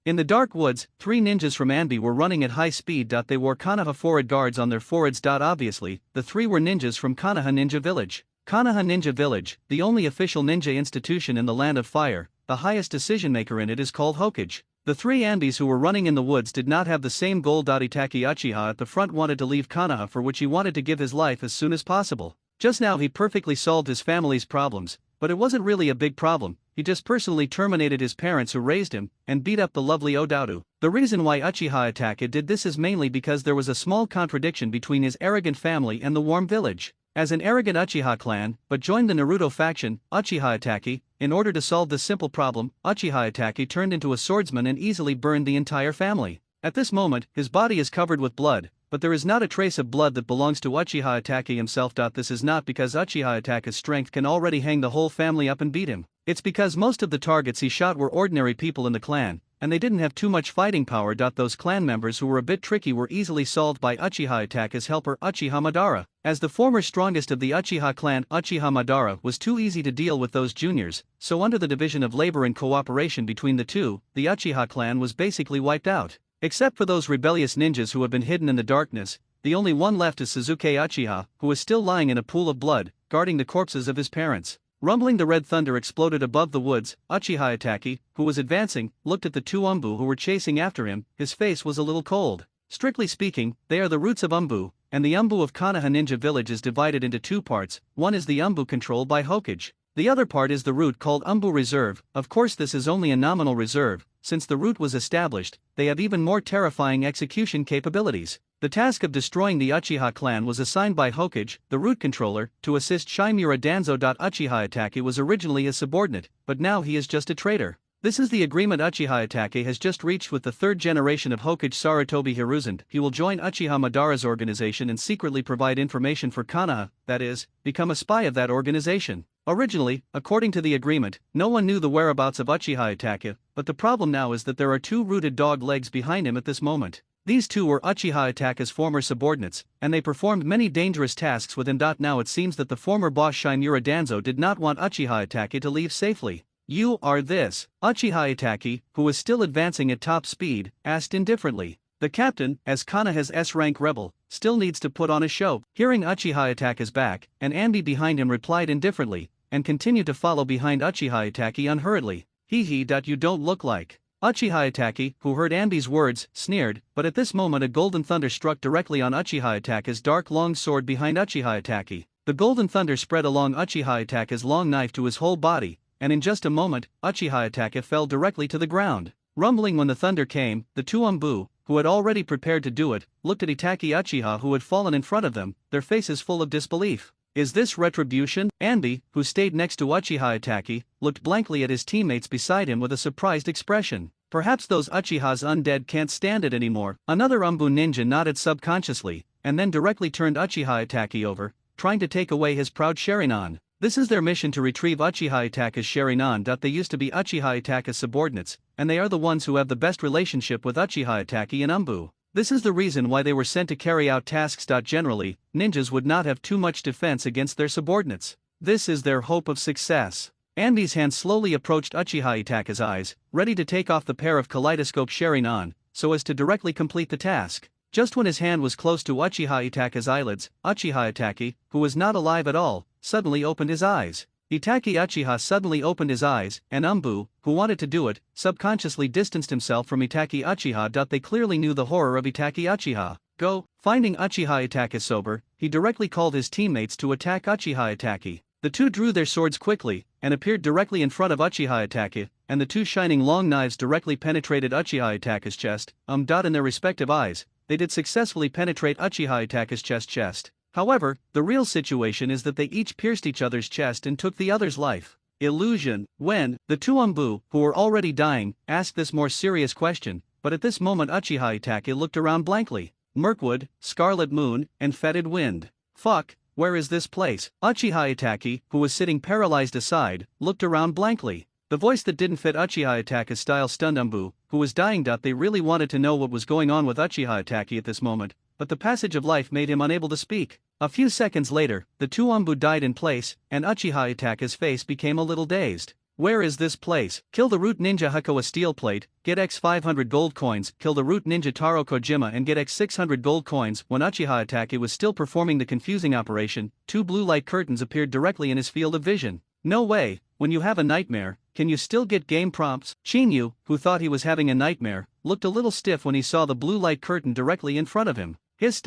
In the dark woods, 3 ninjas from Anbi were running at high speed. They wore konoha forehead guards on their foreheads. Obviously, the 3 were ninjas from Konoha Ninja Village. Konoha Ninja Village, the only official ninja institution in the Land of Fire, the highest decision maker in it is called Hokage. The 3 Anbis who were running in the woods did not have the same goal. Itachi Uchiha at the front wanted to leave Konoha, for which he wanted to give his life as soon as possible. Just now he perfectly solved his family's problems, but it wasn't really a big problem. He just personally terminated his parents who raised him, and beat up the lovely Odaru. The reason why Uchiha Itachi did this is mainly because there was a small contradiction between his arrogant family and the warm village. As an arrogant Uchiha clan, but joined the Naruto faction, Uchiha Itachi, in order to solve this simple problem, Uchiha Itachi turned into a swordsman and easily burned the entire family. At this moment, his body is covered with blood, but there is not a trace of blood that belongs to Uchiha Itachi himself. This is not because Uchiha Itachi's strength can already hang the whole family up and beat him. It's because most of the targets he shot were ordinary people in the clan, and they didn't have too much fighting power. Those clan members who were a bit tricky were easily solved by Uchiha Itachi's helper Uchiha Madara. As the former strongest of the Uchiha clan, Uchiha Madara was too easy to deal with those juniors, so under the division of labor and cooperation between the two, the Uchiha clan was basically wiped out. Except for those rebellious ninjas who have been hidden in the darkness, the only one left is Suzuki Uchiha, who is still lying in a pool of blood, guarding the corpses of his parents. Rumbling, the red thunder exploded above the woods. Uchiha Itachi, who was advancing, looked at the 2 Umbu who were chasing after him. His face was a little cold. Strictly speaking, they are the roots of Umbu, and the Umbu of Konoha Ninja Village is divided into 2 parts. One is the Umbu controlled by Hokage. The other part is the root called Umbu Reserve. Of course, this is only a nominal reserve. Since the root was established, they have even more terrifying execution capabilities. The task of destroying the Uchiha clan was assigned by Hokage, the root controller, to assist Shimura Danzo. Uchiha Itachi was originally a subordinate, but now he is just a traitor. This is the agreement Uchiha Itachi has just reached with the 3rd generation of Hokage Sarutobi Hiruzen. He will join Uchiha Madara's organization and secretly provide information for Konoha, that is, become a spy of that organization. Originally, according to the agreement, no one knew the whereabouts of Uchiha Itachi, but the problem now is that there are 2 rooted dog legs behind him at this moment. These 2 were Uchiha Itachi's former subordinates, and they performed many dangerous tasks with him. Now it seems that the former boss Shimura Danzo did not want Uchiha Itachi to leave safely. "You are this?" Uchiha Itachi, who was still advancing at top speed, asked indifferently. The captain, as Konoha's S-rank rebel, still needs to put on a show. Hearing Uchiha Itachi's back, and Anbi behind him replied indifferently, and continued to follow behind Uchiha Itachi unhurriedly. "Hee, you don't look like." Uchiha Itachi, who heard Anbi's words, sneered, but at this moment a golden thunder struck directly on Uchiha Itachi's dark long sword behind Uchiha Itachi. The golden thunder spread along Uchiha Itachi's long knife to his whole body, and in just a moment, Uchiha Itachi fell directly to the ground. Rumbling when the thunder came, the 2 Umbu, who had already prepared to do it, looked at Itachi Uchiha who had fallen in front of them, their faces full of disbelief. Is this retribution? Anbi, who stayed next to Uchiha Itachi, looked blankly at his teammates beside him with a surprised expression. Perhaps those Uchiha's undead can't stand it anymore. Another Umbu ninja nodded subconsciously, and then directly turned Uchiha Itachi over, trying to take away his proud Sharingan. This is their mission, to retrieve Uchiha Itachi's Sharingan. They used to be Uchiha Itachi's subordinates, and they are the ones who have the best relationship with Uchiha Itachi and Umbu. This is the reason why they were sent to carry out tasks. Generally, ninjas would not have too much defense against their subordinates. This is their hope of success. Anbi's hand slowly approached Uchiha Itachi's eyes, ready to take off the pair of kaleidoscope Sharingan, so as to directly complete the task. Just when his hand was close to Uchiha Itachi's eyelids, Uchiha Itachi, who was not alive at all, suddenly opened his eyes. Itachi Uchiha suddenly opened his eyes, and Umbu, who wanted to do it, subconsciously distanced himself from Itachi Uchiha. They clearly knew the horror of Itachi Uchiha. Go! Finding Uchiha Itachi sober, he directly called his teammates to attack Uchiha Itachi. The 2 drew their swords quickly, and appeared directly in front of Uchiha Itachi, and the 2 shining long knives directly penetrated Uchiha Itachi's chest. In their respective eyes, they did successfully penetrate Uchiha Itachi's chest. However, the real situation is that they each pierced each other's chest and took the other's life. Illusion. When the 2 Umbu, who were already dying, asked this more serious question, but at this moment Uchiha Itachi looked around blankly. Mirkwood, Scarlet Moon, and Fetid Wind. Fuck, where is this place? Uchiha Itachi, who was sitting paralyzed aside, looked around blankly. The voice that didn't fit Uchiha Itachi's style stunned Umbu, who was dying. They really wanted to know what was going on with Uchiha Itachi at this moment, but the passage of life made him unable to speak. A few seconds later, the 2 Umbu died in place, and Uchiha Itachi's face became a little dazed. Where is this place? Kill the root ninja Hakoa steel plate, get X 500 gold coins. Kill the root ninja Taro Kojima and get X 600 gold coins. When Uchiha Itachi was still performing the confusing operation, two blue light curtains appeared directly in his field of vision. No way, when you have a nightmare, can you still get game prompts? Chinyu, who thought he was having a nightmare, looked a little stiff when he saw the blue light curtain directly in front of him. It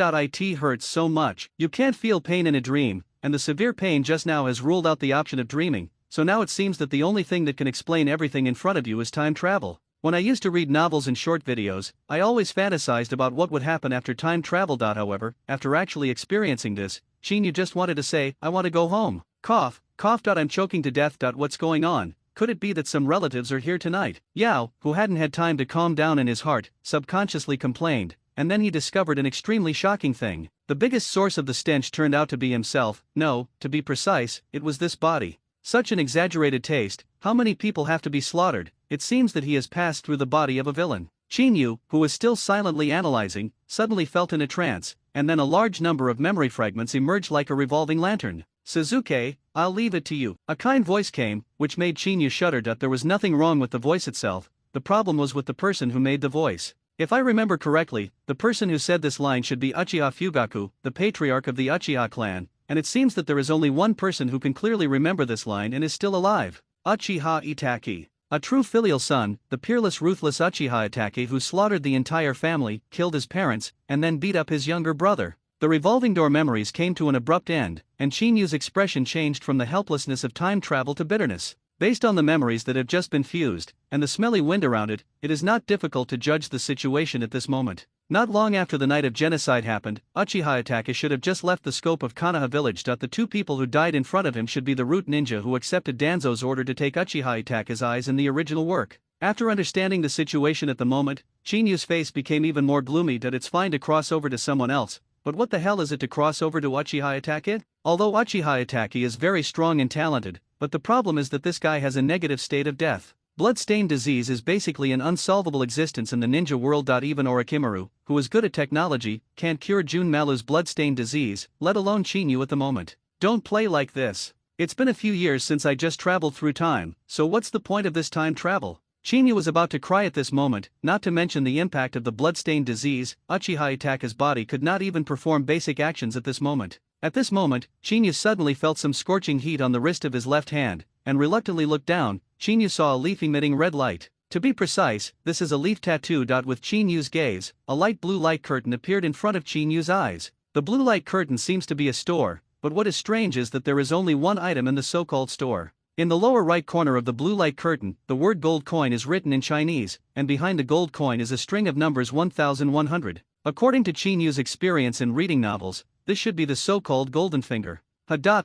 hurts so much. You can't feel pain in a dream, and the severe pain just now has ruled out the option of dreaming. So now it seems that the only thing that can explain everything in front of you is time travel. When I used to read novels and short videos, I always fantasized about what would happen after time travel. However, after actually experiencing this, Chinyu just wanted to say, I want to go home. Cough. I'm choking to death. What's going on? Could it be that some relatives are here tonight? Yao, who hadn't had time to calm down in his heart, subconsciously complained, and then he discovered an extremely shocking thing. The biggest source of the stench turned out to be himself. No, to be precise, it was this body. Such an exaggerated taste. How many people have to be slaughtered? It seems that he has passed through the body of a villain. Chinyu, who was still silently analyzing, suddenly felt in a trance, and then a large number of memory fragments emerged like a revolving lantern. Suzuki, I'll leave it to you. A kind voice came, which made Chinyu shudder. There was nothing wrong with the voice itself, the problem was with the person who made the voice. If I remember correctly, the person who said this line should be Uchiha Fugaku, the patriarch of the Uchiha clan, and it seems that there is only one person who can clearly remember this line and is still alive. Uchiha Itachi. A true filial son, the peerless ruthless Uchiha Itachi who slaughtered the entire family, killed his parents, and then beat up his younger brother. The revolving door memories came to an abrupt end, and Chinyu's expression changed from the helplessness of time travel to bitterness. Based on the memories that have just been fused, and the smelly wind around it, it is not difficult to judge the situation at this moment. Not long after the night of genocide happened, Uchiha Itachi should have just left the scope of Konoha village. The two people who died in front of him should be the root ninja who accepted Danzo's order to take Uchiha Itachi's eyes in the original work. After understanding the situation at the moment, Chinyu's face became even more gloomy. It's fine to cross over to someone else, but what the hell is it to cross over to Uchiha Itachi? Although Uchiha Itachi is very strong and talented, but the problem is that this guy has a negative state of death. Bloodstained disease is basically an unsolvable existence in the ninja world. Even Orochimaru, who is good at technology, can't cure Jun Malu's bloodstained disease, let alone Chinyu at the moment. Don't play like this. It's been a few years since I just traveled through time, so what's the point of this time travel? Chinyu was about to cry at this moment, not to mention the impact of the bloodstained disease. Uchiha Itachi's body could not even perform basic actions at this moment. At this moment, Chinyu suddenly felt some scorching heat on the wrist of his left hand, and reluctantly looked down. Chinyu saw a leaf emitting red light. To be precise, this is a leaf tattoo. With Chinyu's gaze, a light blue light curtain appeared in front of Chinyu's eyes. The blue light curtain seems to be a store, but what is strange is that there is only one item in the so-called store. In the lower right corner of the blue light curtain, the word gold coin is written in Chinese, and behind the gold coin is a string of numbers 1100. According to Chinyu's experience in reading novels, this should be the so-called golden finger.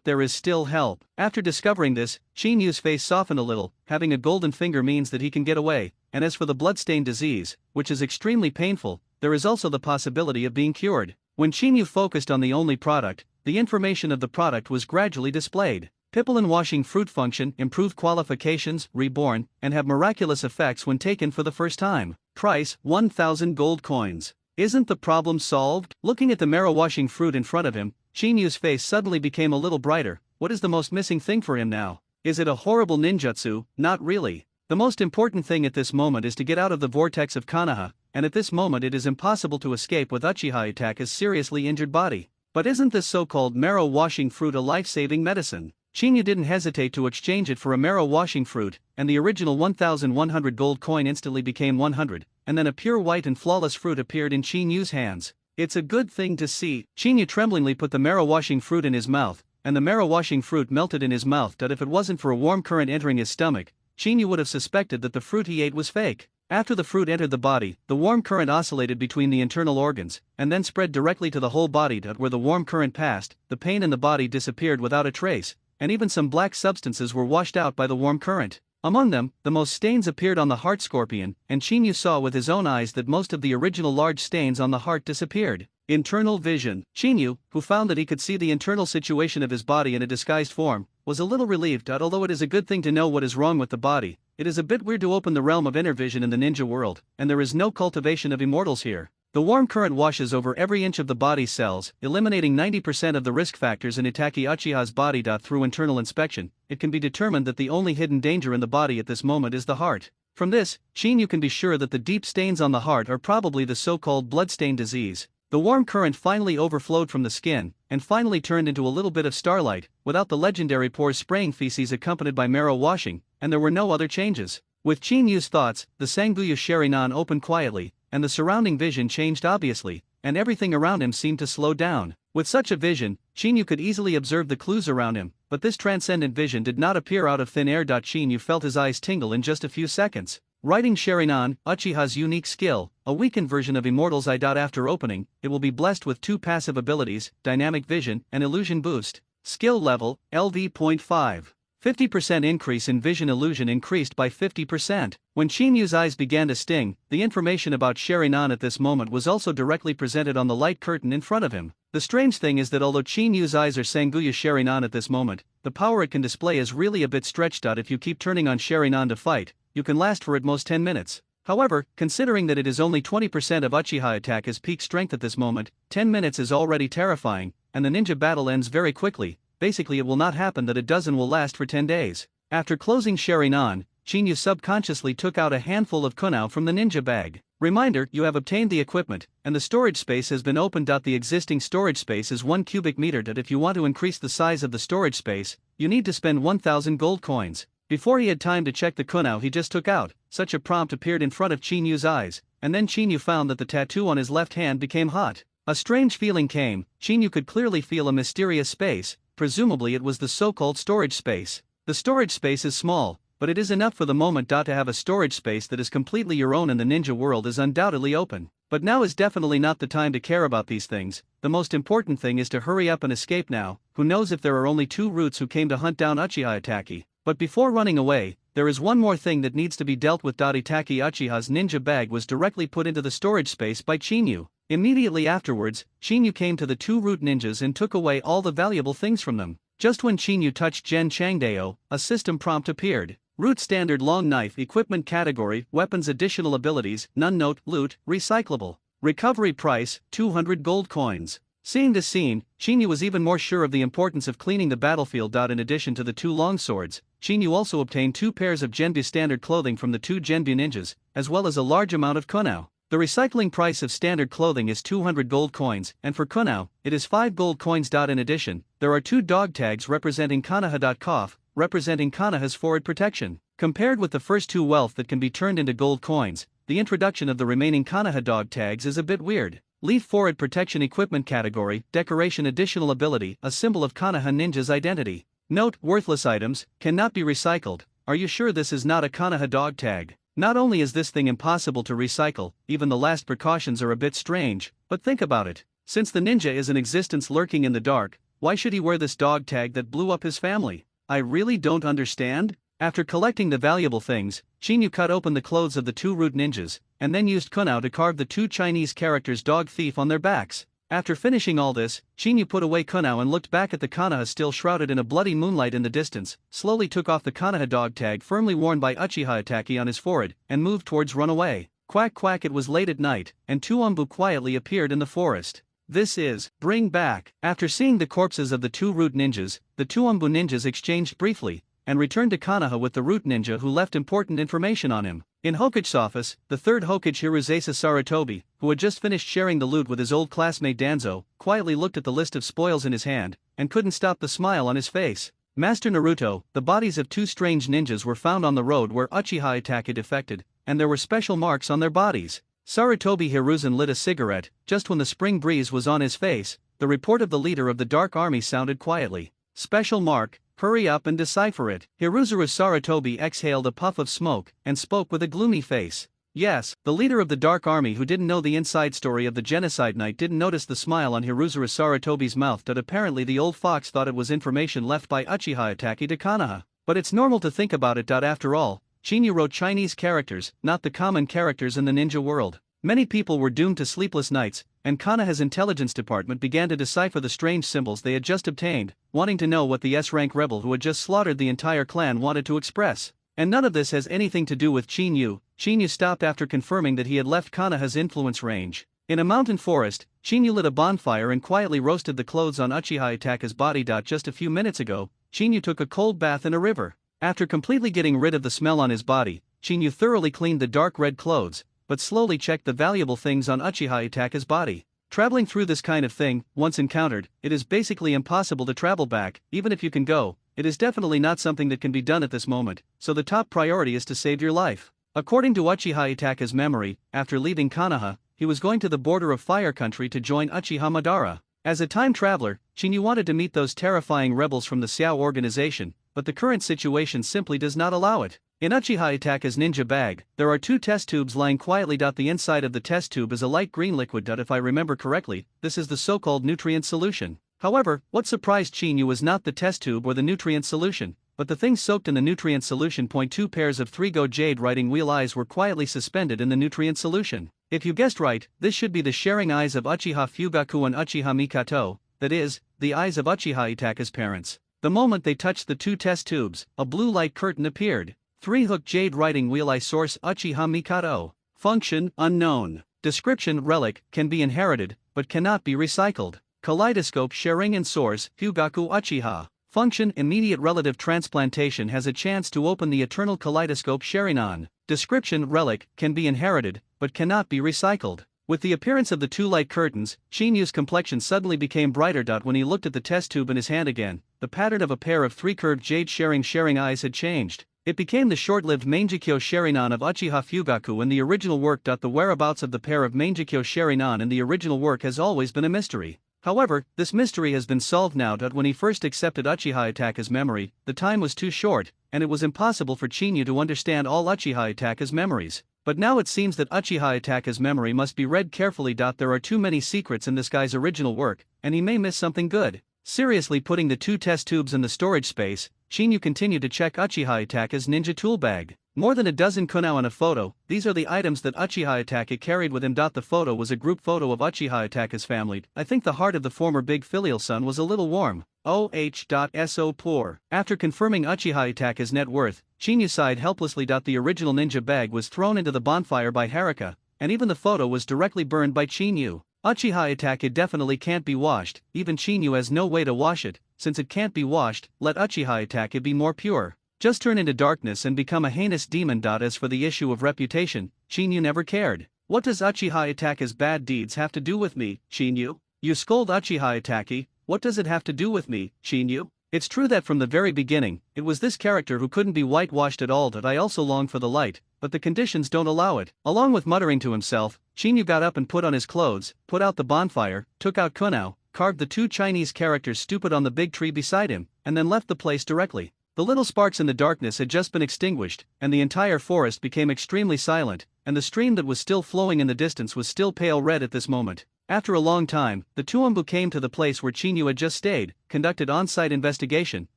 There is still help. After discovering this, Chinyu's face softened a little. Having a golden finger means that he can get away, and as for the bloodstained disease, which is extremely painful, there is also the possibility of being cured. When Chinyu focused on the only product, the information of the product was gradually displayed. Pippin washing fruit function, improved qualifications, reborn, and have miraculous effects when taken for the first time. Price, 1,000 gold coins. Isn't the problem solved? Looking at the marrow washing fruit in front of him, Chinyu's face suddenly became a little brighter. What is the most missing thing for him now? Is it a horrible ninjutsu? Not really. The most important thing at this moment is to get out of the vortex of Konoha, and at this moment it is impossible to escape with Uchiha Itachi's seriously injured body. But isn't this so-called marrow washing fruit a life-saving medicine? Chinyu didn't hesitate to exchange it for a marrow washing fruit, and the original 1,100 gold coin instantly became 100, and then a pure white and flawless fruit appeared in Chinyu's hands. It's a good thing to see. Chinyu tremblingly put the marrow washing fruit in his mouth, and the marrow washing fruit melted in his mouth. If it wasn't for a warm current entering his stomach, Chinyu would have suspected that the fruit he ate was fake. After the fruit entered the body, the warm current oscillated between the internal organs, and then spread directly to the whole body. Where the warm current passed, the pain in the body disappeared without a trace, and even some black substances were washed out by the warm current. Among them, the most stains appeared on the heart scorpion, and Chinyu saw with his own eyes that most of the original large stains on the heart disappeared. Internal vision. Chinyu, who found that he could see the internal situation of his body in a disguised form, was a little relieved. Although it is a good thing to know what is wrong with the body, it is a bit weird to open the realm of inner vision in the ninja world, and there is no cultivation of immortals here. The warm current washes over every inch of the body's cells, eliminating 90% of the risk factors in Itachi Uchiha's body. Through internal inspection, it can be determined that the only hidden danger in the body at this moment is the heart. From this, Shinyu can be sure that the deep stains on the heart are probably the so-called bloodstain disease. The warm current finally overflowed from the skin, and finally turned into a little bit of starlight, without the legendary pores spraying feces accompanied by marrow washing, and there were no other changes. With Shinyu's thoughts, the Sanguya Sharinan opened quietly, and the surrounding vision changed obviously, and everything around him seemed to slow down. With such a vision, Shinyu could easily observe the clues around him, but this transcendent vision did not appear out of thin air. Shinyu felt his eyes tingle in just a few seconds. Writing Sharinan, Uchiha's unique skill, a weakened version of Immortal's Eye. After opening, it will be blessed with 2 passive abilities, Dynamic Vision and Illusion Boost. Skill level, LV.5. 50% increase in vision. Illusion increased by 50%. When Shinyu's eyes began to sting, the information about Sharinan at this moment was also directly presented on the light curtain in front of him. The strange thing is that although Shinyu's eyes are Sanguya Sharinan at this moment, the power it can display is really a bit stretched out. If you keep turning on Sharinan to fight, you can last for at most 10 minutes. However, considering that it is only 20% of Uchiha attack as peak strength at this moment, 10 minutes is already terrifying, and the ninja battle ends very quickly. Basically, it will not happen that a dozen will last for 10 days. After closing Sharinan, Shinyu subconsciously took out a handful of konoha from the ninja bag. Reminder, you have obtained the equipment, and the storage space has been opened. The existing storage space is 1 cubic meter. If you want to increase the size of the storage space, you need to spend 1,000 gold coins. Before he had time to check the konoha he just took out, such a prompt appeared in front of Shinyu's eyes, and then Shinyu found that the tattoo on his left hand became hot. A strange feeling came. Shinyu could clearly feel a mysterious space. Presumably it was the so-called storage space. The storage space is small, but it is enough for the moment. To have a storage space that is completely your own in the ninja world is undoubtedly open. But now is definitely not the time to care about these things. The most important thing is to hurry up and escape now. Who knows if there are only 2 routes who came to hunt down Uchiha Itachi. But before running away, there is one more thing that needs to be dealt with. Itachi Uchiha's ninja bag was directly put into the storage space by Shinyu. Immediately afterwards, Shinyu came to the 2 root ninjas and took away all the valuable things from them. Just when Shinyu touched Gen Changdeo, a system prompt appeared. Root Standard Long Knife Equipment Category Weapons Additional Abilities None Note Loot Recyclable Recovery Price 200 Gold Coins. Seeing this scene, Shinyu was even more sure of the importance of cleaning the battlefield. In addition to the 2 long swords, Shinyu also obtained 2 pairs of Genbu standard clothing from the 2 Genbu ninjas, as well as a large amount of konoha. The recycling price of standard clothing is 200 gold coins, and for konoha, it is 5 gold coins. In addition, there are 2 dog tags representing konoha. Kof, representing konoha's forward protection. Compared with the first 2 wealth that can be turned into gold coins, the introduction of the remaining konoha dog tags is a bit weird. Leaf Forward Protection Equipment Category Decoration Additional Ability A symbol of Konoha Ninja's identity. Note, worthless items cannot be recycled. Are you sure this is not a Konoha dog tag? Not only is this thing impossible to recycle, even the last precautions are a bit strange, but think about it. Since the ninja is an existence lurking in the dark, why should he wear this dog tag that blew up his family? I really don't understand. After collecting the valuable things, Shinyu cut open the clothes of the 2 root ninjas, and then used konoha to carve the 2 Chinese characters Dog Thief on their backs. After finishing all this, Shinyu put away konoha and looked back at the konoha still shrouded in a bloody moonlight in the distance, slowly took off the konoha dog tag firmly worn by Uchiha Itachi on his forehead, and moved towards runaway. Quack quack, it was late at night, and 2 Umbu quietly appeared in the forest. This is, bring back. After seeing the corpses of the 2 root ninjas, the 2 Umbu ninjas exchanged briefly, and returned to Konoha with the root ninja who left important information on him. In Hokage's office, the 3rd Hokage Hiruzasa Sarutobi, who had just finished sharing the loot with his old classmate Danzo, quietly looked at the list of spoils in his hand, and couldn't stop the smile on his face. Master Naruto, the bodies of 2 strange ninjas were found on the road where Uchiha Itachi defected, and there were special marks on their bodies. Sarutobi Hiruzen lit a cigarette. Just when the spring breeze was on his face, the report of the leader of the Dark Army sounded quietly. Special mark. Hurry up and decipher it. Hiruzuru Sarutobi exhaled a puff of smoke and spoke with a gloomy face. Yes, the leader of the Dark Army who didn't know the inside story of the genocide night didn't notice the smile on Hiruzuru Sarutobi's mouth. That apparently the old fox thought it was information left by Uchiha Itachi to Konoha. But it's normal to think about it. After all, Shinyu wrote Chinese characters, not the common characters in the ninja world. Many people were doomed to sleepless nights, and Konoha's intelligence department began to decipher the strange symbols they had just obtained, wanting to know what the S-rank rebel who had just slaughtered the entire clan wanted to express. And none of this has anything to do with Shinyu. Shinyu stopped after confirming that he had left Konoha's influence range. In a mountain forest, Chinyu lit a bonfire and quietly roasted the clothes on Uchiha Itaka's body. Just a few minutes ago, Chinyu took a cold bath in a river. After completely getting rid of the smell on his body, Chinyu thoroughly cleaned the dark red clothes, but slowly checked the valuable things on Uchiha Itaka's body. Traveling through this kind of thing, once encountered, it is basically impossible to travel back. Even if you can go, it is definitely not something that can be done at this moment, so the top priority is to save your life. According to Uchiha Itaka's memory, after leaving Konoha, he was going to the border of Fire Country to join Uchiha Madara. As a time traveler, Chinyu wanted to meet those terrifying rebels from the Xiao organization, but the current situation simply does not allow it. In Uchiha Itaka's ninja bag, there are 2 test tubes lying quietly. The inside of the test tube is a light green liquid. If I remember correctly, this is the so-called nutrient solution. However, what surprised Chinyu was not the test tube or the nutrient solution, but the things soaked in the nutrient solution. 2 pairs of 3-go jade writing wheel eyes were quietly suspended in the nutrient solution. If you guessed right, this should be the sharing eyes of Uchiha Fugaku and Uchiha Mikato, that is, the eyes of Uchiha Itaka's parents. The moment they touched the 2 test tubes, a blue light curtain appeared. 3-hook jade writing wheel eye source Uchiha Mikato. Function unknown. Description relic can be inherited, but cannot be recycled. Kaleidoscope sharing and source Fugaku Uchiha. Function immediate relative transplantation has a chance to open the eternal kaleidoscope Sharingan. Description relic can be inherited, but cannot be recycled. With the appearance of the 2 light curtains, Chinyu's complexion suddenly became brighter. When he looked at the test tube in his hand again, the pattern of a pair of 3 curved jade sharing eyes had changed. It became the short-lived Mangekyo Sharingan of Uchiha Fugaku in the original work. The whereabouts of the pair of Mangekyo Sharingan in the original work has always been a mystery. However, this mystery has been solved now. When he first accepted Uchiha Itaka's memory, the time was too short, and it was impossible for Chinyu to understand all Uchiha Itaka's memories. But now it seems that Uchiha Itaka's memory must be read carefully. There are too many secrets in this guy's original work, and he may miss something good. Seriously putting the 2 test tubes in the storage space, Chinyu continued to check Uchiha Itaka's ninja tool bag. More than a dozen kunao in a photo, these are the items that Uchiha Itaka carried with him. The photo was a group photo of Uchiha Itaka's family. I think the heart of the former big filial son was a little warm. Oh.so poor. After confirming Uchiha Itaka's net worth, Chinyu sighed helplessly. The original ninja bag was thrown into the bonfire by Haruka, and even the photo was directly burned by Chinyu. Uchiha Itaka definitely can't be washed. Even Chinyu has no way to wash it. Since it can't be washed, let Uchiha Itaka be more pure. Just turn into darkness and become a heinous demon. As for the issue of reputation, Chinyu never cared. What does Uchiha Itaka's bad deeds have to do with me, Chinyu? You scold Uchiha Itaka. What does it have to do with me, Chinyu? It's true that from the very beginning, it was this character who couldn't be whitewashed at all. I also long for the light, but the conditions don't allow it. Along with muttering to himself, Chinyu got up and put on his clothes, put out the bonfire, took out kunao, carved the 2 Chinese characters stupid on the big tree beside him, and then left the place directly. The little sparks in the darkness had just been extinguished, and the entire forest became extremely silent, and the stream that was still flowing in the distance was still pale red at this moment. After a long time, the Tuombu came to the place where Chinyu had just stayed, conducted on-site investigation,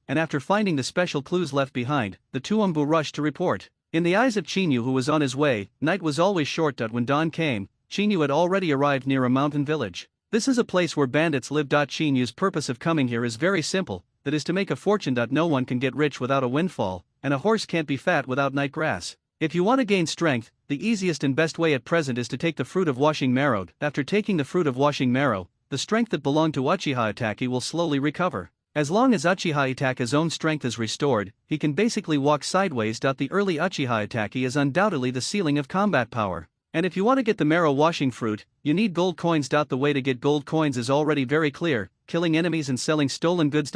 and after finding the special clues left behind, the Tuombu rushed to report. In the eyes of Chinyu, who was on his way, night was always short. When dawn came, Chinyu had already arrived near a mountain village. This is a place where bandits live. Chinyu's purpose of coming here is very simple, that is to make a fortune. No one can get rich without a windfall, and a horse can't be fat without night grass. If you want to gain strength, the easiest and best way at present is to take the fruit of washing marrow. After taking the fruit of washing marrow, the strength that belonged to Uchiha Itaka will slowly recover. As long as Uchiha Itaka's own strength is restored, he can basically walk sideways. The early Uchiha Itaka is undoubtedly the ceiling of combat power. And if you want to get the marrow washing fruit, you need gold coins. The way to get gold coins is already very clear: killing enemies and selling stolen goods.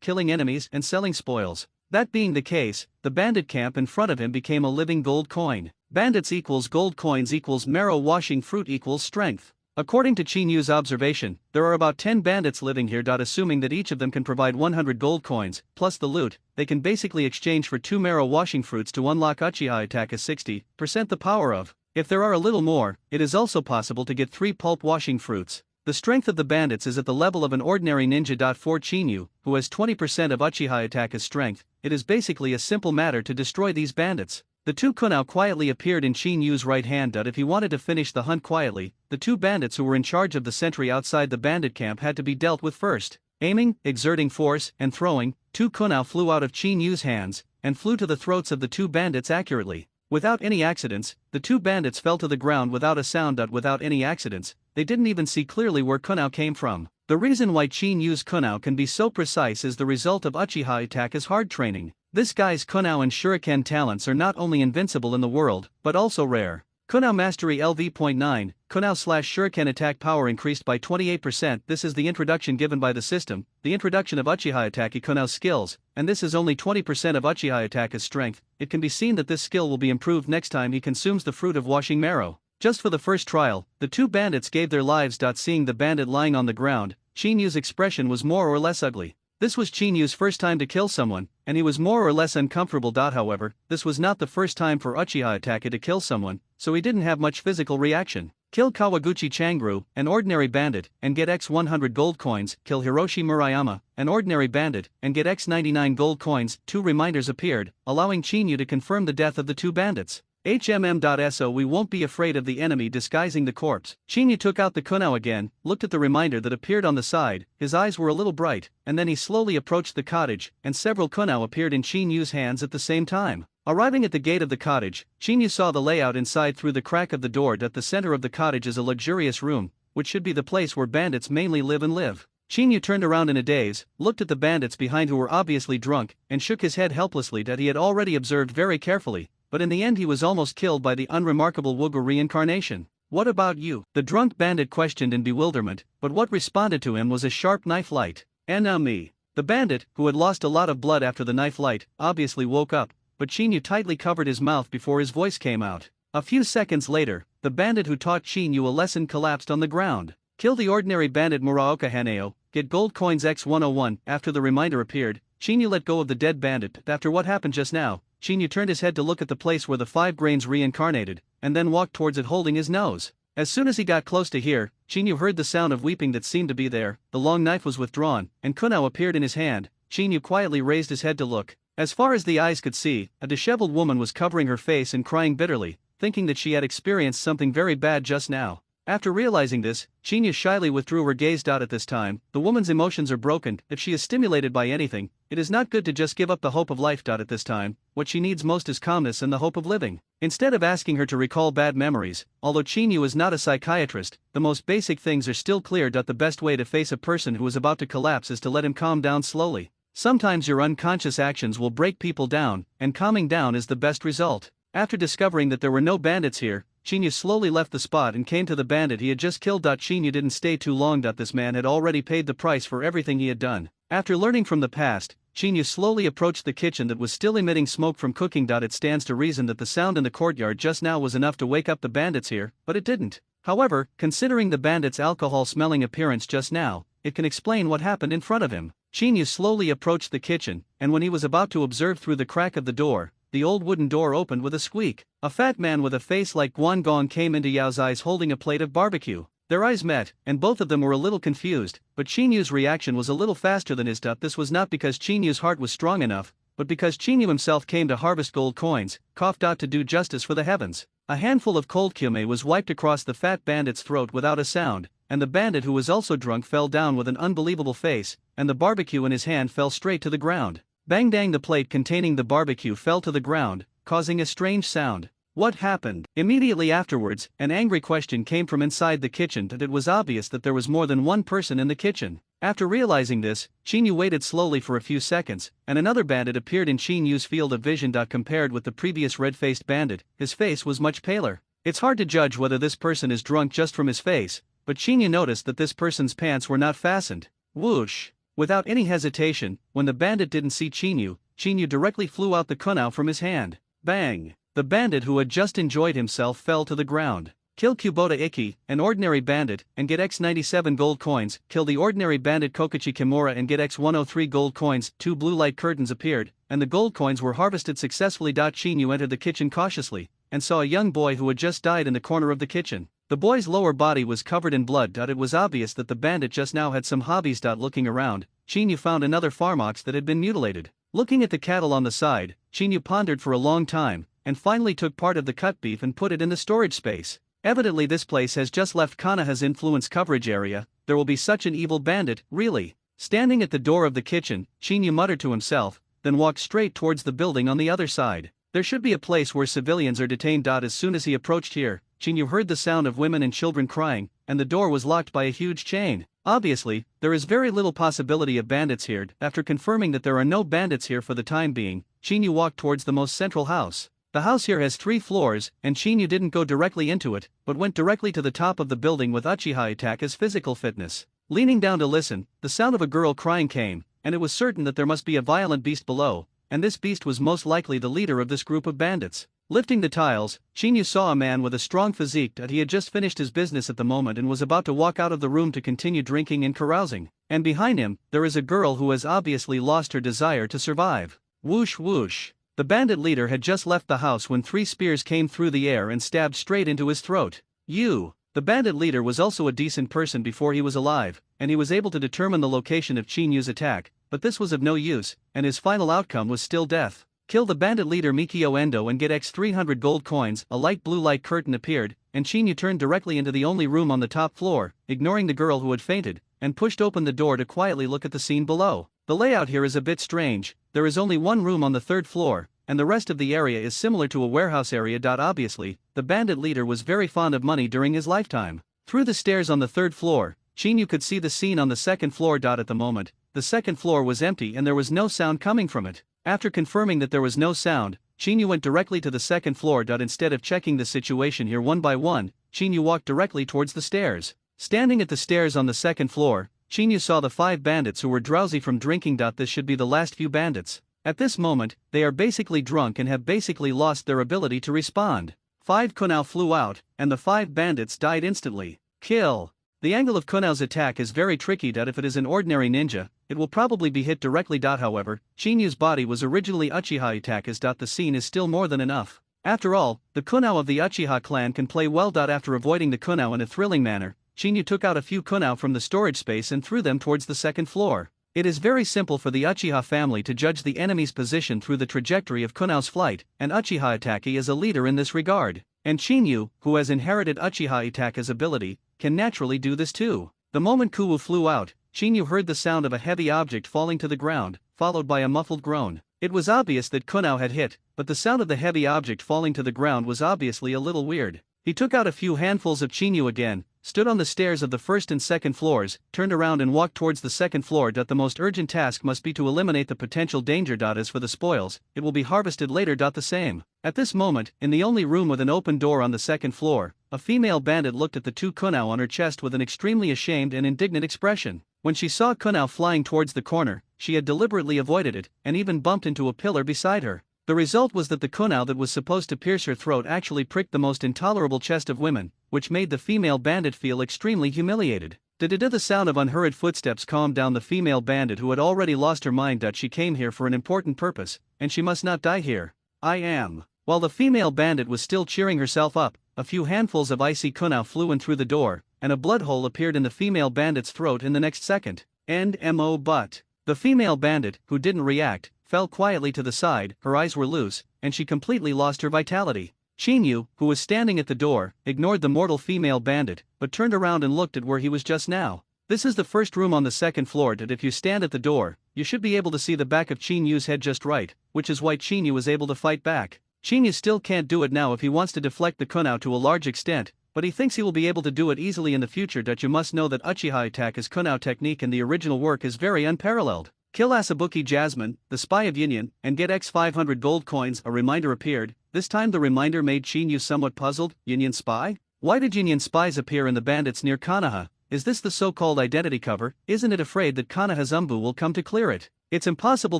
Killing enemies and selling spoils. That being the case, the bandit camp in front of him became a living gold coin. Bandits equals gold coins equals marrow washing fruit equals strength. According to Chinyu's observation, there are about 10 bandits living here. Assuming that each of them can provide 100 gold coins, plus the loot, they can basically exchange for 2 marrow washing fruits to unlock Uchiha Itaka's 60% the power of. If there are a little more, it is also possible to get 3 pulp washing fruits. The strength of the bandits is at the level of an ordinary ninja. For Chinyu, who has 20% of Uchiha Itaka's strength, it is basically a simple matter to destroy these bandits. The 2 kunao quietly appeared in Chinyu's right hand. If he wanted to finish the hunt quietly, the 2 bandits who were in charge of the sentry outside the bandit camp had to be dealt with first. Aiming, exerting force, and throwing, 2 kunao flew out of Chinyu's hands, and flew to the throats of the 2 bandits accurately. Without any accidents, the two bandits fell to the ground without a sound. Without any accidents, they didn't even see clearly where konoha came from. The reason why Chinyu's konoha can be so precise is the result of Uchiha Itachi's hard training. This guy's konoha and shuriken talents are not only invincible in the world, but also rare. Konoha Mastery LV.9, Konoha/Shuriken attack power increased by 28%. This is the introduction given by the system, the introduction of Uchiha Itachi Konoha's skills, and this is only 20% of Uchiha Itachi's strength. It can be seen that this skill will be improved next time he consumes the fruit of washing marrow. Just for the first trial, the two bandits gave their lives. Seeing the bandit lying on the ground, Chinyu's expression was more or less ugly. This was Chinyu's first time to kill someone, and he was more or less uncomfortable. However, this was not the first time for Uchiha Itachi to kill someone, so he didn't have much physical reaction. Kill Kawaguchi Changru, an ordinary bandit, and get X 100 gold coins. Kill Hiroshi Murayama, an ordinary bandit, and get X 99 gold coins. 2 reminders appeared, allowing Chinyu to confirm the death of the two bandits. HMM.So we won't be afraid of the enemy disguising the corpse. Chinyu took out the konoha again, looked at the reminder that appeared on the side, his eyes were a little bright, and then he slowly approached the cottage, and several konoha appeared in Chinyu's hands at the same time. Arriving at the gate of the cottage, Chinyu saw the layout inside through the crack of the door. At the center of the cottage is a luxurious room, which should be the place where bandits mainly live. Chinyu turned around in a daze, looked at the bandits behind who were obviously drunk, and shook his head helplessly. That he had already observed very carefully, but in the end he was almost killed by the unremarkable Wugu reincarnation. What about you? The drunk bandit questioned in bewilderment, but what responded to him was a sharp knife light. And now me. The bandit, who had lost a lot of blood after the knife light, obviously woke up, but Chinyu tightly covered his mouth before his voice came out. A few seconds later, the bandit who taught Chinyu a lesson collapsed on the ground. Kill the ordinary bandit Muraoka Haneo, get gold coins X101. After the reminder appeared, Chinyu let go of the dead bandit. After what happened just now, Chinyu turned his head to look at the place where the 5 grains reincarnated, and then walked towards it holding his nose. As soon as he got close to here, Chinyu heard the sound of weeping that seemed to be there. The long knife was withdrawn, and konoha appeared in his hand. Chinyu quietly raised his head to look. As far as the eyes could see, a disheveled woman was covering her face and crying bitterly, thinking that she had experienced something very bad just now. After realizing this, Chinyu shyly withdrew her gaze. At this time, the woman's emotions are broken. If she is stimulated by anything, it is not good to just give up the hope of life. At this time, what she needs most is calmness and the hope of living. Instead of asking her to recall bad memories, although Chinyu is not a psychiatrist, the most basic things are still clear. The best way to face a person who is about to collapse is to let him calm down slowly. Sometimes your unconscious actions will break people down, and calming down is the best result. After discovering that there were no bandits here, Chinyu slowly left the spot and came to the bandit he had just killed. Chinyu didn't stay too long. This man had already paid the price for everything he had done. After learning from the past, Chinyu slowly approached the kitchen that was still emitting smoke from cooking. It stands to reason that the sound in the courtyard just now was enough to wake up the bandits here, but it didn't. However, considering the bandit's alcohol-smelling appearance just now, it can explain what happened in front of him. Chinyu slowly approached the kitchen, and when he was about to observe through the crack of the door, the old wooden door opened with a squeak. A fat man with a face like Guangong came into Yao's eyes holding a plate of barbecue. Their eyes met, and both of them were a little confused, but Chinyu's reaction was a little faster than his. This was not because Chinyu's heart was strong enough, but because Chinyu himself came to harvest gold coins, coughed out to do justice for the heavens. A handful of cold kyume was wiped across the fat bandit's throat without a sound, and the bandit who was also drunk fell down with an unbelievable face, and the barbecue in his hand fell straight to the ground. Bang dang, the plate containing the barbecue fell to the ground, causing a strange sound. What happened? Immediately afterwards, an angry question came from inside the kitchen. It was obvious that there was more than one person in the kitchen. After realizing this, Chinyu waited slowly for a few seconds, and another bandit appeared in Chinyu's field of vision. Compared with the previous red-faced bandit, his face was much paler. It's hard to judge whether this person is drunk just from his face, but Chinyu noticed that this person's pants were not fastened. Whoosh! Without any hesitation, when the bandit didn't see Chinyu, Chinyu directly flew out the kunao from his hand. Bang! The bandit who had just enjoyed himself fell to the ground. Kill Kubota Iki, an ordinary bandit, and get X97 gold coins. Kill the ordinary bandit Kokichi Kimura and get X103 gold coins. 2 blue light curtains appeared, and the gold coins were harvested successfully. Chinyu entered the kitchen cautiously, and saw a young boy who had just died in the corner of the kitchen. The boy's lower body was covered in blood. It was obvious that the bandit just now had some hobbies. Looking around, Chinyu found another farm ox that had been mutilated. Looking at the cattle on the side, Chinyu pondered for a long time, and finally took part of the cut beef and put it in the storage space. Evidently this place has just left Konoha's influence coverage area. There will be such an evil bandit, really. Standing at the door of the kitchen, Chinyu muttered to himself, then walked straight towards the building on the other side. There should be a place where civilians are detained. As soon as he approached here, Chinyu heard the sound of women and children crying, and the door was locked by a huge chain. Obviously, there is very little possibility of bandits here. After confirming that there are no bandits here for the time being, Chinyu walked towards the most central house. The house here has 3 floors, and Chinyu didn't go directly into it, but went directly to the top of the building with Uchiha attack as physical fitness. Leaning down to listen, the sound of a girl crying came, and it was certain that there must be a violent beast below, and this beast was most likely the leader of this group of bandits. Lifting the tiles, Chinyu saw a man with a strong physique that he had just finished his business at the moment and was about to walk out of the room to continue drinking and carousing. And behind him, there is a girl who has obviously lost her desire to survive. Whoosh whoosh. The bandit leader had just left the house when 3 spears came through the air and stabbed straight into his throat. The bandit leader was also a decent person before he was alive, and he was able to determine the location of Chinyu's attack, but this was of no use, and his final outcome was still death. Kill the bandit leader Mikio Endo and get X 300 gold coins. A light blue light curtain appeared, and Chinyu turned directly into the only room on the top floor, ignoring the girl who had fainted, and pushed open the door to quietly look at the scene below. The layout here is a bit strange. There is only one room on the 3rd floor, and the rest of the area is similar to a warehouse area. Obviously, the bandit leader was very fond of money during his lifetime. Through the stairs on the 3rd floor, Chinyu could see the scene on the 2nd floor. At the moment, the 2nd floor was empty and there was no sound coming from it. After confirming that there was no sound, Chinyu went directly to the 2nd floor. Instead of checking the situation here one by one, Chinyu walked directly towards the stairs. Standing at the stairs on the 2nd floor, Chinyu saw the 5 bandits who were drowsy from drinking. This should be the last few bandits. At this moment, they are basically drunk and have basically lost their ability to respond. 5 kunao flew out, and the 5 bandits died instantly. Kill. The angle of Kunao's attack is very tricky. If it is an ordinary ninja, it will probably be hit directly. However, Chinyu's body was originally Uchiha attack. The scene is still more than enough. After all, the kunao of the Uchiha clan can play well. After avoiding the kunao in a thrilling manner, Chinyu took out a few kunao from the storage space and threw them towards the 2nd floor. It is very simple for the Uchiha family to judge the enemy's position through the trajectory of Kunao's flight, and Uchiha Itachi is a leader in this regard. And Chinyu, who has inherited Uchiha Itachi's ability, can naturally do this too. The moment Kuwu flew out, Chinyu heard the sound of a heavy object falling to the ground, followed by a muffled groan. It was obvious that Kunao had hit, but the sound of the heavy object falling to the ground was obviously a little weird. He took out a few handfuls of Chinyu again, stood on the stairs of the 1st and 2nd floors, turned around and walked towards the 2nd floor. The most urgent task must be to eliminate the potential danger. As for the spoils, it will be harvested later. The same. At this moment, in the only room with an open door on the 2nd floor, a female bandit looked at the 2 kunao on her chest with an extremely ashamed and indignant expression. When she saw kunao flying towards the corner, she had deliberately avoided it, and even bumped into a pillar beside her. The result was that the kunao that was supposed to pierce her throat actually pricked the most intolerable chest of women, which made the female bandit feel extremely humiliated. The sound of unhurried footsteps calmed down the female bandit who had already lost her mind. She came here for an important purpose, and she must not die here. I am. While the female bandit was still cheering herself up, a few handfuls of icy kunao flew in through the door, and a blood hole appeared in the female bandit's throat in the next second. But the female bandit, who didn't react, fell quietly to the side, her eyes were loose, and she completely lost her vitality. Chinyu, who was standing at the door, ignored the mortal female bandit, but turned around and looked at where he was just now. This is the first room on the 2nd floor. If you stand at the door, you should be able to see the back of Chinyu's head just right, which is why Chinyu was able to fight back. Chinyu still can't do it now if he wants to deflect the kunao to a large extent, but he thinks he will be able to do it easily in the future. You must know that Uchiha attack is kunao technique and the original work is very unparalleled. Kill Asabuki Jasmine, the spy of Union, and get X 500 gold coins. A reminder appeared. This time the reminder made Chinyu somewhat puzzled. Union spy? Why did Union spies appear in the bandits near Konoha? Is this the so-called identity cover? Isn't it afraid that Konoha's Umbu will come to clear it? It's impossible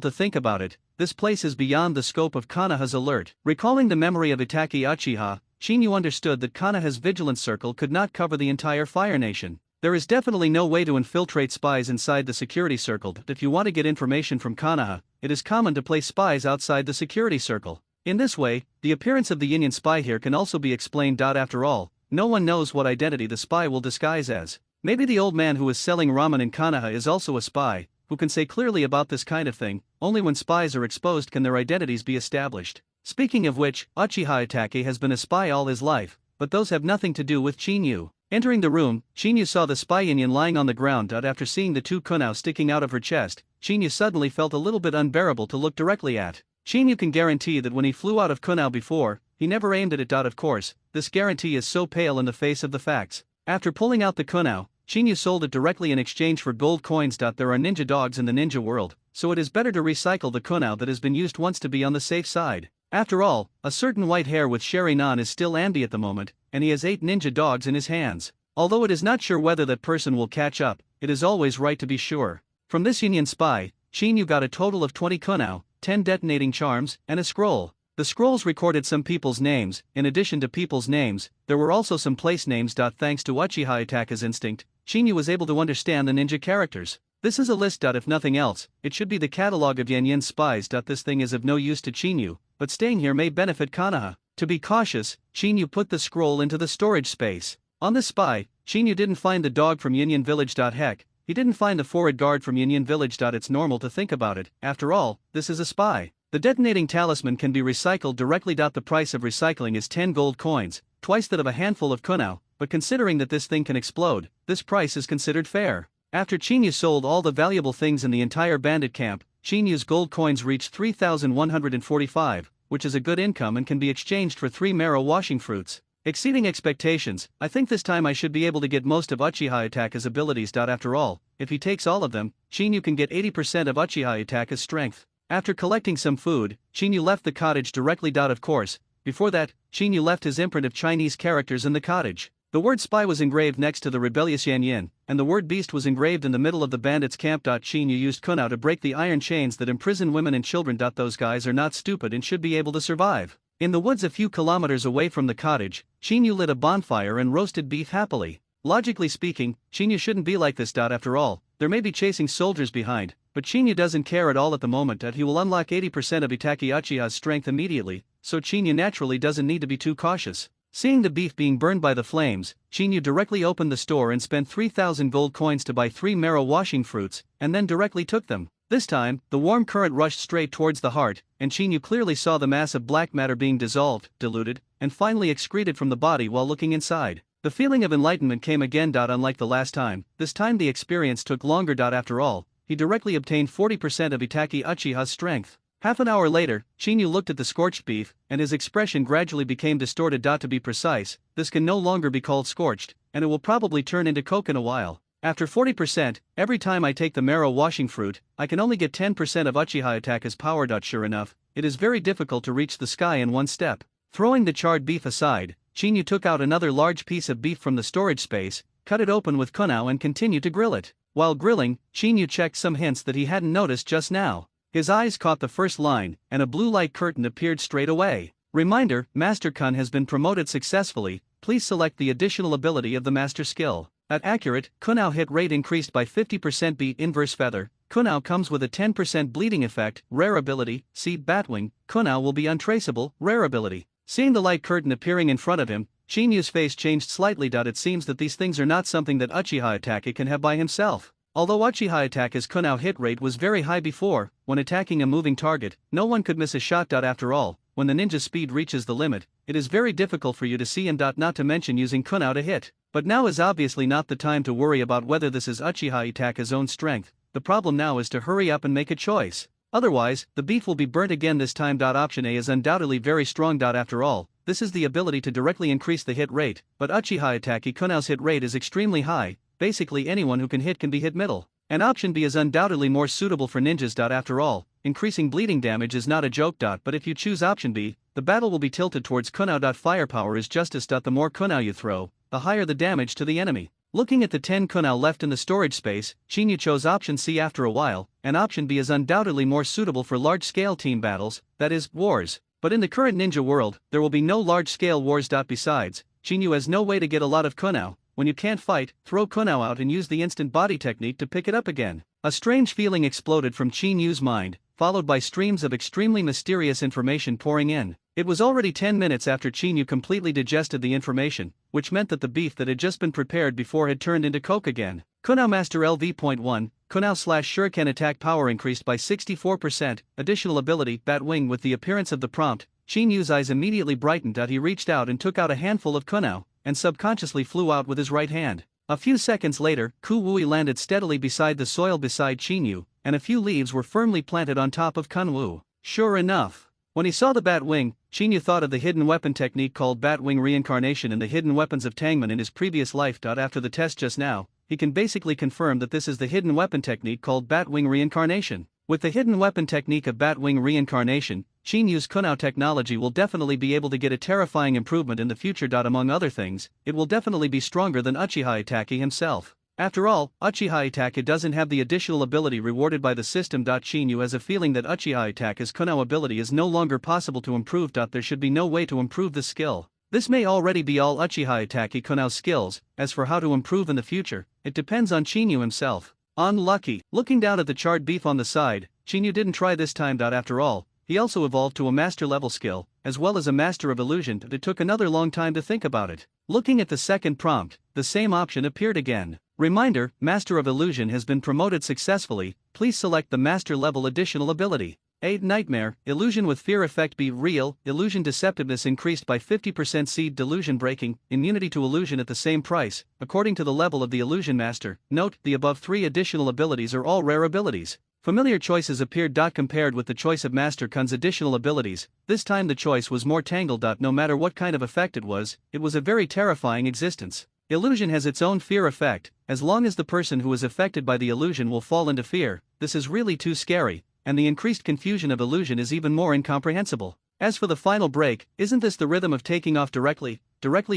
to think about it. This place is beyond the scope of Konoha's alert. Recalling the memory of Itachi Uchiha, Chinyu understood that Konoha's vigilance circle could not cover the entire Fire Nation. There is definitely no way to infiltrate spies inside the security circle. If you want to get information from Konoha, it is common to place spies outside the security circle. In this way, the appearance of the Union spy here can also be explained. After all, no one knows what identity the spy will disguise as. Maybe the old man who is selling ramen in Konoha is also a spy, who can say clearly about this kind of thing. Only when spies are exposed can their identities be established. Speaking of which, Uchiha Itachi has been a spy all his life, but those have nothing to do with Chinyu. Entering the room, Chinyu saw the spy Union lying on the ground. After seeing the 2 kunao sticking out of her chest, Chinyu suddenly felt a little bit unbearable to look directly at. Chinyu can guarantee that when he flew out of konoha before, he never aimed at it. Of course, this guarantee is so pale in the face of the facts. After pulling out the konoha, Chinyu sold it directly in exchange for gold coins. There are ninja dogs in the ninja world, so it is better to recycle the konoha that has been used once to be on the safe side. After all, a certain white hair with Sherry-nan is still Andy at the moment, and he has 8 ninja dogs in his hands. Although it is not sure whether that person will catch up, it is always right to be sure. From this Union spy, Chinyu got a total of 20 konoha, 10 detonating charms, and a scroll. The scrolls recorded some people's names. In addition to people's names, there were also some place names. Thanks to Uchiha Itaka's instinct, Chinyu was able to understand the ninja characters. This is a list. If nothing else, it should be the catalog of Yin spies. This thing is of no use to Chinyu, but staying here may benefit Konoha. To be cautious, Chinyu put the scroll into the storage space. On the spy, Chinyu didn't find the dog from Yin Village. Heck, he didn't find the forward guard from Yin Village. It's normal to think about it. After all, this is a spy. The detonating talisman can be recycled directly. The price of recycling is 10 gold coins, twice that of a handful of konoha, but considering that this thing can explode, this price is considered fair. After Chinyu sold all the valuable things in the entire bandit camp, Chinyu's gold coins reached 3,145, which is a good income and can be exchanged for 3 marrow washing fruits. Exceeding expectations, I think this time I should be able to get most of Uchiha Itaka's abilities. After all, if he takes all of them, Chinyu can get 80% of Uchiha Itaka's strength. After collecting some food, Chinyu left the cottage directly. Of course, before that, Chinyu left his imprint of Chinese characters in the cottage. The word spy was engraved next to the rebellious Yan Yin, and the word beast was engraved in the middle of the bandits' camp. Chinyu used konoha to break the iron chains that imprison women and children. Those guys are not stupid and should be able to survive. In the woods a few kilometers away from the cottage, Chinyu lit a bonfire and roasted beef happily. Logically speaking, Chinyu shouldn't be like this. After all, there may be chasing soldiers behind, but Chinyu doesn't care at all at the moment. He will unlock 80% of Itachi Uchiha's strength immediately, so Chinyu naturally doesn't need to be too cautious. Seeing the beef being burned by the flames, Chinyu directly opened the store and spent 3,000 gold coins to buy 3 marrow washing fruits, and then directly took them. This time, the warm current rushed straight towards the heart, and Chinyu clearly saw the mass of black matter being dissolved, diluted, and finally excreted from the body while looking inside. The feeling of enlightenment came again. Unlike the last time, this time the experience took longer. After all, he directly obtained 40% of Itachi Uchiha's strength. Half an hour later, Chinyu looked at the scorched beef, and his expression gradually became distorted. To be precise, this can no longer be called scorched, and it will probably turn into coke in a while. After 40%, every time I take the marrow washing fruit, I can only get 10% of Uchiha Itaka's power. Sure enough, it is very difficult to reach the sky in one step. Throwing the charred beef aside, Chinyu took out another large piece of beef from the storage space, cut it open with konoha and continued to grill it. While grilling, Chinyu checked some hints that he hadn't noticed just now. His eyes caught the first line, and a blue light curtain appeared straight away. Reminder: Master Kun has been promoted successfully. Please select the additional ability of the master skill. At accurate, konoha hit rate increased by 50%. Beat inverse feather. Konoha comes with a 10% bleeding effect. Rare ability. See Batwing. Konoha will be untraceable. Rare ability. Seeing the light curtain appearing in front of him, Chinyu's face changed slightly. It seems that these things are not something that Uchiha Itaka can have by himself. Although Uchiha Itaka's konoha hit rate was very high before, when attacking a moving target, no one could miss a shot. After all, when the ninja speed reaches the limit, it is very difficult for you to see him. Not to mention using konoha to hit. But now is obviously not the time to worry about whether this is Uchiha Itaka's own strength. The problem now is to hurry up and make a choice. Otherwise, the beef will be burnt again this time. Option A is undoubtedly very strong. After all, this is the ability to directly increase the hit rate, but Uchiha Itaka konoha's hit rate is extremely high. Basically anyone who can hit can be hit middle. And option B is undoubtedly more suitable for ninjas. After all, increasing bleeding damage is not a joke. But if you choose option B, the battle will be tilted towards konoha. Firepower is justice. The more konoha you throw, the higher the damage to the enemy. Looking at the 10 konoha left in the storage space, Chinyu chose option C after a while, and option B is undoubtedly more suitable for large-scale team battles, that is, wars. But in the current ninja world, there will be no large-scale wars. Besides, Chinyu has no way to get a lot of konoha. When you can't fight, throw konoha out and use the instant body technique to pick it up again. A strange feeling exploded from Chinyu's mind, followed by streams of extremely mysterious information pouring in. It was already 10 minutes after Chinyu completely digested the information, which meant that the beef that had just been prepared before had turned into coke again. Konoha Master LV.1, Konoha/Shuriken attack power increased by 64%, additional ability, Batwing. With the appearance of the prompt, Chinyu's eyes immediately brightened. He reached out and took out a handful of konoha, and subconsciously flew out with his right hand. A few seconds later, Ku Wui landed steadily beside the soil beside Chinyu, and a few leaves were firmly planted on top of Kun Wu. Sure enough, when he saw the bat wing, Chinyu thought of the hidden weapon technique called bat wing reincarnation in the hidden weapons of Tangman in his previous life. After the test just now, he can basically confirm that this is the hidden weapon technique called bat wing reincarnation. With the hidden weapon technique of bat wing reincarnation, Chinyu's konoha technology will definitely be able to get a terrifying improvement in the future. Among other things, it will definitely be stronger than Uchiha Itachi himself. After all, Uchiha Itachi doesn't have the additional ability rewarded by the system. Chinyu has a feeling that Uchiha Itachi's konoha ability is no longer possible to improve. There should be no way to improve the skill. This may already be all Uchiha Itachi konoha skills. As for how to improve in the future, it depends on Chinyu himself. Unlucky. Looking down at the charred beef on the side, Chinyu didn't try this time. After all, he also evolved to a master level skill, as well as a master of illusion. It took another long time to think about it. Looking at the second prompt, the same option appeared again. Reminder: Master of Illusion has been promoted successfully. Please select the master level additional ability. A. Nightmare, illusion with fear effect. B. Real, illusion deceptiveness increased by 50%. Seed delusion breaking, immunity to illusion at the same price, according to the level of the illusion master. Note, the above 3 additional abilities are all rare abilities. Familiar choices appeared. Compared with the choice of Master Kun's additional abilities, this time the choice was more tangled. No matter what kind of effect it was a very terrifying existence. Illusion has its own fear effect. As long as the person who is affected by the illusion will fall into fear, this is really too scary, and the increased confusion of illusion is even more incomprehensible. As for the final break, isn't this the rhythm of taking off directly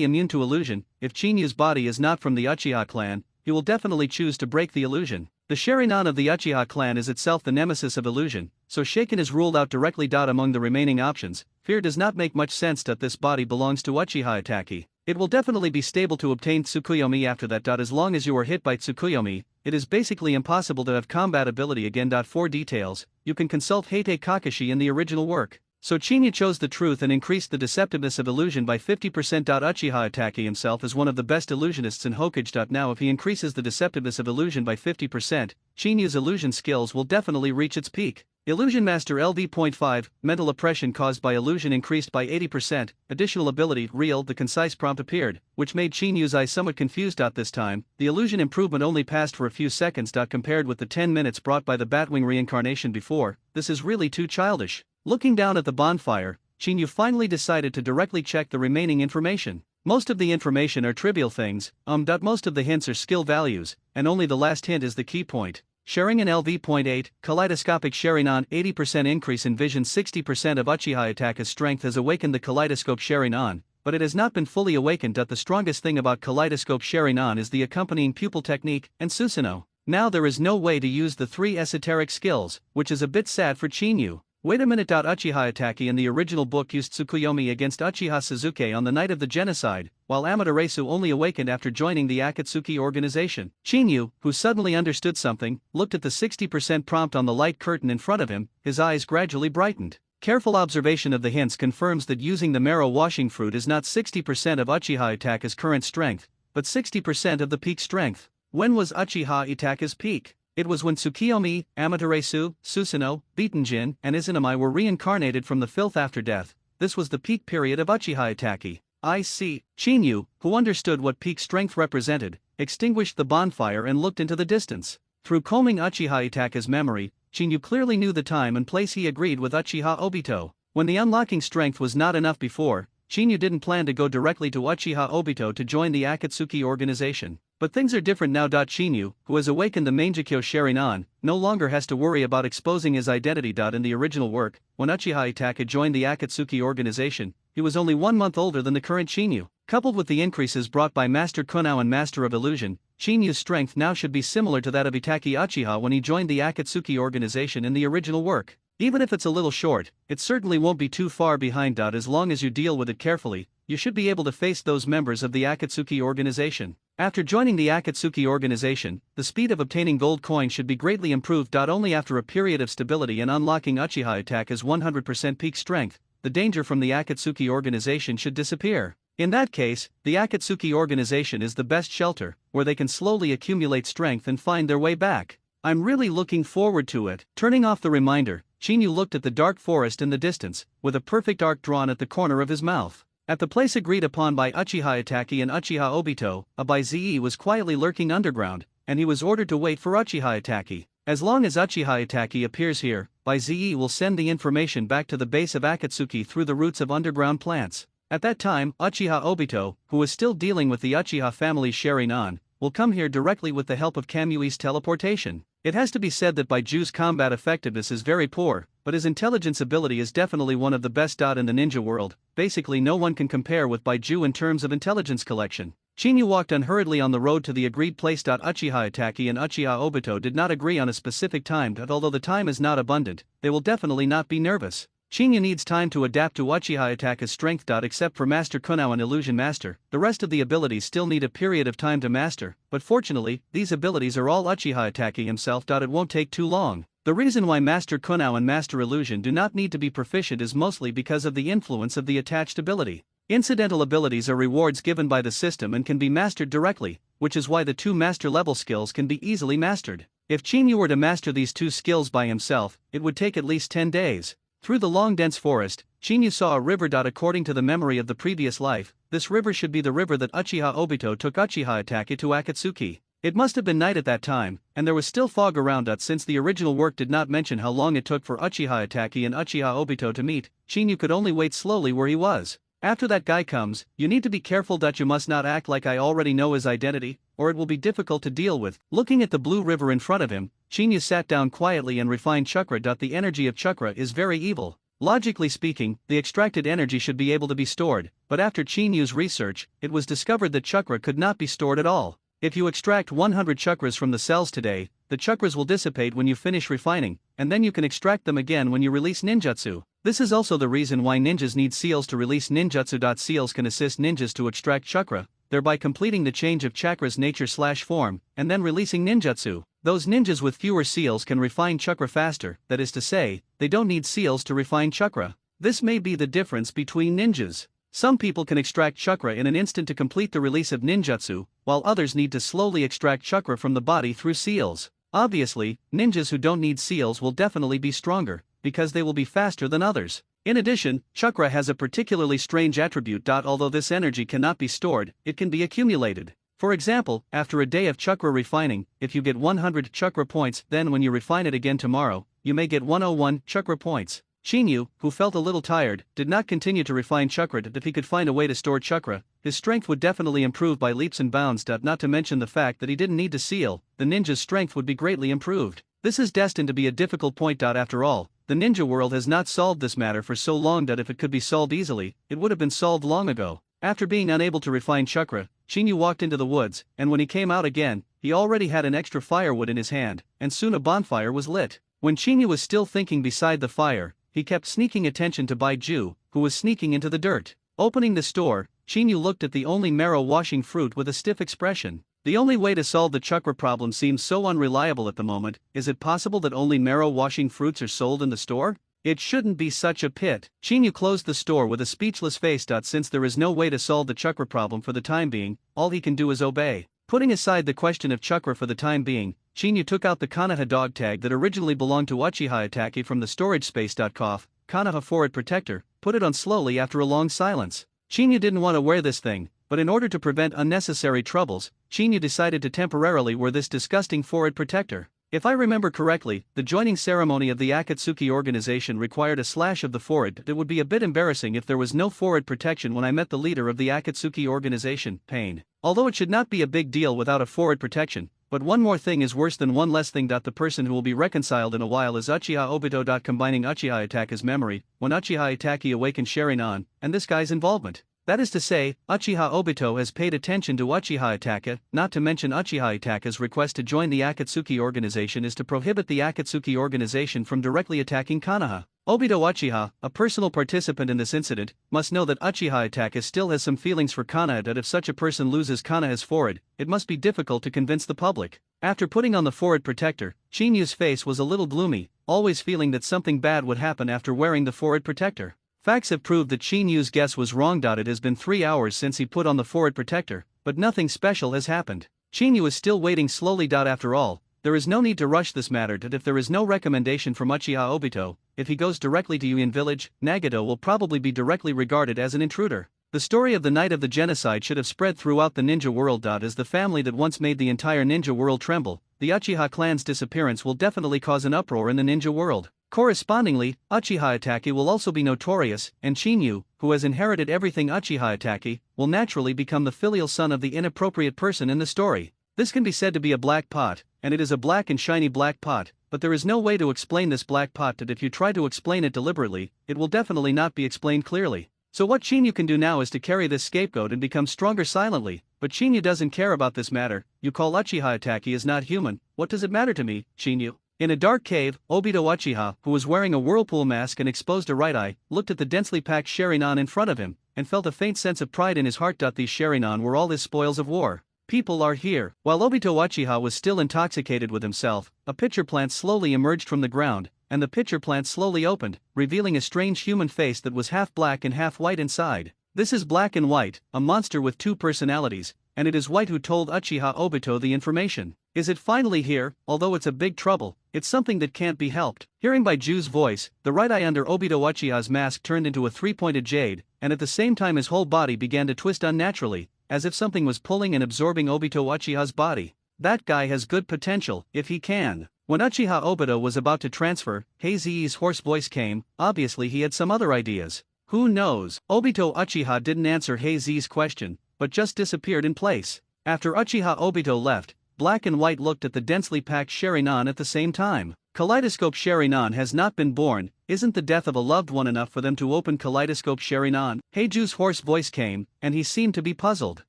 immune to illusion? If Chinyu's body is not from the Uchiha clan, he will definitely choose to break the illusion. The Sharingan of the Uchiha clan is itself the nemesis of illusion, so Shaken is ruled out directly. Among the remaining options, fear does not make much sense. This body belongs to Uchiha Itachi. It will definitely be stable to obtain Tsukuyomi after that. As long as you are hit by Tsukuyomi, it is basically impossible to have combat ability again. For details, you can consult Heite Kakashi in the original work. So Chinyu chose the truth and increased the deceptiveness of illusion by 50%. Uchiha Itachi himself is one of the best illusionists in Hokage. Now if he increases the deceptiveness of illusion by 50%, Chinyu's illusion skills will definitely reach its peak. Illusion Master LV.5, mental oppression caused by illusion increased by 80%, additional ability, Real. The concise prompt appeared, which made Chinyu's eyes somewhat confused. This time, the illusion improvement only passed for a few seconds. Compared with the 10 minutes brought by the Batwing reincarnation before, this is really too childish. Looking down at the bonfire, Chinyu finally decided to directly check the remaining information. Most of the information are trivial things, most of the hints are skill values, and only the last hint is the key point. Sharingan LV.8, Kaleidoscopic Sharingan, 80% increase in vision. 60% of Uchiha Itachi's strength has awakened the Kaleidoscope Sharingan, but it has not been fully awakened. The strongest thing about Kaleidoscope Sharingan is the accompanying pupil technique, and Susanoo. Now there is no way to use the 3 esoteric skills, which is a bit sad for Chinyu. Wait a minute. Uchiha Itachi in the original book used Tsukuyomi against Uchiha Suzuki on the night of the genocide, while Amaterasu only awakened after joining the Akatsuki organization. Chinyu, who suddenly understood something, looked at the 60% prompt on the light curtain in front of him. His eyes gradually brightened. Careful observation of the hints confirms that using the marrow washing fruit is not 60% of Uchiha Itachi's current strength, but 60% of the peak strength. When was Uchiha Itachi's peak? It was when Tsukuyomi, Amaterasu, Susanoo, Beatenjin, and Izanami were reincarnated from the filth after death. This was the peak period of Uchiha Itachi. I see. Chinyu, who understood what peak strength represented, extinguished the bonfire and looked into the distance. Through combing Uchiha Itachi's memory, Chinyu clearly knew the time and place. He agreed with Uchiha Obito. When the unlocking strength was not enough before, Chinyu didn't plan to go directly to Uchiha Obito to join the Akatsuki organization. But things are different now. Chinyu, who has awakened the Mangekyo Sharingan, no longer has to worry about exposing his identity. In the original work, when Uchiha Itachi joined the Akatsuki organization, he was only 1 month older than the current Chinyu. Coupled with the increases brought by Master Kunao and Master of Illusion, Chinyu's strength now should be similar to that of Itachi Uchiha when he joined the Akatsuki organization in the original work. Even if it's a little short, it certainly won't be too far behind. As long as you deal with it carefully, you should be able to face those members of the Akatsuki organization. After joining the Akatsuki organization, the speed of obtaining gold coins should be greatly improved. Only after a period of stability and unlocking Uchiha Itachi's 100% peak strength, the danger from the Akatsuki organization should disappear. In that case, the Akatsuki organization is the best shelter, where they can slowly accumulate strength and find their way back. I'm really looking forward to it. Turning off the reminder, Chinyu looked at the dark forest in the distance, with a perfect arc drawn at the corner of his mouth. At the place agreed upon by Uchiha Itachi and Uchiha Obito, a Bai-Ze was quietly lurking underground, and he was ordered to wait for Uchiha Itachi. As long as Uchiha Itachi appears here, by ZE will send the information back to the base of Akatsuki through the roots of underground plants. At that time, Uchiha Obito, who is still dealing with the Uchiha family's Sharingan, will come here directly with the help of Kamui's teleportation. It has to be said that Baiju's combat effectiveness is very poor, but his intelligence ability is definitely one of the best in the ninja world. Basically no one can compare with Baiju in terms of intelligence collection. Chinyu walked unhurriedly on the road to the agreed place. Uchiha Itachi and Uchiha Obito did not agree on a specific time, but although the time is not abundant, they will definitely not be nervous. Chinyu needs time to adapt to Uchiha Itachi's strength. Except for Master Konoha and Illusion Master, the rest of the abilities still need a period of time to master, but fortunately, these abilities are all Uchiha Itachi himself. It won't take too long. The reason why Master Konoha and Master Illusion do not need to be proficient is mostly because of the influence of the attached ability. Incidental abilities are rewards given by the system and can be mastered directly, which is why the two master level skills can be easily mastered. If Chinyu were to master these two skills by himself, it would take at least 10 days. Through the long dense forest, Chinyu saw a river. According to the memory of the previous life, this river should be the river that Uchiha Obito took Uchiha Itachi to Akatsuki. It must have been night at that time, and there was still fog around. Since the original work did not mention how long it took for Uchiha Itachi and Uchiha Obito to meet, Chinyu could only wait slowly where he was. After that guy comes, you need to be careful. You must not act like I already know his identity, or it will be difficult to deal with. Looking at the blue river in front of him, Chinyu sat down quietly and refined chakra. The energy of chakra is very evil. Logically speaking, the extracted energy should be able to be stored, but after Chinyu's research, it was discovered that chakra could not be stored at all. If you extract 100 chakras from the cells today, the chakras will dissipate when you finish refining, and then you can extract them again when you release ninjutsu. This is also the reason why ninjas need seals to release ninjutsu. Seals can assist ninjas to extract chakra, thereby completing the change of chakra's nature/form, and then releasing ninjutsu. Those ninjas with fewer seals can refine chakra faster, that is to say, they don't need seals to refine chakra. This may be the difference between ninjas. Some people can extract chakra in an instant to complete the release of ninjutsu, while others need to slowly extract chakra from the body through seals. Obviously, ninjas who don't need seals will definitely be stronger, because they will be faster than others. In addition, chakra has a particularly strange attribute. Although this energy cannot be stored, it can be accumulated. For example, after a day of chakra refining, if you get 100 chakra points, then when you refine it again tomorrow, you may get 101 chakra points. Chinyu, who felt a little tired, did not continue to refine chakra. If he could find a way to store chakra, his strength would definitely improve by leaps and bounds. Not to mention the fact that he didn't need to seal, the ninja's strength would be greatly improved. This is destined to be a difficult point. After all, the ninja world has not solved this matter for so long that if it could be solved easily, it would have been solved long ago. After being unable to refine chakra, Chinyu walked into the woods, and when he came out again, he already had an extra firewood in his hand, and soon a bonfire was lit. When Chinyu was still thinking beside the fire, he kept sneaking attention to Baiju, who was sneaking into the dirt. Opening the store, Chinyu looked at the only marrow-washing fruit with a stiff expression. The only way to solve the chakra problem seems so unreliable at the moment. Is it possible that only marrow-washing fruits are sold in the store? It shouldn't be such a pit. Chinyu closed the store with a speechless face. Since there is no way to solve the chakra problem for the time being, all he can do is obey. Putting aside the question of chakra for the time being, Chinyu took out the Konoha dog tag that originally belonged to Uchiha Itachi from the storage space. Konoha Forward Protector, put it on slowly after a long silence. Chinyu didn't want to wear this thing, but in order to prevent unnecessary troubles, Chinyu decided to temporarily wear this disgusting Forward Protector. If I remember correctly, the joining ceremony of the Akatsuki organization required a slash of the forehead. It would be a bit embarrassing if there was no forehead protection when I met the leader of the Akatsuki organization, Pain. Although it should not be a big deal without a forehead protection, but one more thing is worse than one less thing. The person who will be reconciled in a while is Uchiha Obito. Combining Uchiha Itachi's memory, when Uchiha Itachi awakened Sharingan, and this guy's involvement. That is to say, Uchiha Obito has paid attention to Uchiha Itachi. Not to mention Uchiha Itachi's request to join the Akatsuki organization is to prohibit the Akatsuki organization from directly attacking Konoha. Obito Uchiha, a personal participant in this incident, must know that Uchiha Itachi still has some feelings for Konoha. That if such a person loses Konoha's forehead, it must be difficult to convince the public. After putting on the forehead protector, Chinyu's face was a little gloomy, always feeling that something bad would happen after wearing the forehead protector. Facts have proved that Chinyu's guess was wrong. It has been 3 hours since he put on the forehead protector, but nothing special has happened. Chinyu is still waiting slowly. After all, there is no need to rush this matter. If there is no recommendation from Uchiha Obito, if he goes directly to Yuin village, Nagato will probably be directly regarded as an intruder. The story of the night of the genocide should have spread throughout the ninja world. As the family that once made the entire ninja world tremble, the Uchiha clan's disappearance will definitely cause an uproar in the ninja world. Correspondingly, Uchiha Itachi will also be notorious, and Chinyu, who has inherited everything Uchiha Itachi, will naturally become the filial son of the inappropriate person in the story. This can be said to be a black pot, and it is a black and shiny black pot, but there is no way to explain this black pot that if you try to explain it deliberately, it will definitely not be explained clearly. So what Chinyu can do now is to carry this scapegoat and become stronger silently, but Chinyu doesn't care about this matter. You call Uchiha Itachi is not human, what does it matter to me, Chinyu? In a dark cave, Obito Uchiha, who was wearing a whirlpool mask and exposed a right eye, looked at the densely packed Sharingan in front of him, and felt a faint sense of pride in his heart. These Sharingan were all his spoils of war. People are here. While Obito Uchiha was still intoxicated with himself, a pitcher plant slowly emerged from the ground, and the pitcher plant slowly opened, revealing a strange human face that was half black and half white inside. This is Black and White, a monster with two personalities, and it is White who told Uchiha Obito the information. Is it finally here? Although it's a big trouble, it's something that can't be helped. Hearing by Ju's voice, the right eye under Obito Uchiha's mask turned into a three-pointed jade, and at the same time his whole body began to twist unnaturally, as if something was pulling and absorbing Obito Uchiha's body. That guy has good potential, if he can. When Uchiha Obito was about to transfer, Heize's hoarse voice came. Obviously he had some other ideas. Who knows? Obito Uchiha didn't answer Heize's question, but just disappeared in place. After Uchiha Obito left, Black and White looked at the densely packed Sharingan at the same time. Kaleidoscope Sharingan has not been born. Isn't the death of a loved one enough for them to open Kaleidoscope Sharingan? Heiju's hoarse voice came, and he seemed to be puzzled.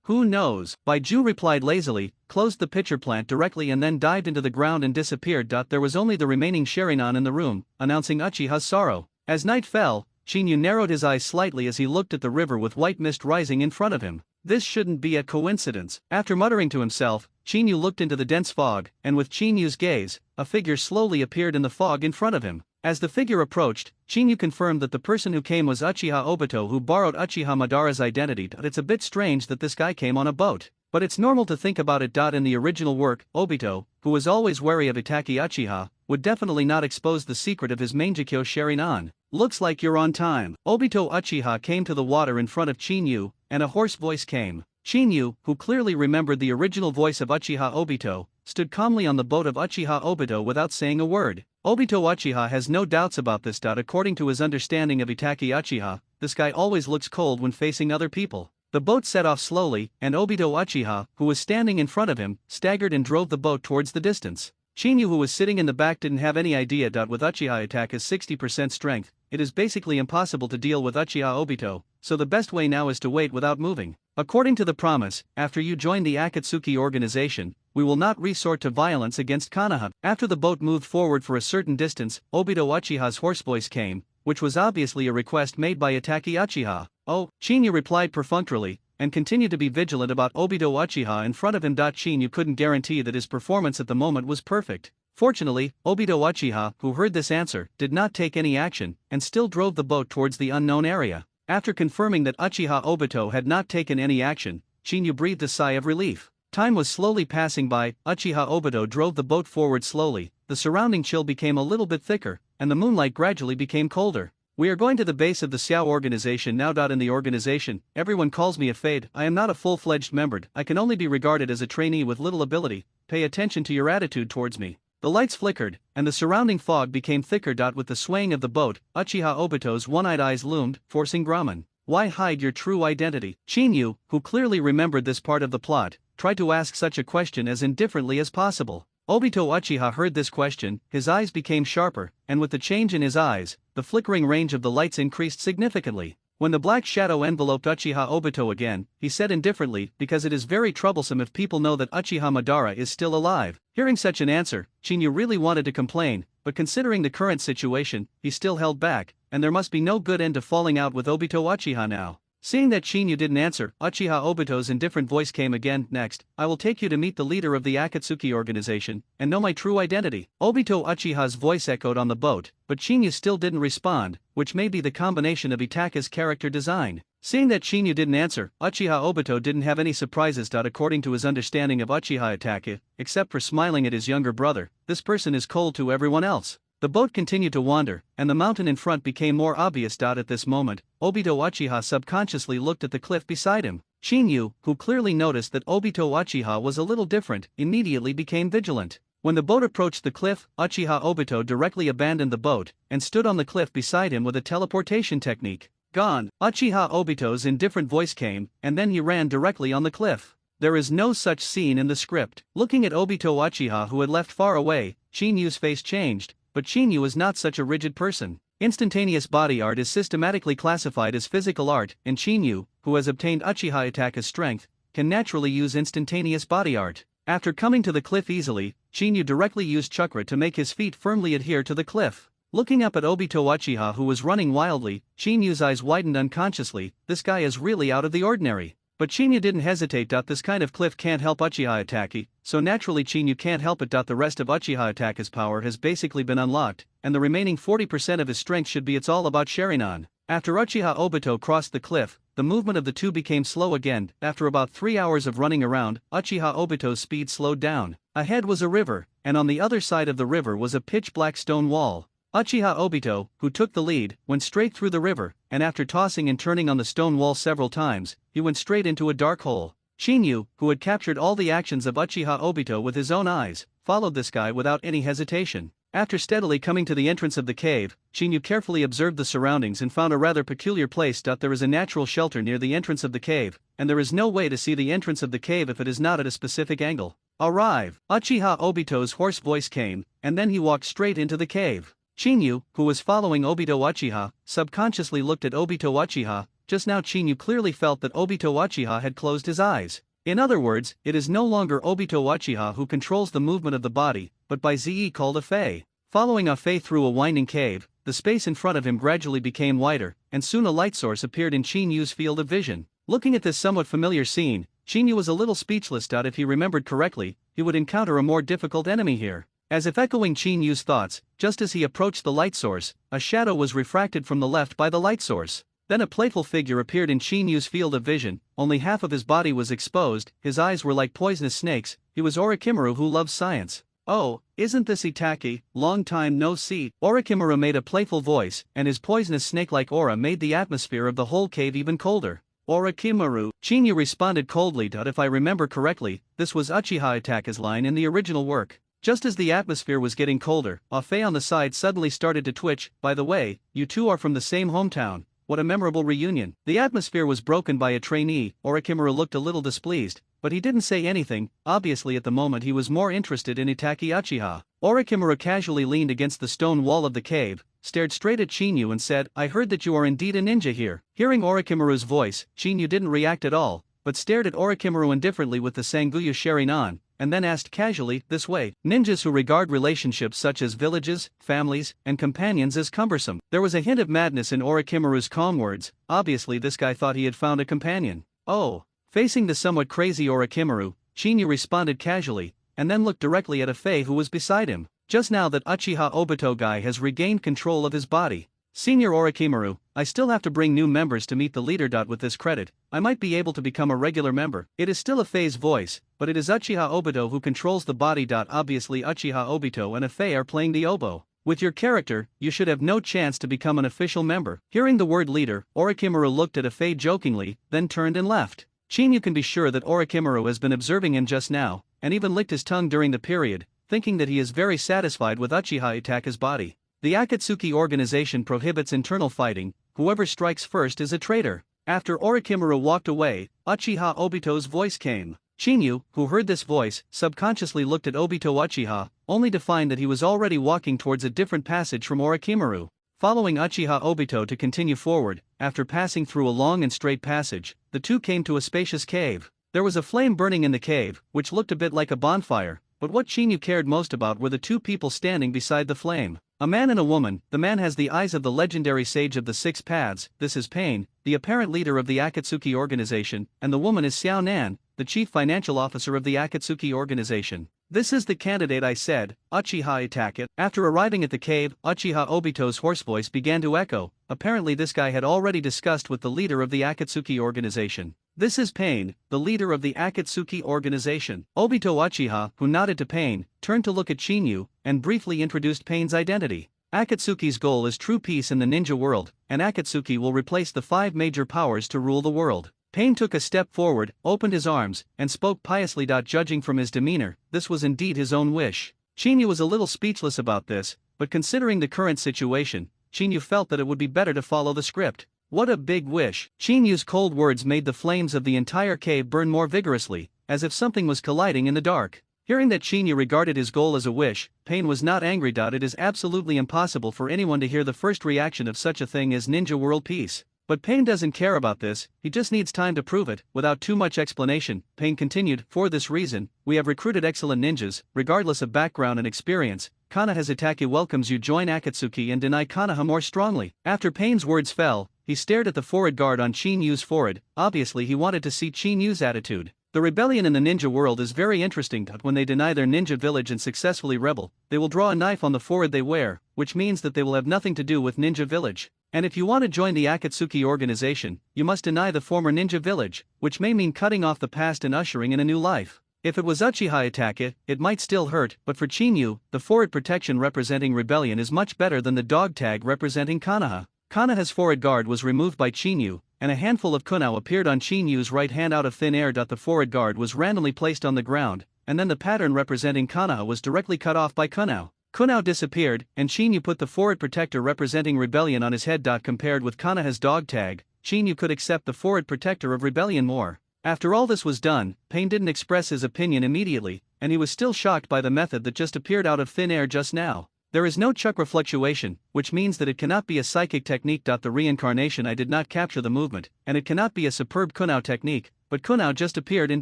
Who knows? Baiju replied lazily, closed the pitcher plant directly and then dived into the ground and disappeared. There was only the remaining Sharingan in the room, announcing Uchiha's sorrow. As night fell, Chinyu narrowed his eyes slightly as he looked at the river with white mist rising in front of him. This shouldn't be a coincidence. After muttering to himself, Chinyu looked into the dense fog, and with Chinyu's gaze, a figure slowly appeared in the fog in front of him. As the figure approached, Chinyu confirmed that the person who came was Uchiha Obito, who borrowed Uchiha Madara's identity. It's a bit strange that this guy came on a boat, but it's normal to think about it. In the original work, Obito, who was always wary of Itachi Uchiha, would definitely not expose the secret of his Mangekyo Sharingan. Looks like you're on time. Obito Uchiha came to the water in front of Chinyu, and a hoarse voice came. Chinyu, who clearly remembered the original voice of Uchiha Obito, stood calmly on the boat of Uchiha Obito without saying a word. Obito Uchiha has no doubts about this. According to his understanding of Itachi Uchiha, this guy always looks cold when facing other people. The boat set off slowly, and Obito Uchiha, who was standing in front of him, staggered and drove the boat towards the distance. Chinyu, who was sitting in the back, didn't have any idea. With Uchiha Itachi's 60% strength, it is basically impossible to deal with Uchiha Obito, so the best way now is to wait without moving. According to the promise, after you join the Akatsuki organization, we will not resort to violence against Konoha. After the boat moved forward for a certain distance, Obito Uchiha's hoarse voice came, which was obviously a request made by Itachi Uchiha. Oh, Chinyu replied perfunctorily, and continued to be vigilant about Obito Uchiha in front of him. Chinyu couldn't guarantee that his performance at the moment was perfect. Fortunately, Obito Uchiha, who heard this answer, did not take any action, and still drove the boat towards the unknown area. After confirming that Uchiha Obito had not taken any action, Chinyu breathed a sigh of relief. Time was slowly passing by. Uchiha Obito drove the boat forward slowly. The surrounding chill became a little bit thicker, and the moonlight gradually became colder. We are going to the base of the Xiao organization now. In the organization, everyone calls me a fade. I am not a full-fledged member. I can only be regarded as a trainee with little ability. Pay attention to your attitude towards me. The lights flickered, and the surrounding fog became thicker. With the swaying of the boat, Uchiha Obito's one-eyed eyes loomed, forcing Grumman. Why hide your true identity? Chinyu, who clearly remembered this part of the plot, tried to ask such a question as indifferently as possible. Obito Uchiha heard this question, his eyes became sharper, and with the change in his eyes, the flickering range of the lights increased significantly. When the black shadow enveloped Uchiha Obito again, he said indifferently, because it is very troublesome if people know that Uchiha Madara is still alive. Hearing such an answer, Chinyu really wanted to complain, but considering the current situation, he still held back, and there must be no good end to falling out with Obito Uchiha now. Seeing that Chinyu didn't answer, Uchiha Obito's indifferent voice came again. Next, I will take you to meet the leader of the Akatsuki organization, and know my true identity. Obito Uchiha's voice echoed on the boat, but Chinyu still didn't respond, which may be the combination of Itachi's character design. Seeing that Chinyu didn't answer, Uchiha Obito didn't have any surprises. According to his understanding of Uchiha Itachi, except for smiling at his younger brother, this person is cold to everyone else. The boat continued to wander, and the mountain in front became more obvious. At this moment, Obito Uchiha subconsciously looked at the cliff beside him. Chinyu, who clearly noticed that Obito Uchiha was a little different, immediately became vigilant. When the boat approached the cliff, Uchiha Obito directly abandoned the boat and stood on the cliff beside him with a teleportation technique. Gone. Uchiha Obito's indifferent voice came, and then he ran directly on the cliff. There is no such scene in the script. Looking at Obito Uchiha, who had left far away, Chinyu's face changed, but Chinyu is not such a rigid person. Instantaneous body art is systematically classified as physical art, and Chinyu, who has obtained Uchiha Itachi's strength, can naturally use instantaneous body art. After coming to the cliff easily, Chinyu directly used chakra to make his feet firmly adhere to the cliff. Looking up at Obito Uchiha, who was running wildly, Chinyu's eyes widened unconsciously. This guy is really out of the ordinary. But Chinyu didn't hesitate. This kind of cliff can't help Uchiha Itachi, so naturally Chinyu can't help it. The rest of Uchiha Itachi's power has basically been unlocked, and the remaining 40% of his strength should be it's all about Sharingan. After Uchiha Obito crossed the cliff, the movement of the two became slow again. After about 3 hours of running around, Uchiha Obito's speed slowed down. Ahead was a river, and on the other side of the river was a pitch-black stone wall. Uchiha Obito, who took the lead, went straight through the river, and after tossing and turning on the stone wall several times, he went straight into a dark hole. Chinyu, who had captured all the actions of Uchiha Obito with his own eyes, followed this guy without any hesitation. After steadily coming to the entrance of the cave, Chinyu carefully observed the surroundings and found a rather peculiar place. There is a natural shelter near the entrance of the cave, and there is no way to see the entrance of the cave if it is not at a specific angle. Arrive! Uchiha Obito's hoarse voice came, and then he walked straight into the cave. Chinyu, who was following Obito Uchiha, subconsciously looked at Obito Uchiha. Just now Chinyu clearly felt that Obito Uchiha had closed his eyes. In other words, it is no longer Obito Uchiha who controls the movement of the body, but by Ze called a Fei. Following a Fei through a winding cave, the space in front of him gradually became wider, and soon a light source appeared in Chinyu's field of vision. Looking at this somewhat familiar scene, Chinyu was a little speechless. If he remembered correctly, he would encounter a more difficult enemy here. As if echoing Chinyu's thoughts, just as he approached the light source, a shadow was refracted from the left by the light source. Then a playful figure appeared in Chinyu's field of vision. Only half of his body was exposed, his eyes were like poisonous snakes. He was Orochimaru, who loves science. Oh, isn't this Itachi? Long time no see. Orochimaru made a playful voice, and his poisonous snake-like aura made the atmosphere of the whole cave even colder. Orochimaru. Chinyu responded coldly. If I remember correctly, this was Uchiha Itachi's line in the original work. Just as the atmosphere was getting colder, a Fei on the side suddenly started to twitch. By the way, you two are from the same hometown. What a memorable reunion. The atmosphere was broken by a trainee. Orochimaru looked a little displeased, but he didn't say anything. Obviously at the moment he was more interested in Itachi Uchiha. Orochimaru casually leaned against the stone wall of the cave, stared straight at Chinyu and said, I heard that you are indeed a ninja here. Hearing Orochimaru's voice, Chinyu didn't react at all, but stared at Orochimaru indifferently with the Sanguyu Sharingan, and then asked casually, this way, ninjas who regard relationships such as villages, families, and companions as cumbersome. There was a hint of madness in Orochimaru's calm words. Obviously this guy thought he had found a companion. Oh. Facing the somewhat crazy Orochimaru, Chinyu responded casually, and then looked directly at a Fei who was beside him. Just now that Uchiha Obito guy has regained control of his body. Senior Orochimaru, I still have to bring new members to meet the leader. With this credit, I might be able to become a regular member. It is still a Fei's voice, but it is Uchiha Obito who controls the body. Obviously Uchiha Obito and a Fei are playing the oboe. With your character, you should have no chance to become an official member. Hearing the word leader, Orochimaru looked at a Fei jokingly, then turned and left. Chinyu can be sure that Orochimaru has been observing him just now, and even licked his tongue during the period, thinking that he is very satisfied with Uchiha Itachi's body. The Akatsuki organization prohibits internal fighting. Whoever strikes first is a traitor. After Orochimaru walked away, Uchiha Obito's voice came. Chinyu, who heard this voice, subconsciously looked at Obito Uchiha, only to find that he was already walking towards a different passage from Orochimaru. Following Uchiha Obito to continue forward, after passing through a long and straight passage, the two came to a spacious cave. There was a flame burning in the cave, which looked a bit like a bonfire, but what Chinyu cared most about were the two people standing beside the flame. A man and a woman. The man has the eyes of the legendary sage of the six paths. This is Pain, the apparent leader of the Akatsuki organization, and the woman is Xiao Nan, the chief financial officer of the Akatsuki organization. This is the candidate I said, Uchiha Itachi. After arriving at the cave, Uchiha Obito's hoarse voice began to echo. Apparently this guy had already discussed with the leader of the Akatsuki organization. This is Pain, the leader of the Akatsuki organization. Obito Uchiha, who nodded to Pain, turned to look at Chinyu, and briefly introduced Pain's identity. Akatsuki's goal is true peace in the ninja world, and Akatsuki will replace the 5 major powers to rule the world. Pain took a step forward, opened his arms, and spoke piously. Judging from his demeanor, this was indeed his own wish. Chinyu was a little speechless about this, but considering the current situation, Chinyu felt that it would be better to follow the script. What a big wish! Chinyu's cold words made the flames of the entire cave burn more vigorously, as if something was colliding in the dark. Hearing that Chinyu regarded his goal as a wish, Pain was not angry. It is absolutely impossible for anyone to hear the first reaction of such a thing as ninja world peace. But Pain doesn't care about this, he just needs time to prove it. Without too much explanation, Pain continued, for this reason, we have recruited excellent ninjas, regardless of background and experience. Konoha's Itachi welcomes you. Join Akatsuki and deny Konoha more strongly. After Pain's words fell, he stared at the forehead guard on Chinyu's forehead. Obviously he wanted to see Chinyu's attitude. The rebellion in the ninja world is very interesting. When they deny their ninja village and successfully rebel, they will draw a knife on the forehead they wear, which means that they will have nothing to do with ninja village. And if you want to join the Akatsuki organization, you must deny the former ninja village, which may mean cutting off the past and ushering in a new life. If it was Uchiha Itachi, it might still hurt, but for Chinyu, the forehead protection representing rebellion is much better than the dog tag representing Konoha. Konoha's forehead guard was removed by Chinyu, and a handful of kunao appeared on Chinyu's right hand out of thin air. The forehead guard was randomly placed on the ground, and then the pattern representing Konoha was directly cut off by kunao. Kunao disappeared, and Chinyu put the forehead protector representing rebellion on his head. Compared with Konoha's dog tag, Chinyu could accept the forehead protector of rebellion more. After all this was done, Pain didn't express his opinion immediately, and he was still shocked by the method that just appeared out of thin air just now. There is no chakra fluctuation, which means that it cannot be a psychic technique. The reincarnation I did not capture the movement, and it cannot be a superb kunao technique, but kunao just appeared and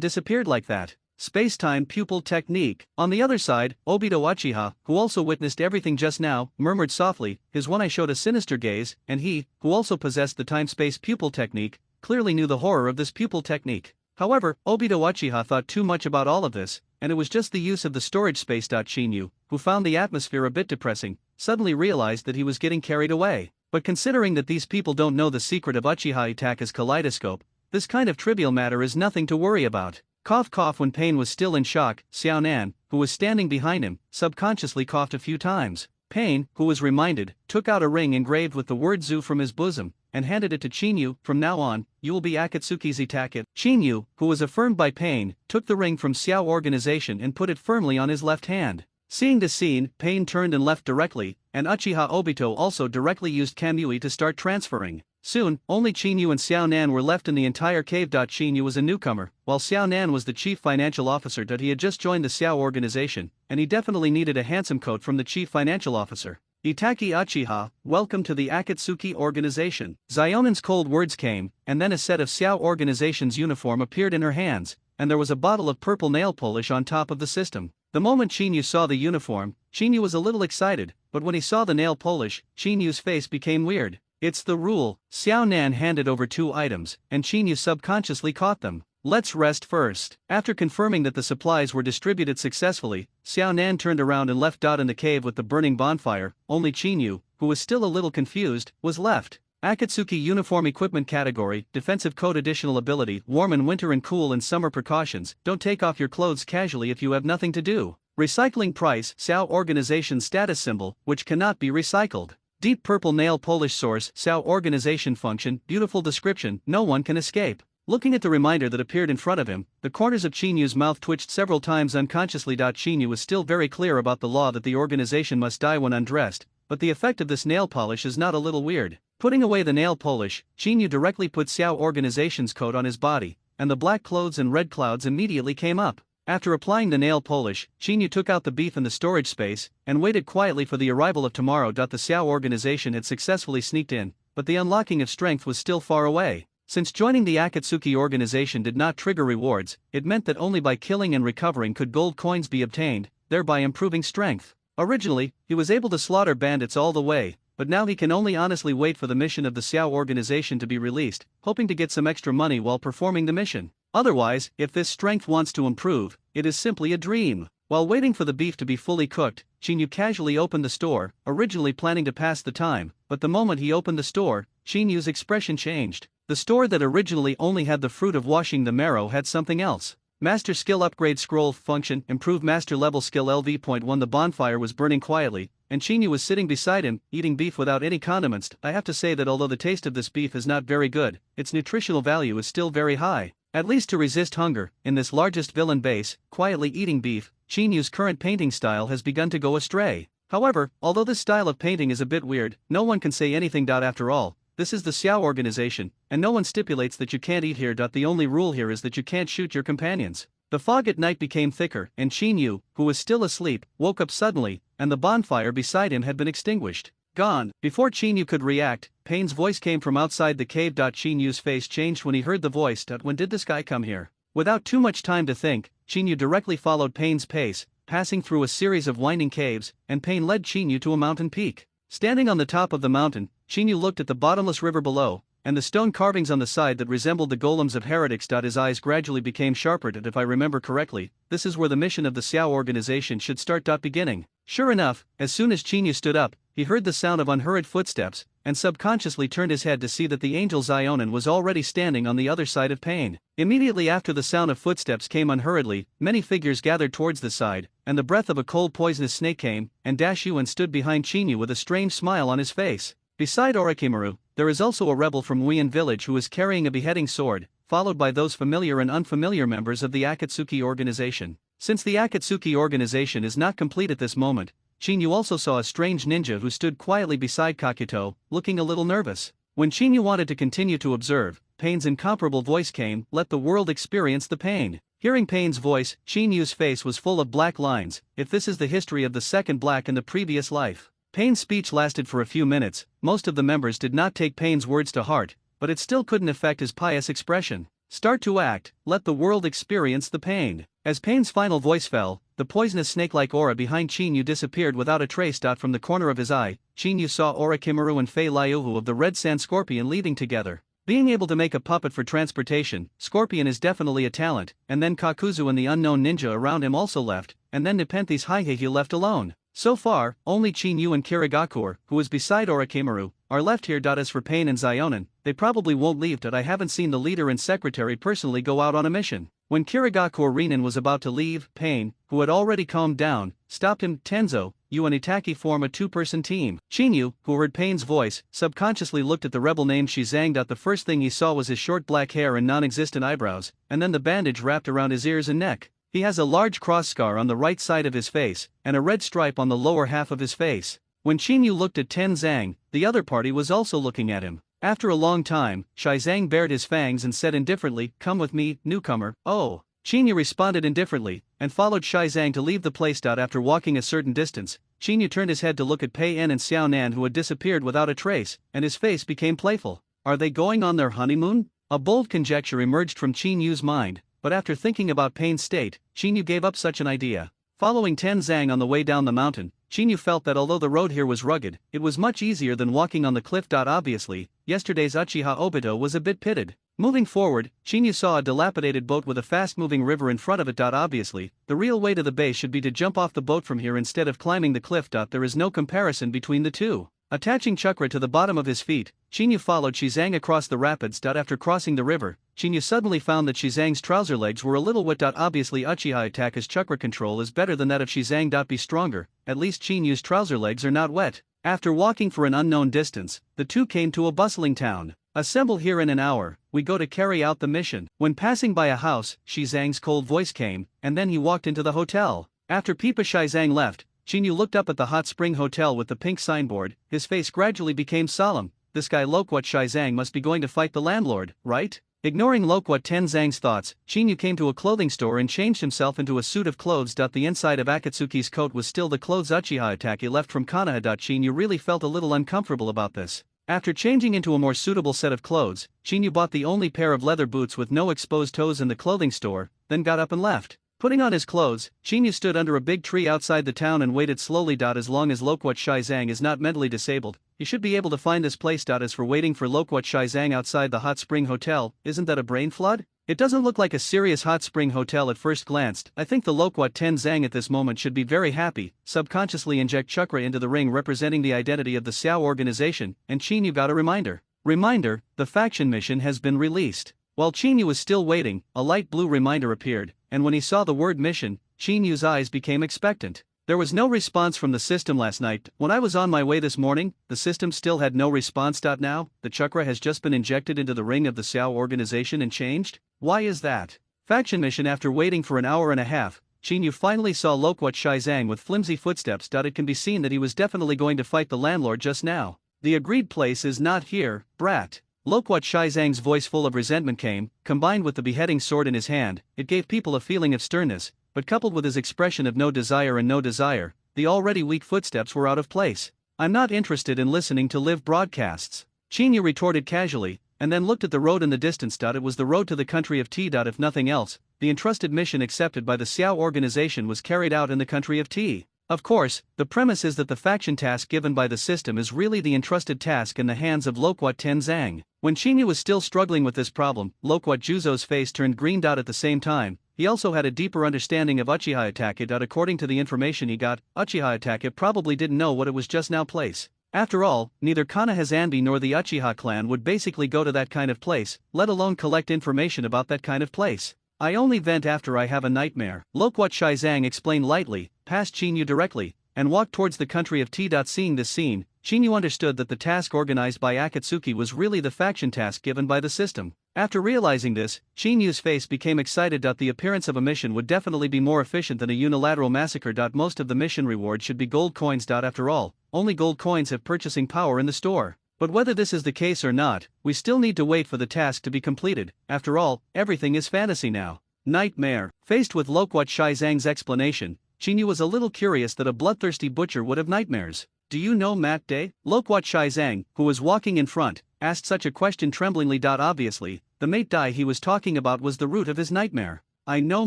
disappeared like that. Space-time pupil technique. On the other side, Obito Uchiha, who also witnessed everything just now, murmured softly, his one eye showed a sinister gaze, and he, who also possessed the time-space pupil technique, clearly knew the horror of this pupil technique. However, Obito Uchiha thought too much about all of this, and it was just the use of the storage space. Chinyu, who found the atmosphere a bit depressing, suddenly realized that he was getting carried away. But considering that these people don't know the secret of Uchiha Itachi's kaleidoscope, this kind of trivial matter is nothing to worry about. Cough cough. When Pain was still in shock, Xiao Nan, who was standing behind him, subconsciously coughed a few times. Pain, who was reminded, took out a ring engraved with the word Zu from his bosom, and handed it to Chinyu. From now on, you will be Akatsuki's Itachi. Chinyu, who was affirmed by Pain, took the ring from Xiao organization and put it firmly on his left hand. Seeing this scene, Pain turned and left directly, and Uchiha Obito also directly used Kamui to start transferring. Soon, only Chinyu and Xiao Nan were left in the entire cave. Chinyu was a newcomer, while Xiao Nan was the chief financial officer. He had just joined the Xiao organization, and he definitely needed a handsome coat from the chief financial officer. Itachi Uchiha, welcome to the Akatsuki organization. Zionan's cold words came, and then a set of Xiao organization's uniform appeared in her hands, and there was a bottle of purple nail polish on top of the system. The moment Chinyu saw the uniform, Chinyu was a little excited, but when he saw the nail polish, Chinyu's face became weird. It's the rule. Xiao Nan handed over 2 items, and Chinyu subconsciously caught them. Let's rest first. After confirming that the supplies were distributed successfully, Xiao Nan turned around and left. In the cave with the burning bonfire, only Chinyu, who was still a little confused, was left. Akatsuki Uniform Equipment Category, Defensive Code Additional Ability, Warm in Winter and Cool in Summer Precautions, don't take off your clothes casually if you have nothing to do. Recycling Price, Xiao Organization Status Symbol, which cannot be recycled. Deep Purple Nail Polish Source, Xiao Organization Function, Beautiful Description, no one can escape. Looking at the reminder that appeared in front of him, the corners of Chinyu's mouth twitched several times unconsciously. Chinyu was still very clear about the law that the organization must die when undressed, but the effect of this nail polish is not a little weird. Putting away the nail polish, Chinyu directly put Xiao Organization's coat on his body, and the black clothes and red clouds immediately came up. After applying the nail polish, Chinyu took out the beef in the storage space, and waited quietly for the arrival of tomorrow. The Xiao organization had successfully sneaked in, but the unlocking of strength was still far away. Since joining the Akatsuki organization did not trigger rewards, it meant that only by killing and recovering could gold coins be obtained, thereby improving strength. Originally, he was able to slaughter bandits all the way, but now he can only honestly wait for the mission of the Xiao organization to be released, hoping to get some extra money while performing the mission. Otherwise, if this strength wants to improve, it is simply a dream. While waiting for the beef to be fully cooked, Chinyu casually opened the store, originally planning to pass the time, but the moment he opened the store, Chinyu's expression changed. The store that originally only had the fruit of washing the marrow had something else. Master Skill Upgrade Scroll Function, Improve Master Level Skill LV.1. The bonfire was burning quietly, and Chinyu was sitting beside him, eating beef without any condiments. I have to say that although the taste of this beef is not very good, its nutritional value is still very high. At least to resist hunger, in this largest villain base, quietly eating beef, Chinyu's current painting style has begun to go astray. However, although this style of painting is a bit weird, no one can say anything. After all, this is the Xiao organization, and no one stipulates that you can't eat here. The only rule here is that you can't shoot your companions. The fog at night became thicker, and Chinyu, who was still asleep, woke up suddenly, and the bonfire beside him had been extinguished. Gone. Before Chinyu could react, Pain's voice came from outside the cave. Chinyu's face changed when he heard the voice. When did this guy come here? Without too much time to think, Chinyu directly followed Pain's pace, passing through a series of winding caves, and Pain led Chinyu to a mountain peak. Standing on the top of the mountain, Chinyu looked at the bottomless river below, and the stone carvings on the side that resembled the golems of heretics. His eyes gradually became sharper. If I remember correctly, this is where the mission of the Xiao organization should start. Beginning. Sure enough, as soon as Chinyu stood up, he heard the sound of unhurried footsteps, and subconsciously turned his head to see that the angel Xionin was already standing on the other side of Pain. Immediately after the sound of footsteps came unhurriedly, many figures gathered towards the side, and the breath of a cold poisonous snake came, and Dashuan stood behind Chinyu with a strange smile on his face. Beside Orochimaru, there is also a rebel from Wuyan village who is carrying a beheading sword, followed by those familiar and unfamiliar members of the Akatsuki organization. Since the Akatsuki organization is not complete at this moment, Chinyu also saw a strange ninja who stood quietly beside Kakuto, looking a little nervous. When Chinyu wanted to continue to observe, Pain's incomparable voice came, "Let the world experience the pain." Hearing Pain's voice, Chinyu's face was full of black lines. If this is the history of the second black in the previous life. Pain's speech lasted for a few minutes. Most of the members did not take Pain's words to heart, but it still couldn't affect his pious expression. Start to act, let the world experience the pain. As Pain's final voice fell, the poisonous snake-like aura behind Chinyu disappeared without a trace. From the corner of his eye, Chinyu saw Orochimaru and Fei Liuhu of the Red Sand Scorpion leaving together. Being able to make a puppet for transportation, Scorpion is definitely a talent, and then Kakuzu and the unknown ninja around him also left, and then Nepenthes Haihehe left alone. So far, only Chinyu and Kirigakur, who is beside Orochimaru, are left here. As for Pain and Xionin, they probably won't leave. I haven't seen the leader and secretary personally go out on a mission. When Kirigakur Renin was about to leave, Pain, who had already calmed down, stopped him. Tenzo, you and Itachi form a two-person team. Chinyu, who heard Pain's voice, subconsciously looked at the rebel named Shizang. The first thing he saw was his short black hair and non-existent eyebrows, and then the bandage wrapped around his ears and neck. He has a large cross scar on the right side of his face, and a red stripe on the lower half of his face. When Chinyu looked at Tenzang, the other party was also looking at him. After a long time, Shizang bared his fangs and said indifferently, "Come with me, newcomer." Oh. Chinyu responded indifferently, and followed Shizang to leave the place. After walking a certain distance, Chinyu turned his head to look at Pei En and Xiao Nan, who had disappeared without a trace, and his face became playful. Are they going on their honeymoon? A bold conjecture emerged from Chinyu's mind, but after thinking about Pain's state, Chinyu gave up such an idea. Following Tenzang on the way down the mountain, Chinyu felt that although the road here was rugged, it was much easier than walking on the cliff. Obviously, yesterday's Uchiha Obito was a bit pitted. Moving forward, Chinyu saw a dilapidated boat with a fast-moving river in front of it. Obviously, the real way to the base should be to jump off the boat from here instead of climbing the cliff. There is no comparison between the two. Attaching chakra to the bottom of his feet, Chinyu followed Shizang across the rapids. After crossing the river, Chinyu suddenly found that Shizang's trouser legs were a little wet. Obviously, Uchiha Itaka's chakra control is better than that of Shizang. Be stronger, at least Chinyu's trouser legs are not wet. After walking for an unknown distance, the two came to a bustling town. Assemble here in an hour, we go to carry out the mission. When passing by a house, Shizang's cold voice came, and then he walked into the hotel. After Pipa Shizang left, Chinyu looked up at the hot spring hotel with the pink signboard. His face gradually became solemn. This guy Loquat Shizang must be going to fight the landlord, right? Ignoring Loquat Tenzang's thoughts, Chinyu came to a clothing store and changed himself into a suit of clothes. The inside of Akatsuki's coat was still the clothes Uchiha Itachi left from Konoha. Chinyu really felt a little uncomfortable about this. After changing into a more suitable set of clothes, Chinyu bought the only pair of leather boots with no exposed toes in the clothing store, then got up and left. Putting on his clothes, Chinyu stood under a big tree outside the town and waited slowly. As long as Loquat Shizang is not mentally disabled, he should be able to find this place. As for waiting for Loquat Shizang outside the hot spring hotel, isn't that a brain flood? It doesn't look like a serious hot spring hotel at first glance. I think the Loquat Tenzang at this moment should be very happy. Subconsciously inject chakra into the ring representing the identity of the Xiao organization, and Chinyu got a reminder. Reminder, the faction mission has been released. While Chinyu was still waiting, a light blue reminder appeared, and when he saw the word mission, Chinyu's eyes became expectant. There was no response from the system last night. When I was on my way this morning, the system still had no response. Now, the chakra has just been injected into the ring of the Xiao organization and changed? Why is that? Faction mission. After waiting for an hour and a half, Qingyu finally saw Loquat Shizang with flimsy footsteps. It can be seen that he was definitely going to fight the landlord just now. The agreed place is not here, brat. Loquat Shizang's voice full of resentment came, combined with the beheading sword in his hand. It gave people a feeling of sternness, but coupled with his expression of no desire, the already weak footsteps were out of place. I'm not interested in listening to live broadcasts. Qingyu retorted casually, and then looked at the road in the distance. It was the road to the country of T. If nothing else, the entrusted mission accepted by the Xiao organization was carried out in the country of T. Of course, the premise is that the faction task given by the system is really the entrusted task in the hands of Loquat Tenzang. When Qingyu was still struggling with this problem, Loquat Juzo's face turned green. At the same time, he also had a deeper understanding of Uchiha Itachi. According to the information he got, Uchiha Itachi probably didn't know what it was just now place. After all, neither Konoha Zanbi nor the Uchiha clan would basically go to that kind of place, let alone collect information about that kind of place. I only vent after I have a nightmare, Loquat Shizang explained lightly, past Qingyu directly, and walked towards the country of T. Seeing this scene, Qingyu understood that the task organized by Akatsuki was really the faction task given by the system. After realizing this, Qinyu's face became excited. The appearance of a mission would definitely be more efficient than a unilateral massacre. Most of the mission reward should be gold coins. After all, only gold coins have purchasing power in the store. But whether this is the case or not, we still need to wait for the task to be completed. After all, everything is fantasy now. Nightmare. Faced with Loquat Shizang's explanation, Qingyu was a little curious that a bloodthirsty butcher would have nightmares. Do you know Mat Day? Loquat Shizang, who was walking in front, asked such a question tremblingly. Obviously, the Mate Dai he was talking about was the root of his nightmare. I know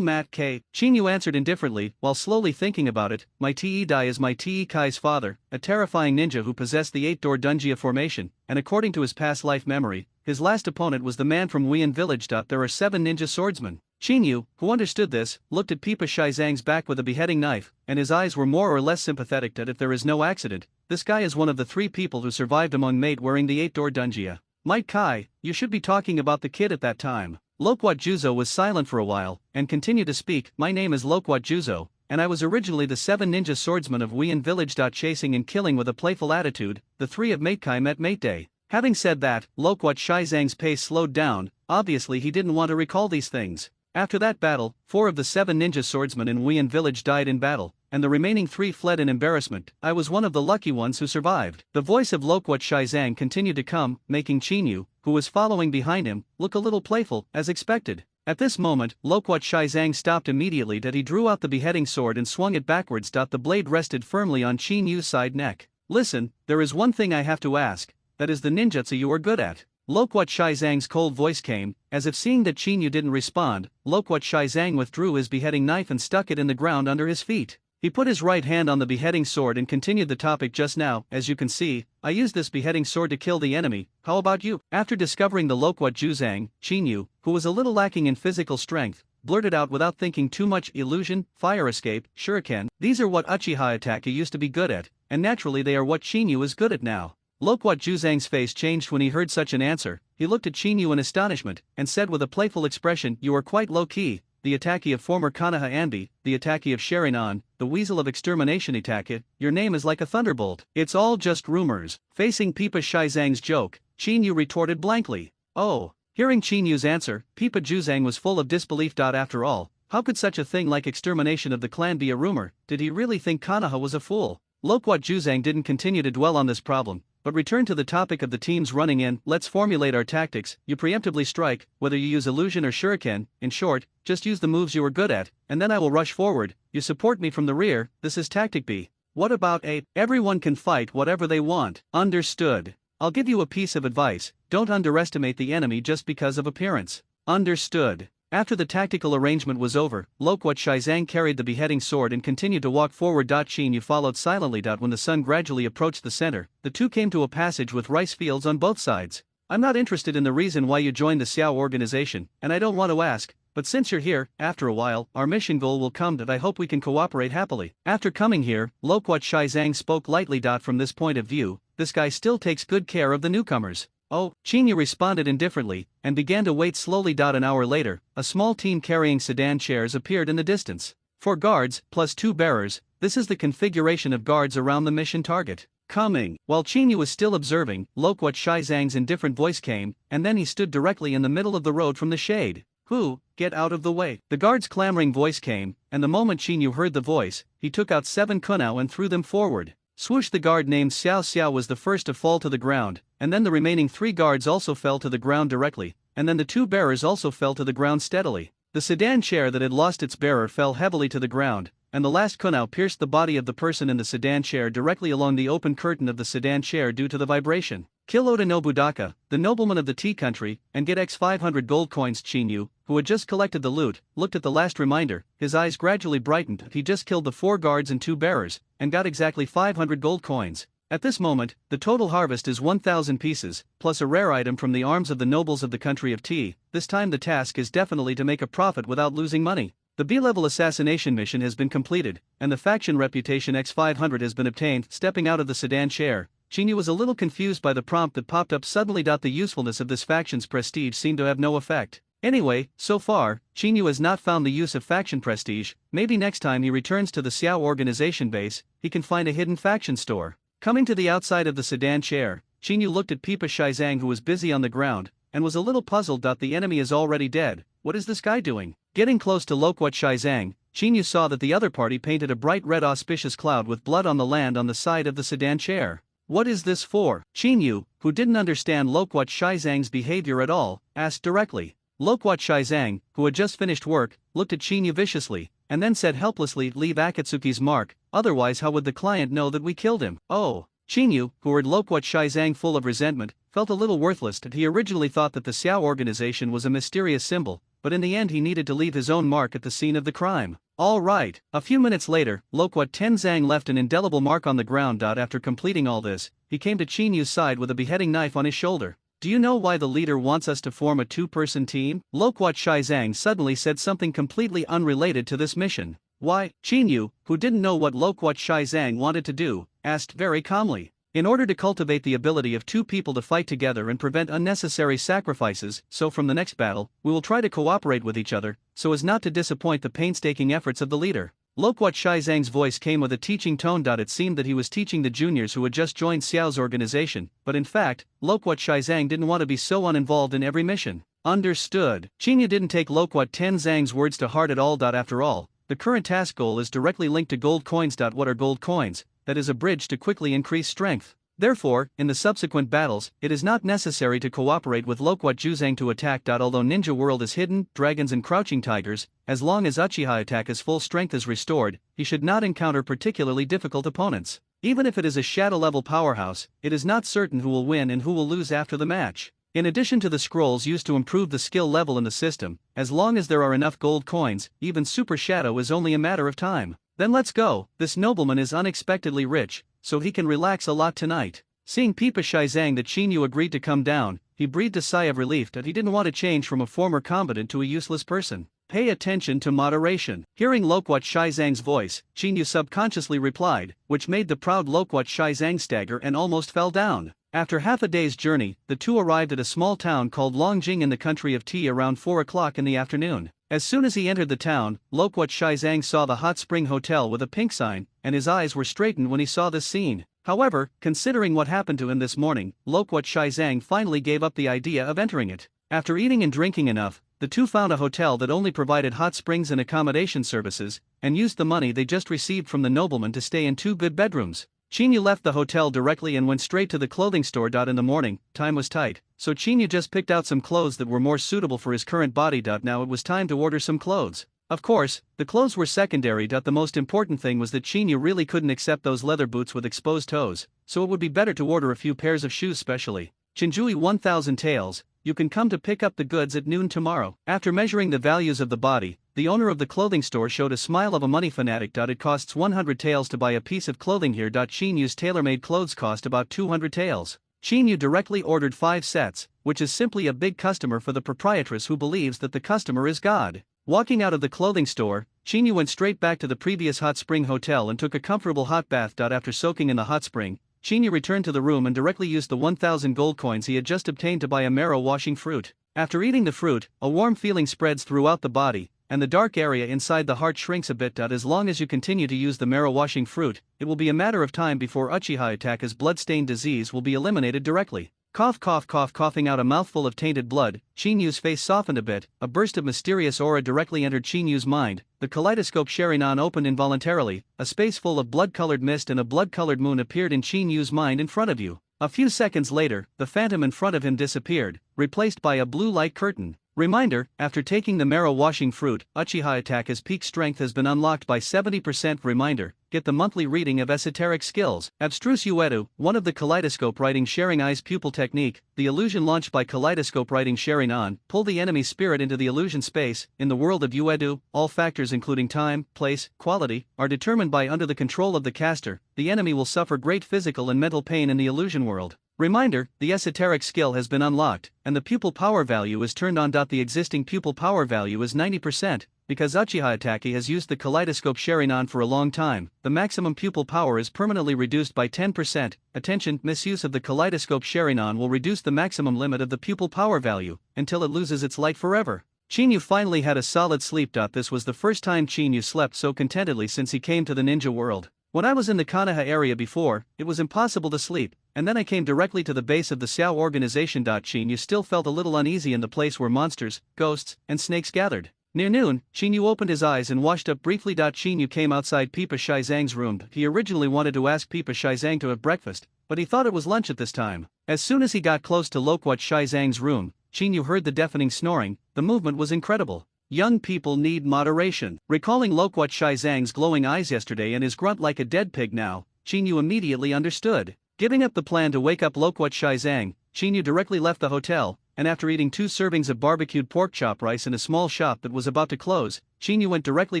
Mat K. Qingyu answered indifferently, while slowly thinking about it. My Te Dai is my Te Kai's father, a terrifying ninja who possessed the 8-door Dunjia formation, and according to his past life memory, his last opponent was the man from Weian village. There are 7 ninja swordsmen. Qingyu, who understood this, looked at Pipa Shizang's back with a beheading knife, and his eyes were more or less sympathetic. If there is no accident, this guy is one of the 3 people who survived among Mate wearing the 8-door Dunjia. Might Kai, you should be talking about the kid at that time. Loquat Juzo was silent for a while, and continued to speak. My name is Loquat Juzo, and I was originally the 7 ninja swordsmen of Weian village. Chasing and killing with a playful attitude, the 3 of Mate Kai met Mate Day. Having said that, Loquat Shizang's pace slowed down. Obviously he didn't want to recall these things. After that battle, 4 of the 7 ninja swordsmen in Weian village died in battle, and the remaining 3 fled in embarrassment. I was one of the lucky ones who survived. The voice of Loquat Shizang continued to come, making Qingyu, who was following behind him, look a little playful, as expected. At this moment, Loquat Shizang stopped immediately. He drew out the beheading sword and swung it backwards. The blade rested firmly on Qinyu's side neck. Listen, there is one thing I have to ask, that is the ninjutsu you are good at. Loquat Shizang's cold voice came, as if seeing that Qingyu didn't respond. Loquat Shizang withdrew his beheading knife and stuck it in the ground under his feet. He put his right hand on the beheading sword and continued the topic. Just now, as you can see, I used this beheading sword to kill the enemy. How about you? After discovering the Loquat Juzang, Qingyu, who was a little lacking in physical strength, blurted out without thinking too much, illusion, fire escape, shuriken. These are what Uchiha Itachi used to be good at, and naturally they are what Qingyu is good at now. Loquat Juzang's face changed when he heard such an answer. He looked at Qingyu in astonishment, and said with a playful expression, you are quite low-key. The Itachi of former Konoha Anbi, the Itachi of Sharinan, the weasel of extermination Itachi, your name is like a thunderbolt. It's all just rumors. Facing Pipa Shizang's joke, Qingyu retorted blankly. Oh. Hearing Qinyu's answer, Pipa Juzang was full of disbelief. After all, how could such a thing like extermination of the clan be a rumor? Did he really think Konoha was a fool? Loquat Juzang didn't continue to dwell on this problem, but returned to the topic of the teams running in. Let's formulate our tactics. You preemptively strike, whether you use illusion or shuriken. In short, just use the moves you are good at, and then I will rush forward. You support me from the rear. This is tactic B. What about A? Everyone can fight whatever they want. Understood. I'll give you a piece of advice, don't underestimate the enemy just because of appearance. Understood. After the tactical arrangement was over, Loquat Shizang carried the beheading sword and continued to walk forward. Qingyu followed silently. When the sun gradually approached the center, the two came to a passage with rice fields on both sides. I'm not interested in the reason why you joined the Xiao organization, and I don't want to ask, but since you're here, after a while, our mission goal will come that I hope we can cooperate happily. After coming here, Loquat Shizang spoke lightly. From this point of view, this guy still takes good care of the newcomers. Oh, Qingyu responded indifferently, and began to wait slowly. An hour later, a small team carrying sedan chairs appeared in the distance. 4 guards, plus 2 bearers, this is the configuration of guards around the mission target. Coming. While Qingyu was still observing, Loquat Shizang's indifferent voice came, and then he stood directly in the middle of the road from the shade. Who? Get out of the way. The guard's clamoring voice came, and the moment Chinyu heard the voice, he took out 7 kunao and threw them forward. Swoosh! The guard named Xiao Xiao was the first to fall to the ground, and then the remaining 3 guards also fell to the ground directly, and then the 2 bearers also fell to the ground steadily. The sedan chair that had lost its bearer fell heavily to the ground, and the last kunao pierced the body of the person in the sedan chair directly along the open curtain of the sedan chair due to the vibration. Kill Oda Nobudaka, the nobleman of the tea country, and get X 500 gold coins. Chinyu, who had just collected the loot, looked at the last reminder, his eyes gradually brightened. He just killed the 4 guards and 2 bearers, and got exactly 500 gold coins. At this moment, the total harvest is 1,000 pieces, plus a rare item from the arms of the nobles of the country of tea. This time the task is definitely to make a profit without losing money. The B-level assassination mission has been completed, and the faction reputation X500 has been obtained. Stepping out of the sedan chair, Chinyu was a little confused by the prompt that popped up suddenly. The usefulness of this faction's prestige seemed to have no effect. Anyway, so far, Chinyu has not found the use of faction prestige. Maybe next time he returns to the Xiao organization base, he can find a hidden faction store. Coming to the outside of the sedan chair, Chinyu looked at Pipa Shizang, who was busy on the ground, and was a little puzzled. The enemy is already dead. What is this guy doing? Getting close to Loquat Shizang, Chinyu saw that the other party painted a bright red auspicious cloud with blood on the land on the side of the sedan chair. What is this for? Chinyu, who didn't understand Loquat Shizang's behavior at all, asked directly. Loquat Shizang, who had just finished work, looked at Chinyu viciously, and then said helplessly, "Leave Akatsuki's mark, otherwise how would the client know that we killed him?" Oh. Chinyu, who heard Loquat Shizang full of resentment, felt a little worthless. He originally thought that the Xiao organization was a mysterious symbol, but in the end he needed to leave his own mark at the scene of the crime. All right. A few minutes later, Loquat Tenzang left an indelible mark on the ground. After completing all this, he came to Chinyu's side with a beheading knife on his shoulder. "Do you know why the leader wants us to form a 2-person team?" Loquat Shizang suddenly said something completely unrelated to this mission. "Why?" Chinyu, who didn't know what Loquat Shizang wanted to do, asked very calmly. "In order to cultivate the ability of 2 people to fight together and prevent unnecessary sacrifices, so from the next battle, we will try to cooperate with each other, so as not to disappoint the painstaking efforts of the leader." Loquat Shizang's voice came with a teaching tone. It seemed that he was teaching the juniors who had just joined Xiao's organization, but in fact, Loquat Shizang didn't want to be so uninvolved in every mission. Understood. Chinyu didn't take Loquat Tenzang's words to heart at all. After all, the current task goal is directly linked to gold coins. What are gold coins? That is a bridge to quickly increase strength. Therefore, in the subsequent battles, it is not necessary to cooperate with Loquat Juzang to attack. Although Ninja World is hidden, dragons and crouching tigers, as long as Uchiha attack his full strength is restored, he should not encounter particularly difficult opponents. Even if it is a shadow-level powerhouse, it is not certain who will win and who will lose after the match. In addition to the scrolls used to improve the skill level in the system, as long as there are enough gold coins, even Super Shadow is only a matter of time. Then let's go. This nobleman is unexpectedly rich, so he can relax a lot tonight. Seeing Pipa Shizang that Chinyu agreed to come down, he breathed a sigh of relief that he didn't want to change from a former combatant to a useless person. Pay attention to moderation. Hearing Loquat Shizang's voice, Chinyu subconsciously replied, which made the proud Loquat Shizang stagger and almost fell down. After half a day's journey, the 2 arrived at a small town called Longjing in the country of tea around 4 o'clock in the afternoon. As soon as he entered the town, Loquat Shizang saw the hot spring hotel with a pink sign, and his eyes were straightened when he saw this scene. However, considering what happened to him this morning, Loquat Shizang finally gave up the idea of entering it. After eating and drinking enough, the 2 found a hotel that only provided hot springs and accommodation services, and used the money they just received from the nobleman to stay in 2 good bedrooms. Chinyu left the hotel directly and went straight to the clothing store. In the morning, time was tight, so Chinyu just picked out some clothes that were more suitable for his current body. Now it was time to order some clothes. Of course, the clothes were secondary. The most important thing was that Chinyu really couldn't accept those leather boots with exposed toes, so it would be better to order a few pairs of shoes specially. Chinjui 1000 taels, you can come to pick up the goods at noon tomorrow. After measuring the values of the body, the owner of the clothing store showed a smile of a money fanatic. It costs 100 taels to buy a piece of clothing here. Chinyu's tailor-made clothes cost about 200 taels. Chinyu directly ordered 5 sets, which is simply a big customer for the proprietress who believes that the customer is God. Walking out of the clothing store, Chinyu went straight back to the previous hot spring hotel and took a comfortable hot bath. After soaking in the hot spring, Chinyu returned to the room and directly used the 1,000 gold coins he had just obtained to buy a marrow washing fruit. After eating the fruit, a warm feeling spreads throughout the body, and the dark area inside the heart shrinks a bit. As long as you continue to use the marrow washing fruit, it will be a matter of time before Uchiha attack, as blood-stained disease will be eliminated directly. Coughing out a mouthful of tainted blood, Chinyu's face softened a bit, a burst of mysterious aura directly entered Chinyu's mind, the kaleidoscope Sharingan opened involuntarily, a space full of blood-colored mist and a blood-colored moon appeared in Chinyu's mind in front of you. A few seconds later, the phantom in front of him disappeared, replaced by a blue light curtain. Reminder, after taking the marrow washing fruit, Uchiha attack as peak strength has been unlocked by 70%. Reminder, get the monthly reading of esoteric skills. Abstruse Uedu, one of the kaleidoscope writing sharing eyes pupil technique, the illusion launched by kaleidoscope writing sharing on, pull the enemy's spirit into the illusion space. In the world of Uedu, all factors including time, place, quality, are determined by under the control of the caster. The enemy will suffer great physical and mental pain in the illusion world. Reminder, the esoteric skill has been unlocked, and the pupil power value is turned on. The existing pupil power value is 90%, because Uchiha Itachi has used the kaleidoscope Sharingan for a long time, the maximum pupil power is permanently reduced by 10%. Attention, misuse of the kaleidoscope Sharingan will reduce the maximum limit of the pupil power value, until it loses its light forever. Chinyu finally had a solid sleep. This was the first time Chinyu slept so contentedly since he came to the ninja world. When I was in the Konoha area before, it was impossible to sleep, and then I came directly to the base of the Xiao organization. Chinyu still felt a little uneasy in the place where monsters, ghosts, and snakes gathered. Near noon, Chinyu opened his eyes and washed up briefly. Chinyu came outside Pipa Shizang's room. He originally wanted to ask Pipa Shizang to have breakfast, but he thought it was lunch at this time. As soon as he got close to Loquat Shizang's room, Chinyu heard the deafening snoring. The movement was incredible. Young people need moderation. Recalling Loquat Shizang's glowing eyes yesterday and his grunt like a dead pig now, Chinyu immediately understood. Giving up the plan to wake up Loquat Shizang, Chinyu directly left the hotel, and after eating 2 servings of barbecued pork chop rice in a small shop that was about to close, Chinyu went directly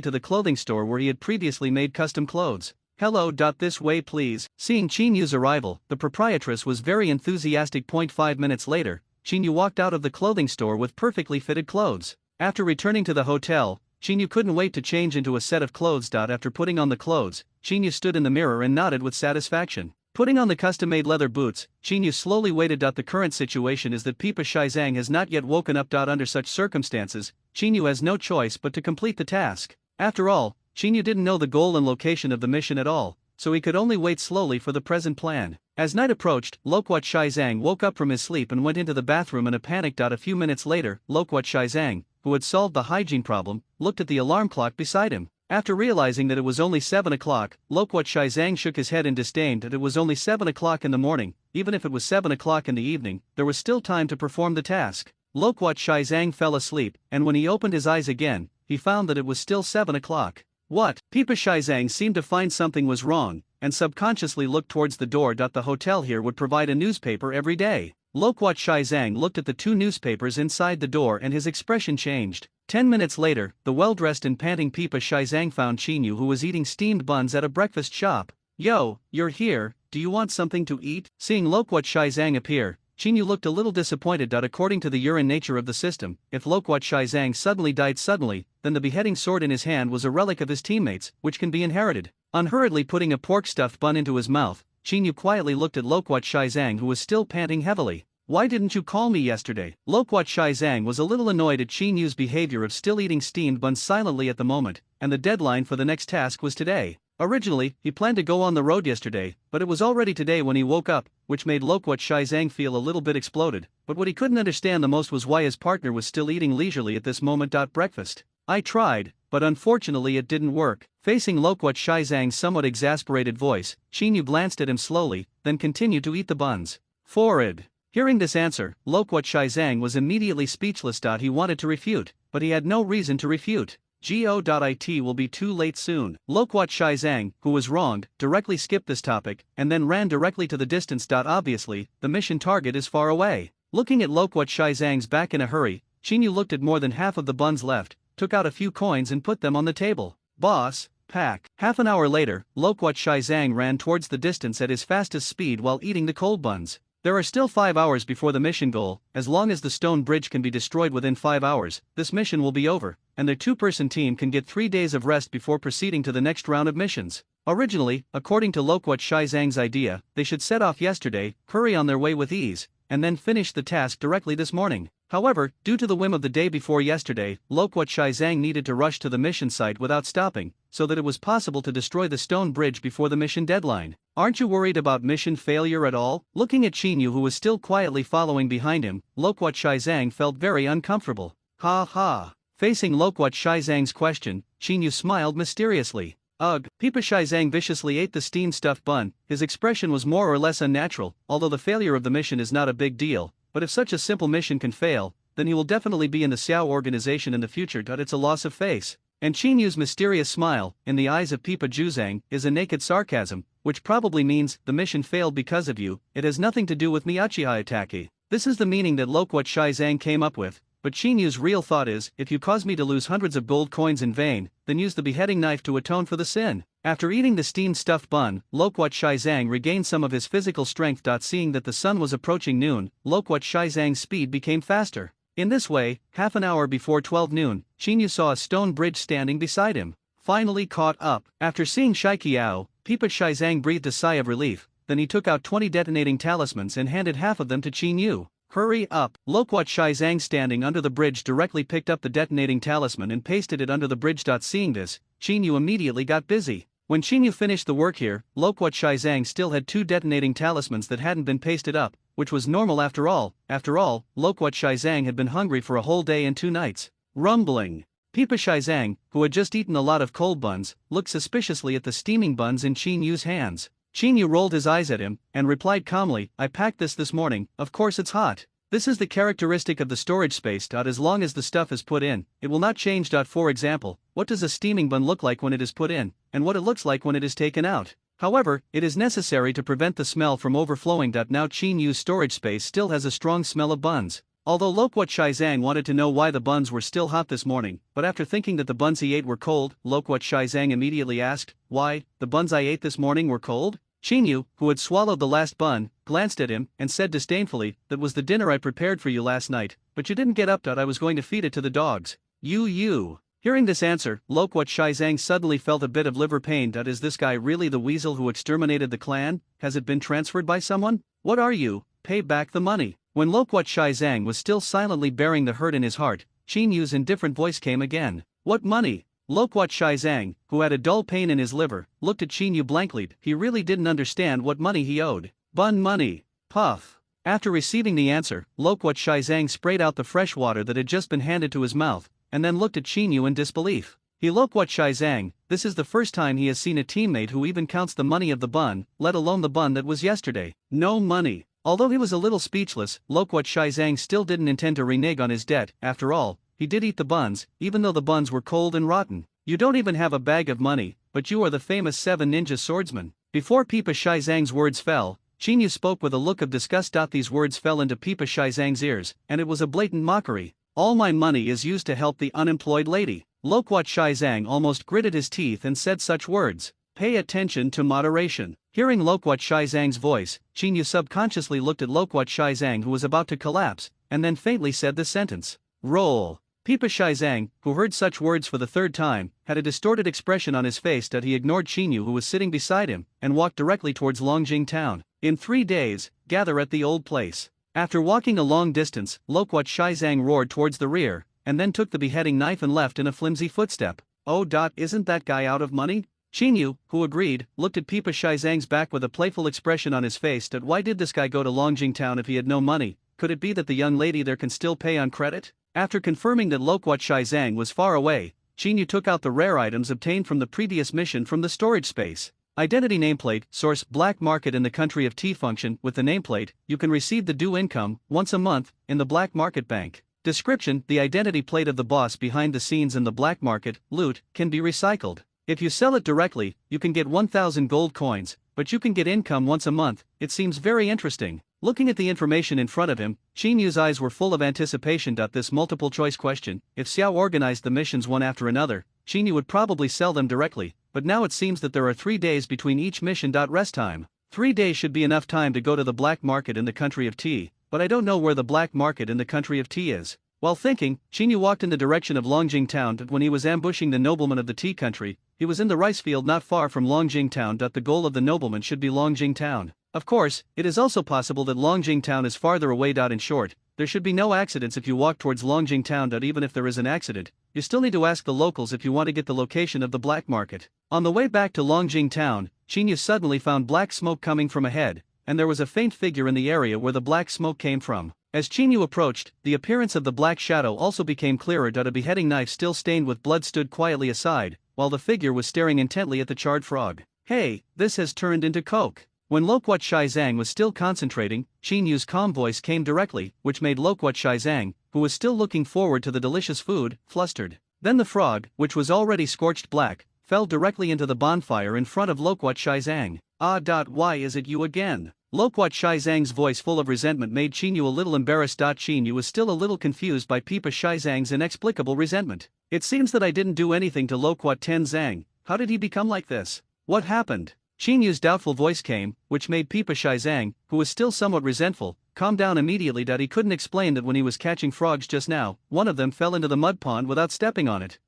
to the clothing store where he had previously made custom clothes. Hello. This way please. Seeing Chinyu's arrival, the proprietress was very enthusiastic. 5 minutes later, Chinyu walked out of the clothing store with perfectly fitted clothes. After returning to the hotel, Chinyu couldn't wait to change into a set of clothes. After putting on the clothes, Chinyu stood in the mirror and nodded with satisfaction. Putting on the custom-made leather boots, Chinyu slowly waited. The current situation is that Pipa Shizang has not yet woken up. Under such circumstances, Chinyu has no choice but to complete the task. After all, Chinyu didn't know the goal and location of the mission at all, so he could only wait slowly for the present plan. As night approached, Loquat Shizang woke up from his sleep and went into the bathroom in a panic. A few minutes later, Loquat Shizang, who had solved the hygiene problem, looked at the alarm clock beside him. After realizing that it was only 7 o'clock, Loquat Shizang shook his head in disdain that it was only 7 o'clock in the morning. Even if it was 7 o'clock in the evening, there was still time to perform the task. Loquat Shizang fell asleep, and when he opened his eyes again, he found that it was still 7 o'clock. What? Pipa Shizang seemed to find something was wrong, and subconsciously looked towards the door. The hotel here would provide a newspaper every day. Loquat Shizang looked at the 2 newspapers inside the door and his expression changed. 10 minutes later, the well-dressed and panting Pipa Shizang found Chinyu, who was eating steamed buns at a breakfast shop. Yo, you're here, do you want something to eat? Seeing Loquat Shizang appear, Chinyu looked a little disappointed. According to the urine nature of the system, if Loquat Shizang suddenly died suddenly, then the beheading sword in his hand was a relic of his teammates, which can be inherited. Unhurriedly putting a pork-stuffed bun into his mouth, Chinyu quietly looked at Loquat Shizang, who was still panting heavily. Why didn't you call me yesterday? Loquat Shizang was a little annoyed at Chinyu's behavior of still eating steamed buns silently at the moment, and the deadline for the next task was today. Originally, he planned to go on the road yesterday, but it was already today when he woke up, which made Loquat Shizang feel a little bit exploded. But what he couldn't understand the most was why his partner was still eating leisurely at this moment. Breakfast. I tried, but unfortunately it didn't work. Facing Loquat Shizang's somewhat exasperated voice, Chinyu glanced at him slowly, then continued to eat the buns. Forward. Hearing this answer, Loquat Shizang was immediately speechless. He wanted to refute, but he had no reason to refute. It will be too late soon. Loquat Shizang, who was wronged, directly skipped this topic, and then ran directly to the distance. Obviously, the mission target is far away. Looking at Loquat Shizang's back in a hurry, Chinyu looked at more than half of the buns left, took out a few coins and put them on the table. Boss, pack. Half an hour later, Loquat Shizang ran towards the distance at his fastest speed while eating the cold buns. There are still 5 hours before the mission goal. As long as the stone bridge can be destroyed within 5 hours, this mission will be over, and their 2-person team can get 3 days of rest before proceeding to the next round of missions. Originally, according to Loquat Shizang's idea, they should set off yesterday, hurry on their way with ease, and then finish the task directly this morning. However, due to the whim of the day before yesterday, Loquat Shizang needed to rush to the mission site without stopping, so that it was possible to destroy the stone bridge before the mission deadline. Aren't you worried about mission failure at all? Looking at Qinyu, who was still quietly following behind him, Loquat Shaizang felt very uncomfortable. Ha ha. Facing Loquat Shaizang's question, Qinyu smiled mysteriously. Ugh. Pipa Shaizang viciously ate the steamed stuffed bun. His expression was more or less unnatural, although the failure of the mission is not a big deal, but if such a simple mission can fail, then he will definitely be in the Xiao organization in the future. It's a loss of face. And Qinyu's mysterious smile, in the eyes of Pipa Juzang, is a naked sarcasm, which probably means, the mission failed because of you, it has nothing to do with me Uchiha itachi. This is the meaning that Loquat Shaizang came up with, but Qinyu's real thought is, if you cause me to lose hundreds of gold coins in vain, then use the beheading knife to atone for the sin. After eating the steamed stuffed bun, Loquat Shaizang regained some of his physical strength. Seeing that the sun was approaching noon, Loquat Shaizang's speed became faster. In this way, half an hour before 12 noon, Qinyu saw a stone bridge standing beside him. Finally caught up. After seeing Shiqiao, Pipa Shaizang breathed a sigh of relief, then he took out 20 detonating talismans and handed half of them to Qinyu. Hurry up! Loquat Shaizang, standing under the bridge, directly picked up the detonating talisman and pasted it under the bridge. Seeing this, Qinyu immediately got busy. When Qinyu finished the work here, Loquat Shaizang still had 2 detonating talismans that hadn't been pasted up, which was normal after all. After all, Loquat Shaizang had been hungry for a whole day and 2 nights. Rumbling. Pipa Shaizang, who had just eaten a lot of cold buns, looked suspiciously at the steaming buns in Qinyu's hands. Qinyu rolled his eyes at him, and replied calmly, I packed this morning, of course it's hot. This is the characteristic of the storage space. As long as the stuff is put in, it will not change. For example, what does a steaming bun look like when it is put in, and what it looks like when it is taken out? However, it is necessary to prevent the smell from overflowing. Now Qinyu's storage space still has a strong smell of buns. Although Loquat Shaizang wanted to know why the buns were still hot this morning, but after thinking that the buns he ate were cold, Loquat Shaizang immediately asked, why, the buns I ate this morning were cold? Qinyu, who had swallowed the last bun, glanced at him, and said disdainfully, that was the dinner I prepared for you last night, but you didn't get up. I was going to feed it to the dogs. You. Hearing this answer, Loquat Shaizang suddenly felt a bit of liver pain. Is this guy really the weasel who exterminated the clan? Has it been transferred by someone? What are you? Pay back the money. When Loquat Shaizang was still silently bearing the hurt in his heart, Qinyu's indifferent voice came again. What money? Loquat Shaizang, who had a dull pain in his liver, looked at Qinyu blankly. He really didn't understand what money he owed. Bun money. Puff. After receiving the answer, Loquat Shaizang sprayed out the fresh water that had just been handed to his mouth, and then looked at Qinyu in disbelief. Loquat Shaizang, this is the first time he has seen a teammate who even counts the money of the bun, let alone the bun that was yesterday. No money. Although he was a little speechless, Loquat Shaizang still didn't intend to renege on his debt. After all, he did eat the buns, even though the buns were cold and rotten. You don't even have a bag of money, but you are the famous 7 ninja swordsman. Before Pipa Shaizang's words fell, Qinyu spoke with a look of disgust. These words fell into Pipa Shaizang's ears, and it was a blatant mockery. All my money is used to help the unemployed lady. Loquat Shaizang almost gritted his teeth and said such words. Pay attention to moderation. Hearing Loquat Shaizang's voice, Qinyu subconsciously looked at Loquat Shaizang, who was about to collapse, and then faintly said this sentence. Roll. Pipa Shaizang, who heard such words for the 3rd time, had a distorted expression on his face. He ignored Qinyu, who was sitting beside him, and walked directly towards Longjing town. In 3 days, gather at the old place. After walking a long distance, Loquat Shaizang roared towards the rear, and then took the beheading knife and left in a flimsy footstep. Oh. Isn't that guy out of money? Qinyu, who agreed, looked at Pipa Shaizang's back with a playful expression on his face. Why did this guy go to Longjing town if he had no money? Could it be that the young lady there can still pay on credit? After confirming that Loquat Shaizang was far away, Qinyu took out the rare items obtained from the previous mission from the storage space. Identity nameplate, source, black market in the country of T. Function, with the nameplate, you can receive the due income, once a month, in the black market bank. Description, the identity plate of the boss behind the scenes in the black market, loot, can be recycled. If you sell it directly, you can get 1,000 gold coins, but you can get income once a month. It seems very interesting. Looking at the information in front of him, Qinyu's eyes were full of anticipation. This multiple choice question, if Xiao organized the missions one after another, Qinyu would probably sell them directly, but now it seems that there are 3 days between each mission. Rest time. 3 days should be enough time to go to the black market in the country of T, but I don't know where the black market in the country of T is. While thinking, Qinyu walked in the direction of Longjing town. When he was ambushing the nobleman of the T country, he was in the rice field not far from Longjing town. The goal of the nobleman should be Longjing town. Of course, it is also possible that Longjing town is farther away. In short, there should be no accidents if you walk towards Longjing Town. Even if there is an accident, you still need to ask the locals if you want to get the location of the black market. On the way back to Longjing Town, Chinyu suddenly found black smoke coming from ahead, and there was a faint figure in the area where the black smoke came from. As Chinyu approached, the appearance of the black shadow also became clearer. A beheading knife still stained with blood stood quietly aside, while the figure was staring intently at the charred frog. Hey, this has turned into coke. When Loquat Shaizang was still concentrating, Chinyu's calm voice came directly, which made Loquat Shaizang, who was still looking forward to the delicious food, flustered. Then the frog, which was already scorched black, fell directly into the bonfire in front of Loquat Shaizang. Why is it you again? Loquat Shaizang's voice full of resentment made Chinyu a little embarrassed. Chinyu was still a little confused by Pipa Shaizang's inexplicable resentment. It seems that I didn't do anything to Loquat Tenzang. How did he become like this? What happened? Chinyu's doubtful voice came, which made Pipa Shaizang, who was still somewhat resentful, calm down immediately. He couldn't explain that when he was catching frogs just now, one of them fell into the mud pond without stepping on it.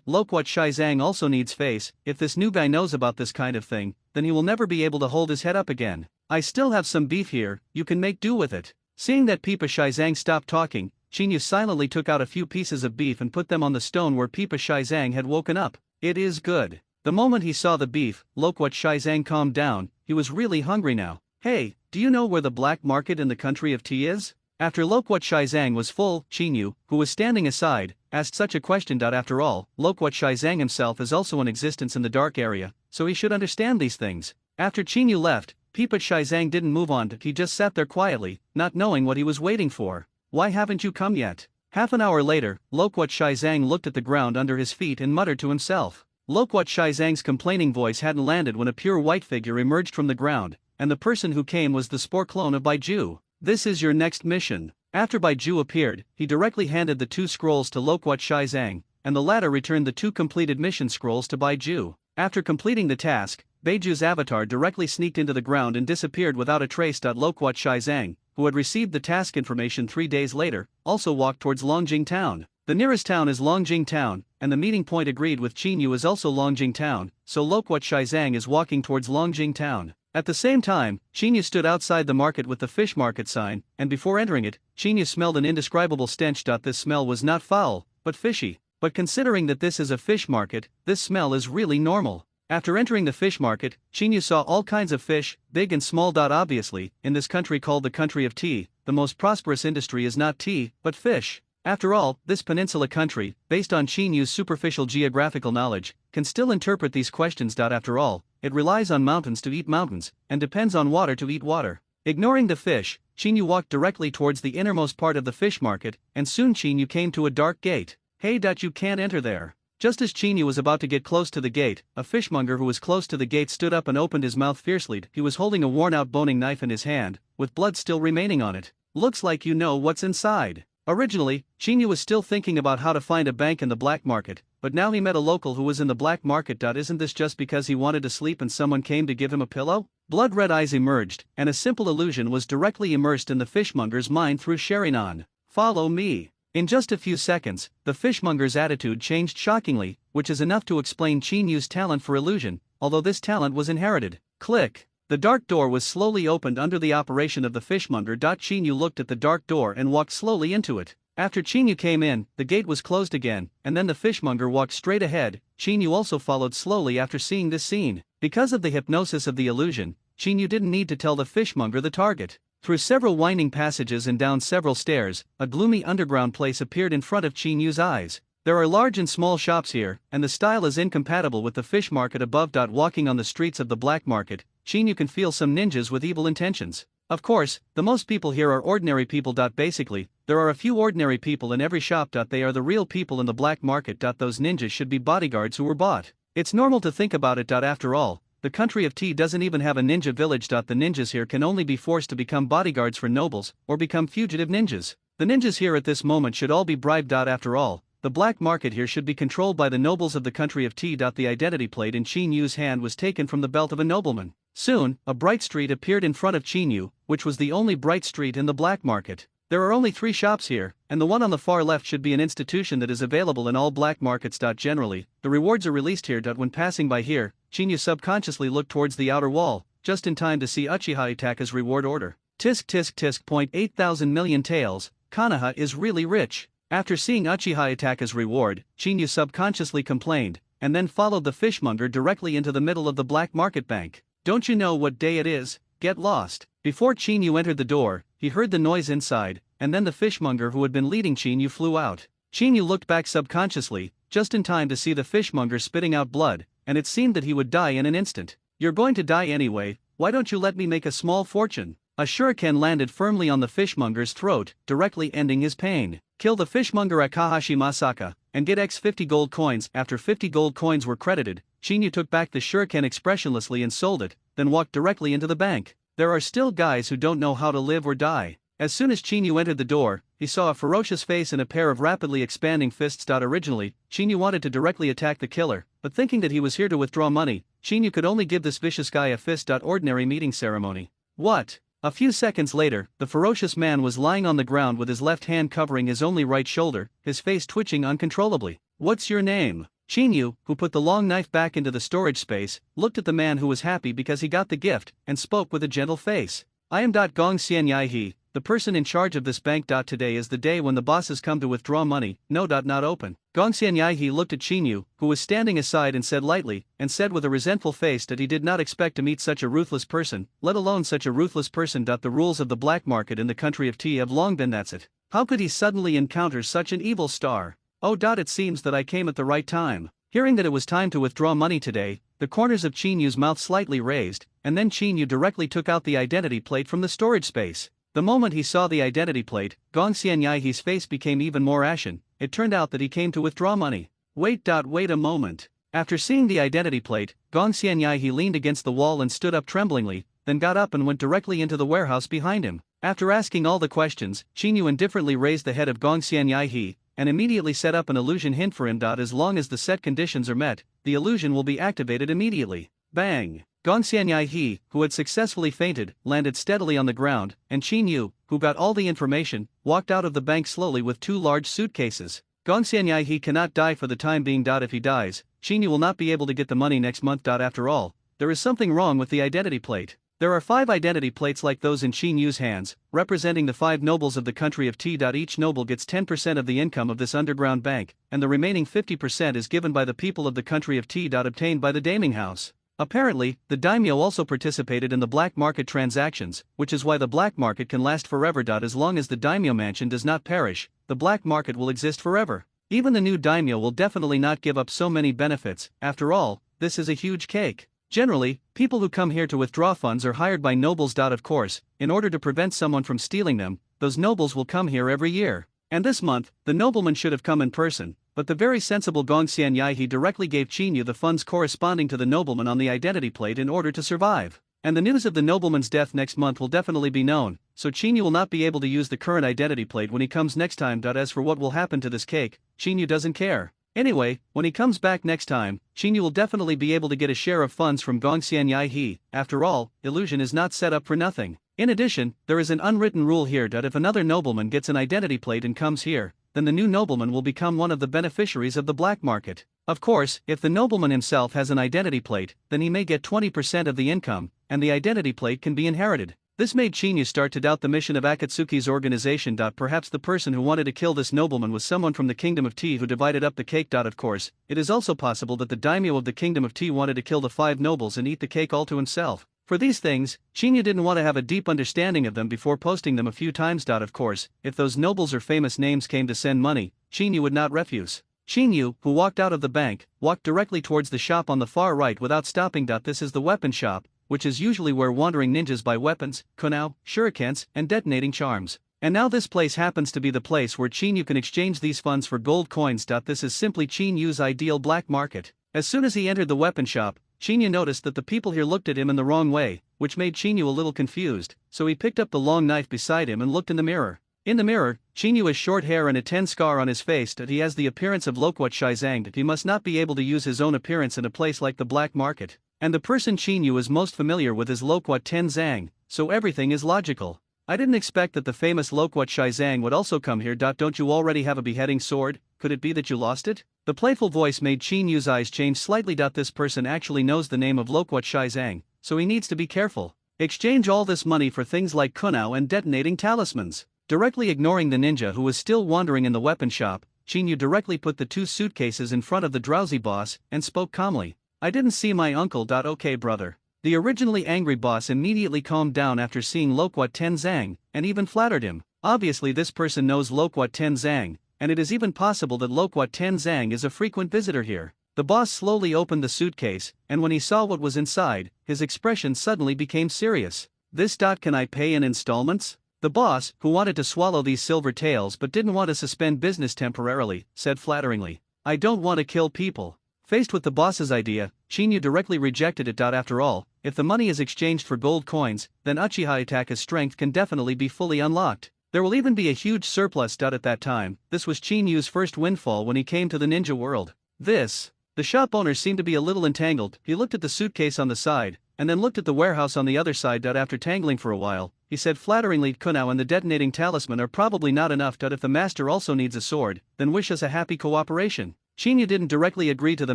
Loquat Shaizang also needs face. If this new guy knows about this kind of thing, then he will never be able to hold his head up again. I still have some beef here, you can make do with it. Seeing that Pipa Shaizang stopped talking, Chinyu silently took out a few pieces of beef and put them on the stone where Pipa Shaizang had woken up. It is good. The moment he saw the beef, Loquat Shaizang calmed down. He was really hungry now. Hey, do you know where the black market in the country of tea is? After Loquat Shaizang was full, Chinyu, who was standing aside, asked such a question. After all, Loquat Shaizang himself is also in existence in the dark area, so he should understand these things. After Chinyu left, Pipa Shaizang didn't move on. He just sat there quietly, not knowing what he was waiting for. Why haven't you come yet? Half an hour later, Loquat Shaizang looked at the ground under his feet and muttered to himself. Loquat Shaizang's complaining voice hadn't landed when a pure white figure emerged from the ground, and the person who came was the spore clone of Baiju. This is your next mission. After Baiju appeared, he directly handed the 2 scrolls to Loquat Shaizang, and the latter returned the 2 completed mission scrolls to Baiju. After completing the task, Baiju's avatar directly sneaked into the ground and disappeared without a trace. Loquat Shaizang, who had received the task information 3 days later, also walked towards Longjing Town. The nearest town is Longjing Town, and the meeting point agreed with Chinyu is also Longjing Town, so Loquat Shaizang is walking towards Longjing Town. At the same time, Chinyu stood outside the market with the fish market sign, and before entering it, Chinyu smelled an indescribable stench. This smell was not foul, but fishy. But considering that this is a fish market, this smell is really normal. After entering the fish market, Chinyu saw all kinds of fish, big and small. Obviously, in this country called the country of tea, the most prosperous industry is not tea, but fish. After all, this peninsula country, based on Chinyu's superficial geographical knowledge, can still interpret these questions. After all, it relies on mountains to eat mountains, and depends on water to eat water. Ignoring the fish, Chinyu walked directly towards the innermost part of the fish market, and soon Chinyu came to a dark gate. Hey, you can't enter there. Just as Chinyu was about to get close to the gate, a fishmonger who was close to the gate stood up and opened his mouth fiercely. He was holding a worn-out boning knife in his hand, with blood still remaining on it. Looks like you know what's inside. Originally, Chinyu was still thinking about how to find a bank in the black market, but now he met a local who was in the black market. Isn't this just because he wanted to sleep and someone came to give him a pillow? Blood-red eyes emerged, and a simple illusion was directly immersed in the fishmonger's mind through Sherinan. Follow me. In just a few seconds, the fishmonger's attitude changed shockingly, which is enough to explain Chinyu's talent for illusion, although this talent was inherited. Click. The dark door was slowly opened under the operation of the fishmonger. Chinyu looked at the dark door and walked slowly into it. After Chinyu came in, the gate was closed again, and then the fishmonger walked straight ahead. Chinyu also followed slowly after seeing this scene. Because of the hypnosis of the illusion, Chinyu didn't need to tell the fishmonger the target. Through several winding passages and down several stairs, a gloomy underground place appeared in front of Chinyu's eyes. There are large and small shops here, and the style is incompatible with the fish market above. Walking on the streets of the black market, Chinyu can feel some ninjas with evil intentions. Of course, the most people here are ordinary people. Basically, there are a few ordinary people in every shop. They are the real people in the black market. Those ninjas should be bodyguards who were bought. It's normal to think about it. After all, the country of tea doesn't even have a ninja village. The ninjas here can only be forced to become bodyguards for nobles, or become fugitive ninjas. The ninjas here at this moment should all be bribed. After all, the black market here should be controlled by the nobles of the country of tea. The identity plate in Chinyu's hand was taken from the belt of a nobleman. Soon, a bright street appeared in front of Chinyu, which was the only bright street in the black market. There are only 3 shops here, and the one on the far left should be an institution that is available in all black markets. Generally, the rewards are released here. When passing by here, Chinyu subconsciously looked towards the outer wall, just in time to see Uchiha attack his reward order. Tisk tisk tisk. 8,000 million taels. Konoha is really rich. After seeing Uchiha attack as reward, Chinyu subconsciously complained, and then followed the fishmonger directly into the middle of the black market bank. Don't you know what day it is? Get lost. Before Chinyu entered the door, he heard the noise inside, and then the fishmonger who had been leading Chinyu flew out. Chinyu looked back subconsciously, just in time to see the fishmonger spitting out blood, and it seemed that he would die in an instant. You're going to die anyway, why don't you let me make a small fortune? A shuriken landed firmly on the fishmonger's throat, directly ending his pain. Kill the fishmonger Akahashi Masaka, and get X 50 gold coins. After 50 gold coins were credited, Chinyu took back the shuriken expressionlessly and sold it, then walked directly into the bank. There are still guys who don't know how to live or die. As soon as Chinyu entered the door, he saw a ferocious face and a pair of rapidly expanding fists. Originally, Chinyu wanted to directly attack the killer, but thinking that he was here to withdraw money, Chinyu could only give this vicious guy a fist. Ordinary meeting ceremony. What? A few seconds later, the ferocious man was lying on the ground with his left hand covering his only right shoulder, his face twitching uncontrollably. What's your name? Chinyu, who put the long knife back into the storage space, looked at the man who was happy because he got the gift, and spoke with a gentle face. I am Gong Xianyai, the person in charge of this bank. Today is the day when the bosses come to withdraw money, no. Not open. Gong Xianyai looked at Chinyu, who was standing aside, and said lightly, and said with a resentful face that he did not expect to meet such a ruthless person, let alone such a ruthless person. The rules of the black market in the country of tea have long been that's it. How could he suddenly encounter such an evil star? Oh. It seems that I came at the right time. Hearing that it was time to withdraw money today, the corners of Chinyu's mouth slightly raised, and then Chinyu directly took out the identity plate from the storage space. The moment he saw the identity plate, Gong Xianyai's face became even more ashen. It turned out that he came to withdraw money. Wait a moment. After seeing the identity plate, Gong Xianyai leaned against the wall and stood up tremblingly, then got up and went directly into the warehouse behind him. After asking all the questions, Chinyu indifferently raised the head of Gong Xianyai and immediately set up an illusion hint for him. As long as the set conditions are met, the illusion will be activated immediately. Bang! Gong Xianyai, who had successfully fainted, landed steadily on the ground, and Chinyu, who got all the information, walked out of the bank slowly with 2 large suitcases. Gong Xianyai cannot die for the time being. If he dies, Chinyu will not be able to get the money next month. After all, there is something wrong with the identity plate. There are 5 identity plates like those in Chinyu's hands, representing the 5 nobles of the country of tea. Each noble gets 10% of the income of this underground bank, and the remaining 50% is given by the people of the country of tea. Obtained by the daiming house. Apparently, the daimyo also participated in the black market transactions, which is why the black market can last forever. As long as the daimyo mansion does not perish, the black market will exist forever. Even the new daimyo will definitely not give up so many benefits. After all, this is a huge cake. Generally, people who come here to withdraw funds are hired by nobles. Of course, in order to prevent someone from stealing them, those nobles will come here every year. And this month, the nobleman should have come in person, but the very sensible Gong Xianyai directly gave Chinyu the funds corresponding to the nobleman on the identity plate in order to survive. And the news of the nobleman's death next month will definitely be known, so Chinyu will not be able to use the current identity plate when he comes next time. As for what will happen to this cake, Chinyu doesn't care. Anyway, when he comes back next time, Chinyu will definitely be able to get a share of funds from Gong Xianyai. After all, illusion is not set up for nothing. In addition, there is an unwritten rule here that if another nobleman gets an identity plate and comes here, then the new nobleman will become one of the beneficiaries of the black market. Of course, if the nobleman himself has an identity plate, then he may get 20% of the income, and the identity plate can be inherited. This made Chinyu start to doubt the mission of Akatsuki's organization. Perhaps the person who wanted to kill this nobleman was someone from the Kingdom of Tea who divided up the cake. Of course, it is also possible that the daimyo of the Kingdom of Tea wanted to kill the 5 nobles and eat the cake all to himself. For these things, Chinyu didn't want to have a deep understanding of them before posting them a few times. Of course, if those nobles or famous names came to send money, Chinyu would not refuse. Chinyu, who walked out of the bank, walked directly towards the shop on the far right without stopping. This is the weapon shop, which is usually where wandering ninjas buy weapons, konoha, shurikens, and detonating charms. And now this place happens to be the place where Chinyu can exchange these funds for gold coins. This is simply Chinyu's ideal black market. As soon as he entered the weapon shop, Chinyu noticed that the people here looked at him in the wrong way, which made Chinyu a little confused, so he picked up the long knife beside him and looked in the mirror. In the mirror, Chinyu has short hair and a 10 scar on his face. He has the appearance of Loquat Shizang. He must not be able to use his own appearance in a place like the black market. And the person Chinyu is most familiar with is Loquat Ten Zhang, so everything is logical. I didn't expect that the famous Loquat Shizang would also come here. Don't you already have a beheading sword? Could it be that you lost it? The playful voice made Chinyu's eyes change slightly. This person actually knows the name of Loquat Shizang, so he needs to be careful. Exchange all this money for things like konoha and detonating talismans. Directly ignoring the ninja who was still wandering in the weapon shop, Chinyu directly put the two suitcases in front of the drowsy boss and spoke calmly. I didn't see my uncle. Okay, brother. The originally angry boss immediately calmed down after seeing Loquat Tenzang, and even flattered him. Obviously this person knows Loquat Tenzang, and it is even possible that Loquat Tenzang is a frequent visitor here. The boss slowly opened the suitcase, and when he saw what was inside, his expression suddenly became serious. This. Can I pay in installments? The boss, who wanted to swallow these silver tails but didn't want to suspend business temporarily, said flatteringly. I don't want to kill people. Faced with the boss's idea, Chinyu directly rejected it. After all, if the money is exchanged for gold coins, then Uchiha Itachi's strength can definitely be fully unlocked. There will even be a huge surplus. At that time, this was Chinyu's first windfall when he came to the ninja world. The shop owner seemed to be a little entangled. He looked at the suitcase on the side, and then looked at the warehouse on the other side. After tangling for a while, he said flatteringly, Kunao and the detonating talisman are probably not enough. If the master also needs a sword, then wish us a happy cooperation. Chinyu didn't directly agree to the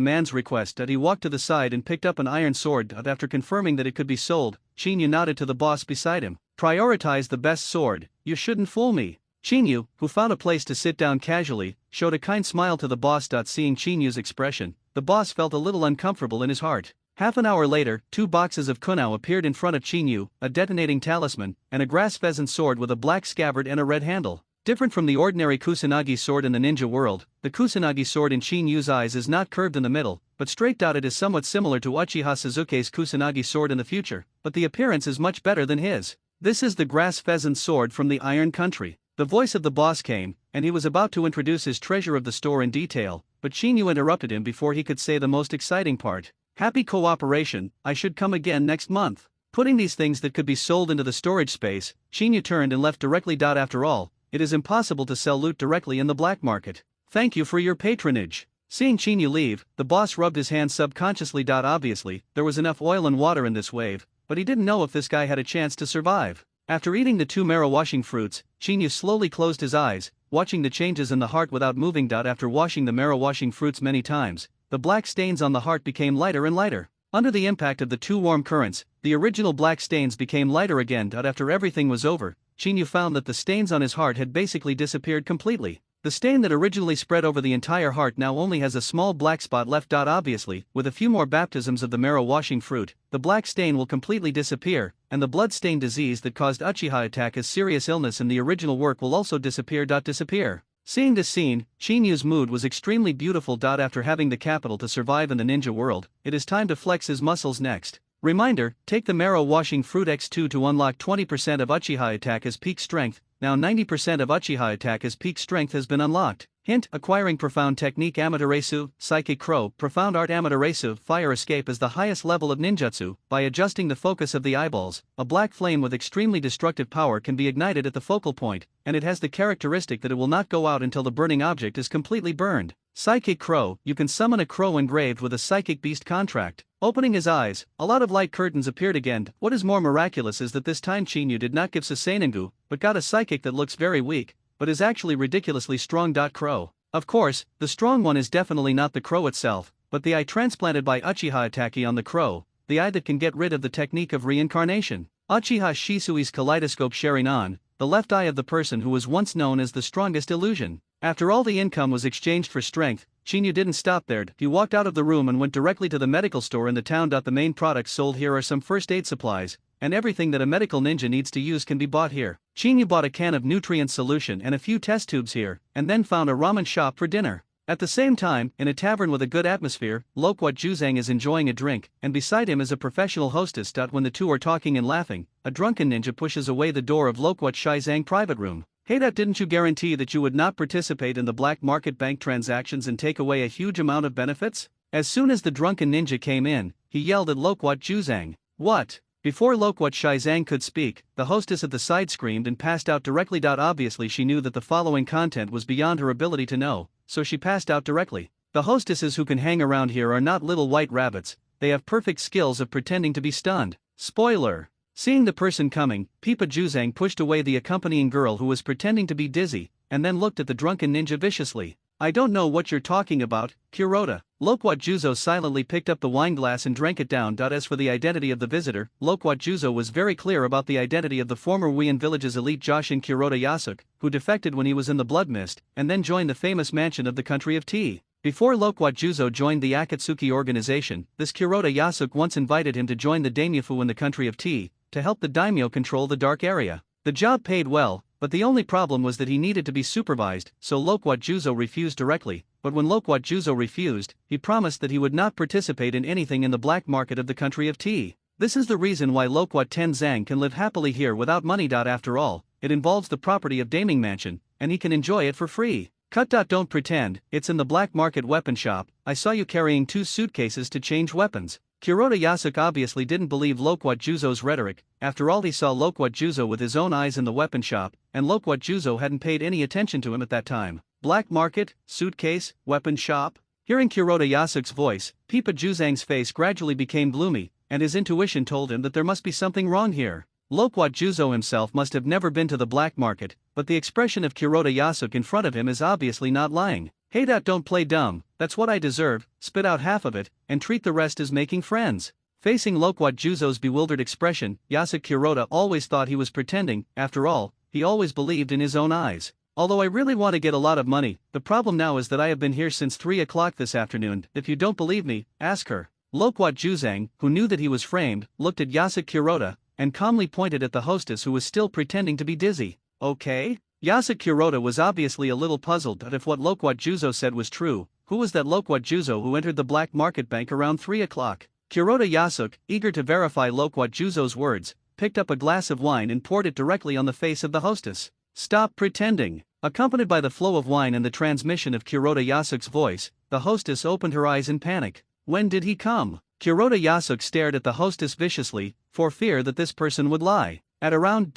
man's request. He walked to the side and picked up an iron sword. After confirming that it could be sold, Chinyu nodded to the boss beside him. Prioritize the best sword, you shouldn't fool me. Chinyu, who found a place to sit down casually, showed a kind smile to the boss. Seeing Chinyu's expression, the boss felt a little uncomfortable in his heart. Half an hour later, 2 boxes of kunao appeared in front of Chinyu, a detonating talisman, and a grass pheasant sword with a black scabbard and a red handle. Different from the ordinary kusanagi sword in the ninja world, the kusanagi sword in Chinyu's eyes is not curved in the middle, but straight. It is somewhat similar to Uchiha Suzuki's kusanagi sword in the future, but the appearance is much better than his. This is the grass pheasant sword from the Iron Country. The voice of the boss came, and he was about to introduce his treasure of the store in detail, but Chinyu interrupted him before he could say the most exciting part. Happy cooperation, I should come again next month. Putting these things that could be sold into the storage space, Chinyu turned and left directly. After all, it is impossible to sell loot directly in the black market. Thank you for your patronage. Seeing Chinyu leave, the boss rubbed his hands subconsciously. Obviously, there was enough oil and water in this wave, but he didn't know if this guy had a chance to survive. After eating the 2 marrow washing fruits, Chinyu slowly closed his eyes, watching the changes in the heart without moving. After washing the marrow washing fruits many times, the black stains on the heart became lighter and lighter. Under the impact of the 2 warm currents, the original black stains became lighter again. After everything was over, Chinyu found that the stains on his heart had basically disappeared completely. The stain that originally spread over the entire heart now only has a small black spot left. Obviously, with a few more baptisms of the marrow washing fruit, the black stain will completely disappear, and the blood-stained disease that caused Uchiha Itachi's serious illness in the original work will also disappear. Seeing this scene, Chinyu's mood was extremely beautiful. After having the capital to survive in the ninja world, it is time to flex his muscles next. Reminder, take the marrow washing fruit X2 to unlock 20% of Uchiha Itachi's peak strength. Now 90% of Uchiha Itachi's peak strength has been unlocked. Hint, acquiring profound technique Amaterasu, psychic crow, profound art Amaterasu, fire escape is the highest level of ninjutsu. By adjusting the focus of the eyeballs, a black flame with extremely destructive power can be ignited at the focal point, and it has the characteristic that it will not go out until the burning object is completely burned. Psychic crow, you can summon a crow engraved with a psychic beast contract. Opening his eyes, a lot of light curtains appeared again. What is more miraculous is that this time Chinyu did not give Susanengu, but got a psychic that looks very weak, but is actually ridiculously strong. Crow. Of course, the strong one is definitely not the crow itself, but the eye transplanted by Uchiha Itachi on the crow, the eye that can get rid of the technique of reincarnation. Uchiha Shisui's kaleidoscope Sharinan, the left eye of the person who was once known as the strongest illusion. After all the income was exchanged for strength, Chinyu didn't stop there. He walked out of the room and went directly to the medical store in the town. The main products sold here are some first aid supplies, and everything that a medical ninja needs to use can be bought here. Chinyu bought a can of nutrient solution and a few test tubes here, and then found a ramen shop for dinner. At the same time, in a tavern with a good atmosphere, Loquat Juzang is enjoying a drink, and beside him is a professional hostess. When the two are talking and laughing, a drunken ninja pushes away the door of Loquat Shizang private room. Hey, didn't you guarantee that you would not participate in the black market bank transactions and take away a huge amount of benefits? As soon as the drunken ninja came in, he yelled at Loquat Juzang. What? Before Loquat Shizang could speak, the hostess at the side screamed and passed out directly. Obviously she knew that the following content was beyond her ability to know, so she passed out directly. The hostesses who can hang around here are not little white rabbits, they have perfect skills of pretending to be stunned. Spoiler. Seeing the person coming, Pipa Juzang pushed away the accompanying girl who was pretending to be dizzy, and then looked at the drunken ninja viciously. I don't know what you're talking about, Kuroda. Loquat Juzo silently picked up the wineglass and drank it down. As for the identity of the visitor, Loquat Juzo was very clear about the identity of the former Wien village's elite Joshin Kuroda Yasuk, who defected when he was in the Blood Mist, and then joined the famous mansion of the country of tea. Before Loquat Juzo joined the Akatsuki organization, this Kuroda Yasuk once invited him to join the daimyofu in the country of tea, to help the daimyo control the dark area. The job paid well, but the only problem was that he needed to be supervised, so Loquat Juzo refused directly. But when Loquat Juzo refused, he promised that he would not participate in anything in the black market of the country of tea. This is the reason why Loquat Tenzang can live happily here without money. After all, it involves the property of Daming Mansion, and he can enjoy it for free. Don't pretend, it's in the black market weapon shop. I saw you carrying 2 suitcases to change weapons. Kuroda Yasuk obviously didn't believe Loquat Juzo's rhetoric. After all, he saw Loquat Juzo with his own eyes in the weapon shop, and Loquat Juzo hadn't paid any attention to him at that time. Black market, suitcase, weapon shop? Hearing Kuroda Yasuk's voice, Pipa Juzang's face gradually became gloomy, and his intuition told him that there must be something wrong here. Loquat Juzo himself must have never been to the black market, but the expression of Kuroda Yasuk in front of him is obviously not lying. Hey, don't play dumb, that's what I deserve, spit out half of it, and treat the rest as making friends. Facing Loquat Juzo's bewildered expression, Yasuk Kuroda always thought he was pretending. After all, he always believed in his own eyes. Although I really want to get a lot of money, the problem now is that I have been here since 3 o'clock this afternoon. If you don't believe me, ask her. Loquat Juzang, who knew that he was framed, looked at Yasuk Kuroda, and calmly pointed at the hostess who was still pretending to be dizzy. Okay? Yasuk Kuroda was obviously a little puzzled that if what Loquat Juzo said was true. Who was that Loquat Juzo who entered the black market bank around 3 o'clock? Kuroda Yasuk, eager to verify Loquat Juzo's words, picked up a glass of wine and poured it directly on the face of the hostess. Stop pretending. Accompanied by the flow of wine and the transmission of Kuroda Yasuk's voice, the hostess opened her eyes in panic. When did he come? Kuroda Yasuk stared at the hostess viciously, for fear that this person would lie. At around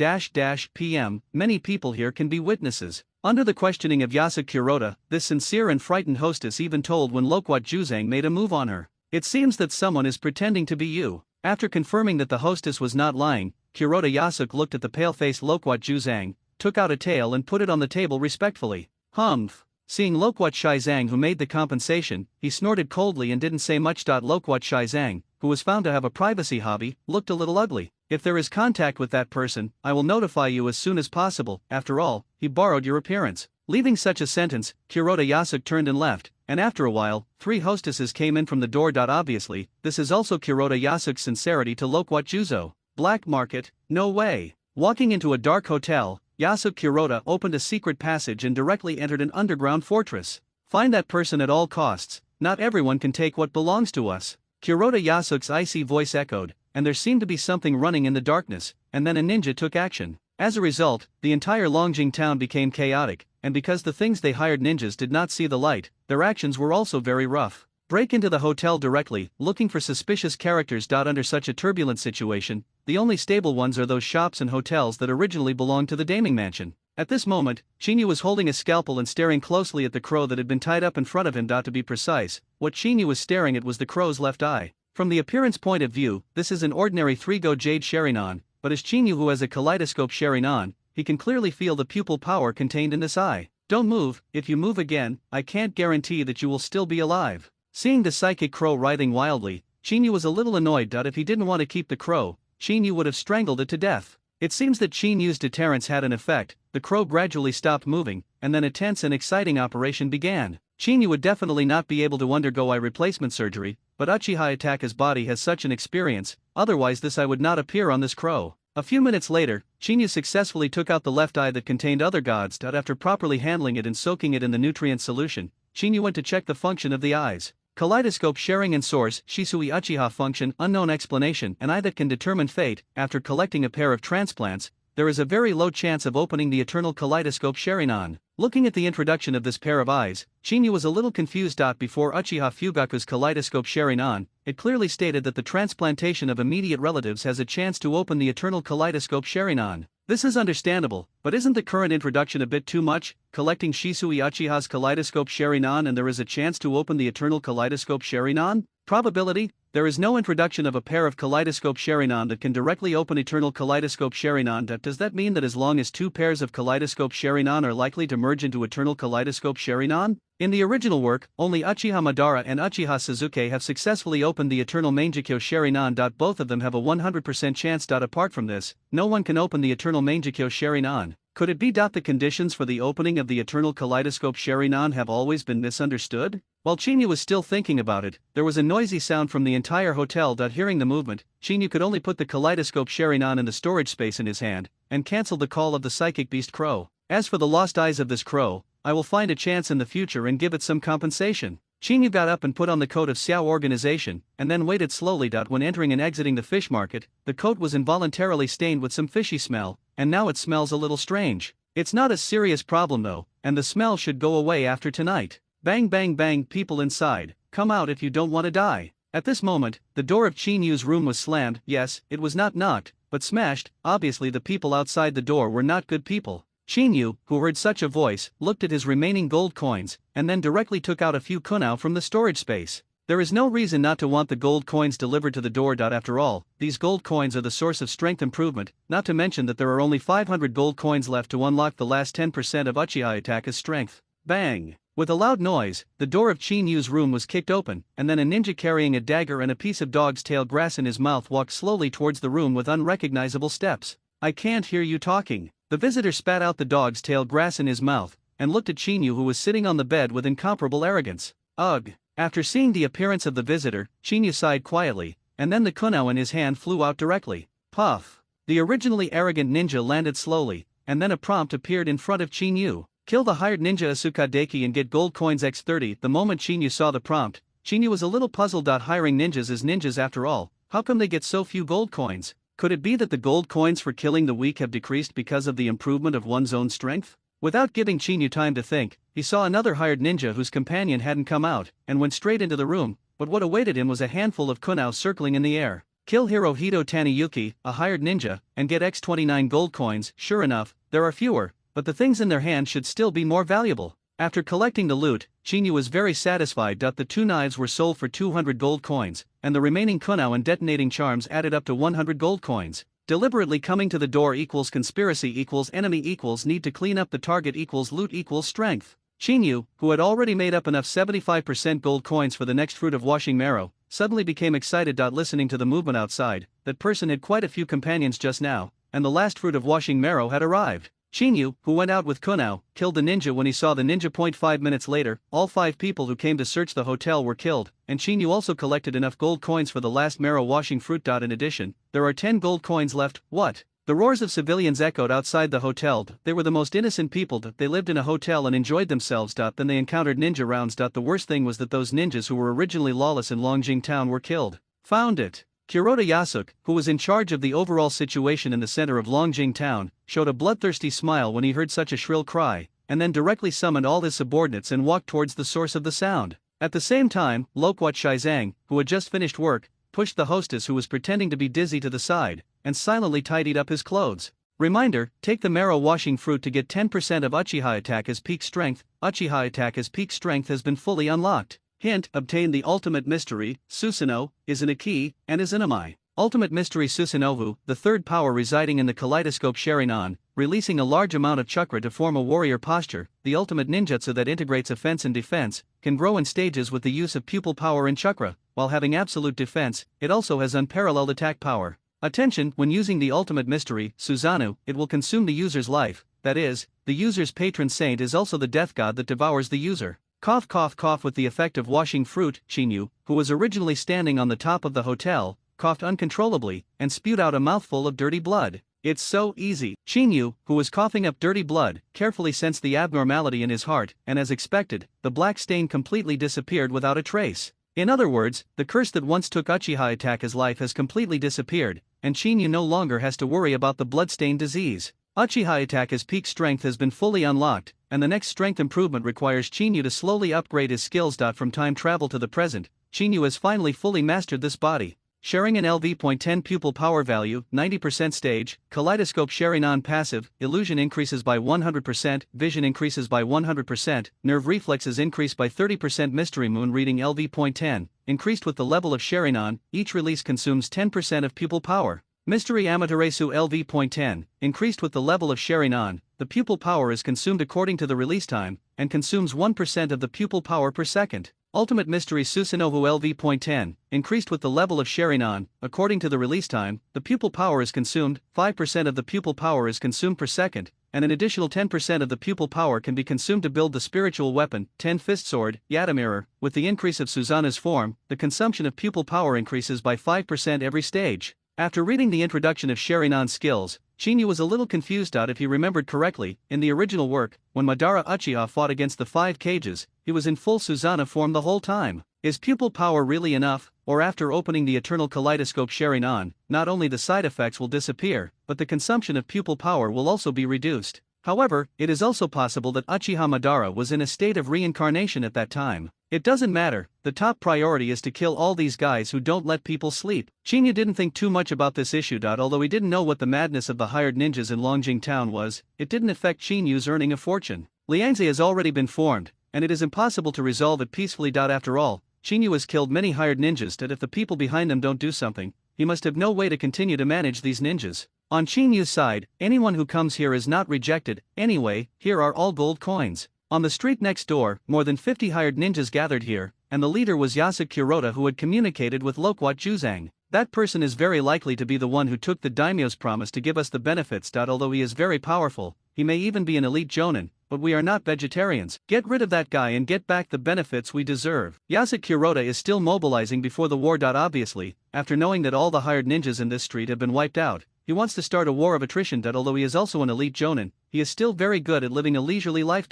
p.m., many people here can be witnesses. Under the questioning of Yasuk Kuroda, this sincere and frightened hostess even told when Loquat Juzang made a move on her. It seems that someone is pretending to be you. After confirming that the hostess was not lying, Kuroda Yasuk looked at the pale-faced Loquat Juzang, took out a tail and put it on the table respectfully. Humph. Seeing Loquat Shizang who made the compensation, he snorted coldly and didn't say much. Loquat Shizang, who was found to have a privacy hobby, looked a little ugly. If there is contact with that person, I will notify you as soon as possible. After all, he borrowed your appearance. Leaving such a sentence, Kuroda Yasuk turned and left, and after a while, 3 hostesses came in from the door. Obviously, this is also Kuroda Yasuk's sincerity to Loquat Juzo. Black market? No way. Walking into a dark hotel, Yasuk Kuroda opened a secret passage and directly entered an underground fortress. Find that person at all costs. Not everyone can take what belongs to us. Kuroda Yasuk's icy voice echoed, and there seemed to be something running in the darkness, and then a ninja took action. As a result, the entire Longjing town became chaotic, and because the things they hired ninjas did not see the light, their actions were also very rough. Break into the hotel directly, looking for suspicious characters. Under such a turbulent situation, the only stable ones are those shops and hotels that originally belonged to the Daming Mansion. At this moment, Shinyu was holding a scalpel and staring closely at the crow that had been tied up in front of him. To be precise, what Shinyu was staring at was the crow's left eye. From the appearance point of view, this is an ordinary 3-go Jade Sharingan, but as Shinyu who has a kaleidoscope Sharingan, he can clearly feel the pupil power contained in this eye. Don't move, if you move again, I can't guarantee that you will still be alive. Seeing the psychic crow writhing wildly, Shinyu was a little annoyed. If he didn't want to keep the crow, Shinyu would have strangled it to death. It seems that Shinyu's deterrence had an effect. The crow gradually stopped moving, and then a tense and exciting operation began. Shinyu would definitely not be able to undergo eye replacement surgery, but Uchiha Ataka's body has such an experience, otherwise this eye would not appear on this crow. A few minutes later, Shinyu successfully took out the left eye that contained other gods. After properly handling it and soaking it in the nutrient solution, Shinyu went to check the function of the eyes. Kaleidoscope sharing and source, Shisui Uchiha function, unknown explanation, an eye that can determine fate. After collecting a pair of transplants, there is a very low chance of opening the eternal kaleidoscope Sharingan. Looking at the introduction of this pair of eyes, Shinyu was a little confused. Before Uchiha Fugaku's kaleidoscope Sharingan, it clearly stated that the transplantation of immediate relatives has a chance to open the eternal kaleidoscope Sharingan. This is understandable, but isn't the current introduction a bit too much? Collecting Shisui Uchiha's kaleidoscope Sharingan and there is a chance to open the eternal kaleidoscope Sharingan? Probability? There is no introduction of a pair of kaleidoscope Sharingan that can directly open eternal kaleidoscope Sharingan. Does that mean that as long as 2 pairs of kaleidoscope Sharingan are likely to merge into eternal kaleidoscope Sharingan? In the original work, only Uchiha Madara and Uchiha Sasuke have successfully opened the Eternal Mangekyo Sharingan. Both of them have a 100% chance. Apart from this, no one can open the Eternal Mangekyo Sharingan. Could it be the conditions for the opening of the Eternal Kaleidoscope Sharingan have always been misunderstood? While Chinyu was still thinking about it, there was a noisy sound from the entire hotel. Hearing the movement, Chinyu could only put the Kaleidoscope Sharingan in the storage space in his hand, and cancel the call of the psychic beast crow. As for the lost eyes of this crow, I will find a chance in the future and give it some compensation. Chinyu got up and put on the coat of Xiao organization, and then waited slowly. When entering and exiting the fish market, the coat was involuntarily stained with some fishy smell, and now it smells a little strange. It's not a serious problem though, and the smell should go away after tonight. Bang bang bang, people inside, come out if you don't want to die. At this moment, the door of Chinyu's room was slammed. Yes, it was not knocked, but smashed. Obviously the people outside the door were not good people. Chinyu, who heard such a voice, looked at his remaining gold coins, and then directly took out a few kunao from the storage space. There is no reason not to want the gold coins delivered to the door. After all, these gold coins are the source of strength improvement, not to mention that there are only 500 gold coins left to unlock the last 10% of Uchiha Itachi's strength. Bang! With a loud noise, the door of Chinyu's room was kicked open, and then a ninja carrying a dagger and a piece of dog's tail grass in his mouth walked slowly towards the room with unrecognizable steps. I can't hear you talking. The visitor spat out the dog's tail grass in his mouth, and looked at Chinyu, who was sitting on the bed with incomparable arrogance. Ugh! After seeing the appearance of the visitor, Chinyu sighed quietly, and then the kunao in his hand flew out directly. Puff! The originally arrogant ninja landed slowly, and then a prompt appeared in front of Chinyu. Kill the hired ninja Asukadeki and get gold coins x30. The moment Chinyu saw the prompt, Chinyu was a little puzzled. Hiring ninjas as ninjas after all, how come they get so few gold coins? Could it be that the gold coins for killing the weak have decreased because of the improvement of one's own strength? Without giving Chinyu time to think, he saw another hired ninja whose companion hadn't come out, and went straight into the room, but what awaited him was a handful of kunao circling in the air. Kill Hirohito Taniyuki, a hired ninja, and get x29 gold coins. Sure enough, there are fewer, but the things in their hand should still be more valuable. After collecting the loot, Chinyu was very satisfied. The 2 knives were sold for 200 gold coins, and the remaining kunao and detonating charms added up to 100 gold coins. Deliberately coming to the door equals conspiracy equals enemy equals need to clean up the target equals loot equals strength. Chinyu, who had already made up enough 75% gold coins for the next fruit of washing marrow, suddenly became excited. Listening to the movement outside, that person had quite a few companions just now, and the last fruit of washing marrow had arrived. Chinyu, who went out with kunao, killed the ninja when he saw the ninja. 5 minutes later, all 5 people who came to search the hotel were killed, and Chinyu also collected enough gold coins for the last marrow washing fruit. In addition, there are 10 gold coins left. What? The roars of civilians echoed outside the hotel. They were the most innocent people. They lived in a hotel and enjoyed themselves. Then they encountered ninja rounds. The worst thing was that those ninjas who were originally lawless in Longjing Town were killed. Found it. Kuroda Yasuk, who was in charge of the overall situation in the center of Longjing Town, showed a bloodthirsty smile when he heard such a shrill cry, and then directly summoned all his subordinates and walked towards the source of the sound. At the same time, Loquat Shizang, who had just finished work, pushed the hostess who was pretending to be dizzy to the side, and silently tidied up his clothes. Reminder, take the marrow washing fruit to get 10% of Uchiha Attack as peak strength. Uchiha Attack as peak strength has been fully unlocked. Hint, obtain the ultimate mystery, Susanoo, is an Iki, and is an Amai. Ultimate mystery Susanoo, the third power residing in the Kaleidoscope Sharingan, releasing a large amount of chakra to form a warrior posture. The ultimate ninjutsu that integrates offense and defense, can grow in stages with the use of pupil power and chakra. While having absolute defense, it also has unparalleled attack power. Attention, when using the ultimate mystery, Susanoo, it will consume the user's life, that is, the user's patron saint is also the death god that devours the user. Cough cough cough. With the effect of washing fruit, Chinyu, who was originally standing on the top of the hotel, coughed uncontrollably, and spewed out a mouthful of dirty blood. It's so easy. Chinyu, who was coughing up dirty blood, carefully sensed the abnormality in his heart, and as expected, the black stain completely disappeared without a trace. In other words, the curse that once took Uchiha Itachi's life has completely disappeared, and Chinyu no longer has to worry about the bloodstained disease. Uchiha Itachi's peak strength has been fully unlocked, and the next strength improvement requires Chinyu to slowly upgrade his skills. From time travel to the present, Chinyu has finally fully mastered this body. Sharing an LV.10 pupil power value, 90% stage, Kaleidoscope Sharingan passive, illusion increases by 100%, vision increases by 100%, nerve reflexes increase by 30%. Mystery Moon reading LV.10, increased with the level of Sharingan, each release consumes 10% of pupil power. Mystery Amaterasu LV.10, increased with the level of Sharinan, the pupil power is consumed according to the release time, and consumes 1% of the pupil power per second. Ultimate Mystery Susanoo LV.10, increased with the level of Sharinan, according to the release time, the pupil power is consumed, 5% of the pupil power is consumed per second, and an additional 10% of the pupil power can be consumed to build the spiritual weapon, 10-Fist Sword, Yatamirror. With the increase of Susanoo's form, the consumption of pupil power increases by 5% every stage. After reading the introduction of Sharinan's skills, Shinyu was a little confused. If he remembered correctly, in the original work, when Madara Uchiha fought against the 5 cages, he was in full Susanoo form the whole time. Is pupil power really enough, or after opening the Eternal Kaleidoscope Sharinan, not only the side effects will disappear, but the consumption of pupil power will also be reduced? However, it is also possible that Uchiha Madara was in a state of reincarnation at that time. It doesn't matter, the top priority is to kill all these guys who don't let people sleep. Shinyu didn't think too much about this issue. Although he didn't know what the madness of the hired ninjas in Longjing Town was, it didn't affect Shinyu's earning a fortune. Liangzi has already been formed, and it is impossible to resolve it peacefully. After all, Shinyu has killed many hired ninjas. That if the people behind them don't do something, he must have no way to continue to manage these ninjas. On Shinyu's side, anyone who comes here is not rejected. Anyway, here are all gold coins. On the street next door, more than 50 hired ninjas gathered here, and the leader was Yasuke Kuroda, who had communicated with Loquat Juzang. That person is very likely to be the one who took the daimyo's promise to give us the benefits. Although he is very powerful, he may even be an elite jonin, but we are not vegetarians. Get rid of that guy and get back the benefits we deserve. Yasuke Kuroda is still mobilizing before the war. Obviously, after knowing that all the hired ninjas in this street have been wiped out, he wants to start a war of attrition. Although he is also an elite jonin, he is still very good at living a leisurely life.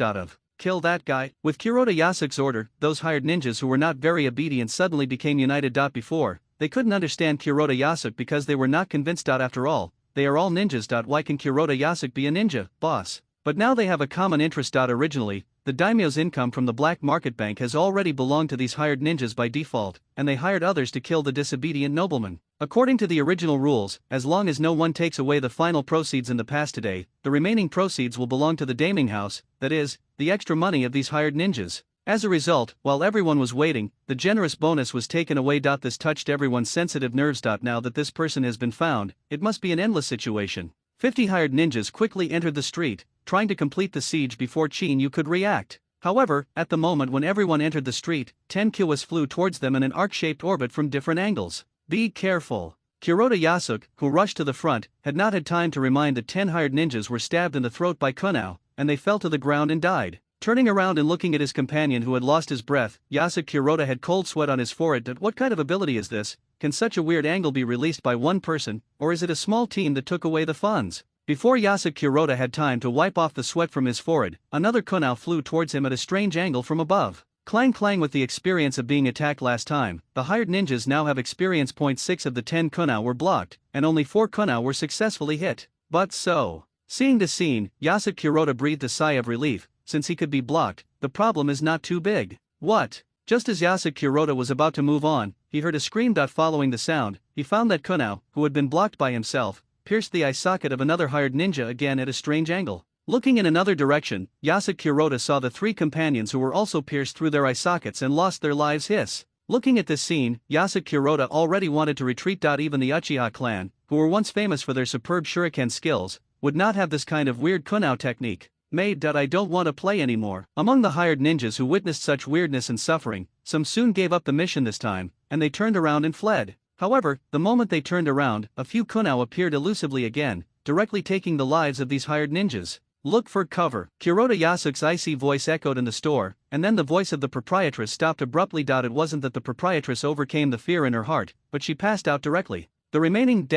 Kill that guy. With Kuroda Yasuke's order, those hired ninjas who were not very obedient suddenly became united. Before, they couldn't understand Kuroda Yasuke because they were not convinced. After all, they are all ninjas. Why can Kuroda Yasuke be a ninja, boss? But now they have a common interest. Originally, the daimyo's income from the black market bank has already belonged to these hired ninjas by default, and they hired others to kill the disobedient nobleman. According to the original rules, as long as no one takes away the final proceeds in the past today, the remaining proceeds will belong to the daiming house, that is, the extra money of these hired ninjas. As a result, while everyone was waiting, the generous bonus was taken away. This touched everyone's sensitive nerves. Now that this person has been found, it must be an endless situation. 50 hired ninjas quickly entered the street, trying to complete the siege before Shinyu could react. However, at the moment when everyone entered the street, 10 Kyowas flew towards them in an arc-shaped orbit from different angles. Be careful. Kuroda Yasuke, who rushed to the front, had not had time to remind that 10 hired ninjas were stabbed in the throat by Kunao, and they fell to the ground and died. Turning around and looking at his companion who had lost his breath, Yasuke Kuroda had cold sweat on his forehead. What kind of ability is this? Can such a weird angle be released by one person, or is it a small team that took away the funds? Before Yasuke Kuroda had time to wipe off the sweat from his forehead, another Kunao flew towards him at a strange angle from above. Clang clang. With the experience of being attacked last time, the hired ninjas now have experience. 6 of the 10 Kunao were blocked, and only 4 Kunao were successfully hit. But so. Seeing the scene, Yasuke Kuroda breathed a sigh of relief. Since he could be blocked, the problem is not too big. What? Just as Yasuke Kuroda was about to move on, he heard a scream. Following the sound, he found that Kunao, who had been blocked by himself, pierced the eye socket of another hired ninja again at a strange angle. Looking in another direction, Yasuke Kuroda saw the 3 companions who were also pierced through their eye sockets and lost their lives. Hiss. Looking at this scene, Yasuke Kuroda already wanted to retreat. Even the Uchiha clan, who were once famous for their superb shuriken skills, would not have this kind of weird Kunao technique. Made. I don't want to play anymore. Among the hired ninjas who witnessed such weirdness and suffering, some soon gave up the mission this time, and they turned around and fled. However, the moment they turned around, a few Kunao appeared elusively again, directly taking the lives of these hired ninjas. Look for cover. Kuroda Yasuke's icy voice echoed in the store, and then the voice of the proprietress stopped abruptly. It wasn't that the proprietress overcame the fear in her heart, but she passed out directly. The remaining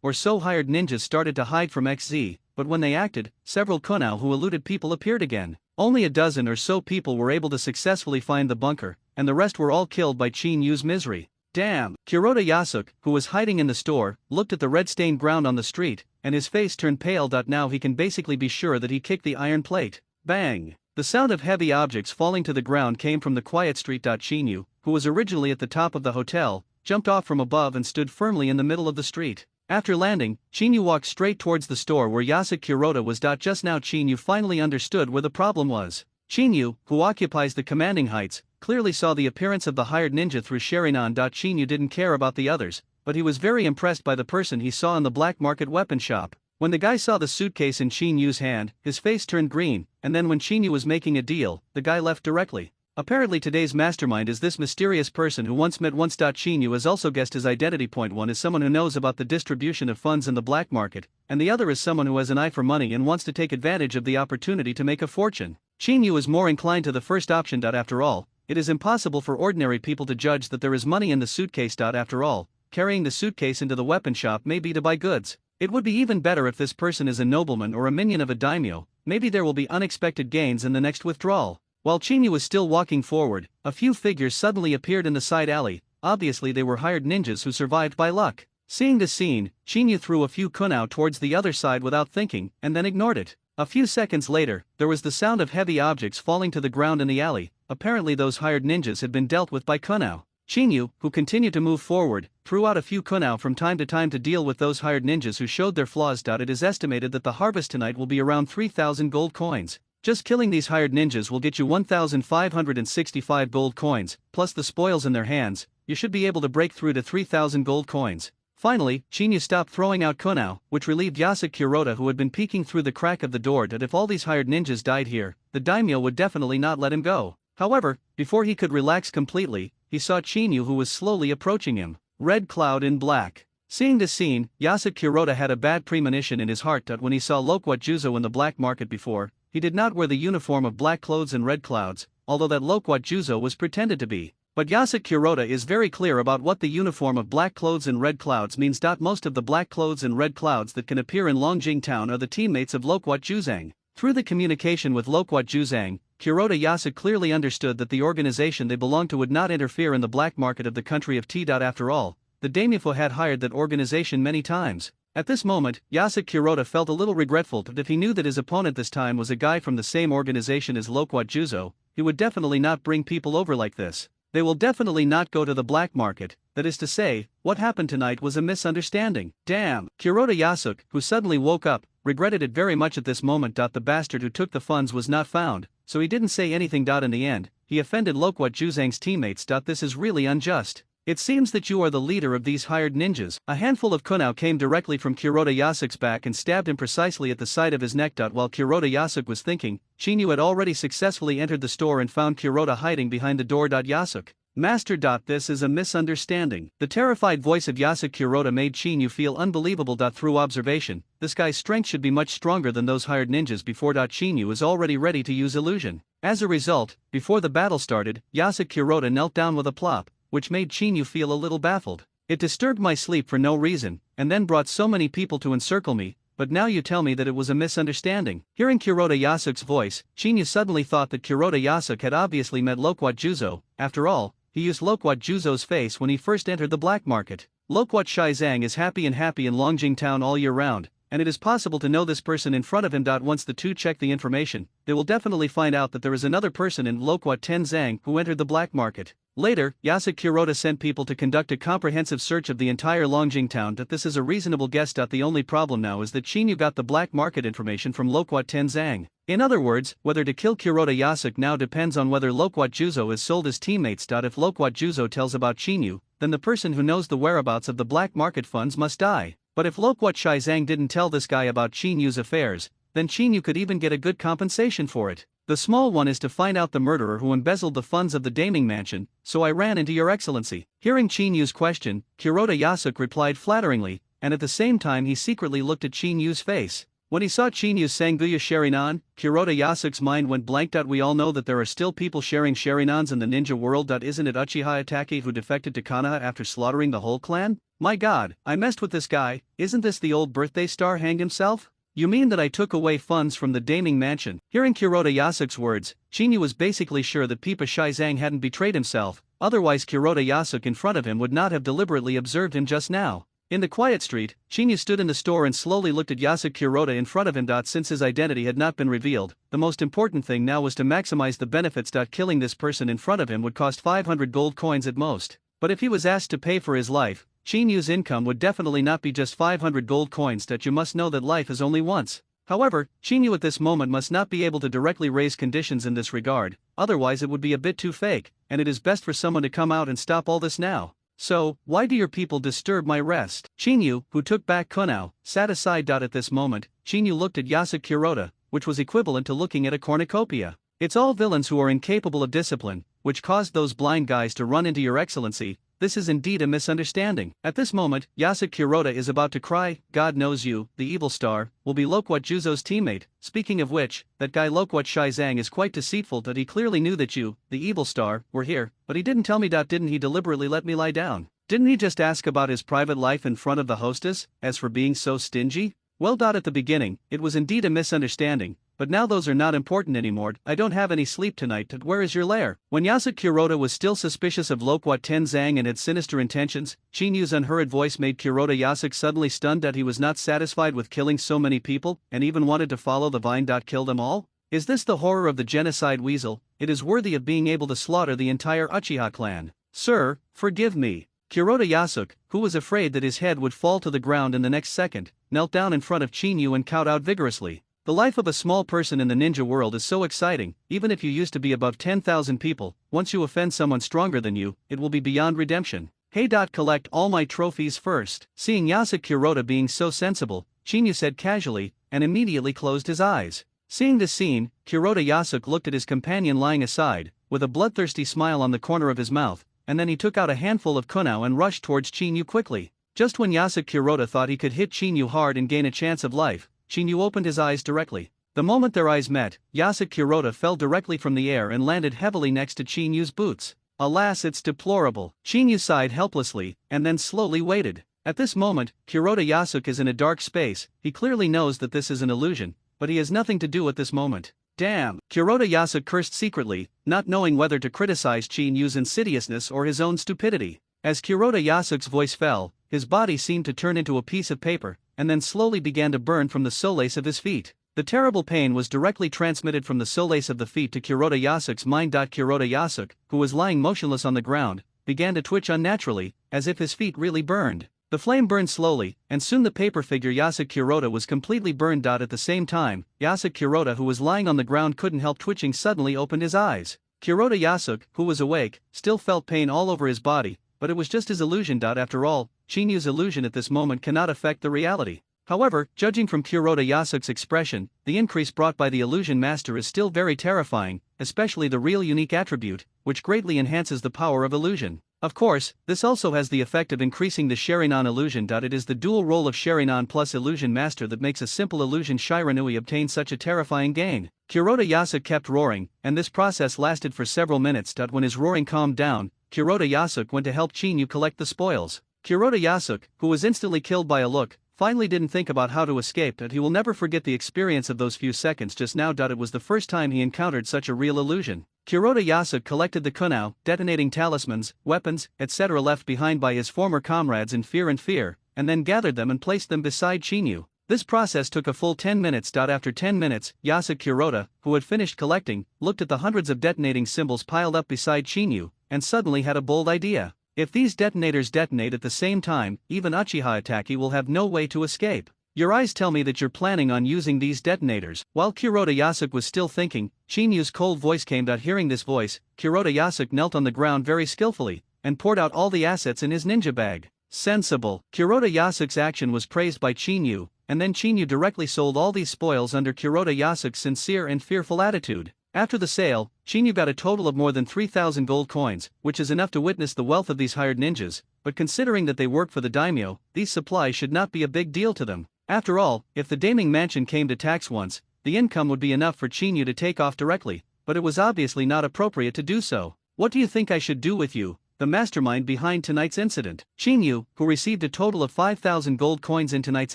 or so hired ninjas started to hide from XZ, but when they acted, several Kunao who eluded people appeared again. Only a dozen or so people were able to successfully find the bunker, and the rest were all killed by Chinyu's misery. Damn! Kuroda Yasuke, who was hiding in the store, looked at the red-stained ground on the street, and his face turned pale. Now he can basically be sure that he kicked the iron plate. Bang! The sound of heavy objects falling to the ground came from the quiet street. Chinyu, who was originally at the top of the hotel, jumped off from above and stood firmly in the middle of the street. After landing, Chinyu walked straight towards the store where Yasuke Kuroda was. Just now Chinyu finally understood where the problem was. Chinyu, who occupies the commanding heights, clearly saw the appearance of the hired ninja through Sharinan. Chinyu didn't care about the others, but he was very impressed by the person he saw in the black market weapon shop. When the guy saw the suitcase in Chinyu's hand, his face turned green, and then when Chinyu was making a deal, the guy left directly. Apparently today's mastermind is this mysterious person who once met once. Chinyu has also guessed his identity. Point 1 is someone who knows about the distribution of funds in the black market, and the other is someone who has an eye for money and wants to take advantage of the opportunity to make a fortune. Chinyu is more inclined to the first option. After all, it is impossible for ordinary people to judge that there is money in the suitcase. After all, carrying the suitcase into the weapon shop may be to buy goods. It would be even better if this person is a nobleman or a minion of a daimyo. Maybe there will be unexpected gains in the next withdrawal. While Chinyu was still walking forward, a few figures suddenly appeared in the side alley. Obviously they were hired ninjas who survived by luck. Seeing this scene, Chinyu threw a few kunao towards the other side without thinking, and then ignored it. A few seconds later, there was the sound of heavy objects falling to the ground in the alley. Apparently those hired ninjas had been dealt with by kunao. Chinyu, who continued to move forward, threw out a few kunao from time to time to deal with those hired ninjas who showed their flaws. It is estimated that the harvest tonight will be around 3,000 gold coins. Just killing these hired ninjas will get you 1,565 gold coins, plus the spoils in their hands. You should be able to break through to 3,000 gold coins. Finally, Chinyu stopped throwing out kunao, which relieved Yasuke Kuroda, who had been peeking through the crack of the door, that if all these hired ninjas died here, the daimyo would definitely not let him go. However, before he could relax completely, he saw Chinyu, who was slowly approaching him. Red cloud in black. Seeing this scene, Yasuke Kuroda had a bad premonition in his heart that when he saw Loquat Juzo in the black market before, he did not wear the uniform of black clothes and red clouds, although that Loquat Juzo was pretended to be. But Yasuke Kuroda is very clear about what the uniform of black clothes and red clouds means. Most of the black clothes and red clouds that can appear in Longjing Town are the teammates of Loquat Juzang. Through the communication with Loquat Juzang, Kuroda Yasuke clearly understood that the organization they belonged to would not interfere in the black market of the country of T. After all, the daimyo had hired that organization many times. At this moment, Yasuke Kuroda felt a little regretful that if he knew that his opponent this time was a guy from the same organization as Loquat Juzo, he would definitely not bring people over like this. They will definitely not go to the black market. That is to say, what happened tonight was a misunderstanding. Damn! Kuroda Yasuke, who suddenly woke up, regretted it very much at this moment. The bastard who took the funds was not found, so he didn't say anything. In the end, he offended Loquat Juzang's teammates. This is really unjust. It seems that you are the leader of these hired ninjas. A handful of kunao came directly from Kuroda Yasuke's back and stabbed him precisely at the side of his neck. While Kuroda Yasuke was thinking, Chinyu had already successfully entered the store and found Kuroda hiding behind the door. Yasuke. Master. This is a misunderstanding. The terrified voice of Yasuke Kuroda made Chinyu feel unbelievable. Through observation, this guy's strength should be much stronger than those hired ninjas before. Chinyu is already ready to use illusion. As a result, before the battle started, Yasuke Kuroda knelt down with a plop, which made Chinyu feel a little baffled. It disturbed my sleep for no reason, and then brought so many people to encircle me, but now you tell me that it was a misunderstanding. Hearing Kuroda Yasuke's voice, Chinyu suddenly thought that Kuroda Yasuke had obviously met Loquat Juzo. After all, he used Loquat Juzo's face when he first entered the black market. Loquat Shizang is happy in Longjing Town all year round, and it is possible to know this person in front of him. Once the two check the information, they will definitely find out that there is another person in Loquat Tenzang who entered the black market. Later, Yasuke Kuroda sent people to conduct a comprehensive search of the entire Longjing Town. This is a reasonable guess. The only problem now is that Chinyu got the black market information from Loquat Tenzang. In other words, whether to kill Kuroda Yasuke now depends on whether Loquat Juzo has sold his teammates. If Loquat Juzo tells about Chinyu, then the person who knows the whereabouts of the black market funds must die. But if Loquat Shizang didn't tell this guy about Chinyu's affairs, then Chinyu could even get a good compensation for it. The small one is to find out the murderer who embezzled the funds of the Daming Mansion, so I ran into your excellency. Hearing Chinyu's question, Kuroda Yasuke replied flatteringly, and at the same time he secretly looked at Chinyu's face. When he saw Chinyu's Sanguya Sharinan, Kuroda Yasuke's mind went blank. We all know that there are still people sharing Sharinans in the ninja world. Isn't it Uchiha Itachi who defected to Konoha after slaughtering the whole clan? My god, I messed with this guy. Isn't this the old birthday star hanged himself? You mean that I took away funds from the Daming Mansion? Hearing Kuroda Yasuke's words, Chinyu was basically sure that Pipa Shizang hadn't betrayed himself, otherwise Kuroda Yasuke in front of him would not have deliberately observed him just now. In the quiet street, Chinyu stood in the store and slowly looked at Yasuke Kuroda in front of him. Since his identity had not been revealed, the most important thing now was to maximize the benefits. Killing this person in front of him would cost 500 gold coins at most. But if he was asked to pay for his life, Chinyu's income would definitely not be just 500 gold coins. You must know that life is only once. However, Chinyu at this moment must not be able to directly raise conditions in this regard, otherwise it would be a bit too fake, and it is best for someone to come out and stop all this now. So, why do your people disturb my rest? Chinyu, who took back konoha, sat aside. At this moment, Chinyu looked at Yasuke Kuroda, which was equivalent to looking at a cornucopia. It's all villains who are incapable of discipline, which caused those blind guys to run into your excellency. This is indeed a misunderstanding. At this moment, Yasuke Kuroda is about to cry. God knows you, the evil star, will be Loquat Juzo's teammate. Speaking of which, that guy Loquat Shizang is quite deceitful. That he clearly knew that you, the evil star, were here, but he didn't tell me. Didn't he deliberately let me lie down? Didn't he just ask about his private life in front of the hostess? As for being so stingy? Well. At the beginning, it was indeed a misunderstanding, but now those are not important anymore. I don't have any sleep tonight. Where is your lair? When Yasuke Kuroda was still suspicious of Loquat Tenzang and had sinister intentions, Chinyu's unhurried voice made Kuroda Yasuke suddenly stunned. That he was not satisfied with killing so many people, and even wanted to follow the vine. Kill them all? Is this the horror of the genocide weasel? It is worthy of being able to slaughter the entire Uchiha clan. Sir, forgive me. Kuroda Yasuke, who was afraid that his head would fall to the ground in the next second, knelt down in front of Chinyu and cowed out vigorously. The life of a small person in the ninja world is so exciting. Even if you used to be above 10,000 people, once you offend someone stronger than you, it will be beyond redemption. Hey. Collect all my trophies first. Seeing Yasuke Kuroda being so sensible, Chinyu said casually, and immediately closed his eyes. Seeing this scene, Kuroda Yasuke looked at his companion lying aside, with a bloodthirsty smile on the corner of his mouth, and then he took out a handful of konoha and rushed towards Chinyu quickly. Just when Yasuke Kuroda thought he could hit Chinyu hard and gain a chance of life, Chinyu opened his eyes directly. The moment their eyes met, Yasuke Kuroda fell directly from the air and landed heavily next to Chinyu's boots. Alas, it's deplorable. Chinyu sighed helplessly, and then slowly waited. At this moment, Kuroda Yasuke is in a dark space. He clearly knows that this is an illusion, but he has nothing to do at this moment. Damn! Kuroda Yasuke cursed secretly, not knowing whether to criticize Chinyu's insidiousness or his own stupidity. As Kuroda Yasuke's voice fell, his body seemed to turn into a piece of paper, and then slowly began to burn from the solace of his feet. The terrible pain was directly transmitted from the solace of the feet to Kuroda Yasuke's mind. Kuroda Yasuke, who was lying motionless on the ground, began to twitch unnaturally, as if his feet really burned. The flame burned slowly, and soon the paper figure Yasuke Kuroda was completely burned. At the same time, Yasuke Kuroda, who was lying on the ground, couldn't help twitching, suddenly opened his eyes. Kuroda Yasuke, who was awake, still felt pain all over his body, but it was just his illusion. After all, Chinyu's illusion at this moment cannot affect the reality. However, judging from Kuroda Yasuke's expression, the increase brought by the illusion master is still very terrifying, especially the real unique attribute, which greatly enhances the power of illusion. Of course, this also has the effect of increasing the Sharingan illusion. It is the dual role of Sharingan plus illusion master that makes a simple illusion Shiranui obtain such a terrifying gain. Kuroda Yasuke kept roaring, and this process lasted for several minutes. When his roaring calmed down, Kuroda Yasuke went to help Chinyu collect the spoils. Kuroda Yasuke, who was instantly killed by a look, finally didn't think about how to escape. He will never forget the experience of those few seconds just now. It was the first time he encountered such a real illusion. Kuroda Yasuke collected the konoha, detonating talismans, weapons, etc. left behind by his former comrades in fear, and then gathered them and placed them beside Chinyu. This process took a full 10 minutes. After 10 minutes, Yasuke Kuroda, who had finished collecting, looked at the hundreds of detonating symbols piled up beside Chinyu, and suddenly had a bold idea. If these detonators detonate at the same time, even Uchiha Itachi will have no way to escape. Your eyes tell me that you're planning on using these detonators. While Kuroda Yasuke was still thinking, Chinyu's cold voice came out. Hearing this voice, Kuroda Yasuke knelt on the ground very skillfully, and poured out all the assets in his ninja bag. Sensible. Kuroda Yasuke's action was praised by Chinyu, and then Chinyu directly sold all these spoils under Kuroda Yasuke's sincere and fearful attitude. After the sale, Chinyu got a total of more than 3,000 gold coins, which is enough to witness the wealth of these hired ninjas, but considering that they work for the daimyo, these supplies should not be a big deal to them. After all, if the Daiming Mansion came to tax once, the income would be enough for Chinyu to take off directly, but it was obviously not appropriate to do so. What do you think I should do with you, the mastermind behind tonight's incident? Chinyu, who received a total of 5,000 gold coins in tonight's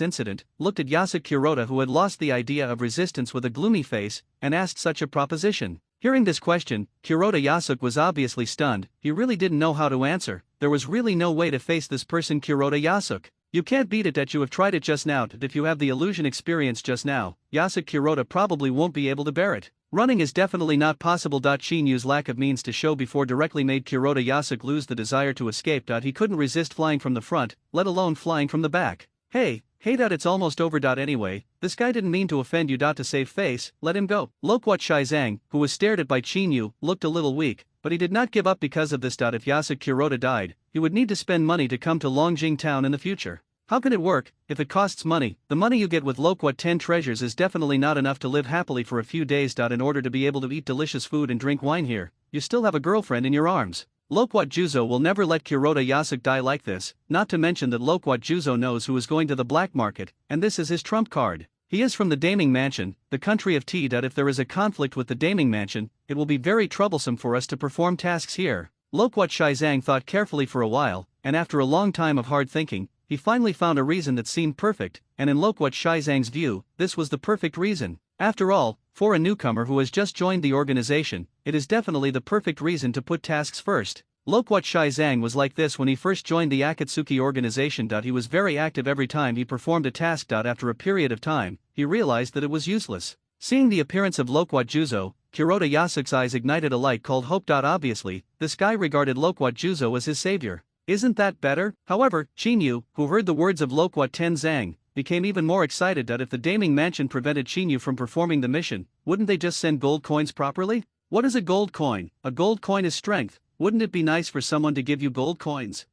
incident, looked at Yasuke Kuroda, who had lost the idea of resistance, with a gloomy face, and asked such a proposition. Hearing this question, Kuroda Yasuke was obviously stunned. He really didn't know how to answer. There was really no way to face this person. Kuroda Yasuke, you can't beat it. That you have tried it just now. If you have the illusion experience just now, Yasuke Kuroda probably won't be able to bear it. Running is definitely not possible. Chinyu's lack of means to show before directly made Kuroda Yasuke lose the desire to escape. He couldn't resist flying from the front, let alone flying from the back. Hey, it's almost over. Anyway, this guy didn't mean to offend you. To save face, let him go. Loquat Shizang, who was stared at by Chinyu, looked a little weak, but he did not give up because of this. If Yasuke Kuroda died, he would need to spend money to come to Longjing Town in the future. How can it work? If it costs money, the money you get with Loquat 10 treasures is definitely not enough to live happily for a few days. In order to be able to eat delicious food and drink wine here, you still have a girlfriend in your arms. Loquat Juzo will never let Kuroda Yasuke die like this, not to mention that Loquat Juzo knows who is going to the black market, and this is his trump card. He is from the Daming Mansion, the country of tea. If there is a conflict with the Daming Mansion, it will be very troublesome for us to perform tasks here. Loquat Shizang thought carefully for a while, and after a long time of hard thinking, he finally found a reason that seemed perfect, and in Loquat Shizang's view, this was the perfect reason. After all, for a newcomer who has just joined the organization, it is definitely the perfect reason to put tasks first. Loquat Shizang was like this when he first joined the Akatsuki organization. He was very active every time he performed a task. After a period of time, he realized that it was useless. Seeing the appearance of Loquat Juzo, Kuroda Yasuke's eyes ignited a light called hope. Obviously, this guy regarded Loquat Juzo as his savior. Isn't that better? However, Chinyu, who heard the words of Loquat Tenzang, became even more excited. If the Daming Mansion prevented Chinyu from performing the mission, wouldn't they just send gold coins properly? What is a gold coin? A gold coin is strength. Wouldn't it be nice for someone to give you gold coins?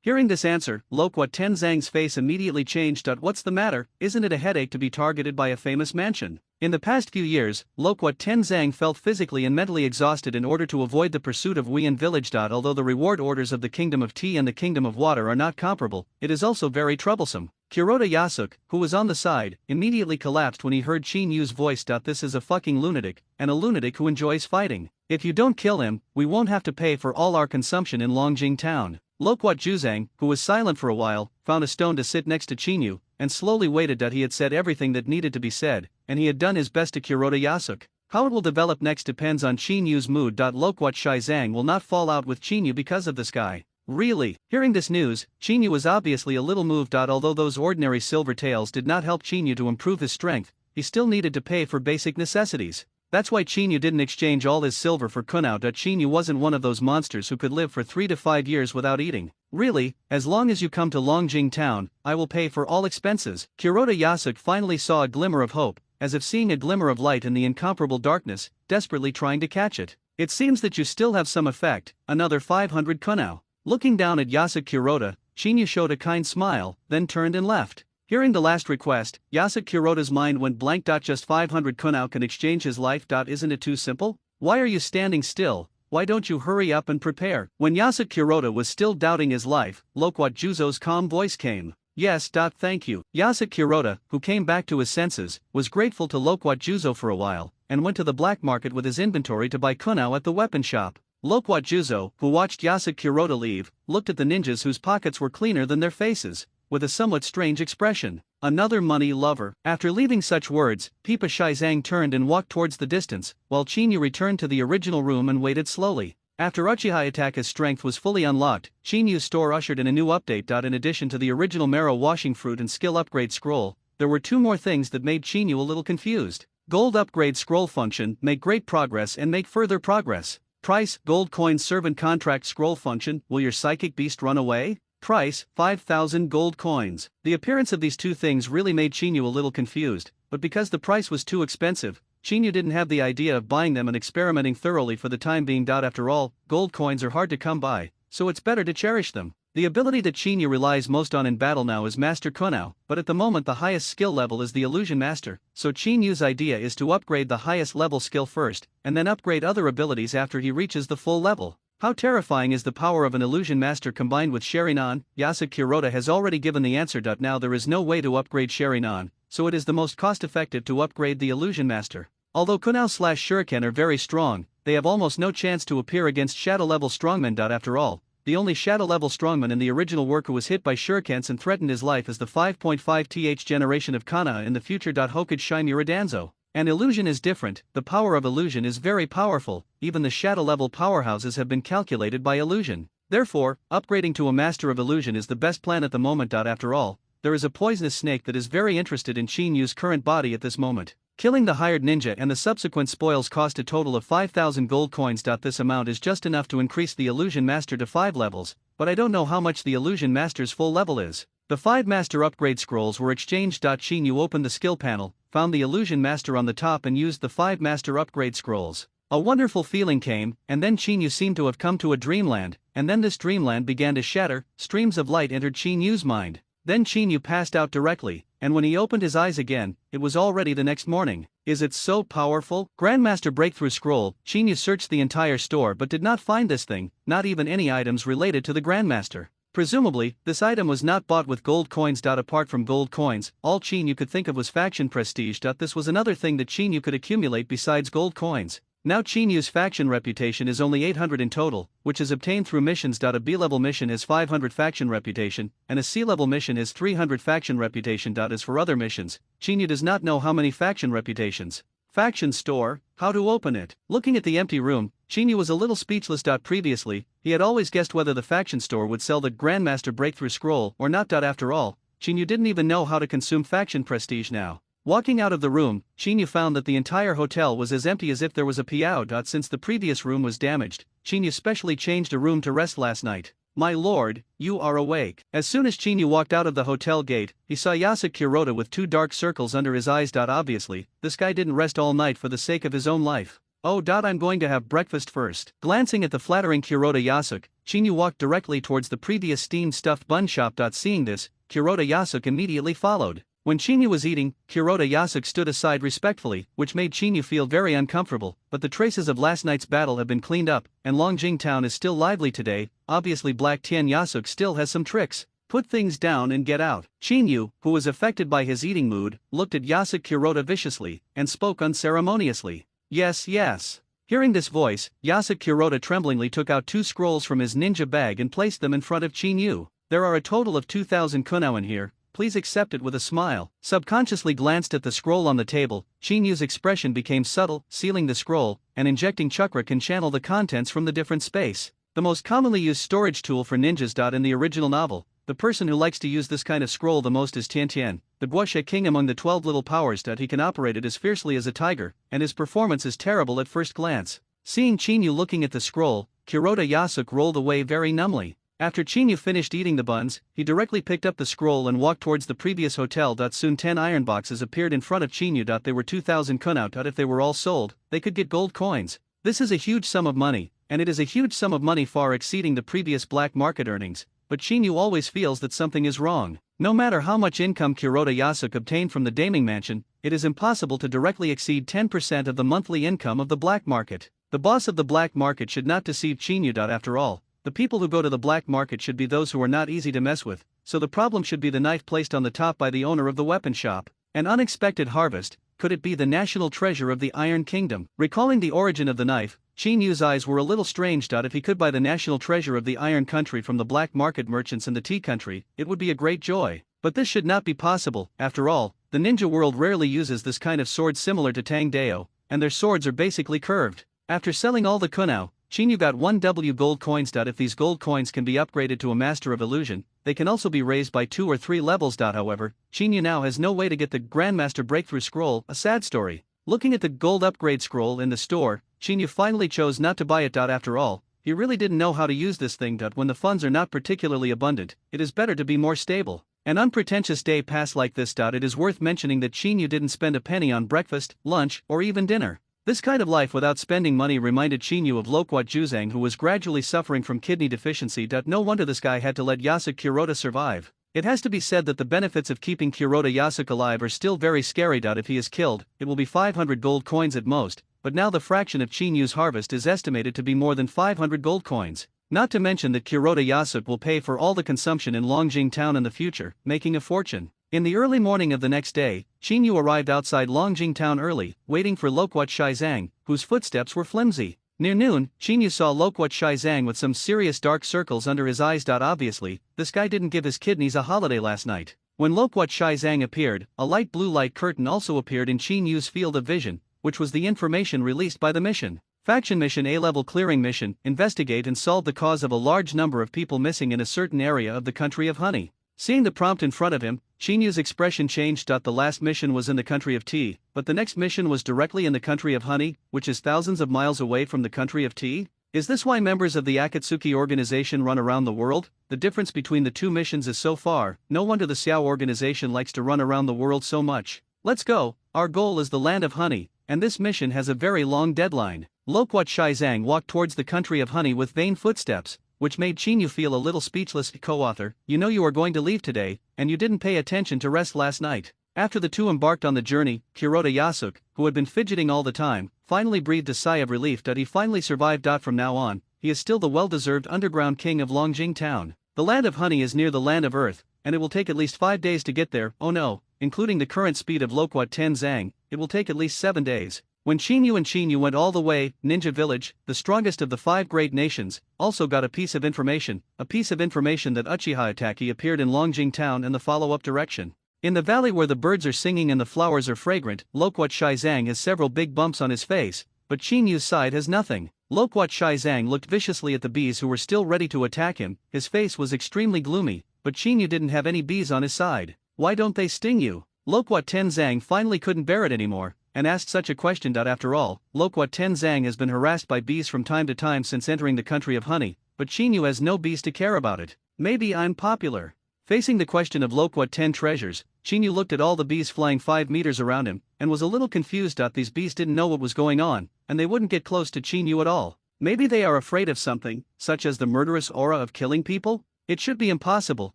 Hearing this answer, Loquat Tenzang's face immediately changed. What's the matter? Isn't it a headache to be targeted by a famous mansion? In the past few years, Loquat Tenzang felt physically and mentally exhausted in order to avoid the pursuit of Weian Village. Although the reward orders of the Kingdom of Tea and the Kingdom of Water are not comparable, it is also very troublesome. Kuroda Yasuke, who was on the side, immediately collapsed when he heard Chinyu's voice. This is a fucking lunatic, and a lunatic who enjoys fighting. If you don't kill him, we won't have to pay for all our consumption in Longjing Town. Loquat Juzang, who was silent for a while, found a stone to sit next to Chinyu, and slowly waited. He had said everything that needed to be said, and he had done his best to Kuroda Yasuke. How it will develop next depends on Chinyu's mood. Loquat Shizang will not fall out with Chinyu because of this guy. Really? Hearing this news, Chinyu was obviously a little moved. Although those ordinary silver tails did not help Chinyu to improve his strength, he still needed to pay for basic necessities. That's why Chinyu didn't exchange all his silver for kunao. Chinyu wasn't one of those monsters who could live for 3 to 5 years without eating. Really, as long as you come to Longjing Town, I will pay for all expenses. Kuroda Yasuke finally saw a glimmer of hope, as if seeing a glimmer of light in the incomparable darkness, desperately trying to catch it. It seems that you still have some effect, another 500 kunao. Looking down at Yasuke Kuroda, Chinyu showed a kind smile, then turned and left. Hearing the last request, Yasuke Kuroda's mind went blank. Just 500 kunao can exchange his life. Isn't it too simple? Why are you standing still? Why don't you hurry up and prepare? When Yasuke Kuroda was still doubting his life, Loquat Juzo's calm voice came. Yes. Thank you. Yasuke Kuroda, who came back to his senses, was grateful to Loquat Juzo for a while, and went to the black market with his inventory to buy kunao at the weapon shop. Loquat Juzo, who watched Yasuke Kuroda leave, looked at the ninjas whose pockets were cleaner than their faces, with a somewhat strange expression. Another money lover. After leaving such words, Pipa Shizang turned and walked towards the distance, while Chinyu returned to the original room and waited slowly. After Uchiha Itaka's strength was fully unlocked, Chinyu's store ushered in a new update. In addition to the original marrow washing fruit and skill upgrade scroll, there were 2 more things that made Chinyu a little confused. Gold upgrade scroll function, make great progress and make further progress. Price, gold coin servant contract scroll function, will your psychic beast run away? Price, 5,000 gold coins. The appearance of these 2 things really made Chinyu a little confused, but because the price was too expensive, Chinyu didn't have the idea of buying them and experimenting thoroughly for the time being. After all, gold coins are hard to come by, so it's better to cherish them. The ability that Chinyu relies most on in battle now is Master Kunao, but at the moment the highest skill level is the Illusion Master, so Chinyu's idea is to upgrade the highest level skill first, and then upgrade other abilities after he reaches the full level. How terrifying is the power of an Illusion Master combined with Sharingan? Yasuke Kuroda has already given the answer. Now there is no way to upgrade Sharingan, so it is the most cost-effective to upgrade the Illusion Master. Although Kunao/Shuriken are very strong, they have almost no chance to appear against Shadow-level strongmen. After all, the only Shadow-level strongman in the original work who was hit by shurikens and threatened his life is the 5.5th generation of Konoha in the future. Hokage Shimura Danzo. And illusion is different. The power of illusion is very powerful. Even the shadow-level powerhouses have been calculated by illusion. Therefore, upgrading to a master of illusion is the best plan at the moment. After all, there is a poisonous snake that is very interested in Chinyu's current body at this moment. Killing the hired ninja and the subsequent spoils cost a total of 5,000 gold coins. This amount is just enough to increase the illusion master to 5 levels, but I don't know how much the illusion master's full level is. The 5 master upgrade scrolls were exchanged. Chinyu opened the skill panel, found the illusion master on the top and used the 5 master upgrade scrolls. A wonderful feeling came, and then Chinyu seemed to have come to a dreamland, and then this dreamland began to shatter, streams of light entered Chinyu's mind. Then Chinyu passed out directly, and when he opened his eyes again, it was already the next morning. Is it so powerful? Grandmaster Breakthrough Scroll. Chinyu searched the entire store but did not find this thing, not even any items related to the Grandmaster. Presumably, this item was not bought with gold coins. Apart from gold coins, all Chinyu could think of was faction prestige. This was another thing that Chinyu could accumulate besides gold coins. Now Chinyu's faction reputation is only 800 in total, which is obtained through missions. A B-level mission is 500 faction reputation, and a C-level mission is 300 faction reputation. As for other missions, Chinyu does not know how many faction reputations. Faction store, how to open it? Looking at the empty room, Chinyu was a little speechless. Previously, he had always guessed whether the faction store would sell the Grandmaster Breakthrough Scroll or not. After all, Chinyu didn't even know how to consume faction prestige now. Walking out of the room, Chinyu found that the entire hotel was as empty as if there was a piao. Since the previous room was damaged, Chinyu specially changed a room to rest last night. My lord, you are awake. As soon as Chinyu walked out of the hotel gate, he saw Yasuke Kuroda with 2 dark circles under his eyes. Obviously, this guy didn't rest all night for the sake of his own life. Oh, I'm going to have breakfast first. Glancing at the flattering Kuroda Yasuke, Chinyu walked directly towards the previous steamed stuffed bun shop. Seeing this, Kuroda Yasuke immediately followed. When Chinyu was eating, Kuroda Yasuke stood aside respectfully, which made Chinyu feel very uncomfortable, but the traces of last night's battle have been cleaned up, and Longjing town is still lively today. Obviously Black Tien Yasuke still has some tricks. Put things down and get out. Chinyu, who was affected by his eating mood, looked at Yasuke Kuroda viciously, and spoke unceremoniously. Yes. Hearing this voice, Yasuke Kuroda tremblingly took out 2 scrolls from his ninja bag and placed them in front of Chinyu. There are a total of 2,000 konoha in here. Please accept it with a smile. Subconsciously glanced at the scroll on the table, Chinyu's expression became subtle, sealing the scroll, and injecting chakra can channel the contents from the different space. The most commonly used storage tool for ninjas. In the original novel, the person who likes to use this kind of scroll the most is Tian Tian, the Guoxue king among the 12 little powers. He can operate it as fiercely as a tiger, and his performance is terrible at first glance. Seeing Chinyu looking at the scroll, Kuroda Yasuke rolled away very numbly. After Chinyu finished eating the buns, he directly picked up the scroll and walked towards the previous hotel. Soon 10 iron boxes appeared in front of Chinyu. They were 2,000 konoha. If they were all sold, they could get gold coins. This is a huge sum of money, and it is a huge sum of money far exceeding the previous black market earnings, but Chinyu always feels that something is wrong. No matter how much income Kuroda Yasuke obtained from the Daming Mansion, it is impossible to directly exceed 10% of the monthly income of the black market. The boss of the black market should not deceive Chinyu. After all, the people who go to the black market should be those who are not easy to mess with, so the problem should be the knife placed on the top by the owner of the weapon shop. An unexpected harvest, could it be the national treasure of the Iron Kingdom? Recalling the origin of the knife, Chinyu's eyes were a little strange. If he could buy the national treasure of the Iron Country from the black market merchants in the Tea Country, it would be a great joy. But this should not be possible. After all, the ninja world rarely uses this kind of sword similar to Tang Dao, and their swords are basically curved. After selling all the konoha, Chinyu got 1W gold coins. If these gold coins can be upgraded to a Master of Illusion, they can also be raised by 2 or 3 levels. However, Chinyu now has no way to get the Grandmaster Breakthrough Scroll, a sad story. Looking at the gold upgrade scroll in the store, Chinyu finally chose not to buy it. After all, he really didn't know how to use this thing. When the funds are not particularly abundant, it is better to be more stable. An unpretentious day passed like this. It is worth mentioning that Chinyu didn't spend a penny on breakfast, lunch, or even dinner. This kind of life without spending money reminded Chinyu of Loquat Juzang, who was gradually suffering from kidney deficiency. No wonder this guy had to let Yasuke Kuroda survive. It has to be said that the benefits of keeping Kuroda Yasuke alive are still very scary. If he is killed, it will be 500 gold coins at most, but now the fraction of Chinyu's harvest is estimated to be more than 500 gold coins. Not to mention that Kuroda Yasuke will pay for all the consumption in Longjing town in the future, making a fortune. In the early morning of the next day, Chinyu arrived outside Longjing town early, waiting for Loquat Shizang, whose footsteps were flimsy. Near noon, Chinyu saw Loquat Shizang with some serious dark circles under his eyes. Obviously, this guy didn't give his kidneys a holiday last night. When Loquat Shizang appeared, a light blue light curtain also appeared in Chinyu's field of vision, which was the information released by the mission. Faction Mission A-Level Clearing Mission, investigate and solve the cause of a large number of people missing in a certain area of the country of Honey. Seeing the prompt in front of him, Chinyu's expression changed. The last mission was in the country of Tea, but the next mission was directly in the country of Honey, which is thousands of miles away from the country of Tea? Is this why members of the Akatsuki organization run around the world? The difference between the two missions is so far, no wonder the Xiao organization likes to run around the world so much. Let's go, our goal is the land of Honey, and this mission has a very long deadline. Loquat Shizang walked towards the country of honey with vain footsteps, which made Chinyu feel a little speechless. Co-author, you know you are going to leave today, and you didn't pay attention to rest last night. After the two embarked on the journey, Kuroda Yasuk, who had been fidgeting all the time, finally breathed a sigh of relief that he finally survived. From now on, he is still the well-deserved underground king of Longjing Town. The land of honey is near the land of earth, and it will take at least 5 days to get there. Oh no, including the current speed of Loquat Tenzang, it will take at least 7 days. When Chinyu went all the way, Ninja Village, the strongest of the 5 great nations, also got a piece of information that Uchiha Itachi appeared in Longjing Town and the follow-up direction. In the valley where the birds are singing and the flowers are fragrant, Loquat Shizang has several big bumps on his face, but Chinyu's side has nothing. Loquat Shizang looked viciously at the bees who were still ready to attack him. His face was extremely gloomy, but Chinyu didn't have any bees on his side. Why don't they sting you? Loquat Tenzang finally couldn't bear it anymore, and asked such a question. After all, Loquat Tenzang has been harassed by bees from time to time since entering the country of honey, but Chinyu has no bees to care about it. Maybe I'm popular. Facing the question of Loquat 10 treasures, Chinyu looked at all the bees flying 5 meters around him, and was a little confused. These bees didn't know what was going on, and they wouldn't get close to Chinyu at all. Maybe they are afraid of something, such as the murderous aura of killing people? It should be impossible.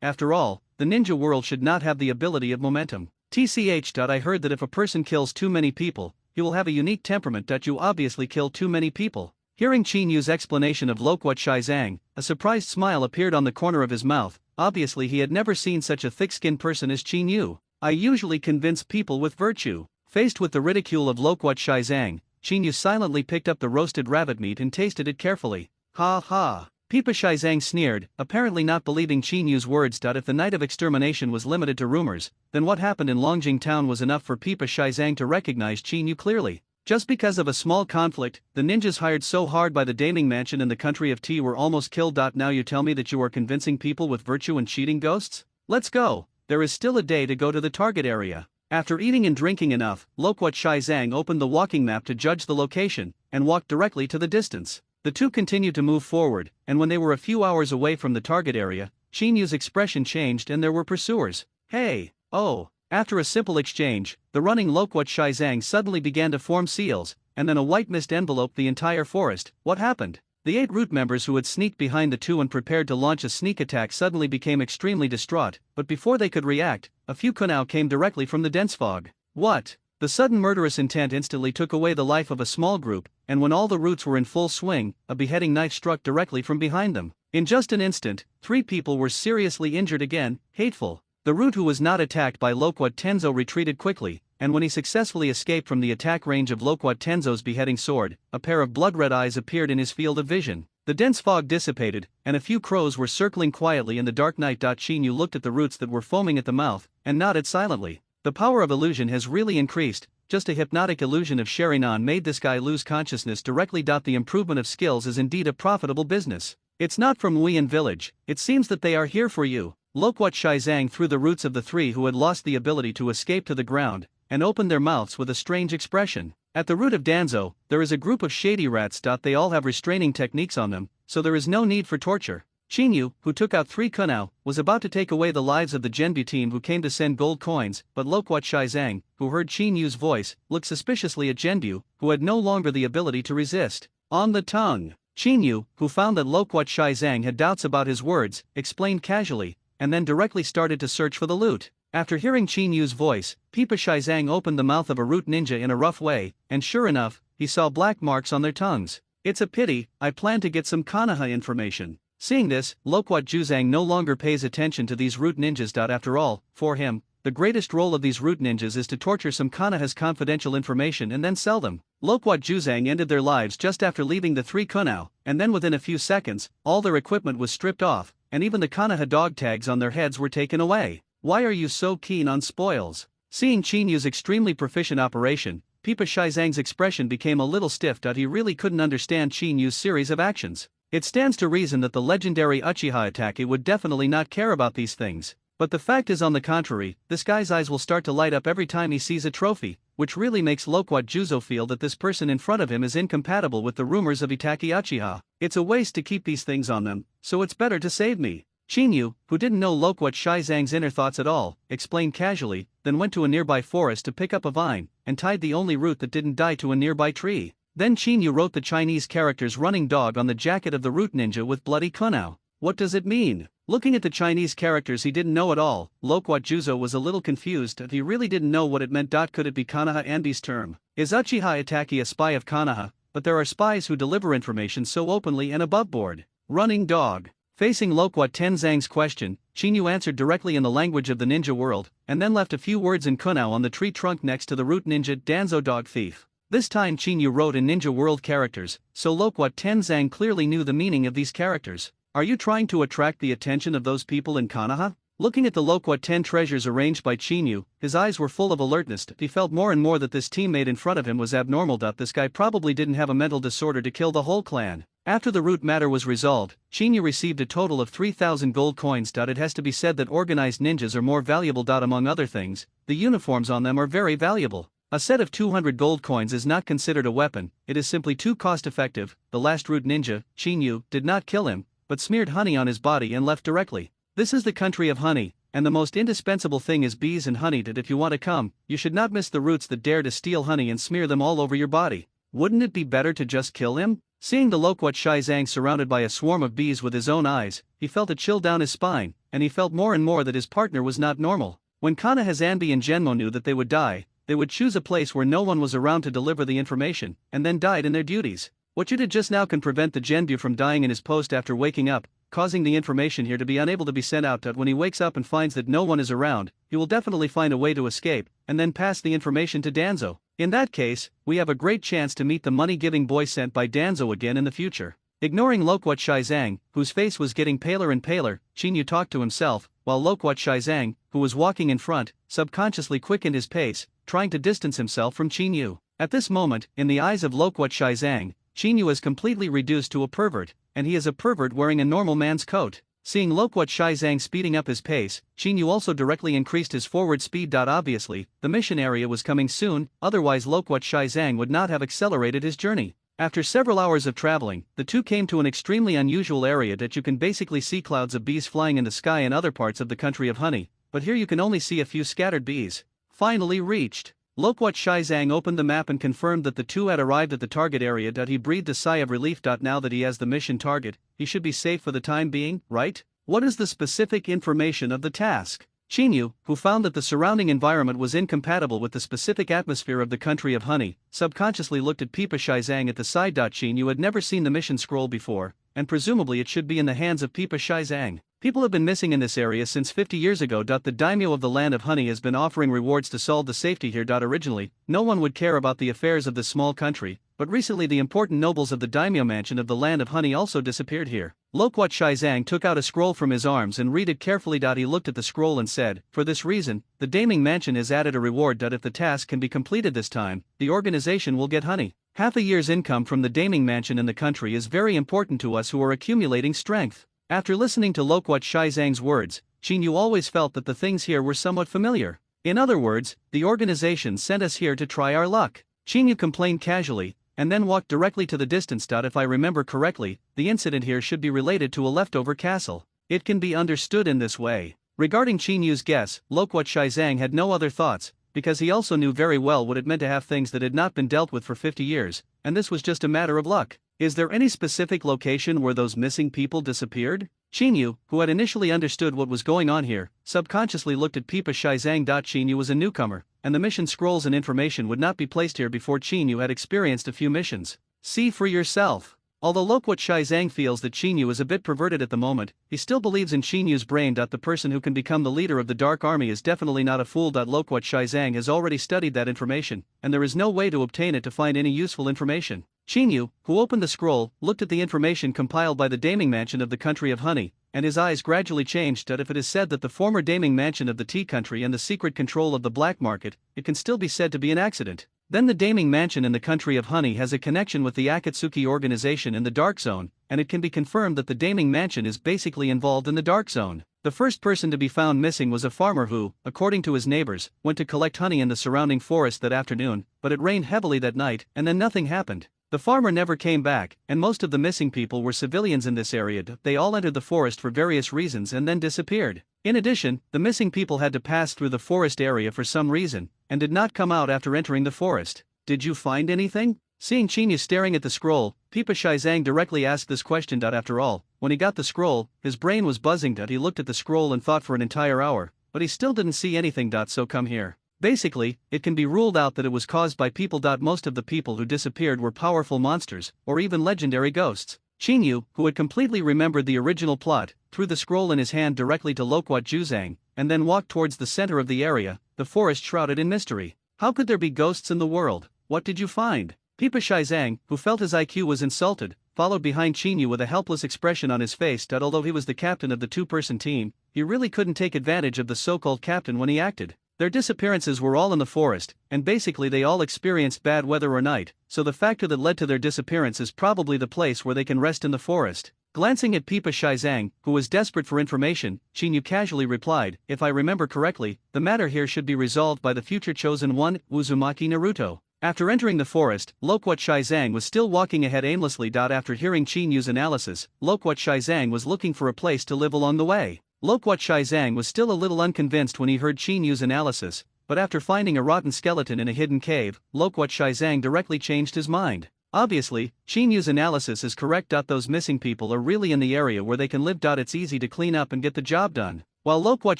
After all, the ninja world should not have the ability of momentum. I heard that if a person kills too many people, he will have a unique temperament. You obviously kill too many people. Hearing Chinyu's explanation of Loquat Shizang, a surprised smile appeared on the corner of his mouth. Obviously he had never seen such a thick-skinned person as Chinyu. I usually convince people with virtue. Faced with the ridicule of Loquat Shizang, Chinyu silently picked up the roasted rabbit meat and tasted it carefully. Ha ha. Pipa Shizang sneered, apparently not believing Chinyu's words. If the night of extermination was limited to rumors, then what happened in Longjing Town was enough for Pipa Shizang to recognize Chinyu clearly. Just because of a small conflict, the ninjas hired so hard by the Daming Mansion in the country of tea were almost killed. Now you tell me that you are convincing people with virtue and cheating ghosts? Let's go. There is still a day to go to the target area. After eating and drinking enough, Loquat Shizang opened the walking map to judge the location, and walked directly to the distance. The two continued to move forward, and when they were a few hours away from the target area, Chinyu's expression changed and there were pursuers. Hey, oh. After a simple exchange, the running Loquat Shizang suddenly began to form seals, and then a white mist enveloped the entire forest. What happened? The 8 root members who had sneaked behind the two and prepared to launch a sneak attack suddenly became extremely distraught, but before they could react, a few kunao came directly from the dense fog. What? The sudden murderous intent instantly took away the life of a small group, and when all the roots were in full swing, a beheading knife struck directly from behind them. In just an instant, 3 people were seriously injured again. Hateful. The root who was not attacked by Loquat Tenzo retreated quickly, and when he successfully escaped from the attack range of Loquat Tenzo's beheading sword, a pair of blood-red eyes appeared in his field of vision. The dense fog dissipated, and a few crows were circling quietly in the dark night. Chinyu looked at the roots that were foaming at the mouth, and nodded silently. The power of illusion has really increased. Just a hypnotic illusion of Sharinan made this guy lose consciousness directly. The improvement of skills is indeed a profitable business. It's not from Wuyan village. It seems that they are here for you. Loquat Shizang threw the roots of the 3 who had lost the ability to escape to the ground, and opened their mouths with a strange expression. At the root of Danzo, there is a group of shady rats. They all have restraining techniques on them, so there is no need for torture. Chinyu, who took out 3 kunao, was about to take away the lives of the Genbu team who came to send gold coins, but Loquat Shizang, who heard Chinyu's voice, looked suspiciously at Genbu, who had no longer the ability to resist. On the tongue. Chinyu, who found that Loquat Shizang had doubts about his words, explained casually, and then directly started to search for the loot. After hearing Chinyu's voice, Pipa Shizang opened the mouth of a root ninja in a rough way, and sure enough, he saw black marks on their tongues. It's a pity, I plan to get some konoha information. Seeing this, Loquat Juzang no longer pays attention to these root ninjas. After all, for him, the greatest role of these root ninjas is to torture some konoha's confidential information and then sell them. Loquat Juzang ended their lives just after leaving the 3 kunao, and then within a few seconds, all their equipment was stripped off, and even the konoha dog tags on their heads were taken away. Why are you so keen on spoils? Seeing Chinyu's extremely proficient operation, Pipa Shizang's expression became a little stiff. He really couldn't understand Chinyu's series of actions. It stands to reason that the legendary Uchiha Itachi would definitely not care about these things. But the fact is, on the contrary, this guy's eyes will start to light up every time he sees a trophy, which really makes Loquat Juzo feel that this person in front of him is incompatible with the rumors of Itachi Uchiha. It's a waste to keep these things on them, so it's better to save me. Chinyu, who didn't know Loquat Shizang's inner thoughts at all, explained casually, then went to a nearby forest to pick up a vine, and tied the only root that didn't die to a nearby tree. Then Chinyu wrote the Chinese characters running dog on the jacket of the root ninja with bloody konoha. What does it mean? Looking at the Chinese characters he didn't know at all, Loquat Juzo was a little confused and he really didn't know what it meant. Could it be Konoha Anbi's term? Is Uchiha Itachi a spy of Konoha? But there are spies who deliver information so openly and above board. Running dog. Facing Loquat Tenzang's question, Chinyu answered directly in the language of the ninja world, and then left a few words in konoha on the tree trunk next to the root ninja Danzo dog thief. This time Chinyu wrote in ninja world characters, so Loquat Tenzang clearly knew the meaning of these characters. Are you trying to attract the attention of those people in Konoha? Looking at the Loquat 10 treasures arranged by Chinyu, his eyes were full of alertness. He felt more and more that this teammate in front of him was abnormal. This guy probably didn't have a mental disorder to kill the whole clan. After the root matter was resolved, Chinyu received a total of 3,000 gold coins. It has to be said that organized ninjas are more valuable. Among other things, the uniforms on them are very valuable. A set of 200 gold coins is not considered a weapon, it is simply too cost-effective. The last root ninja, Chinyu, did not kill him, but smeared honey on his body and left directly. This is the country of honey, and the most indispensable thing is bees and honey. If you want to come, you should not miss the roots that dare to steal honey and smear them all over your body. Wouldn't it be better to just kill him? Seeing the Loquat Shizang surrounded by a swarm of bees with his own eyes, he felt a chill down his spine, and he felt more and more that his partner was not normal. When Konoha Zanbi and Genmo knew that they would die, they would choose a place where no one was around to deliver the information, and then died in their duties. What you did just now can prevent the Genbu from dying in his post after waking up, causing the information here to be unable to be sent out. When he wakes up and finds that no one is around, he will definitely find a way to escape, and then pass the information to Danzo. In that case, we have a great chance to meet the money-giving boy sent by Danzo again in the future. Ignoring Loquat Shizang, whose face was getting paler and paler, Chinyu talked to himself, while Loquat Shizang, who was walking in front, subconsciously quickened his pace, trying to distance himself from Chinyu. At this moment, in the eyes of Loquat Shizang, Chinyu is completely reduced to a pervert, and he is a pervert wearing a normal man's coat. Seeing Loquat Shizang speeding up his pace, Chinyu also directly increased his forward speed. Obviously, the mission area was coming soon, otherwise Loquat Shizang would not have accelerated his journey. After several hours of traveling, the two came to an extremely unusual area that you can basically see clouds of bees flying in the sky in other parts of the country of honey, but here you can only see a few scattered bees. Finally reached. Loquat Shizang opened the map and confirmed that the two had arrived at the target area. He breathed a sigh of relief. Now that he has the mission target, he should be safe for the time being, right? What is the specific information of the task? Chinyu, who found that the surrounding environment was incompatible with the specific atmosphere of the country of honey, subconsciously looked at Pipa Shizang at the side. Chinyu had never seen the mission scroll before, and presumably it should be in the hands of Pipa Shizang. People have been missing in this area since 50 years ago. The daimyo of the land of honey has been offering rewards to solve the safety here. Originally, no one would care about the affairs of this small country, but recently the important nobles of the daimyo mansion of the land of honey also disappeared here. Loquat Shizang took out a scroll from his arms and read it carefully. He looked at the scroll and said, "For this reason, the daiming mansion has added a reward. If the task can be completed this time, the organization will get honey. Half a year's income from the daiming mansion in the country is very important to us who are accumulating strength." After listening to Loquat Shizang's words, Chinyu always felt that the things here were somewhat familiar. In other words, the organization sent us here to try our luck. Chinyu complained casually, and then walked directly to the distance. If I remember correctly, the incident here should be related to a leftover castle. It can be understood in this way. Regarding Chinyu's guess, Loquat Shizang had no other thoughts, because he also knew very well what it meant to have things that had not been dealt with for 50 years, and this was just a matter of luck. Is there any specific location where those missing people disappeared? Chinyu, who had initially understood what was going on here, subconsciously looked at Pipa Shizang. Chinyu was a newcomer, and the mission scrolls and information would not be placed here before Chinyu had experienced a few missions. See for yourself. Although Loquat Shizang feels that Chinyu is a bit perverted at the moment, he still believes in Chinyu's brain. The person who can become the leader of the Dark Army is definitely not a fool. Loquat Shizang has already studied that information, and there is no way to obtain it to find any useful information. Chinyu, who opened the scroll, looked at the information compiled by the daiming mansion of the country of honey, and his eyes gradually changed. If it is said that the former daiming mansion of the tea country and the secret control of the black market, it can still be said to be an accident. Then the daiming mansion in the country of honey has a connection with the Akatsuki organization in the Dark Zone, and it can be confirmed that the daiming mansion is basically involved in the Dark Zone. The first person to be found missing was a farmer who, according to his neighbors, went to collect honey in the surrounding forest that afternoon, but it rained heavily that night, and then nothing happened. The farmer never came back, and most of the missing people were civilians in this area. They all entered the forest for various reasons and then disappeared. In addition, the missing people had to pass through the forest area for some reason, and did not come out after entering the forest. Did you find anything? Seeing Chinyu staring at the scroll, Pipa Shizang directly asked this question. After all, when he got the scroll, his brain was buzzing. He looked at the scroll and thought for an entire hour, but he still didn't see anything. So come here. Basically, it can be ruled out that it was caused by people. Most of the people who disappeared were powerful monsters, or even legendary ghosts. Chinyu, who had completely remembered the original plot, threw the scroll in his hand directly to Loquat Juzang, and then walked towards the center of the area, the forest shrouded in mystery. How could there be ghosts in the world? What did you find? Pipa Shizang, who felt his IQ was insulted, followed behind Chinyu with a helpless expression on his face. Although he was the captain of the two-person team, he really couldn't take advantage of the so-called captain when he acted. Their disappearances were all in the forest, and basically they all experienced bad weather or night, so the factor that led to their disappearance is probably the place where they can rest in the forest. Glancing at Pipa Shizang, who was desperate for information, Chinyu casually replied, "If I remember correctly, the matter here should be resolved by the future chosen one, Uzumaki Naruto." After entering the forest, Loquat Shizang was still walking ahead aimlessly. After hearing Chinyu's analysis, Loquat Shizang was looking for a place to live along the way. Loquat Shizang was still a little unconvinced when he heard Chinyu's analysis, but after finding a rotten skeleton in a hidden cave, Loquat Shizang directly changed his mind. Obviously, Chinyu's analysis is correct. Those missing people are really in the area where they can live. It's easy to clean up and get the job done. While Loquat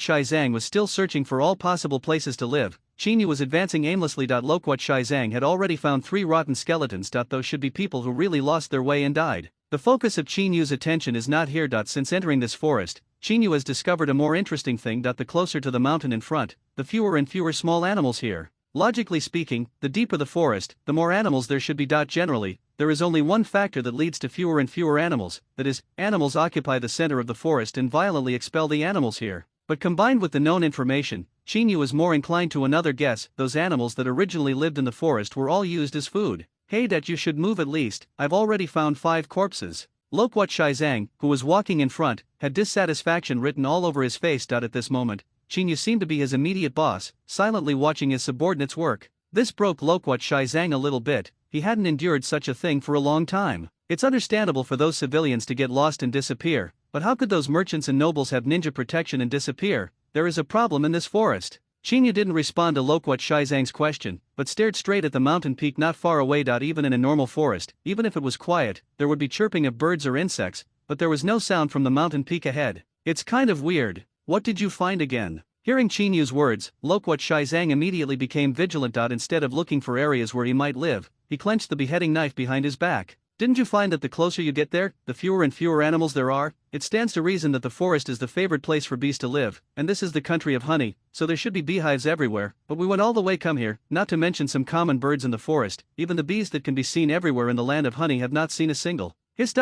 Shizang was still searching for all possible places to live, Chinyu was advancing aimlessly. Loquat Shizang had already found 3 rotten skeletons. Those should be people who really lost their way and died. The focus of Chinyu's attention is not here. Since entering this forest, Chinyu has discovered a more interesting thing. The closer to the mountain in front, the fewer and fewer small animals here. Logically speaking, the deeper the forest, the more animals there should be. Generally, there is only one factor that leads to fewer and fewer animals, that is, animals occupy the center of the forest and violently expel the animals here. But combined with the known information, Chinyu is more inclined to another guess: those animals that originally lived in the forest were all used as food. "Hey, you should move at least, I've already found 5 corpses." Loquat Shizang, who was walking in front, had dissatisfaction written all over his face. At this moment, Chinyu seemed to be his immediate boss, silently watching his subordinates work. This broke Loquat Shizang a little bit. He hadn't endured such a thing for a long time. It's understandable for those civilians to get lost and disappear, but how could those merchants and nobles have ninja protection and disappear? There is a problem in this forest. Chinyu didn't respond to Loquat Shizang's question, but stared straight at the mountain peak not far away. Even in a normal forest, even if it was quiet, there would be chirping of birds or insects, but there was no sound from the mountain peak ahead. "It's kind of weird. What did you find again?" Hearing Chinyu's words, Loquat Shizang immediately became vigilant. Instead of looking for areas where he might live, he clenched the beheading knife behind his back. "Didn't you find that the closer you get there, the fewer and fewer animals there are? It stands to reason that the forest is the favored place for bees to live, and this is the country of honey, so there should be beehives everywhere, but we went all the way come here, not to mention some common birds in the forest. Even the bees that can be seen everywhere in the land of honey have not seen a single."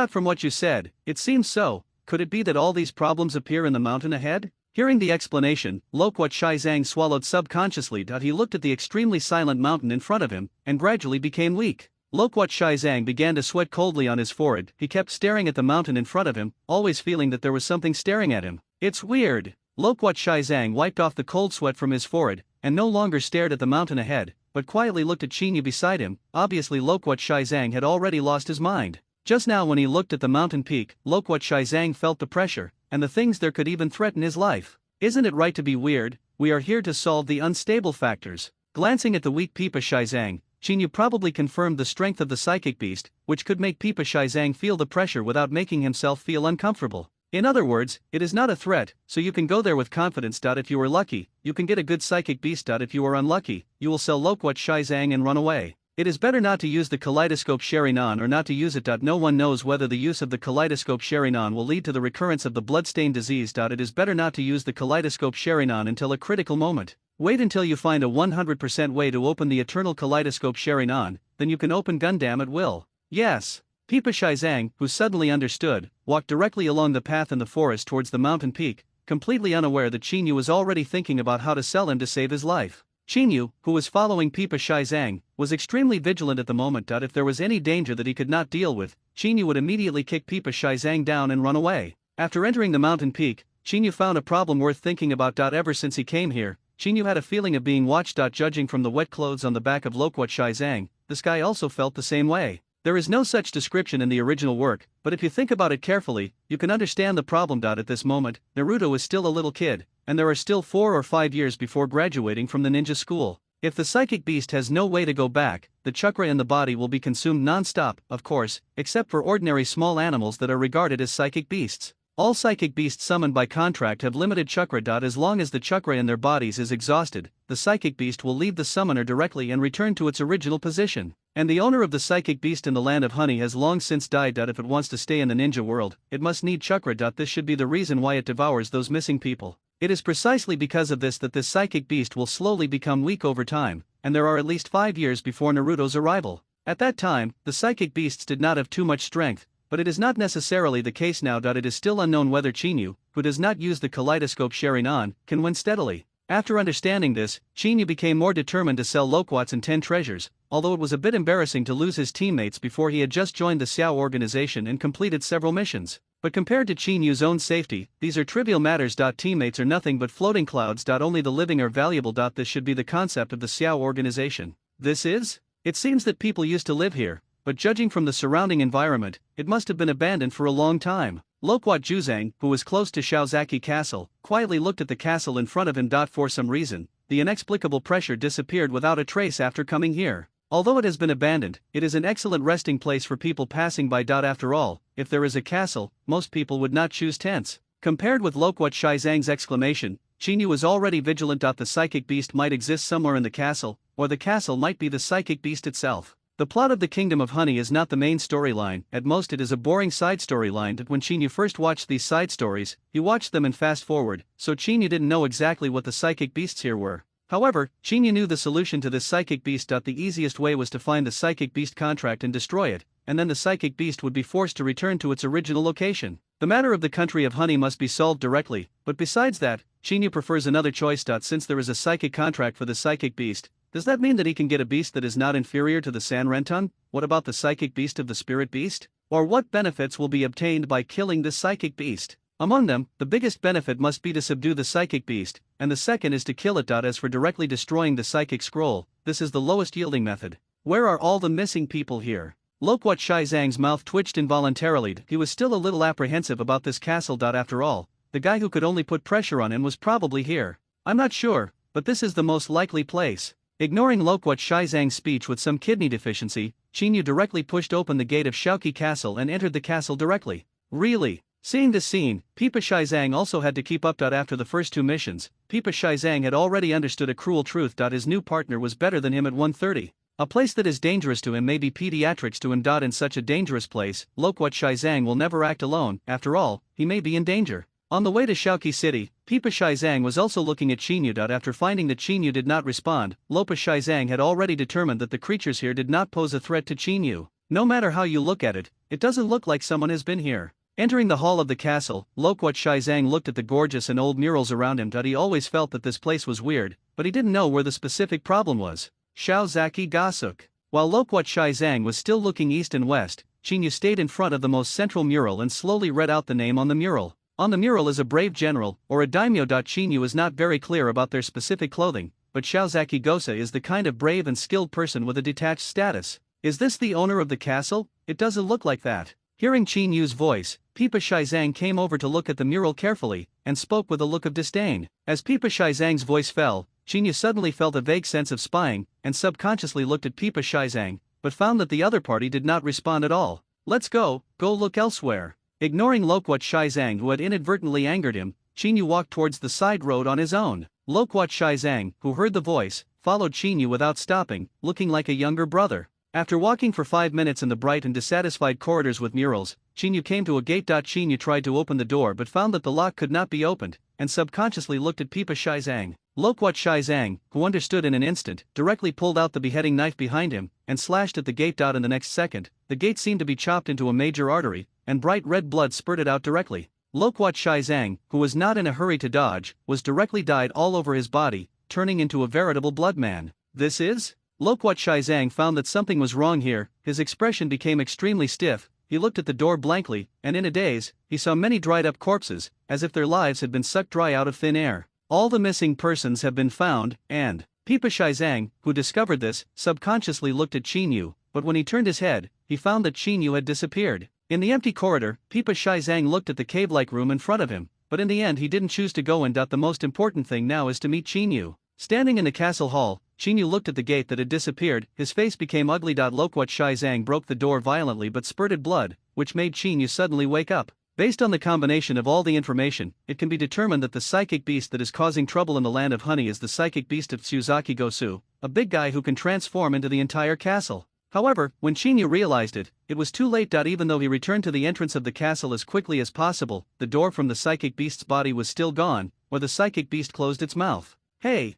From what you said, it seems so. Could it be that all these problems appear in the mountain ahead?" Hearing the explanation, Loquat Shizang swallowed subconsciously. He looked at the extremely silent mountain in front of him, and gradually became weak. Loquat Shizang began to sweat coldly on his forehead. He kept staring at the mountain in front of him, always feeling that there was something staring at him. "It's weird." Loquat Shizang wiped off the cold sweat from his forehead, and no longer stared at the mountain ahead, but quietly looked at Chinyu beside him. Obviously Loquat Shizang had already lost his mind. Just now when he looked at the mountain peak, Loquat Shizang felt the pressure, and the things there could even threaten his life. "Isn't it right to be weird? We are here to solve the unstable factors." Glancing at the weak Pipa Shizang, Chinyu probably confirmed the strength of the psychic beast, which could make Pipa Shizang feel the pressure without making himself feel uncomfortable. In other words, it is not a threat, so you can go there with confidence. If you are lucky, you can get a good psychic beast. If you are unlucky, you will sell Loquat Shizang and run away. It is better not to use the kaleidoscope Sharinan or not to use it. No one knows whether the use of the kaleidoscope Sharinan will lead to the recurrence of the bloodstain disease. It is better not to use the kaleidoscope Sharinan until a critical moment. Wait until you find a 100% way to open the eternal kaleidoscope Sharinan, then you can open Gundam at will. Yes. Pipa Shizang, who suddenly understood, walked directly along the path in the forest towards the mountain peak, completely unaware that Chinyu was already thinking about how to sell him to save his life. Chinyu, who was following Pipa Shizang, was extremely vigilant at the moment. If there was any danger that he could not deal with, Chinyu would immediately kick Pipa Shizang down and run away. After entering the mountain peak, Chinyu found a problem worth thinking about. Ever since he came here, Chinyu had a feeling of being watched. Judging from the wet clothes on the back of Loquat Shizang, this guy also felt the same way. There is no such description in the original work, but if you think about it carefully, you can understand the problem. At this moment, Naruto is still a little kid, and there are still 4 or 5 years before graduating from the ninja school. If the psychic beast has no way to go back, the chakra in the body will be consumed non-stop, of course, except for ordinary small animals that are regarded as psychic beasts. All psychic beasts summoned by contract have limited chakra. As long as the chakra in their bodies is exhausted, the psychic beast will leave the summoner directly and return to its original position. And the owner of the psychic beast in the land of honey has long since died. If it wants to stay in the ninja world, it must need chakra. This should be the reason why it devours those missing people. It is precisely because of this that this psychic beast will slowly become weak over time, and there are at least 5 years before Naruto's arrival. At that time, the psychic beasts did not have too much strength, but it is not necessarily the case now. It is still unknown whether Chinyu, who does not use the kaleidoscope Sharingan, can win steadily. After understanding this, Chinyu became more determined to sell loquats and 10 treasures, although it was a bit embarrassing to lose his teammates before he had just joined the Xiao organization and completed several missions. But compared to Chinyu's own safety, these are trivial matters. Teammates are nothing but floating clouds. Only the living are valuable. This should be the concept of the Xiao organization. This is? It seems that people used to live here, but judging from the surrounding environment, it must have been abandoned for a long time. Loquat Juzang, who was close to Shaozaki Castle, quietly looked at the castle in front of him. For some reason, the inexplicable pressure disappeared without a trace after coming here. Although it has been abandoned, it is an excellent resting place for people passing by. After all, if there is a castle, most people would not choose tents. Compared with Loquat Shaizang's exclamation, Chinyu was already vigilant. The psychic beast might exist somewhere in the castle, or the castle might be the psychic beast itself. The plot of the Kingdom of Honey is not the main storyline. At most it is a boring side storyline. When Chinyu first watched these side stories, he watched them in fast forward, so Chinyu didn't know exactly what the psychic beasts here were. However, Chinyu knew the solution to this psychic beast. The easiest way was to find the psychic beast contract and destroy it, and then the psychic beast would be forced to return to its original location. The matter of the country of honey must be solved directly, but besides that, Chinyu prefers another choice. Since there is a psychic contract for the psychic beast, does that mean that he can get a beast that is not inferior to the Sanrenton? What about the psychic beast of the spirit beast? Or what benefits will be obtained by killing this psychic beast? Among them, the biggest benefit must be to subdue the psychic beast, and the second is to kill it. As for directly destroying the psychic scroll, this is the lowest yielding method. Where are all the missing people here? Loquat Shaizang's mouth twitched involuntarily. He was still a little apprehensive about this castle. After all, the guy who could only put pressure on him was probably here. I'm not sure, but this is the most likely place. Ignoring Loquat Shaizang's speech with some kidney deficiency, Chinyu directly pushed open the gate of Shaoqi Castle and entered the castle directly. Really? Seeing this scene, Pipa Shaizang also had to keep up. After the first 2 missions, Pipa Shaizang had already understood a cruel truth. His new partner was better than him at 130. A place that is dangerous to him may be pediatrics to him. In such a dangerous place, Loquat Shaizang will never act alone. After all, he may be in danger. On the way to Shaoqi City, Pipa Shaizang was also looking at Chinyu. After finding that Chinyu did not respond, Lopa Shaizang had already determined that the creatures here did not pose a threat to Chinyu. No matter how you look at it, it doesn't look like someone has been here. Entering the hall of the castle, Loquat Shaizang looked at the gorgeous and old murals around him. He always felt that this place was weird, but he didn't know where the specific problem was. Shaozaki Gasuk. While Loquat Shaizang was still looking east and west, Chinyu stayed in front of the most central mural and slowly read out the name on the mural. On the mural is a brave general, or a daimyo. Chinyu is not very clear about their specific clothing, but Shaozaki Gosa is the kind of brave and skilled person with a detached status. Is this the owner of the castle? It doesn't look like that. Hearing Chinyu's voice, Pipa Shaizang came over to look at the mural carefully, and spoke with a look of disdain. As Pipa Shaizang's voice fell, Chinyu suddenly felt a vague sense of spying, and subconsciously looked at Pipa Shaizang, but found that the other party did not respond at all. Let's go look elsewhere. Ignoring Loquat Shaizang, who had inadvertently angered him, Chinyu walked towards the side road on his own. Loquat Shaizang, who heard the voice, followed Chinyu without stopping, looking like a younger brother. After walking for 5 minutes in the bright and dissatisfied corridors with murals, Chinyu came to a gate. Chinyu tried to open the door but found that the lock could not be opened, and subconsciously looked at Pipa Shaizang. Loquat Shaizang, who understood in an instant, directly pulled out the beheading knife behind him, and slashed at the gate. In the next second, the gate seemed to be chopped into a major artery, and bright red blood spurted out directly. Loquat Shaizang, who was not in a hurry to dodge, was directly dyed all over his body, turning into a veritable blood man. This is? Loquat Shaizang found that something was wrong here. His expression became extremely stiff. He looked at the door blankly, and in a daze, he saw many dried-up corpses, as if their lives had been sucked dry out of thin air. All the missing persons have been found, and Pipa Shaizang, who discovered this, subconsciously looked at Chinyu, but when he turned his head, he found that Chinyu had disappeared. In the empty corridor, Pipa Shaizang looked at the cave-like room in front of him, but in the end he didn't choose to go in. The most important thing now is to meet Chinyu. Standing in the castle hall, Qingyu looked at the gate that had disappeared, his face became ugly. Loquat Shai Zhang broke the door violently but spurted blood, which made Qingyu suddenly wake up. Based on the combination of all the information, it can be determined that the psychic beast that is causing trouble in the land of honey is the psychic beast of Tsuzaki Gosu, a big guy who can transform into the entire castle. However, when Qingyu realized it, it was too late. Even though he returned to the entrance of the castle as quickly as possible, the door from the psychic beast's body was still gone, or the psychic beast closed its mouth. Hey,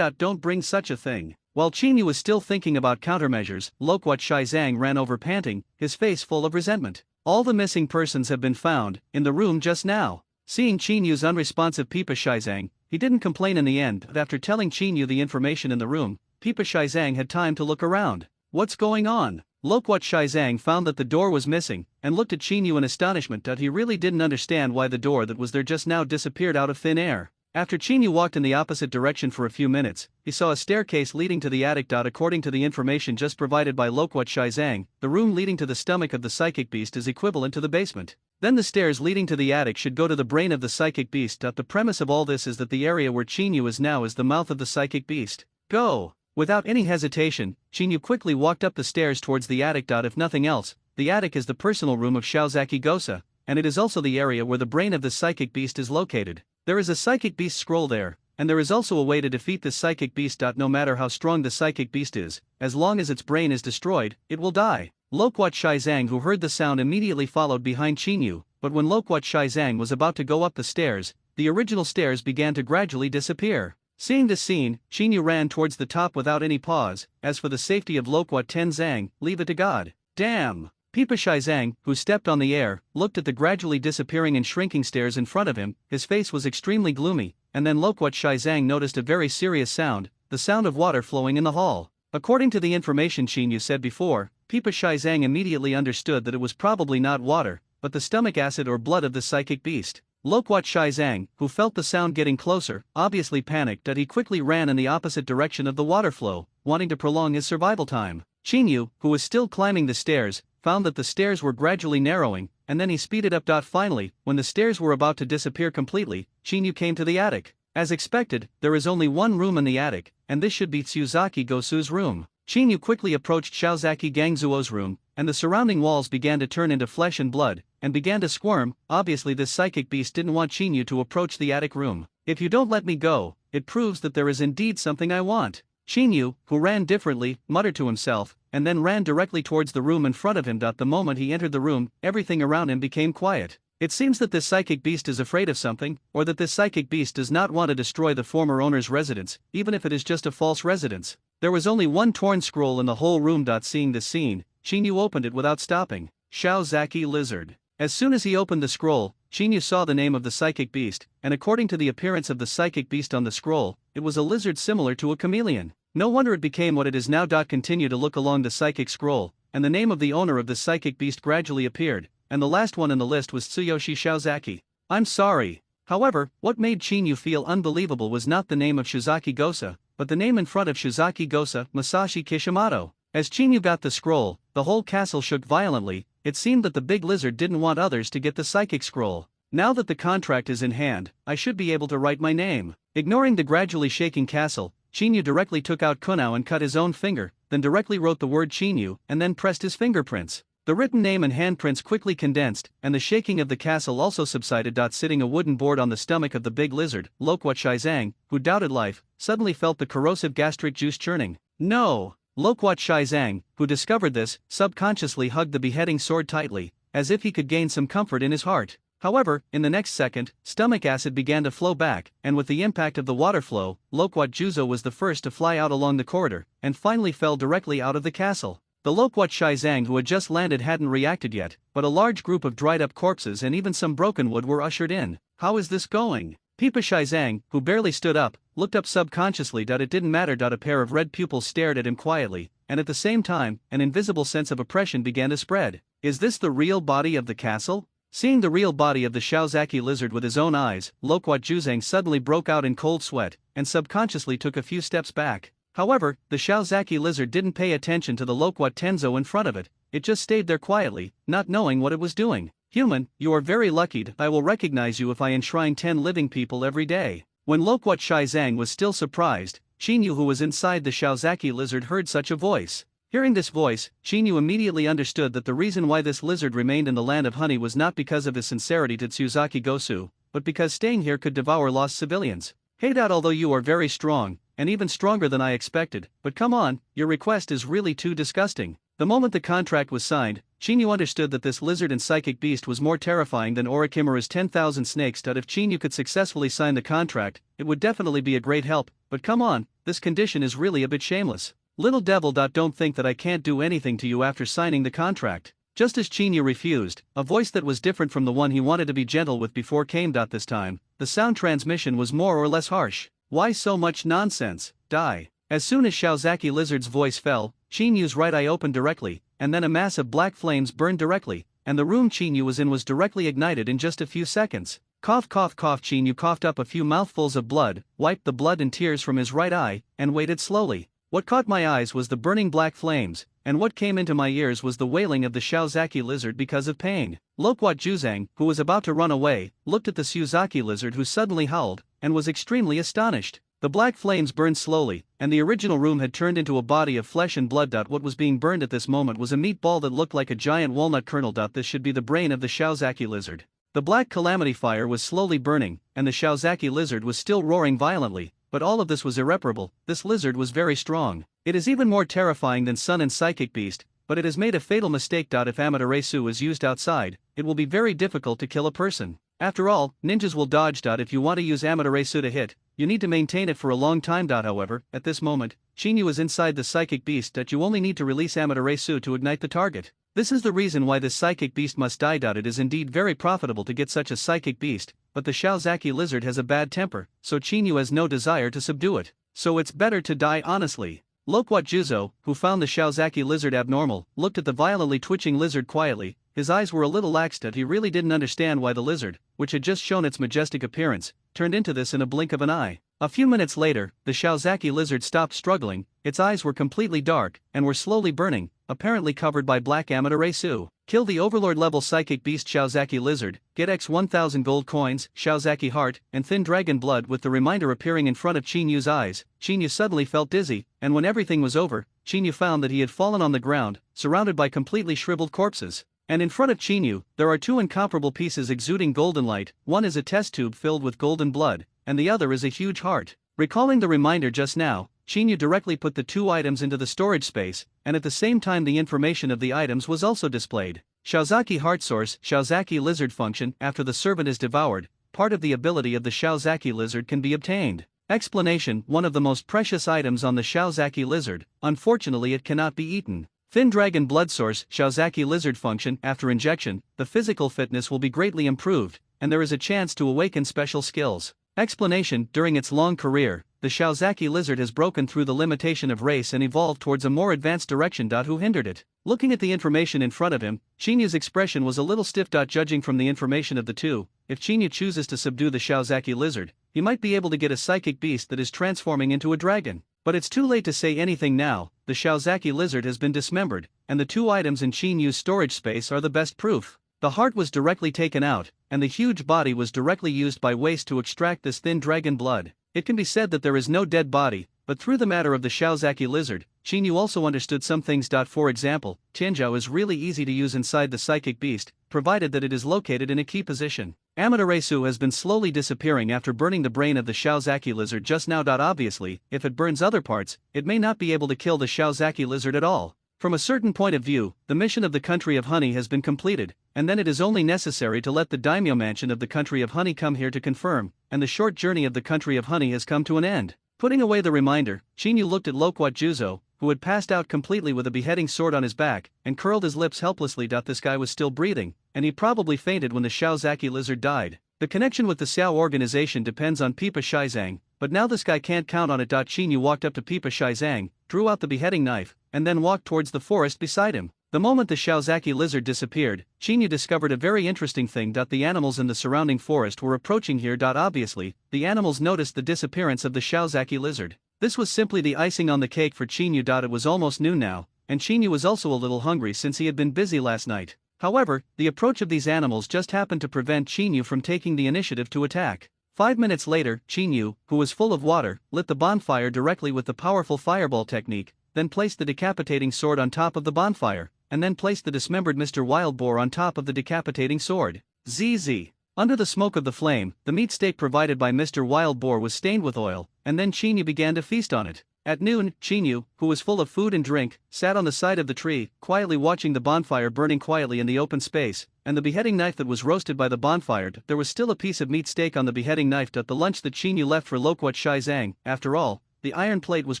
don't bring such a thing. While Qingyu was still thinking about countermeasures, Loquat Shai Zhang ran over panting, his face full of resentment. All the missing persons have been found, in the room just now. Seeing Qinyu's unresponsive Pipa Shai Zhang, he didn't complain in the end, but after telling Qingyu the information in the room, Pipa Shai Zhang had time to look around. What's going on? Loquat Shai Zhang found that the door was missing, and looked at Qingyu in astonishment. He really didn't understand why the door that was there just now disappeared out of thin air. After Qingyu walked in the opposite direction for a few minutes, he saw a staircase leading to the attic. According to the information just provided by Loquat Shai Zhang, the room leading to the stomach of the psychic beast is equivalent to the basement. Then the stairs leading to the attic should go to the brain of the psychic beast. The premise of all this is that the area where Qingyu is now is the mouth of the psychic beast. Go! Without any hesitation, Qingyu quickly walked up the stairs towards the attic. If nothing else, the attic is the personal room of Shiozaki Gosa, and it is also the area where the brain of the psychic beast is located. There is a psychic beast scroll there, and there is also a way to defeat this psychic beast. No matter how strong the psychic beast is, as long as its brain is destroyed, it will die. Loquat Shai Zhang, who heard the sound, immediately followed behind Qingyu, but when Loquat Shai Zhang was about to go up the stairs, the original stairs began to gradually disappear. Seeing this scene, Qingyu ran towards the top without any pause. As for the safety of Loquat Ten Zhang, leave it to God. Damn! Pipa Shai Zhang, who stepped on the air, looked at the gradually disappearing and shrinking stairs in front of him. His face was extremely gloomy, and then Loquat Shai Zhang noticed a very serious sound, the sound of water flowing in the hall. According to the information Qingyu said before, Pipa Shai Zhang immediately understood that it was probably not water, but the stomach acid or blood of the psychic beast. Loquat Shai Zhang, who felt the sound getting closer, obviously panicked. He quickly ran in the opposite direction of the water flow, wanting to prolong his survival time. Qingyu, who was still climbing the stairs, found that the stairs were gradually narrowing, and then he speeded up. Finally, when the stairs were about to disappear completely, Qingyu came to the attic. As expected, there is only one room in the attic, and this should be Tsuzaki Gosu's room. Qingyu quickly approached Shiozaki Gangzuo's room, and the surrounding walls began to turn into flesh and blood, and began to squirm. Obviously this psychic beast didn't want Qingyu to approach the attic room. If you don't let me go, it proves that there is indeed something I want. Qingyu, who ran differently, muttered to himself, and then ran directly towards the room in front of him. The moment he entered the room, everything around him became quiet. It seems that this psychic beast is afraid of something, or that this psychic beast does not want to destroy the former owner's residence, even if it is just a false residence. There was only one torn scroll in the whole room. Seeing this scene, Qingyu opened it without stopping. Shiozaki Lizard. As soon as he opened the scroll, Qingyu saw the name of the psychic beast, and according to the appearance of the psychic beast on the scroll, it was a lizard similar to a chameleon. No wonder it became what it is now. Continue to look along the psychic scroll, and the name of the owner of the psychic beast gradually appeared, and the last one in the list was Tsuyoshi Shiozaki. I'm sorry. However, what made Qingyu feel unbelievable was not the name of Shiozaki Gosa, but the name in front of Shiozaki Gosa, Masashi Kishimoto. As Qingyu got the scroll, the whole castle shook violently. It seemed that the big lizard didn't want others to get the psychic scroll. Now that the contract is in hand, I should be able to write my name. Ignoring the gradually shaking castle, Qingyu directly took out kunao and cut his own finger, then directly wrote the word Qingyu and then pressed his fingerprints. The written name and handprints quickly condensed, and the shaking of the castle also subsided. Sitting a wooden board on the stomach of the big lizard, Loquat Shai Zhang, who doubted life, suddenly felt the corrosive gastric juice churning. No! Loquat Shai Zhang, who discovered this, subconsciously hugged the beheading sword tightly, as if he could gain some comfort in his heart. However, in the next second, stomach acid began to flow back, and with the impact of the water flow, Loquat Juzo was the first to fly out along the corridor, and finally fell directly out of the castle. The Loquat Shai Zhang who had just landed hadn't reacted yet, but a large group of dried-up corpses and even some broken wood were ushered in. How is this going? Pipa Shai Zhang, who barely stood up, looked up subconsciously. It didn't matter. A pair of red pupils stared at him quietly, and at the same time, an invisible sense of oppression began to spread. Is this the real body of the castle? Seeing the real body of the Shiozaki lizard with his own eyes, Loquat Juzang suddenly broke out in cold sweat, and subconsciously took a few steps back. However, the Shiozaki lizard didn't pay attention to the Loquat Tenzo in front of it, it just stayed there quietly, not knowing what it was doing. Human, you are very lucky. I will recognize you if I enshrine 10 living people every day. When Loquat Shai Zhang was still surprised, Chinyu, who was inside the Shiozaki lizard, heard such a voice. Hearing this voice, Chinyu immediately understood that the reason why this lizard remained in the land of honey was not because of his sincerity to Tsuzaki Gosu, but because staying here could devour lost civilians. Hey, although you are very strong, and even stronger than I expected, but come on, your request is really too disgusting. The moment the contract was signed, Chinyu understood that this lizard and psychic beast was more terrifying than Orikimura's 10,000 snakes. If Chinyu could successfully sign the contract, it would definitely be a great help, but come on, this condition is really a bit shameless. Little devil. Don't think that I can't do anything to you after signing the contract. Just as Chinyu refused, a voice that was different from the one he wanted to be gentle with before came. This time, the sound transmission was more or less harsh. Why so much nonsense? Die. As soon as Shiozaki lizard's voice fell, Chinyu's right eye opened directly, and then a mass of black flames burned directly, and the room Chinyu was in was directly ignited in just a few seconds. Cough, cough, cough. Chinyu coughed up a few mouthfuls of blood, wiped the blood and tears from his right eye, and waited slowly. What caught my eyes was the burning black flames, and what came into my ears was the wailing of the Shiozaki lizard because of pain. Loquat Juzang, who was about to run away, looked at the Shiozaki lizard, who suddenly howled, and was extremely astonished. The black flames burned slowly, and the original room had turned into a body of flesh and blood. What was being burned at this moment was a meatball that looked like a giant walnut kernel. This should be the brain of the Shiozaki lizard. The black calamity fire was slowly burning, and the Shiozaki lizard was still roaring violently. But all of this was irreparable. This lizard was very strong. It is even more terrifying than Sun and Psychic Beast, but it has made a fatal mistake. If Amaterasu is used outside, it will be very difficult to kill a person. After all, ninjas will dodge. If you want to use Amaterasu to hit, you need to maintain it for a long time. However, at this moment, Chinyu is inside the Psychic Beast. You only need to release Amaterasu to ignite the target. This is the reason why this Psychic Beast must die. It is indeed very profitable to get such a Psychic Beast, but the Shiozaki lizard has a bad temper, so Chinyu has no desire to subdue it. So it's better to die honestly. Loquat Juzo, who found the Shiozaki lizard abnormal, looked at the violently twitching lizard quietly. His eyes were a little laxed. He really didn't understand why the lizard, which had just shown its majestic appearance, turned into this in a blink of an eye. A few minutes later, the Shiozaki lizard stopped struggling. Its eyes were completely dark and were slowly burning, apparently covered by black Amaterasu. Kill the Overlord level Psychic Beast Shiozaki lizard, get X 1000 gold coins, Shiozaki heart, and thin dragon blood. With the reminder appearing in front of Chinyu's eyes, Chinyu suddenly felt dizzy, and when everything was over, Chinyu found that he had fallen on the ground, surrounded by completely shriveled corpses. And in front of Chinyu, there are two incomparable pieces exuding golden light. One is a test tube filled with golden blood, and the other is a huge heart. Recalling the reminder just now, Chinyu directly put the two items into the storage space, and at the same time the information of the items was also displayed. Shiozaki heart source, Shiozaki lizard function. After the servant is devoured, part of the ability of the Shiozaki lizard can be obtained. Explanation: one of the most precious items on the Shiozaki lizard. Unfortunately, it cannot be eaten. Thin dragon blood source, Shiozaki lizard function. After injection, the physical fitness will be greatly improved, and there is a chance to awaken special skills. Explanation: during its long career, the Shiozaki lizard has broken through the limitation of race and evolved towards a more advanced direction. Who hindered it? Looking at the information in front of him, Chinyu's expression was a little stiff. Judging from the information of the two, if Chinyu chooses to subdue the Shiozaki lizard, he might be able to get a psychic beast that is transforming into a dragon. But it's too late to say anything now. The Shiozaki lizard has been dismembered, and the two items in Chinyu's storage space are the best proof. The heart was directly taken out, and the huge body was directly used by waste to extract this thin dragon blood. It can be said that there is no dead body, but through the matter of the Shiozaki lizard, Chinyu also understood some things. For example, Tianzhou is really easy to use inside the psychic beast, provided that it is located in a key position. Amaterasu has been slowly disappearing after burning the brain of the Shiozaki lizard just now. Obviously, if it burns other parts, it may not be able to kill the Shiozaki lizard at all. From a certain point of view, the mission of the Country of Honey has been completed, and then it is only necessary to let the daimyo mansion of the Country of Honey come here to confirm, and the short journey of the Country of Honey has come to an end. Putting away the reminder, Chinyu looked at Loquat Juzo, who had passed out completely with a beheading sword on his back, and curled his lips helplessly. This guy was still breathing, and he probably fainted when the Shiozaki lizard died. The connection with the Xiao organization depends on Pipa Shizang, but now this guy can't count on it. Chinyu walked up to Pipa Shizang, drew out the beheading knife, and then walked towards the forest beside him. The moment the Shiozaki lizard disappeared, Chinyu discovered a very interesting thing. The animals in the surrounding forest were approaching here. Obviously, the animals noticed the disappearance of the Shiozaki lizard. This was simply the icing on the cake for Chinyu. It was almost noon now, and Chinyu was also a little hungry since he had been busy last night. However, the approach of these animals just happened to prevent Chinyu from taking the initiative to attack. 5 minutes later, Chinyu, who was full of water, lit the bonfire directly with the powerful fireball technique, then placed the decapitating sword on top of the bonfire, and then placed the dismembered Mr. Wildboar on top of the decapitating sword. ZZ. Under the smoke of the flame, the meat steak provided by Mr. Wildboar was stained with oil, and then Chinyu began to feast on it. At noon, Chinyu, who was full of food and drink, sat on the side of the tree, quietly watching the bonfire burning quietly in the open space, and the beheading knife that was roasted by the bonfire. There was still a piece of meat steak on the beheading knife. The lunch that Chinyu left for Lokwat Shizang, after all, the iron plate was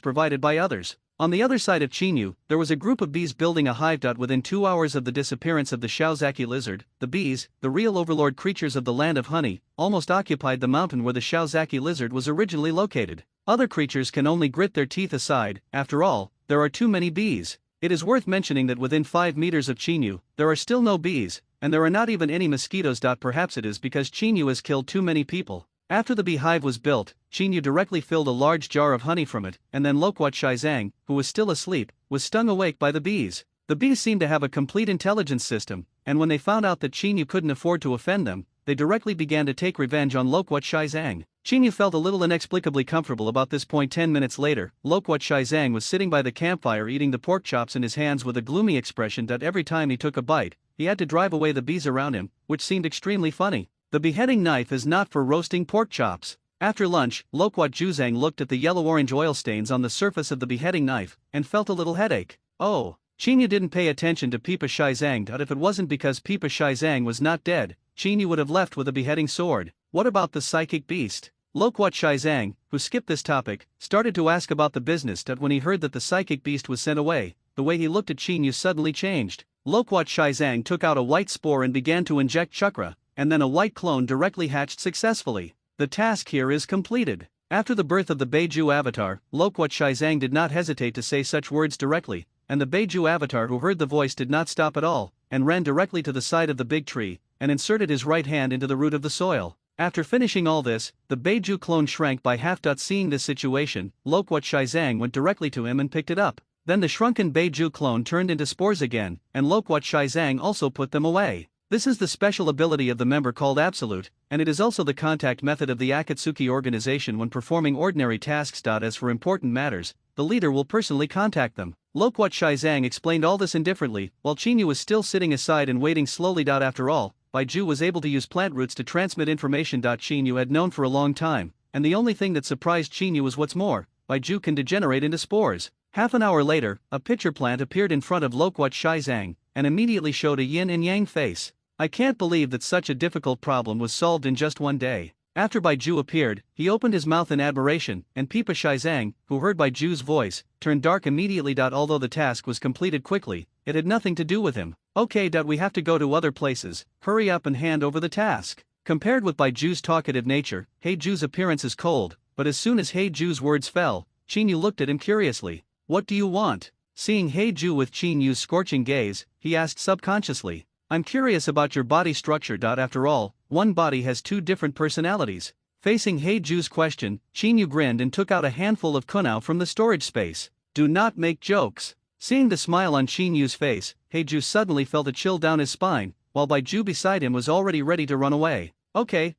provided by others. On the other side of Chinyu, there was a group of bees building a hive. Within 2 hours of the disappearance of the Shaozaki lizard, the bees, the real overlord creatures of the land of honey, almost occupied the mountain where the Shaozaki lizard was originally located. Other creatures can only grit their teeth aside. After all, there are too many bees. It is worth mentioning that within 5 meters of Chinyu, there are still no bees, and there are not even any mosquitoes. Perhaps it is because Chinyu has killed too many people. After the beehive was built, Chinyu directly filled a large jar of honey from it, and then Lokwat Shizang, who was still asleep, was stung awake by the bees. The bees seemed to have a complete intelligence system, and when they found out that Chinyu couldn't afford to offend them, they directly began to take revenge on Lokwat Shizang. Chinyu felt a little inexplicably comfortable about this point. 10 minutes later, Lokwat Shizang was sitting by the campfire eating the pork chops in his hands with a gloomy expression. Every time he took a bite, he had to drive away the bees around him, which seemed extremely funny. The beheading knife is not for roasting pork chops. After lunch, Lokwat Juzang looked at the yellow-orange oil stains on the surface of the beheading knife, and felt a little headache. Oh. Chinyu didn't pay attention to Pipa Shizang. If it wasn't because Pipa Shizang was not dead, Chinyu would have left with a beheading sword. What about the psychic beast? Lokwat Shizang, who skipped this topic, started to ask about the business. When he heard that the psychic beast was sent away, the way he looked at Chinyu suddenly changed. Lokwat Shizang took out a white spore and began to inject chakra, and then a white clone directly hatched successfully. The task here is completed. After the birth of the Beiju avatar, Lokwat Shizang did not hesitate to say such words directly, and the Beiju avatar who heard the voice did not stop at all, and ran directly to the side of the big tree, and inserted his right hand into the root of the soil. After finishing all this, the Beiju clone shrank by half. Seeing this situation, Lokwat Shizang went directly to him and picked it up. Then the shrunken Beiju clone turned into spores again, and Lokwat Shizang also put them away. This is the special ability of the member called Absolute, and it is also the contact method of the Akatsuki organization when performing ordinary tasks. As for important matters, the leader will personally contact them. Lokwat Shizang explained all this indifferently, while Chinyu was still sitting aside and waiting slowly. After all, Baiju was able to use plant roots to transmit information. Chinyu had known for a long time, and the only thing that surprised Chinyu was what's more, Baiju can degenerate into spores. Half an hour later, a pitcher plant appeared in front of Lokwat Shizang, and immediately showed a yin and yang face. I can't believe that such a difficult problem was solved in just one day. After Baiju appeared, he opened his mouth in admiration, and Pipa Shizang, who heard Baiju's voice, turned dark immediately. Although the task was completed quickly, it had nothing to do with him. Okay. We have to go to other places, hurry up and hand over the task. Compared with Baiju's talkative nature, Heiju's appearance is cold, but as soon as Heiju's words fell, Chinyu looked at him curiously. What do you want? Seeing Heiju with Chinyu's scorching gaze, he asked subconsciously. I'm curious about your body structure. After all, one body has two different personalities. Facing Heiju's question, Chinyu grinned and took out a handful of kunao from the storage space. Do not make jokes. Seeing the smile on Chinyu's face, Heiju suddenly felt a chill down his spine, while Baiju beside him was already ready to run away. Okay,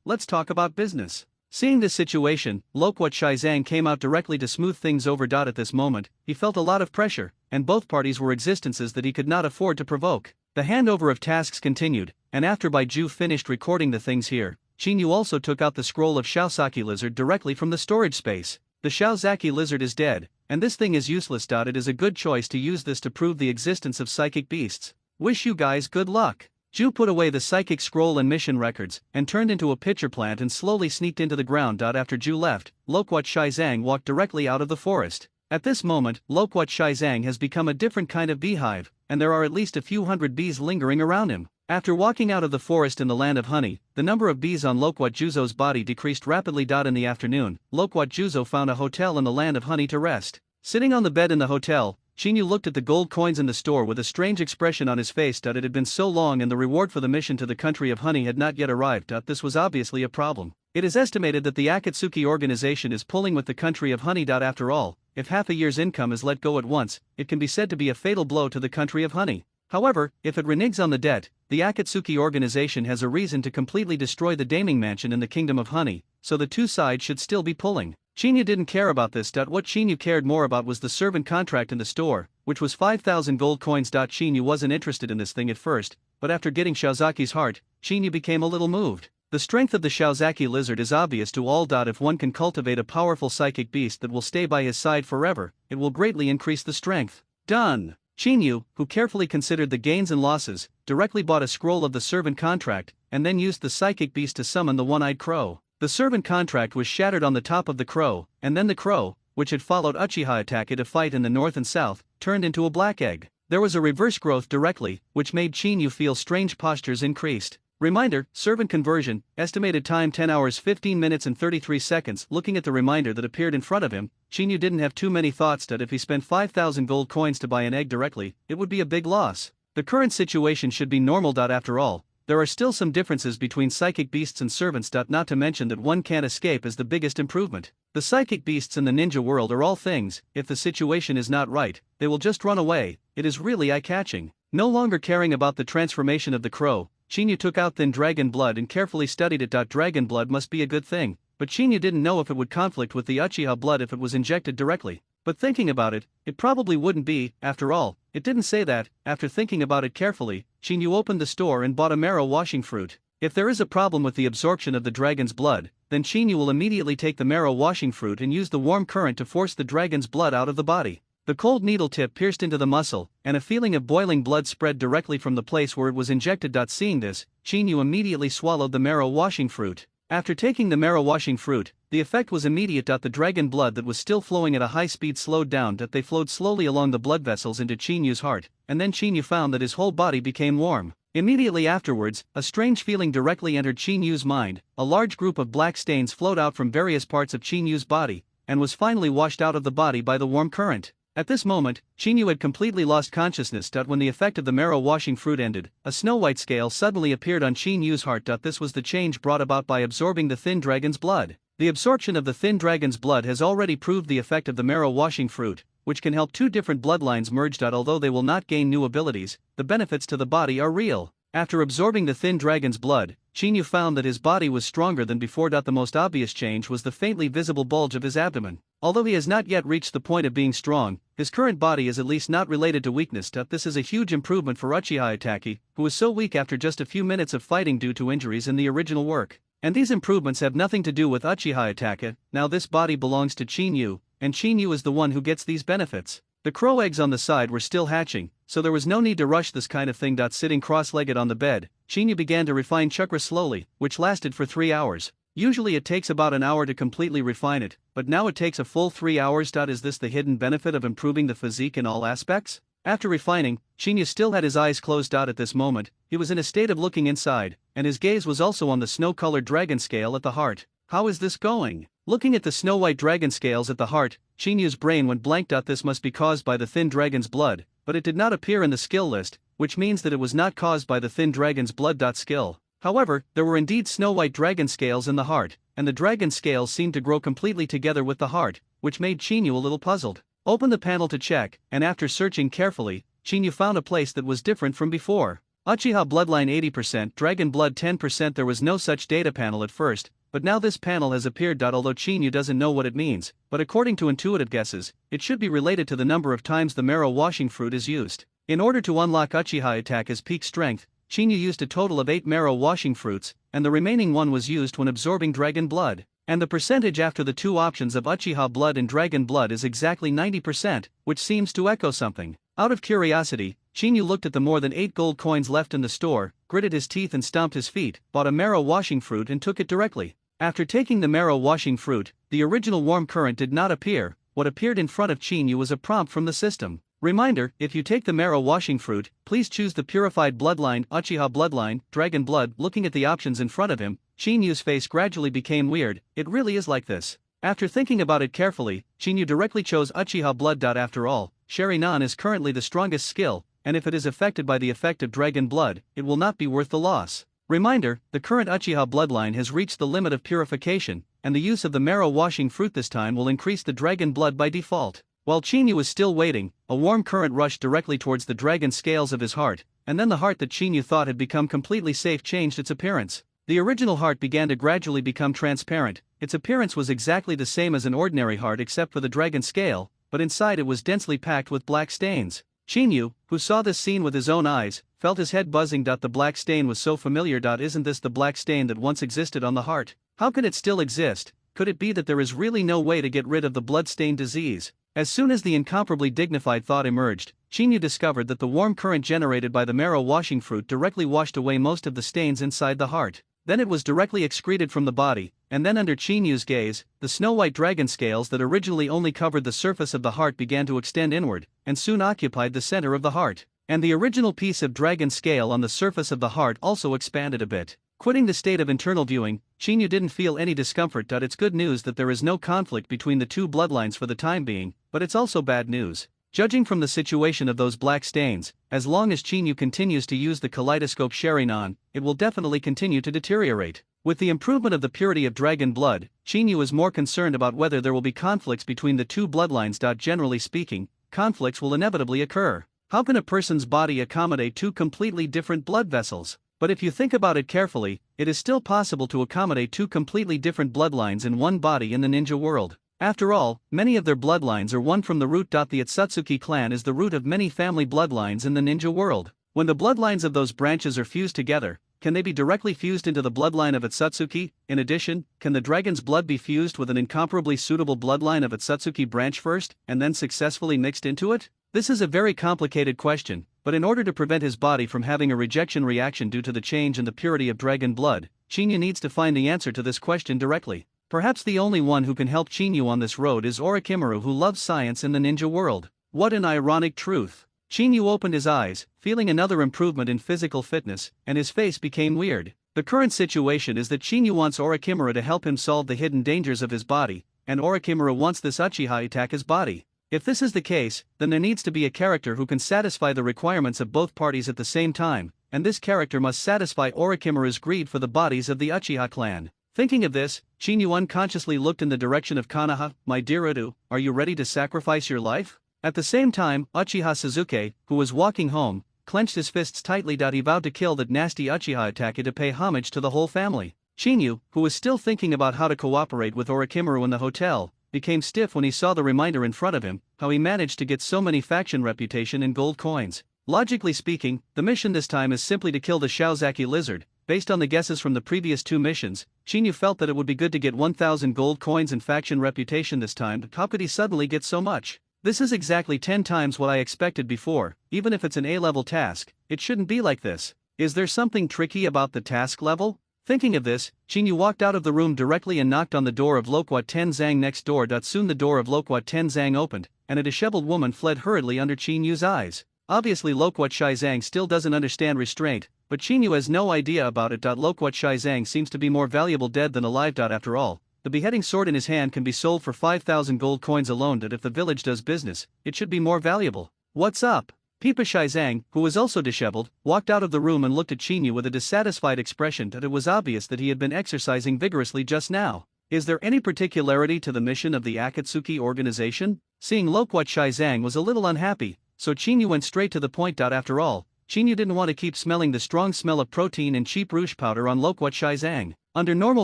let's talk about business. Seeing this situation, Lokwat Shizang came out directly to smooth things over. At this moment, he felt a lot of pressure, and both parties were existences that he could not afford to provoke. The handover of tasks continued, and after Baiju finished recording the things here, Chinyu also took out the scroll of Shaozaki lizard directly from the storage space. The Shaozaki lizard is dead, and this thing is useless. It is a good choice to use this to prove the existence of psychic beasts. Wish you guys good luck. Ju put away the psychic scroll and mission records, and turned into a pitcher plant and slowly sneaked into the ground. After Ju left, Lokwat Shizang walked directly out of the forest. At this moment, Lokwat Shizang has become a different kind of beehive, and there are at least a few hundred bees lingering around him. After walking out of the forest in the land of honey, the number of bees on Lokwat Juzo's body decreased rapidly. In the afternoon, Lokwat Juzo found a hotel in the land of honey to rest. Sitting on the bed in the hotel, Chinyu looked at the gold coins in the store with a strange expression on his face. It had been so long and the reward for the mission to the country of honey had not yet arrived. This was obviously a problem. It is estimated that the Akatsuki organization is pulling with the country of honey. After all, if half a year's income is let go at once, it can be said to be a fatal blow to the country of honey. However, if it reneges on the debt, the Akatsuki organization has a reason to completely destroy the Daming Mansion in the Kingdom of Honey, so the two sides should still be pulling. Chinyu didn't care about this. What Chinyu cared more about was the servant contract in the store, which was 5,000 gold coins. Chinyu wasn't interested in this thing at first, but after getting Shiozaki's heart, Chinyu became a little moved. The strength of the Shiozaki lizard is obvious to all. If one can cultivate a powerful psychic beast that will stay by his side forever, it will greatly increase the strength. Done. Chinyu, who carefully considered the gains and losses, directly bought a scroll of the servant contract, and then used the psychic beast to summon the one-eyed crow. The servant contract was shattered on the top of the crow, and then the crow, which had followed Uchiha attack to fight in the north and south, turned into a black egg. There was a reverse growth directly, which made Chinyu feel strange postures increased. Reminder, servant conversion, estimated time 10 hours 15 minutes and 33 seconds. Looking at the reminder that appeared in front of him, Chinyu didn't have too many thoughts that if he spent 5,000 gold coins to buy an egg directly, it would be a big loss. The current situation should be normal. After all, there are still some differences between psychic beasts and servants. Not to mention that one can't escape is the biggest improvement. The psychic beasts in the ninja world are all things, if the situation is not right, they will just run away. It is really eye-catching. No longer caring about the transformation of the crow, Chinyu took out thin dragon blood and carefully studied it. Dragon blood must be a good thing, but Chinyu didn't know if it would conflict with the Uchiha blood if it was injected directly. But thinking about it, it probably wouldn't be. After all, it didn't say that. After thinking about it carefully, Chinyu opened the store and bought a marrow washing fruit. If there is a problem with the absorption of the dragon's blood, then Chinyu will immediately take the marrow washing fruit and use the warm current to force the dragon's blood out of the body. The cold needle tip pierced into the muscle, and a feeling of boiling blood spread directly from the place where it was injected. Seeing this, Chinyu immediately swallowed the marrow washing fruit. After taking the marrow washing fruit, the effect was immediate. The dragon blood that was still flowing at a high speed slowed down. They flowed slowly along the blood vessels into Chinyu's heart, and then Chinyu found that his whole body became warm. Immediately afterwards, a strange feeling directly entered Chinyu's mind. A large group of black stains flowed out from various parts of Chinyu's body, and was finally washed out of the body by the warm current. At this moment, Chinyu had completely lost consciousness. When the effect of the marrow washing fruit ended, a snow-white scale suddenly appeared on Chinyu's heart. This was the change brought about by absorbing the thin dragon's blood. The absorption of the thin dragon's blood has already proved the effect of the marrow washing fruit, which can help two different bloodlines merge. Although they will not gain new abilities, the benefits to the body are real. After absorbing the thin dragon's blood, Chinyu found that his body was stronger than before. The most obvious change was the faintly visible bulge of his abdomen. Although he has not yet reached the point of being strong, his current body is at least not related to weakness. This is a huge improvement for Uchiha Itachi, who was so weak after just a few minutes of fighting due to injuries in the original work. And these improvements have nothing to do with Uchiha Itachi. Now this body belongs to Chinyu, and Chinyu is the one who gets these benefits. The crow eggs on the side were still hatching, so there was no need to rush this kind of thing. Sitting cross-legged on the bed, Chinyu began to refine chakra slowly, which lasted for 3 hours. Usually it takes about an hour to completely refine it, but now it takes a full 3 hours. Is this the hidden benefit of improving the physique in all aspects? After refining, Chinyu still had his eyes closed. At this moment, he was in a state of looking inside, and his gaze was also on the snow-colored dragon scale at the heart. How is this going? Looking at the snow-white dragon scales at the heart, Chinyu's brain went blank. This must be caused by the thin dragon's blood, but it did not appear in the skill list, which means that it was not caused by the thin dragon's blood. Skill. However, there were indeed snow-white dragon scales in the heart, and the dragon scales seemed to grow completely together with the heart, which made Chinyu a little puzzled. Open the panel to check, and after searching carefully, Chinyu found a place that was different from before. Uchiha bloodline 80%, dragon blood 10%. There was no such data panel at first, but now this panel has appeared. Although Chinyu doesn't know what it means, but according to intuitive guesses, it should be related to the number of times the marrow washing fruit is used. In order to unlock Uchiha Itachi's peak strength, Chinyu used a total of 8 marrow washing fruits, and the remaining one was used when absorbing dragon blood. And the percentage after the two options of Uchiha blood and dragon blood is exactly 90%, which seems to echo something. Out of curiosity, Chinyu looked at the more than 8 gold coins left in the store, gritted his teeth and stomped his feet, bought a marrow washing fruit and took it directly. After taking the marrow washing fruit, the original warm current did not appear. What appeared in front of Chinyu was a prompt from the system. Reminder, if you take the marrow washing fruit, please choose the purified bloodline, Uchiha bloodline, dragon blood. Looking at the options in front of him, Chinyu's face gradually became weird. It really is like this. After thinking about it carefully, Chinyu directly chose Uchiha blood. After all, Sharingan is currently the strongest skill, and if it is affected by the effect of dragon blood, it will not be worth the loss. Reminder, the current Uchiha bloodline has reached the limit of purification, and the use of the marrow washing fruit this time will increase the dragon blood by default. While Chinyu was still waiting, a warm current rushed directly towards the dragon scales of his heart, and then the heart that Chinyu thought had become completely safe changed its appearance. The original heart began to gradually become transparent. Its appearance was exactly the same as an ordinary heart except for the dragon scale, but inside it was densely packed with black stains. Chinyu, who saw this scene with his own eyes, felt his head buzzing. The black stain was so familiar. Isn't this the black stain that once existed on the heart? How can it still exist? Could it be that there is really no way to get rid of the blood-stained disease? As soon as the incomparably dignified thought emerged, Chinyu discovered that the warm current generated by the marrow washing fruit directly washed away most of the stains inside the heart. Then it was directly excreted from the body, and then under Chinyu's gaze, the snow-white dragon scales that originally only covered the surface of the heart began to extend inward, and soon occupied the center of the heart. And the original piece of dragon scale on the surface of the heart also expanded a bit. Quitting the state of internal viewing, Chinyu didn't feel any discomfort. It's good news that there is no conflict between the two bloodlines for the time being, but it's also bad news. Judging from the situation of those black stains, as long as Chinyu continues to use the kaleidoscope Sharingan, it will definitely continue to deteriorate. With the improvement of the purity of dragon blood, Chinyu is more concerned about whether there will be conflicts between the two bloodlines. Generally speaking, conflicts will inevitably occur. How can a person's body accommodate two completely different blood vessels? But if you think about it carefully, it is still possible to accommodate two completely different bloodlines in one body in the ninja world. After all, many of their bloodlines are one from the root. The Itachi clan is the root of many family bloodlines in the ninja world. When the bloodlines of those branches are fused together, can they be directly fused into the bloodline of Itachi? In addition, can the dragon's blood be fused with an incomparably suitable bloodline of Itachi branch first, and then successfully mixed into it? This is a very complicated question, but in order to prevent his body from having a rejection reaction due to the change in the purity of dragon blood, Chinyu needs to find the answer to this question directly. Perhaps the only one who can help Chinyu on this road is Orochimaru, who loves science in the ninja world. What an ironic truth. Chinyu opened his eyes, feeling another improvement in physical fitness, and his face became weird. The current situation is that Chinyu wants Orochimaru to help him solve the hidden dangers of his body, and Orochimaru wants this Uchiha attack his body. If this is the case, then there needs to be a character who can satisfy the requirements of both parties at the same time, and this character must satisfy Orochimaru's greed for the bodies of the Uchiha clan. Thinking of this, Chinyu unconsciously looked in the direction of Konoha. My dear Udu, are you ready to sacrifice your life? At the same time, Uchiha Suzuki, who was walking home, clenched his fists tightly. He vowed to kill that nasty Uchiha attacker to pay homage to the whole family. Chinyu, who was still thinking about how to cooperate with Orochimaru in the hotel, became stiff when he saw the reminder in front of him, how he managed to get so many faction reputation in gold coins. Logically speaking, the mission this time is simply to kill the Shiozaki lizard. Based on the guesses from the previous two missions, Chinyu felt that it would be good to get 1,000 gold coins and faction reputation this time, but how could he suddenly get so much? This is exactly 10 times what I expected before. Even if it's an A-level task, it shouldn't be like this. Is there something tricky about the task level? Thinking of this, Chinyu walked out of the room directly and knocked on the door of Lokwat Tenzang next door. Soon the door of Lokwat Tenzang opened, and a disheveled woman fled hurriedly under Chinyu's eyes. Obviously Lokwat Shizang still doesn't understand restraint, but Chinyu has no idea about it. Lokwat Shizang seems to be more valuable dead than alive. After all, the beheading sword in his hand can be sold for 5,000 gold coins alone. If the village does business, it should be more valuable. What's up? Pipa Shizang, who was also disheveled, walked out of the room and looked at Chinyu with a dissatisfied expression. It was obvious that he had been exercising vigorously just now. Is there any particularity to the mission of the Akatsuki organization? Seeing Lokwat Shizang was a little unhappy, so Chinyu went straight to the point. After all, Chinyu didn't want to keep smelling the strong smell of protein and cheap rouge powder on Lokwat Shizang. Under normal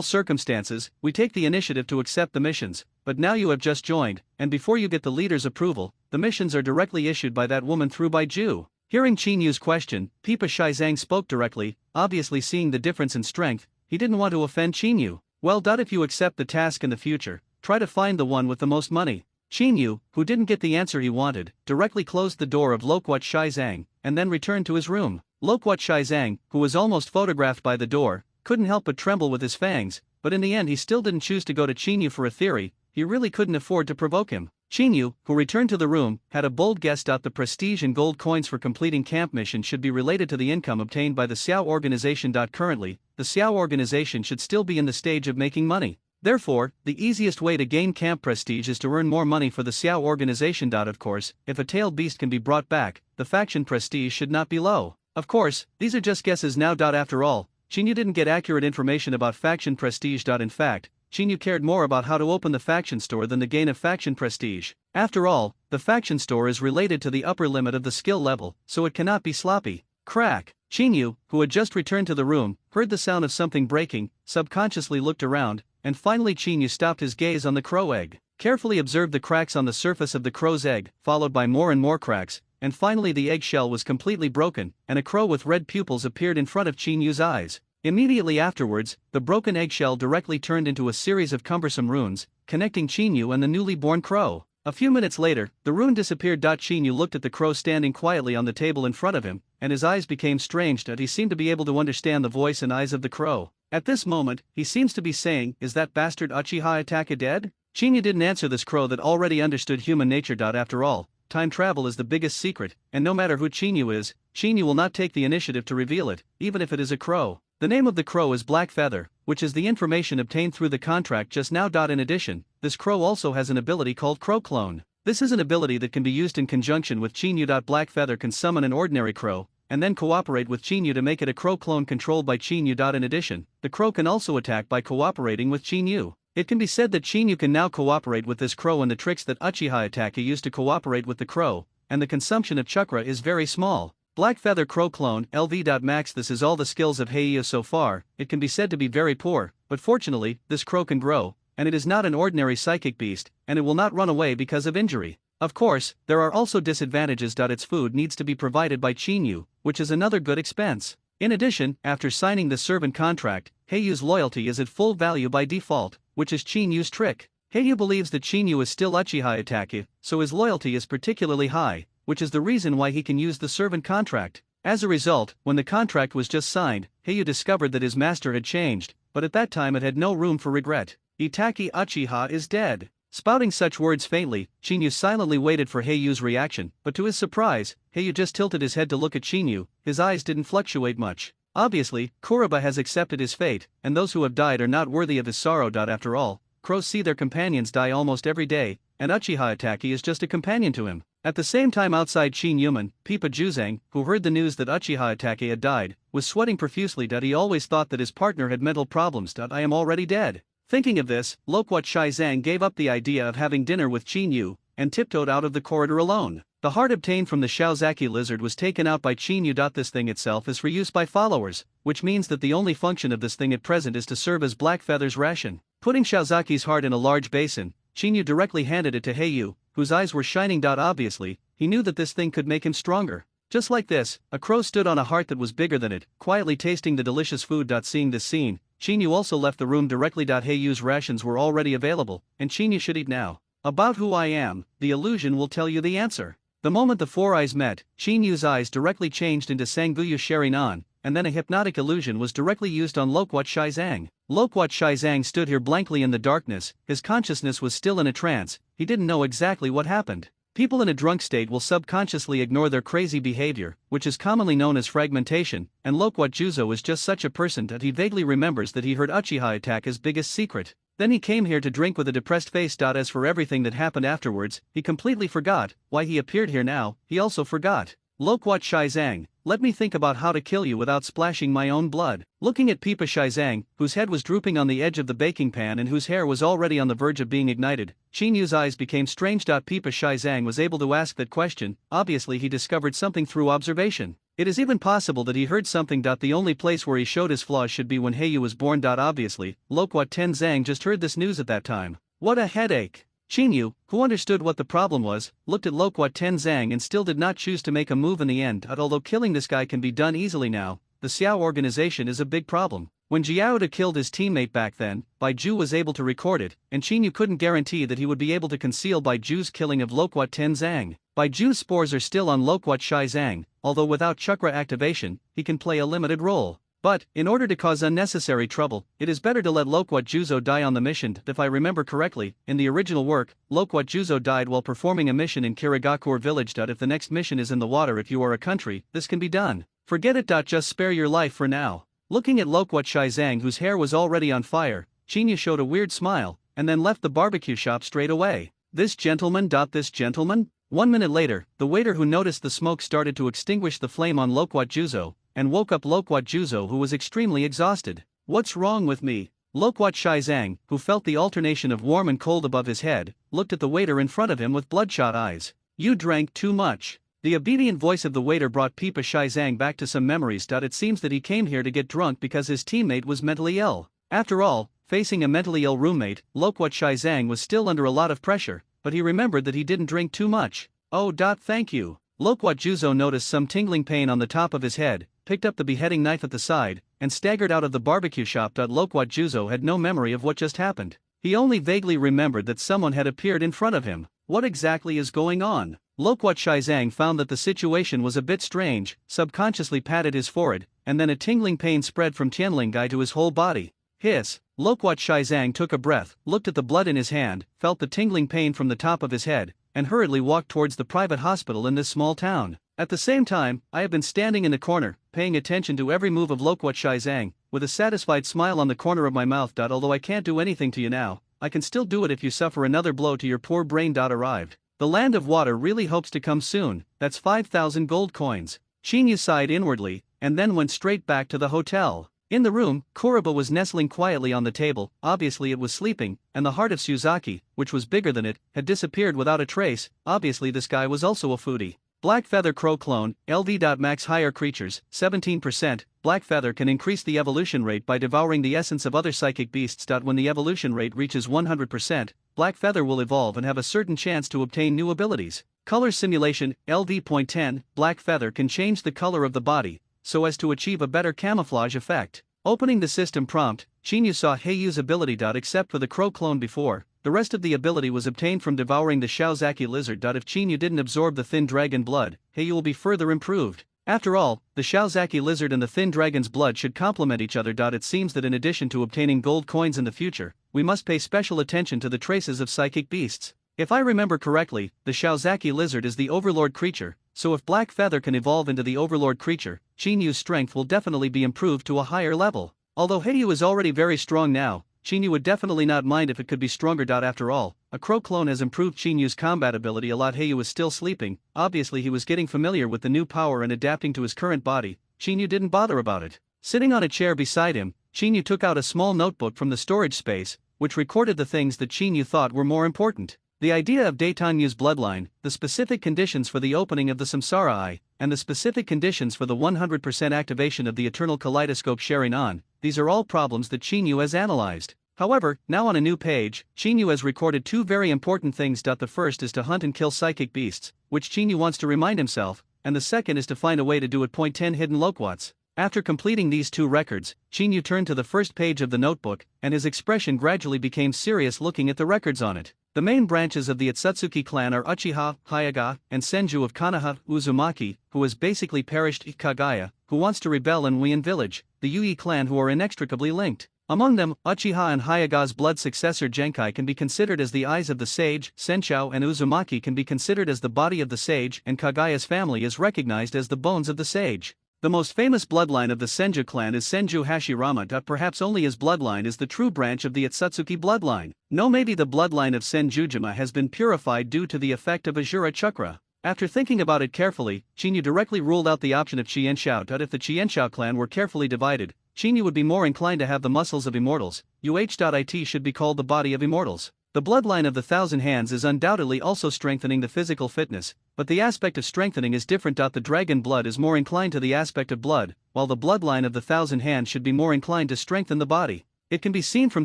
circumstances, we take the initiative to accept the missions, but now you have just joined, and before you get the leader's approval, the missions are directly issued by that woman through Baiju. Hearing Chinyu's question, Pipa Shizang spoke directly, obviously seeing the difference in strength. He didn't want to offend Chinyu. Well, if you accept the task in the future, try to find the one with the most money. Chinyu, who didn't get the answer he wanted, directly closed the door of Lokwat Shizang, and then returned to his room. Lokwat Shizang, who was almost photographed by the door, couldn't help but tremble with his fangs, but in the end he still didn't choose to go to Chinyu for a theory. He really couldn't afford to provoke him. Chinyu, who returned to the room, had a bold guess. The prestige and gold coins for completing camp mission should be related to the income obtained by the Xiao organization. Currently, the Xiao organization should still be in the stage of making money. Therefore, the easiest way to gain camp prestige is to earn more money for the Xiao organization. Of course, if a tailed beast can be brought back, the faction prestige should not be low. Of course, these are just guesses now. After all, Chinyu didn't get accurate information about faction prestige. In fact, Chinyu cared more about how to open the faction store than the gain of faction prestige. After all, the faction store is related to the upper limit of the skill level, so it cannot be sloppy. Crack! Chinyu, who had just returned to the room, heard the sound of something breaking, subconsciously looked around, and finally Chinyu stopped his gaze on the crow egg. Carefully observed the cracks on the surface of the crow's egg, followed by more and more cracks, and finally the eggshell was completely broken, and a crow with red pupils appeared in front of Chinyu's eyes. Immediately afterwards, the broken eggshell directly turned into a series of cumbersome runes, connecting Chinyu and the newly born crow. A few minutes later, the rune disappeared. Chinyu looked at the crow standing quietly on the table in front of him, and his eyes became strange. He seemed to be able to understand the voice and eyes of the crow. At this moment, he seems to be saying, "Is that bastard Uchiha Itachi dead?" Chinyu didn't answer this crow that already understood human nature. After all, time travel is the biggest secret, and no matter who Chinyu is, Chinyu will not take the initiative to reveal it, even if it is a crow. The name of the crow is Black Feather, which is the information obtained through the contract just now. In addition, this crow also has an ability called Crow Clone. This is an ability that can be used in conjunction with Chinyu. Black Feather can summon an ordinary crow, and then cooperate with Chinyu to make it a crow clone controlled by Chinyu. In addition, the crow can also attack by cooperating with Chinyu. It can be said that Chinyu can now cooperate with this crow in the tricks that Uchiha Itachi used to cooperate with the crow, and the consumption of chakra is very small. Black Feather Crow Clone LV.max. This is all the skills of Heiyu so far. It can be said to be very poor, but fortunately, this crow can grow, and it is not an ordinary psychic beast, and it will not run away because of injury. Of course, there are also disadvantages. Its food needs to be provided by Chinyu, which is another good expense. In addition, after signing the servant contract, Heiyu's loyalty is at full value by default, which is Chinyu's trick. Heiyu believes that Chinyu is still Uchiha Itachi, so his loyalty is particularly high, which is the reason why he can use the servant contract. As a result, when the contract was just signed, Heiyu discovered that his master had changed, but at that time it had no room for regret. Itachi Uchiha is dead. Spouting such words faintly, Chinyu silently waited for Heiyu's reaction, but to his surprise, Heiyu just tilted his head to look at Chinyu. His eyes didn't fluctuate much. Obviously, Kuroba has accepted his fate, and those who have died are not worthy of his sorrow. After all, crows see their companions die almost every day, and Uchiha Itachi is just a companion to him. At the same time outside Chinyuman, Pipa Juzang, who heard the news that Uchiha Itachi had died, was sweating profusely. He always thought that his partner had mental problems. I am already dead. Thinking of this, Loquat Shizang gave up the idea of having dinner with Chinyu, and tiptoed out of the corridor alone. The heart obtained from the Shaozaki lizard was taken out by Chinyu. This thing itself is for use by followers, which means that the only function of this thing at present is to serve as Black Feather's ration. Putting Shaozaki's heart in a large basin, Chinyu directly handed it to Heiyu, whose eyes were shining. Obviously, he knew that this thing could make him stronger. Just like this, a crow stood on a heart that was bigger than it, quietly tasting the delicious food. Seeing this scene, Chinyu also left the room directly. Heiyu's rations were already available, and Chinyu should eat now. About who I am, the illusion will tell you the answer. The moment the four eyes met, Chinyu's eyes directly changed into Sanguyu Sharinan, and then a hypnotic illusion was directly used on Loquat Shizang. Loquat Shizang stood here blankly in the darkness. His consciousness was still in a trance. He didn't know exactly what happened. People in a drunk state will subconsciously ignore their crazy behavior, which is commonly known as fragmentation, and Loquat Juzo is just such a person that he vaguely remembers that he heard Uchiha attack his biggest secret. Then he came here to drink with a depressed face. As for everything that happened afterwards, he completely forgot. Why he appeared here now, he also forgot. Loquat Shizang, let me think about how to kill you without splashing my own blood. Looking at Pipa Shizang, whose head was drooping on the edge of the baking pan and whose hair was already on the verge of being ignited, Chinyu's eyes became strange. Pipa Shizang was able to ask that question. Obviously he discovered something through observation. It is even possible that he heard something. The only place where he showed his flaws should be when Heiyu was born. Obviously, Loquat Tenzang just heard this news at that time. What a headache. Chinyu, who understood what the problem was, looked at Loquat Tenzang and still did not choose to make a move in the end. Although killing this guy can be done easily now, the Xiao organization is a big problem. When Jiaoda killed his teammate back then, Baiju was able to record it, and Chinyu couldn't guarantee that he would be able to conceal Baiju's killing of Loquat Tenzang. Baiju's spores are still on Loquat Shizang, although without chakra activation, he can play a limited role. But, in order to cause unnecessary trouble, it is better to let Loquat Juzo die on the mission. If I remember correctly, in the original work, Loquat Juzo died while performing a mission in Kirigakure village. If the next mission is in the water, if you are a country, this can be done. Forget it. Just spare your life for now. Looking at Loquat Shizang, whose hair was already on fire, Chinyu showed a weird smile, and then left the barbecue shop straight away. This gentleman. This gentleman? 1 minute later, the waiter who noticed the smoke started to extinguish the flame on Loquat Juzo, and woke up Loquat Juzo, who was extremely exhausted. What's wrong with me? Loquat Shizang, who felt the alternation of warm and cold above his head, looked at the waiter in front of him with bloodshot eyes. "You drank too much." The obedient voice of the waiter brought Pipa Shizang back to some memories. It seems that he came here to get drunk because his teammate was mentally ill. After all, facing a mentally ill roommate, Loquat Shizang was still under a lot of pressure, but he remembered that he didn't drink too much. "Oh, thank you." Loquat Juzo noticed some tingling pain on the top of his head, picked up the beheading knife at the side, and staggered out of the barbecue shop. Loquat Juzo had no memory of what just happened. He only vaguely remembered that someone had appeared in front of him. What exactly is going on? Loquat Shizang found that the situation was a bit strange, subconsciously patted his forehead, and then a tingling pain spread from Tianlingai to his whole body. Hiss. Loquat Shizang took a breath, looked at the blood in his hand, felt the tingling pain from the top of his head, and hurriedly walked towards the private hospital in this small town. At the same time, I have been standing in the corner, paying attention to every move of Loquat Shizang, with a satisfied smile on the corner of my mouth. Although I can't do anything to you now, I can still do it if you suffer another blow to your poor brain. Arrived. The land of water really hopes to come soon. That's 5,000 gold coins. Chinyu sighed inwardly, and then went straight back to the hotel. In the room, Kuroba was nestling quietly on the table. Obviously it was sleeping, and the heart of Suzaki, which was bigger than it, had disappeared without a trace. Obviously this guy was also a foodie. Black Feather Crow Clone, LV. Max Higher Creatures, 17%. Black Feather can increase the evolution rate by devouring the essence of other psychic beasts. When the evolution rate reaches 100%, Black Feather will evolve and have a certain chance to obtain new abilities. Color Simulation, LV.10, Black Feather can change the color of the body, so as to achieve a better camouflage effect. Opening the system prompt, Chinyu saw Heiyu's ability. Except for the crow clone before, the rest of the ability was obtained from devouring the Shaozaki lizard. If Chinyu didn't absorb the thin dragon blood, Heiyu will be further improved. After all, the Shaozaki lizard and the thin dragon's blood should complement each other. It seems that in addition to obtaining gold coins in the future, we must pay special attention to the traces of psychic beasts. If I remember correctly, the Shaozaki lizard is the overlord creature, so if Black Feather can evolve into the overlord creature, Chinyu's strength will definitely be improved to a higher level. Although Heiyu is already very strong now, Chinyu would definitely not mind if it could be stronger. After all, a crow clone has improved Chinyu's combat ability a lot. Heiyu was still sleeping. Obviously he was getting familiar with the new power and adapting to his current body. Chinyu didn't bother about it. Sitting on a chair beside him, Chinyu took out a small notebook from the storage space, which recorded the things that Chinyu thought were more important. The idea of Daitanyu's bloodline, the specific conditions for the opening of the Samsara Eye, and the specific conditions for the 100% activation of the Eternal Kaleidoscope Sharingan, these are all problems that Chinyu has analyzed. However, now on a new page, Chinyu has recorded two very important things. The first is to hunt and kill psychic beasts, which Chinyu wants to remind himself, and the second is to find a way to do it. 10 Hidden Loquats. After completing these two records, Chinyu turned to the first page of the notebook, and his expression gradually became serious looking at the records on it. The main branches of the Itsutsuki clan are Uchiha, Hyuga, and Senju of Konoha, Uzumaki, who has basically perished, Kagaya, who wants to rebel in Wien village, the Yui clan who are inextricably linked. Among them, Uchiha and Hyuga's blood successor Genkai can be considered as the eyes of the sage, Senshou and Uzumaki can be considered as the body of the sage, and Kagaya's family is recognized as the bones of the sage. The most famous bloodline of the Senju clan is Senju Hashirama. Perhaps only his bloodline is the true branch of the Itsutsuki bloodline. No, maybe the bloodline of Senjujima has been purified due to the effect of Ajura Chakra. After thinking about it carefully, Chinyu directly ruled out the option of Qianshao. If the Qianshao clan were carefully divided, Chinyu would be more inclined to have the muscles of immortals. It should be called the body of immortals. The bloodline of the Thousand Hands is undoubtedly also strengthening the physical fitness, but the aspect of strengthening is different. The dragon blood is more inclined to the aspect of blood, while the bloodline of the Thousand Hands should be more inclined to strengthen the body. It can be seen from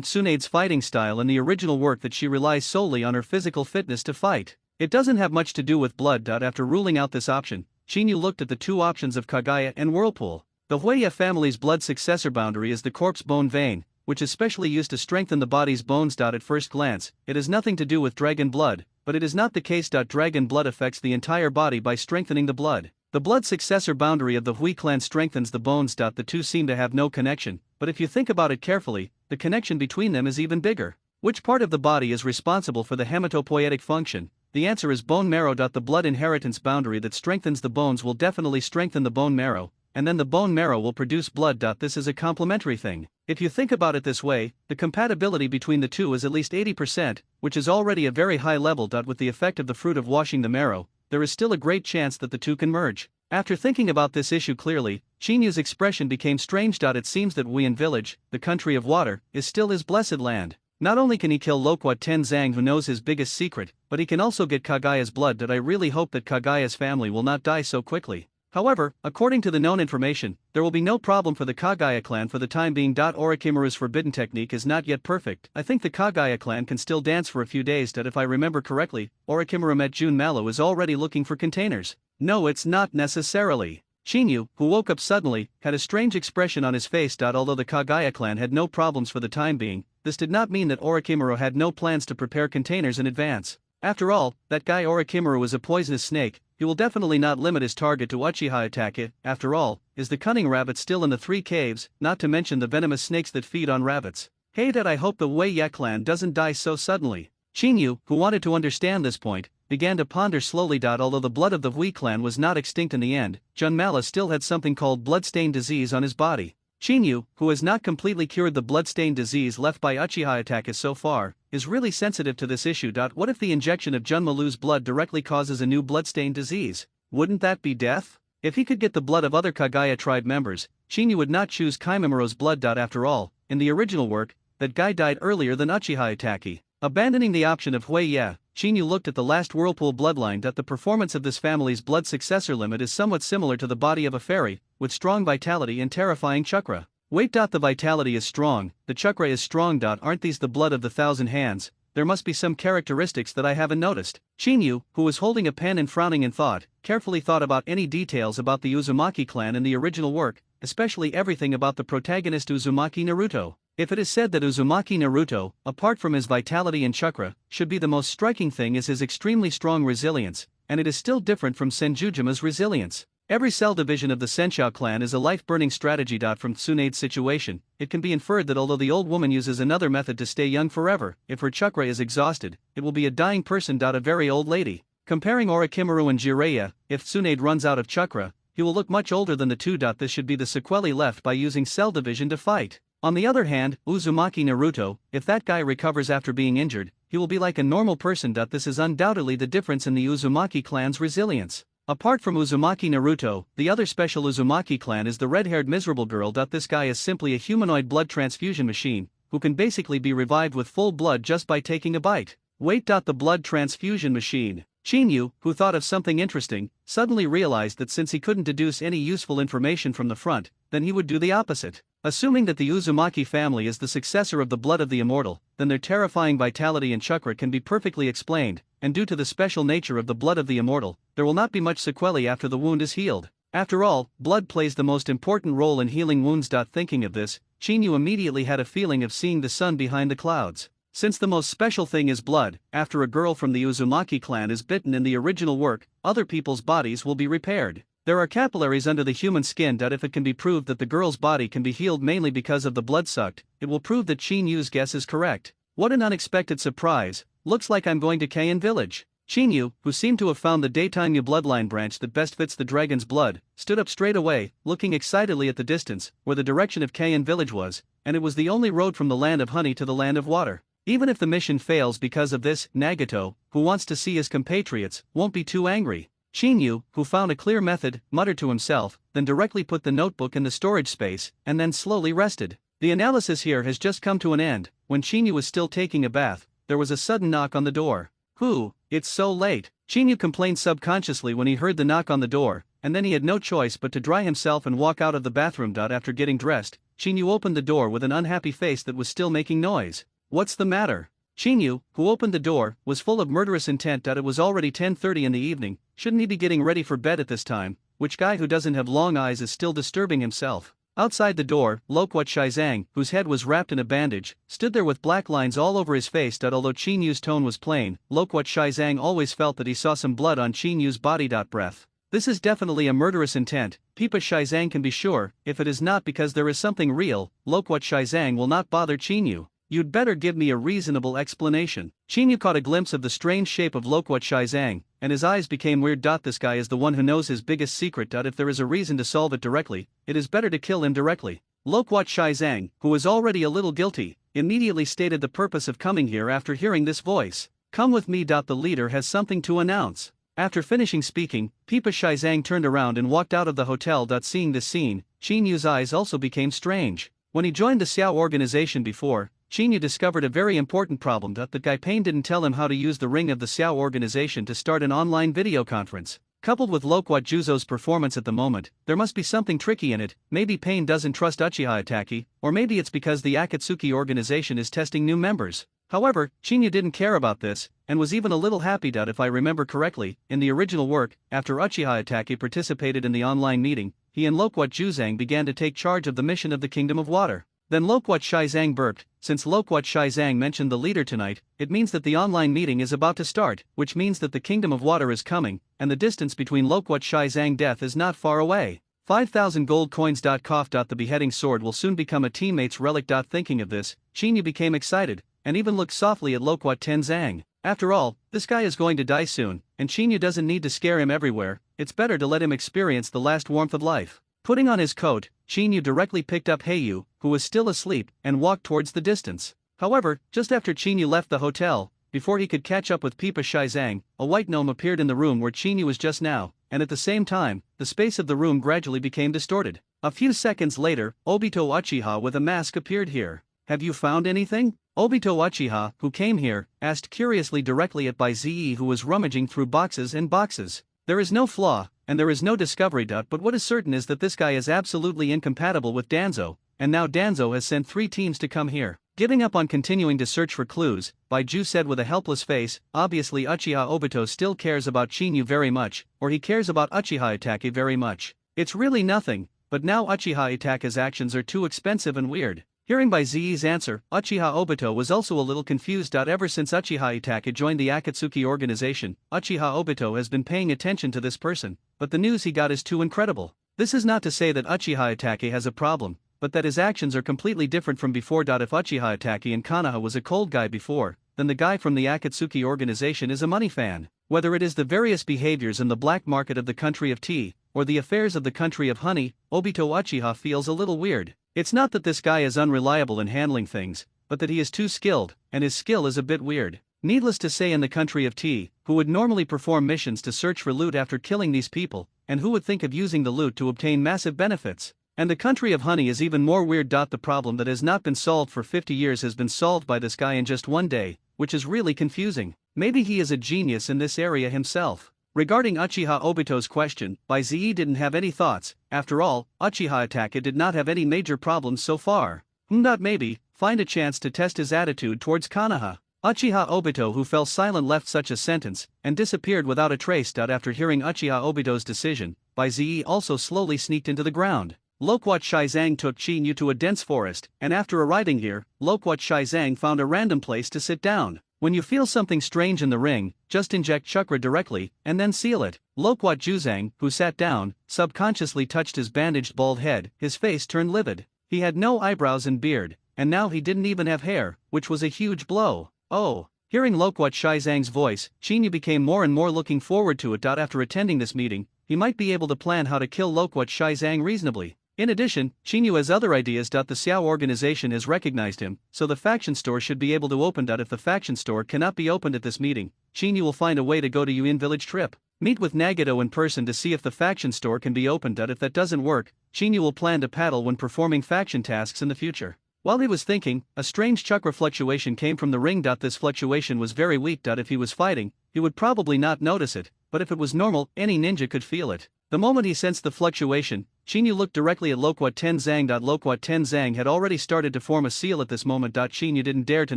Tsunede's fighting style in the original work that she relies solely on her physical fitness to fight. It doesn't have much to do with blood. After ruling out this option, Chinyu looked at the two options of Kagaya and Whirlpool. The Hueya family's blood successor boundary is the corpse bone vein, which is specially used to strengthen the body's bones. At first glance, it has nothing to do with dragon blood, but it is not the case. Dragon blood affects the entire body by strengthening the blood. The blood successor boundary of the Hui clan strengthens the bones. The two seem to have no connection, but if you think about it carefully, the connection between them is even bigger. Which part of the body is responsible for the hematopoietic function? The answer is bone marrow. The blood inheritance boundary that strengthens the bones will definitely strengthen the bone marrow, and then the bone marrow will produce blood. This is a complementary thing. If you think about it this way, the compatibility between the two is at least 80%, which is already a very high level. With the effect of the fruit of washing the marrow, there is still a great chance that the two can merge. After thinking about this issue clearly, Chinyu's expression became strange. It seems that Wuyan village, the country of water, is still his blessed land. Not only can he kill Loquat Tenzang who knows his biggest secret, but he can also get Kagaya's blood. I really hope that Kagaya's family will not die so quickly. However, according to the known information, there will be no problem for the Kagaya clan for the time being. Orochimaru's forbidden technique is not yet perfect. I think the Kagaya clan can still dance for a few days. If I remember correctly, Orochimaru met Jun Malo is already looking for containers. No, it's not necessarily. Chinyu, who woke up suddenly, had a strange expression on his face. Although the Kagaya clan had no problems for the time being, this did not mean that Orochimaru had no plans to prepare containers in advance. After all, that guy Orochimaru is a poisonous snake. He will definitely not limit his target to Uchiha attack. After all, is the cunning rabbit still in the 3 caves, not to mention the venomous snakes that feed on rabbits. Hey, I hope the Wei Ya clan doesn't die so suddenly. Chinyu, who wanted to understand this point, began to ponder slowly. Although the blood of the Hui clan was not extinct in the end, Jun Mala still had something called bloodstained disease on his body. Chinyu, who has not completely cured the bloodstained disease left by Uchiha attack so far, is really sensitive to this issue. What if the injection of Jun Malu's blood directly causes a new bloodstained disease? Wouldn't that be death? If he could get the blood of other Kagaya tribe members, Chinyu would not choose Kaimamuro's blood. After all, in the original work, that guy died earlier than Uchiha Itachi. Abandoning the option of Hui Ya, Chinyu looked at the last Whirlpool bloodline. The performance of this family's blood successor limit is somewhat similar to the body of a fairy, with strong vitality and terrifying chakra. Wait. The vitality is strong, the chakra is strong. Aren't these the blood of the 1,000 hands? There must be some characteristics that I haven't noticed. Chinyu, who was holding a pen and frowning in thought, carefully thought about any details about the Uzumaki clan in the original work, especially everything about the protagonist Uzumaki Naruto. If it is said that Uzumaki Naruto, apart from his vitality and chakra, should be the most striking thing is his extremely strong resilience, and it is still different from Senjujima's resilience. Every cell division of the Senshou clan is a life-burning strategy. From Tsunade's situation, it can be inferred that although the old woman uses another method to stay young forever, if her chakra is exhausted, it will be a dying person. A very old lady. Comparing Orochimaru and Jiraiya, if Tsunade runs out of chakra, he will look much older than the two. This should be the sequelae left by using cell division to fight. On the other hand, Uzumaki Naruto, if that guy recovers after being injured, he will be like a normal person. This is undoubtedly the difference in the Uzumaki clan's resilience. Apart from Uzumaki Naruto, the other special Uzumaki clan is the red-haired miserable girl. This guy is simply a humanoid blood transfusion machine, who can basically be revived with full blood just by taking a bite. Wait. The blood transfusion machine. Chinyu, who thought of something interesting, suddenly realized that since he couldn't deduce any useful information from the front, then he would do the opposite. Assuming that the Uzumaki family is the successor of the blood of the immortal, then their terrifying vitality and chakra can be perfectly explained, and due to the special nature of the blood of the immortal, there will not be much sequelae after the wound is healed. After all, blood plays the most important role in healing wounds. Thinking of this, Chinyu immediately had a feeling of seeing the sun behind the clouds. Since the most special thing is blood, after a girl from the Uzumaki clan is bitten in the original work, other people's bodies will be repaired. There are capillaries under the human skin. If it can be proved that the girl's body can be healed mainly because of the blood sucked, it will prove that Chinyu's guess is correct. What an unexpected surprise! Looks like I'm going to Kain village. Chinyu, who seemed to have found the Daitanya bloodline branch that best fits the dragon's blood, stood up straight away, looking excitedly at the distance, where the direction of Kain village was, and it was the only road from the land of honey to the land of water. Even if the mission fails because of this, Nagato, who wants to see his compatriots, won't be too angry. Chinyu, who found a clear method, muttered to himself, then directly put the notebook in the storage space, and then slowly rested. The analysis here has just come to an end. When Chinyu was still taking a bath, there was a sudden knock on the door. Who? It's so late. Chinyu complained subconsciously when he heard the knock on the door, and then he had no choice but to dry himself and walk out of the bathroom. After getting dressed, Chinyu opened the door with an unhappy face that was still making noise. What's the matter? Chinyu, who opened the door, was full of murderous intent. It was already 10:30 in the evening. Shouldn't he be getting ready for bed at this time? Which guy who doesn't have long eyes is still disturbing himself? Outside the door, Loquat Shizang, whose head was wrapped in a bandage, stood there with black lines all over his face. Although Chinyu's tone was plain, Loquat Shizang always felt that he saw some blood on Chinyu's body. Breath. This is definitely a murderous intent. Pipa Shizang can be sure, if it is not because there is something real, Loquat Shizang will not bother Chinyu. You'd better give me a reasonable explanation. Chinyu caught a glimpse of the strange shape of Loquat Shizang, and his eyes became weird. This guy is the one who knows his biggest secret. If there is a reason to solve it directly, it is better to kill him directly. Loquat Shizang, who was already a little guilty, immediately stated the purpose of coming here after hearing this voice. Come with me. The leader has something to announce. After finishing speaking, Pipa Shizang turned around and walked out of the hotel. Seeing this scene, Qinyu's eyes also became strange. When he joined the Xiao organization before, Qinyu discovered a very important problem that Gai Pain didn't tell him how to use the ring of the Xiao organization to start an online video conference. Coupled with Loquat Juzo's performance at the moment, there must be something tricky in it. Maybe Pain doesn't trust Uchiha Itachi, or maybe it's because the Akatsuki organization is testing new members. However, Qinyu didn't care about this, and was even a little happy that if I remember correctly, in the original work, after Uchiha Itachi participated in the online meeting, he and Loquat Juzang began to take charge of the mission of the Kingdom of Water. Then Loquat Shizang burped. Since Loquat Shizang mentioned the leader tonight, it means that the online meeting is about to start, which means that the Kingdom of Water is coming, and the distance between Loquat Shizang death is not far away. 5,000 gold coins. Cough. The beheading sword will soon become a teammate's relic. Thinking of this, Qinyu became excited, and even looked softly at Loquat Tenzang. After all, this guy is going to die soon, and Qinyu doesn't need to scare him everywhere. It's better to let him experience the last warmth of life. Putting on his coat, Qinyu directly picked up Heiyu, who was still asleep, and walked towards the distance. However, just after Qinyu left the hotel, before he could catch up with Pipa Shizang, a white gnome appeared in the room where Qinyu was just now, and at the same time, the space of the room gradually became distorted. A few seconds later, Obito Uchiha with a mask appeared here. Have you found anything? Obito Uchiha, who came here, asked curiously directly at Bai Zi, who was rummaging through boxes and boxes. There is no flaw, and there is no discovery. But what is certain is that this guy is absolutely incompatible with Danzo, and now Danzo has sent 3 teams to come here. Giving up on continuing to search for clues, Baiju said with a helpless face, obviously Uchiha Obito still cares about Qinyu very much, or he cares about Uchiha Itachi very much. It's really nothing, but now Uchiha Itachi's actions are too expensive and weird. Hearing Bai Zi's answer, Uchiha Obito was also a little confused. Ever since Uchiha Itachi joined the Akatsuki organization, Uchiha Obito has been paying attention to this person, but the news he got is too incredible. This is not to say that Uchiha Itachi has a problem, but that his actions are completely different from before. If Uchiha Itachi in Konoha was a cold guy before, then the guy from the Akatsuki organization is a money fan. Whether it is the various behaviors in the black market of the country of tea, or the affairs of the country of honey, Obito Uchiha feels a little weird. It's not that this guy is unreliable in handling things, but that he is too skilled, and his skill is a bit weird. Needless to say, in the country of tea, who would normally perform missions to search for loot after killing these people, and who would think of using the loot to obtain massive benefits? And the country of honey is even more weird. The problem that has not been solved for 50 years has been solved by this guy in just one day, which is really confusing. Maybe he is a genius in this area himself. Regarding Uchiha Obito's question, Bai Zi didn't have any thoughts. After all, Uchiha Itachi did not have any major problems so far. Maybe find a chance to test his attitude towards Konoha. Uchiha Obito, who fell silent, left such a sentence, and disappeared without a trace. After hearing Uchiha Obito's decision, Bai Zi also slowly sneaked into the ground. Loquat Shizang took Qinyu to a dense forest, and after arriving here, Loquat Shizang found a random place to sit down. When you feel something strange in the ring, just inject chakra directly, and then seal it. Loquat Juzang, who sat down, subconsciously touched his bandaged bald head. His face turned livid. He had no eyebrows and beard, and now he didn't even have hair, which was a huge blow. Oh! Hearing Loquat Shizang's voice, Qinyu became more and more looking forward to it. After attending this meeting, he might be able to plan how to kill Loquat Shizang reasonably. In addition, Qinyu has other ideas. The Xiao organization has recognized him, so the faction store should be able to open. If the faction store cannot be opened at this meeting, Qinyu will find a way to go to Yuin village trip. Meet with Nagito in person to see if the faction store can be opened. If that doesn't work, Qinyu will plan to paddle when performing faction tasks in the future. While he was thinking, a strange chakra fluctuation came from the ring. This fluctuation was very weak. If he was fighting, he would probably not notice it, but if it was normal, any ninja could feel it. The moment he sensed the fluctuation, Qinyu looked directly at Loquat Tenzang. Loquat Tenzang had already started to form a seal at this moment. Qinyu didn't dare to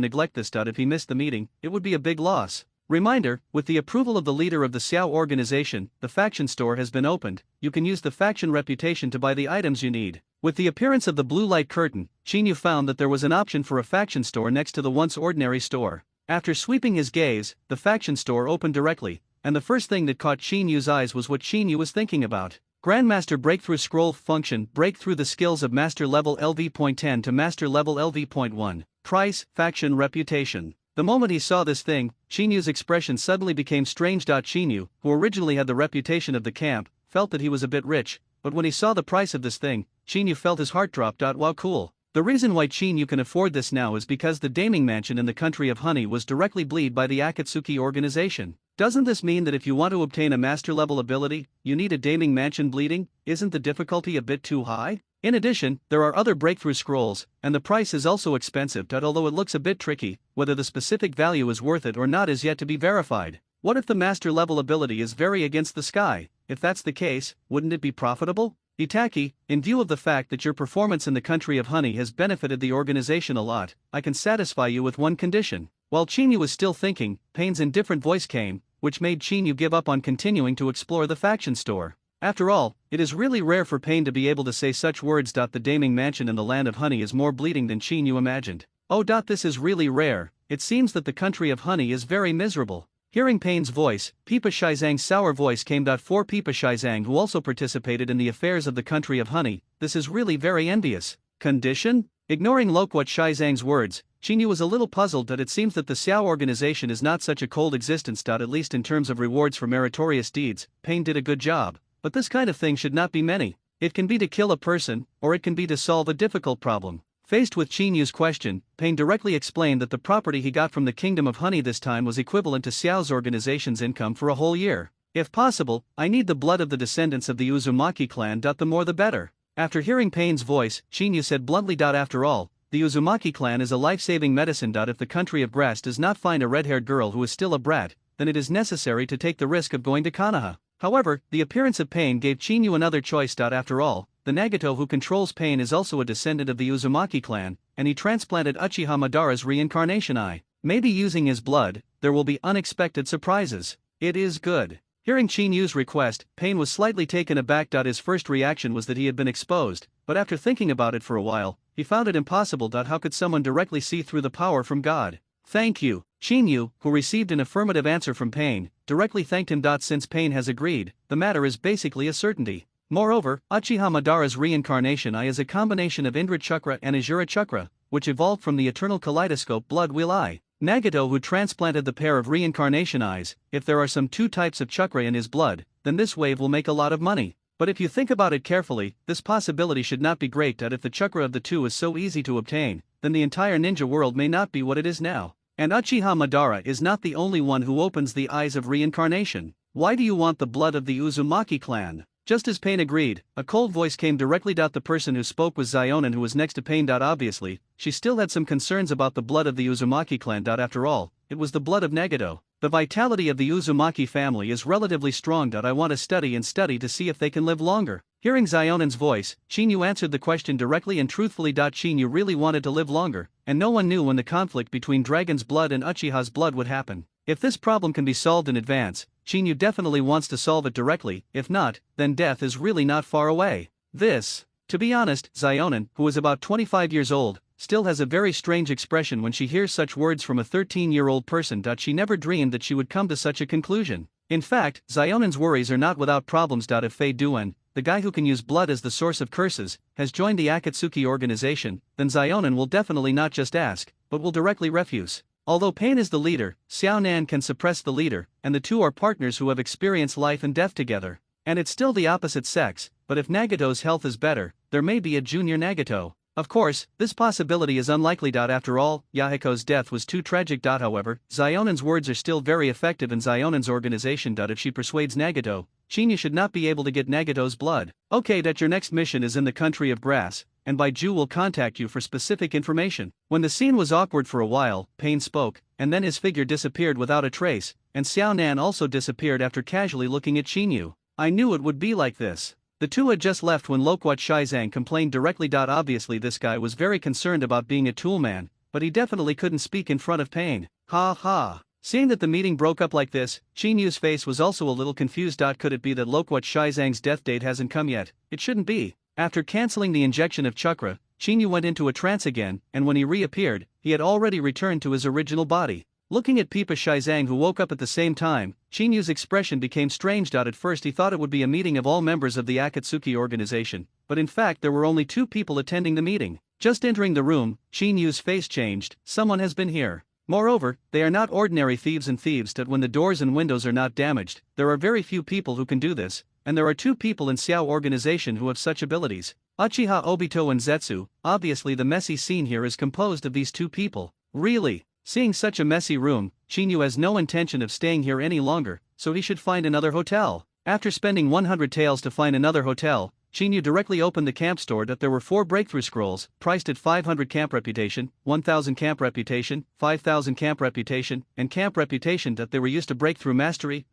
neglect this. If he missed the meeting, it would be a big loss. Reminder, with the approval of the leader of the Xiao organization, the faction store has been opened. You can use the faction reputation to buy the items you need. With the appearance of the blue light curtain, Qinyu found that there was an option for a faction store next to the once ordinary store. After sweeping his gaze, the faction store opened directly, and the first thing that caught Qinyu's eyes was what Qinyu was thinking about. Grandmaster Breakthrough Scroll Function: break through the skills of Master Level LV.10 to Master Level LV.1. Price: Faction Reputation. The moment he saw this thing, Qinyu's expression suddenly became strange. Qinyu, who originally had the reputation of the camp, felt that he was a bit rich, but when he saw the price of this thing, Qinyu felt his heart drop. Wow, cool. The reason why Qinyu can afford this now is because the Daming Mansion in the country of honey was directly bleed by the Akatsuki organization. Doesn't this mean that if you want to obtain a master level ability, you need a Daming Mansion bleeding? Isn't the difficulty a bit too high? In addition, there are other breakthrough scrolls, and the price is also expensive. Although it looks a bit tricky, whether the specific value is worth it or not is yet to be verified. What if the master level ability is very against the sky? If that's the case, wouldn't it be profitable? Itachi, in view of the fact that your performance in the country of honey has benefited the organization a lot, I can satisfy you with one condition. While Chinyu was still thinking, Pain's indifferent voice came, which made Chinyu give up on continuing to explore the faction store. After all, it is really rare for Pain to be able to say such words. The Daming Mansion in the land of honey is more bleeding than Chinyu imagined. Oh, this is really rare. It seems that the country of honey is very miserable. Hearing Pain's voice, Pipa Shizang's sour voice came. For Pipa Shizang, who also participated in the affairs of the country of honey, this is really very envious. Condition? Ignoring Loquat Shizang's words, Chinyu was a little puzzled that it seems that the Xiao organization is not such a cold existence. At least in terms of rewards for meritorious deeds, Pain did a good job. But this kind of thing should not be many. It can be to kill a person, or it can be to solve a difficult problem. Faced with Chinyu's question, Pain directly explained that the property he got from the Kingdom of Honey this time was equivalent to Xiao's organization's income for a whole year. If possible, I need the blood of the descendants of the Uzumaki clan. The more the better. After hearing Pain's voice, Chinyu said bluntly. After all, the Uzumaki clan is a life-saving medicine. If the country of grass does not find a red-haired girl who is still a brat, then it is necessary to take the risk of going to Konoha. However, the appearance of Pain gave Chinyu another choice. After all, the Nagato who controls Pain is also a descendant of the Uzumaki clan, and he transplanted Uchiha Madara's reincarnation eye. Maybe using his blood, there will be unexpected surprises. It is good. Hearing Chinyu's request, Pain was slightly taken aback. His first reaction was that he had been exposed, but after thinking about it for a while, he found it impossible. How could someone directly see through the power from God? Thank you. Chinyu, who received an affirmative answer from Pain, directly thanked him. Since Pain has agreed, the matter is basically a certainty. Moreover, Uchiha Madara's reincarnation eye is a combination of Indra Chakra and Ajura Chakra, which evolved from the eternal kaleidoscope Blood Wheel Eye. Nagato, who transplanted the pair of reincarnation eyes, if there are some two types of chakra in his blood, then this wave will make a lot of money. But if you think about it carefully, this possibility should not be great. If the chakra of the two is so easy to obtain, then the entire ninja world may not be what it is now. And Uchiha Madara is not the only one who opens the eyes of reincarnation. Why do you want the blood of the Uzumaki clan? Just as Pain agreed, a cold voice came directly. The person who spoke was Xionin, who was next to Pain. Obviously, she still had some concerns about the blood of the Uzumaki clan. After all, it was the blood of Nagato. The vitality of the Uzumaki family is relatively strong. I want to study to see if they can live longer. Hearing Xionin's voice, Chinyu answered the question directly and truthfully. Chinyu really wanted to live longer, and no one knew when the conflict between Dragon's blood and Uchiha's blood would happen. If this problem can be solved in advance, Chinyu definitely wants to solve it directly. If not, then death is really not far away. To be honest, Xionin, who is about 25 years old, still has a very strange expression when she hears such words from a 13-year-old person. She never dreamed that she would come to such a conclusion. In fact, Xionin's worries are not without problems. If Fei Duan, the guy who can use blood as the source of curses, has joined the Akatsuki organization, then Xionin will definitely not just ask, but will directly refuse. Although Pain is the leader, Xiao Nan can suppress the leader, and the two are partners who have experienced life and death together. And it's still the opposite sex, but if Nagato's health is better, there may be a junior Nagato. Of course, this possibility is unlikely. After all, Yahiko's death was too tragic. However, Xionin's words are still very effective in Xionin's organization. If she persuades Nagato, Chinyu should not be able to get Nagato's blood. Okay, your next mission is in the country of grass, and Baiju will contact you for specific information. When the scene was awkward for a while, Pain spoke, and then his figure disappeared without a trace, and Xiao Nan also disappeared after casually looking at Chinyu. I knew it would be like this. The two had just left when Loquat Shizang complained directly. Obviously this guy was very concerned about being a toolman, but he definitely couldn't speak in front of Pain. Ha ha. Seeing that the meeting broke up like this, Chinyu's face was also a little confused. Could it be that Loquat Shizang's death date hasn't come yet? It shouldn't be. After cancelling the injection of chakra, Chinyu went into a trance again, and when he reappeared, he had already returned to his original body. Looking at Pipa Shizang, who woke up at the same time, Chinyu's expression became strange. At first he thought it would be a meeting of all members of the Akatsuki organization, but in fact there were only 2 people attending the meeting. Just entering the room, Chinyu's face changed. Someone has been here. Moreover, they are not ordinary thieves and thieves. That when the doors and windows are not damaged, there are very few people who can do this, and there are 2 people in Xiao organization who have such abilities. Uchiha Obito and Zetsu. Obviously the messy scene here is composed of these 2 people. Really? Seeing such a messy room, Chinyu has no intention of staying here any longer, so he should find another hotel. After spending 100 taels to find another hotel, Chinyu directly opened the camp store. There were 4 breakthrough scrolls, priced at 500 camp reputation, 1000 camp reputation, 5000 camp reputation, and camp reputation. That they were used to break through mastery,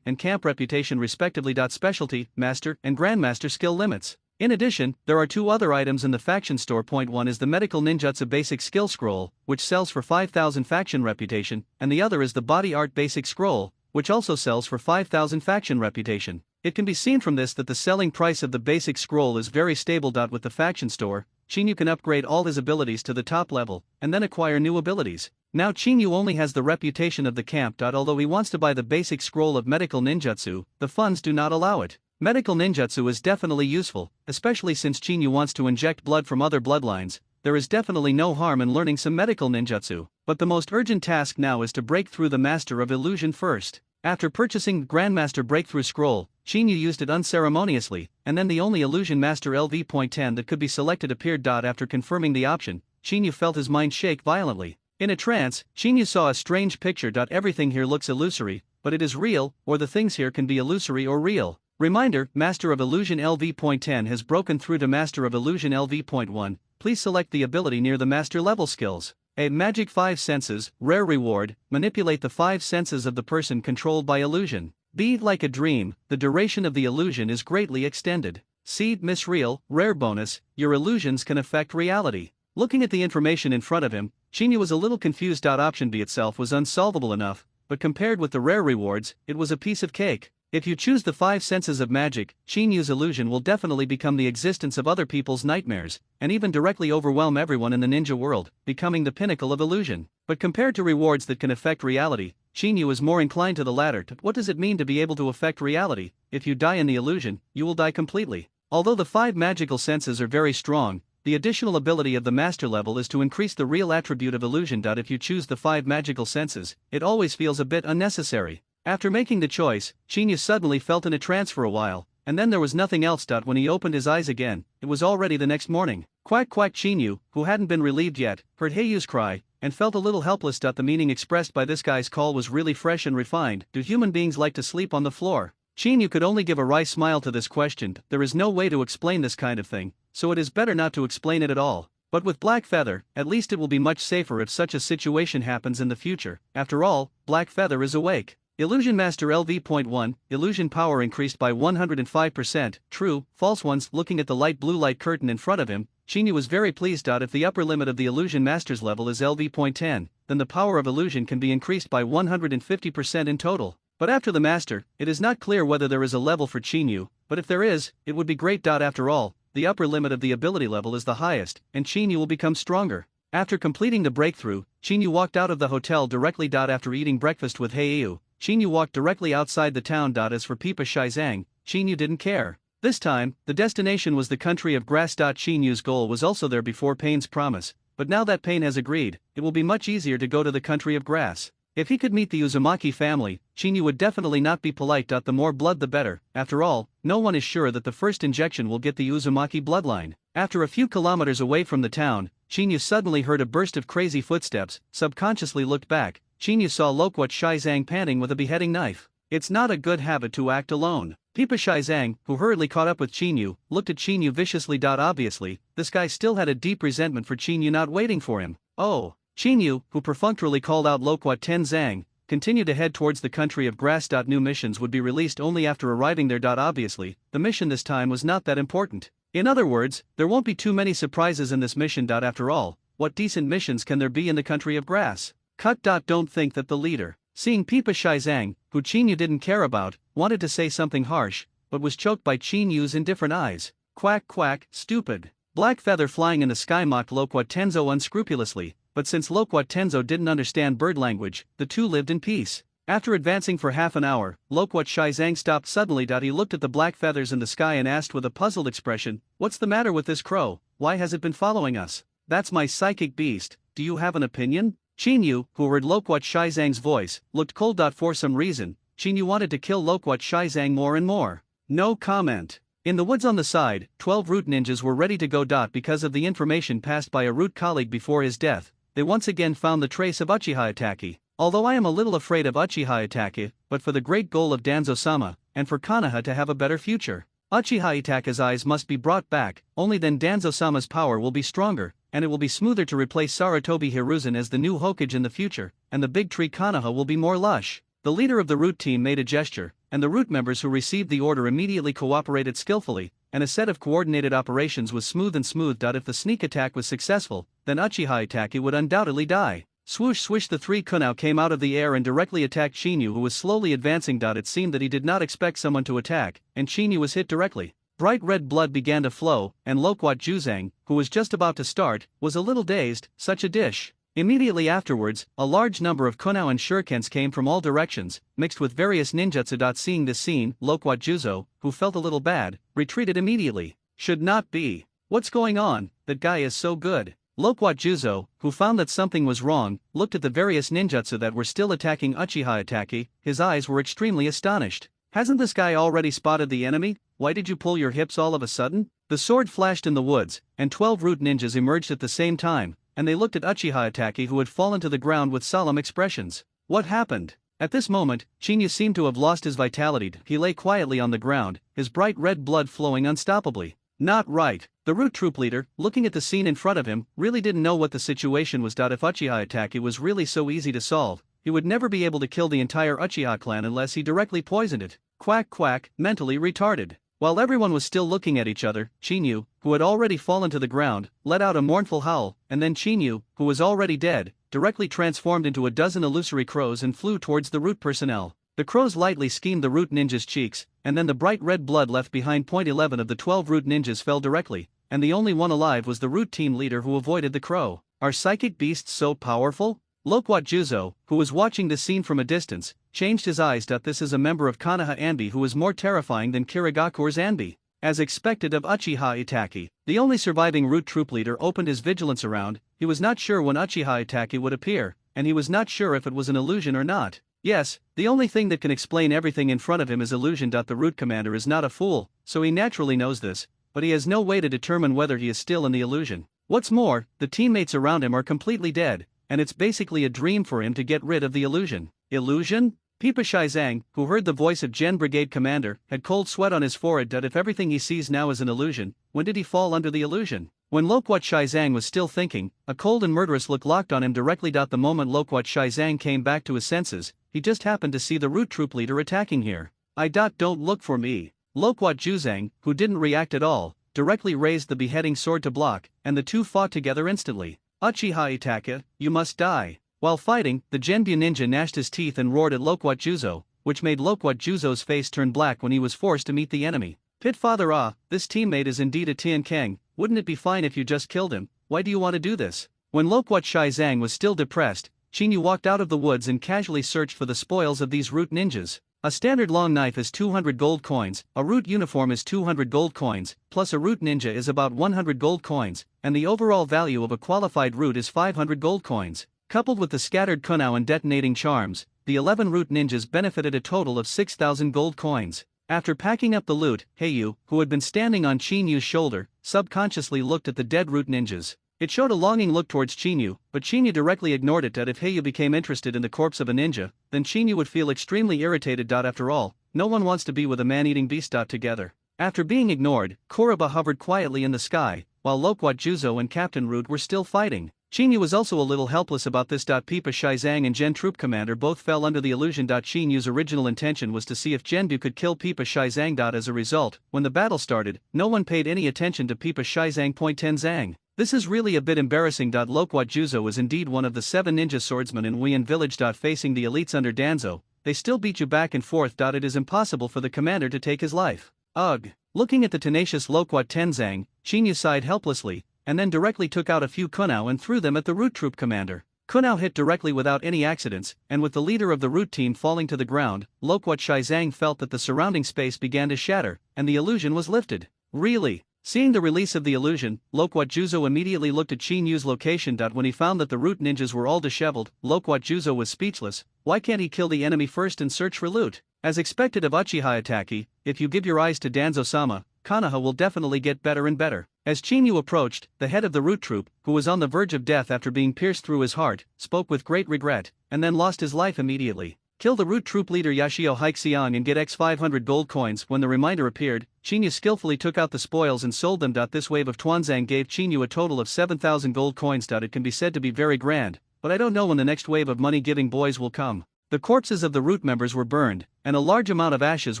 and camp reputation respectively. Specialty, master, and grandmaster skill limits. In addition, there are 2 other items in the faction store. One is the medical ninjutsu basic skill scroll, which sells for 5000 faction reputation, and the other is the body art basic scroll, which also sells for 5000 faction reputation. It can be seen from this that the selling price of the basic scroll is very stable. With the faction store, Chinyu can upgrade all his abilities to the top level, and then acquire new abilities. Now Chinyu only has the reputation of the camp. Although he wants to buy the basic scroll of medical ninjutsu, the funds do not allow it. Medical ninjutsu is definitely useful, especially since Chinyu wants to inject blood from other bloodlines. There is definitely no harm in learning some medical ninjutsu, but the most urgent task now is to break through the Master of Illusion first. After purchasing the Grandmaster Breakthrough Scroll, Chinyu used it unceremoniously, and then the only Illusion Master LV.10 that could be selected appeared. After confirming the option, Chinyu felt his mind shake violently. In a trance, Chinyu saw a strange picture. Everything here looks illusory, but it is real, or the things here can be illusory or real. Reminder, Master of Illusion LV.10 has broken through to Master of Illusion LV.1. Please select the ability near the Master level skills. A. Magic 5 senses, rare reward, manipulate the 5 senses of the person controlled by illusion. B. Like a dream, the duration of the illusion is greatly extended. C. Misreal, rare bonus, your illusions can affect reality. Looking at the information in front of him, Chinyu was a little confused. Option B itself was unsolvable enough, but compared with the rare rewards, it was a piece of cake. If you choose the 5 senses of magic, Chinyu's illusion will definitely become the existence of other people's nightmares, and even directly overwhelm everyone in the ninja world, becoming the pinnacle of illusion. But compared to rewards that can affect reality, Chinyu is more inclined to the latter. What does it mean to be able to affect reality? If you die in the illusion, you will die completely. Although the 5 magical senses are very strong, the additional ability of the master level is to increase the real attribute of illusion. If you choose the 5 magical senses, it always feels a bit unnecessary. After making the choice, Chinyu suddenly felt in a trance for a while, and then there was nothing else. When he opened his eyes again, it was already the next morning. Quack quack. Chinyu, who hadn't been relieved yet, heard Heiyu's cry, and felt a little helpless. The meaning expressed by this guy's call was really fresh and refined. Do human beings like to sleep on the floor? Chinyu could only give a wry smile to this question. There is no way to explain this kind of thing, so it is better not to explain it at all. But with Black Feather, at least it will be much safer if such a situation happens in the future. After all, Black Feather is awake. Illusion Master LV.1, illusion power increased by 105%, true, false ones. Looking at the light blue light curtain in front of him, Chinyu was very pleased. If the upper limit of the illusion master's level is LV.10, then the power of illusion can be increased by 150% in total. But after the master, it is not clear whether there is a level for Chinyu, but if there is, it would be great. After all, the upper limit of the ability level is the highest, and Chinyu will become stronger. After completing the breakthrough, Chinyu walked out of the hotel directly. After eating breakfast with Heiyu, Chinyu walked directly outside the town. As for Pipa Shizang, Chinyu didn't care. This time, the destination was the country of grass. Chinyu's goal was also there before Pain's promise, but now that Pain has agreed, it will be much easier to go to the country of grass. If he could meet the Uzumaki family, Chinyu would definitely not be polite. The more blood the better. After all, no one is sure that the first injection will get the Uzumaki bloodline. After a few kilometers away from the town, Chinyu suddenly heard a burst of crazy footsteps. Subconsciously looked back, Chinyu saw Loquat Shizang panting with a beheading knife. It's not a good habit to act alone. Pipa Shizang, who hurriedly caught up with Chinyu, looked at Chinyu viciously. Obviously, this guy still had a deep resentment for Chinyu not waiting for him. Oh. Chinyu, who perfunctorily called out Loquat Tenzang, continued to head towards the country of grass. New missions would be released only after arriving there. Obviously, the mission this time was not that important. In other words, there won't be too many surprises in this mission. After all, what decent missions can there be in the country of grass? Cut. Don't think that the leader, seeing Pipa Shizang, who Chinyu didn't care about, wanted to say something harsh, but was choked by Chinyu's indifferent eyes. Quack quack, stupid. Black Feather flying in the sky mocked Loquat Tenzo unscrupulously, but since Loquat Tenzo didn't understand bird language, the two lived in peace. After advancing for half an hour, Loquat Shizang stopped suddenly. He looked at the black feathers in the sky and asked with a puzzled expression, "What's the matter with this crow? Why has it been following us?" "That's my psychic beast, do you have an opinion?" Chinyu, who heard Loquat Shizang's voice, looked cold. For some reason, Chinyu wanted to kill Loquat Shizang more and more. No comment. In the woods on the side, 12 root ninjas were ready to go. Because of the information passed by a root colleague before his death, they once again found the trace of Uchiha Itachi. Although I am a little afraid of Uchiha Itachi, but for the great goal of Danzo-sama, and for Konoha to have a better future, Uchiha Itachi's eyes must be brought back, only then Danzo-sama's power will be stronger, and it will be smoother to replace Sarutobi Hiruzen as the new Hokage in the future, and the big tree Konoha will be more lush. The leader of the root team made a gesture, and the root members who received the order immediately cooperated skillfully, and a set of coordinated operations was smooth and smoothed out. If the sneak attack was successful, then Uchiha Itachi would undoubtedly die. Swoosh swish, the three kunai came out of the air and directly attacked Shinyu, who was slowly advancing. It seemed that he did not expect someone to attack, and Shinyu was hit directly. Bright red blood began to flow, and Loquat Juzang, who was just about to start, was a little dazed. Such a dish. Immediately afterwards, a large number of kunai and shurikens came from all directions, mixed with various ninjutsu. Seeing this scene, Loquat Juzo, who felt a little bad, retreated immediately. Should not be. What's going on? That guy is so good. Loquat Juzo, who found that something was wrong, looked at the various ninjutsu that were still attacking Uchiha Itachi. His eyes were extremely astonished. Hasn't this guy already spotted the enemy? Why did you pull your hips all of a sudden? The sword flashed in the woods, and 12 root ninjas emerged at the same time, and they looked at Uchiha Itachi, who had fallen to the ground with solemn expressions. What happened? At this moment, Shinyu seemed to have lost his vitality. He lay quietly on the ground, his bright red blood flowing unstoppably. Not right. The root troop leader, looking at the scene in front of him, really didn't know what the situation was. If Uchiha Itachi was really so easy to solve, he would never be able to kill the entire Uchiha clan unless he directly poisoned it. Quack quack, mentally retarded. While everyone was still looking at each other, Shinyu, who had already fallen to the ground, let out a mournful howl, and then Shinyu, who was already dead, directly transformed into a dozen illusory crows and flew towards the root personnel. The crows lightly schemed the root ninjas' cheeks, and then the bright red blood left behind. 11 of the 12 root ninjas fell directly, and the only one alive was the root team leader, who avoided the crow. Are psychic beasts so powerful? Loquat Juzo, who was watching the scene from a distance, changed his eyes. This is a member of Konoha Anbi who is more terrifying than Kirigakure's Anbi. As expected of Uchiha Itachi, the only surviving root troop leader opened his vigilance around. He was not sure when Uchiha Itachi would appear, and he was not sure if it was an illusion or not. Yes, the only thing that can explain everything in front of him is illusion. The root commander is not a fool, so he naturally knows this, but he has no way to determine whether he is still in the illusion. What's more, the teammates around him are completely dead, and it's basically a dream for him to get rid of the illusion. Illusion? Pipa Shizang, who heard the voice of Gen Brigade Commander, had cold sweat on his forehead. If everything he sees now is an illusion, when did he fall under the illusion? When Loquat Shizang was still thinking, a cold and murderous look locked on him directly. The moment Loquat Shizang came back to his senses, he just happened to see the root troop leader attacking here. Don't look for me. Loquat Juzang, who didn't react at all, directly raised the beheading sword to block, and the two fought together instantly. Uchiha Itachi, you must die. While fighting, the Genbu ninja gnashed his teeth and roared at Loquat Juzo, which made Loquat Juzo's face turn black when he was forced to meet the enemy. Pit Father, this teammate is indeed a Tian Kang. Wouldn't it be fine if you just killed him? Why do you want to do this? When Loquat Shizang was still depressed, Shinyu walked out of the woods and casually searched for the spoils of these root ninjas. A standard long knife is 200 gold coins, a root uniform is 200 gold coins, plus a root ninja is about 100 gold coins, and the overall value of a qualified root is 500 gold coins. Coupled with the scattered kunai and detonating charms, the 11 root ninjas benefited a total of 6,000 gold coins. After packing up the loot, Heiyu, who had been standing on Chinyu's shoulder, subconsciously looked at the dead root ninjas. It showed a longing look towards Chinyu, but Chinyu directly ignored it. If Heiyu became interested in the corpse of a ninja, then Chinyu would feel extremely irritated. After all, no one wants to be with a man-eating beast. Together. After being ignored, Kuroba hovered quietly in the sky, while Loquat Juzo and Captain Root were still fighting. Chinyu was also a little helpless about this. Pipa Shizang and Gen Troop Commander both fell under the illusion. Chinyu's original intention was to see if Genbu could kill Pipa Shizang. As a result, when the battle started, no one paid any attention to Pipa Shizang. 10 Zhang. This is really a bit embarrassing. Loquat Juzo is indeed one of the 7 ninja swordsmen in Weian village. Facing the elites under Danzo, they still beat you back and forth. It is impossible for the commander to take his life. Ugh. Looking at the tenacious Loquat Tenzang, Chinyu sighed helplessly, and then directly took out a few kunai and threw them at the root troop commander. Kunai hit directly without any accidents, and with the leader of the root team falling to the ground, Loquat Shizang felt that the surrounding space began to shatter, and the illusion was lifted. Really? Seeing the release of the illusion, Loquat Juzo immediately looked at Chinyu's location. When he found that the root ninjas were all disheveled, Loquat Juzo was speechless. Why can't he kill the enemy first and search for loot? As expected of Uchiha Itachi, if you give your eyes to Danzo-sama, Konoha will definitely get better and better. As Chinyu approached, the head of the root troop, who was on the verge of death after being pierced through his heart, spoke with great regret, and then lost his life immediately. Kill the root troop leader Yashio Haixiang and get X 500 gold coins. When the reminder appeared, Qinyu skillfully took out the spoils and sold them. This wave of Tuanzang gave Qinyu a total of 7,000 gold coins. It can be said to be very grand, but I don't know when the next wave of money-giving boys will come. The corpses of the root members were burned, and a large amount of ashes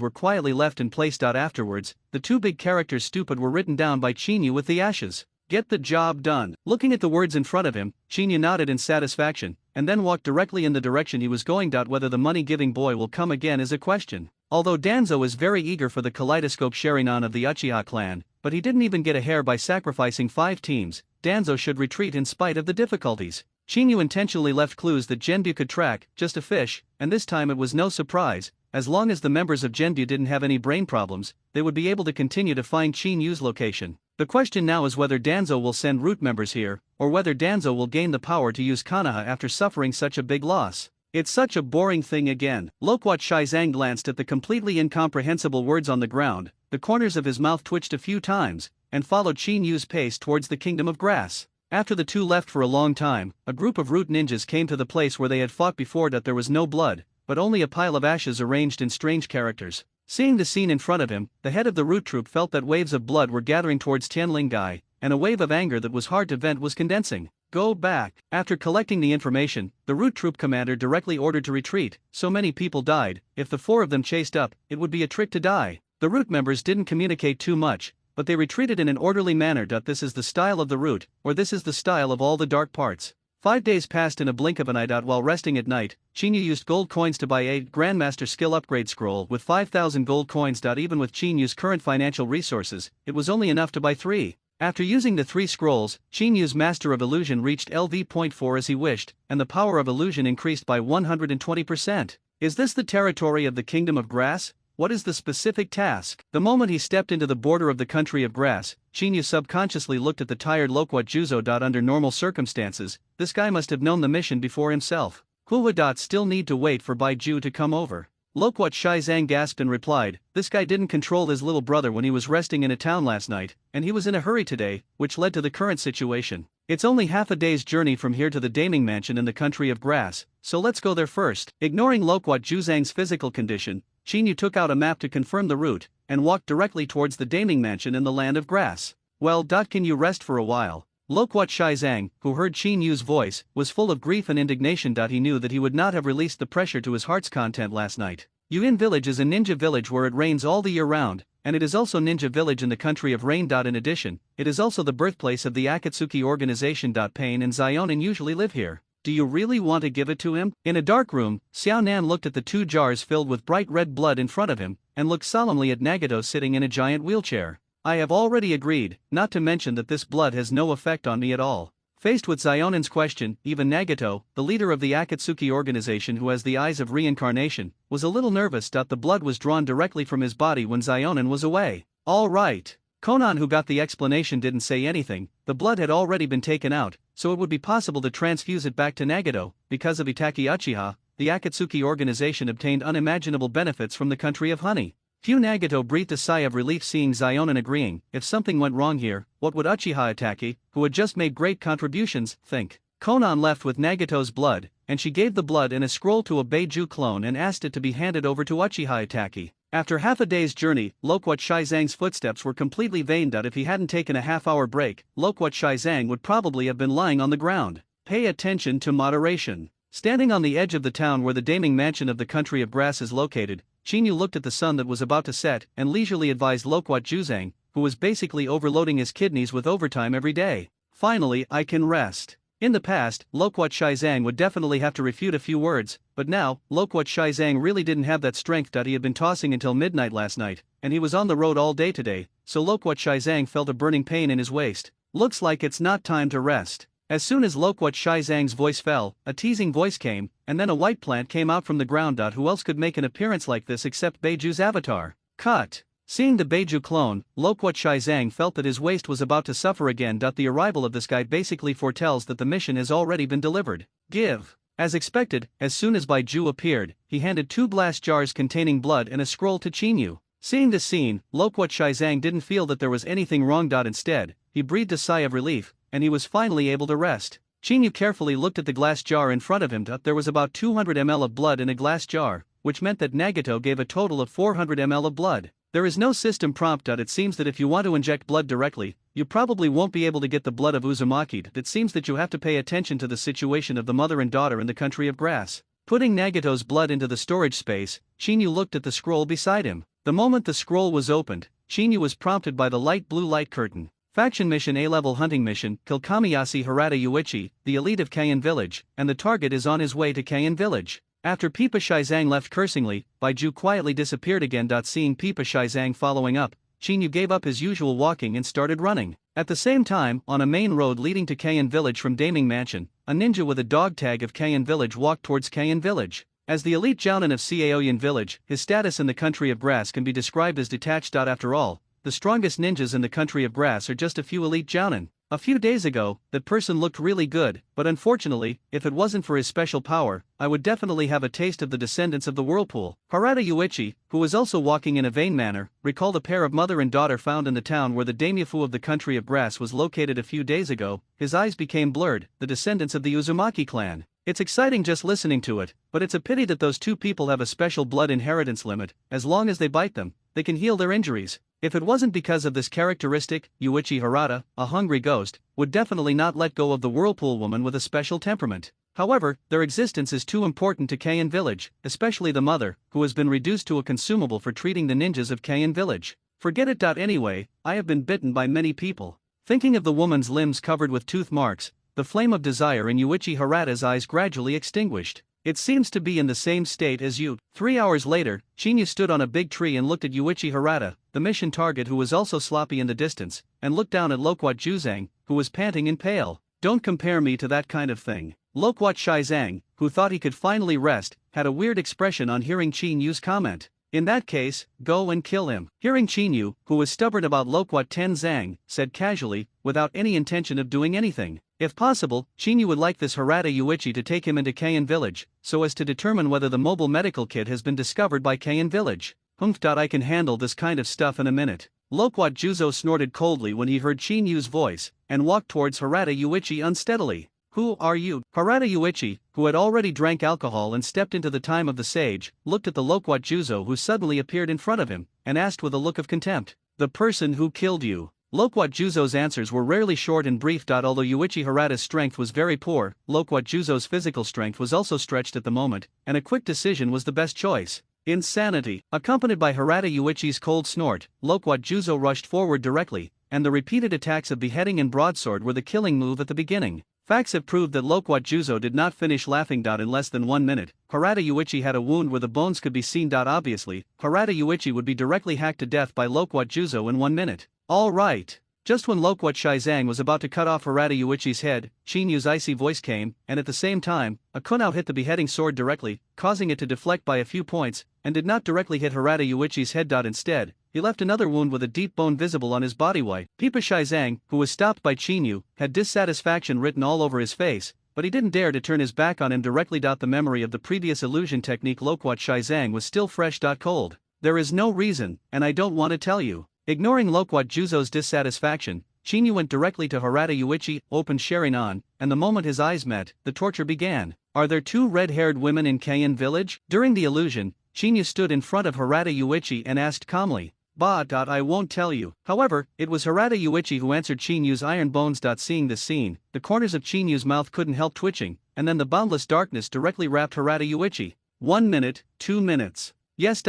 were quietly left in place. Afterwards, the two big characters "stupid" were written down by Qinyu with the ashes. Get the job done. Looking at the words in front of him, Qinyu nodded in satisfaction, and then walked directly in the direction he was going. Whether the money-giving boy will come again is a question. Although Danzo is very eager for the kaleidoscope Sharingan of the Uchiha clan, but he didn't even get a hair by sacrificing 5 teams, Danzo should retreat in spite of the difficulties. Qinyu intentionally left clues that Genbu could track, just a fish, and this time it was no surprise. As long as the members of Genbu didn't have any brain problems, they would be able to continue to find Qinyu's location. The question now is whether Danzo will send root members here, or whether Danzo will gain the power to use konoha after suffering such a big loss. It's such a boring thing again. Loquat Shaizang glanced at the completely incomprehensible words on the ground, the corners of his mouth twitched a few times, and followed Qinyu's pace towards the Kingdom of Grass. After the two left for a long time, a group of root ninjas came to the place where they had fought before. There was no blood, but only a pile of ashes arranged in strange characters. Seeing the scene in front of him, the head of the root troop felt that waves of blood were gathering towards Tianlinggai, and a wave of anger that was hard to vent was condensing. Go back. After collecting the information, the root troop commander directly ordered to retreat. So many people died, if the 4 of them chased up, it would be a trick to die. The root members didn't communicate too much, but they retreated in an orderly manner. This is the style of the root, or this is the style of all the dark parts. 5 days passed in a blink of an eye. While resting at night, Qinyu used gold coins to buy a Grandmaster skill upgrade scroll with 5,000 gold coins. Even with Qinyu's current financial resources, it was only enough to buy 3. After using the 3 scrolls, Qinyu's Master of Illusion reached LV.4 as he wished, and the power of illusion increased by 120%. Is this the territory of the Kingdom of Grass? What is the specific task? The moment he stepped into the border of the country of grass, Qinyu subconsciously looked at the tired Loquat Juzo. Under normal circumstances, this guy must have known the mission before himself. Who would still need to wait for Baiju to come over? Loquat Shaizang gasped and replied, this guy didn't control his little brother when he was resting in a town last night, and he was in a hurry today, which led to the current situation. It's only half a day's journey from here to the Daming Mansion in the country of grass, so let's go there first. Ignoring Loquat Juzang's physical condition, Qinyu took out a map to confirm the route, and walked directly towards the Daming Mansion in the land of grass. Well, can you rest for a while? Loquat Shaizang, who heard Qinyu's voice, was full of grief and indignation. He knew that he would not have released the pressure to his heart's content last night. Yuin Village is a ninja village where it rains all the year round, and it is also ninja village in the country of rain. In addition, it is also the birthplace of the Akatsuki organization. Pain and Xionin usually live here. Do you really want to give it to him? In a dark room, Xiao Nan looked at the 2 jars filled with bright red blood in front of him, and looked solemnly at Nagato sitting in a giant wheelchair. I have already agreed, not to mention that this blood has no effect on me at all. Faced with Xionin's question, even Nagato, the leader of the Akatsuki organization who has the eyes of reincarnation, was a little nervous. The blood was drawn directly from his body when Xionin was away. All right. Konan, who got the explanation, didn't say anything. The blood had already been taken out, so it would be possible to transfuse it back to Nagato. Because of Itachi Uchiha, the Akatsuki organization obtained unimaginable benefits from the country of honey. Few Nagato breathed a sigh of relief seeing Xionin agreeing. If something went wrong here, what would Uchiha Itachi, who had just made great contributions, think? Konan left with Nagato's blood, and she gave the blood in a scroll to a Beiju clone and asked it to be handed over to Uchiha Itachi. After half a day's journey, Loquat Shaizang's footsteps were completely vain. If he hadn't taken a half-hour break, Loquat Shaizang would probably have been lying on the ground. Pay attention to moderation. Standing on the edge of the town where the Daming Mansion of the country of grass is located, Qinyu looked at the sun that was about to set and leisurely advised Loquat Juzang, who was basically overloading his kidneys with overtime every day. Finally, I can rest. In the past, Loquat Shaizang would definitely have to refute a few words, but now, Loquat Shaizang really didn't have that strength. He had been tossing until midnight last night, and he was on the road all day today, so Loquat Shaizang felt a burning pain in his waist. Looks like it's not time to rest. As soon as Loquat Shaizang's voice fell, a teasing voice came, and then a white plant came out from the ground. Who else could make an appearance like this except Beiju's avatar? Cut. Seeing the Beiju clone, Loquat Shaizang felt that his waist was about to suffer again. The arrival of this guy basically foretells that the mission has already been delivered. Give. As expected, as soon as Baiju appeared, he handed 2 glass jars containing blood and a scroll to Qinyu. Seeing this scene, Loquat Shaizang didn't feel that there was anything wrong. Instead, he breathed a sigh of relief, and he was finally able to rest. Chinyu carefully looked at the glass jar in front of him. There was about 200 ml of blood in a glass jar, which meant that Nagato gave a total of 400 ml of blood. There is no system prompt. It seems that if you want to inject blood directly, you probably won't be able to get the blood of Uzumaki. It seems that you have to pay attention to the situation of the mother and daughter in the country of grass. Putting Nagato's blood into the storage space, Chinyu looked at the scroll beside him. The moment the scroll was opened, Chinyu was prompted by the light blue light curtain. Faction Mission A-Level Hunting Mission, kill Kamiyashi Harada Yuichi, the elite of Kaien Village, and the target is on his way to Kaien Village. After Pipa Shizang left cursingly, Baiju quietly disappeared again. Seeing Pipa Shizang following up, Chinyu gave up his usual walking and started running. At the same time, on a main road leading to Kaien Village from Daming Mansion, a ninja with a dog tag of Kaien Village walked towards Kaien Village. As the elite Jounin of Caoyan Village, his status in the country of grass can be described as detached. After all, the strongest ninjas in the country of grass are just a few elite Jounin. A few days ago, that person looked really good, but unfortunately, if it wasn't for his special power, I would definitely have a taste of the descendants of the whirlpool. Harada Yuichi, who was also walking in a vain manner, recalled a pair of mother and daughter found in the town where the daimyofu of the country of grass was located a few days ago. His eyes became blurred, the descendants of the Uzumaki clan. It's exciting just listening to it, but it's a pity that those two people have a special blood inheritance limit. As long as they bite them, they can heal their injuries. If it wasn't because of this characteristic, Yuichi Harada, a hungry ghost, would definitely not let go of the whirlpool woman with a special temperament. However, their existence is too important to Kaien Village, especially the mother, who has been reduced to a consumable for treating the ninjas of Kaien Village. Forget it. Anyway, I have been bitten by many people. Thinking of the woman's limbs covered with tooth marks, the flame of desire in Yuichi Harada's eyes gradually extinguished. It seems to be in the same state as you. 3 hours later, Chinyu stood on a big tree and looked at Yuichi Harada, the mission target who was also sloppy in the distance, and looked down at Loquat Juzang, who was panting and pale. Don't compare me to that kind of thing. Loquat Shizang, who thought he could finally rest, had a weird expression on hearing Chinyu's comment. In that case, go and kill him. Hearing Chinyu, who was stubborn about Loquat Tenzang, said casually, without any intention of doing anything. If possible, Chinyu would like this Harada Yuichi to take him into Kaien Village, so as to determine whether the mobile medical kit has been discovered by Kaien Village. I can handle this kind of stuff in a minute. Loquat Juzo snorted coldly when he heard Chinyu's voice, and walked towards Harada Yuichi unsteadily. Who are you? Harada Yuichi, who had already drank alcohol and stepped into the time of the sage, looked at the Loquat Juzo who suddenly appeared in front of him, and asked with a look of contempt. The person who killed you. Loquat Juzo's answers were rarely short and brief. Although Yuichi Harada's strength was very poor, Loquat Juzo's physical strength was also stretched at the moment, and a quick decision was the best choice. Insanity. Accompanied by Harada Yuichi's cold snort, Loquat Juzo rushed forward directly, and the repeated attacks of beheading and broadsword were the killing move at the beginning. Facts have proved that Loquat Juzo did not finish laughing. In less than 1 minute, Harada Yuichi had a wound where the bones could be seen. Obviously, Harada Yuichi would be directly hacked to death by Loquat Juzo in 1 minute. All right. Just when Loquat Shizang was about to cut off Harada Yuichi's head, Chinyu's icy voice came, and at the same time, a kunao hit the beheading sword directly, causing it to deflect by a few points, and did not directly hit Harada Yuichi's head. Instead, he left another wound with a deep bone visible on his body. Pipa Shizang, who was stopped by Chinyu, had dissatisfaction written all over his face, but he didn't dare to turn his back on him directly. The memory of the previous illusion technique Loquat Shizang was still fresh. Cold. There is no reason, and I don't want to tell you. Ignoring Loquat Juzo's dissatisfaction, Chinyu went directly to Harada Yuichi, opened Sharingan, and the moment his eyes met, the torture began. Are there two red-haired women in Kaien Village? During the illusion, Chinyu stood in front of Harada Yuichi and asked calmly, I won't tell you. However, it was Harada Yuichi who answered Chinyu's iron bones. Seeing this scene, the corners of Chinyu's mouth couldn't help twitching, and then the boundless darkness directly wrapped Harada Yuichi. 1 minute, 2 minutes. Yes.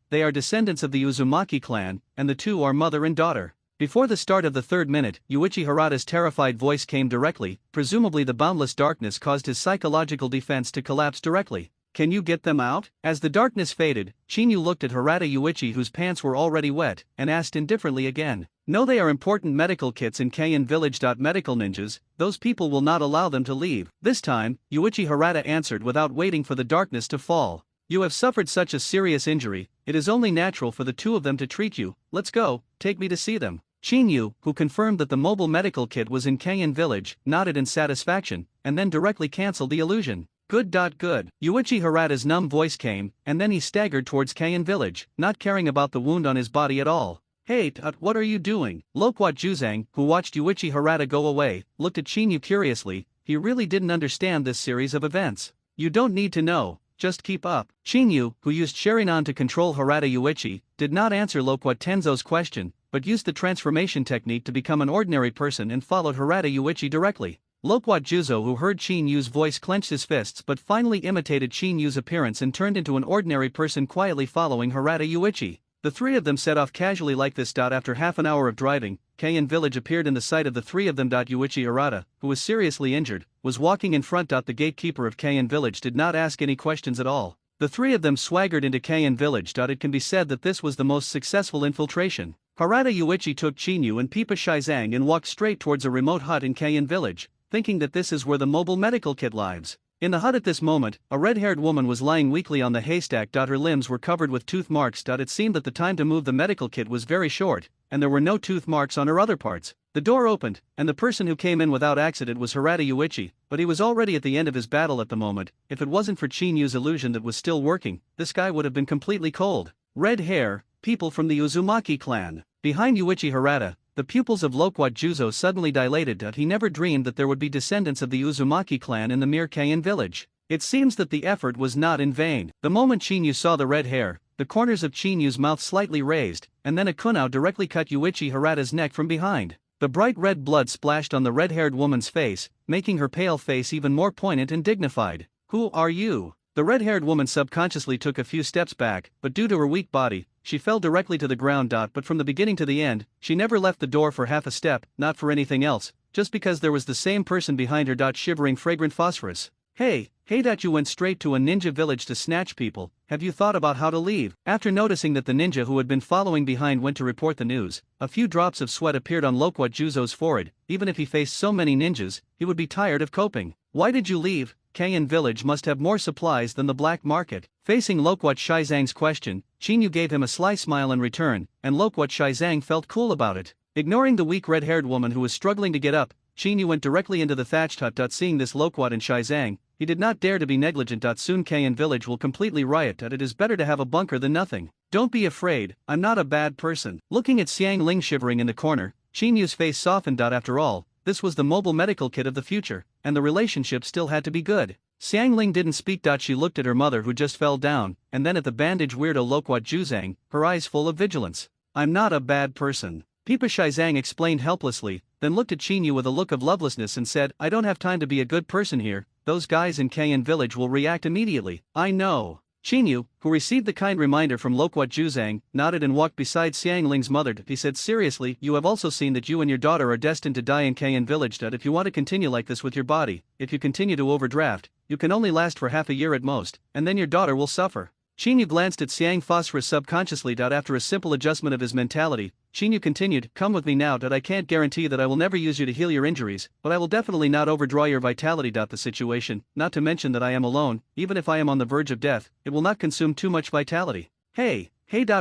They are descendants of the Uzumaki clan, and the two are mother and daughter. Before the start of the 3rd minute, Yuichi Harada's terrified voice came directly. Presumably the boundless darkness caused his psychological defense to collapse directly. Can you get them out? As the darkness faded, Chinyu looked at Harada Yuichi whose pants were already wet, and asked indifferently again. No, they are important medical kits in Kaien Village. Medical ninjas, those people will not allow them to leave. This time, Yuichi Harada answered without waiting for the darkness to fall. You have suffered such a serious injury, it is only natural for the two of them to treat you. Let's go, take me to see them. Chinyu, who confirmed that the mobile medical kit was in Kaien Village, nodded in satisfaction, and then directly cancelled the illusion. Good. Yuichi Harada's numb voice came, and then he staggered towards Kaien Village, not caring about the wound on his body at all. Hey, what are you doing? Loquat Juzang, who watched Yuichi Harada go away, looked at Chinyu curiously. he really didn't understand this series of events. You don't need to know, just keep up. Chinyu, who used Sharingan to control Harada Yuichi, did not answer Loquat Tenzo's question, but used the transformation technique to become an ordinary person and followed Harada Yuichi directly. Loquat Juzo, who heard Chinyu's voice, clenched his fists but finally imitated Chinyu's appearance and turned into an ordinary person quietly following Harada Yuichi. The three of them set off casually like this. After half an hour of driving, Keian village appeared in the sight of the three of them. Yuichi Arata, who was seriously injured, was walking in front. The gatekeeper of Keian village did not ask any questions at all. The three of them swaggered into Keian village. It can be said that this was the most successful infiltration. Harada Yuichi took Chinyu and Pipa Shizang and walked straight towards a remote hut in Keian village, thinking that this is where the mobile medical kit lives. In the hut at this moment, a red-haired woman was lying weakly on the haystack. Her limbs were covered with tooth marks. It seemed that the time to move the medical kit was very short, and there were no tooth marks on her other parts. The door opened, and the person who came in without accident was Harada Yuichi, but he was already at the end of his battle at the moment. If it wasn't for Chinyu's illusion that was still working, this guy would have been completely cold. Red hair, people from the Uzumaki clan. Behind Yuichi Harada, the pupils of Loquat Juzo suddenly dilated. He never dreamed that there would be descendants of the Uzumaki clan in the mere Keian village. It seems that the effort was not in vain. The moment Chinyu saw the red hair, the corners of Chinyu's mouth slightly raised, and then a kunao directly cut Yuichi Harada's neck from behind. The bright red blood splashed on the red-haired woman's face, making her pale face even more poignant and dignified. "Who are you?" The red-haired woman subconsciously took a few steps back, but due to her weak body, she fell directly to the ground. But from the beginning to the end, she never left the door for half a step, not for anything else, just because there was the same person behind her. Shivering fragrant phosphorus. Hey, you went straight to a ninja village to snatch people. Have you thought about how to leave? After noticing that the ninja who had been following behind went to report the news, a few drops of sweat appeared on Loquat Juzo's forehead. Even if he faced so many ninjas, he would be tired of coping. Why did you leave? Keian village must have more supplies than the black market. Facing Loquat Shizang's question, Chinyu gave him a sly smile in return, and Loquat Shizang felt cool about it. Ignoring the weak red-haired woman who was struggling to get up, Chinyu went directly into the thatched hut. Seeing this Loquat and Shizang, he did not dare to be negligent. Soon Keian village will completely riot. It is better to have a bunker than nothing. Don't be afraid, I'm not a bad person. Looking at Xiang Ling shivering in the corner, Chinyu's face softened. After all, this was the mobile medical kit of the future, and the relationship still had to be good. Xiang Ling didn't speak. She looked at her mother who just fell down, and then at the bandage weirdo Loquat Juzang, her eyes full of vigilance. I'm not a bad person. Pipa Shizang explained helplessly, then looked at Chinyu with a look of lovelessness and said, I don't have time to be a good person here. Those guys in Keian village will react immediately. I know. Chinyu, who received the kind reminder from Loquat Juzang, nodded and walked beside Xiang Ling's mother. He said seriously, you have also seen that you and your daughter are destined to die in Keian village. If you want to continue like this with your body, if you continue to overdraft, you can only last for half a year at most, and then your daughter will suffer. Chinyu glanced at Xiang Phosphorus subconsciously. After a simple adjustment of his mentality, Chinyu continued, come with me now. I can't guarantee that I will never use you to heal your injuries, but I will definitely not overdraw your vitality. The situation, not to mention that I am alone, even if I am on the verge of death, it will not consume too much vitality. Hey,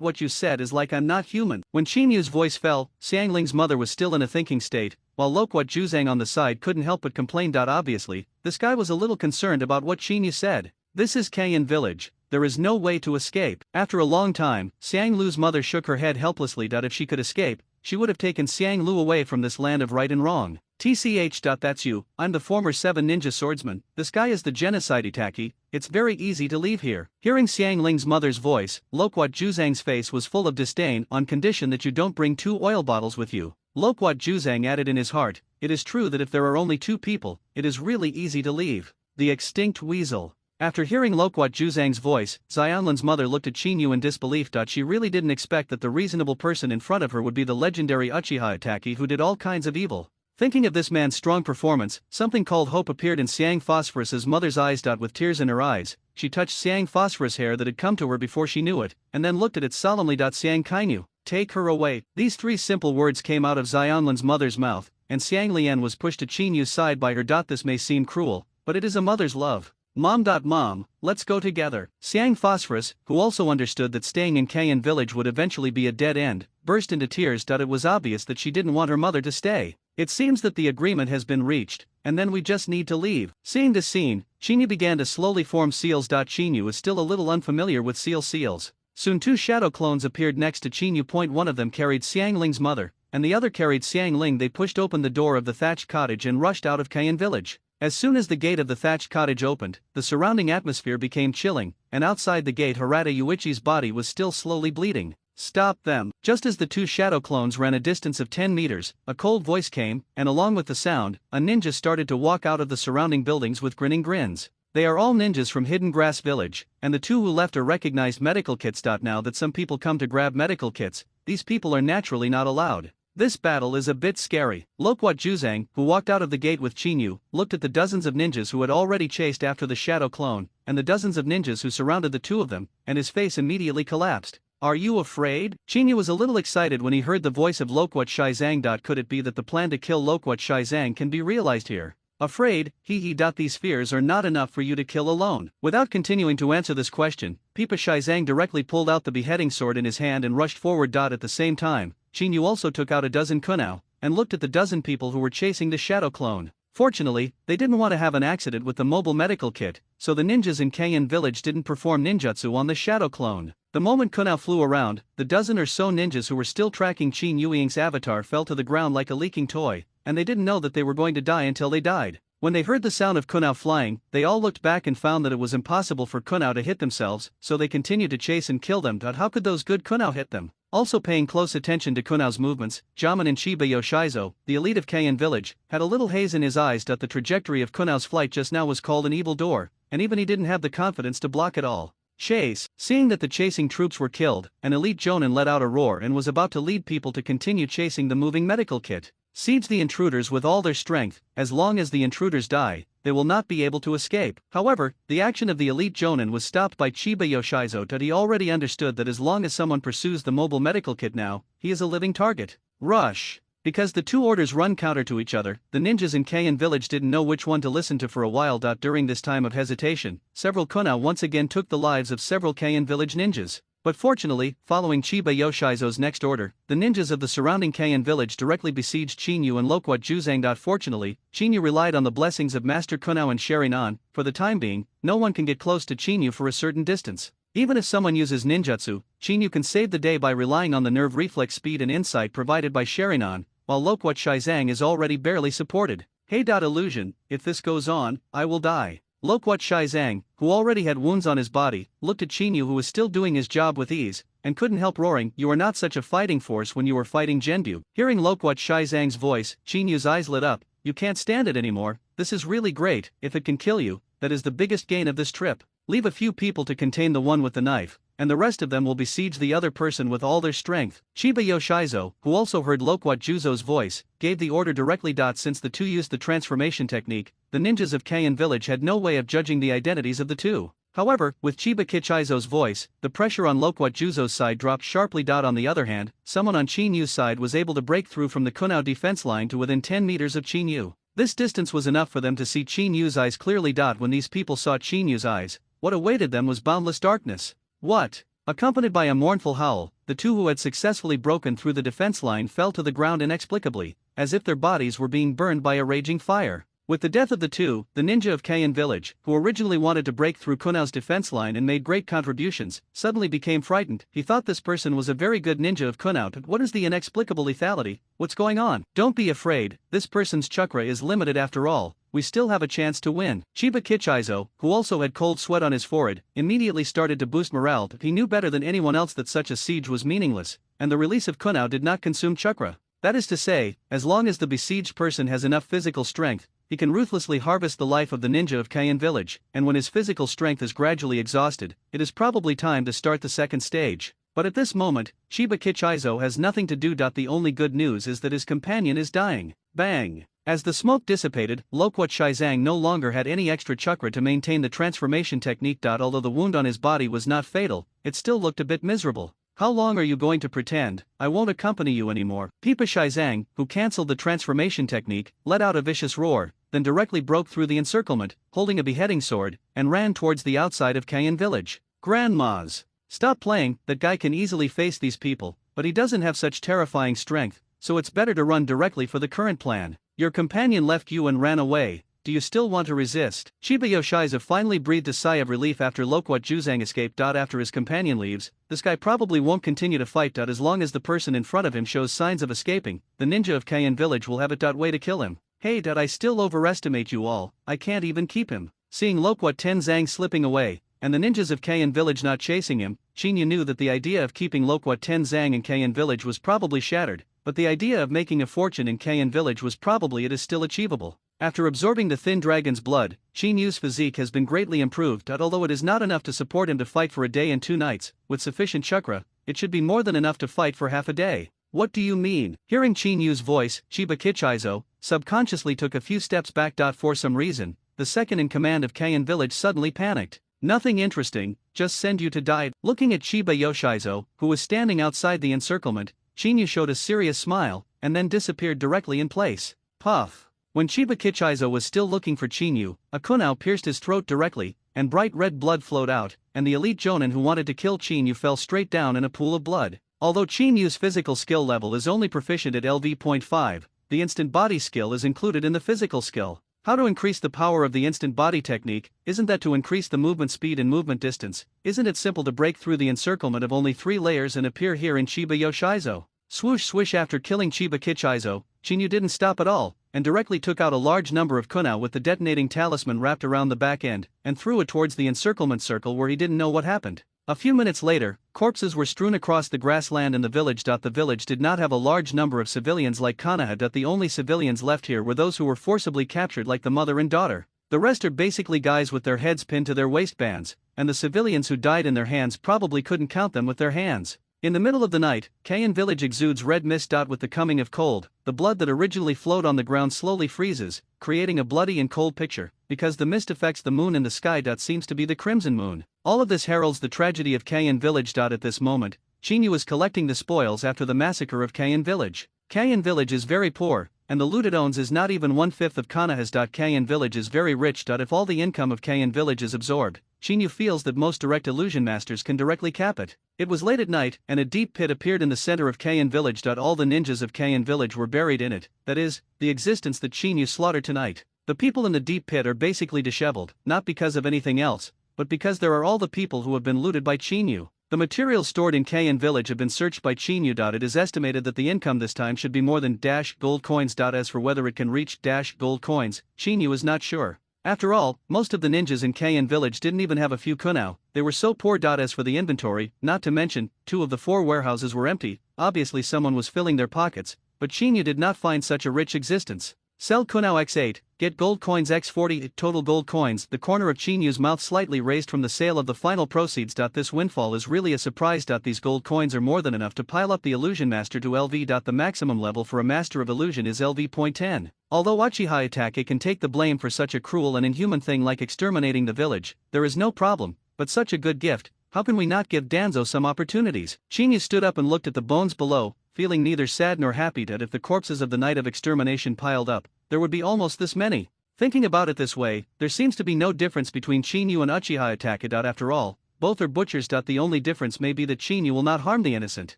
what you said is like I'm not human. When Chinyu's voice fell, Xiang Ling's mother was still in a thinking state, while Loquat Juzang on the side couldn't help but complain. Obviously, this guy was a little concerned about what Chinyu said. This is Keian village. There is no way to escape. After a long time, Xiang Lu's mother shook her head helplessly. If she could escape, she would have taken Xiang Lu away from this land of right and wrong. TCH. That's you, I'm the former 7 ninja swordsman, this guy is the genocide Itachi, it's very easy to leave here. Hearing Xiang Ling's mother's voice, Loquat Juzang's face was full of disdain. On condition that you don't bring 2 oil bottles with you. Loquat Juzang added in his heart, it is true that if there are only 2 people, it is really easy to leave. The extinct weasel. After hearing Loquat Juzang's voice, Xianlin's mother looked at Chinyu in disbelief. She really didn't expect that the reasonable person in front of her would be the legendary Uchiha Itachi who did all kinds of evil. Thinking of this man's strong performance, something called hope appeared in Xiang Phosphorus's mother's eyes. With tears in her eyes, she touched Xiang Phosphorus' hair that had come to her before she knew it, and then looked at it solemnly. Xiang Kainu, take her away. These 3 simple words came out of Xianlin's mother's mouth, and Xiang Lian was pushed to Chinyu's side by her. This may seem cruel, but it is a mother's love. Mom, let's go together. Xiang Phosphorus, who also understood that staying in Keian village would eventually be a dead end, burst into tears. It was obvious that she didn't want her mother to stay. It seems that the agreement has been reached, and then we just need to leave. Seeing this scene, Chinyu began to slowly form seals. Chinyu is still a little unfamiliar with seals. Soon 2 shadow clones appeared next to Chinyu. One of them carried Xiang Ling's mother, and the other carried Xiang Ling. They pushed open the door of the thatched cottage and rushed out of Keian village. As soon as the gate of the thatched cottage opened, the surrounding atmosphere became chilling, and outside the gate Harada Yuichi's body was still slowly bleeding. Stop them! Just as the two shadow clones ran a distance of 10 meters, a cold voice came, and along with the sound, a ninja started to walk out of the surrounding buildings with grinning grins. They are all ninjas from Hidden Grass Village, and the two who left are recognized medical kits. Now that some people come to grab medical kits, these people are naturally not allowed. This battle is a bit scary. Loquat Juzang, who walked out of the gate with Chinyu, looked at the dozens of ninjas who had already chased after the shadow clone, and the dozens of ninjas who surrounded the two of them, and his face immediately collapsed. Are you afraid? Chinyu was a little excited when he heard the voice of Loquat Shizang. Could it be that the plan to kill Loquat Shizang can be realized here? Afraid, These fears are not enough for you to kill alone. Without continuing to answer this question, Pipa Shizang directly pulled out the beheading sword in his hand and rushed forward. At the same time, Chinyu also took out a dozen kunao, and looked at the dozen people who were chasing the shadow clone. Fortunately, they didn't want to have an accident with the mobile medical kit, so the ninjas in Kaien village didn't perform ninjutsu on the shadow clone. The moment kunao flew around, the dozen or so ninjas who were still tracking Qin Yuiying's avatar fell to the ground like a leaking toy, and they didn't know that they were going to die until they died. When they heard the sound of kunao flying, they all looked back and found that it was impossible for kunao to hit themselves, so they continued to chase and kill them. How could those good kunao hit them? Also paying close attention to kunao's movements, Jamin and Chiba Yoshizo, the elite of Kaien village, had a little haze in his eyes. The trajectory of kunao's flight just now was called an evil door, and even he didn't have the confidence to block it all. Chase, seeing that the chasing troops were killed, an elite Jonin let out a roar and was about to lead people to continue chasing the moving medical kit. Siege the intruders with all their strength. As long as the intruders die, they will not be able to escape. However, the action of the elite Jonin was stopped by Chiba Yoshizo. He already understood that as long as someone pursues the mobile medical kit now, he is a living target. Rush! Because the two orders run counter to each other, the ninjas in Kaien village didn't know which one to listen to for a while. During this time of hesitation, several kunao once again took the lives of several Kaien village ninjas. But fortunately, following Chiba Yoshizo's next order, the ninjas of the surrounding Kaien village directly besieged Chinyu and Loquat Juzang. Fortunately, Chinyu relied on the blessings of Master Kunao and Sherinan. For the time being, no one can get close to Chinyu for a certain distance. Even if someone uses ninjutsu, Chinyu can save the day by relying on the nerve reflex speed and insight provided by Sherinan, while Loquat Shizang is already barely supported. Hey. Illusion, if this goes on, I will die. Loquat Shizang, who already had wounds on his body, looked at Chinyu, who was still doing his job with ease, and couldn't help roaring, "You are not such a fighting force when you were fighting Genbu." Hearing Loquat Shizang's voice, Chinyu's eyes lit up. You can't stand it anymore. This is really great. If it can kill you, that is the biggest gain of this trip. Leave a few people to contain the one with the knife, and the rest of them will besiege the other person with all their strength. Chiba Yoshizo, who also heard Loquat Juzo's voice, gave the order directly. Since the two used the transformation technique, the ninjas of Kaien village had no way of judging the identities of the two. However, with Chiba Kichizo's voice, the pressure on Loquat Juzo's side dropped sharply. On the other hand, someone on Chinyu's side was able to break through from the kunao defense line to within 10 meters of Chinyu. This distance was enough for them to see Chinyu's eyes clearly. When these people saw Chinyu's eyes, what awaited them was boundless darkness. What? Accompanied by a mournful howl, the two who had successfully broken through the defense line fell to the ground inexplicably, as if their bodies were being burned by a raging fire. With the death of the two, the ninja of Kaien village, who originally wanted to break through Kunao's defense line and made great contributions, suddenly became frightened. He thought this person was a very good ninja of Kunao. But what is the inexplicable lethality? What's going on? Don't be afraid, this person's chakra is limited after all. We still have a chance to win. Chiba Kichizo, who also had cold sweat on his forehead, immediately started to boost morale. He knew better than anyone else that such a siege was meaningless, and the release of Kunao did not consume chakra. That is to say, as long as the besieged person has enough physical strength, he can ruthlessly harvest the life of the ninja of Kaien village, and when his physical strength is gradually exhausted, it is probably time to start the second stage. But at this moment, Chiba Kichizo has nothing to do. The only good news is that his companion is dying. Bang! As the smoke dissipated, Loquat Shizang no longer had any extra chakra to maintain the transformation technique. Although the wound on his body was not fatal, it still looked a bit miserable. How long are you going to pretend? I won't accompany you anymore. Pipa Shizang, who cancelled the transformation technique, let out a vicious roar, then directly broke through the encirclement, holding a beheading sword, and ran towards the outside of Kaien village. Grandmas! Stop playing, that guy can easily face these people, but he doesn't have such terrifying strength, so it's better to run directly for the current plan. Your companion left you and ran away. Do you still want to resist? Chiba Yoshiza finally breathed a sigh of relief after Loquat Juzang escaped. After his companion leaves, this guy probably won't continue to fight. As long as the person in front of him shows signs of escaping, the ninja of Kaien village will have it. Way to kill him. Hey, I still overestimate you all, I can't even keep him. Seeing Lokwat Tenzang slipping away, and the ninjas of Kayan village not chasing him, Chinyu knew that the idea of keeping Lokwat Tenzang in Kayan village was probably shattered, but the idea of making a fortune in Kayan village was probably it is still achievable. After absorbing the thin dragon's blood, Chinyu's physique has been greatly improved, although it is not enough to support him to fight for a day and 2 nights. With sufficient chakra, it should be more than enough to fight for half a day. What do you mean? Hearing Chinyu's voice, Chiba Kichizo subconsciously took a few steps back. For some reason, the second in command of Kayan village suddenly panicked. Nothing interesting, just send you to die. Looking at Chiba Yoshizo, who was standing outside the encirclement, Chinyu showed a serious smile, and then disappeared directly in place. Puff. When Chiba Kichizo was still looking for Chinyu, a kunao pierced his throat directly, and bright red blood flowed out, and the elite jonin who wanted to kill Chinyu fell straight down in a pool of blood. Although Chinyu's physical skill level is only proficient at LV.5, the instant body skill is included in the physical skill. How to increase the power of the instant body technique? Isn't that to increase the movement speed and movement distance? Isn't it simple to break through the encirclement of only 3 layers and appear here in Chiba Yoshizo? Swoosh swish. After killing Chiba Kichizo, Chinyu didn't stop at all, and directly took out a large number of kunao with the detonating talisman wrapped around the back end, and threw it towards the encirclement circle where he didn't know what happened. A few minutes later, corpses were strewn across the grassland in the village. The village did not have a large number of civilians like Konoha. The only civilians left here were those who were forcibly captured, like the mother and daughter. The rest are basically guys with their heads pinned to their waistbands, and the civilians who died in their hands probably couldn't count them with their hands. In the middle of the night, Kayan village exudes red mist. With the coming of cold, the blood that originally flowed on the ground slowly freezes, creating a bloody and cold picture. Because the mist affects the moon in the sky. Seems to be the crimson moon. All of this heralds the tragedy of Kayan village. At this moment, Chinyu is collecting the spoils after the massacre of Kayan village. Kayan village is very poor, and the loot it owns is not even 1/5 of Konoha's. Kayan village is very rich. If all the income of Kayan village is absorbed, Chinyu feels that most direct illusion masters can directly cap it. It was late at night, and a deep pit appeared in the center of Kayan village. All the ninjas of Kayan village were buried in it, that is, the existence that Chinyu slaughtered tonight. The people in the deep pit are basically disheveled, not because of anything else, but because there are all the people who have been looted by Chinyu. The materials stored in Kayan village have been searched by Chinyu. It is estimated that the income this time should be more than -gold coins. As for whether it can reach -gold coins, Chinyu is not sure. After all, most of the ninjas in Kayan village didn't even have a few kunao, they were so poor. As for the inventory, not to mention, 2 of the 4 warehouses were empty. Obviously someone was filling their pockets, but Chinyu did not find such a rich existence. Sell kunao x8, get gold coins x40, total gold coins. The corner of Chinyu's mouth slightly raised from the sale of the final proceeds. This windfall is really a surprise. These gold coins are more than enough to pile up the illusion master to LV. The maximum level for a master of illusion is LV.10. Although Uchiha Itachi can take the blame for such a cruel and inhuman thing like exterminating the village, there is no problem, but such a good gift, how can we not give Danzo some opportunities? Chinyu stood up and looked at the bones below, feeling neither sad nor happy. If the corpses of the night of extermination piled up, there would be almost this many. Thinking about it this way, there seems to be no difference between Chinyu and Uchiha Itachi. After all, both are butchers. The only difference may be that Chinyu will not harm the innocent.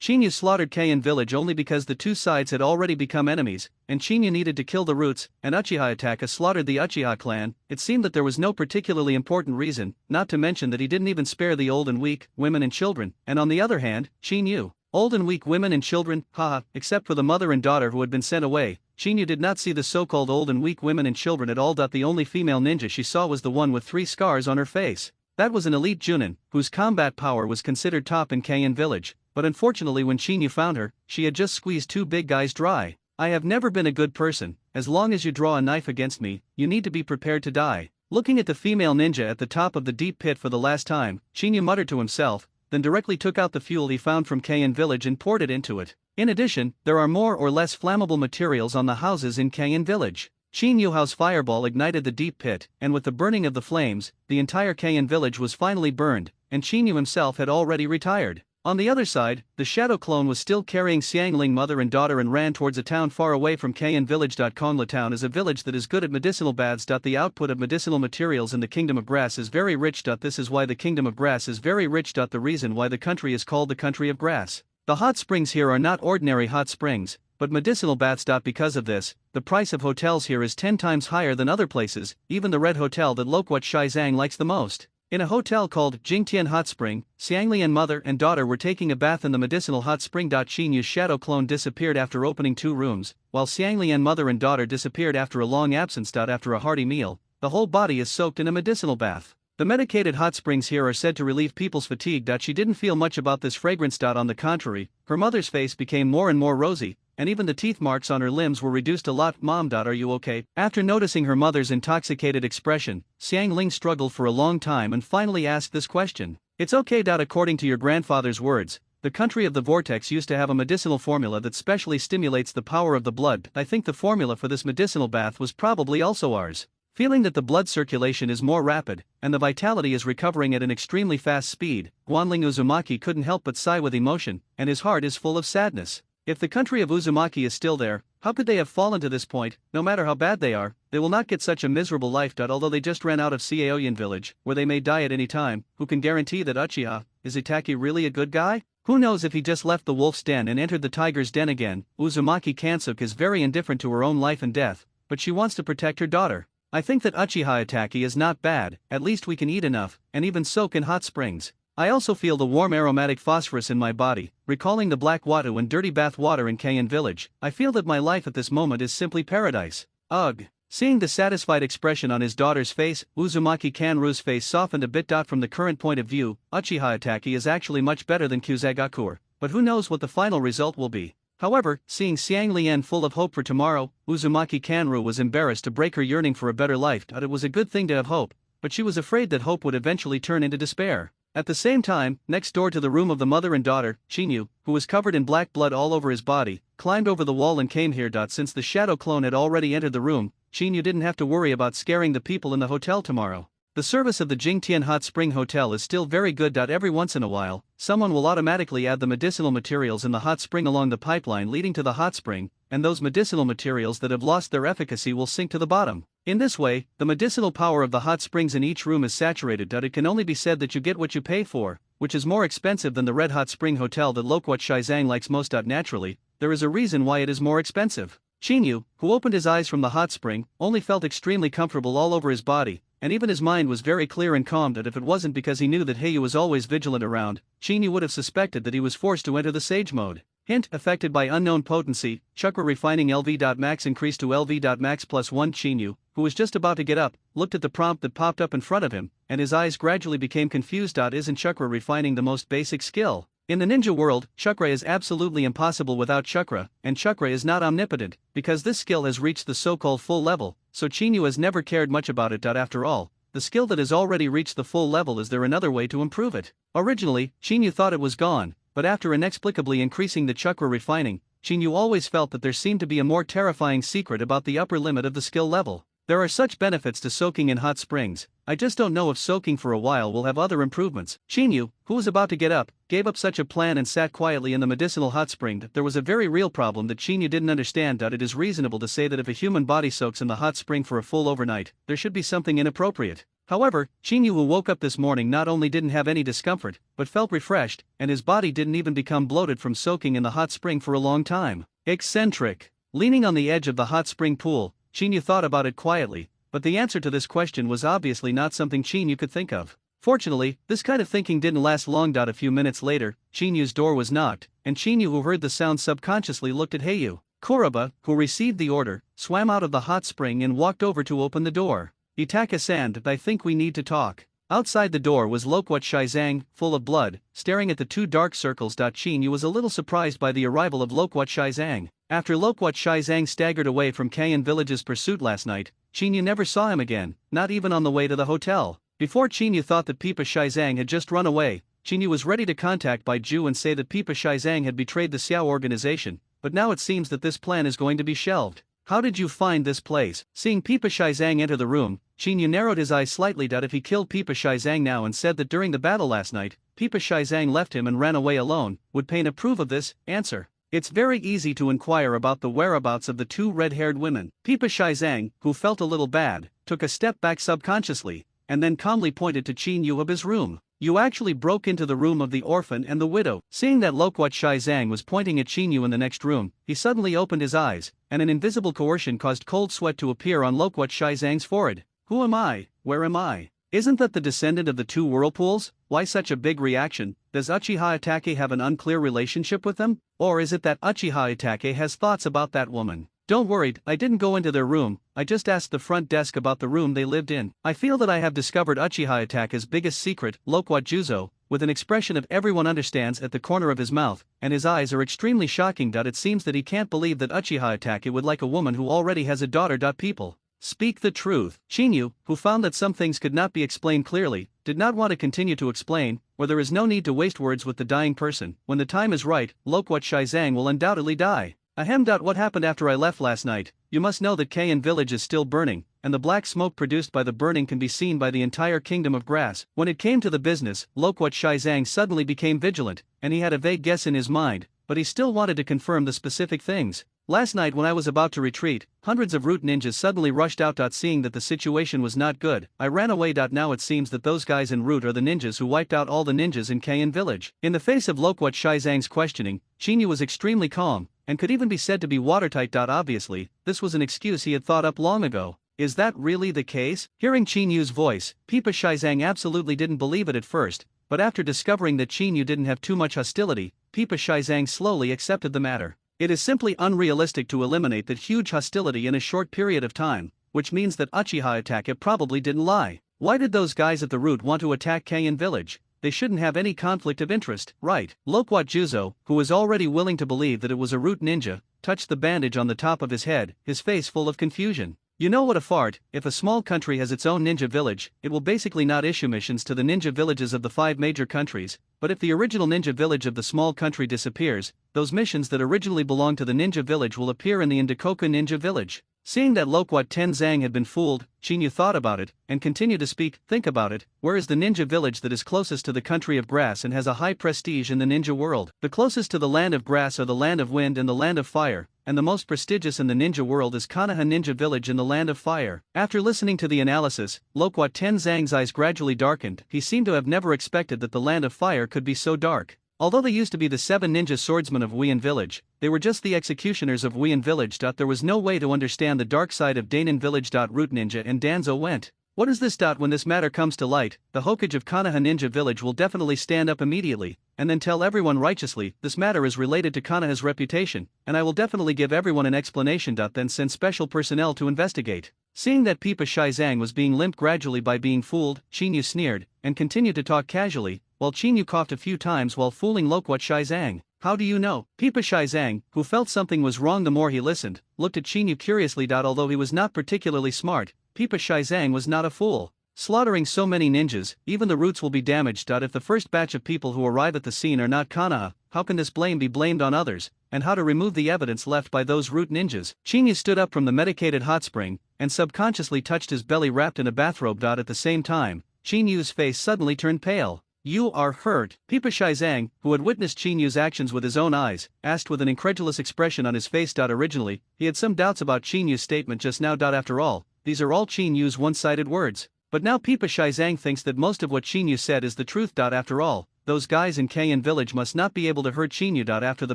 Chinyu slaughtered Kayan village only because the 2 sides had already become enemies, and Chinyu needed to kill the roots, and Uchiha Itachi slaughtered the Uchiha clan. It seemed that there was no particularly important reason, not to mention that he didn't even spare the old and weak, women and children, and on the other hand, Chinyu. Old and weak women and children, haha, except for the mother and daughter who had been sent away, Chinyu did not see the so-called old and weak women and children at all. The only female ninja she saw was the one with 3 scars on her face. That was an elite Junin, whose combat power was considered top in Kayan village, but unfortunately when Chinyu found her, she had just squeezed 2 big guys dry. I have never been a good person, as long as you draw a knife against me, you need to be prepared to die. Looking at the female ninja at the top of the deep pit for the last time, Chinyu muttered to himself, then directly took out the fuel he found from Kayan village and poured it into it. In addition, there are more or less flammable materials on the houses in Kayan village. Chinyu's fireball ignited the deep pit, and with the burning of the flames, the entire Kayan village was finally burned, and Chinyu himself had already retired. On the other side, the shadow clone was still carrying Xiangling mother and daughter and ran towards a town far away from Kayan village. Kongla town is a village that is good at medicinal baths. The output of medicinal materials in the Kingdom of Grass is very rich. This is why the Kingdom of Grass is very rich. The reason why the country is called the Country of Grass. The hot springs here are not ordinary hot springs, but medicinal baths. Because of this, the price of hotels here is 10 times higher than other places, even the Red Hotel that Lokwat Shizang likes the most. In a hotel called Jingtian Hot Spring, Xianglian mother and daughter were taking a bath in the medicinal hot spring. Qinyu's shadow clone disappeared after opening 2 rooms, while Xianglian mother and daughter disappeared after a long absence. After a hearty meal, the whole body is soaked in a medicinal bath. The medicated hot springs here are said to relieve people's fatigue. She didn't feel much about this fragrance. On the contrary, her mother's face became more and more rosy, and even the teeth marks on her limbs were reduced a lot. Mom. Are you okay? After noticing her mother's intoxicated expression, Xiang Ling struggled for a long time and finally asked this question. It's okay. According to your grandfather's words, the country of the vortex used to have a medicinal formula that specially stimulates the power of the blood. I think the formula for this medicinal bath was probably also ours. Feeling that the blood circulation is more rapid, and the vitality is recovering at an extremely fast speed, Guanling Uzumaki couldn't help but sigh with emotion, and his heart is full of sadness. If the country of Uzumaki is still there, how could they have fallen to this point? No matter how bad they are, they will not get such a miserable life. Although they just ran out of Seaoyan village, where they may die at any time, who can guarantee that Uchiha, is Itachi really a good guy? Who knows if he just left the wolf's den and entered the tiger's den again? Uzumaki Kansuke is very indifferent to her own life and death, but she wants to protect her daughter. I think that Uchiha Itachi is not bad, at least we can eat enough, and even soak in hot springs. I also feel the warm aromatic phosphorus in my body, recalling the black watu and dirty bath water in Kayan village. I feel that my life at this moment is simply paradise. Ugh. Seeing the satisfied expression on his daughter's face, Uzumaki Kanru's face softened a bit. From the current point of view, Uchiha Itachi is actually much better than Kusagakur, but who knows what the final result will be. However, seeing Xiang Lian full of hope for tomorrow, Uzumaki Kanru was embarrassed to break her yearning for a better life. It was a good thing to have hope, but she was afraid that hope would eventually turn into despair. At the same time, next door to the room of the mother and daughter, Chinyu, who was covered in black blood all over his body, climbed over the wall and came here. Since the shadow clone had already entered the room, Chinyu didn't have to worry about scaring the people in the hotel tomorrow. The service of the Jingtian Hot Spring Hotel is still very good. Every once in a while, someone will automatically add the medicinal materials in the hot spring along the pipeline leading to the hot spring, and those medicinal materials that have lost their efficacy will sink to the bottom. In this way, the medicinal power of the hot springs in each room is saturated. It can only be said that you get what you pay for, which is more expensive than the Red Hot Spring Hotel that Lokwat Shizang likes most. Naturally, there is a reason why it is more expensive. Chinyu, who opened his eyes from the hot spring, only felt extremely comfortable all over his body, and even his mind was very clear and calm. If it wasn't because he knew that Heiyu was always vigilant around, Chinyu would have suspected that he was forced to enter the sage mode. Hint: affected by unknown potency, chakra refining LV.max increased to LV.max +1. Chinyu, who was just about to get up, looked at the prompt that popped up in front of him, and his eyes gradually became confused. Isn't chakra refining the most basic skill? In the ninja world, chakra is absolutely impossible without chakra, and chakra is not omnipotent, because this skill has reached the so-called full level, so Chinyu has never cared much about it. After all, the skill that has already reached the full level, is there another way to improve it? Originally, Chinyu thought it was gone, but after inexplicably increasing the chakra refining, Chinyu always felt that there seemed to be a more terrifying secret about the upper limit of the skill level. There are such benefits to soaking in hot springs, I just don't know if soaking for a while will have other improvements. Chinyu, who was about to get up, gave up such a plan and sat quietly in the medicinal hot spring. There was a very real problem that Chinyu didn't understand. It is reasonable to say that if a human body soaks in the hot spring for a full overnight, there should be something inappropriate. However, Chinyu, who woke up this morning, not only didn't have any discomfort, but felt refreshed, and his body didn't even become bloated from soaking in the hot spring for a long time. Eccentric. Leaning on the edge of the hot spring pool, Chinyu thought about it quietly, but the answer to this question was obviously not something Chinyu could think of. Fortunately, this kind of thinking didn't last long. A few minutes later, Chinyu's door was knocked, and Chinyu, who heard the sound, subconsciously looked at Heiyu. Kuroba, who received the order, swam out of the hot spring and walked over to open the door. Itaka-san, I think we need to talk. Outside the door was Lokwat Shizang, full of blood, staring at the 2 dark circles. Chinyu was a little surprised by the arrival of Lokwat Shizang. After Lokwat Shizang staggered away from Kayan village's pursuit last night, Chinyu never saw him again, not even on the way to the hotel. Before Chinyu thought that Pipa Shizang had just run away, Chinyu was ready to contact Baiju and say that Pipa Shizang had betrayed the Xiao organization, but now it seems that this plan is going to be shelved. How did you find this place? Seeing Pipa Shizang enter the room, Chinyu narrowed his eyes slightly. If he killed Pipa Shizang now and said that during the battle last night, Pipa Shizang left him and ran away alone, would Pain approve of this? Answer. It's very easy to inquire about the whereabouts of the 2 red-haired women. Pipa Shizang, who felt a little bad, took a step back subconsciously, and then calmly pointed to Chinyu of his room. You actually broke into the room of the orphan and the widow. Seeing that Lokwat Shizang was pointing at Chinyu in the next room, he suddenly opened his eyes, and an invisible coercion caused cold sweat to appear on Lokwat Shizang's forehead. Who am I? Where am I? Isn't that the descendant of the two whirlpools? Why such a big reaction? Does Uchiha Itachi have an unclear relationship with them? Or is it that Uchiha Itachi has thoughts about that woman? Don't worry, I didn't go into their room, I just asked the front desk about the room they lived in. I feel that I have discovered Uchiha Itachi's biggest secret, Loquat Juzo, with an expression of everyone understands at the corner of his mouth, and his eyes are extremely shocking. It seems that he can't believe that Uchiha Itachi would like a woman who already has a daughter. People speak the truth. Shinyu, who found that some things could not be explained clearly, did not want to continue to explain, or there is no need to waste words with the dying person. When the time is right, Loquat Shizang will undoubtedly die. Ahem. What happened after I left last night? You must know that Kain village is still burning, and the black smoke produced by the burning can be seen by the entire kingdom of grass. When it came to the business, Loquat Shizang suddenly became vigilant, and he had a vague guess in his mind, but he still wanted to confirm the specific things. Last night when I was about to retreat, hundreds of root ninjas suddenly rushed out. Seeing that the situation was not good, I ran away. Now it seems that those guys in root are the ninjas who wiped out all the ninjas in Kain village. In the face of Loquat Shizang's questioning, Shinyu was extremely calm, and could even be said to be watertight. Obviously, this was an excuse he had thought up long ago. Is that really the case? Hearing Chinyu's voice, Pipa Shizang absolutely didn't believe it at first, but after discovering that Chinyu didn't have too much hostility, Pipa Shizang slowly accepted the matter. It is simply unrealistic to eliminate that huge hostility in a short period of time, which means that Uchiha Itachi probably didn't lie. Why did those guys at the root want to attack Kain village? They shouldn't have any conflict of interest, right? Loquat Juzo, who was already willing to believe that it was a root ninja, touched the bandage on the top of his head, his face full of confusion. You know what a fart, if a small country has its own ninja village, it will basically not issue missions to the ninja villages of the 5 major countries, but if the original ninja village of the small country disappears, those missions that originally belonged to the ninja village will appear in the Indikoka ninja village. Seeing that Loquat Tenzang had been fooled, Chinyu thought about it, and continued to speak. Think about it, where is the ninja village that is closest to the country of grass and has a high prestige in the ninja world? The closest to the land of grass are the land of wind and the land of fire, and the most prestigious in the ninja world is Konoha ninja village in the land of fire. After listening to the analysis, Loquat Tenzang's eyes gradually darkened. He seemed to have never expected that the land of fire could be so dark. Although they used to be the 7 ninja swordsmen of Wien village, they were just the executioners of Wien village. There was no way to understand the dark side of Dainin village. Root ninja and Danzo went. What is this? When this matter comes to light, the Hokage of Konoha ninja village will definitely stand up immediately, and then tell everyone righteously, this matter is related to Konoha's reputation, and I will definitely give everyone an explanation. Then send special personnel to investigate. Seeing that Pipa Shizang was being limped gradually by being fooled, Chinyu sneered, and continued to talk casually, while Chinyu coughed a few times while fooling Loquat Shizang. How do you know? Pipa Shizang, who felt something was wrong the more he listened, looked at Chinyu curiously. Although he was not particularly smart, Pipa Shizang was not a fool. Slaughtering so many ninjas, even the roots will be damaged. If the first batch of people who arrive at the scene are not Konoha, how can this blame be blamed on others, and how to remove the evidence left by those root ninjas? Chinyu stood up from the medicated hot spring, and subconsciously touched his belly wrapped in a bathrobe. At the same time, Chinyu's face suddenly turned pale. You are hurt? Pipa Shizang, who had witnessed Chinyu's actions with his own eyes, asked with an incredulous expression on his face. Originally, he had some doubts about Chinyu's statement just now. After all, these are all Chinyu's one-sided words. But now Pipa Shizang thinks that most of what Chinyu said is the truth. After all, those guys in Kain village must not be able to hurt Chinyu. After the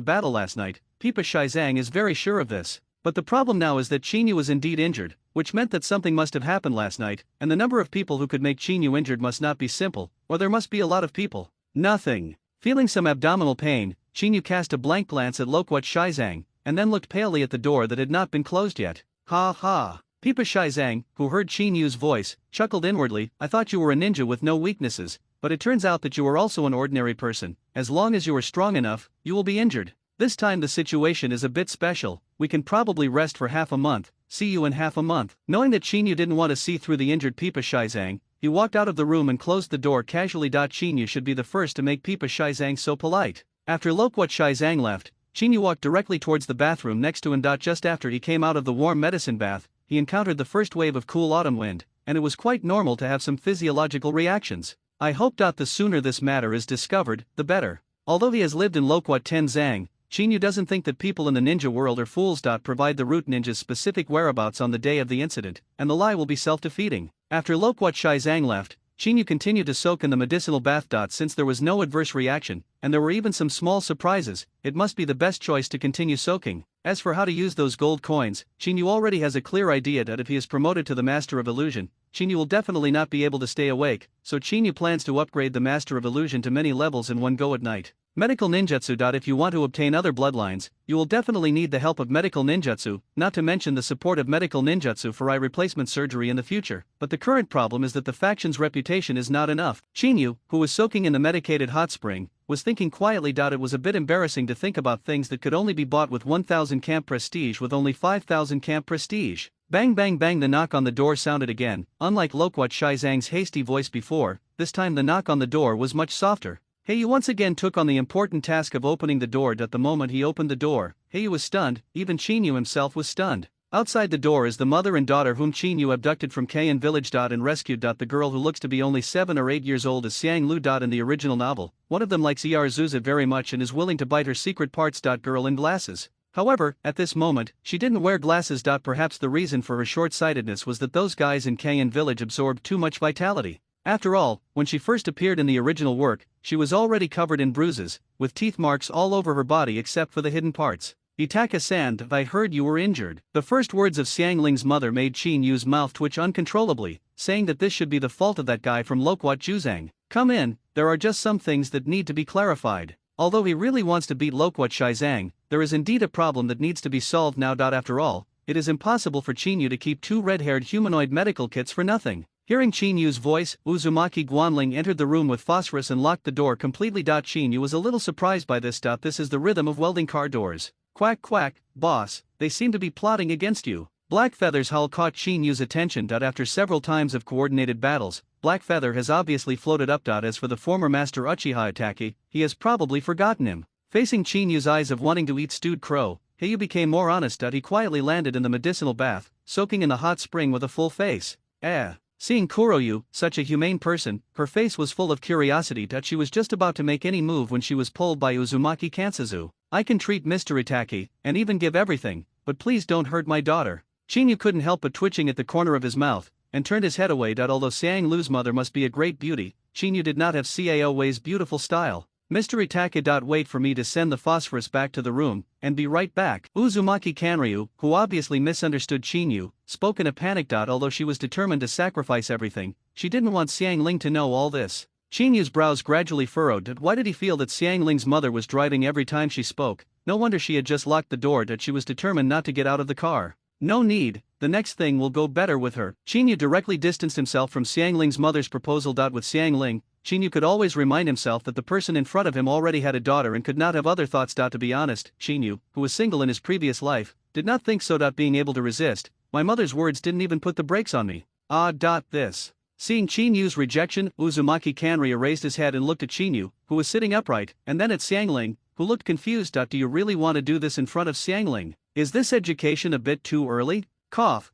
battle last night, Pipa Shizang is very sure of this. But the problem now is that Chinyu was indeed injured, which meant that something must have happened last night, and the number of people who could make Chinyu injured must not be simple, or there must be a lot of people. Nothing. Feeling some abdominal pain, Chinyu cast a blank glance at Loquat Shizang, and then looked palely at the door that had not been closed yet. Ha ha. Pipa Shizang, who heard Chinyu's voice, chuckled inwardly. I thought you were a ninja with no weaknesses, but it turns out that you are also an ordinary person. As long as you are strong enough, you will be injured. This time the situation is a bit special. We can probably rest for half a month. See you in half a month. Knowing that Chinyu didn't want to see through the injured Pipa Shizang, he walked out of the room and closed the door casually. Chinyu should be the first to make Pipa Shizang so polite. After Loquat Shizang left, Chinyu walked directly towards the bathroom next to him. Just after he came out of the warm medicine bath, he encountered the first wave of cool autumn wind, and it was quite normal to have some physiological reactions. I hope. The sooner this matter is discovered, the better. Although he has lived in Loquat Tenzang, Chinyu doesn't think that people in the ninja world are fools. Provide the root ninja's specific whereabouts on the day of the incident, and the lie will be self-defeating. After Loquat Shizang left, Chinyu continued to soak in the medicinal bath. Since there was no adverse reaction, and there were even some small surprises, it must be the best choice to continue soaking. As for how to use those gold coins, Chinyu already has a clear idea that if he is promoted to the Master of Illusion, Chinyu will definitely not be able to stay awake, so Chinyu plans to upgrade the Master of Illusion to many levels in one go at night. Medical ninjutsu. If you want to obtain other bloodlines, you will definitely need the help of medical ninjutsu, not to mention the support of medical ninjutsu for eye replacement surgery in the future. But the current problem is that the faction's reputation is not enough. Chinyu, who was soaking in the medicated hot spring, was thinking quietly. It was a bit embarrassing to think about things that could only be bought with 1000 camp prestige with only 5000 camp prestige. Bang bang bang, the knock on the door sounded again. Unlike Loquat Shizang's hasty voice before, this time the knock on the door was much softer. Heiyu once again took on the important task of opening the door. The moment he opened the door, Heiyu was stunned, even Chinyu himself was stunned. Outside the door is the mother and daughter whom Chinyu abducted from Kayan village. And rescued. The girl who looks to be only 7 or 8 years old is Xiang Lu. In the original novel, one of them likes Zuzit very much and is willing to bite her secret parts. Girl in glasses. However, at this moment, she didn't wear glasses. Perhaps the reason for her short-sightedness was that those guys in Kayan village absorbed too much vitality. After all, when she first appeared in the original work, she was already covered in bruises, with teeth marks all over her body except for the hidden parts. Itaka-san, I heard you were injured. The first words of Xiangling's mother made Chinyu's mouth twitch uncontrollably, saying that this should be the fault of that guy from Loquat Juzang. Come in, there are just some things that need to be clarified. Although he really wants to beat Loquat Shizang, there is indeed a problem that needs to be solved now. After all, it is impossible for Chinyu to keep 2 red-haired humanoid medical kits for nothing. Hearing Chinyu's voice, Uzumaki Guanling entered the room with phosphorus and locked the door completely. Chinyu was a little surprised by this. This is the rhythm of welding car doors. Quack quack, boss, they seem to be plotting against you. Black Feather's howl caught Chinyu's attention. After several times of coordinated battles, Black Feather has obviously floated up. As for the former master Uchiha Itachi, he has probably forgotten him. Facing Chinyu's eyes of wanting to eat stewed crow, Heiyu became more honest. He quietly landed in the medicinal bath, soaking in the hot spring with a full face. Seeing Kuroyu, such a humane person, her face was full of curiosity. She was just about to make any move when she was pulled by Uzumaki Kansazu. I can treat Mr. Itaki, and even give everything, but please don't hurt my daughter. Chinyu couldn't help but twitching at the corner of his mouth, and turned his head away. Although Xiang Lu's mother must be a great beauty, Chinyu did not have Cao Wei's beautiful style. Mr. Itaki. Wait for me to send the phosphorus back to the room, and be right back. Uzumaki Kanryu, who obviously misunderstood Chinyu, spoke in a panic. Although she was determined to sacrifice everything, she didn't want Xiang Ling to know all this. Chinyu's brows gradually furrowed. Why did he feel that Xiang Ling's mother was driving every time she spoke? No wonder she had just locked the door. She was determined not to get out of the car. No need, the next thing will go better with her. Chinyu directly distanced himself from Xiang Ling's mother's proposal. With Xiang Ling, Chinyu could always remind himself that the person in front of him already had a daughter and could not have other thoughts. To be honest, Chinyu, who was single in his previous life, did not think so. Being able to resist, my mother's words didn't even put the brakes on me. This. Seeing Chinyu's rejection, Uzumaki Kanryu raised his head and looked at Chinyu, who was sitting upright, and then at Xiang Ling, who looked confused. Do you really want to do this in front of Xiang Ling? Is this education a bit too early? Cough.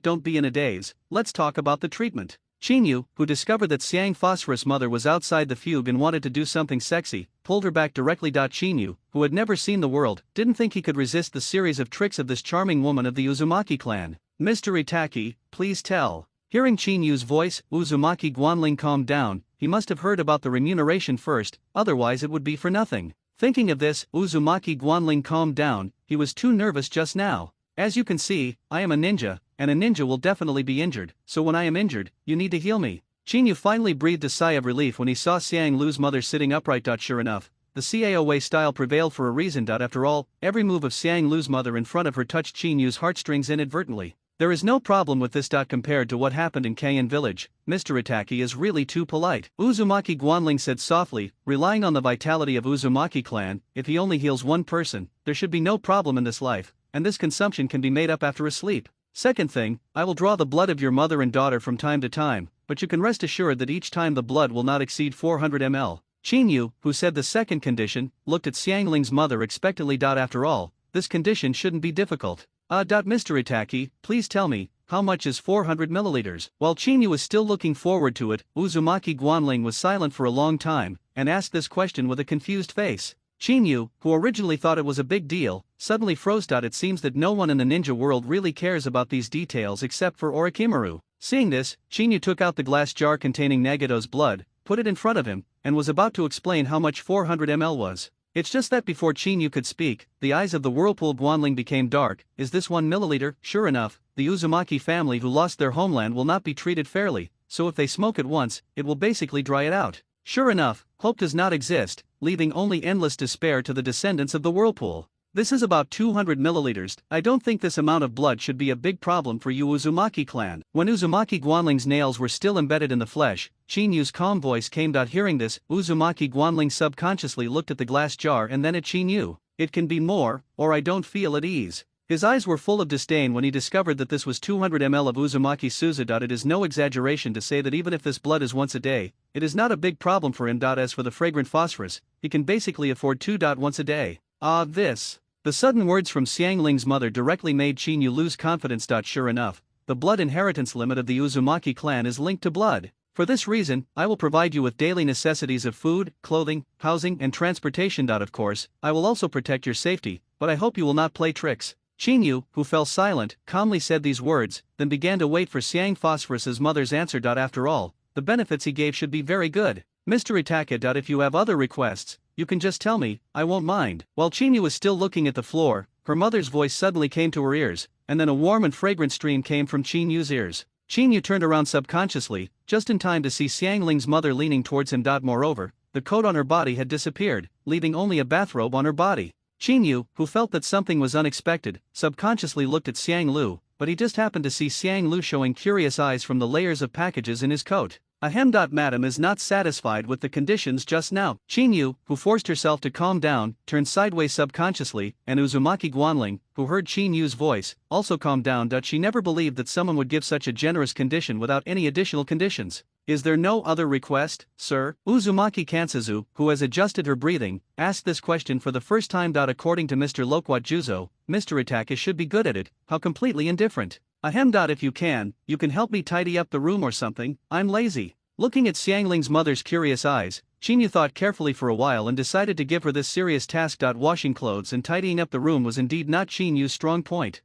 Don't be in a daze, let's talk about the treatment. Chinyu, who discovered that Xiang Phosphorus' mother was outside the fugue and wanted to do something sexy, pulled her back directly. Chinyu, who had never seen the world, didn't think he could resist the series of tricks of this charming woman of the Uzumaki clan. Mr. Itaki, please tell. Hearing Chinyu's voice, Uzumaki Guanling calmed down. He must have heard about the remuneration first, otherwise it would be for nothing. Thinking of this, Uzumaki Guanling calmed down. He was too nervous just now. As you can see, I am a ninja, and a ninja will definitely be injured, so when I am injured, you need to heal me. Chinyu finally breathed a sigh of relief when he saw Xiang Lu's mother sitting upright. Sure enough, the Cao Wei style prevailed for a reason. After all, every move of Xiang Lu's mother in front of her touched Chinyu's heartstrings inadvertently. There is no problem with this. Compared to what happened in Kayan village, Mr. Itaki is really too polite. Uzumaki Guanling said softly, relying on the vitality of Uzumaki clan, if he only heals one person, there should be no problem in this life, and this consumption can be made up after a sleep. Second thing, I will draw the blood of your mother and daughter from time to time, but you can rest assured that each time the blood will not exceed 400 ml. Chinyu, who said the second condition, looked at Xiang Ling's mother expectantly. After all, this condition shouldn't be difficult. Mr. Itaki, please tell me, how much is 400 milliliters? While Chinyu was still looking forward to it, Uzumaki Guanling was silent for a long time, and asked this question with a confused face. Chinyu, who originally thought it was a big deal, suddenly froze. It seems that no one in the ninja world really cares about these details except for Orochimaru. Seeing this, Chinyu took out the glass jar containing Nagato's blood, put it in front of him, and was about to explain how much 400 ml was. It's just that before Chinyu could speak, the eyes of the whirlpool Guanling became dark. Is this 1 milliliter? Sure enough, the Uzumaki family who lost their homeland will not be treated fairly, so if they smoke it once, it will basically dry it out. Sure enough, hope does not exist, leaving only endless despair to the descendants of the whirlpool. This is about 200 milliliters. I don't think this amount of blood should be a big problem for you Uzumaki clan. When Uzumaki Guanling's nails were still embedded in the flesh, Chinyu's calm voice came. Hearing this, Uzumaki Guanling subconsciously looked at the glass jar and then at Chinyu. It can be more, or I don't feel at ease. His eyes were full of disdain when he discovered that this was 200 ml of Uzumaki Suza. It is no exaggeration to say that even if this blood is once a day, it is not a big problem for him. As for the fragrant phosphorus, he can basically afford 2. Once a day. This. The sudden words from Xiangling's mother directly made Chinyu lose confidence. Sure enough, the blood inheritance limit of the Uzumaki clan is linked to blood. For this reason, I will provide you with daily necessities of food, clothing, housing, and transportation. Of course, I will also protect your safety, but I hope you will not play tricks. Chinyu, who fell silent, calmly said these words, then began to wait for Xiang Phosphorus's mother's answer. After all, the benefits he gave should be very good. Mr. Itaka. If you have other requests, you can just tell me, I won't mind. While Chinyu was still looking at the floor, her mother's voice suddenly came to her ears, and then a warm and fragrant stream came from Chinyu's ears. Chinyu turned around subconsciously, just in time to see Xiangling's mother leaning towards him. Moreover, the coat on her body had disappeared, leaving only a bathrobe on her body. Chinyu, who felt that something was unexpected, subconsciously looked at Xiang Lu, but he just happened to see Xiang Lu showing curious eyes from the layers of packages in his coat. Ahem. Madam is not satisfied with the conditions just now. Chinyu, who forced herself to calm down, turned sideways subconsciously, and Uzumaki Guanling, who heard Chinyu's voice, also calmed down. She never believed that someone would give such a generous condition without any additional conditions. Is there no other request, sir? Uzumaki Kansazu, who has adjusted her breathing, asked this question for the first time. According to Mr. Loquat Juzo, Mr. Itaka should be good at it. How completely indifferent. Ahem. If you can help me tidy up the room or something, I'm lazy. Looking at Xiangling's mother's curious eyes, Chinyu thought carefully for a while and decided to give her this serious task. Washing clothes and tidying up the room was indeed not Chinyu's strong point.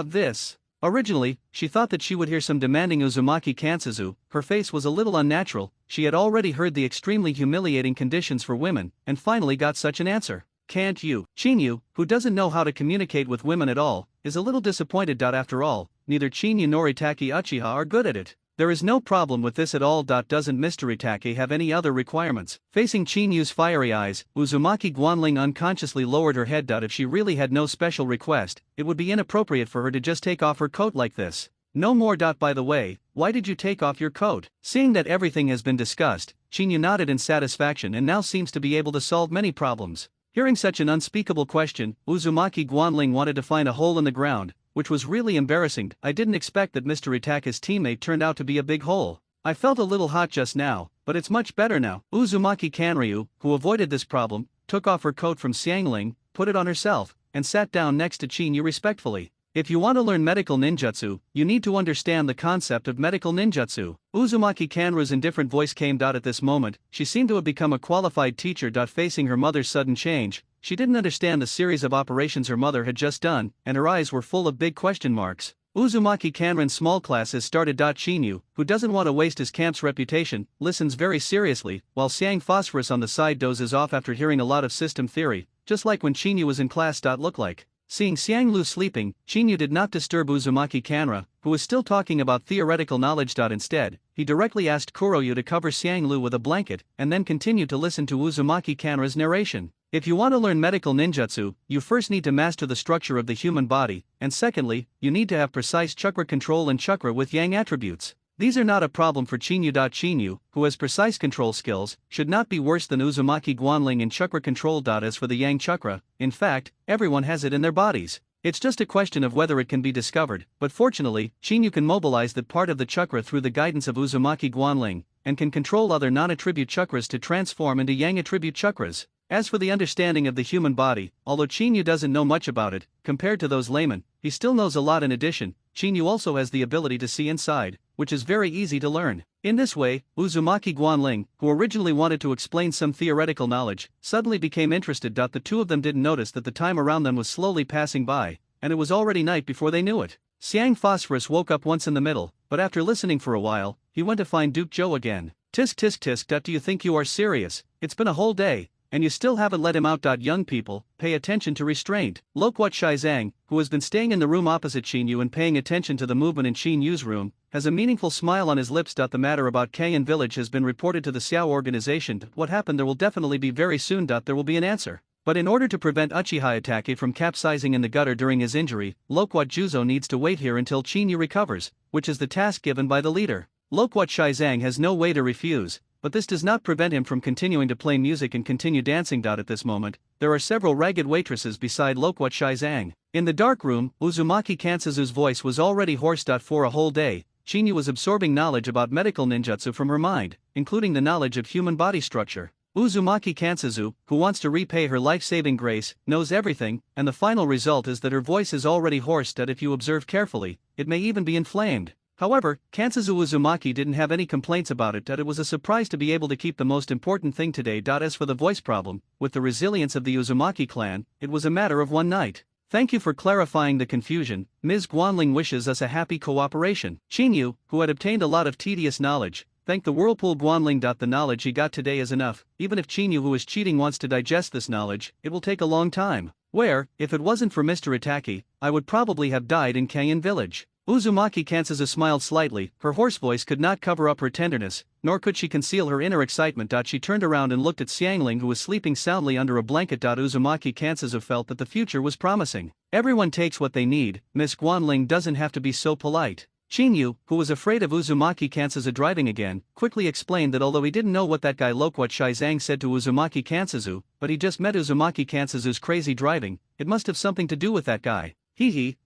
This. Originally, she thought that she would hear some demanding Uzumaki Kansazu. Her face was a little unnatural. She had already heard the extremely humiliating conditions for women, and finally got such an answer. Can't you? Chinyu, who doesn't know how to communicate with women at all, is a little disappointed. After all, neither Chinyu nor Itaki Uchiha are good at it. There is no problem with this at all. Doesn't Mr. Itake have any other requirements? Facing Chinyu's fiery eyes, Uzumaki Guanling unconsciously lowered her head. If she really had no special request, it would be inappropriate for her to just take off her coat like this. No more. By the way, why did you take off your coat? Seeing that everything has been discussed, Chinyu nodded in satisfaction and now seems to be able to solve many problems. Hearing such an unspeakable question, Uzumaki Guanling wanted to find a hole in the ground, which was really embarrassing. I didn't expect that Mr. Itaka's teammate turned out to be a big hole. I felt a little hot just now, but it's much better now. Uzumaki Kanryu, who avoided this problem, took off her coat from Xiangling, put it on herself, and sat down next to Chinyu respectfully. If you want to learn medical ninjutsu, you need to understand the concept of medical ninjutsu. Uzumaki Kanryu's indifferent voice came. At this moment, she seemed to have become a qualified teacher. Facing her mother's sudden change, she didn't understand the series of operations her mother had just done, and her eyes were full of big question marks. Uzumaki Kanran's small class has started. Chinyu, who doesn't want to waste his camp's reputation, listens very seriously, while Xiang Phosphorus on the side dozes off after hearing a lot of system theory, just like when Chinyu was in class. Look like. Seeing Xiang Lu sleeping, Chinyu did not disturb Uzumaki Kanra, who was still talking about theoretical knowledge. Instead, he directly asked Kuroyu to cover Xiang Lu with a blanket, and then continued to listen to Uzumaki Kanra's narration. If you want to learn medical ninjutsu, you first need to master the structure of the human body, and secondly, you need to have precise chakra control and chakra with yang attributes. These are not a problem for Chinyu. Chinyu, who has precise control skills, should not be worse than Uzumaki Guanling in chakra control. As for the yang chakra, in fact, everyone has it in their bodies. It's just a question of whether it can be discovered, but fortunately, Chinyu can mobilize that part of the chakra through the guidance of Uzumaki Guanling, and can control other non-attribute chakras to transform into yang attribute chakras. As for the understanding of the human body, although Chinyu doesn't know much about it, compared to those laymen, he still knows a lot. In addition, Chinyu also has the ability to see inside, which is very easy to learn. In this way, Uzumaki Guanling, who originally wanted to explain some theoretical knowledge, suddenly became interested. The two of them didn't notice that the time around them was slowly passing by, and it was already night before they knew it. Xiang Phosphorus woke up once in the middle, but after listening for a while, he went to find Duke Joe again. Tisk tisk tisk. Do you think you are serious? It's been a whole day. and you still haven't let him out. Young people, pay attention to restraint. Loquat Shizang, who has been staying in the room opposite Qinyu and paying attention to the movement in Qinyu's room, has a meaningful smile on his lips. The matter about Kayan village has been reported to the Xiao organization. What happened there will definitely be very soon. There will be an answer. But in order to prevent Uchiha Itachi from capsizing in the gutter during his injury, Loquat Juzo needs to wait here until Qinyu recovers, which is the task given by the leader. Loquat Shizang has no way to refuse, but this does not prevent him from continuing to play music and continue dancing. At this moment, there are several ragged waitresses beside Loquat Shizang. In the dark room, Uzumaki Kansuzu's voice was already hoarse. For a whole day, Qinyu was absorbing knowledge about medical ninjutsu from her mind, including the knowledge of human body structure. Uzumaki Kansuzu, who wants to repay her life-saving grace, knows everything, and the final result is that her voice is already hoarse. If you observe carefully, it may even be inflamed. However, Kansuzu Uzumaki didn't have any complaints about it. It was a surprise to be able to keep the most important thing today. As for the voice problem, with the resilience of the Uzumaki clan, it was a matter of one night. Thank you for clarifying the confusion. Ms. Guanling wishes us a happy cooperation. Qinyu, who had obtained a lot of tedious knowledge, thanked the Whirlpool Guanling. The knowledge he got today is enough. Even if Qinyu, who is cheating, wants to digest this knowledge, it will take a long time. If it wasn't for Mr. Itaki, I would probably have died in Kayan village. Uzumaki Kansuzu smiled slightly. Her hoarse voice could not cover up her tenderness, nor could she conceal her inner excitement. She turned around and looked at Xiangling, who was sleeping soundly under a blanket. Uzumaki Kansuzu felt that the future was promising. Everyone takes what they need, Miss Guanling doesn't have to be so polite. Qinyu, who was afraid of Uzumaki Kansuzu driving again, quickly explained that although he didn't know what that guy Loquat Shizang said to Uzumaki Kansuzu, but he just met Uzumaki Kansuzu's crazy driving, it must have something to do with that guy.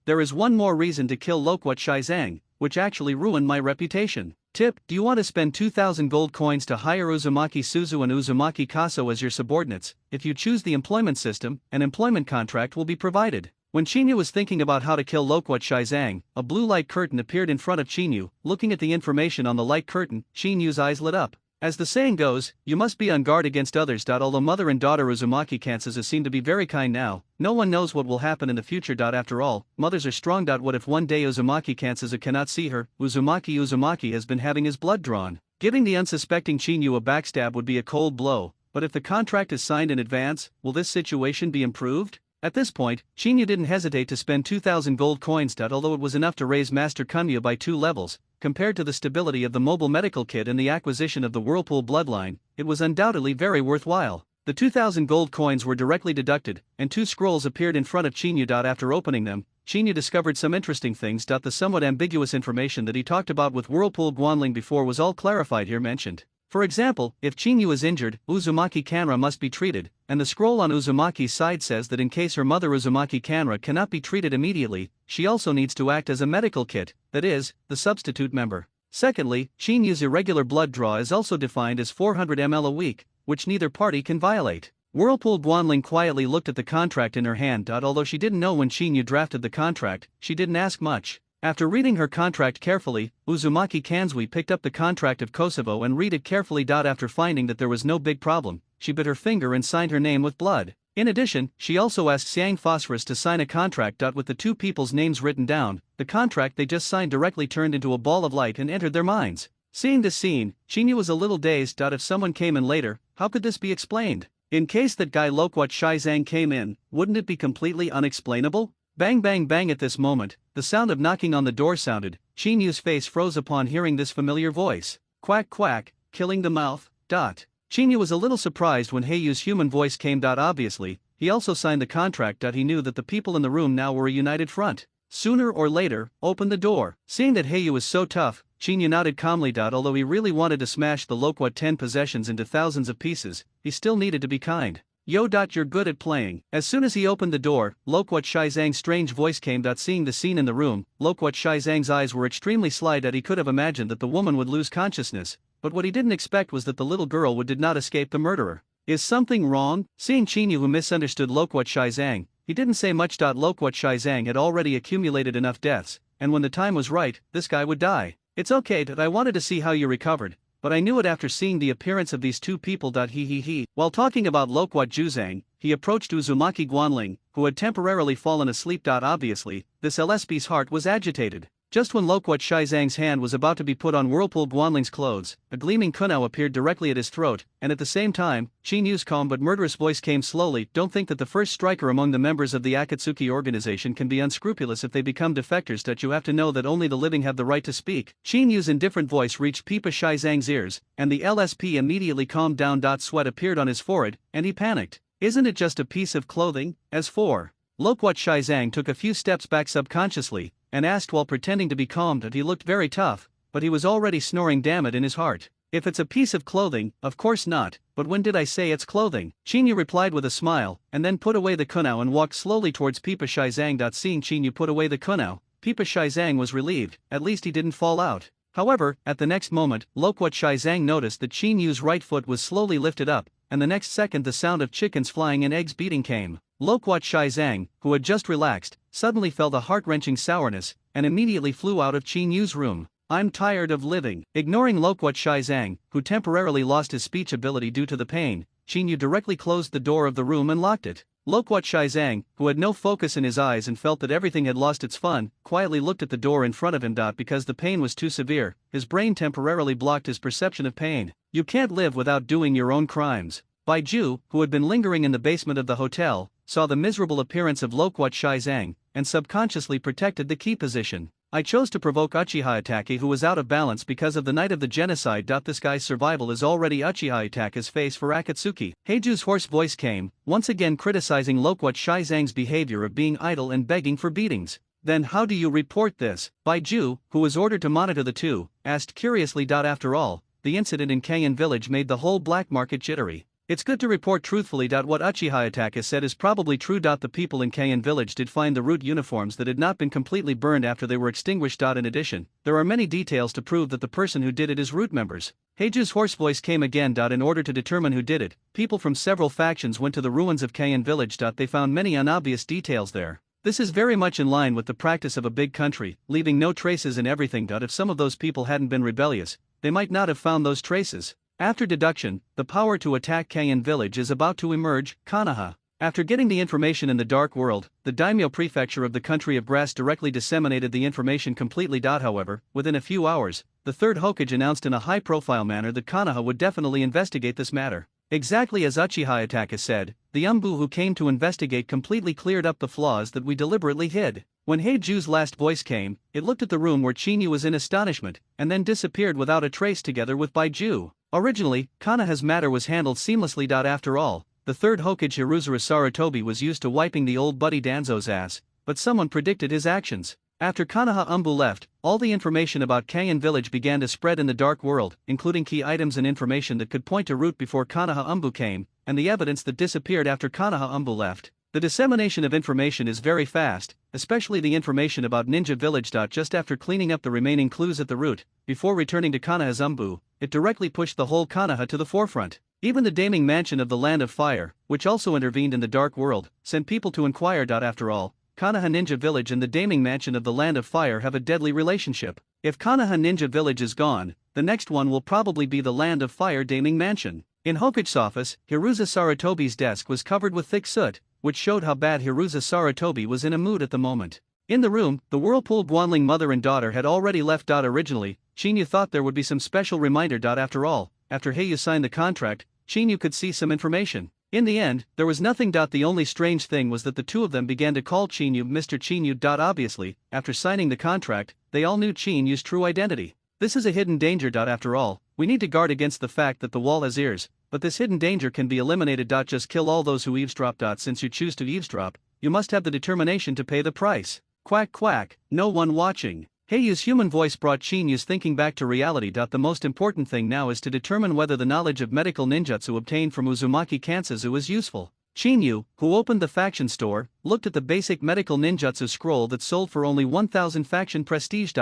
There is one more reason to kill Loquat Shizang, which actually ruined my reputation. Tip: do you want to spend 2,000 gold coins to hire Uzumaki Suzu and Uzumaki Kaso as your subordinates? If you choose the employment system, an employment contract will be provided. When Qinyu was thinking about how to kill Loquat Shizang, a blue light curtain appeared in front of Qinyu. Looking at the information on the light curtain, Qinyu's eyes lit up. As the saying goes, you must be on guard against others. Although mother and daughter Uzumaki Kansuzu seem to be very kind now, no one knows what will happen in the future. After all, mothers are strong. What if one day Uzumaki Kansuzu cannot see her? Uzumaki has been having his blood drawn. Giving the unsuspecting Qinyu a backstab would be a cold blow, but if the contract is signed in advance, will this situation be improved? At this point, Qinyu didn't hesitate to spend 2,000 gold coins. Although it was enough to raise Master Kunyu by 2 levels, compared to the stability of the mobile medical kit and the acquisition of the Whirlpool bloodline, it was undoubtedly very worthwhile. The 2,000 gold coins were directly deducted, and 2 scrolls appeared in front of Qinyu. After opening them, Qinyu discovered some interesting things. The somewhat ambiguous information that he talked about with Whirlpool Guanling before was all clarified here mentioned. For example, if Qinyu is injured, Uzumaki Kanra must be treated, and the scroll on Uzumaki's side says that in case her mother Uzumaki Kanra cannot be treated immediately, she also needs to act as a medical kit, that is, the substitute member. Secondly, Qinyu's irregular blood draw is also defined as 400 ml a week, which neither party can violate. Whirlpool Guanling quietly looked at the contract in her hand. Although she didn't know when Qinyu drafted the contract, she didn't ask much. After reading her contract carefully, Uzumaki Kanzui picked up the contract of Kosovo and read it carefully. After finding that there was no big problem, she bit her finger and signed her name with blood. In addition, she also asked Xiang Phosphorus to sign a contract. With the 2 people's names written down, the contract they just signed directly turned into a ball of light and entered their minds. Seeing this scene, Qinyu was a little dazed. If someone came in later, how could this be explained? In case that guy Loquat Shizang came in, wouldn't it be completely unexplainable? Bang bang bang. At this moment, the sound of knocking on the door sounded. Qinyu's face froze upon hearing this familiar voice. Quack quack, killing the mouth. Qinyu was a little surprised when Heiyu's human voice came. Obviously, he also signed the contract. He knew that the people in the room now were a united front. Sooner or later, open the door. Seeing that Heiyu was so tough, Qinyu nodded calmly. Although he really wanted to smash the Loquat 10 possessions into thousands of pieces, he still needed to be kind. Yo. You're good at playing. As soon as he opened the door, Loquat Shizang's strange voice came. Seeing the scene in the room, Loquat Shizang's eyes were extremely sly. He could have imagined that the woman would lose consciousness, but what he didn't expect was that the little girl did not escape the murderer. Is something wrong? Seeing Qinyu, who misunderstood Loquat Shizang, he didn't say much. Loquat Shizang had already accumulated enough deaths, and when the time was right, this guy would die. It's okay. I wanted to see how you recovered, but I knew it after seeing the appearance of these 2 people. He. While talking about Loquat Juzang, he approached Uzumaki Guanling, who had temporarily fallen asleep. Obviously, this LSP's heart was agitated. Just when Loquat Shizang's hand was about to be put on Whirlpool Guanling's clothes, a gleaming kunao appeared directly at his throat, and at the same time, Qin Yu's calm but murderous voice came slowly. Don't think that the first striker among the members of the Akatsuki organization can be unscrupulous if they become defectors. That you have to know that only the living have the right to speak. Qin Yu's indifferent voice reached Pipa Shizang's ears, and the LSP immediately calmed down. Sweat appeared on his forehead, and he panicked. Isn't it just a piece of clothing? As for Loquat Shizang took a few steps back subconsciously, and asked while pretending to be calm that he looked very tough, but he was already snoring damn it in his heart. If it's a piece of clothing, of course not, but when did I say it's clothing? Qin replied with a smile, and then put away the kunao and walked slowly towards Pipa Shizang. Seeing Qin put away the kunao, Pipa Shizang was relieved, at least he didn't fall out. However, at the next moment, Loquat Shizang noticed that Qin Yu's right foot was slowly lifted up, and the next second the sound of chickens flying and eggs beating came. Loquat Shizang, who had just relaxed, suddenly felt a heart-wrenching sourness, and immediately flew out of Qin Yu's room. I'm tired of living. Ignoring Loquat Shizang, who temporarily lost his speech ability due to the pain, Qin Yu directly closed the door of the room and locked it. Loquat Shizang, who had no focus in his eyes and felt that everything had lost its fun, quietly looked at the door in front of him. Because the pain was too severe, his brain temporarily blocked his perception of pain. You can't live without doing your own crimes. Baiju, who had been lingering in the basement of the hotel, saw the miserable appearance of Loquat Shizang, and subconsciously protected the key position. I chose to provoke Uchiha Itachi, who was out of balance because of the night of the genocide. This guy's survival is already Uchiha Itachi's face for Akatsuki. Heiju's hoarse voice came, once again criticizing Loquat Shizang's behavior of being idle and begging for beatings. Then how do you report this? Baiju, who was ordered to monitor the two, asked curiously. After all, the incident in Kayan village made the whole black market jittery. It's good to report truthfully. What Uchiha Itachi said is probably true. The people in Kayan village did find the root uniforms that had not been completely burned after they were extinguished. In addition, there are many details to prove that the person who did it is root members. Heiju's hoarse voice came again. In order to determine who did it, people from several factions went to the ruins of Kayan village. They found many unobvious details there. This is very much in line with the practice of a big country, leaving no traces in everything. If some of those people hadn't been rebellious, they might not have found those traces. After deduction, the power to attack Kayan village is about to emerge. Konoha. After getting the information in the Dark World, the daimyo prefecture of the country of grass directly disseminated the information completely. However, within a few hours, the third Hokage announced in a high-profile manner that Konoha would definitely investigate this matter. Exactly as Uchiha Itachi said, the Umbu who came to investigate completely cleared up the flaws that we deliberately hid. When Heiju's last voice came, it looked at the room where Qin Yu was in astonishment, and then disappeared without a trace together with Baiju. Originally, Konoha's matter was handled seamlessly. After all, the third Hokage Hiruzuru Sarutobi was used to wiping the old buddy Danzo's ass, but someone predicted his actions. After Konoha Umbu left, all the information about Kayan village began to spread in the Dark World, including key items and information that could point to route before Konoha Umbu came, and the evidence that disappeared after Konoha Umbu left. The dissemination of information is very fast, especially the information about Ninja Village. Just after cleaning up the remaining clues at the route, before returning to Konoha's Umbu, it directly pushed the whole Konoha to the forefront. Even the Daming Mansion of the Land of Fire, which also intervened in the Dark World, sent people to inquire. After all, Konoha Ninja Village and the Daming Mansion of the Land of Fire have a deadly relationship. If Konoha Ninja Village is gone, the next one will probably be the Land of Fire Daming Mansion. In Hokage's office, Hiruza Sarutobi's desk was covered with thick soot, which showed how bad Hiruza Sarutobi was in a mood at the moment. In the room, the Whirlpool Guanling mother and daughter had already left. Originally, Qin Yu thought there would be some special reminder. After all, after Heiyu signed the contract, Qin Yu could see some information. In the end, there was nothing. The only strange thing was that the two of them began to call Qin Yu Mr. Qin Yu. Obviously, after signing the contract, they all knew Qin Yu's true identity. This is a hidden danger. After all, we need to guard against the fact that the wall has ears, but this hidden danger can be eliminated. Just kill all those who eavesdrop. Since you choose to eavesdrop, you must have the determination to pay the price. Quack quack, no one watching. Heiyu's human voice brought Qin Yu's thinking back to reality. The most important thing now is to determine whether the knowledge of medical ninjutsu obtained from Uzumaki Kansazu is useful. Qin Yu, who opened the faction store, looked at the basic medical ninjutsu scroll that sold for only 1,000 faction prestige.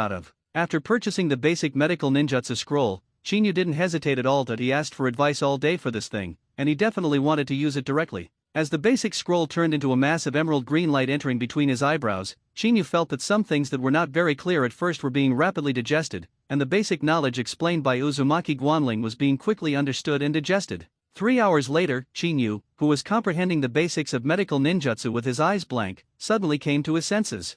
After purchasing the basic medical ninjutsu scroll, Qin Yu didn't hesitate at all. He asked for advice all day for this thing, and he definitely wanted to use it directly. As the basic scroll turned into a mass of emerald green light entering between his eyebrows, Qin Yu felt that some things that were not very clear at first were being rapidly digested, and the basic knowledge explained by Uzumaki Guanling was being quickly understood and digested. 3 hours later, Qin Yu, who was comprehending the basics of medical ninjutsu with his eyes blank, suddenly came to his senses.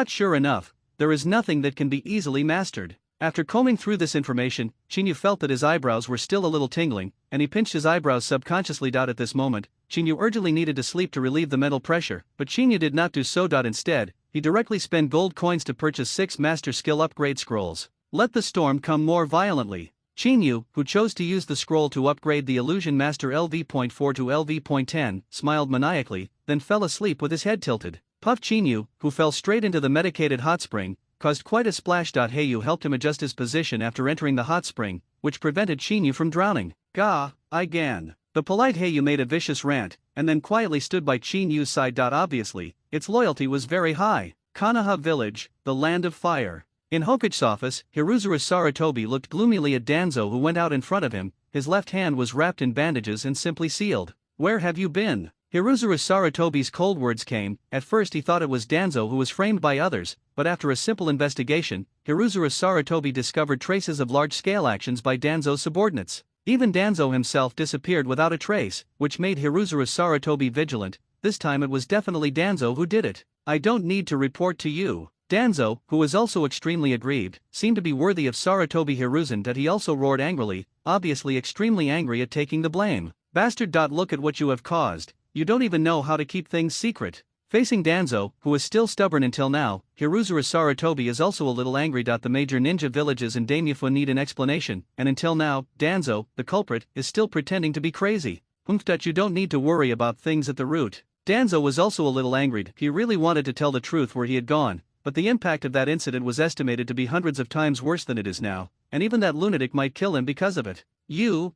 Sure enough, there is nothing that can be easily mastered. After combing through this information, Chinyu felt that his eyebrows were still a little tingling, and he pinched his eyebrows subconsciously. At this moment, Chinyu urgently needed to sleep to relieve the mental pressure, but Chinyu did not do so. Instead, he directly spent gold coins to purchase 6 master skill upgrade scrolls. Let the storm come more violently. Chinyu, who chose to use the scroll to upgrade the illusion master LV.4 to LV.10, smiled maniacally, then fell asleep with his head tilted. Puff Chinyu, who fell straight into the medicated hot spring, caused quite a splash. Heiyu helped him adjust his position after entering the hot spring, which prevented Chinyu from drowning. Gah, I gan. The polite Heiyu made a vicious rant, and then quietly stood by Chinyu's side. Obviously, its loyalty was very high. Konoha Village, the land of fire. In Hokage's office, Hiruzuru Sarutobi looked gloomily at Danzo, who went out in front of him. His left hand was wrapped in bandages and simply sealed. Where have you been? Hiruzuru Sarutobi's cold words came. At first he thought it was Danzo who was framed by others, but after a simple investigation, Hiruzuru Sarutobi discovered traces of large-scale actions by Danzo's subordinates. Even Danzo himself disappeared without a trace, which made Hiruzuru Sarutobi vigilant. This time it was definitely Danzo who did it. I don't need to report to you. Danzo, who was also extremely aggrieved, seemed to be worthy of Sarutobi Hiruzen. He also roared angrily, obviously extremely angry at taking the blame. Bastard. Look at what you have caused. You don't even know how to keep things secret. Facing Danzo, who is still stubborn until now, Hiruzuru Sarutobi is also a little angry. The major ninja villages in Daimyofu need an explanation, and until now, Danzo, the culprit, is still pretending to be crazy. You don't need to worry about things at the root. Danzo was also a little angry. He really wanted to tell the truth where he had gone, but the impact of that incident was estimated to be hundreds of times worse than it is now, and even that lunatic might kill him because of it. You.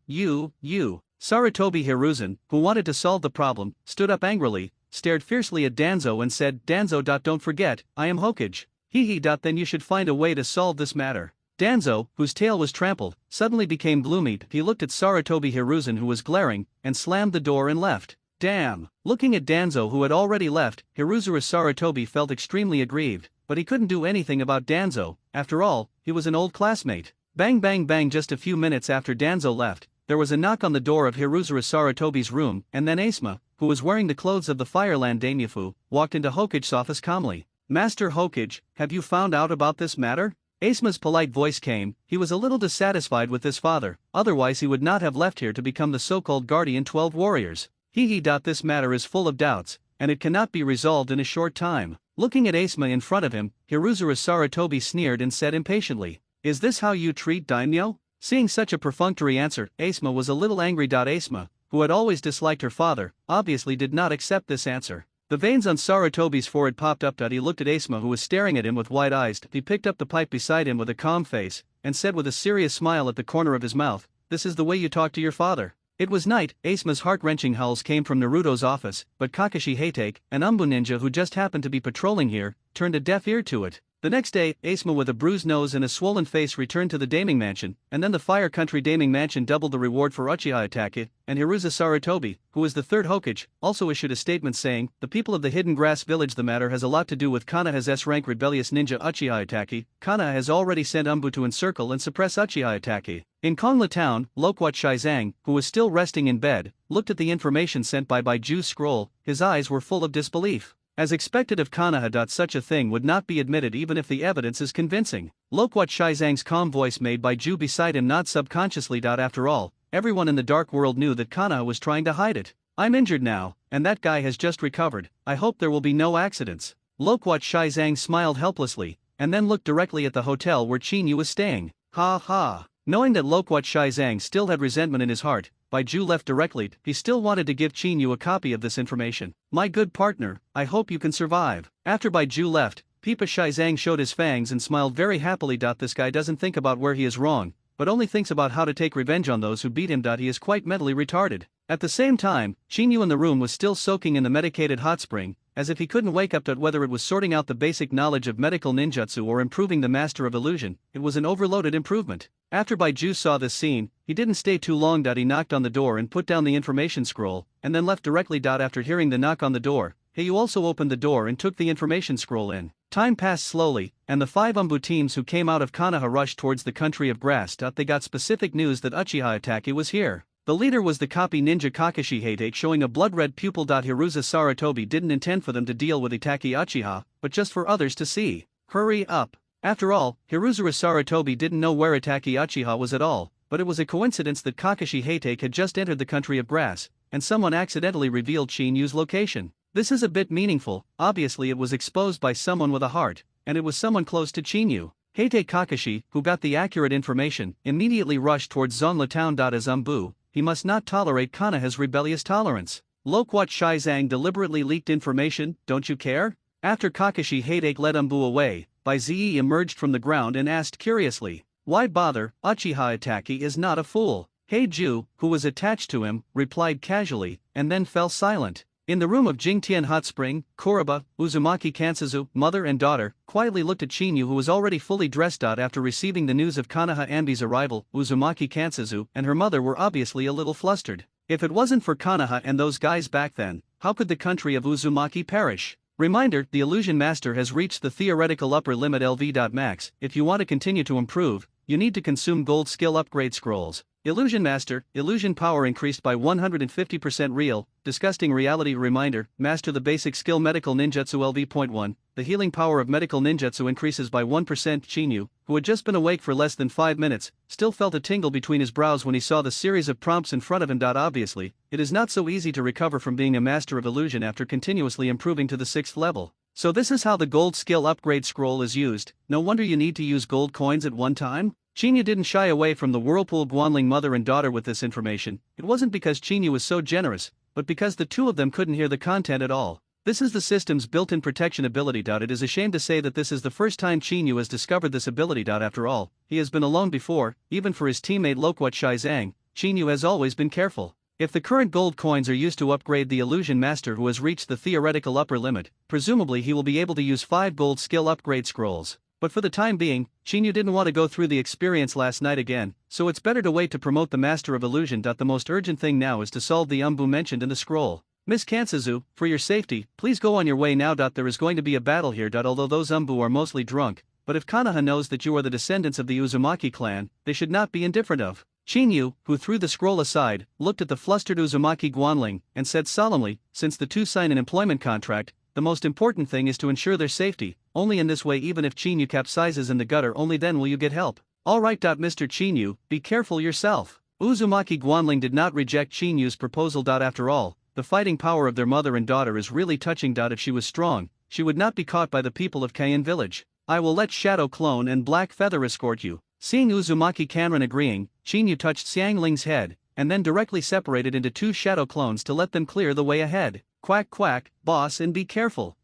Sarutobi Hiruzen, who wanted to solve the problem, stood up angrily, stared fiercely at Danzo and said, Danzo. Don't forget, I am Hokage. Hee. Then you should find a way to solve this matter. Danzo, whose tail was trampled, suddenly became gloomy. He looked at Sarutobi Hiruzen, who was glaring, and slammed the door and left. Damn. Looking at Danzo, who had already left, Hiruzuru Sarutobi felt extremely aggrieved, but he couldn't do anything about Danzo. After all, he was an old classmate. Bang bang bang. Just a few minutes after Danzo left, there was a knock on the door of Hiruzuru Sarutobi's room, and then Asuma, who was wearing the clothes of the Fireland Daimyofu, walked into Hokage's office calmly. Master Hokage, have you found out about this matter? Asuma's polite voice came. He was a little dissatisfied with his father, otherwise he would not have left here to become the so-called guardian 12 warriors. Hee. This matter is full of doubts, and it cannot be resolved in a short time. Looking at Asuma in front of him, Hiruzuru Sarutobi sneered and said impatiently, Is this how you treat daimyo? Seeing such a perfunctory answer, Asuma was a little angry. Asuma, who had always disliked her father, obviously did not accept this answer. The veins on Sarutobi's forehead popped up. He looked at Asuma, who was staring at him with wide eyes. He picked up the pipe beside him with a calm face, and said with a serious smile at the corner of his mouth, This is the way you talk to your father. It was night. Asuma's heart-wrenching howls came from Naruto's office, but Kakashi Hatake, an Umbu ninja who just happened to be patrolling here, turned a deaf ear to it. The next day, Asuma with a bruised nose and a swollen face returned to the Daiming Mansion, and then the Fire Country Daiming Mansion doubled the reward for Uchiha Itachi, and Hiruzuru Sarutobi, who is the third Hokage, also issued a statement saying, The people of the Hidden Grass Village. The matter has a lot to do with Konoha's S-rank rebellious ninja Uchiha Itachi. Konoha has already sent Umbu to encircle and suppress Uchiha Itachi. In Kongla Town, Loquat Shizang, who was still resting in bed, looked at the information sent by Baiju's scroll. His eyes were full of disbelief. As expected of Konoha. Such a thing would not be admitted even if the evidence is convincing. Loquat Shizang's calm voice made Baiju beside him nod subconsciously. After all, everyone in the dark world knew that Konoha was trying to hide it. I'm injured now, and that guy has just recovered. I hope there will be no accidents. Loquat Shizang smiled helplessly, and then looked directly at the hotel where Chinyu was staying. Ha ha. Knowing that Loquat Shizang still had resentment in his heart, Baiju left directly. He still wanted to give Chinyu a copy of this information. My good partner, I hope you can survive. After Baiju left, Pipa Shizang showed his fangs and smiled very happily. This guy doesn't think about where he is wrong, but only thinks about how to take revenge on those who beat him. He is quite mentally retarded. At the same time, Chinyu in the room was still soaking in the medicated hot spring, as if he couldn't wake up to whether it was sorting out the basic knowledge of medical ninjutsu or improving the master of illusion. It was an overloaded improvement. After Baiju saw this scene, he didn't stay too long. He knocked on the door and put down the information scroll, and then left directly. After hearing the knock on the door, Heiyu also opened the door and took the information scroll in. Time passed slowly, and the 5 Umbu teams who came out of Konoha rushed towards the country of grass. They got specific news that Uchiha Itachi was here. The leader was the copy ninja Kakashi Hatake, showing a blood-red pupil. Hiruzuru Sarutobi didn't intend for them to deal with Itachi Uchiha, but just for others to see. Hurry up. After all, Hiruzuru Sarutobi didn't know where Itachi Uchiha was at all, but it was a coincidence that Kakashi Hatake had just entered the country of grass, and someone accidentally revealed Chinyu's location. This is a bit meaningful. Obviously it was exposed by someone with a heart, and it was someone close to Chinyu. Hatake Kakashi, who got the accurate information, immediately rushed towards Zonla town. As Umbu, he must not tolerate Konoha's rebellious tolerance. Loquat Shizang deliberately leaked information, don't you care? After Kakashi Hatake led Umbu away, Bai Zi emerged from the ground and asked curiously, why bother? Uchiha Itachi is not a fool. Heiju, who was attached to him, replied casually, and then fell silent. In the room of Jingtian Hot Spring, Kuroba, Uzumaki Kansuzu, mother and daughter, quietly looked at Chinyu, who was already fully dressed. After receiving the news of Konoha Ambi's arrival, Uzumaki Kansuzu and her mother were obviously a little flustered. If it wasn't for Konoha and those guys back then, how could the country of Uzumaki perish? Reminder, the Illusion Master has reached the theoretical upper limit LV.max. If you want to continue to improve, you need to consume gold skill upgrade scrolls. Illusion Master, illusion power increased by 150%. Real, disgusting reality. Reminder, master the basic skill medical ninjutsu LV.1, the healing power of medical ninjutsu increases by 1%. Chinyu, who had just been awake for less than 5 minutes, still felt a tingle between his brows when he saw the series of prompts in front of him. Obviously, it is not so easy to recover from being a master of illusion after continuously improving to the 6th level. So this is how the gold skill upgrade scroll is used. No wonder you need to use gold coins at one time. Chinyu didn't shy away from the Whirlpool Guanling mother and daughter with this information. It wasn't because Chinyu was so generous, but because the two of them couldn't hear the content at all. This is the system's built-in protection ability. It is a shame to say that this is the first time Chinyu has discovered this ability. After all, he has been alone before. Even for his teammate Loquat Shizang, Chinyu has always been careful. If the current gold coins are used to upgrade the Illusion Master who has reached the theoretical upper limit, presumably he will be able to use 5 gold skill upgrade scrolls. But for the time being, Chinyu didn't want to go through the experience last night again, so it's better to wait to promote the Master of Illusion. The most urgent thing now is to solve the Umbu mentioned in the scroll. Miss Kansuzu, for your safety, please go on your way now. There is going to be a battle here. Although those Umbu are mostly drunk, but if Konoha knows that you are the descendants of the Uzumaki clan, they should not be indifferent of. Chinyu, who threw the scroll aside, looked at the flustered Uzumaki Guanling, and said solemnly, since the two sign an employment contract, the most important thing is to ensure their safety. Only in this way, even if Chinyu capsizes in the gutter, only then will you get help. Alright. Mr. Chinyu, be careful yourself. Uzumaki Guanling did not reject Chinyu's proposal. After all, the fighting power of their mother and daughter is really touching. If she was strong, she would not be caught by the people of Kain village. I will let Shadow Clone and Black Feather escort you. Seeing Uzumaki Kanran agreeing, Chinyu touched Xiangling's head, and then directly separated into 2 shadow clones to let them clear the way ahead. Quack quack, boss, and be careful.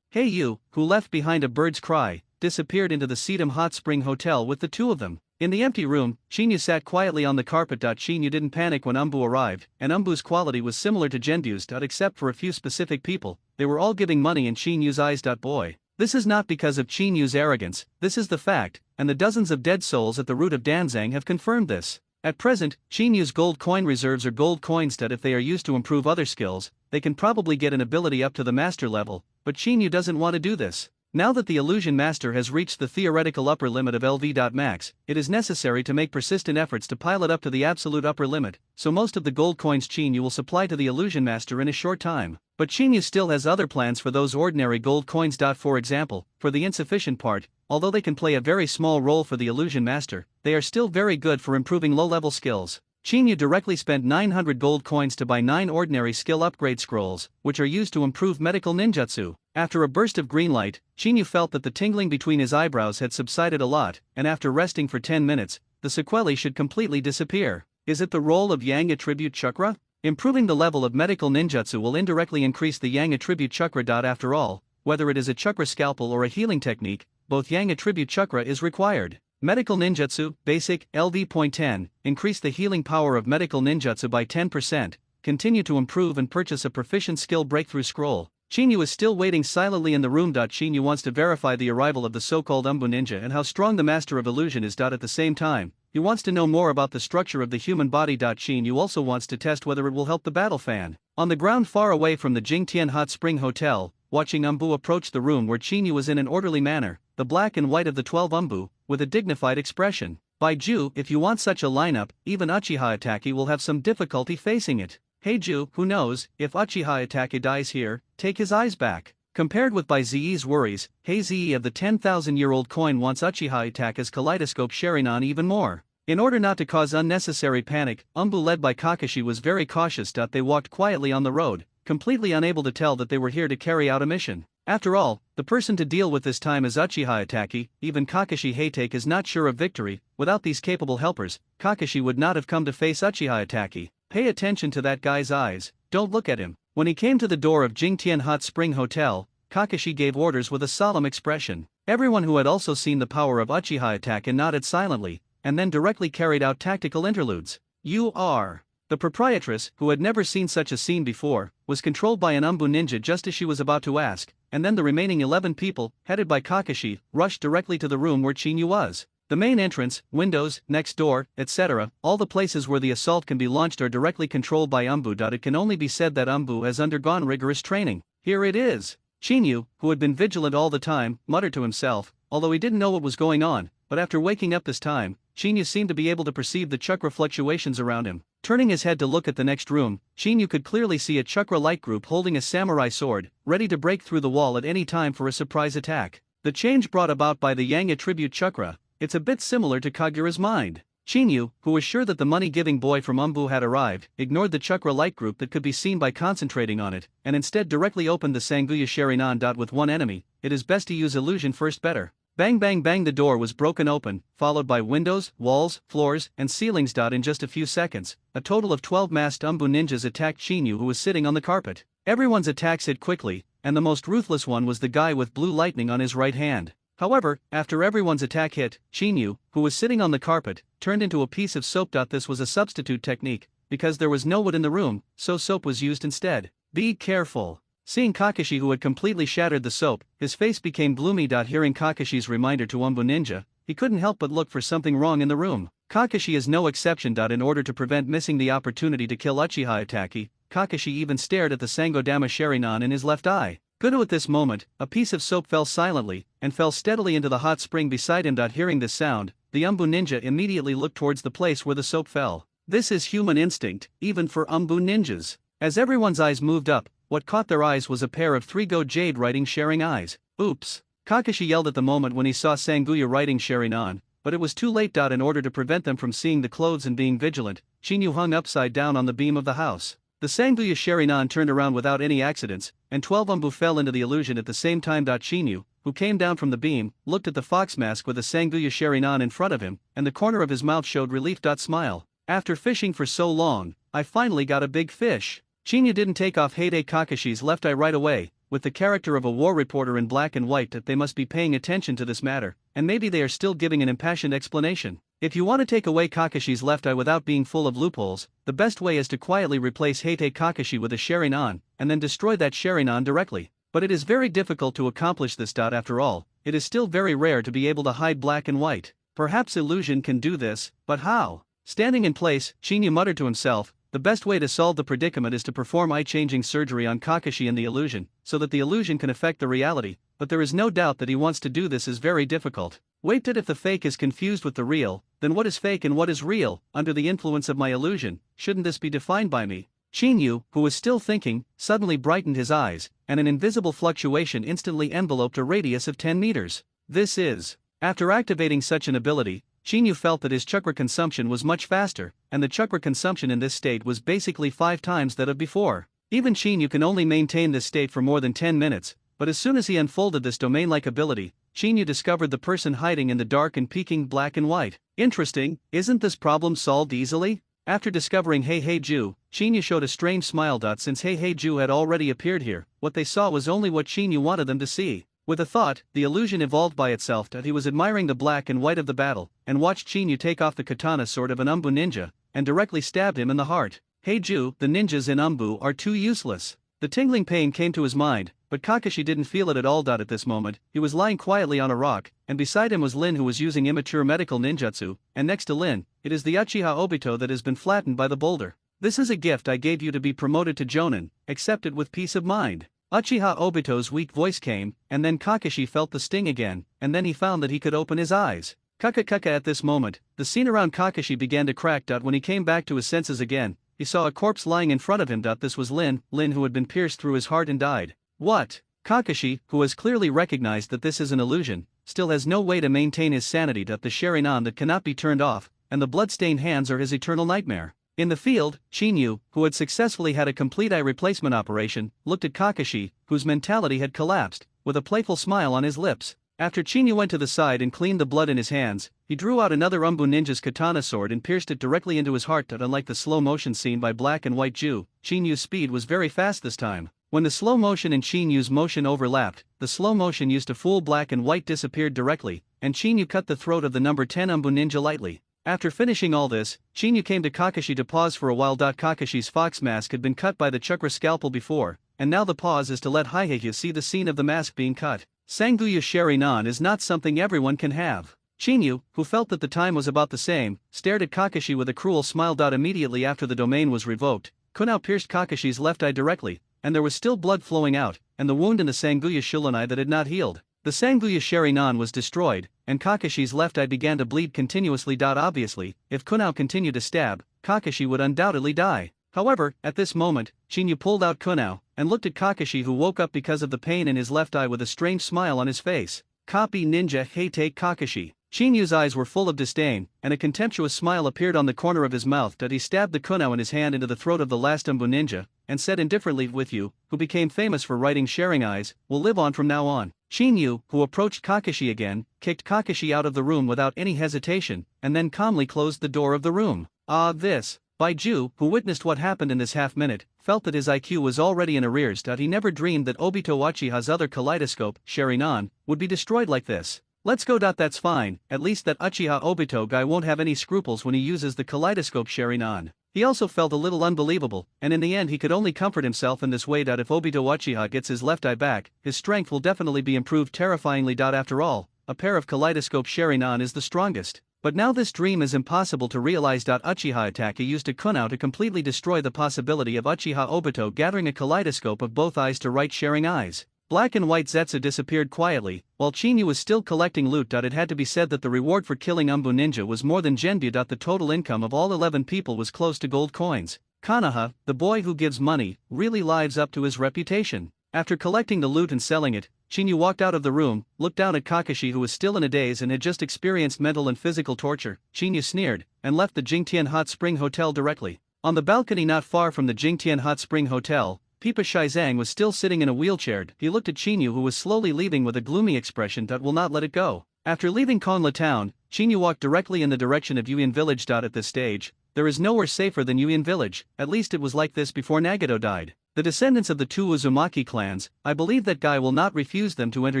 Hey you, who left behind a bird's cry, disappeared into the Sedum Hot Spring Hotel with the two of them. In the empty room, Chinyu sat quietly on the carpet. Chinyu didn't panic when Umbu arrived, and Umbu's quality was similar to Genbu's. Except for a few specific people, they were all giving money in Chinyu's eyes. Boy. This is not because of Chinyu's arrogance, this is the fact, and the dozens of dead souls at the root of Danzang have confirmed this. At present, Chinyu's gold coin reserves are gold coins. If they are used to improve other skills, they can probably get an ability up to the master level, but Chinyu doesn't want to do this. Now that the Illusion Master has reached the theoretical upper limit of LV.max, it is necessary to make persistent efforts to pilot up to the absolute upper limit, so most of the gold coins Chinyu will supply to the Illusion Master in a short time. But Chinyu still has other plans for those ordinary gold coins. For example, for the insufficient part, although they can play a very small role for the Illusion Master, they are still very good for improving low-level skills. Chinyu directly spent 900 gold coins to buy 9 ordinary skill upgrade scrolls, which are used to improve medical ninjutsu. After a burst of green light, Chinyu felt that the tingling between his eyebrows had subsided a lot, and after resting for 10 minutes, the sequelae should completely disappear. Is it the role of Yang Attribute Chakra? Improving the level of medical ninjutsu will indirectly increase the Yang Attribute Chakra. After all, whether it is a chakra scalpel or a healing technique, both Yang Attribute Chakra is required. Medical Ninjutsu, Basic, LV.10, increase the healing power of medical ninjutsu by 10%, continue to improve and purchase a proficient skill breakthrough scroll. Chinyu is still waiting silently in the room. Chinyu wants to verify the arrival of the so-called Umbu Ninja and how strong the Master of Illusion is. At the same time, he wants to know more about the structure of the human body. Chinyu also wants to test whether it will help the battle fan. On the ground far away from the Jingtian Hot Spring Hotel, watching Umbu approach the room where Chinyu was in an orderly manner, the black and white of the 12 Umbu, with a dignified expression. By Ju, if you want such a lineup, even Uchiha Itachi will have some difficulty facing it. Hey Ju, who knows, if Uchiha Itachi dies here, take his eyes back. Compared with by Ze's worries, Hey Ze of the 10,000-year-old coin wants Uchiha Itaka's kaleidoscope Sharingan even more. In order not to cause unnecessary panic, Umbu led by Kakashi was very cautious. They walked quietly on the road, completely unable to tell that they were here to carry out a mission. After all, the person to deal with this time is Uchiha Itachi. Even Kakashi Hatake is not sure of victory. Without these capable helpers, Kakashi would not have come to face Uchiha Itachi. Pay attention to that guy's eyes, don't look at him. When he came to the door of Jingtian Hot Spring Hotel, Kakashi gave orders with a solemn expression. Everyone who had also seen the power of Uchiha Itachi nodded silently, and then directly carried out tactical interludes. You are. The proprietress, who had never seen such a scene before, was controlled by an Umbu ninja just as she was about to ask, and then the remaining 11 people, headed by Kakashi, rushed directly to the room where Chinyu was. The main entrance, windows, next door, etc., all the places where the assault can be launched are directly controlled by Umbu. It can only be said that Umbu has undergone rigorous training. Here it is. Chinyu, who had been vigilant all the time, muttered to himself, although he didn't know what was going on, but after waking up this time, Chinyu seemed to be able to perceive the chakra fluctuations around him. Turning his head to look at the next room, Chinyu could clearly see a chakra light group holding a samurai sword, ready to break through the wall at any time for a surprise attack. The change brought about by the Yang attribute chakra, it's a bit similar to Kagura's mind. Chinyu, who was sure that the money-giving boy from Umbu had arrived, ignored the chakra light group that could be seen by concentrating on it, and instead directly opened the Sanguya Sharingan. With one enemy, it is best to use illusion first better. Bang bang bang, the door was broken open, followed by windows, walls, floors, and ceilings. In just a few seconds, a total of 12 masked Umbu ninjas attacked Chinyu, who was sitting on the carpet. Everyone's attacks hit quickly, and the most ruthless one was the guy with blue lightning on his right hand. However, after everyone's attack hit, Chinyu, who was sitting on the carpet, turned into a piece of soap. This was a substitute technique, because there was no wood in the room, so soap was used instead. Be careful. Seeing Kakashi, who had completely shattered the soap, his face became gloomy. Hearing Kakashi's reminder to Umbu Ninja, he couldn't help but look for something wrong in the room. Kakashi is no exception. In order to prevent missing the opportunity to kill Uchiha Itachi, Kakashi even stared at the Sangodama Sharingan in his left eye. Good. At this moment, a piece of soap fell silently, and fell steadily into the hot spring beside him. Hearing this sound, the Umbu Ninja immediately looked towards the place where the soap fell. This is human instinct, even for Umbu Ninjas. As everyone's eyes moved up, what caught their eyes was a pair of 3-go jade writing sharing eyes. Oops! Kakashi yelled at the moment when he saw Sanguya writing Sharingan, but it was too late. In order to prevent them from seeing the clothes and being vigilant, Chinyu hung upside down on the beam of the house. The Sanguya Sharingan turned around without any accidents, and 12 Umbu fell into the illusion at the same time. Chinyu, who came down from the beam, looked at the fox mask with the Sanguya Sharingan in front of him, and the corner of his mouth showed relief. Smile. After fishing for so long, I finally got a big fish. Chinyu didn't take off Hade Kakashi's left eye right away, with the character of a war reporter in black and white. That they must be paying attention to this matter, and maybe they are still giving an impassioned explanation. If you want to take away Kakashi's left eye without being full of loopholes, the best way is to quietly replace Hate Kakashi with a Sharingan, and then destroy that Sharingan directly. But it is very difficult to accomplish this. After all, it is still very rare to be able to hide black and white. Perhaps illusion can do this, but how? Standing in place, Chinyu muttered to himself, the best way to solve the predicament is to perform eye-changing surgery on Kakashi and the illusion, so that the illusion can affect the reality, but there is no doubt that he wants to do this is very difficult. Wait, if the fake is confused with the real, then what is fake and what is real? Under the influence of my illusion, shouldn't this be defined by me? Chinyu, who was still thinking, suddenly brightened his eyes, and an invisible fluctuation instantly enveloped a radius of 10 meters. This is. After activating such an ability, Chinyu felt that his chakra consumption was much faster, and the chakra consumption in this state was basically 5 times that of before. Even Chinyu can only maintain this state for more than 10 minutes, but as soon as he unfolded this domain-like ability, Chinyu discovered the person hiding in the dark and peeking black and white. Interesting, isn't this problem solved easily? After discovering Heiju, Chinyu showed a strange smile. Since Heiju had already appeared here, what they saw was only what Chinyu wanted them to see. With a thought, the illusion evolved by itself. He was admiring the black and white of the battle, and watched Chinyu take off the katana sword of an Umbu ninja, and directly stabbed him in the heart. Heiju, the ninjas in Umbu are too useless. The tingling pain came to his mind, but Kakashi didn't feel it at all. At this moment, he was lying quietly on a rock, and beside him was Lin, who was using immature medical ninjutsu, and next to Lin, it is the Uchiha Obito that has been flattened by the boulder. This is a gift I gave you to be promoted to Jonin, accept it with peace of mind. Uchiha Obito's weak voice came, and then Kakashi felt the sting again, and then he found that he could open his eyes. Kaka. At this moment, the scene around Kakashi began to crack. When he came back to his senses again, he saw a corpse lying in front of him. This was Lin, who had been pierced through his heart and died. What? Kakashi, who has clearly recognized that this is an illusion, still has no way to maintain his sanity. The Sharingan that cannot be turned off, and the blood-stained hands are his eternal nightmare. In the field, Chinyu, who had successfully had a complete eye replacement operation, looked at Kakashi, whose mentality had collapsed, with a playful smile on his lips. After Chinyu went to the side and cleaned the blood in his hands, he drew out another Umbu ninja's katana sword and pierced it directly into his heart. Unlike the slow motion seen by Black and White Jew, Chinyu's speed was very fast this time. When the slow motion and Chinyu's motion overlapped, the slow motion used to fool Black and White disappeared directly, and Chinyu cut the throat of the number 10 Umbu ninja lightly. After finishing all this, Chinyu came to Kakashi to pause for a while. Kakashi's fox mask had been cut by the chakra scalpel before, and now the pause is to let Heihaku see the scene of the mask being cut. Sanguya Sharingan is not something everyone can have. Chinyu, who felt that the time was about the same, stared at Kakashi with a cruel smile. Immediately after the domain was revoked, Kunao pierced Kakashi's left eye directly, and there was still blood flowing out, and the wound in the Sanguya Shilonai that had not healed. The Sanguya Sharingan was destroyed, and Kakashi's left eye began to bleed continuously. Obviously, if Kunao continued to stab, Kakashi would undoubtedly die. However, at this moment, Chinyu pulled out Kunao, and looked at Kakashi, who woke up because of the pain in his left eye with a strange smile on his face. Copy Ninja Hate Kakashi. Chinyu's eyes were full of disdain, and a contemptuous smile appeared on the corner of his mouth. He stabbed the Kunao in his hand into the throat of the last Umbu ninja, and said indifferently, "With you, who became famous for writing sharing eyes, will live on from now on." Chinyu, who approached Kakashi again, kicked Kakashi out of the room without any hesitation, and then calmly closed the door of the room. This. Baiju, who witnessed what happened in this half-minute, felt that his IQ was already in arrears. He never dreamed that Obito Uchiha's other kaleidoscope, Sharingan, would be destroyed like this. Let's go. That's fine, at least that Uchiha Obito guy won't have any scruples when he uses the kaleidoscope Sharingan. He also felt a little unbelievable, and in the end he could only comfort himself in this way. If Obito Uchiha gets his left eye back, his strength will definitely be improved terrifyingly. After all, a pair of kaleidoscope Sharingan is the strongest. But now this dream is impossible to realize. Uchiha Itachi used a Kunao to completely destroy the possibility of Uchiha Obito gathering a kaleidoscope of both eyes to write sharing eyes. Black and White Zetsu disappeared quietly, while Chinyu was still collecting loot. It had to be said that the reward for killing Umbu Ninja was more than Genbu. The total income of all 11 people was close to gold coins. Konoha, the boy who gives money, really lives up to his reputation. After collecting the loot and selling it, Chinyu walked out of the room, looked down at Kakashi, who was still in a daze and had just experienced mental and physical torture. Chinyu sneered, and left the Jingtian Hot Spring Hotel directly. On the balcony not far from the Jingtian Hot Spring Hotel, Pipa Shizang was still sitting in a wheelchair. He looked at Chinyu, who was slowly leaving, with a gloomy expression that will not let it go. After leaving Konla town, Chinyu walked directly in the direction of Yuin village. At this stage, there is nowhere safer than Yuin village, at least it was like this before Nagato died. The descendants of the two Uzumaki clans, I believe that guy will not refuse them to enter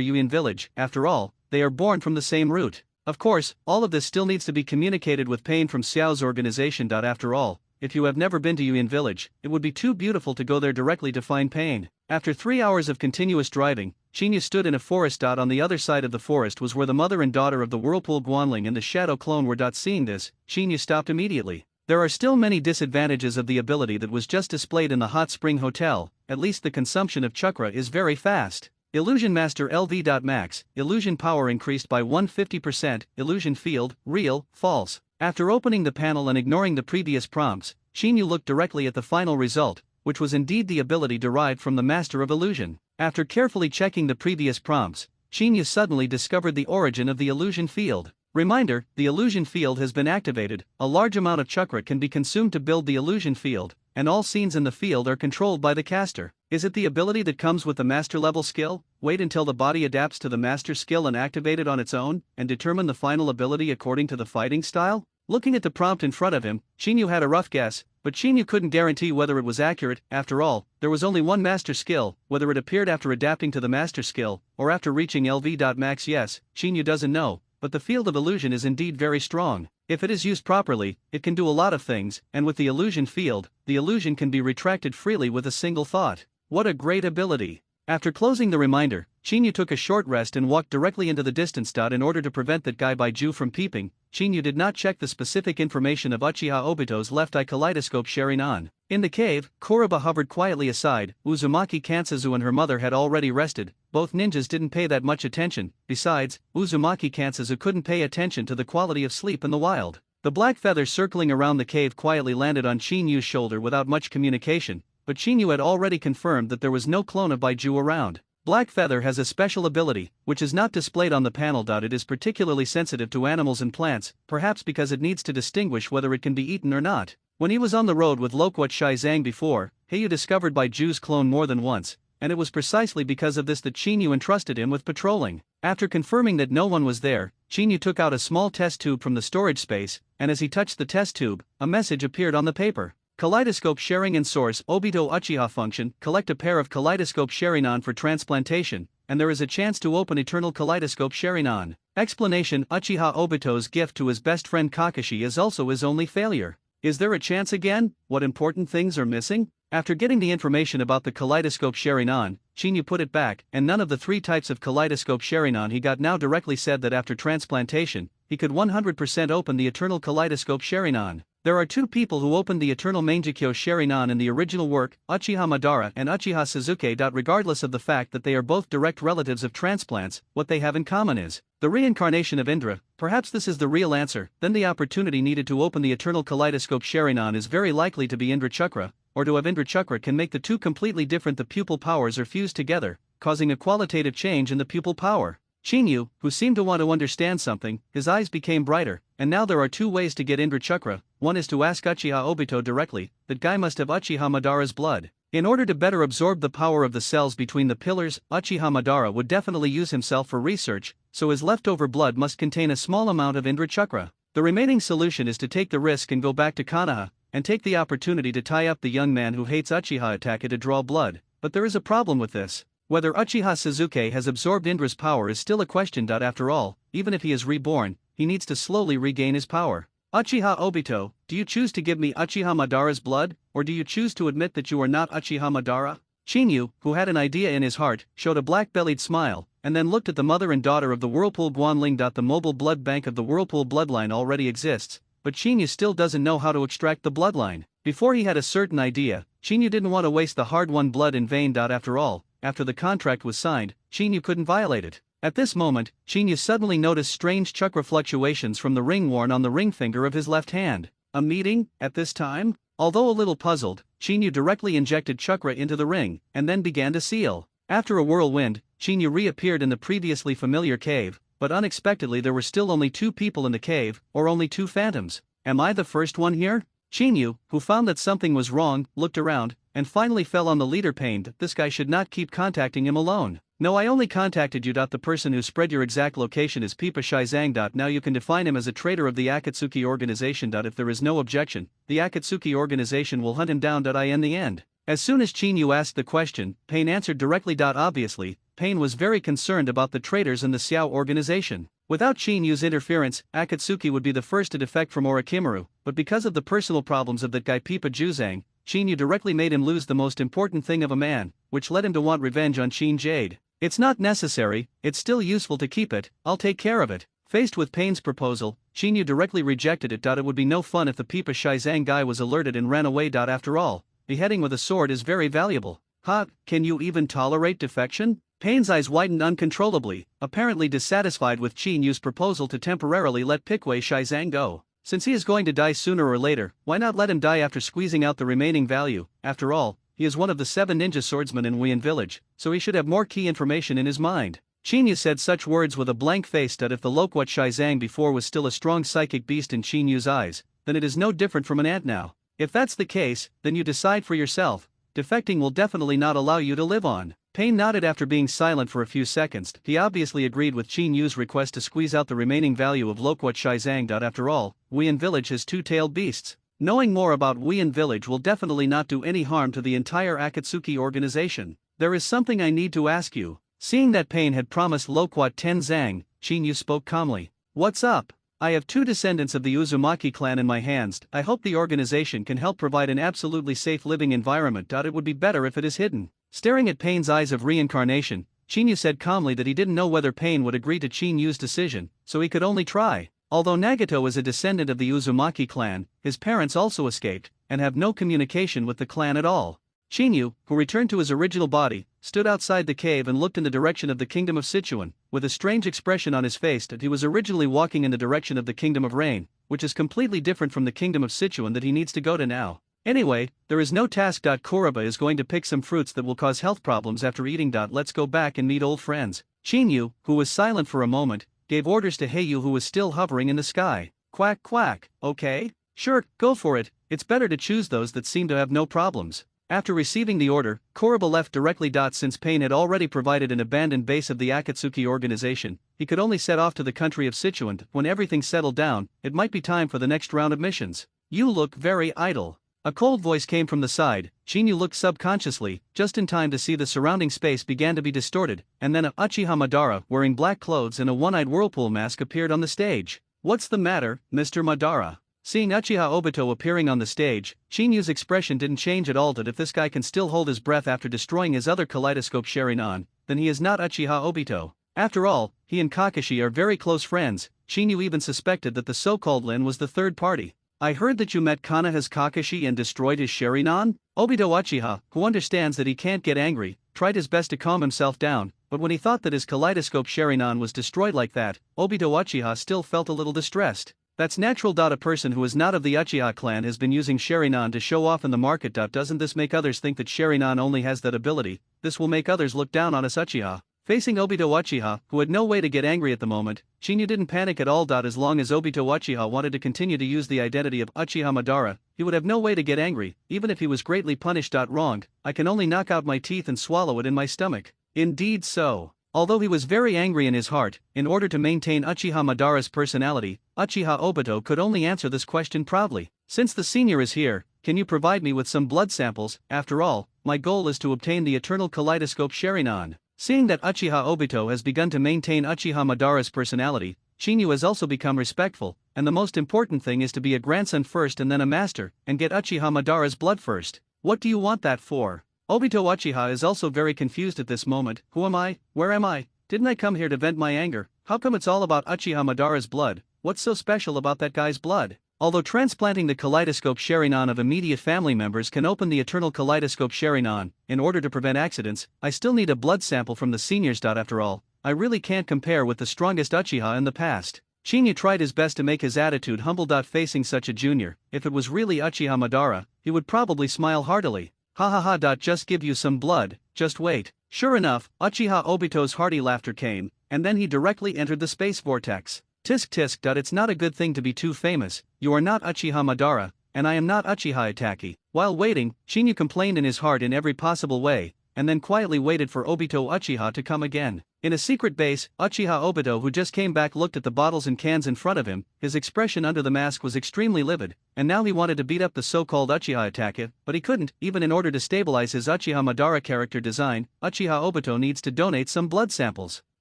Yuin village. After all, they are born from the same root. Of course, all of this still needs to be communicated with Pain from Xiao's organization. After all, if you have never been to Yuin village, it would be too beautiful to go there directly to find Pain. After 3 hours of continuous driving, Chinyu stood in a forest. On the other side of the forest was where the mother and daughter of the Whirlpool Guanling and the Shadow Clone were. Seeing this, Chinyu stopped immediately. There are still many disadvantages of the ability that was just displayed in the Hot Spring Hotel. At least the consumption of chakra is very fast. Illusion Master LV.max, illusion power increased by 150%, illusion field, real, false. After opening the panel and ignoring the previous prompts, Chinyu looked directly at the final result, which was indeed the ability derived from the Master of Illusion. After carefully checking the previous prompts, Chinyu suddenly discovered the origin of the illusion field. Reminder, the illusion field has been activated, a large amount of chakra can be consumed to build the illusion field, and all scenes in the field are controlled by the caster. Is it the ability that comes with the master level skill? Wait until the body adapts to the master skill and activate it on its own, and determine the final ability according to the fighting style? Looking at the prompt in front of him, Chinyu had a rough guess, but Chinyu couldn't guarantee whether it was accurate. After all, there was only one master skill, whether it appeared after adapting to the master skill, or after reaching LV.max. Yes, Chinyu doesn't know, but the field of illusion is indeed very strong. If it is used properly, it can do a lot of things, and with the illusion field, the illusion can be retracted freely with a single thought. What a great ability! After closing the reminder, Chinyu took a short rest and walked directly into the distance. In order to prevent that guy Baiju from peeping, Chinyu did not check the specific information of Uchiha Obito's left eye kaleidoscope Sharingan. In the cave, Kuroba hovered quietly aside. Uzumaki Kansazu and her mother had already rested. Both ninjas didn't pay that much attention. Besides, Uzumaki Kansazu couldn't pay attention to the quality of sleep in the wild. The black feather circling around the cave quietly landed on Chinyu's shoulder without much communication, but Chinyu had already confirmed that there was no clone of Baiju around. Black Feather has a special ability, which is not displayed on the panel. It is particularly sensitive to animals and plants, perhaps because it needs to distinguish whether it can be eaten or not. When he was on the road with Loquat Shai Zhang before, Heiyu discovered Bai Ju's clone more than once, and it was precisely because of this that Qinyu entrusted him with patrolling. After confirming that no one was there, Qinyu took out a small test tube from the storage space, and as he touched the test tube, a message appeared on the paper. Kaleidoscope sharing and source Obito Uchiha function, collect a pair of kaleidoscope Sharingan for transplantation, and there is a chance to open eternal kaleidoscope Sharingan. Explanation: Uchiha Obito's gift to his best friend Kakashi is also his only failure. Is there a chance again? What important things are missing? After getting the information about the kaleidoscope Sharingan, Qinyu put it back, and none of the 3 types of kaleidoscope Sharingan he got now directly said that after transplantation, he could 100% open the eternal kaleidoscope Sharingan. There are 2 people who opened the eternal Mangekyo Sharingan in the original work, Uchiha Madara and Uchiha Sasuke. Regardless of the fact that they are both direct relatives of transplants, what they have in common is the reincarnation of Indra. Perhaps this is the real answer. Then the opportunity needed to open the eternal kaleidoscope Sharingan is very likely to be Indra Chakra, or to have Indra Chakra can make the 2 completely different. The pupil powers are fused together, causing a qualitative change in the pupil power. Qinyu, who seemed to want to understand something, his eyes became brighter, and now there are 2 ways to get Indra Chakra. One is to ask Uchiha Obito directly. That guy must have Uchiha Madara's blood. In order to better absorb the power of the cells between the pillars, Uchiha Madara would definitely use himself for research, so his leftover blood must contain a small amount of Indra Chakra. The remaining solution is to take the risk and go back to Konoha, and take the opportunity to tie up the young man who hates Uchiha Itachi to draw blood. But there is a problem with this. Whether Uchiha Sasuke has absorbed Indra's power is still a question. After all, even if he is reborn, he needs to slowly regain his power. Uchiha Obito, do you choose to give me Uchiha Madara's blood, or do you choose to admit that you are not Uchiha Madara? Qinyu, who had an idea in his heart, showed a black-bellied smile, and then looked at the mother and daughter of the Whirlpool Guanling. The mobile blood bank of the Whirlpool bloodline already exists, but Qinyu still doesn't know how to extract the bloodline. Before he had a certain idea, Qinyu didn't want to waste the hard-won blood in vain. After all, after the contract was signed, Qinyu couldn't violate it. At this moment, Qinyu suddenly noticed strange chakra fluctuations from the ring worn on the ring finger of his left hand. A meeting, at this time? Although a little puzzled, Qinyu directly injected chakra into the ring, and then began to seal. After a whirlwind, Qinyu reappeared in the previously familiar cave, but unexpectedly there were still only 2 people in the cave, or only 2 phantoms. Am I the first one here? Qinyu, who found that something was wrong, looked around, and finally fell on the leader. Pained, this guy should not keep contacting him alone. No, I only contacted you. The person who spread your exact location is Pipa Shai Zhang. Now you can define him as a traitor of the Akatsuki organization. If there is no objection, the Akatsuki organization will hunt him down. In the end. As soon as Qinyu asked the question, Pain answered directly. Obviously, Pain was very concerned about the traitors in the Xiao organization. Without Qinyu's interference, Akatsuki would be the first to defect from Orochimaru, but because of the personal problems of that guy Pipa Juzang, Qinyu directly made him lose the most important thing of a man, which led him to want revenge on Qin Jade. It's not necessary, it's still useful to keep it, I'll take care of it. Faced with Pain's proposal, Qinyu directly rejected it. It would be no fun if the Pipa Shai Zhang guy was alerted and ran away. After all, beheading with a sword is very valuable. Ha, can you even tolerate defection? Pain's eyes widened uncontrollably, apparently dissatisfied with Qinyu's proposal to temporarily let Pipa Shai Zhang go. Since he is going to die sooner or later, why not let him die after squeezing out the remaining value? After all, he is one of the 7 ninja swordsmen in Wuyan village, so he should have more key information in his mind. Qinyu said such words with a blank face. If the Loquat Shai Zhang before was still a strong psychic beast in Qinyu's eyes, then it is no different from an ant now. If that's the case, then you decide for yourself. Defecting will definitely not allow you to live on. Pain nodded after being silent for a few seconds. He obviously agreed with Qinyu's request to squeeze out the remaining value of Loquat Shai Zhang. After all, Wuyan village has 2-tailed beasts. Knowing more about Wuyan village will definitely not do any harm to the entire Akatsuki organization. There is something I need to ask you. Seeing that Pain had promised Loquat 10 Zhang, Qinyu spoke calmly. What's up? I have 2 descendants of the Uzumaki clan in my hands. I hope the organization can help provide an absolutely safe living environment. It would be better if it is hidden. Staring at Pain's eyes of reincarnation, Qinyu said calmly that he didn't know whether Pain would agree to Qinyu's decision, so he could only try. Although Nagato is a descendant of the Uzumaki clan, his parents also escaped, and have no communication with the clan at all. Qinyu, who returned to his original body, stood outside the cave and looked in the direction of the kingdom of Sichuan, with a strange expression on his face that he was originally walking in the direction of the kingdom of Rain, which is completely different from the kingdom of Sichuan that he needs to go to now. Anyway, there is no task. Kuroba is going to pick some fruits that will cause health problems after eating. Let's go back and meet old friends. Chinyu, who was silent for a moment, gave orders to Heiyu, who was still hovering in the sky. Quack quack, okay? Sure, go for it, it's better to choose those that seem to have no problems. After receiving the order, Kuroba left directly. Since Pain had already provided an abandoned base of the Akatsuki organization, he could only set off to the country of Sichuan. When everything settled down, it might be time for the next round of missions. You look very idle. A cold voice came from the side. Chinyu looked subconsciously, just in time to see the surrounding space began to be distorted, and then a Uchiha Madara wearing black clothes and a one-eyed whirlpool mask appeared on the stage. What's the matter, Mr. Madara? Seeing Uchiha Obito appearing on the stage, Chinyu's expression didn't change at all. That if this guy can still hold his breath after destroying his other kaleidoscope Sharingan, then he is not Uchiha Obito. After all, he and Kakashi are very close friends. Chinyu even suspected that the so-called Lin was the third party. I heard that you met Konoha's Kakashi and destroyed his Sharingan? Obito Uchiha, who understands that he can't get angry, tried his best to calm himself down, but when he thought that his kaleidoscope Sharingan was destroyed like that, Obito Uchiha still felt a little distressed. That's natural. A person who is not of the Uchiha clan has been using Sharingan to show off in the market. Doesn't this make others think that Sharingan only has that ability? This will make others look down on us Uchiha. Facing Obito Uchiha, who had no way to get angry at the moment, Chinyu didn't panic at all. As long as Obito Uchiha wanted to continue to use the identity of Uchiha Madara, he would have no way to get angry, even if he was greatly punished. Wrong, I can only knock out my teeth and swallow it in my stomach. Indeed so. Although he was very angry in his heart, in order to maintain Uchiha Madara's personality, Uchiha Obito could only answer this question proudly. Since the senior is here, can you provide me with some blood samples? After all, my goal is to obtain the eternal kaleidoscope Sharingan. Seeing that Uchiha Obito has begun to maintain Uchiha Madara's personality, Chinyu has also become respectful, and the most important thing is to be a grandson first and then a master, and get Uchiha Madara's blood first. What do you want that for? Obito Uchiha is also very confused at this moment. Who am I? Where am I? Didn't I come here to vent my anger? How come it's all about Uchiha Madara's blood? What's so special about that guy's blood? Although transplanting the kaleidoscope Sharingan of immediate family members can open the eternal kaleidoscope Sharingan, in order to prevent accidents, I still need a blood sample from the seniors. After all, I really can't compare with the strongest Uchiha in the past. Chinyu tried his best to make his attitude humble. Facing such a junior, if it was really Uchiha Madara, he would probably smile heartily. Ha ha ha. Just give you some blood, just wait. Sure enough, Uchiha Obito's hearty laughter came, and then he directly entered the space vortex. Tisk tisk. It's not a good thing to be too famous. You are not Uchiha Madara, and I am not Uchiha Itachi. While waiting, Chinyu complained in his heart in every possible way, and then quietly waited for Obito Uchiha to come again. In a secret base, Uchiha Obito, who just came back, looked at the bottles and cans in front of him. His expression under the mask was extremely livid, and now he wanted to beat up the so-called Uchiha Itachi, but he couldn't. Even in order to stabilize his Uchiha Madara character design, Uchiha Obito needs to donate some blood samples.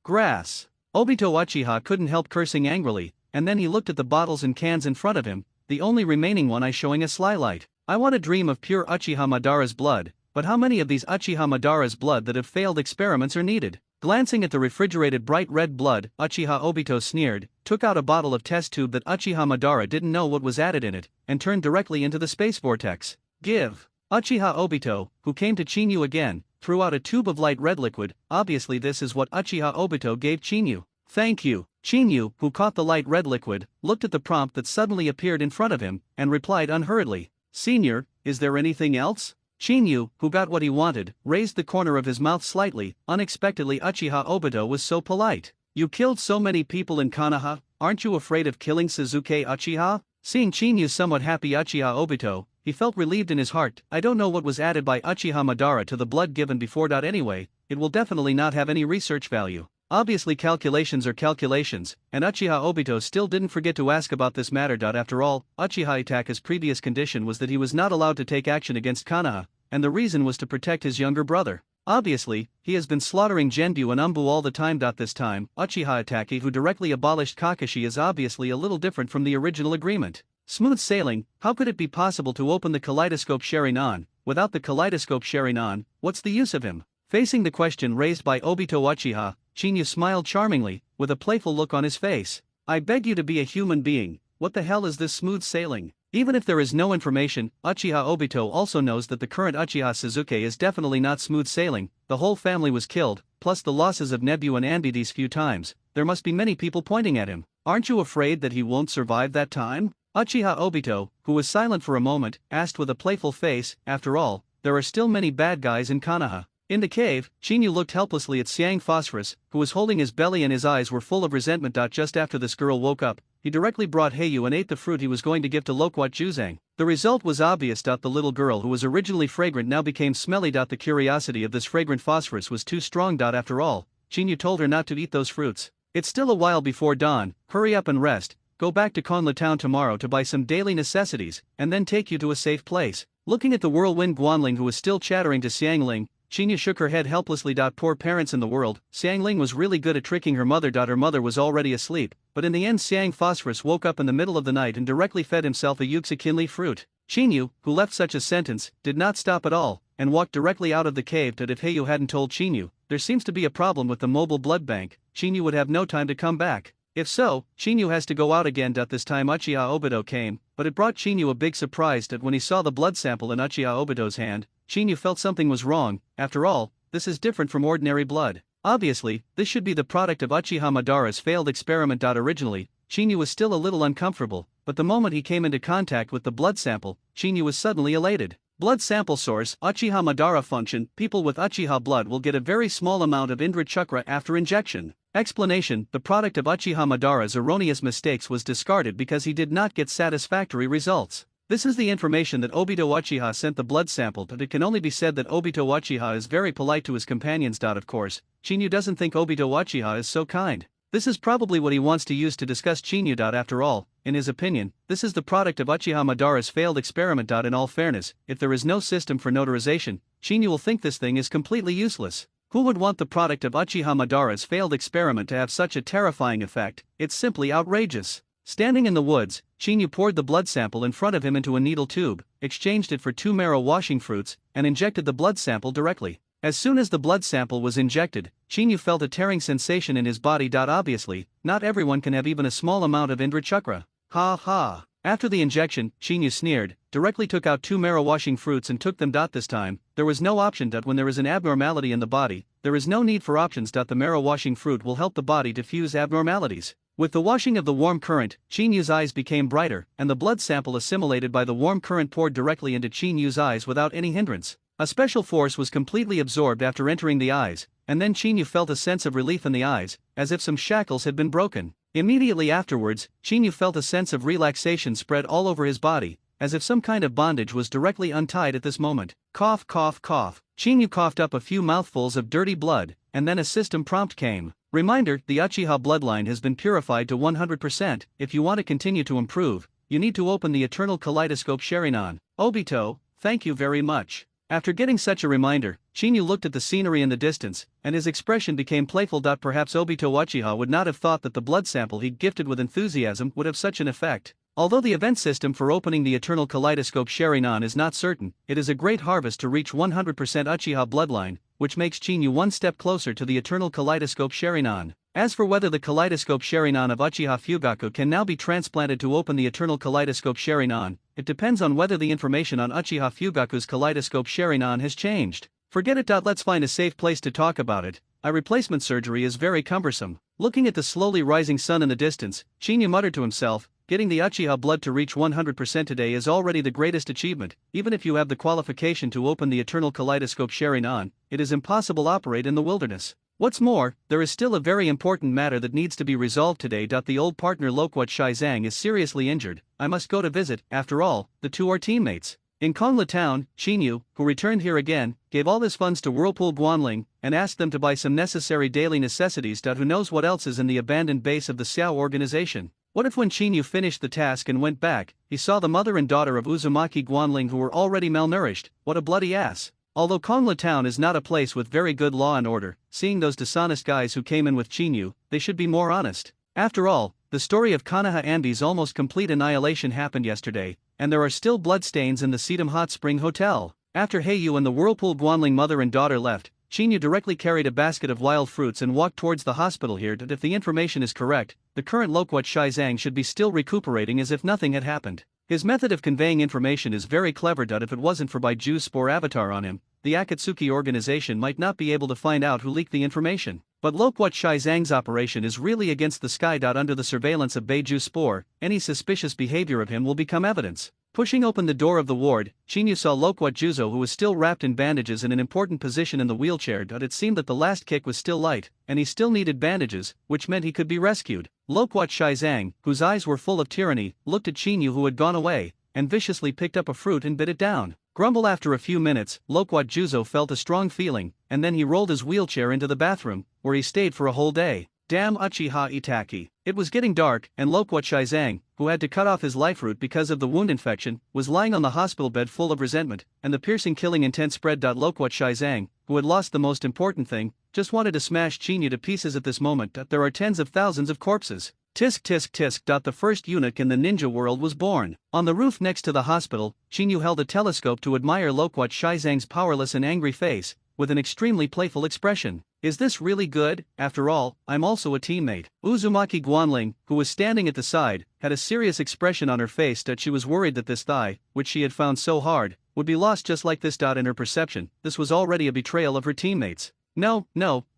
Grass. Obito Uchiha couldn't help cursing angrily, and then he looked at the bottles and cans in front of him, the only remaining one eye showing a sly light. I want a dream of pure Uchiha Madara's blood, but how many of these Uchiha Madara's blood that have failed experiments are needed? Glancing at the refrigerated bright red blood, Uchiha Obito sneered, took out a bottle of test tube that Uchiha Madara didn't know what was added in it, and turned directly into the space vortex. Give. Uchiha Obito, who came to Chinyu again, threw out a tube of light red liquid. Obviously this is what Uchiha Obito gave Chinyu. Thank you. Chinyu, who caught the light red liquid, looked at the prompt that suddenly appeared in front of him, and replied unhurriedly. Senior, is there anything else? Chinyu, who got what he wanted, raised the corner of his mouth slightly. Unexpectedly Uchiha Obito was so polite. You killed so many people in Konoha, aren't you afraid of killing Suzuki Uchiha? Seeing Chinyu's somewhat happy Uchiha Obito, he felt relieved in his heart. I don't know what was added by Uchiha Madara to the blood given before. Anyway, it will definitely not have any research value. Obviously calculations are calculations, and Uchiha Obito still didn't forget to ask about this matter. After all, Uchiha Itachi's previous condition was that he was not allowed to take action against Konoha, and the reason was to protect his younger brother. Obviously, he has been slaughtering Genbu and Umbu all the time. This time, Uchiha Itachi, who directly abolished Kakashi, is obviously a little different from the original agreement. Smooth sailing. How could it be possible to open the kaleidoscope Sharingan? Without the kaleidoscope Sharingan, what's the use of him? Facing the question raised by Obito Uchiha, Chinyu smiled charmingly, with a playful look on his face. I beg you to be a human being. What the hell is this smooth sailing? Even if there is no information, Uchiha Obito also knows that the current Uchiha Suzuki is definitely not smooth sailing. The whole family was killed, plus the losses of Nebu and Anbi these few times. There must be many people pointing at him. Aren't you afraid that he won't survive that time? Uchiha Obito, who was silent for a moment, asked with a playful face, after all, there are still many bad guys in Konoha. In the cave, Chinyu looked helplessly at Siang Phosphorus, who was holding his belly and his eyes were full of resentment. Just after this girl woke up, he directly brought Heiyu and ate the fruit he was going to give to Loquat Juzang. The result was obvious. The little girl who was originally fragrant now became smelly. The curiosity of this fragrant phosphorus was too strong. After all, Chinyu told her not to eat those fruits. It's still a while before dawn, hurry up and rest, go back to Konla town tomorrow to buy some daily necessities, and then take you to a safe place. Looking at the whirlwind Guanling who was still chattering to Xiangling, Chinyu shook her head helplessly. Poor parents in the world, Xiangling was really good at tricking her mother. Her mother was already asleep, but in the end Siang Phosphorus woke up in the middle of the night and directly fed himself a Yuxakinli fruit. Chinyu, who left such a sentence, did not stop at all, and walked directly out of the cave. If Heiyu hadn't told Chinyu, there seems to be a problem with the mobile blood bank, Chinyu would have no time to come back. If so, Chinyu has to go out again. This time Uchiha Obito came, but it brought Chinyu a big surprise that when he saw the blood sample in Uchiha Obito's hand, Chinyu felt something was wrong. After all, this is different from ordinary blood. Obviously, this should be the product of Uchiha Madara's failed experiment. Originally, Chinyu was still a little uncomfortable, but the moment he came into contact with the blood sample, Chinyu was suddenly elated. Blood sample source, Uchiha Madara function, people with Uchiha blood will get a very small amount of Indra Chakra after injection. Explanation, the product of Uchiha Madara's erroneous mistakes was discarded because he did not get satisfactory results. This is the information that Obito Uchiha sent the blood sample, but it can only be said that Obito Uchiha is very polite to his companions. Of course, Chinyu doesn't think Obito Uchiha is so kind. This is probably what he wants to use to discuss Chinyu. After all, in his opinion, this is the product of Uchiha Madara's failed experiment. In all fairness, if there is no system for notarization, Chinyu will think this thing is completely useless. Who would want the product of Uchiha Madara's failed experiment to have such a terrifying effect? It's simply outrageous. Standing in the woods, Chinyu poured the blood sample in front of him into a needle tube, exchanged it for 2 marrow washing fruits, and injected the blood sample directly. As soon as the blood sample was injected, Chinyu felt a tearing sensation in his body. Obviously, not everyone can have even a small amount of Indra Chakra. Ha ha. After the injection, Chinyu sneered, directly took out 2 marrow washing fruits and took them. This time, there was no option. When there is an abnormality in the body, there is no need for options. The marrow washing fruit will help the body diffuse abnormalities. With the washing of the warm current, Chinyu's eyes became brighter, and the blood sample assimilated by the warm current poured directly into Chinyu's eyes without any hindrance. A special force was completely absorbed after entering the eyes, and then Chinyu felt a sense of relief in the eyes, as if some shackles had been broken. Immediately afterwards, Chinyu felt a sense of relaxation spread all over his body, as if some kind of bondage was directly untied at this moment. Cough, cough, cough. Chinyu coughed up a few mouthfuls of dirty blood, and then a system prompt came. Reminder, the Uchiha bloodline has been purified to 100%. If you want to continue to improve, you need to open the Eternal Kaleidoscope Sharingan. Obito, thank you very much. After getting such a reminder, Chinyu looked at the scenery in the distance, and his expression became playful. Perhaps Obito Uchiha would not have thought that the blood sample he'd gifted with enthusiasm would have such an effect. Although the event system for opening the Eternal Kaleidoscope Sharingan is not certain, it is a great harvest to reach 100% Uchiha bloodline, which makes Chinyu one step closer to the Eternal Kaleidoscope Sharingan. As for whether the Kaleidoscope Sharingan of Uchiha Fugaku can now be transplanted to open the Eternal Kaleidoscope Sharingan, it depends on whether the information on Uchiha Fugaku's Kaleidoscope Sharingan has changed. Forget it. Let's find a safe place to talk about it. A replacement surgery is very cumbersome. Looking at the slowly rising sun in the distance, Chinyu muttered to himself, getting the Uchiha blood to reach 100% today is already the greatest achievement. Even if you have the qualification to open the Eternal Kaleidoscope Sharingan, it is impossible to operate in the wilderness. What's more, there is still a very important matter that needs to be resolved today. The old partner Loquat Shizang is seriously injured. I must go to visit. After all, the two are teammates. In Kongla town, Chinyu, who returned here again, gave all his funds to Whirlpool Guanling, and asked them to buy some necessary daily necessities. Who knows what else is in the abandoned base of the Xiao organization? What if when Chinyu finished the task and went back, he saw the mother and daughter of Uzumaki Guanling who were already malnourished? What a bloody ass. Although Kongla town is not a place with very good law and order, seeing those dishonest guys who came in with Chinyu, they should be more honest. After all, the story of Konoha Anbi's almost complete annihilation happened yesterday, and there are still bloodstains in the Sedum Hot Spring Hotel. After Heiyu and the Whirlpool Guanling mother and daughter left, Chinyu directly carried a basket of wild fruits and walked towards the hospital here. If the information is correct, the current Loquat Shizang should be still recuperating as if nothing had happened. His method of conveying information is very clever. If it wasn't for Baiju's spore avatar on him, the Akatsuki organization might not be able to find out who leaked the information. But look, what Shai Zhang's operation is really against the sky. Under the surveillance of Beiju Spore, any suspicious behavior of him will become evidence. Pushing open the door of the ward, Chinyu saw Loquat Juzo, who was still wrapped in bandages in an important position in the wheelchair. It seemed that the last kick was still light, and he still needed bandages, which meant he could be rescued. Loquat Shaizang, whose eyes were full of tyranny, looked at Chinyu, who had gone away, and viciously picked up a fruit and bit it down. Grumble. After a few minutes, Loquat Juzo felt a strong feeling, and then he rolled his wheelchair into the bathroom, where he stayed for a whole day. Damn Uchiha Itachi. It was getting dark, and Loquat Shaizang, who had to cut off his life root because of the wound infection, was lying on the hospital bed full of resentment, and the piercing killing intent spread. Loquat Shaizang, who had lost the most important thing, just wanted to smash Chinyu to pieces at this moment. There are tens of thousands of corpses. Tisk tisk tisk. The first eunuch in the ninja world was born. On the roof next to the hospital, Chinyu held a telescope to admire Loquat Shaizang's powerless and angry face, with an extremely playful expression. Is this really good? After all, I'm also a teammate. Uzumaki Guanling, who was standing at the side, had a serious expression on her face. She was worried that this thigh, which she had found so hard, would be lost just like this. In her perception, this was already a betrayal of her teammates. No,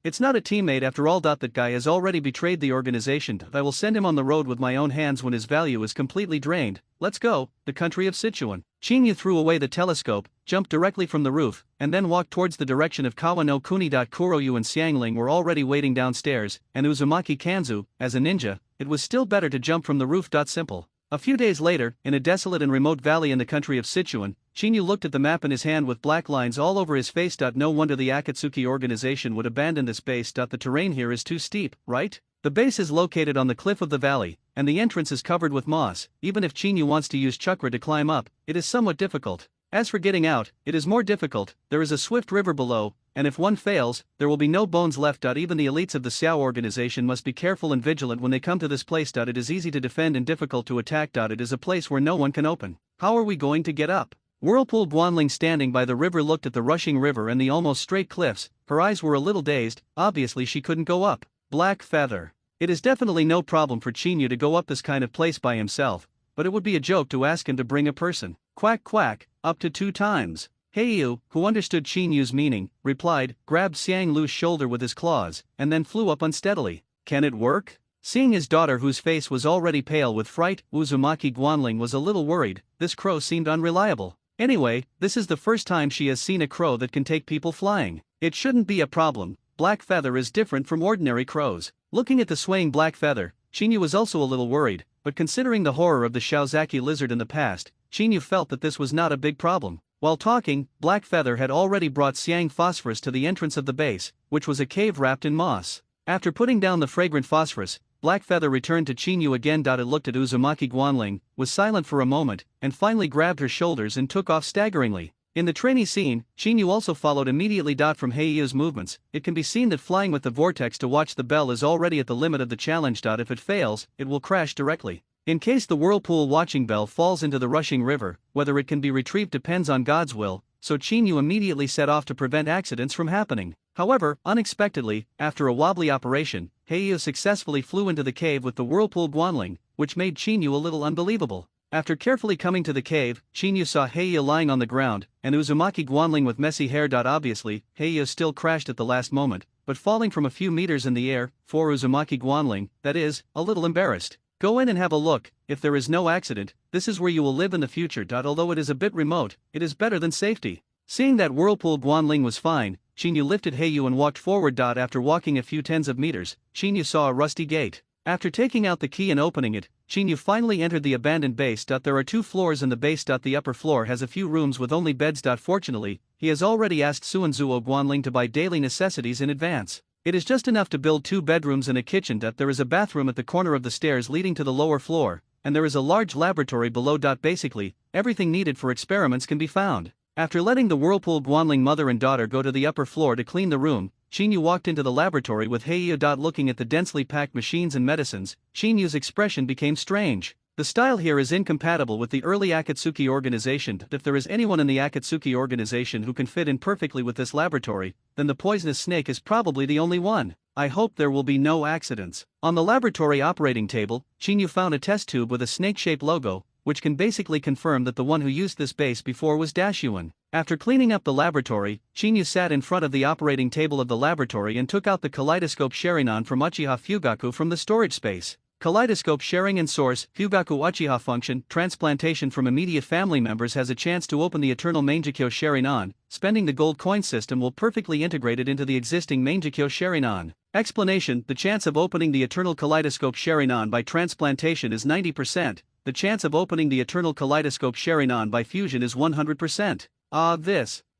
it's not a teammate after all. That guy has already betrayed the organization. I will send him on the road with my own hands when his value is completely drained. Let's go, the country of Sichuan. Chinyu threw away the telescope, jumped directly from the roof, and then walked towards the direction of Kawa no Kuni. Kuroyu and Xiangling were already waiting downstairs, and Uzumaki Kanzu, as a ninja, it was still better to jump from the roof. Simple. A few days later, in a desolate and remote valley in the country of Sichuan, Chinyu looked at the map in his hand with black lines all over his face. No wonder the Akatsuki organization would abandon this base. The terrain here is too steep, right? The base is located on the cliff of the valley, and the entrance is covered with moss. Even if Chinyu wants to use chakra to climb up, it is somewhat difficult. As for getting out, it is more difficult. There is a swift river below, and if one fails, there will be no bones left. Even the elites of the Xiao organization must be careful and vigilant when they come to this place. It is easy to defend and difficult to attack. It is a place where no one can open. How are we going to get up? Whirlpool Guanling, standing by the river, looked at the rushing river and the almost straight cliffs. Her eyes were a little dazed. Obviously she couldn't go up. Black Feather. It is definitely no problem for Chinyu to go up this kind of place by himself, but it would be a joke to ask him to bring a person. Quack quack, up to 2 times. Heiyu, who understood Chinyu's meaning, replied, grabbed Xiang Lu's shoulder with his claws, and then flew up unsteadily. Can it work? Seeing his daughter, whose face was already pale with fright, Uzumaki Guanling was a little worried. This crow seemed unreliable. Anyway, this is the first time she has seen a crow that can take people flying. It shouldn't be a problem. Black Feather is different from ordinary crows. Looking at the swaying Black Feather, Chinyu was also a little worried, but considering the horror of the Shaozaki lizard in the past, Chinyu felt that this was not a big problem. While talking, Black Feather had already brought Xiang Phosphorus to the entrance of the base, which was a cave wrapped in moss. After putting down the fragrant phosphorus, Black Feather returned to Chinyu again. It looked at Uzumaki Guanling, was silent for a moment, and finally grabbed her shoulders and took off staggeringly. In the trainee scene, Chinyu also followed immediately. From Heiyu's movements, it can be seen that flying with the vortex to watch the bell is already at the limit of the challenge. If it fails, it will crash directly. In case the whirlpool watching bell falls into the rushing river, whether it can be retrieved depends on God's will, so Chinyu immediately set off to prevent accidents from happening. However, unexpectedly, after a wobbly operation, Heiyu successfully flew into the cave with the whirlpool Guanling, which made Chinyu a little unbelievable. After carefully coming to the cave, Chinyu saw Heiyu lying on the ground, and Uzumaki Guanling with messy hair. Obviously, Heiyu still crashed at the last moment, but falling from a few meters in the air, for Uzumaki Guanling, that is, a little embarrassed. Go in and have a look. If there is no accident, this is where you will live in the future. Although it is a bit remote, it is better than safety. Seeing that whirlpool Guanling was fine, Chinyu lifted Heiyu and walked forward. After walking a few tens of meters, Chinyu saw a rusty gate. After taking out the key and opening it, Chinyu finally entered the abandoned base. There are 2 floors in the base. The upper floor has a few rooms with only beds. Fortunately, he has already asked Suanzuo Guanling to buy daily necessities in advance. It is just enough to build 2 bedrooms and a kitchen. There is a bathroom at the corner of the stairs leading to the lower floor, and there is a large laboratory below. Basically, everything needed for experiments can be found. After letting the whirlpool Guanling mother and daughter go to the upper floor to clean the room, Chinyu walked into the laboratory with Heiyu. Looking at the densely packed machines and medicines, Chinyu's expression became strange. The style here is incompatible with the early Akatsuki organization. If there is anyone in the Akatsuki organization who can fit in perfectly with this laboratory, then the poisonous snake is probably the only one. I hope there will be no accidents. On the laboratory operating table, Chinyu found a test tube with a snake-shaped logo, which can basically confirm that the one who used this base before was Dashuan. After cleaning up the laboratory, Chinyu sat in front of the operating table of the laboratory and took out the kaleidoscope Sharingan from Uchiha Fugaku from the storage space. Kaleidoscope sharing and source, Fugaku Uchiha function, transplantation from immediate family members has a chance to open the eternal Mangekyo Sharingan. Spending the gold coin system will perfectly integrate it into the existing Mangekyo Sharingan. Explanation: the chance of opening the eternal kaleidoscope Sharingan by transplantation is 90%, the chance of opening the eternal kaleidoscope Sharingan by fusion is 100%.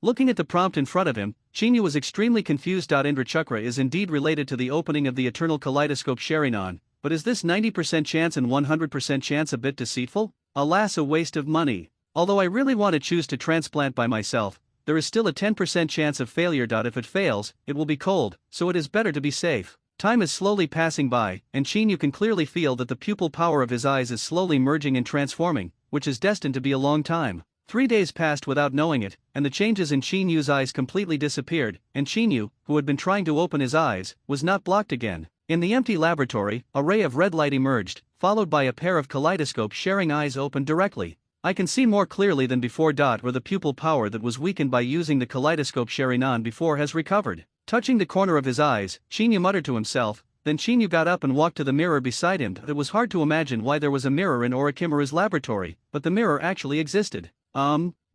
Looking at the prompt in front of him, Chinyu was extremely confused. Indra Chakra is indeed related to the opening of the eternal kaleidoscope Sharingan, but is this 90% chance and 100% chance a bit deceitful? Alas, a waste of money. Although I really want to choose to transplant by myself, there is still a 10% chance of failure. If it fails, it will be cold, so it is better to be safe. Time is slowly passing by, and Chinyu can clearly feel that the pupil power of his eyes is slowly merging and transforming, which is destined to be a long time. 3 days passed without knowing it, and the changes in Chinyu's eyes completely disappeared, and Chinyu, who had been trying to open his eyes, was not blocked again. In the empty laboratory, a ray of red light emerged, followed by a pair of kaleidoscope-sharing eyes opened directly. I can see more clearly than before. Where the pupil power that was weakened by using the kaleidoscope Sharingan before has recovered. Touching the corner of his eyes, Chinyu muttered to himself, then Chinyu got up and walked to the mirror beside him. It was hard to imagine why there was a mirror in Orikimura's laboratory, but the mirror actually existed.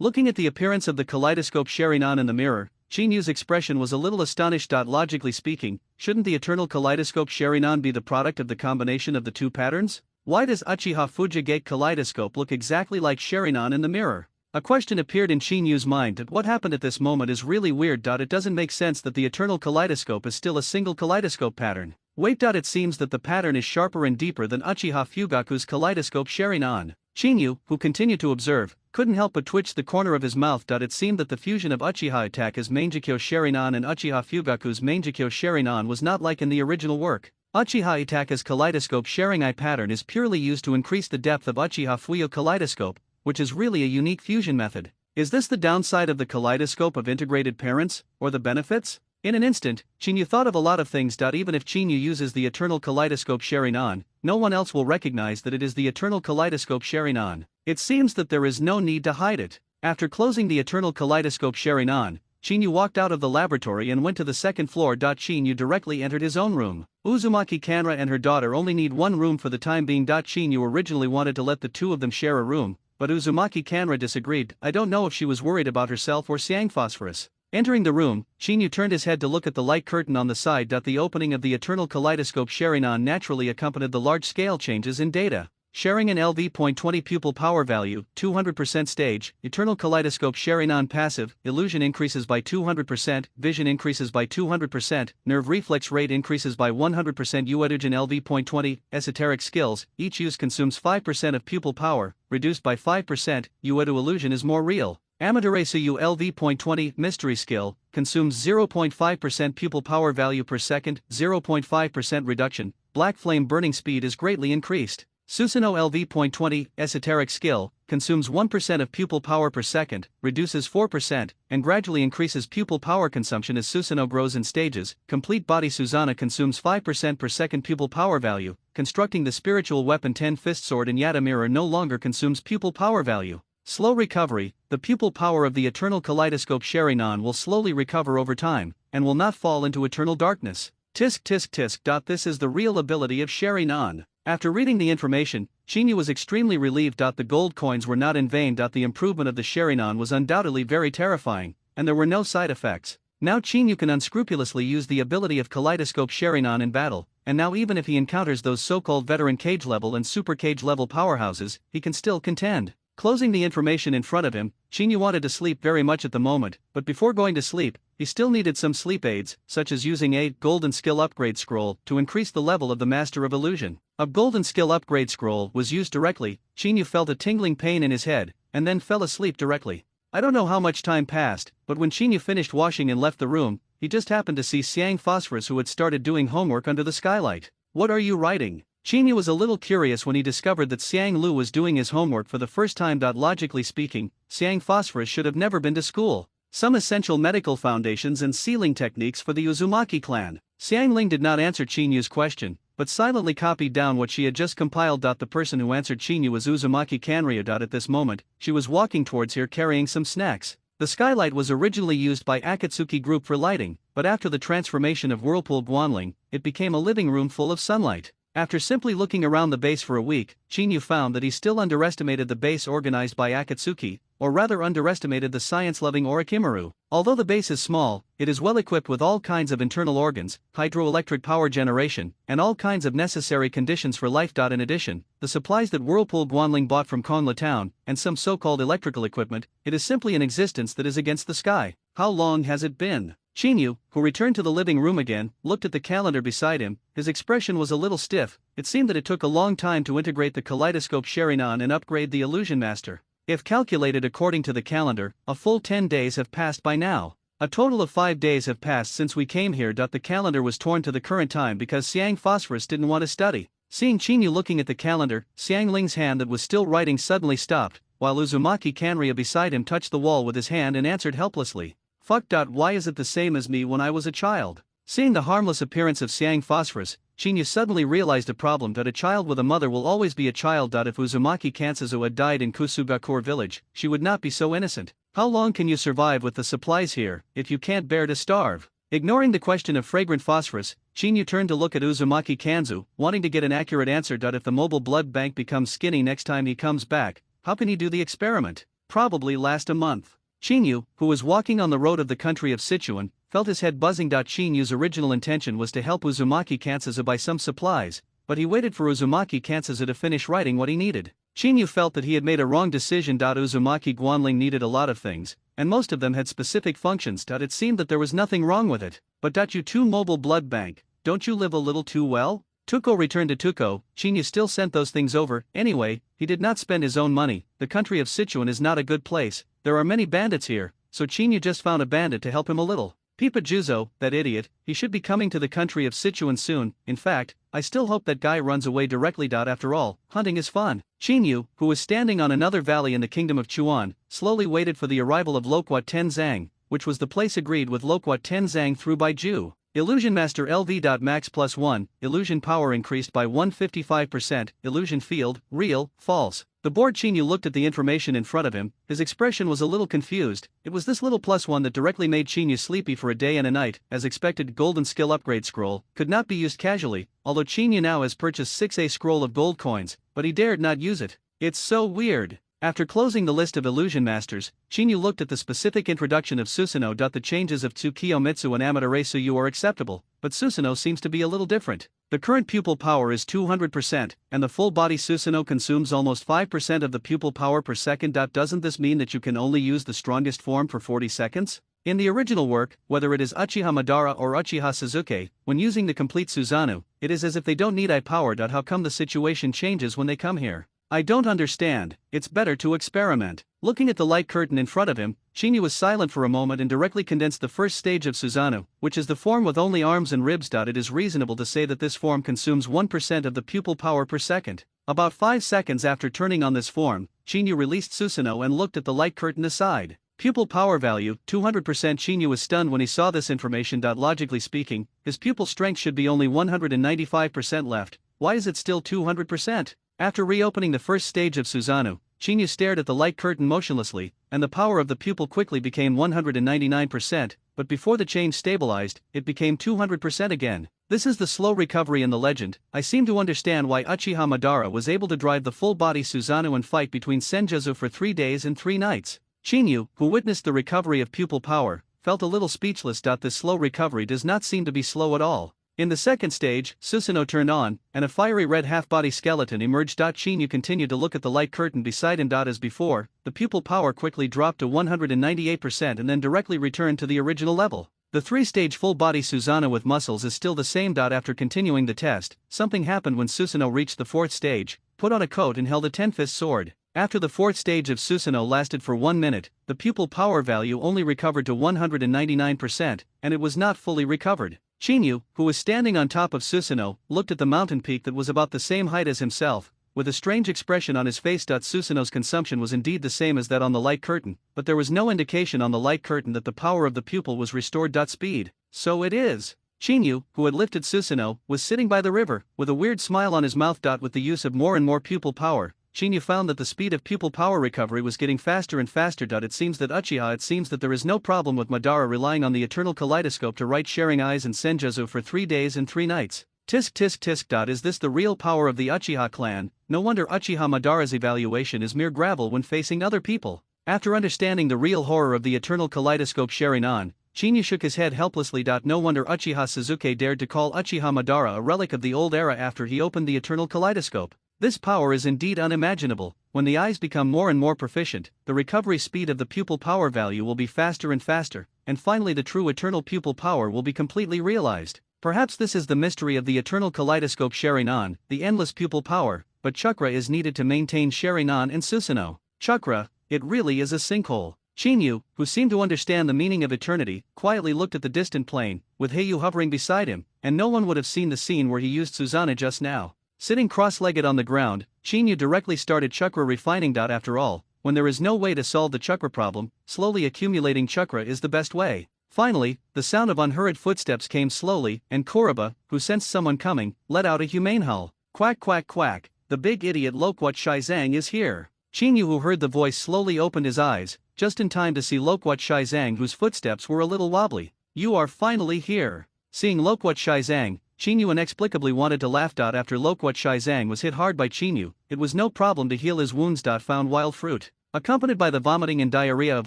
Looking at the appearance of the kaleidoscope Sharingan in the mirror, Chinyu's expression was a little astonished. Logically speaking, shouldn't the eternal kaleidoscope Sharingan be the product of the combination of the two patterns? Why does Uchiha Fujigate kaleidoscope look exactly like Sharingan in the mirror? A question appeared in Chinyu's mind that what happened at this moment is really weird. It doesn't make sense that the eternal kaleidoscope is still a single kaleidoscope pattern. Wait. It seems that the pattern is sharper and deeper than Uchiha Fugaku's kaleidoscope Sharingan. Chinyu, who continued to observe, couldn't help but twitch the corner of his mouth. It seemed that the fusion of Uchiha Itachi's Mangekyo Sharingan and Uchiha Fugaku's Mangekyo Sharingan was not like in the original work. Uchiha Itachi's kaleidoscope sharing eye pattern is purely used to increase the depth of Uchiha Fuyo kaleidoscope, which is really a unique fusion method. Is this the downside of the kaleidoscope of integrated parents, or the benefits? In an instant, Chinyu thought of a lot of things. Even if Chinyu uses the eternal kaleidoscope Sharingan, no one else will recognize that it is the eternal kaleidoscope Sharingan. It seems that there is no need to hide it. After closing the eternal kaleidoscope Sharingan, Chinyu walked out of the laboratory and went to the second floor. Chinyu directly entered his own room. Uzumaki Kanra and her daughter only need one room for the time being. Chinyu originally wanted to let the two of them share a room, but Uzumaki Kanra disagreed. I don't know if she was worried about herself or Siang Phosphorus. Entering the room, Chinyu turned his head to look at the light curtain on the side. The opening of the eternal kaleidoscope Sharingan naturally accompanied the large-scale changes in data. Sharing an LV.20 pupil power value, 200% stage, eternal kaleidoscope Sharingan passive, illusion increases by 200%, vision increases by 200%, nerve reflex rate increases by 100%. Uedugen LV.20, esoteric skills, each use consumes 5% of pupil power, reduced by 5%, Uedu illusion is more real. Amaterasu LV.20 mystery skill, consumes 0.5% pupil power value per second, 0.5% reduction, black flame burning speed is greatly increased. Susanoo LV.20 esoteric skill, consumes 1% of pupil power per second, reduces 4%, and gradually increases pupil power consumption as Susanoo grows in stages. Complete body Susanoo consumes 5% per second pupil power value. Constructing the spiritual weapon 10 fist sword in Yata mirror no longer consumes pupil power value. Slow recovery, the pupil power of the eternal kaleidoscope Sharingan will slowly recover over time, and will not fall into eternal darkness. Tisk tisk tisk. This is the real ability of Sharingan. After reading the information, Chinyu was extremely relieved. The gold coins were not in vain. The improvement of the Sharingan was undoubtedly very terrifying, and there were no side effects. Now Chinyu can unscrupulously use the ability of kaleidoscope Sharingan in battle, and now even if he encounters those so-called veteran cage level and super cage level powerhouses, he can still contend. Closing the information in front of him, Chinyu wanted to sleep very much at the moment, but before going to sleep, he still needed some sleep aids, such as using a golden skill upgrade scroll to increase the level of the Master of Illusion. A golden skill upgrade scroll was used directly. Chinyu felt a tingling pain in his head, and then fell asleep directly. I don't know how much time passed, but when Chinyu finished washing and left the room, he just happened to see Siang Phosphorus, who had started doing homework under the skylight. What are you writing? Chinyu was a little curious when he discovered that Siang Lu was doing his homework for the first time. Logically speaking, Siang Phosphorus should have never been to school. Some essential medical foundations and sealing techniques for the Uzumaki clan. Siang Ling did not answer Chinyu's question, but silently copied down what she had just compiled. The person who answered Chinyu was Uzumaki Kanryu. At this moment, she was walking towards here carrying some snacks. The skylight was originally used by Akatsuki Group for lighting, but after the transformation of Whirlpool Guanling, it became a living room full of sunlight. After simply looking around the base for a week, Chinyu found that he still underestimated the base organized by Akatsuki, or rather underestimated the science-loving Orochimaru. Although the base is small, it is well equipped with all kinds of internal organs, hydroelectric power generation, and all kinds of necessary conditions for life. In addition, the supplies that Whirlpool Guanling bought from Kongla Town, and some so-called electrical equipment, it is simply an existence that is against the sky. How long has it been? Chinyu, who returned to the living room again, looked at the calendar beside him. His expression was a little stiff. It seemed that it took a long time to integrate the kaleidoscope Sharingan and upgrade the Illusion Master. If calculated according to the calendar, a full 10 days have passed by now. A total of 5 days have passed since we came here. The calendar was torn to the current time because Xiang Phosphorus didn't want to study. Seeing Chinyu looking at the calendar, Xiang Ling's hand that was still writing suddenly stopped, while Uzumaki Kanryu beside him touched the wall with his hand and answered helplessly. Fuck. Why is it the same as me when I was a child? Seeing the harmless appearance of Xiang Phosphorus, Chinyu suddenly realized a problem. A child with a mother will always be a child. If Uzumaki Kansuzu had died in Kusugakure village, she would not be so innocent. How long can you survive with the supplies here, if you can't bear to starve? Ignoring the question of fragrant phosphorus, Chinyu turned to look at Uzumaki Kanzu, wanting to get an accurate answer. If the mobile blood bank becomes skinny next time he comes back, how can he do the experiment? Probably last a month. Chinyu, who was walking on the road of the country of Sichuan, felt his head buzzing. Chinyu's original intention was to help Uzumaki Kansuzu buy some supplies, but he waited for Uzumaki Kansuzu to finish writing what he needed. Chinyu felt that he had made a wrong decision. Uzumaki Guanling needed a lot of things, and most of them had specific functions. It seemed that there was nothing wrong with it. But you two mobile blood bank, don't you live a little too well? Tuko returned to Tuko. Chinyu still sent those things over. Anyway, he did not spend his own money. The country of Sichuan is not a good place. There are many bandits here, so Chinyu just found a bandit to help him a little. Pipa Juzo, that idiot, he should be coming to the country of Sichuan soon. In fact, I still hope that guy runs away directly. After all, hunting is fun. Chinyu, who was standing on another valley in the kingdom of Chuan, slowly waited for the arrival of Loquat Tenzang, which was the place agreed with Loquat Tenzang through by Ju. Illusion Master LV. Max +1, illusion power increased by 155%, illusion field, real, false. The bored Chinyu looked at the information in front of him. His expression was a little confused. It was this little +1 that directly made Chinyu sleepy for a day and a night. As expected, golden skill upgrade scroll could not be used casually, although Chinyu now has purchased 6A scroll of gold coins, but he dared not use it. It's so weird. After closing the list of illusion masters, Chinyu looked at the specific introduction of Susanoo. The changes of Tsukiyomitsu and Amaterasu are acceptable, but Susanoo seems to be a little different. The current pupil power is 200%, and the full body Susanoo consumes almost 5% of the pupil power per second. Doesn't this mean that you can only use the strongest form for 40 seconds? In the original work, whether it is Uchiha Madara or Uchiha Suzuki, when using the complete Susanoo, it is as if they don't need eye power. How come the situation changes when they come here? I don't understand. It's better to experiment. Looking at the light curtain in front of him, Chinyu was silent for a moment and directly condensed the first stage of Susanoo, which is the form with only arms and ribs. It is reasonable to say that this form consumes 1% of the pupil power per second. About 5 seconds after turning on this form, Chinyu released Susanoo and looked at the light curtain aside. Pupil power value, 200%. Chinyu was stunned when he saw this information. Logically speaking, his pupil strength should be only 195% left. Why is it still 200%? After reopening the first stage of Susanoo, Chinyu stared at the light curtain motionlessly, and the power of the pupil quickly became 199%, but before the change stabilized, it became 200% again. This is the slow recovery in the legend. I seem to understand why Uchiha Madara was able to drive the full-body Susanoo and fight between Senjutsu for 3 days and 3 nights. Chinyu, who witnessed the recovery of pupil power, felt a little speechless. This slow recovery does not seem to be slow at all. In the second stage, Susanoo turned on, and a fiery red half-body skeleton emerged. Chinyu continued to look at the light curtain beside him. As before, the pupil power quickly dropped to 198% and then directly returned to the original level. The 3-stage full-body Susanoo with muscles is still the same. After continuing the test, something happened when Susanoo reached the 4th stage, put on a coat and held a 10-fist sword. After the 4th stage of Susanoo lasted for 1 minute, the pupil power value only recovered to 199%, and it was not fully recovered. Chinyu, who was standing on top of Susanoo, looked at the mountain peak that was about the same height as himself, with a strange expression on his face. Susanoo's consumption was indeed the same as that on the light curtain, but there was no indication on the light curtain that the power of the pupil was restored. Speed. So it is. Chinyu, who had lifted Susanoo, was sitting by the river, with a weird smile on his mouth. With the use of more and more pupil power, Chinyu found that the speed of pupil power recovery was getting faster and faster. It seems that there is no problem with Madara relying on the eternal kaleidoscope to write Sharing Eyes and Senjutsu for 3 days and 3 nights. Tisk tisk tisk. Is this the real power of the Uchiha clan? No wonder Uchiha Madara's evaluation is mere gravel when facing other people. After understanding the real horror of the eternal kaleidoscope Sharingan, Chinyu shook his head helplessly. No wonder Uchiha Sasuke dared to call Uchiha Madara a relic of the old era after he opened the eternal kaleidoscope. This power is indeed unimaginable. When the eyes become more and more proficient, the recovery speed of the pupil power value will be faster and faster, and finally the true eternal pupil power will be completely realized. Perhaps this is the mystery of the eternal kaleidoscope Sharingan, the endless pupil power, but chakra is needed to maintain Sharingan and Susanoo. Chakra, it really is a sinkhole. Chinyu, who seemed to understand the meaning of eternity, quietly looked at the distant plain, with Heiyu hovering beside him, and no one would have seen the scene where he used Susanoo just now. Sitting cross-legged on the ground, Chinyu directly started chakra refining. After all, when there is no way to solve the chakra problem, slowly accumulating chakra is the best way. Finally, the sound of unhurried footsteps came slowly, and Kuroba, who sensed someone coming, let out a humane howl. Quack quack quack, the big idiot Loquat Shaizang is here. Chinyu, who heard the voice, slowly opened his eyes, just in time to see Loquat Shaizang, whose footsteps were a little wobbly. You are finally here. Seeing Loquat Shaizang, Chinyu inexplicably wanted to laugh. After Loquat Shaizang was hit hard by Chinyu, it was no problem to heal his wounds. Found wild fruit. Accompanied by the vomiting and diarrhea of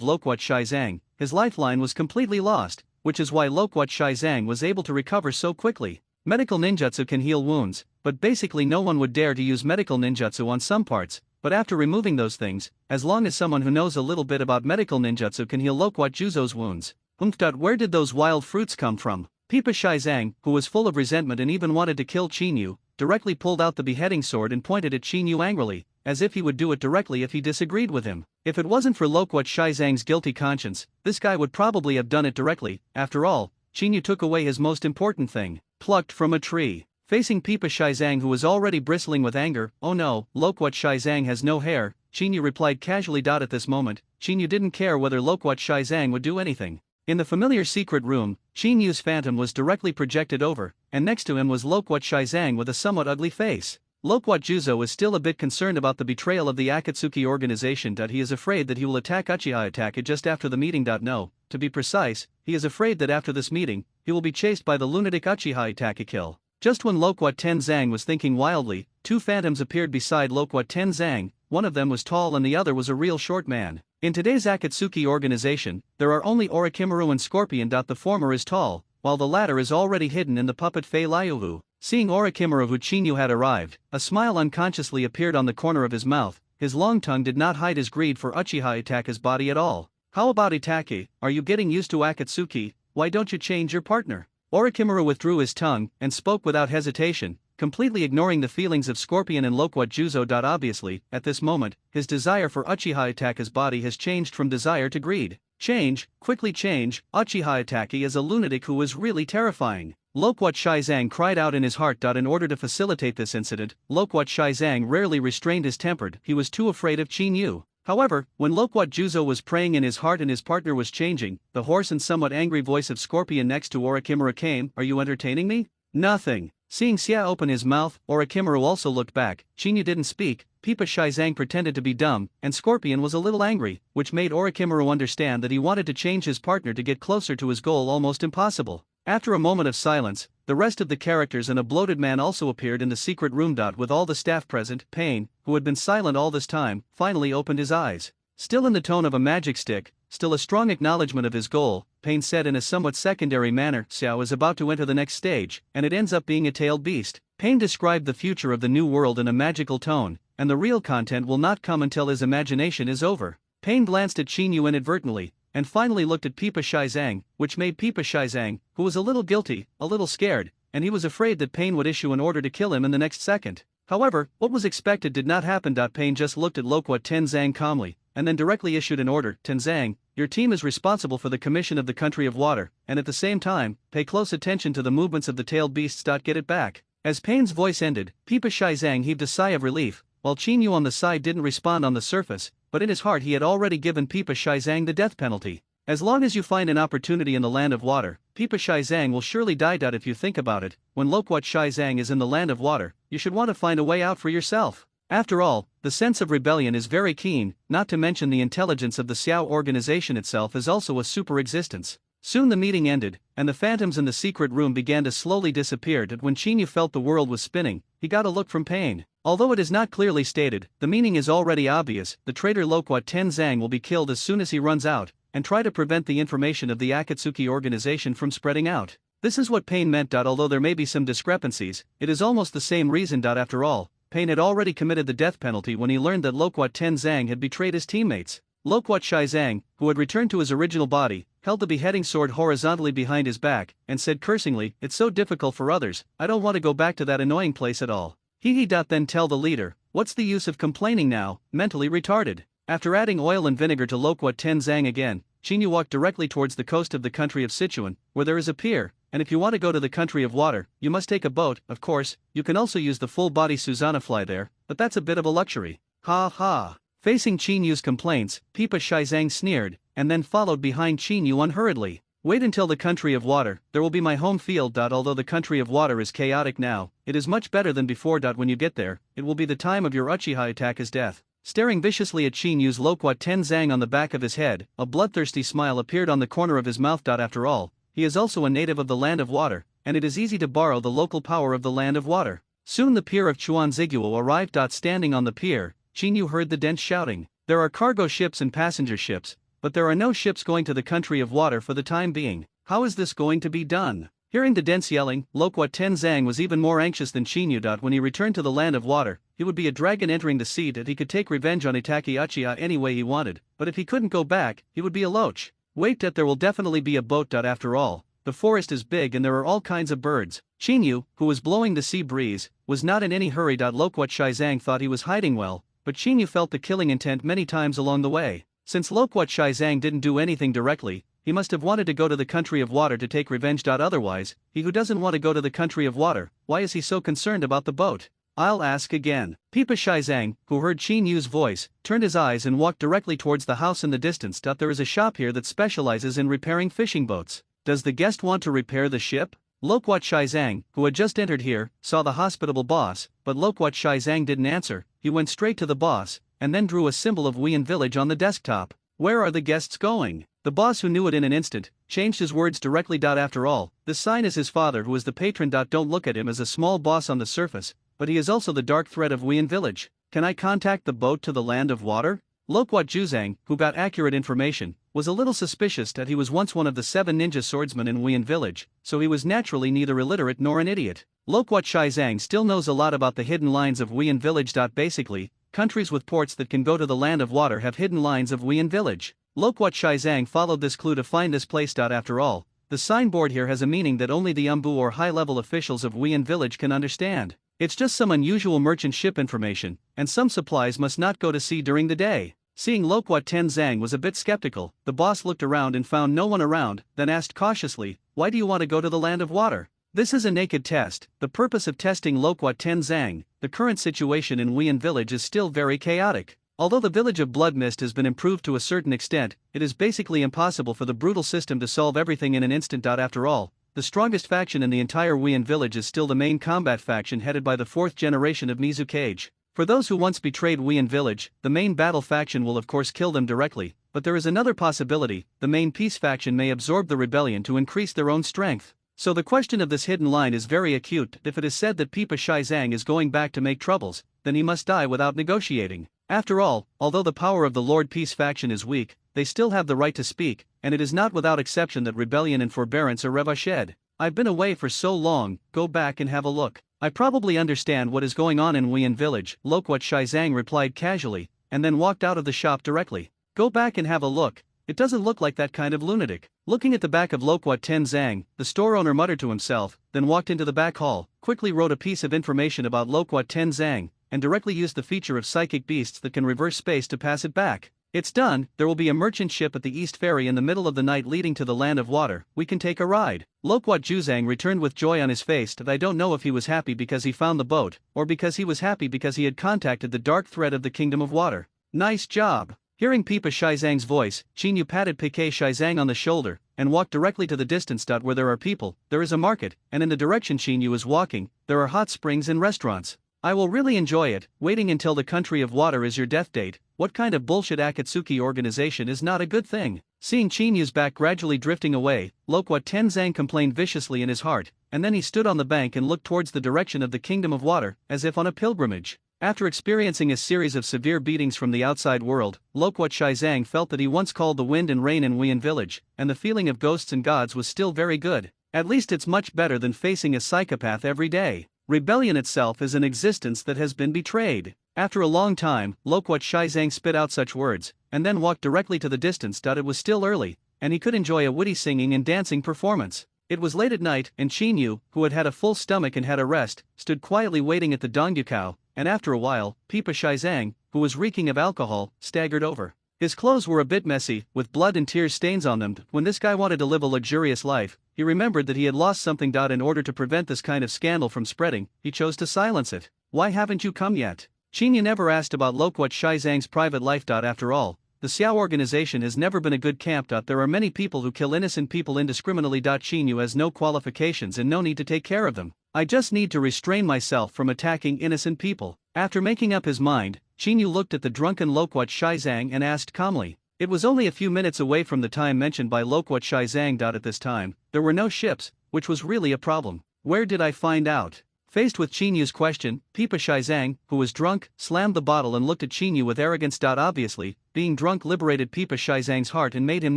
Loquat Shaizang, his lifeline was completely lost, which is why Loquat Shaizang was able to recover so quickly. Medical ninjutsu can heal wounds, but basically no one would dare to use medical ninjutsu on some parts, but after removing those things, as long as someone who knows a little bit about medical ninjutsu can heal Loquat Juzo's wounds. Where did those wild fruits come from? Pipa Shaizang, who was full of resentment and even wanted to kill Chinyu, directly pulled out the beheading sword and pointed at Chinyu angrily, as if he would do it directly if he disagreed with him. If it wasn't for Loquat Shaizang's guilty conscience, this guy would probably have done it directly. After all, Chinyu took away his most important thing, plucked from a tree. Facing Pipa Shaizang, who was already bristling with anger, "Oh no, Loquat Shaizang has no hair," Chinyu replied casually. At this moment, Chinyu didn't care whether Loquat Shaizang would do anything. In the familiar secret room, Chinyu's phantom was directly projected over, and next to him was Loquat Shaizang with a somewhat ugly face. Loquat Juzo is still a bit concerned about the betrayal of the Akatsuki organization. He is afraid that he will attack Uchiha Itachi just after the meeting. No, to be precise, he is afraid that after this meeting, he will be chased by the lunatic Uchiha Itachi kill. Just when Loquat Tenzang was thinking wildly, 2 phantoms appeared beside Loquat Tenzang. One of them was tall and the other was a real short man. In today's Akatsuki organization, there are only Orochimaru and Scorpion. The former is tall, while the latter is already hidden in the puppet Fei Liuhu. Seeing Orochimaru, who Chinyu had arrived, a smile unconsciously appeared on the corner of his mouth. His long tongue did not hide his greed for Uchiha Itachi's body at all. How about Itachi, are you getting used to Akatsuki? Why don't you change your partner? Orochimaru withdrew his tongue and spoke without hesitation, completely ignoring the feelings of Scorpion and Loquat Juzo. Obviously, at this moment, his desire for Uchiha Itachi's body has changed from desire to greed. Change, quickly change, Uchiha Itachi is a lunatic who is really terrifying. Loquat Shaizang cried out in his heart. In order to facilitate this incident, Loquat Shaizang rarely restrained his temper. He was too afraid of Chinyu. However, when Loquat Juzo was praying in his heart and his partner was changing, the hoarse and somewhat angry voice of Scorpion next to Orochimaru came, "Are you entertaining me?" "Nothing." Seeing Xia open his mouth, Orochimaru also looked back. Chinyu didn't speak, Pipa Shaizang pretended to be dumb, and Scorpion was a little angry, which made Orochimaru understand that he wanted to change his partner to get closer to his goal almost impossible. After a moment of silence, the rest of the characters and a bloated man also appeared in the secret room. With all the staff present, Pain, who had been silent all this time, finally opened his eyes. Still in the tone of a magic stick, still a strong acknowledgement of his goal, Pain said in a somewhat secondary manner, "Xiao is about to enter the next stage, and it ends up being a tailed beast." Pain described the future of the new world in a magical tone, and the real content will not come until his imagination is over. Pain glanced at Chinyu inadvertently, and finally looked at Pipa Shaizang, which made Pipa Shaizang, who was a little guilty, a little scared, and he was afraid that Pain would issue an order to kill him in the next second. However, what was expected did not happen. Pain just looked at Loquat Tenzang calmly, and then directly issued an order, "Tenzang, your team is responsible for the commission of the country of water, and at the same time, pay close attention to the movements of the tailed beasts. Get it back." As Pain's voice ended, Pipa Shaizang heaved a sigh of relief, while Chinyu on the side didn't respond on the surface, but in his heart he had already given Pipa Shaizang the death penalty. As long as you find an opportunity in the land of water, Pipa Shai Zhang will surely die. If you think about it, when Loquat Shai Zhang is in the land of water, you should want to find a way out for yourself. After all, the sense of rebellion is very keen, not to mention the intelligence of the Xiao organization itself is also a super existence. Soon the meeting ended, and the phantoms in the secret room began to slowly disappear. When Qinyu felt the world was spinning, he got a look from Pain. Although it is not clearly stated, the meaning is already obvious. The traitor Loquat Ten Zhang will be killed as soon as he runs out, and try to prevent the information of the Akatsuki organization from spreading out. This is what Pain meant. Although there may be some discrepancies, it is almost the same reason. After all, Pain had already committed the death penalty when he learned that Loquat Ten Zhang had betrayed his teammates. Loquat Shai Zhang, who had returned to his original body, held the beheading sword horizontally behind his back, and said cursingly, "It's so difficult for others, I don't want to go back to that annoying place at all." He then tell the leader, "What's the use of complaining now, mentally retarded?" After adding oil and vinegar to Loquat Ten Zhang again, Qinyu walked directly towards the coast of the country of Sichuan, where there is a pier, and if you want to go to the country of water, you must take a boat. Of course, you can also use the full-body Susanna fly there, but that's a bit of a luxury. Ha ha. Facing Qinyu's complaints, Pipa Shai Zhang sneered, and then followed behind Qinyu unhurriedly. "Wait until the country of water, there will be my home field. Although the country of water is chaotic now, it is much better than before. When you get there, it will be the time of your Uchiha attack as death." Staring viciously at Qinyu's Loquat Ten Zhang on the back of his head, a bloodthirsty smile appeared on the corner of his mouth. After all, he is also a native of the land of water, and it is easy to borrow the local power of the land of water. Soon the pier of Chuanziguo arrived. Standing on the pier, Qinyu heard the dense shouting. There are cargo ships and passenger ships, but there are no ships going to the country of water for the time being. How is this going to be done? Hearing the dense yelling, Loquat Ten Zhang was even more anxious than Qinyu. When he returned to the land of water, he would be a dragon entering the sea. That he could take revenge on Itachi Uchiha any way he wanted, but if he couldn't go back, he would be a loach. Wait, there will definitely be a boat. After all, the forest is big and there are all kinds of birds. Qinyu, who was blowing the sea breeze, was not in any hurry. Loquat Shai Zhang thought he was hiding well, but Qinyu felt the killing intent many times along the way. Since Loquat Shai Zhang didn't do anything directly, he must have wanted to go to the country of water to take revenge. Otherwise, he who doesn't want to go to the country of water, why is he so concerned about the boat? I'll ask again. Pipa Shai Zhang, who heard Qinyu's voice, turned his eyes and walked directly towards the house in the distance. There is a shop here that specializes in repairing fishing boats. Does the guest want to repair the ship? Loquat Shai Zhang, who had just entered here, saw the hospitable boss, but Loquat Shai Zhang didn't answer. He went straight to the boss, and then drew a symbol of Wian Village on the desktop. Where are the guests going? The boss, who knew it in an instant, changed his words directly. After all, this sign is his father, who is the patron. Don't look at him as a small boss on the surface, but he is also the dark thread of Wian Village. Can I contact the boat to the land of water? Loquat Juzang, who got accurate information, was a little suspicious that he was once one of the 7 ninja swordsmen in Wian Village, so he was naturally neither illiterate nor an idiot. Loquat Shai Zhang still knows a lot about the hidden lines of Wian Village. Basically, countries with ports that can go to the land of water have hidden lines of Wian Village. Loquat Shai Zhang followed this clue to find this place. After all, the signboard here has a meaning that only the Umbu or high-level officials of Wian Village can understand. It's just some unusual merchant ship information, and some supplies must not go to sea during the day. Seeing Loquat Ten Zhang was a bit skeptical, the boss looked around and found no one around, then asked cautiously, "Why do you want to go to the land of water?" This is a naked test. The purpose of testing Loquat Ten Zhang. The current situation in Wian Village is still very chaotic. Although the village of Blood Mist has been improved to a certain extent, it is basically impossible for the brutal system to solve everything in an instant. After all, the strongest faction in the entire Wian Village is still the main combat faction headed by the 4th generation of Mizukage. For those who once betrayed Wian Village, the main battle faction will of course kill them directly, but there is another possibility: the main peace faction may absorb the rebellion to increase their own strength. So the question of this hidden line is very acute. If it is said that Pipa Shai Zhang is going back to make troubles, then he must die without negotiating. After all, although the power of the Lord Peace faction is weak, they still have the right to speak, and it is not without exception that rebellion and forbearance are revached. I've been away for so long, go back and have a look. I probably understand what is going on in Wian Village, Loquat Shai Zhang replied casually, and then walked out of the shop directly. Go back and have a look. It doesn't look like that kind of lunatic. Looking at the back of Loquat Ten Zhang, the store owner muttered to himself, then walked into the back hall, quickly wrote a piece of information about Loquat Ten Zhang, and directly used the feature of psychic beasts that can reverse space to pass it back. It's done. There will be a merchant ship at the East Ferry in the middle of the night leading to the land of water. We can take a ride. Loquat Juzang returned with joy on his face. I don't know if he was happy because he found the boat, or because he was happy because he had contacted the dark thread of the Kingdom of Water. Nice job. Hearing Pipa Shizang's voice, Qinyu patted Piquet Shizang on the shoulder, and walked directly to the distance. Where there are people, there is a market, and in the direction Qinyu is walking, there are hot springs and restaurants. I will really enjoy it. Waiting until the country of water is your death date. What kind of bullshit Akatsuki organization is not a good thing? Seeing Qinyu's back gradually drifting away, Lokwa Tenzang complained viciously in his heart, and then he stood on the bank and looked towards the direction of the Kingdom of Water, as if on a pilgrimage. After experiencing a series of severe beatings from the outside world, Lokwa Shizang felt that he once called the wind and rain in Wuyan village, and the feeling of ghosts and gods was still very good. At least it's much better than facing a psychopath every day. Rebellion itself is an existence that has been betrayed. After a long time, Lokwa Shizang spit out such words, and then walked directly to the distance. It was still early, and he could enjoy a witty singing and dancing performance. It was late at night, and Qinyu, who had had a full stomach and had a rest, stood quietly waiting at the dongyukao, and after a while, Pipa Shizang, who was reeking of alcohol, staggered over. His clothes were a bit messy, with blood and tears stains on them. When this guy wanted to live a luxurious life, he remembered that he had lost something. In order to prevent this kind of scandal from spreading, he chose to silence it. Why haven't you come yet? Qinyu never asked about Lokwa Shizang's private life. After all, the Xiao organization has never been a good camp. There are many people who kill innocent people indiscriminately. Qinyu has no qualifications and no need to take care of them. I just need to restrain myself from attacking innocent people. After making up his mind, Qinyu looked at the drunken Lokwa Shizang and asked calmly. It was only a few minutes away from the time mentioned by Lokwa Shizang. At this time, there were no ships, which was really a problem. Where did I find out? Faced with Qinyu's question, Pipa Shizang, who was drunk, slammed the bottle and looked at Qinyu with arrogance. Obviously, being drunk liberated Pipa Shizang's heart and made him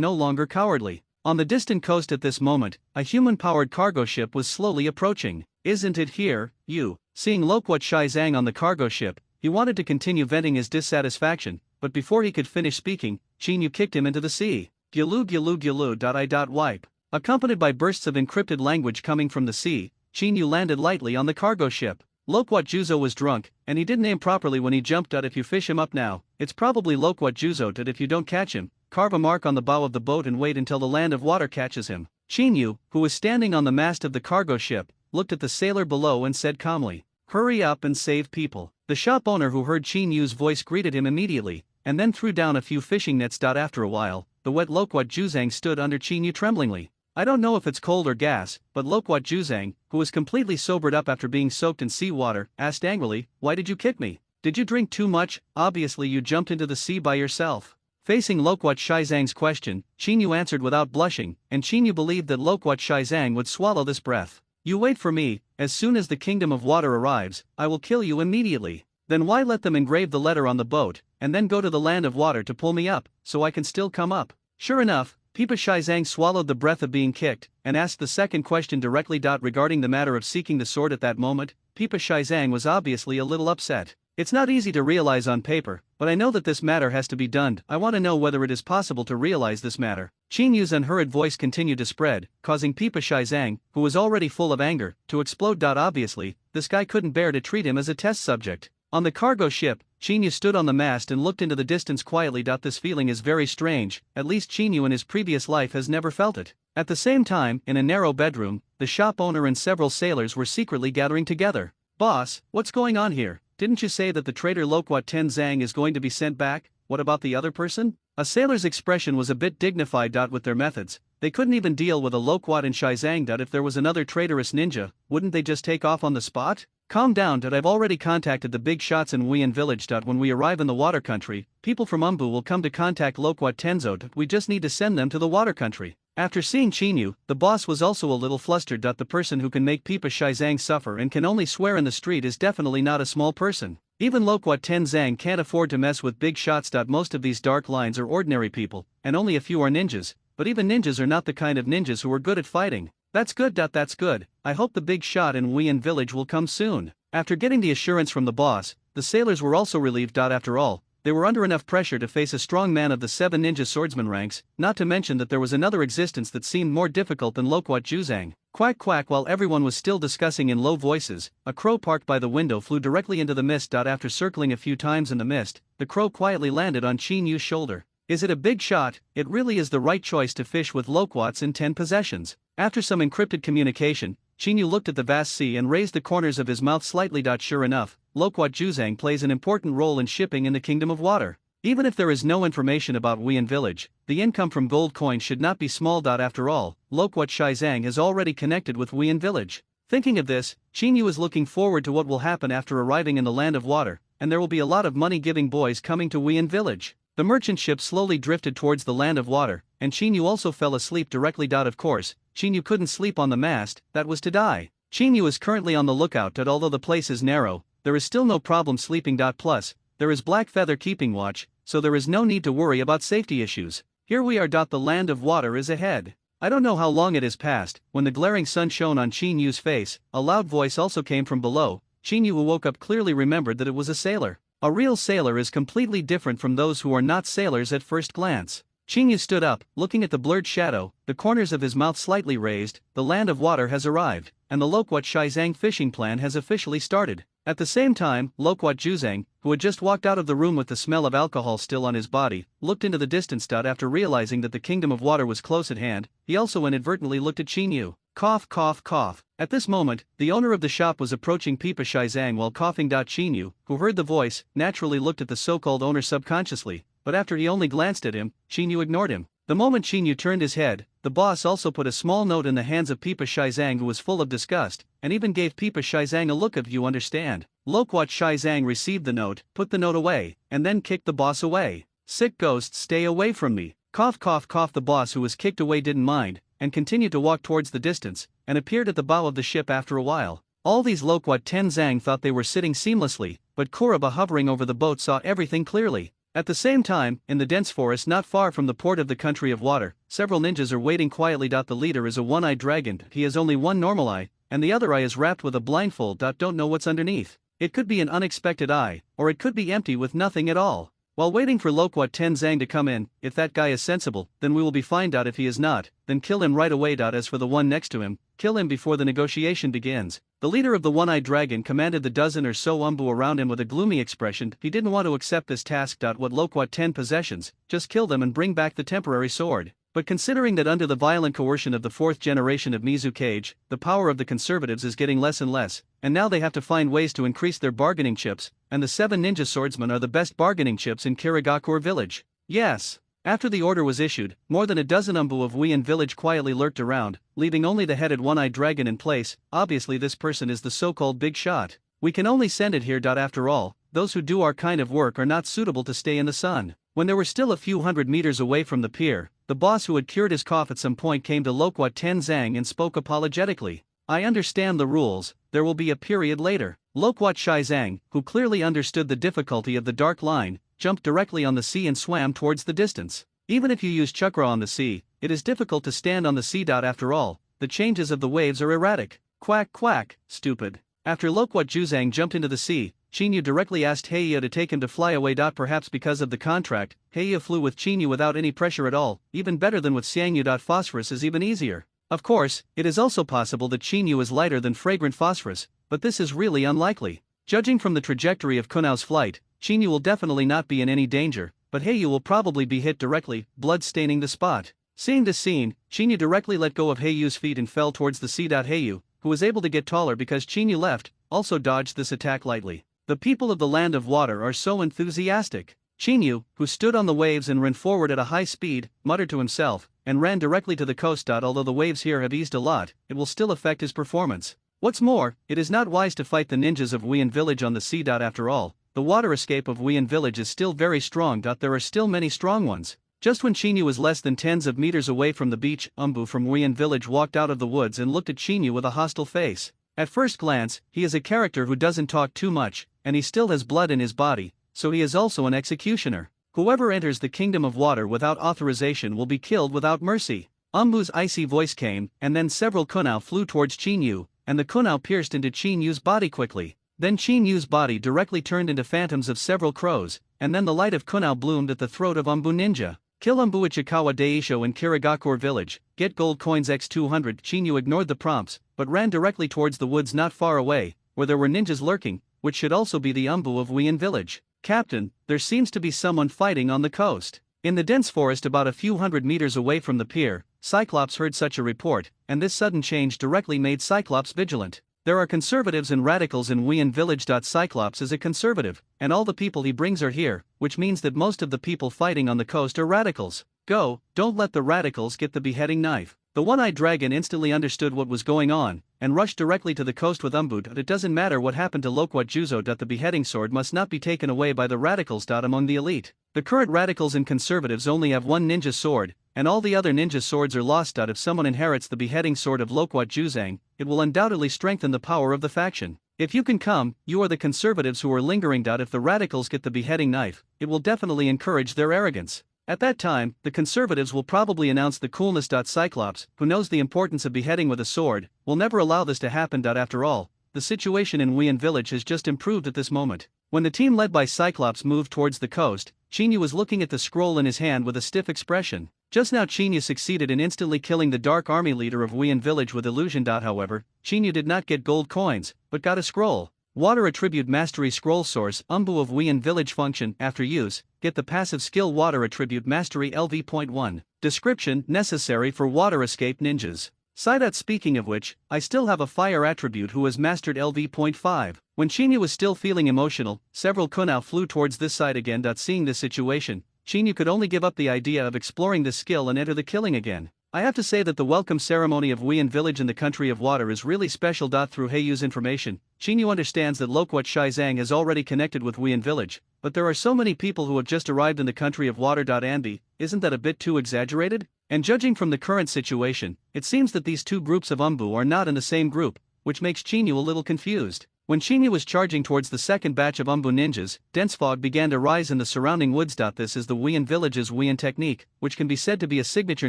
no longer cowardly. On the distant coast at this moment, a human-powered cargo ship was slowly approaching. Isn't it here, you? Seeing Lokwa Shizang on the cargo ship, he wanted to continue venting his dissatisfaction, but before he could finish speaking, Qinyu kicked him into the sea. Gyalu gyalu gyalu. Wipe. Accompanied by bursts of encrypted language coming from the sea, Qinyu landed lightly on the cargo ship. Lokwat Juzo was drunk, and he didn't aim properly when he jumped. If you fish him up now, it's probably Lokwat Juzo. If you don't catch him, carve a mark on the bow of the boat and wait until the land of water catches him. Qinyu, who was standing on the mast of the cargo ship, looked at the sailor below and said calmly, "Hurry up and save people." The shop owner, who heard Qinyu's voice, greeted him immediately, and then threw down a few fishing nets. After a while, the wet Lokwat Juzang stood under Qinyu tremblingly. I don't know if it's cold or gas, but Lokwat Juzang, who was completely sobered up after being soaked in seawater, asked angrily, "Why did you kick me? Did you drink too much? Obviously you jumped into the sea by yourself." Facing Lokwat Shizang's question, Qinyu answered without blushing, and Qinyu believed that Lokwat Shizang would swallow this breath. "You wait for me, as soon as the Kingdom of Water arrives, I will kill you immediately." Then why let them engrave the letter on the boat, and then go to the land of water to pull me up, so I can still come up? Sure enough, Pipa Shizang swallowed the breath of being kicked, and asked the second question directly. Regarding the matter of seeking the sword at that moment, Pipa Shizang was obviously a little upset. It's not easy to realize on paper, but I know that this matter has to be done. I want to know whether it is possible to realize this matter. Qinyu's unhurried voice continued to spread, causing Pipa Shizang, who was already full of anger, to explode. Obviously, this guy couldn't bear to treat him as a test subject. On the cargo ship, Qinyu stood on the mast and looked into the distance quietly. This feeling is very strange, at least Qinyu in his previous life has never felt it. At the same time, in a narrow bedroom, the shop owner and several sailors were secretly gathering together. "Boss, what's going on here? Didn't you say that the traitor Lokwat Tenzang is going to be sent back? What about the other person?" A sailor's expression was a bit dignified. With their methods, they couldn't even deal with a Lokwat and Shizang. If there was another traitorous ninja, wouldn't they just take off on the spot? Calm down. I've already contacted the big shots in Wuyan village. When we arrive in the water country, people from Umbu will come to contact Lokwat Tenzo. We just need to send them to the water country. After seeing Qinyu, the boss was also a little flustered. The person who can make Pipa Shizang suffer and can only swear in the street is definitely not a small person. Even Lokwat Tenzang can't afford to mess with big shots. Most of these dark lines are ordinary people, and only a few are ninjas, but even ninjas are not the kind of ninjas who are good at fighting. That's good. That's good. I hope the big shot in Wuyan village will come soon. After getting the assurance from the boss, the sailors were also relieved. After all, they were under enough pressure to face a strong man of the 7 ninja swordsman ranks, not to mention that there was another existence that seemed more difficult than Lokwat Juzang. Quack quack. While everyone was still discussing in low voices, a crow parked by the window flew directly into the mist. After circling a few times in the mist, the crow quietly landed on Qinyu's shoulder. Is it a big shot? It really is the right choice to fish with Lokwats in 10 possessions. After some encrypted communication, Qinyu looked at the vast sea and raised the corners of his mouth slightly. Sure enough, Lokwat Juzang plays an important role in shipping in the Kingdom of Water. Even if there is no information about Wuyan village, the income from gold coins should not be small. After all, Loquat Shizang has already connected with Wuyan village. Thinking of this, Qinyu is looking forward to what will happen after arriving in the land of water, and there will be a lot of money-giving boys coming to Wuyan village. The merchant ship slowly drifted towards the land of water, and Qinyu also fell asleep directly. Of course, Qinyu couldn't sleep on the mast, that was to die. Qinyu is currently on the lookout. Although the place is narrow, there is still no problem sleeping. Plus, there is Black Feather keeping watch, so there is no need to worry about safety issues. Here we are. The land of water is ahead. I don't know how long it has passed, when the glaring sun shone on Qinyu's face, a loud voice also came from below. Qinyu, who woke up, clearly remembered that it was a sailor. A real sailor is completely different from those who are not sailors at first glance. Qinyu stood up, looking at the blurred shadow, the corners of his mouth slightly raised. The land of water has arrived, and the Loquat Shizang fishing plan has officially started. At the same time, Loquat Juzang, who had just walked out of the room with the smell of alcohol still on his body, looked into the distance. After realizing that the kingdom of water was close at hand, he also inadvertently looked at Qinyu. Cough, cough, cough. At this moment, the owner of the shop was approaching Pipa Shizang while coughing. Qinyu, who heard the voice, naturally looked at the so-called owner subconsciously, but after he only glanced at him, Qinyu ignored him. The moment Qinyu turned his head, the boss also put a small note in the hands of Pipa Shizang, who was full of disgust, and even gave Pipa Shizang a look of "you understand." Loquat Shizang received the note, put the note away, and then kicked the boss away. Sick ghosts, stay away from me. Cough, cough, cough. The boss, who was kicked away, didn't mind, and continued to walk towards the distance, and appeared at the bow of the ship after a while. All these Loquat Tenzang thought they were sitting seamlessly, but Kuraba, hovering over the boat, saw everything clearly. At the same time, in the dense forest not far from the port of the country of water, several ninjas are waiting quietly. The leader is a one-eyed dragon. He has only one normal eye, and the other eye is wrapped with a blindfold. Don't know what's underneath. It could be an unexpected eye, or it could be empty with nothing at all. While waiting for Loquat Tenzang to come in, if that guy is sensible, then we will be fine. If he is not, then kill him right away. As for the one next to him, kill him before the negotiation begins. The leader of the one-eyed dragon commanded the dozen or so umbu around him with a gloomy expression. He didn't want to accept this task. What Loquat 10 possessions, just kill them and bring back the temporary sword. But considering that under the violent coercion of the fourth generation of Mizukage, the power of the conservatives is getting less and less, and now they have to find ways to increase their bargaining chips, and the 7 ninja swordsmen are the best bargaining chips in Kirigakure village. Yes. After the order was issued, more than a dozen umbu of Wuyan village quietly lurked around, leaving only the headed one-eyed dragon in place. Obviously this person is the so-called big shot. We can only send it here. After all, those who do our kind of work are not suitable to stay in the sun. When they were still a few hundred meters away from the pier, the boss, who had cured his cough at some point, came to Loquat Tenzang and spoke apologetically. I understand the rules, there will be a period later. Loquat Shizang, who clearly understood the difficulty of the dark line, jumped directly on the sea and swam towards the distance. Even if you use chakra on the sea, it is difficult to stand on the sea. After all, the changes of the waves are erratic. Quack quack, stupid. After Loquat Juzang jumped into the sea, Qinyu directly asked Heiya to take him to fly away. Perhaps because of the contract, Heiya flew with Qinyu without any pressure at all, even better than with Xiangyu. Phosphorus is even easier. Of course, it is also possible that Qinyu is lighter than fragrant phosphorus, but this is really unlikely. Judging from the trajectory of Kunao's flight, Qinyu will definitely not be in any danger, but Heiyu will probably be hit directly, blood staining the spot. Seeing this scene, Qinyu directly let go of Heiyu's feet and fell towards the sea. Heiyu, who was able to get taller because Qinyu left, also dodged this attack lightly. The people of the land of water are so enthusiastic. Qinyu, who stood on the waves and ran forward at a high speed, muttered to himself, and ran directly to the coast. Although the waves here have eased a lot, it will still affect his performance. What's more, it is not wise to fight the ninjas of Wuyan village on the sea. After all, the water escape of Wuyan village is still very strong. There are still many strong ones. Just when Qinyu was less than tens of meters away from the beach, umbu from Wuyan village walked out of the woods and looked at Qinyu with a hostile face. At first glance, he is a character who doesn't talk too much, and he still has blood in his body, so he is also an executioner. Whoever enters the kingdom of water without authorization will be killed without mercy. Umbu's icy voice came, and then several kunao flew towards Qinyu, and the kunao pierced into Qinyu's body quickly. Then Qinyu's body directly turned into phantoms of several crows, and then the light of kunao bloomed at the throat of Umbu ninja. Kill Umbu Ichikawa Daisho in Kirigakure village, get gold coins x200. Qinyu ignored the prompts, but ran directly towards the woods not far away, where there were ninjas lurking, which should also be the umbu of Wuyan village. Captain, there seems to be someone fighting on the coast. In the dense forest about a few hundred meters away from the pier, Cyclops heard such a report, and this sudden change directly made Cyclops vigilant. There are conservatives and radicals in Wien Village. Cyclops is a conservative, and all the people he brings are here, which means that most of the people fighting on the coast are radicals. Go, don't let the radicals get the beheading knife. The one-eyed dragon instantly understood what was going on, and rushed directly to the coast with Umbut. It doesn't matter what happened to Loquat Juzo. The beheading sword must not be taken away by the radicals. Among the elite, the current radicals and conservatives only have one ninja sword, and all the other ninja swords are lost. If someone inherits the beheading sword of Loquat Juzang, it will undoubtedly strengthen the power of the faction. If you can come, you are the conservatives who are lingering. If the radicals get the beheading knife, it will definitely encourage their arrogance. At that time, the conservatives will probably announce the coolness. Cyclops, who knows the importance of beheading with a sword, will never allow this to happen. After all, the situation in Wien Village has just improved at this moment. When the team led by Cyclops moved towards the coast, Chinyu was looking at the scroll in his hand with a stiff expression. Just now Chinyu succeeded in instantly killing the Dark Army leader of Wien Village with illusion. However, Chinyu did not get gold coins, but got a scroll. Water Attribute Mastery Scroll Source Umbu of Wien Village Function. After use, get the passive skill Water Attribute Mastery LV.1. Description: necessary for water escape ninjas. Side. Speaking of which, I still have a fire attribute who has mastered LV.5. When Chinyu was still feeling emotional, several kunao flew towards this side again. Seeing this situation, Chinyu could only give up the idea of exploring this skill and enter the killing again. I have to say that the welcome ceremony of Wien Village in the country of water is really special. Through Heiyu's information, Chinyu understands that Loquat Shizang has already connected with Wien Village, but there are so many people who have just arrived in the country of water. Anbi, isn't that a bit too exaggerated? And judging from the current situation, it seems that these two groups of Umbu are not in the same group, which makes Chinyu a little confused. When Chinyu was charging towards the second batch of Umbu ninjas, dense fog began to rise in the surrounding woods. This is the Wien Village's Wien technique, which can be said to be a signature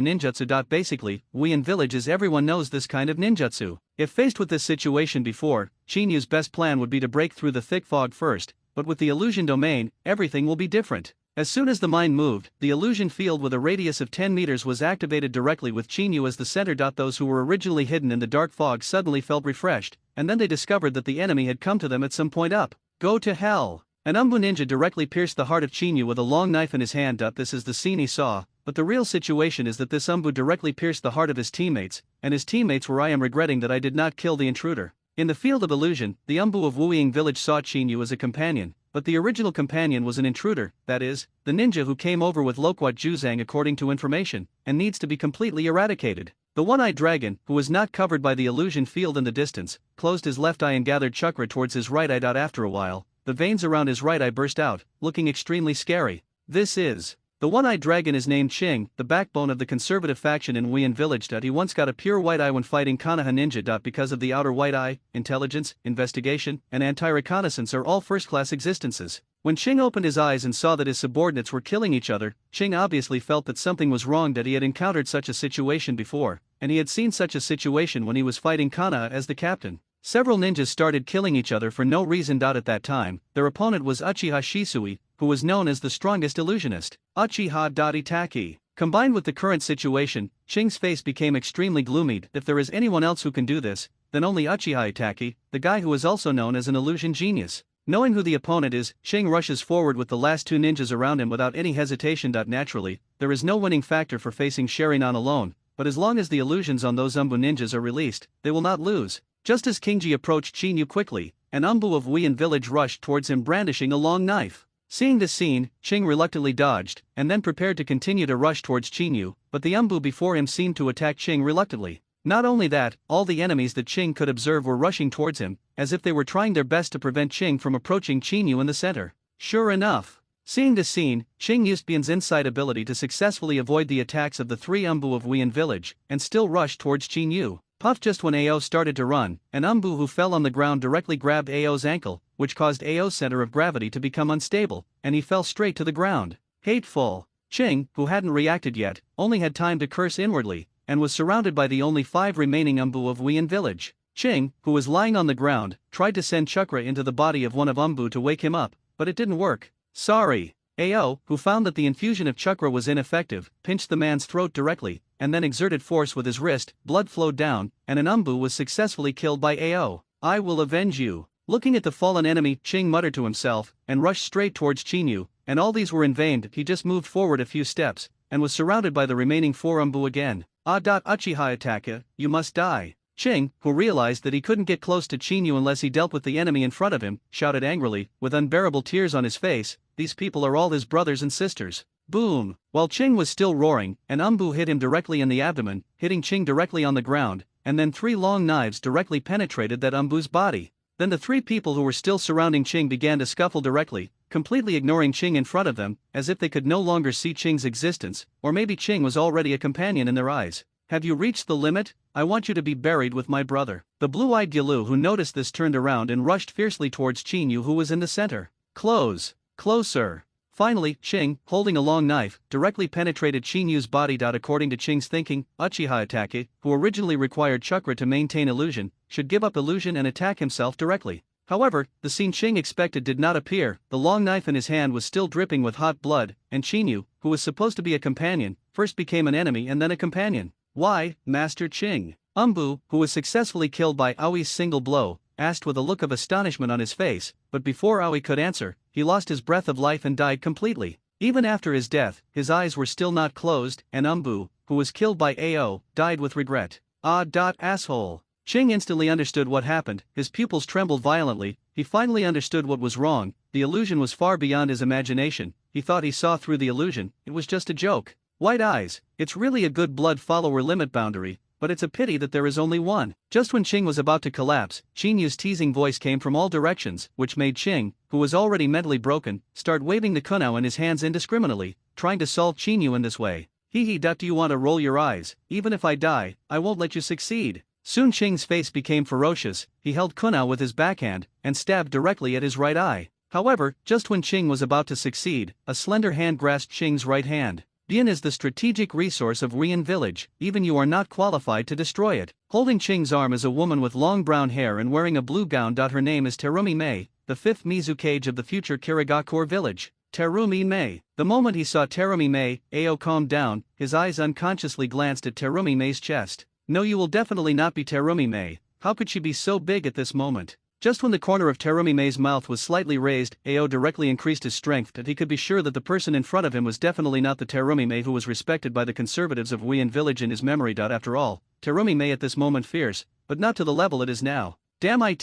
ninjutsu. Basically, Wien Village is everyone knows this kind of ninjutsu. If faced with this situation before, Chinyu's best plan would be to break through the thick fog first, but with the illusion domain, everything will be different. As soon as the mind moved, the illusion field with a radius of 10 meters was activated directly with Chinyu as the center. Those who were originally hidden in the dark fog suddenly felt refreshed, and then they discovered that the enemy had come to them at some point up. Go to hell! An Umbu ninja directly pierced the heart of Chinyu with a long knife in his hand. This is the scene he saw, but the real situation is that this Umbu directly pierced the heart of his teammates, and his teammates were I am regretting that I did not kill the intruder. In the field of illusion, the Umbu of Wuying Village saw Chinyu as a companion, but the original companion was an intruder, that is, the ninja who came over with Loquat Juzang according to information, and needs to be completely eradicated. The one-eyed dragon, who was not covered by the illusion field in the distance, closed his left eye and gathered chakra towards his right eye. After a while, the veins around his right eye burst out, looking extremely scary. This is... The one-eyed dragon is named Ching, the backbone of the conservative faction in Wien Village. He once got a pure white eye when fighting Konoha Ninja. Because of the outer white eye, intelligence, investigation, and anti-reconnaissance are all first-class existences. When Ching opened his eyes and saw that his subordinates were killing each other, Ching obviously felt that something was wrong. He had encountered such a situation before, and he had seen such a situation when he was fighting Konoha as the captain. Several ninjas started killing each other for no reason. At that time, their opponent was Uchiha Shisui, who was known as the strongest illusionist. Uchiha itachi. Combined with the current situation, Ching's face became extremely gloomy. If there is anyone else who can do this, then only Uchiha Itachi, the guy who is also known as an illusion genius. Knowing who the opponent is, Ching rushes forward with the last two ninjas around him without any hesitation. Naturally, there is no winning factor for facing Sharinan alone, but as long as the illusions on those Umbu ninjas are released, they will not lose. Just as Kingji approached Chinyu quickly, an Umbu of Wien Village rushed towards him brandishing a long knife. Seeing this scene, Ching reluctantly dodged, and then prepared to continue to rush towards Chinyu, but the Umbu before him seemed to attack Ching reluctantly. Not only that, all the enemies that Ching could observe were rushing towards him, as if they were trying their best to prevent Ching from approaching Chinyu in the center. Sure enough. Seeing this scene, Ching used Bian's insight ability to successfully avoid the attacks of the three Umbu of Wien Village, and still rushed towards Chinyu. Puff just when Ao started to run, an Umbu who fell on the ground directly grabbed Ao's ankle, which caused Ao's center of gravity to become unstable, and he fell straight to the ground. Hateful. Ching, who hadn't reacted yet, only had time to curse inwardly, and was surrounded by the only 5 remaining Umbu of Wien Village. Ching, who was lying on the ground, tried to send chakra into the body of one of Umbu to wake him up, but it didn't work. Sorry. Ao, who found that the infusion of chakra was ineffective, pinched the man's throat directly, and then exerted force with his wrist. Blood flowed down, and an Umbu was successfully killed by Ao. I will avenge you. Looking at the fallen enemy, Ching muttered to himself, and rushed straight towards Chinyu, and all these were in vain. He just moved forward a few steps, and was surrounded by the remaining 4 Umbu again. Uchiha Itaka, you must die. Ching, who realized that he couldn't get close to Qingyu unless he dealt with the enemy in front of him, shouted angrily, with unbearable tears on his face, "These people are all his brothers and sisters." Boom! While Ching was still roaring, an umbu hit him directly in the abdomen, hitting Ching directly on the ground, and then 3 long knives directly penetrated that umbu's body. Then the 3 people who were still surrounding Ching began to scuffle directly, completely ignoring Ching in front of them, as if they could no longer see Ching's existence, or maybe Ching was already a companion in their eyes. "Have you reached the limit? I want you to be buried with my brother." The blue-eyed Gilu who noticed this turned around and rushed fiercely towards Qingyu who was in the center. "Close! Closer!" Finally, Ching, holding a long knife, directly penetrated Qingyu's body. According to Ching's thinking, Uchiha itachi, who originally required chakra to maintain illusion, should give up illusion and attack himself directly. However, the scene Ching expected did not appear. The long knife in his hand was still dripping with hot blood, and Qingyu, who was supposed to be a companion, first became an enemy and then a companion. "Why, Master Ching?" Umbu, who was successfully killed by Aoi's single blow, asked with a look of astonishment on his face, but before Aoi could answer, he lost his breath of life and died completely. Even after his death, his eyes were still not closed, and Umbu, who was killed by Ao, died with regret. Asshole. Ching instantly understood what happened, his pupils trembled violently, he finally understood what was wrong, the illusion was far beyond his imagination, he thought he saw through the illusion, it was just a joke. White eyes, it's really a good blood follower limit boundary, but it's a pity that there is only one. Just when Ching was about to collapse, Qingyu's teasing voice came from all directions, which made Ching, who was already mentally broken, start waving the kunao in his hands indiscriminately, trying to solve Qingyu in this way. "Hee duck, do you want to roll your eyes? Even if I die, I won't let you succeed." Soon Ching's face became ferocious, he held kunao with his backhand, and stabbed directly at his right eye. However, just when Ching was about to succeed, a slender hand grasped Ching's right hand. Bian is the strategic resource of Rian village, even you are not qualified to destroy it. Holding Ching's arm is a woman with long brown hair and wearing a blue gown. Her name is Terumi Mei, the 5th Mizukage of the future Kirigakure village. Terumi Mei. The moment he saw Terumi Mei, Ao calmed down, his eyes unconsciously glanced at Terumi Mei's chest. "No, you will definitely not be Terumi Mei, how could she be so big at this moment?" Just when the corner of Terumi Mei's mouth was slightly raised, Ao directly increased his strength that he could be sure that the person in front of him was definitely not the Terumi Mei who was respected by the conservatives of Wian village in his memory. After all, Terumi Mei at this moment fierce, but not to the level it is now. Damn it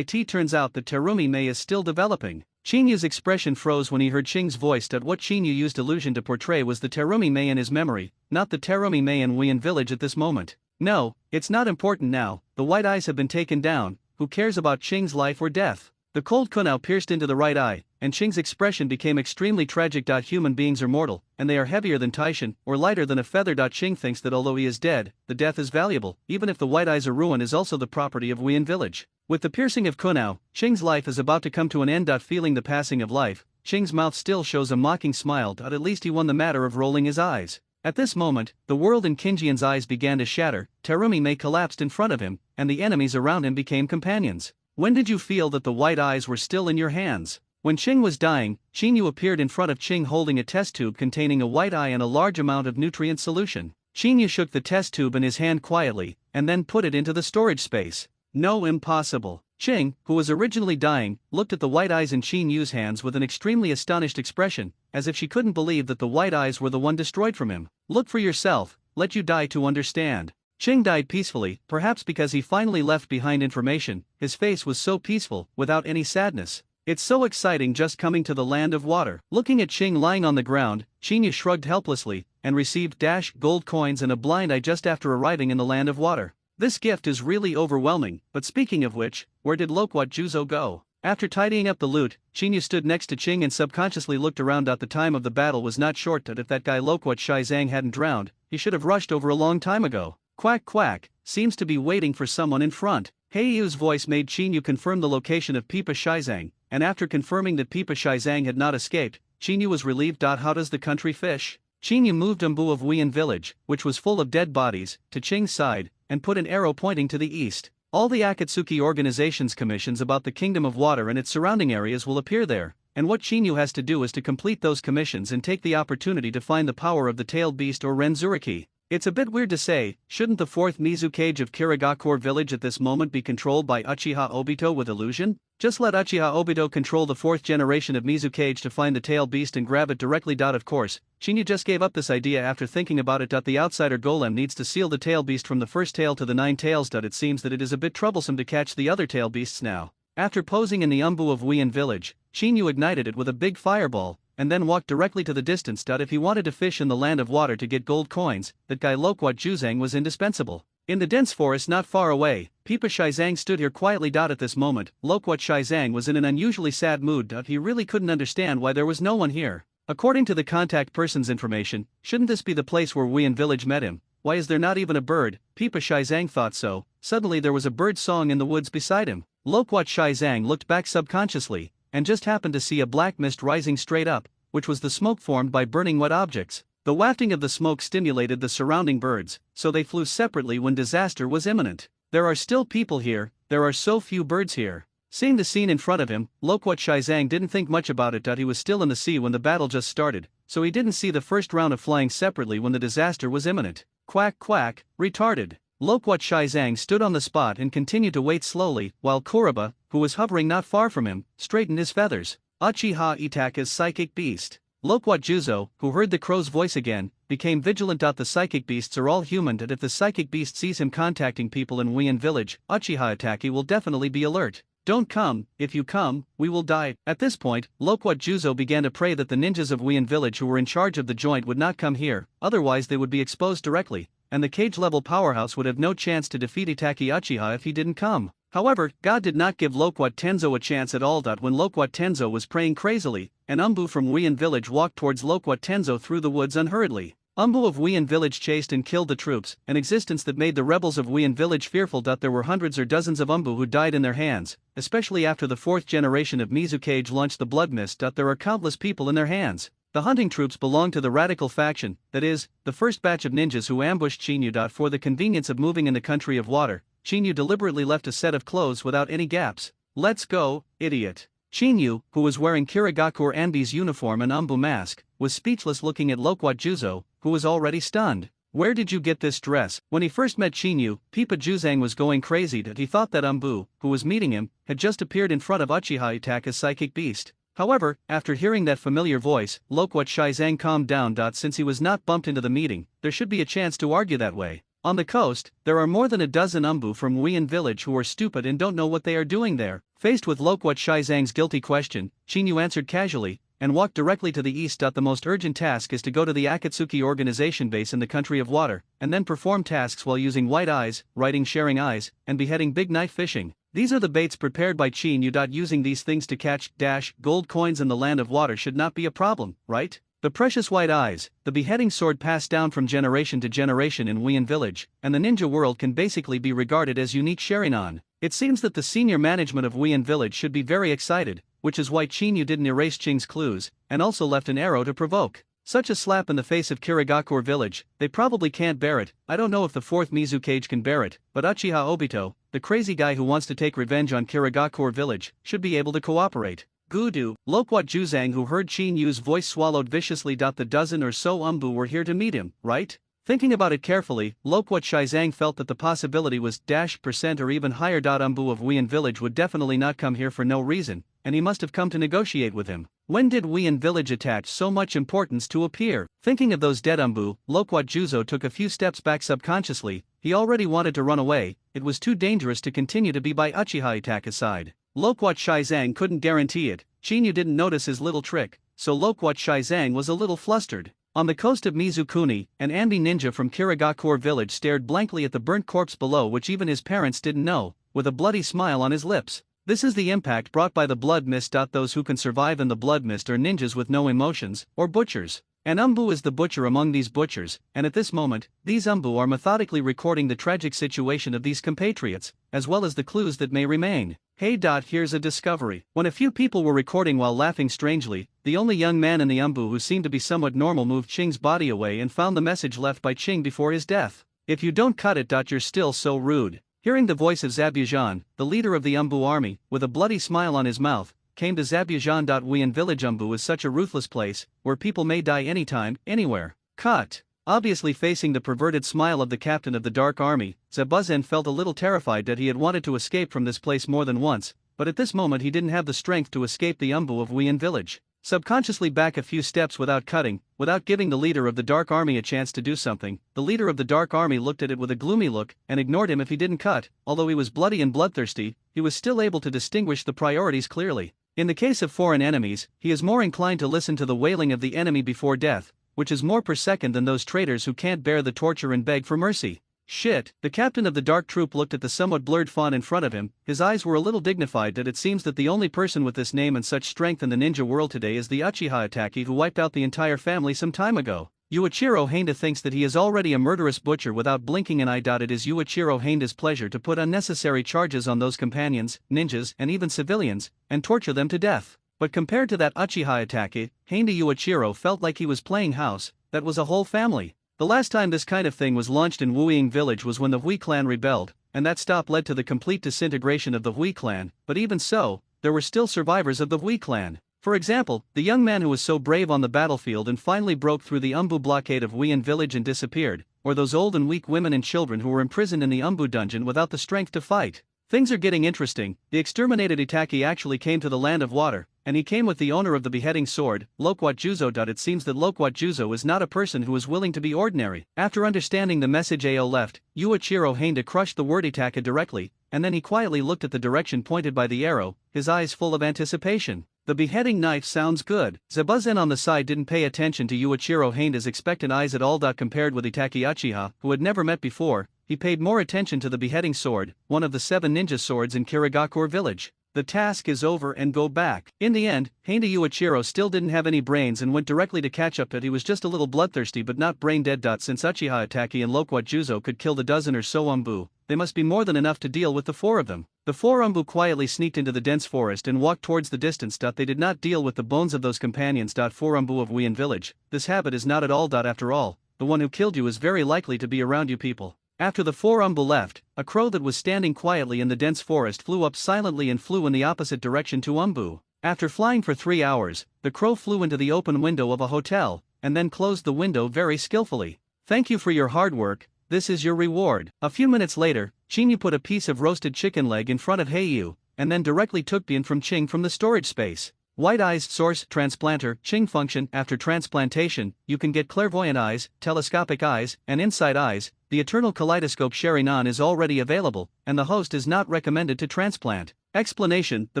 turns out that Terumi Mei is still developing. Qingyu's expression froze when he heard Ching's voice. What Qingyu used illusion to portray was the Terumi Mei in his memory, not the Terumi Mei in Wian village at this moment. No, it's not important now, the white eyes have been taken down. Who cares about Ching's life or death? The cold kunao pierced into the right eye, and Ching's expression became extremely tragic. Human beings are mortal, and they are heavier than Taishan, or lighter than a feather. Ching thinks that although he is dead, the death is valuable, even if the white eyes are ruin is also the property of Wian village. With the piercing of kunao, Ching's life is about to come to an end. Feeling the passing of life, Ching's mouth still shows a mocking smile. At least he won the matter of rolling his eyes. At this moment, the world in Qingjian's eyes began to shatter, Terumi Mei collapsed in front of him, and the enemies around him became companions. When did you feel that the white eyes were still in your hands? When Ching was dying, Qingyu appeared in front of Ching holding a test tube containing a white eye and a large amount of nutrient solution. Qingyu shook the test tube in his hand quietly, and then put it into the storage space. No, impossible. Ching, who was originally dying, looked at the white eyes in Qinyu's hands with an extremely astonished expression, as if she couldn't believe that the white eyes were the one destroyed from him. Look for yourself, let you die to understand. Ching died peacefully, perhaps because he finally left behind information, his face was so peaceful, without any sadness. It's so exciting just coming to the land of water. Looking at Ching lying on the ground, Qinyu shrugged helplessly, and received gold coins and a blind eye just after arriving in the land of water. This gift is really overwhelming, but speaking of which, where did Loquat Juzo go? After tidying up the loot, Qinyu stood next to Ching and subconsciously looked around. The time of the battle was not short. That if that guy Loquat Shizang hadn't drowned, he should have rushed over a long time ago. Quack quack, seems to be waiting for someone in front. Heiyu's voice made Qinyu confirm the location of Pipa Shizang, and after confirming that Pipa Shizang had not escaped, Qinyu was relieved. How does the country fish? Qinyu moved Umbu of Wian village, which was full of dead bodies, to Ching's side, and put an arrow pointing to the east. All the Akatsuki organization's commissions about the Kingdom of Water and its surrounding areas will appear there, and what Qinyu has to do is to complete those commissions and take the opportunity to find the power of the tailed beast or Renzuriki. It's a bit weird to say, shouldn't the fourth Mizu cage of Kirigakure village at this moment be controlled by Uchiha Obito with illusion? Just let Uchiha Obito control the fourth generation of Mizu cage to find the tail beast and grab it directly. Of course, Shinyu just gave up this idea after thinking about it. The outsider golem needs to seal the tail beast from the first tail to the 9 tails. It seems that it is a bit troublesome to catch the other tail beasts now. After posing in the Umbu of Wien village, Shinyu ignited it with a big fireball, and then walked directly to the distance. If he wanted to fish in the land of water to get gold coins, that guy Loquat Juzang was indispensable. In the dense forest not far away, Pipa Shizang stood here quietly. At this moment, Loquat Shizang was in an unusually sad mood. He really couldn't understand why there was no one here. According to the contact person's information, shouldn't this be the place where Wien village met him? Why is there not even a bird? Pipa Shizang thought so. Suddenly there was a bird song in the woods beside him. Loquat Shizang looked back subconsciously, and just happened to see a black mist rising straight up, which was the smoke formed by burning wet objects. The wafting of the smoke stimulated the surrounding birds, so they flew separately when disaster was imminent. There are still people here, there are so few birds here. Seeing the scene in front of him, Loquat Shizang didn't think much about it. He was still in the sea when the battle just started, so he didn't see the first round of flying separately when the disaster was imminent. Quack quack, retarded. Loquat Shizang stood on the spot and continued to wait slowly, while Kuroba, who was hovering not far from him, straightened his feathers. Uchiha Itaka's psychic beast. Loquat Juzo, who heard the crow's voice again, became vigilant. The psychic beasts are all human, and if the psychic beast sees him contacting people in Wien village, Uchiha Itaki will definitely be alert. Don't come, if you come, we will die. At this point, Loquat Juzo began to pray that the ninjas of Wien village who were in charge of the joint would not come here, otherwise they would be exposed directly, and the cage-level powerhouse would have no chance to defeat Itaki Uchiha if he didn't come. However, God did not give Loquat Tenzo a chance at all. When Loquat Tenzo was praying crazily, an Umbu from Wien village walked towards Loquat Tenzo through the woods unhurriedly. Umbu of Wien village chased and killed the troops, an existence that made the rebels of Wien village fearful. There were hundreds or dozens of Umbu who died in their hands, especially after the fourth generation of Mizu Cage launched the blood mist. There are countless people in their hands. The hunting troops belonged to the radical faction, that is, the first batch of ninjas who ambushed Shinyu. For the convenience of moving in the country of water, Shinyu deliberately left a set of clothes without any gaps. Let's go, idiot. Shinyu, who was wearing Kirigakure Anbi's uniform and Umbu mask, was speechless looking at Loquat Juzo, who was already stunned. Where did you get this dress? When he first met Shinyu, Pipa Juzang was going crazy. He thought that Umbu, who was meeting him, had just appeared in front of Uchiha Itaka's psychic beast. However, after hearing that familiar voice, Loquat Shizang calmed down. Since he was not bumped into the meeting, there should be a chance to argue that way. On the coast, there are more than a dozen Umbu from Wien village who are stupid and don't know what they are doing there. Faced with Loquat Shizang's guilty question, Shinyu answered casually, and walked directly to the east. The most urgent task is to go to the Akatsuki organization base in the country of water, and then perform tasks while using white eyes, writing sharing eyes, and beheading big knife fishing. These are the baits prepared by Shinyu. Using these things to catch gold coins in the land of water should not be a problem, right? The precious white eyes, the beheading sword passed down from generation to generation in Wien village, and the ninja world can basically be regarded as unique Sharingan. It seems that the senior management of Wien village should be very excited, which is why Shinyu didn't erase Ching's clues, and also left an arrow to provoke. Such a slap in the face of Kirigakure village, they probably can't bear it. I don't know if the fourth Mizu cage can bear it, but Uchiha Obito, the crazy guy who wants to take revenge on Kirigakure village, should be able to cooperate. Gudu, Loquat Juzang, who heard Shinyu's voice, swallowed viciously. The dozen or so Umbu were here to meet him, right? Thinking about it carefully, Loquat Shizang felt that the possibility was % or even higher. Umbu of Wien village would definitely not come here for no reason, and he must have come to negotiate with him. When did Wien village attach so much importance to appear? Thinking of those dead Umbu, Loquat Juzo took a few steps back subconsciously. He already wanted to run away. It was too dangerous to continue to be by Uchiha Itaka's side. Loquat Shizang couldn't guarantee it. Shinyu didn't notice his little trick, so Loquat Shizang was a little flustered. On the coast of Mizukuni, an Anbi ninja from Kirigakure village stared blankly at the burnt corpse below, which even his parents didn't know, with a bloody smile on his lips. This is the impact brought by the blood mist. Those who can survive in the blood mist are ninjas with no emotions, or butchers. An Umbu is the butcher among these butchers, and at this moment, these Umbu are methodically recording the tragic situation of these compatriots, as well as the clues that may remain. Hey. Here's a discovery. When a few people were recording while laughing strangely, the only young man in the Umbu who seemed to be somewhat normal moved Ching's body away and found the message left by Ching before his death. If you don't cut it. You're still so rude. Hearing the voice of Zabujan, the leader of the Umbu army, with a bloody smile on his mouth, came to Zabujan. Wien village Umbu is such a ruthless place, where people may die anytime, anywhere. Cut. Obviously facing the perverted smile of the captain of the Dark Army, Zabuzen felt a little terrified that he had wanted to escape from this place more than once, but at this moment he didn't have the strength to escape the umbu of Wien village. Subconsciously back a few steps without cutting, without giving the leader of the Dark Army a chance to do something, the leader of the Dark Army looked at it with a gloomy look and ignored him if he didn't cut. Although he was bloody and bloodthirsty, he was still able to distinguish the priorities clearly. In the case of foreign enemies, he is more inclined to listen to the wailing of the enemy before death, which is more per second than those traitors who can't bear the torture and beg for mercy. Shit, the captain of the dark troop looked at the somewhat blurred font in front of him, his eyes were a little dignified that it seems that the only person with this name and such strength in the ninja world today is the Uchiha itachi who wiped out the entire family some time ago. Yuichiro Handa thinks that he is already a murderous butcher without blinking an eye. It is Yuichiro Handa's pleasure to put unnecessary charges on those companions, ninjas, and even civilians, and torture them to death. But compared to that Uchiha itachi, Handa Yuichiro felt like he was playing house, that was a whole family. The last time this kind of thing was launched in Wuiying village was when the Hui clan rebelled, and that stop led to the complete disintegration of the Hui clan, but even so, there were still survivors of the Hui clan. For example, the young man who was so brave on the battlefield and finally broke through the Umbu blockade of Wuiyin village and disappeared, or those old and weak women and children who were imprisoned in the Umbu dungeon without the strength to fight. Things are getting interesting. The exterminated Itaki actually came to the land of water, and he came with the owner of the beheading sword, Loquat Juzo. It seems that Loquat Juzo is not a person who is willing to be ordinary. After understanding the message AO left, Yuichiro Handa crushed the word Itaka directly, and then he quietly looked at the direction pointed by the arrow, his eyes full of anticipation. The beheading knife sounds good. Zabuzen on the side didn't pay attention to Yuichiro Handa's expectant eyes at all. Compared with Itaki Uchiha, who had never met before, he paid more attention to the beheading sword, one of the 7 ninja swords in Kirigakure village. The task is over and go back. In the end, Handa Yuichiro still didn't have any brains and went directly to catch up. That he was just a little bloodthirsty but not brain dead. Since Uchiha Itaki and Loquat Juzo could kill the dozen or so Umbu, they must be more than enough to deal with the 4 of them. The 4 Umbu quietly sneaked into the dense forest and walked towards the distance. They did not deal with the bones of those companions. 4 Umbu of Wuiyin village. This habit is not at all. After all, the one who killed you is very likely to be around you people. After the 4 Umbu left, a crow that was standing quietly in the dense forest flew up silently and flew in the opposite direction to Umbu. After flying for 3 hours, the crow flew into the open window of a hotel, and then closed the window very skillfully. Thank you for your hard work, this is your reward. A few minutes later, Chinyu put a piece of roasted chicken leg in front of Heiyu, and then directly took Bien from Ching from the storage space. White eyes source transplanter Ching function. After transplantation, you can get clairvoyant eyes, telescopic eyes, and inside eyes. The eternal kaleidoscope Sherinan is already available, and the host is not recommended to transplant. Explanation: the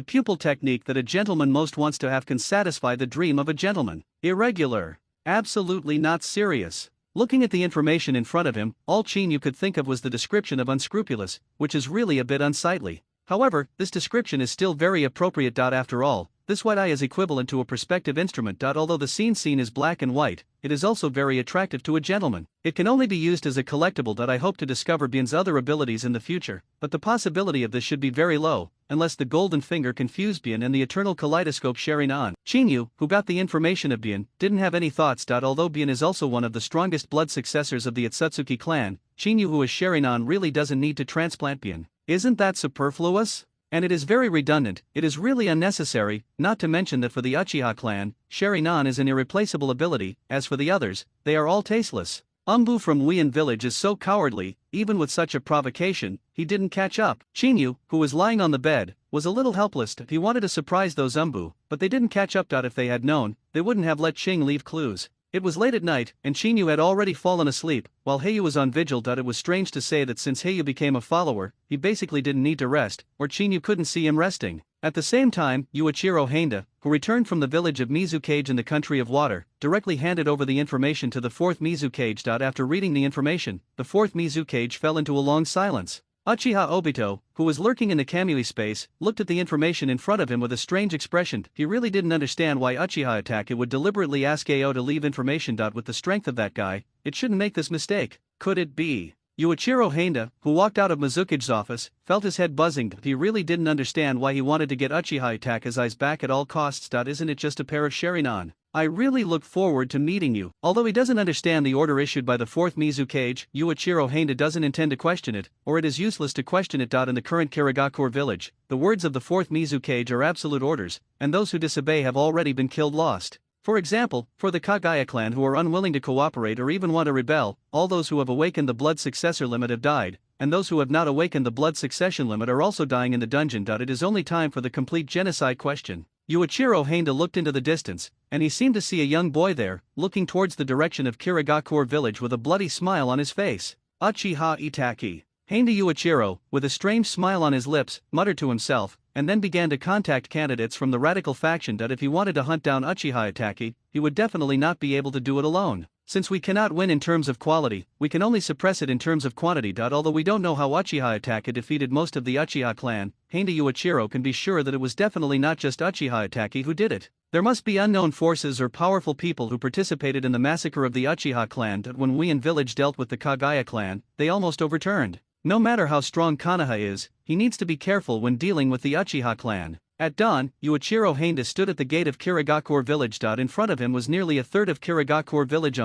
pupil technique that a gentleman most wants to have can satisfy the dream of a gentleman. Irregular. Absolutely not serious. Looking at the information in front of him, all Chinyu could think of was the description of unscrupulous, which is really a bit unsightly. However, this description is still very appropriate. After all, this white eye is equivalent to a perspective instrument. Although the scene is black and white, it is also very attractive to a gentleman. It can only be used as a collectible. I hope to discover Bien's other abilities in the future, but the possibility of this should be very low, unless the golden finger confused Bien and the eternal kaleidoscope Sherinan. Chinyu, who got the information of Bien, didn't have any thoughts. Although Bien is also one of the strongest blood successors of the Itsutsuki clan, Chinyu who is Sherinan really doesn't need to transplant Bien. Isn't that superfluous? And it is very redundant, it is really unnecessary, not to mention that for the Uchiha clan, Sherinan is an irreplaceable ability. As for the others, they are all tasteless. Umbu from Wuiyin village is so cowardly, even with such a provocation, he didn't catch up. Chinyu, who was lying on the bed, was a little helpless. He wanted to surprise those Umbu, but they didn't catch up. If they had known, they wouldn't have let Ching leave clues. It was late at night, and Chinyu had already fallen asleep, while Heiyu was on vigil. It was strange to say that since Heiyu became a follower, he basically didn't need to rest, or Chinyu couldn't see him resting. At the same time, Yuichiro Handa, who returned from the village of Mizukage in the country of water, directly handed over the information to the 4th Mizukage. After reading the information, the 4th Mizukage fell into a long silence. Uchiha Obito, who was lurking in the Kamui space, looked at the information in front of him with a strange expression. He really didn't understand why Uchiha Itaki would deliberately ask AO to leave information. With the strength of that guy, it shouldn't make this mistake. Could it be? Yuichiro Handa, who walked out of Mizukage's office, felt his head buzzing. He really didn't understand why he wanted to get Uchiha Itaki's eyes back at all costs. Isn't it just a pair of Sherinan? I really look forward to meeting you. Although he doesn't understand the order issued by the 4th Mizukage, Yuichiro Handa doesn't intend to question it, or it is useless to question it. In the current Kirigakure village, the words of the 4th Mizukage are absolute orders, and those who disobey have already been killed. Lost. For example, for the Kagaya clan who are unwilling to cooperate or even want to rebel, all those who have awakened the blood successor limit have died, and those who have not awakened the blood succession limit are also dying in the dungeon. It is only time for the complete genocide question. Yuichiro Handa looked into the distance, and he seemed to see a young boy there, looking towards the direction of Kirigakure village with a bloody smile on his face. Uchiha Itachi. Handa Yuichiro, with a strange smile on his lips, muttered to himself, and then began to contact candidates from the radical faction. If he wanted to hunt down Uchiha Itachi, he would definitely not be able to do it alone. Since we cannot win in terms of quality, we can only suppress it in terms of quantity. Although we don't know how Uchiha Itachi defeated most of the Uchiha clan, Handa Yuichiro can be sure that it was definitely not just Uchiha Itachi who did it. There must be unknown forces or powerful people who participated in the massacre of the Uchiha clan. When we in village dealt with the Kagaya clan, they almost overturned. No matter how strong Konoha is, he needs to be careful when dealing with the Uchiha clan. At dawn, Yuichiro Handa stood at the gate of Kirigakure village. In front of him was nearly a third of Kirigakure village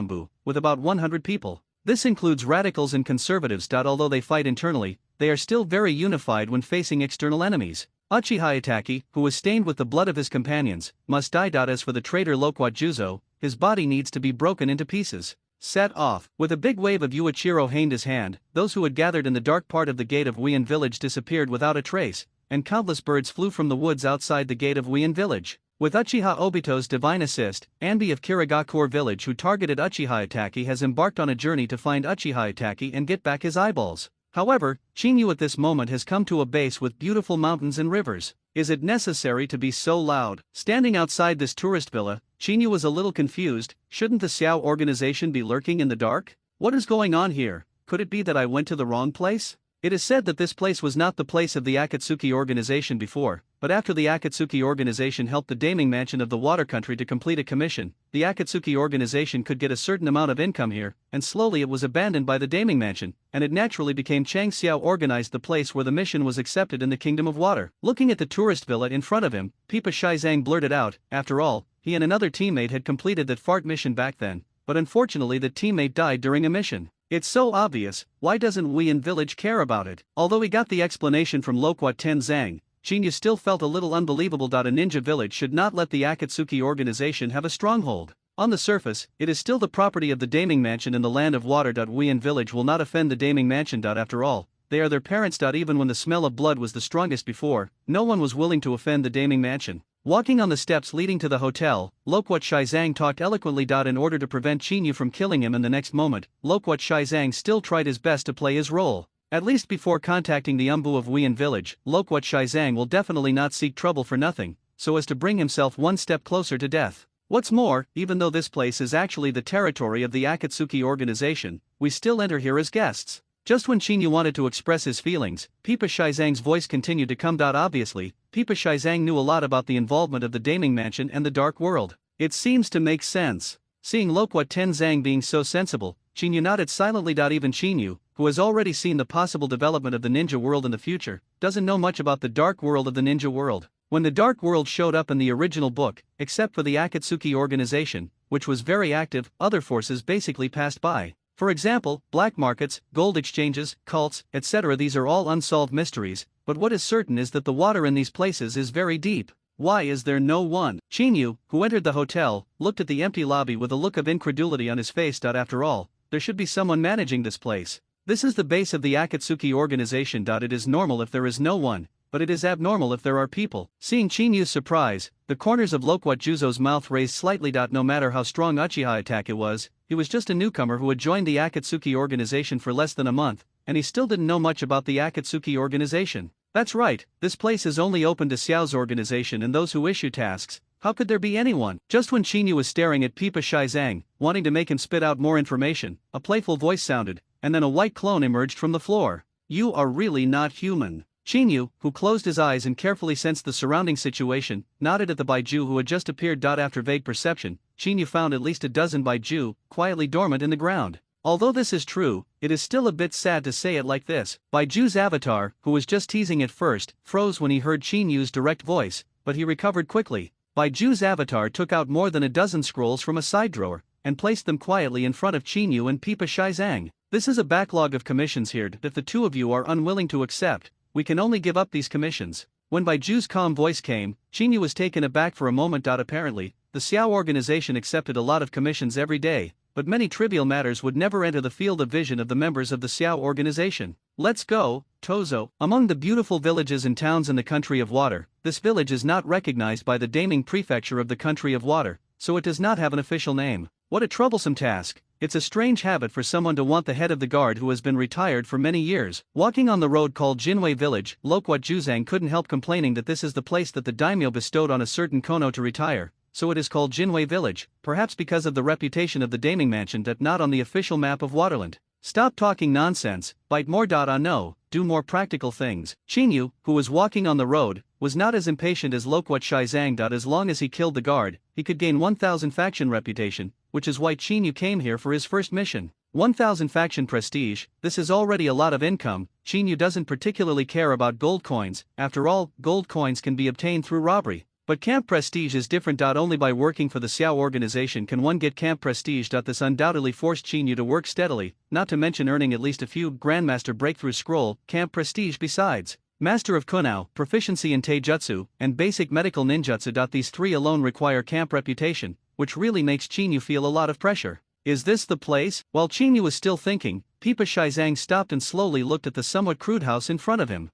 with about 100 people. This includes radicals and conservatives. Although they fight internally, they are still very unified when facing external enemies. Uchiha Itachi, who was stained with the blood of his companions, must die. As for the traitor Loquat Juzo, his body needs to be broken into pieces. Set off. With a big wave of Yuichiro Handa's hand, those who had gathered in the dark part of the gate of Wien village disappeared without a trace, and countless birds flew from the woods outside the gate of Wien village. With Uchiha Obito's divine assist, Anbi of Kirigakure village who targeted Uchiha Itachi has embarked on a journey to find Uchiha Itachi and get back his eyeballs. However, Chinyu at this moment has come to a base with beautiful mountains and rivers. Is it necessary to be so loud? Standing outside this tourist villa, Chinyu was a little confused. Shouldn't the Xiao organization be lurking in the dark? What is going on here? Could it be that I went to the wrong place? It is said that this place was not the place of the Akatsuki organization before, but after the Akatsuki organization helped the Daming Mansion of the Water Country to complete a commission, the Akatsuki organization could get a certain amount of income here, and slowly it was abandoned by the Daming Mansion, and it naturally became Chang Xiao organized the place where the mission was accepted in the Kingdom of Water. Looking at the tourist villa in front of him, Pipa Shizang blurted out, after all, he and another teammate had completed that fart mission back then, but unfortunately the teammate died during a mission. It's so obvious, why doesn't we in village care about it? Although he got the explanation from Loquat Tenzang, Chinyu still felt a little unbelievable. A ninja village should not let the Akatsuki organization have a stronghold. On the surface, it is still the property of the Daming Mansion in the land of water. We in village will not offend the Daming Mansion. After all, they are their parents. Even when the smell of blood was the strongest before, no one was willing to offend the Daming Mansion. Walking on the steps leading to the hotel, Loquat Shizang talked eloquently. In order to prevent Chinyu from killing him in the next moment, Loquat Shizang still tried his best to play his role. At least before contacting the Umbu of Wien village, Loquat Shizang will definitely not seek trouble for nothing, so as to bring himself one step closer to death. What's more, even though this place is actually the territory of the Akatsuki organization, we still enter here as guests. Just when Chinyu wanted to express his feelings, Pipa Shizang's voice continued to come. Obviously, Pipa Shizang knew a lot about the involvement of the Daming Mansion and the Dark World. It seems to make sense. Seeing Loquat Tenzang being so sensible, Chinyu nodded silently. Even Chinyu, who has already seen the possible development of the ninja world in the future, doesn't know much about the dark world of the ninja world. When the dark world showed up in the original book, except for the Akatsuki organization, which was very active, other forces basically passed by. For example, black markets, gold exchanges, cults, etc. These are all unsolved mysteries, but what is certain is that the water in these places is very deep. Why is there no one? Chinyu, who entered the hotel, looked at the empty lobby with a look of incredulity on his face. After all, there should be someone managing this place. This is the base of the Akatsuki organization. It is normal if there is no one, but it is abnormal if there are people. Seeing Chinyu's surprise, the corners of Loquat Juzo's mouth raised slightly. No matter how strong Uchiha Itachi was, he was just a newcomer who had joined the Akatsuki organization for less than a month, and he still didn't know much about the Akatsuki organization. That's right, this place is only open to Xiao's organization and those who issue tasks. How could there be anyone? Just when Chinyu was staring at Pipa Shizang, wanting to make him spit out more information, a playful voice sounded, and then a white clone emerged from the floor. You are really not human. Chinyu, who closed his eyes and carefully sensed the surrounding situation, nodded at the Baiju who had just appeared. After vague perception, Chinyu found at least a dozen Baiju, quietly dormant in the ground. Although this is true, it is still a bit sad to say it like this. Baiju's avatar, who was just teasing at first, froze when he heard Chinyu's direct voice, but he recovered quickly. Baiju's avatar took out more than a dozen scrolls from a side drawer, and placed them quietly in front of Chinyu and Pipa Shizang. This is a backlog of commissions here. If the two of you are unwilling to accept, we can only give up these commissions. When Baiju's calm voice came, Chinyu was taken aback for a moment. Apparently, the Xiao organization accepted a lot of commissions every day, but many trivial matters would never enter the field of vision of the members of the Xiao organization. Let's go, Tozo. Among the beautiful villages and towns in the country of water, this village is not recognized by the Daming prefecture of the country of water, so it does not have an official name. What a troublesome task. It's a strange habit for someone to want the head of the guard who has been retired for many years. Walking on the road called Jinwei Village, Lokwat Juzang couldn't help complaining that this is the place that the daimyo bestowed on a certain kono to retire, so it is called Jinwei Village, perhaps because of the reputation of the Daming mansion that not on the official map of Waterland. Stop talking nonsense, bite more. No, do more practical things. Qinyu, who was walking on the road, was not as impatient as Lokwat Shizang. As long as he killed the guard, he could gain 1000 faction reputation, which is why Qinyu came here for his first mission. 1000 faction prestige, this is already a lot of income. Qinyu doesn't particularly care about gold coins, after all, gold coins can be obtained through robbery. But camp prestige is different. Only by working for the Xiao organization can one get camp prestige. This undoubtedly forced Qinyu to work steadily, not to mention earning at least a few Grandmaster Breakthrough Scroll camp prestige besides. Master of Kunao, proficiency in Taijutsu, and basic medical ninjutsu. These three alone require camp reputation, which really makes Qinyu feel a lot of pressure. Is this the place? While Qinyu was still thinking, Pipa Shizang stopped and slowly looked at the somewhat crude house in front of him.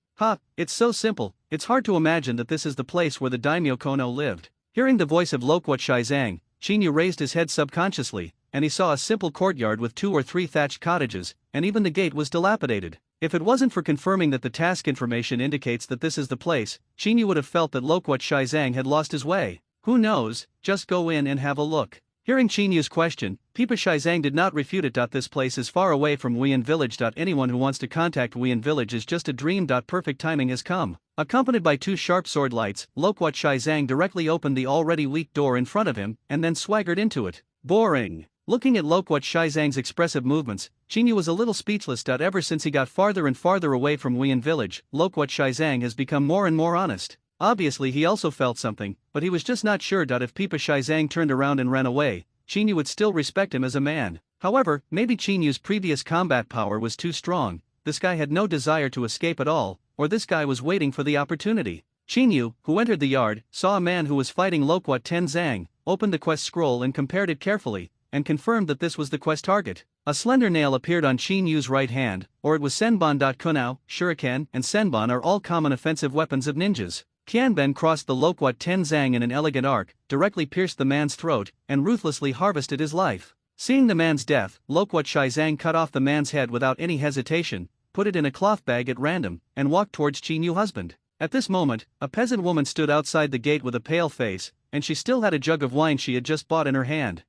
It's so simple, it's hard to imagine that this is the place where the daimyo Kono lived. Hearing the voice of Lokwat Shizang, Qinyu raised his head subconsciously, and he saw a simple courtyard with 2 or 3 thatched cottages, and even the gate was dilapidated. If it wasn't for confirming that the task information indicates that this is the place, Qinyu would have felt that Lokwat Shizang had lost his way. Who knows, just go in and have a look. Hearing Qinyu's question, Pipa Shizang did not refute it. This place is far away from Wuyan Village. Anyone who wants to contact Wuyan Village is just a dream. Perfect timing has come. Accompanied by 2 sharp sword lights, Lokwat Shizang directly opened the already weak door in front of him, and then swaggered into it. Boring. Looking at Lokwat Shizang's expressive movements, Qinyu was a little speechless. Ever since he got farther and farther away from Wuyan Village, Lokwat Shizang has become more and more honest. Obviously he also felt something, but he was just not sure. If Pipa Shizang turned around and ran away, Qinyu would still respect him as a man. However, maybe Qinyu's previous combat power was too strong, this guy had no desire to escape at all, or this guy was waiting for the opportunity. Qinyu, who entered the yard, saw a man who was fighting Lokwat Tenzang, opened the quest scroll and compared it carefully, and confirmed that this was the quest target. A slender nail appeared on Qinyu's right hand, or it was Senbon. Kunao, Shuriken, and Senbon are all common offensive weapons of ninjas. Qianben crossed the Lokwat Tenzang in an elegant arc, directly pierced the man's throat, and ruthlessly harvested his life. Seeing the man's death, Lokwat Shizang cut off the man's head without any hesitation, put it in a cloth bag at random, and walked towards Qinyu's husband. At this moment, a peasant woman stood outside the gate with a pale face, and she still had a jug of wine she had just bought in her hand.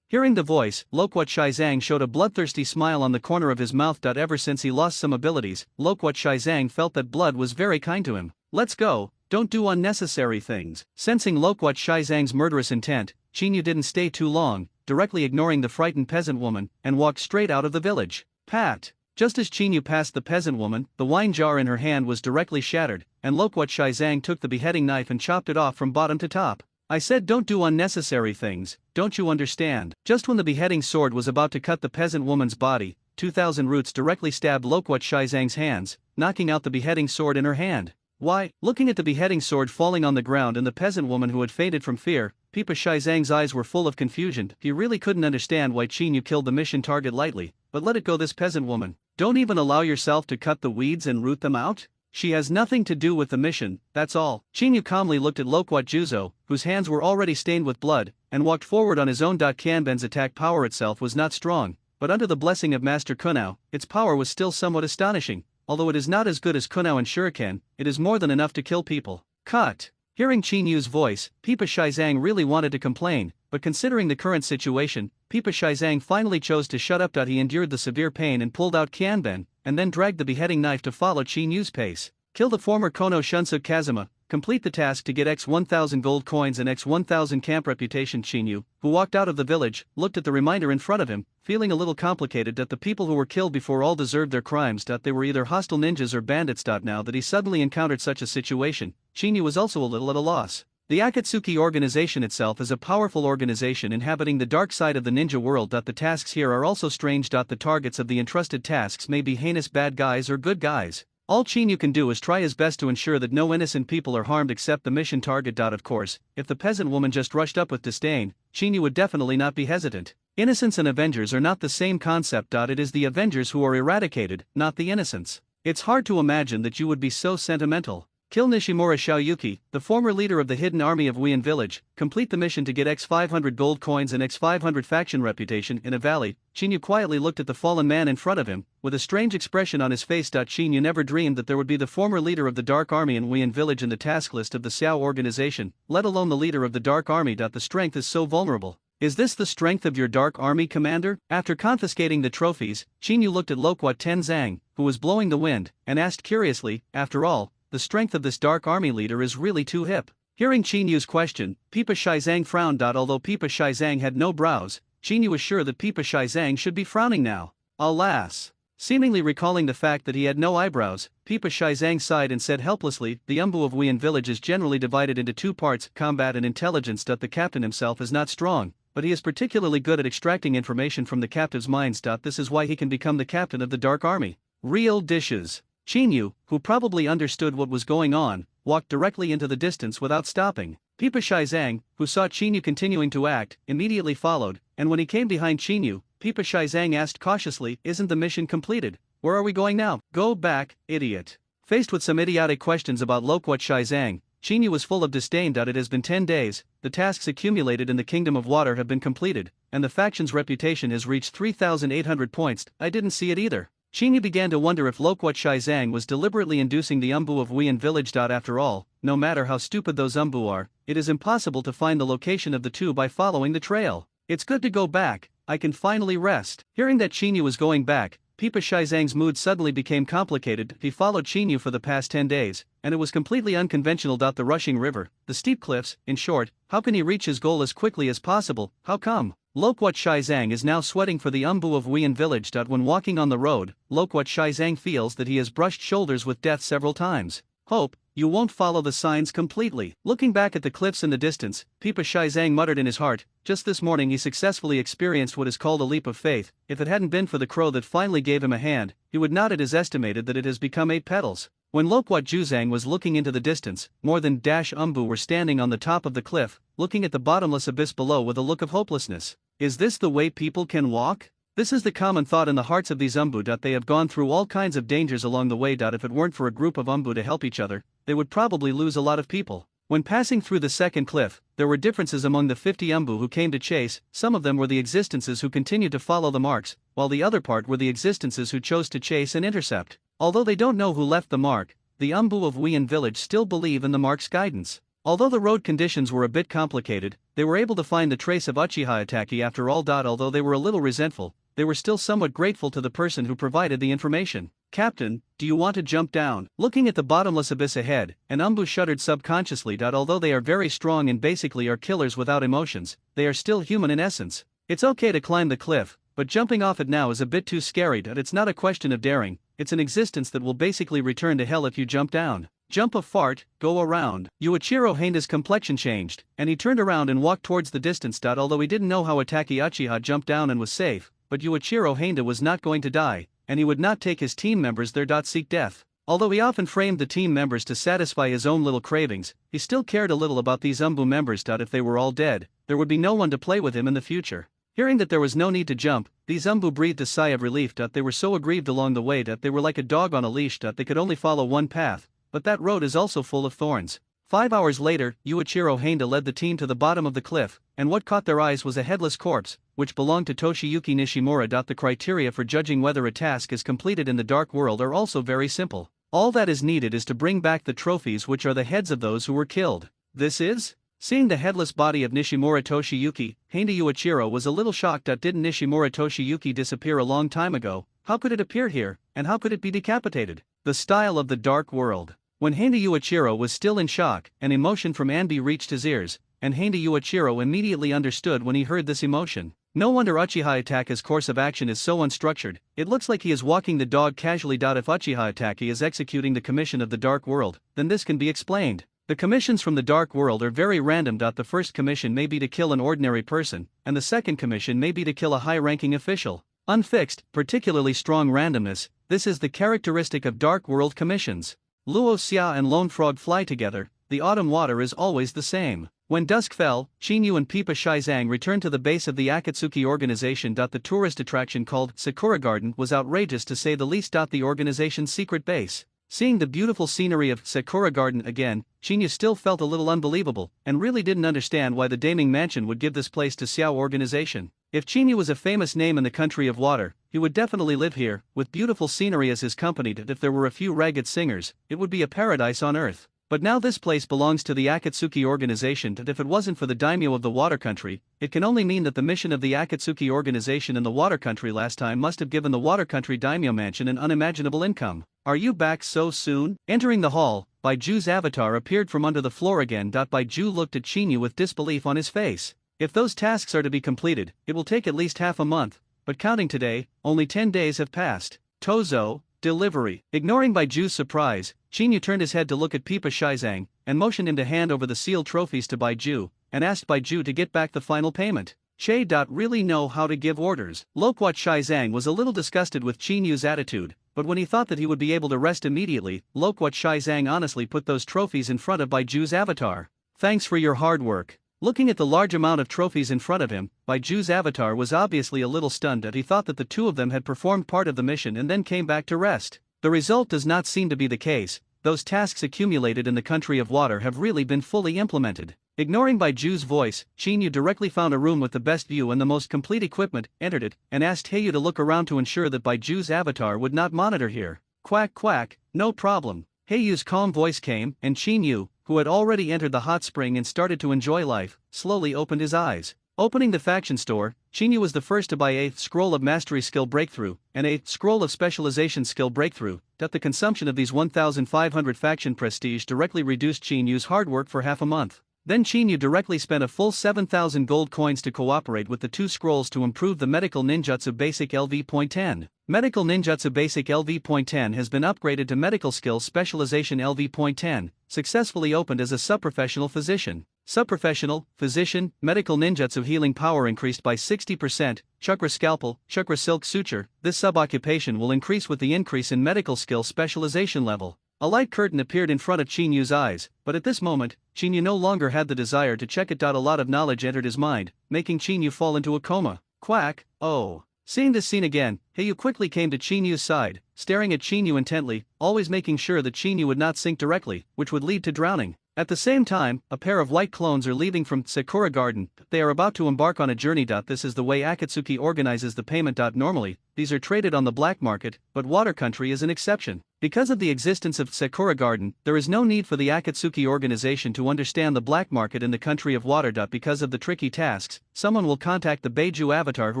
Hearing the voice, Lokwat Shizang showed a bloodthirsty smile on the corner of his mouth. Ever since he lost some abilities, Lokwat Shizang felt that blood was very kind to him. Let's go, don't do unnecessary things. Sensing Lokwat Shizang's murderous intent, Qinyu didn't stay too long, directly ignoring the frightened peasant woman, and walked straight out of the village. Pat! Just as Qinyu passed the peasant woman, the wine jar in her hand was directly shattered, and Lokwat Shizang took the beheading knife and chopped it off from bottom to top. I said don't do unnecessary things, don't you understand? Just when the beheading sword was about to cut the peasant woman's body, 2000 roots directly stabbed Lokwat Shizang's hands, knocking out the beheading sword in her hand. Why, looking at the beheading sword falling on the ground and the peasant woman who had fainted from fear, Pipa Shizang's eyes were full of confusion. He really couldn't understand why Qinyu killed the mission target lightly, but let it go. This peasant woman, don't even allow yourself to cut the weeds and root them out? She has nothing to do with the mission, that's all. Qinyu calmly looked at Lokwat Juzo, whose hands were already stained with blood, and walked forward on his own. Qianben's attack power itself was not strong, but under the blessing of Master Kunao, its power was still somewhat astonishing. Although it is not as good as Kunao and Shuriken, it is more than enough to kill people. Cut! Hearing Qinyu's voice, Pipa Shizang really wanted to complain, but considering the current situation, Pipa Shizang finally chose to shut up. He endured the severe pain and pulled out Qianben, and then dragged the beheading knife to follow Qinyu's pace. Kill the former Kono Shunsuk Kazuma, complete the task to get X 1000 gold coins and X 1000 camp reputation. Qinyu, who walked out of the village, looked at the reminder in front of him, feeling a little complicated that the people who were killed before all deserved their crimes. They were either hostile ninjas or bandits. Now that he suddenly encountered such a situation, Qinyu was also a little at a loss. The Akatsuki organization itself is a powerful organization inhabiting the dark side of the ninja world. The tasks here are also strange. The targets of the entrusted tasks may be heinous bad guys or good guys. All Chinyu can do is try his best to ensure that no innocent people are harmed except the mission target. Of course, if the peasant woman just rushed up with disdain, Chinyu would definitely not be hesitant. Innocence and Avengers are not the same concept. It is the Avengers who are eradicated, not the innocents. It's hard to imagine that you would be so sentimental. Kill Nishimura Shoyuki, the former leader of the hidden army of Wien Village, complete the mission to get X500 gold coins and X500 faction reputation in a valley. Chinyu quietly looked at the fallen man in front of him, with a strange expression on his face. Chinyu never dreamed that there would be the former leader of the Dark Army in Wien Village in the task list of the Xiao organization, let alone the leader of the Dark Army. The strength is so vulnerable. Is this the strength of your Dark Army, Commander? After confiscating the trophies, Chinyu looked at Loquat Tenzang, who was blowing the wind, and asked curiously, after all, the strength of this Dark Army leader is really too hip. Hearing Chinyu's question, Pipa Shizang frowned. Although Pipa Shizang had no brows, Chinyu was sure that Pipa Shizang should be frowning now. Alas! Seemingly recalling the fact that he had no eyebrows, Pipa Shizang sighed and said helplessly, the Umbu of Wien Village is generally divided into two parts, combat and intelligence. The captain himself is not strong, but he is particularly good at extracting information from the captives' minds. This is why he can become the captain of the Dark Army. Real dishes. Chinyu, who probably understood what was going on, walked directly into the distance without stopping. Pipa Shizang, who saw Chinyu continuing to act, immediately followed, and when he came behind Chinyu, Pipa Shizang asked cautiously, isn't the mission completed? Where are we going now? Go back, idiot. Faced with some idiotic questions about Loquat Shizang, Chinyu was full of disdain. It has been 10 days, the tasks accumulated in the Kingdom of Water have been completed, and the faction's reputation has reached 3,800 points. I didn't see it either. Chinyu began to wonder if Loquat Shizang was deliberately inducing the Umbu of Wien Village. After all, no matter how stupid those Umbu are, it is impossible to find the location of the two by following the trail. It's good to go back, I can finally rest. Hearing that Chinyu was going back, Pipa Shizang's mood suddenly became complicated. He followed Chinyu for the past 10 days, and it was completely unconventional. The rushing river, the steep cliffs, in short, how can he reach his goal as quickly as possible? How come? Loquat Shizang is now sweating for the Umbu of Wien Village. When walking on the road, Loquat Shizang feels that he has brushed shoulders with death several times. Hope, you won't follow the signs completely. Looking back at the cliffs in the distance, Pipa Shizang muttered in his heart, just this morning he successfully experienced what is called a leap of faith. If it hadn't been for the crow that finally gave him a hand, he would not have estimated that it has become 8 petals. When Loquat Juzang was looking into the distance, more than Umbu were standing on the top of the cliff, looking at the bottomless abyss below with a look of hopelessness. Is this the way people can walk? This is the common thought in the hearts of these Umbu. They have gone through all kinds of dangers along the way. If it weren't for a group of Umbu to help each other, they would probably lose a lot of people. When passing through the second cliff, there were differences among the 50 Umbu who came to chase. Some of them were the existences who continued to follow the marks, while the other part were the existences who chose to chase and intercept. Although they don't know who left the mark, the Umbu of Wien Village still believe in the mark's guidance. Although the road conditions were a bit complicated, they were able to find the trace of Uchiha itachi after all. Although they were a little resentful, they were still somewhat grateful to the person who provided the information. Captain, do you want to jump down? Looking at the bottomless abyss ahead, an Umbu shuddered subconsciously. Although they are very strong and basically are killers without emotions, they are still human in essence. It's okay to climb the cliff, but jumping off it now is a bit too scary. It's not a question of daring, it's an existence that will basically return to hell if you jump down. Jump a fart, go around. Yuichiro Handa's complexion changed, and he turned around and walked towards the distance. Although he didn't know how Ataki Uchiha jumped down and was safe, but Yuichiro Handa was not going to die, and he would not take his team members there. Seek death. Although he often framed the team members to satisfy his own little cravings, he still cared a little about these Umbu members. If they were all dead, there would be no one to play with him in the future. Hearing that there was no need to jump, these Umbu breathed a sigh of relief. They were so aggrieved along the way that they were like a dog on a leash. They could only follow one path, but that road is also full of thorns. 5 hours later, Yuichiro Handa led the team to the bottom of the cliff, and what caught their eyes was a headless corpse, which belonged to Toshiyuki Nishimura. The criteria for judging whether a task is completed in the Dark World are also very simple. All that is needed is to bring back the trophies, which are the heads of those who were killed. This is? Seeing the headless body of Nishimura Toshiyuki, Handa Yuichiro was a little shocked. Didn't Nishimura Toshiyuki disappear a long time ago? How could it appear here, and how could it be decapitated? The style of the Dark World. When Handa Yuichiro was still in shock, an emotion from Anbi reached his ears, and Handa Yuichiro immediately understood when he heard this emotion. No wonder Uchiha Itachi's course of action is so unstructured. It looks like he is walking the dog casually. If Uchiha Itachi is executing the commission of the Dark World, then this can be explained. The commissions from the Dark World are very random. The first commission may be to kill an ordinary person, and the second commission may be to kill a high-ranking official. Unfixed, particularly strong randomness, this is the characteristic of Dark World commissions. Luo Xia and Lone Frog fly together, the autumn water is always the same. When dusk fell, Qinyu and Pipa Shizang returned to the base of the Akatsuki organization. The tourist attraction called Sakura Garden was outrageous to say the least. The organization's secret base. Seeing the beautiful scenery of Sakura Garden again, Qinyu still felt a little unbelievable, and really didn't understand why the Daming Mansion would give this place to Xiao organization. If Qinyu was a famous name in the country of water, he would definitely live here, with beautiful scenery as his company. If there were a few ragged singers, it would be a paradise on earth. But now this place belongs to the Akatsuki organization, and if it wasn't for the daimyo of the water country, it can only mean that the mission of the Akatsuki organization in the water country last time must have given the water country daimyo mansion an unimaginable income. Are you back so soon? Entering the hall, Baiju's avatar appeared from under the floor again. Baiju looked at Qinyu with disbelief on his face. If those tasks are to be completed, it will take at least half a month, but counting today, only 10 days have passed. Tozo, delivery. Ignoring Baiju's surprise, Qinyu turned his head to look at Pipa Shizang, and motioned him to hand over the sealed trophies to Baiju, and asked Baiju to get back the final payment. Che. Really know how to give orders. Loquat Shizang was a little disgusted with Qinyu's attitude, but when he thought that he would be able to rest immediately, Loquat Shizang honestly put those trophies in front of Baiju's avatar. Thanks for your hard work. Looking at the large amount of trophies in front of him, Baiju's avatar was obviously a little stunned that he thought that the two of them had performed part of the mission and then came back to rest. The result does not seem to be the case. Those tasks accumulated in the country of water have really been fully implemented. Ignoring Baiju's voice, Qinyu directly found a room with the best view and the most complete equipment, entered it, and asked Heiyu to look around to ensure that Baiju's avatar would not monitor here. Quack quack, no problem. Heiyu's calm voice came, and Qinyu, who had already entered the hot spring and started to enjoy life, slowly opened his eyes. Opening the faction store, Qinyu was the first to buy a scroll of mastery skill breakthrough and a scroll of specialization skill breakthrough. The consumption of these 1,500 faction prestige directly reduced Qinyu's hard work for half a month. Then Qinyu directly spent a full 7,000 gold coins to cooperate with the two scrolls to improve the medical ninjutsu basic LV.10. Medical ninjutsu basic LV.10 has been upgraded to medical skill specialization LV.10, successfully opened as a subprofessional physician. Subprofessional, physician, medical ninjutsu healing power increased by 60%, chakra scalpel, chakra silk suture. This sub-occupation will increase with the increase in medical skill specialization level. A light curtain appeared in front of Qinyu's eyes, but at this moment, Qinyu no longer had the desire to check it. A lot of knowledge entered his mind, making Qinyu fall into a coma. Quack, oh. Seeing this scene again, Heiyu quickly came to Qinyu's side, staring at Qinyu intently, always making sure that Qinyu would not sink directly, which would lead to drowning. At the same time, a pair of white clones are leaving from Sakura Garden. They are about to embark on a journey. This is the way Akatsuki organizes the payment. Normally, these are traded on the black market, but Water Country is an exception. Because of the existence of Sakura Garden, there is no need for the Akatsuki organization to understand the black market in the country of water. Because of the tricky tasks, someone will contact the Beiju avatar who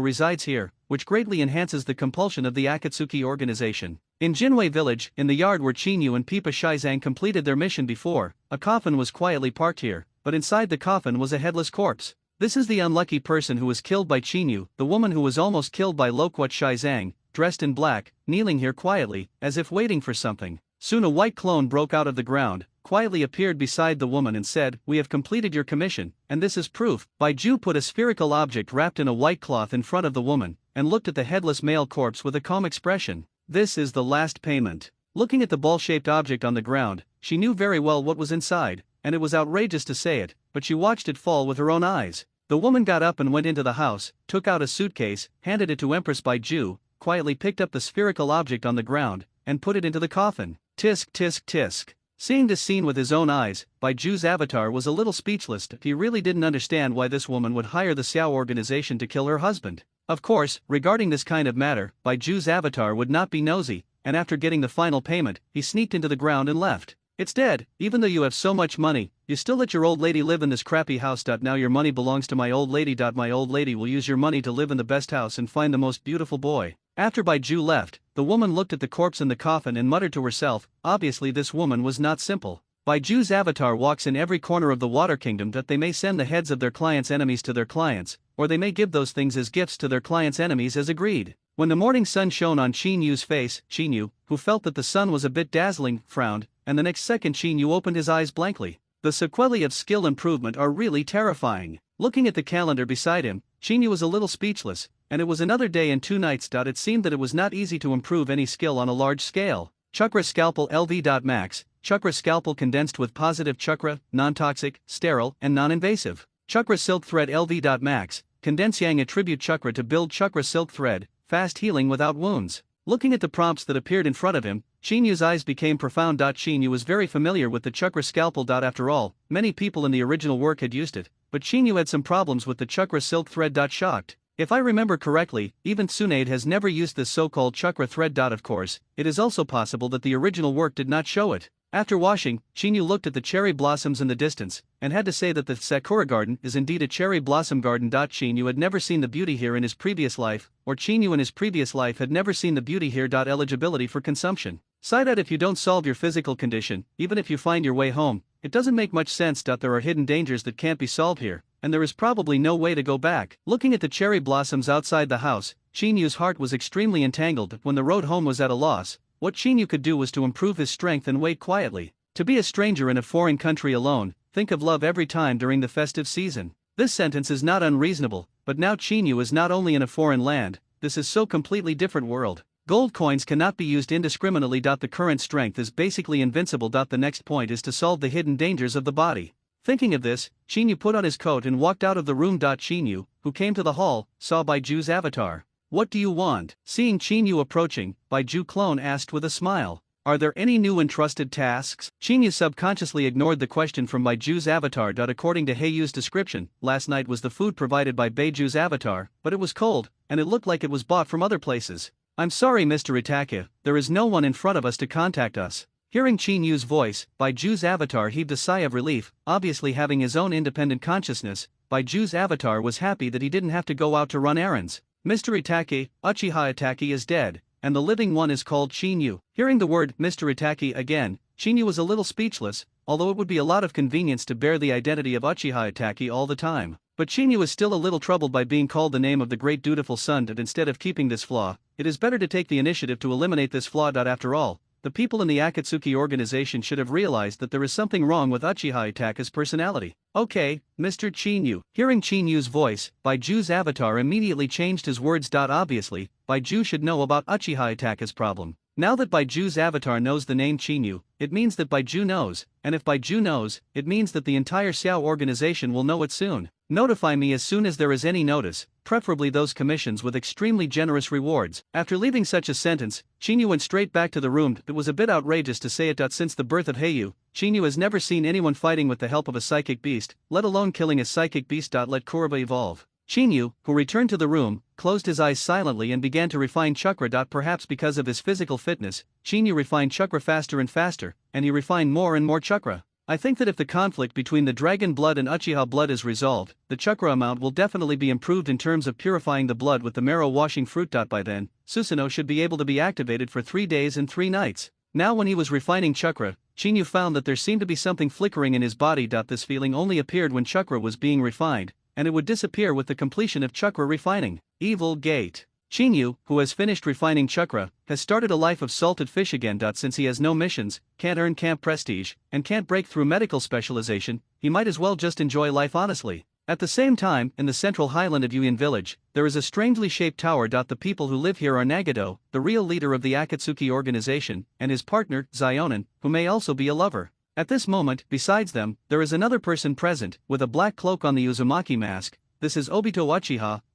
resides here, which greatly enhances the compulsion of the Akatsuki organization. In Jinwei village, in the yard where Qinyu and Pipa Shizang completed their mission before, a coffin was quietly parked here, but inside the coffin was a headless corpse. This is the unlucky person who was killed by Qinyu, the woman who was almost killed by Loquat Shizang, dressed in black, kneeling here quietly, as if waiting for something. Soon a white clone broke out of the ground, quietly appeared beside the woman and said, "We have completed your commission, and this is proof." Baiju put a spherical object wrapped in a white cloth in front of the woman, and looked at the headless male corpse with a calm expression. This is the last payment. Looking at the ball-shaped object on the ground, she knew very well what was inside, and it was outrageous to say it, but she watched it fall with her own eyes. The woman got up and went into the house, took out a suitcase, handed it to Empress Baiju, quietly picked up the spherical object on the ground, and put it into the coffin. Tisk tisk tisk. Seeing this scene with his own eyes, Baiju's avatar was a little speechless. He really didn't understand why this woman would hire the Xiao organization to kill her husband. Of course, regarding this kind of matter, Baiju's avatar would not be nosy, and after getting the final payment, he sneaked into the ground and left. It's dead. Even though you have so much money, you still let your old lady live in this crappy house. Now your money belongs to my old lady. My old lady will use your money to live in the best house and find the most beautiful boy. After Baiju left, the woman looked at the corpse in the coffin and muttered to herself, obviously this woman was not simple. Baiju's avatar walks in every corner of the Water Kingdom that they may send the heads of their clients' enemies to their clients, or they may give those things as gifts to their clients' enemies as agreed. When the morning sun shone on Qinyu's face, Qinyu, who felt that the sun was a bit dazzling, frowned, and the next second Qinyu opened his eyes blankly. The sequelae of skill improvement are really terrifying. Looking at the calendar beside him, Qinyu was a little speechless. and it was another day and 2 nights. It seemed that it was not easy to improve any skill on a large scale. Chakra Scalpel LV. Max, Chakra Scalpel condensed with positive chakra, non-toxic, sterile, and non-invasive. Chakra Silk Thread LV. Max, condense Yang attribute chakra to build chakra silk thread, fast healing without wounds. Looking at the prompts that appeared in front of him, Chinyu's eyes became profound. Chinyu was very familiar with the chakra scalpel. After all, many people in the original work had used it, but Chinyu had some problems with the chakra silk thread. Shocked. If I remember correctly, even Tsunade has never used this so-called chakra thread. Of course, it is also possible that the original work did not show it. After washing, Chinyu looked at the cherry blossoms in the distance, and had to say that the Sakura garden is indeed a cherry blossom garden. Chinyu had never seen the beauty here in his previous life, or Chinyu in his previous life had never seen the beauty here. Eligibility for consumption. Side out: if you don't solve your physical condition, even if you find your way home, it doesn't make much sense. There are hidden dangers that can't be solved here, and there is probably no way to go back. Looking at the cherry blossoms outside the house, Chinyu's heart was extremely entangled. When the road home was at a loss, what Chinyu could do was to improve his strength and wait quietly. To be a stranger in a foreign country alone, think of love every time during the festive season. This sentence is not unreasonable, but now Chinyu is not only in a foreign land, this is so completely different world. Gold coins cannot be used indiscriminately. The current strength is basically invincible. The next point is to solve the hidden dangers of the body. Thinking of this, Chinyu put on his coat and walked out of the room. Chinyu, who came to the hall, saw Baiju's avatar. What do you want? Seeing Chinyu approaching, Baiju clone asked with a smile. Are there any new entrusted tasks? Chinyu subconsciously ignored the question from Baiju's avatar. According to Heiyu's description, last night was the food provided by Baiju's avatar, but it was cold, and it looked like it was bought from other places. I'm sorry, Mr. Itachi, there is no one in front of us to contact us. Hearing Chinyu's voice, Baiju's avatar heaved a sigh of relief. Obviously having his own independent consciousness, Baiju's avatar was happy that he didn't have to go out to run errands. Mr. Itachi, Uchiha Itachi is dead, and the living one is called Chinyu. Hearing the word Mr. Itachi again, Chinyu was a little speechless, although it would be a lot of convenience to bear the identity of Uchiha Itachi all the time. But Chinyu is still a little troubled by being called the name of the great dutiful son. And instead of keeping this flaw, it is better to take the initiative to eliminate this flaw. After all, the people in the Akatsuki organization should have realized that there is something wrong with Uchiha Itachi's personality. Okay, Mr. Chinyu. Hearing Chinyu's voice, Baiju's avatar immediately changed his words. Obviously, Baiju should know about Uchiha Itachi's problem. Now that Baiju's avatar knows the name Chinyu, it means that Baiju knows, and if Baiju knows, it means that the entire Xiao organization will know it soon. Notify me as soon as there is any notice, preferably those commissions with extremely generous rewards. After leaving such a sentence, Chinyu went straight back to the room. It was a bit outrageous to say it. Since the birth of Heiyu, Chinyu has never seen anyone fighting with the help of a psychic beast, let alone killing a psychic beast. Let Kuraba evolve. Chinyu, who returned to the room, closed his eyes silently and began to refine chakra. Perhaps because of his physical fitness, Chinyu refined chakra faster and faster, and he refined more and more chakra. I think that if the conflict between the dragon blood and Uchiha blood is resolved, the chakra amount will definitely be improved in terms of purifying the blood with the marrow washing fruit. By then, Susanoo should be able to be activated for 3 days and 3 nights. Now when he was refining chakra, Chinyu found that there seemed to be something flickering in his body. This feeling only appeared when chakra was being refined, and it would disappear with the completion of chakra refining. Evil Gate. Chinyu, who has finished refining chakra, has started a life of salted fish again. Since he has no missions, can't earn camp prestige, and can't break through medical specialization, he might as well just enjoy life honestly. At the same time, in the central highland of Yuin village, there is a strangely shaped tower. The people who live here are Nagato, the real leader of the Akatsuki organization, and his partner, Zionin, who may also be a lover. At this moment, besides them, there is another person present, with a black cloak on the Uzumaki mask. This is Obito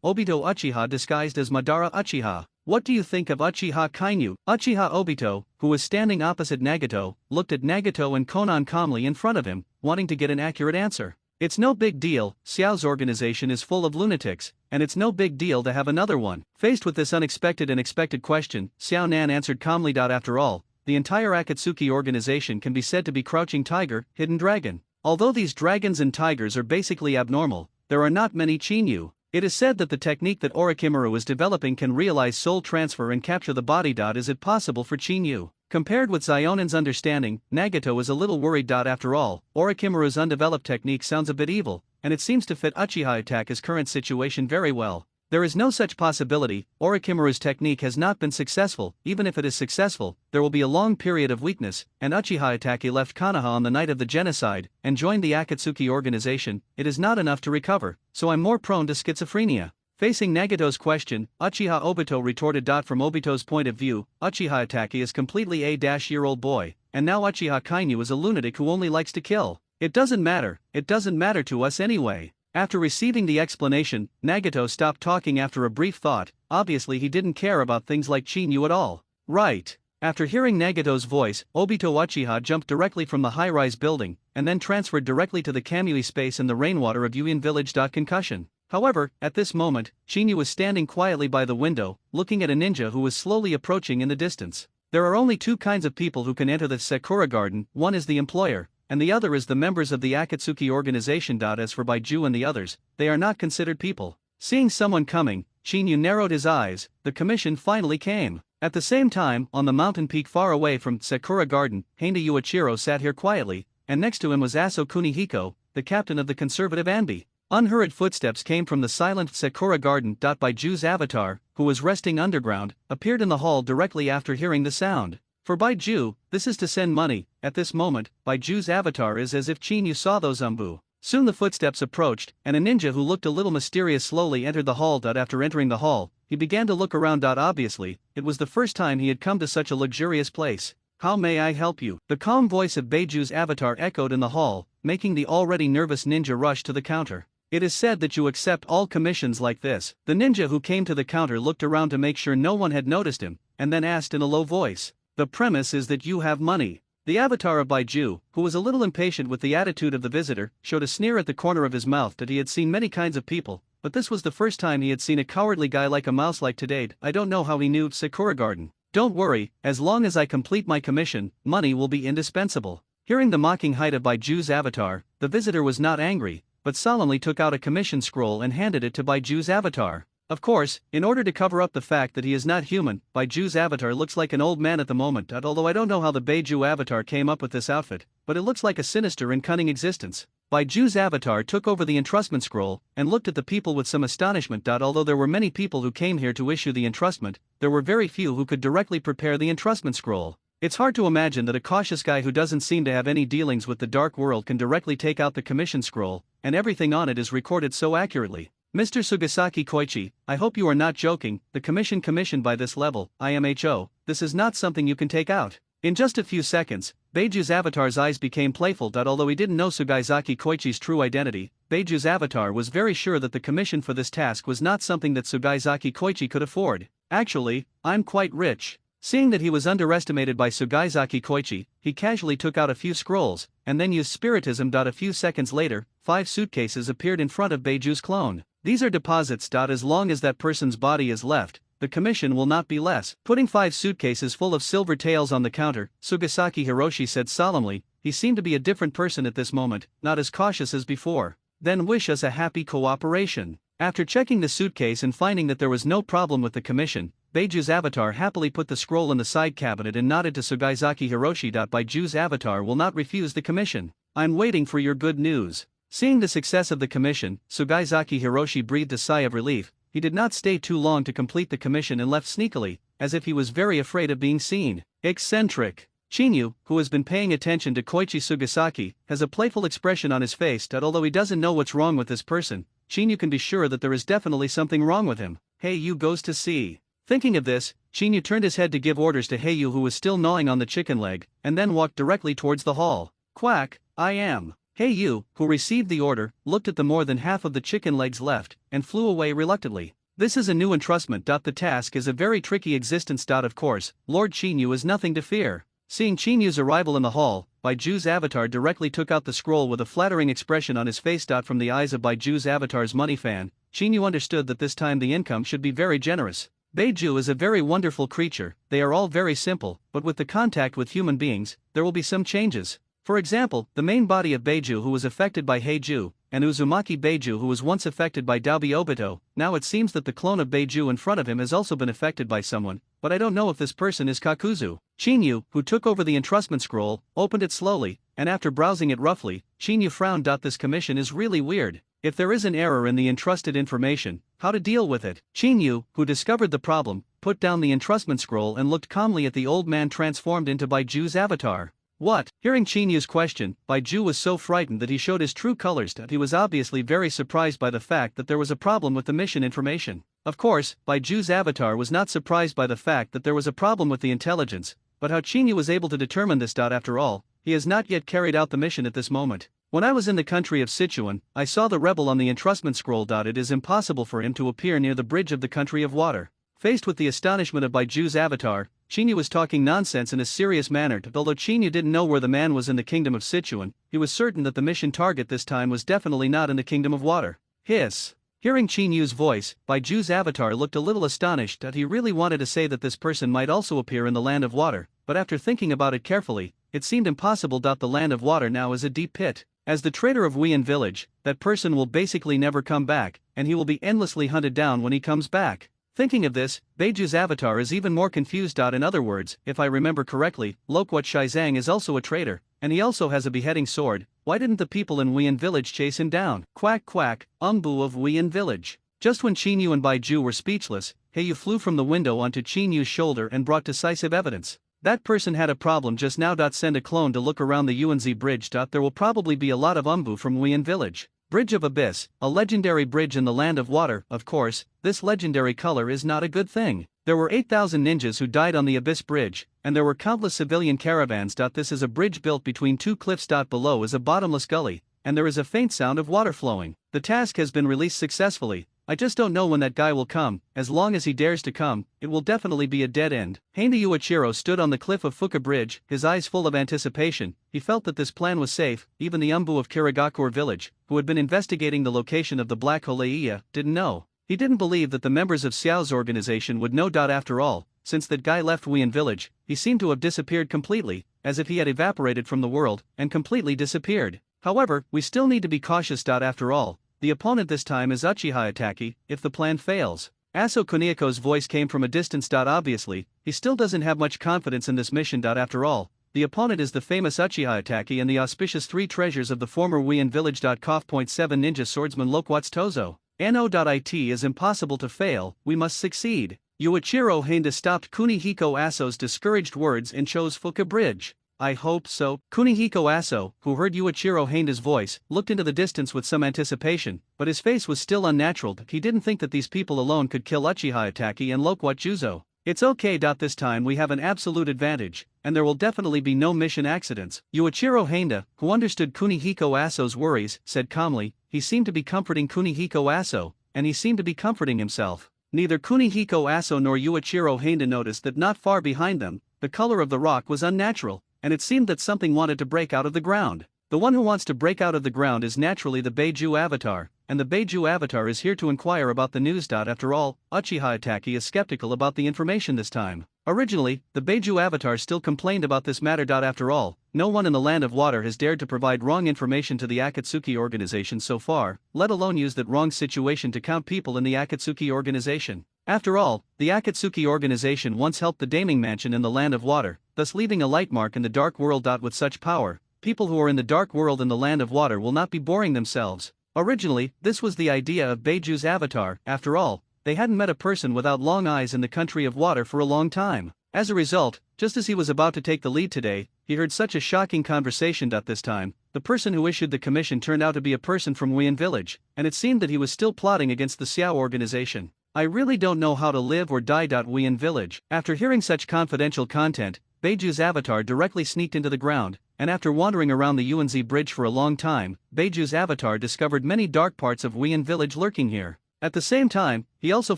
Uchiha disguised as Madara Uchiha. What do you think of Uchiha Kainu? Uchiha Obito, who was standing opposite Nagato, looked at Nagato and Konan calmly in front of him, wanting to get an accurate answer. It's no big deal, Xiao's organization is full of lunatics, and it's no big deal to have another one. Faced with this unexpected and expected question, Xiao Nan answered calmly. After all, the entire Akatsuki organization can be said to be Crouching Tiger, Hidden Dragon. Although these dragons and tigers are basically abnormal, there are not many Chinyu. It is said that the technique that Orochimaru is developing can realize soul transfer and capture the body. Is it possible for Chinyu? Compared with Zionin's understanding, Nagato is a little worried. After all, Orochimaru's undeveloped technique sounds a bit evil, and it seems to fit Uchiha Itachi's current situation very well. There is no such possibility. Orochimaru's technique has not been successful. Even if it is successful, there will be a long period of weakness, and Uchiha Itachi left Konoha on the night of the genocide, and joined the Akatsuki organization. It is not enough to recover, so I'm more prone to schizophrenia. Facing Nagato's question, Uchiha Obito retorted. From Obito's point of view, Uchiha Itachi is completely a-year-old boy, and now Uchiha Kainu is a lunatic who only likes to kill. It doesn't matter to us anyway. After receiving the explanation, Nagato stopped talking after a brief thought. Obviously he didn't care about things like Chinyu at all. Right. After hearing Nagato's voice, Obito Uchiha jumped directly from the high-rise building, and then transferred directly to the Kamui space in the rainwater of Yuin Village. Concussion. However, at this moment, Chinyu was standing quietly by the window, looking at a ninja who was slowly approaching in the distance. There are only two kinds of people who can enter the Sakura Garden. One is the employer, and the other is the members of the Akatsuki organization. As for Baiju and the others, they are not considered people. Seeing someone coming, Chinyu narrowed his eyes. The commission finally came. At the same time, on the mountain peak far away from Sakura Garden, Heinda Yuichiro sat here quietly, and next to him was Aso Kunihiko, the captain of the conservative Anbi. Unhurried footsteps came from the silent Sakura Garden. Baiju's avatar, who was resting underground, appeared in the hall directly after hearing the sound. For Baiju, this is to send money. At this moment, Baiju's avatar is as if Chinyu saw those umbu. Soon the footsteps approached, and a ninja who looked a little mysterious slowly entered the hall. After entering the hall, he began to look around. Obviously, it was the first time he had come to such a luxurious place. How may I help you? The calm voice of Baiju's avatar echoed in the hall, making the already nervous ninja rush to the counter. It is said that you accept all commissions like this. The ninja who came to the counter looked around to make sure no one had noticed him, and then asked in a low voice, "The premise is that you have money." The avatar of Baiju, who was a little impatient with the attitude of the visitor, showed a sneer at the corner of his mouth. That he had seen many kinds of people, but this was the first time he had seen a cowardly guy like a mouse like today. I don't know how he knew Sakura Garden. Don't worry, as long as I complete my commission, money will be indispensable. Hearing the mocking height of Baiju's avatar, the visitor was not angry, but solemnly took out a commission scroll and handed it to Baiju's avatar. Of course, in order to cover up the fact that he is not human, Baiju's avatar looks like an old man at the moment. Although I don't know how the Baiju avatar came up with this outfit, but it looks like a sinister and cunning existence. Baiju's avatar took over the entrustment scroll and looked at the people with some astonishment. Although there were many people who came here to issue the entrustment, there were very few who could directly prepare the entrustment scroll. It's hard to imagine that a cautious guy who doesn't seem to have any dealings with the dark world can directly take out the commission scroll, and everything on it is recorded so accurately. Mr. Sugasaki Koichi, I hope you are not joking. The commission by this level, IMHO, this is not something you can take out. In just a few seconds, Baiju's avatar's eyes became playful. Although he didn't know Sugasaki Koichi's true identity, Baiju's avatar was very sure that the commission for this task was not something that Sugasaki Koichi could afford. Actually, I'm quite rich. Seeing that he was underestimated by Sugasaki Koichi, he casually took out a few scrolls, and then used spiritism. A few seconds later, 5 suitcases appeared in front of Baiju's clone. These are deposits. As long as that person's body is left, the commission will not be less. Putting 5 suitcases full of silver taels on the counter, Sugasaki Hiroshi said solemnly. He seemed to be a different person at this moment, not as cautious as before. Then wish us a happy cooperation. After checking the suitcase and finding that there was no problem with the commission, Baiju's avatar happily put the scroll in the side cabinet and nodded to Sugasaki Hiroshi. Baiju's avatar will not refuse the commission. I'm waiting for your good news. Seeing the success of the commission, Sugasaki Hiroshi breathed a sigh of relief. He did not stay too long to complete the commission and left sneakily, as if he was very afraid of being seen. Eccentric. Chinyu, who has been paying attention to Koichi Sugasaki, has a playful expression on his face. Although he doesn't know what's wrong with this person, Chinyu can be sure that there is definitely something wrong with him. Heiyu goes to see. Thinking of this, Chinyu turned his head to give orders to Heiyu, who was still gnawing on the chicken leg, and then walked directly towards the hall. Quack, I am. Heiyu, who received the order, looked at the more than half of the chicken legs left, and flew away reluctantly. This is a new entrustment. The task is a very tricky existence. Of course, Lord Chinyu is nothing to fear. Seeing Chinyu's arrival in the hall, Baiju's avatar directly took out the scroll with a flattering expression on his face. From the eyes of Baiju's avatar's money fan, Chinyu understood that this time the income should be very generous. Baiju is a very wonderful creature. They are all very simple, but with the contact with human beings, there will be some changes. For example, the main body of Baiju, who was affected by Heiju, and Uzumaki Baiju, who was once affected by Daobi Obito. Now it seems that the clone of Baiju in front of him has also been affected by someone, but I don't know if this person is Kakuzu. Chinyu, who took over the entrustment scroll, opened it slowly, and after browsing it roughly, Chinyu frowned. This commission is really weird. If there is an error in the entrusted information, how to deal with it? Chinyu, who discovered the problem, put down the entrustment scroll and looked calmly at the old man transformed into Baiju's avatar. What? Hearing Chinyu's question, Baiju was so frightened that he showed his true colors. He was obviously very surprised by the fact that there was a problem with the mission information. Of course, Baiju's avatar was not surprised by the fact that there was a problem with the intelligence, but how Chinyu was able to determine this. After all, he has not yet carried out the mission at this moment. When I was in the country of Sichuan, I saw the rebel on the entrustment scroll. It is impossible for him to appear near the bridge of the country of water. Faced with the astonishment of Baiju's avatar, Chinyu was talking nonsense in a serious manner. Although Chinyu didn't know where the man was in the kingdom of Sichuan, he was certain that the mission target this time was definitely not in the kingdom of water. Hiss. Hearing Chinyu's voice, Baiju's avatar looked a little astonished that he really wanted to say that this person might also appear in the land of water, but after thinking about it carefully, it seemed impossible. The land of water now is a deep pit. As the traitor of Weian village, that person will basically never come back, and he will be endlessly hunted down when he comes back. Thinking of this, Baiju's avatar is even more confused. In other words, if I remember correctly, Lokwat Shizang is also a traitor, and he also has a beheading sword. Why didn't the people in Weian village chase him down? Quack quack, Umbu of Weian village. Just when Chinyu and Baiju were speechless, Heyu flew from the window onto Chinyu's shoulder and brought decisive evidence. That person had a problem just now. Send a clone to look around the Yuanzi bridge. There will probably be a lot of Umbu from Weian village. Bridge of Abyss, a legendary bridge in the land of water. Of course, this legendary color is not a good thing. There were 8,000 ninjas who died on the Abyss Bridge, and there were countless civilian caravans. This is a bridge built between two cliffs. Below is a bottomless gully, and there is a faint sound of water flowing. The task has been released successfully. I just don't know when that guy will come. As long as he dares to come, it will definitely be a dead end. Haina Yuichiro stood on the cliff of Fuka Bridge, his eyes full of anticipation. He felt that this plan was safe. Even the Umbu of Kirigakure village, who had been investigating the location of the Black Hole Iya, didn't know. He didn't believe that the members of Xiao's organization would know. After all, since that guy left Weian village, he seemed to have disappeared completely, as if he had evaporated from the world, and completely disappeared. However, we still need to be cautious. After all, the opponent this time is Uchiha Itachi. If the plan fails. Aso Kuniako's voice came from a distance. Obviously, he still doesn't have much confidence in this mission. After all, the opponent is the famous Uchiha Itachi and the auspicious three treasures of the former Weian village. 7 ninja swordsman Lokwat's Tozo. No.it is impossible to fail, we must succeed. Yuichiro Hainda stopped Kunihiko Aso's discouraged words and chose Fuka Bridge. I hope so. Kunihiko Aso, who heard Yuichiro Hainda's voice, looked into the distance with some anticipation, but his face was still unnatural. He didn't think that these people alone could kill Uchiha Itachi and Lokwat Juzo. It's okay. This time we have an absolute advantage, and there will definitely be no mission accidents. Yuichiro Hainda, who understood Kunihiko Aso's worries, said calmly. He seemed to be comforting Kunihiko Aso, and he seemed to be comforting himself. Neither Kunihiko Aso nor Yuichiro Hainda noticed that not far behind them, the color of the rock was unnatural, and it seemed that something wanted to break out of the ground. The one who wants to break out of the ground is naturally the Beiju avatar, and the Beiju avatar is here to inquire about the news. After all, Uchiha Itachi is skeptical about the information this time. Originally, the Beiju avatar still complained about this matter. After all, no one in the land of water has dared to provide wrong information to the Akatsuki organization so far, let alone use that wrong situation to count people in the Akatsuki organization. After all, the Akatsuki organization once helped the Daming Mansion in the land of water, thus leaving a light mark in the dark world. With such power, people who are in the dark world in the land of water will not be boring themselves. Originally, this was the idea of Beiju's avatar. After all, they hadn't met a person without long eyes in the country of water for a long time. As a result, just as he was about to take the lead today, he heard such a shocking conversation. This time, the person who issued the commission turned out to be a person from Weian village, and it seemed that he was still plotting against the Xiao organization. I really don't know how to live or die. Weian village. After hearing such confidential content, Beiju's avatar directly sneaked into the ground, and after wandering around the Yuanzi bridge for a long time, Beiju's avatar discovered many dark parts of Weian village lurking here. At the same time, he also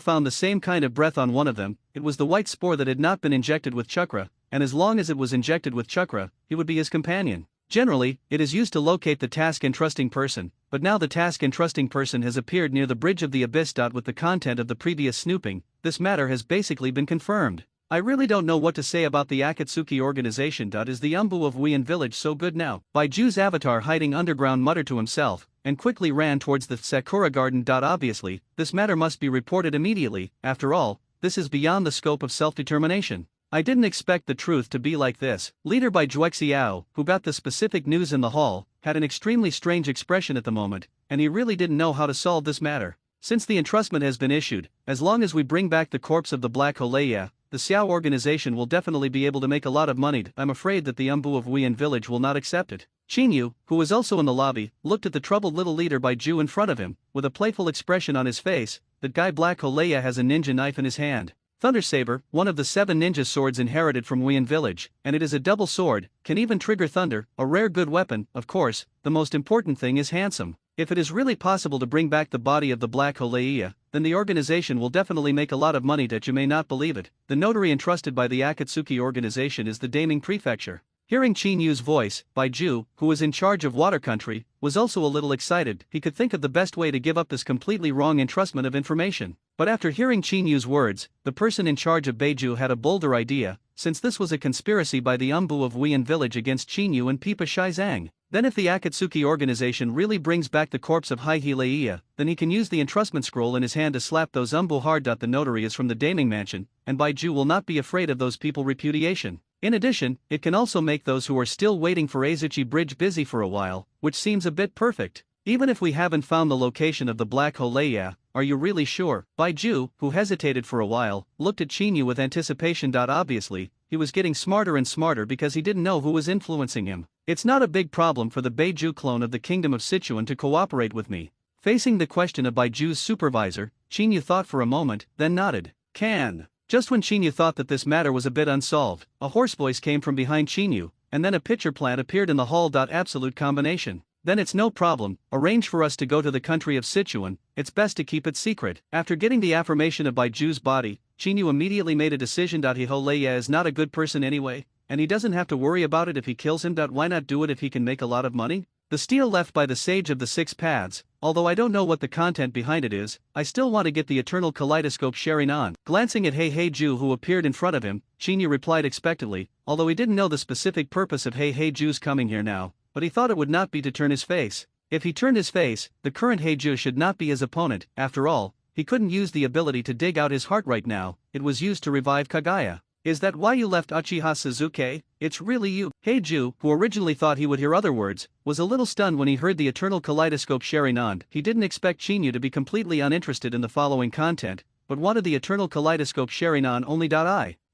found the same kind of breath on one of them. It was the white spore that had not been injected with chakra, and as long as it was injected with chakra, he would be his companion. Generally, it is used to locate the task entrusting person, but now the task entrusting person has appeared near the bridge of the abyss. With the content of the previous snooping, this matter has basically been confirmed. I really don't know what to say about the Akatsuki organization. Is the Umbu of Weian village so good now? Baiju's avatar hiding underground muttered to himself, and quickly ran towards the Sakura garden. Obviously, this matter must be reported immediately. After all, this is beyond the scope of self-determination. I didn't expect the truth to be like this. Leader by Juexiao, who got the specific news in the hall, had an extremely strange expression at the moment, and he really didn't know how to solve this matter. Since the entrustment has been issued, as long as we bring back the corpse of the Black Holeia, the Xiao organization will definitely be able to make a lot of money. I'm afraid that the Umbu of Wuyan village will not accept it. Qinyu, who was also in the lobby, looked at the troubled little leader Baiju in front of him, with a playful expression on his face. That guy Black Holeia has a ninja knife in his hand. Thunder Saber, one of the 7 ninja swords inherited from Wuyan village, and it is a double sword, can even trigger thunder, a rare good weapon. Of course, the most important thing is handsome. If it is really possible to bring back the body of the Black Holeia, then the organization will definitely make a lot of money. That you may not believe it, the notary entrusted by the Akatsuki organization is the Daming Prefecture. Hearing Qinyu's voice, Baiju, who was in charge of Water Country, was also a little excited. He could think of the best way to give up this completely wrong entrustment of information. But after hearing Qinyu's words, the person in charge of Beiju had a bolder idea, since this was a conspiracy by the Umbu of Wuyan village against Qinyu and Pipa Shizang. Then if the Akatsuki organization really brings back the corpse of Hihileia, then he can use the entrustment scroll in his hand to slap those Umbu hard. The notary is from the Daming Mansion, and Baiju will not be afraid of those people repudiation. In addition, it can also make those who are still waiting for Azuchi Bridge busy for a while, which seems a bit perfect. Even if we haven't found the location of the Black Holeia, are you really sure? Baiju, who hesitated for a while, looked at Qinyu with anticipation. Obviously, he was getting smarter and smarter because he didn't know who was influencing him. It's not a big problem for the Beiju clone of the Kingdom of Sichuan to cooperate with me. Facing the question of Baiju's supervisor, Qinyu thought for a moment, then nodded. Can. Just when Qinyu thought that this matter was a bit unsolved, a hoarse voice came from behind Qinyu, and then a pitcher plant appeared in the hall. Absolute combination. Then it's no problem, arrange for us to go to the country of Sichuan, it's best to keep it secret. After getting the affirmation of Baiju's body, Qinyu immediately made a decision. Hiholeia is not a good person anyway, and he doesn't have to worry about it if he kills him. Why not do it if he can make a lot of money? The steel left by the Sage of the Six Paths, although I don't know what the content behind it is, I still want to get the Eternal Kaleidoscope Sharingan. Glancing at Heiju who appeared in front of him, Qinyu replied expectantly, although he didn't know the specific purpose of Heiju's coming here now, but he thought it would not be to turn his face. If he turned his face, the current Heiju should not be his opponent. After all, he couldn't use the ability to dig out his heart right now, it was used to revive Kagaya. Is that why you left Uchiha Suzuki? It's really you. Heiju, who originally thought he would hear other words, was a little stunned when he heard the Eternal Kaleidoscope Sharingan. He didn't expect Qinyu to be completely uninterested in the following content, but wanted the Eternal Kaleidoscope Sharingan only.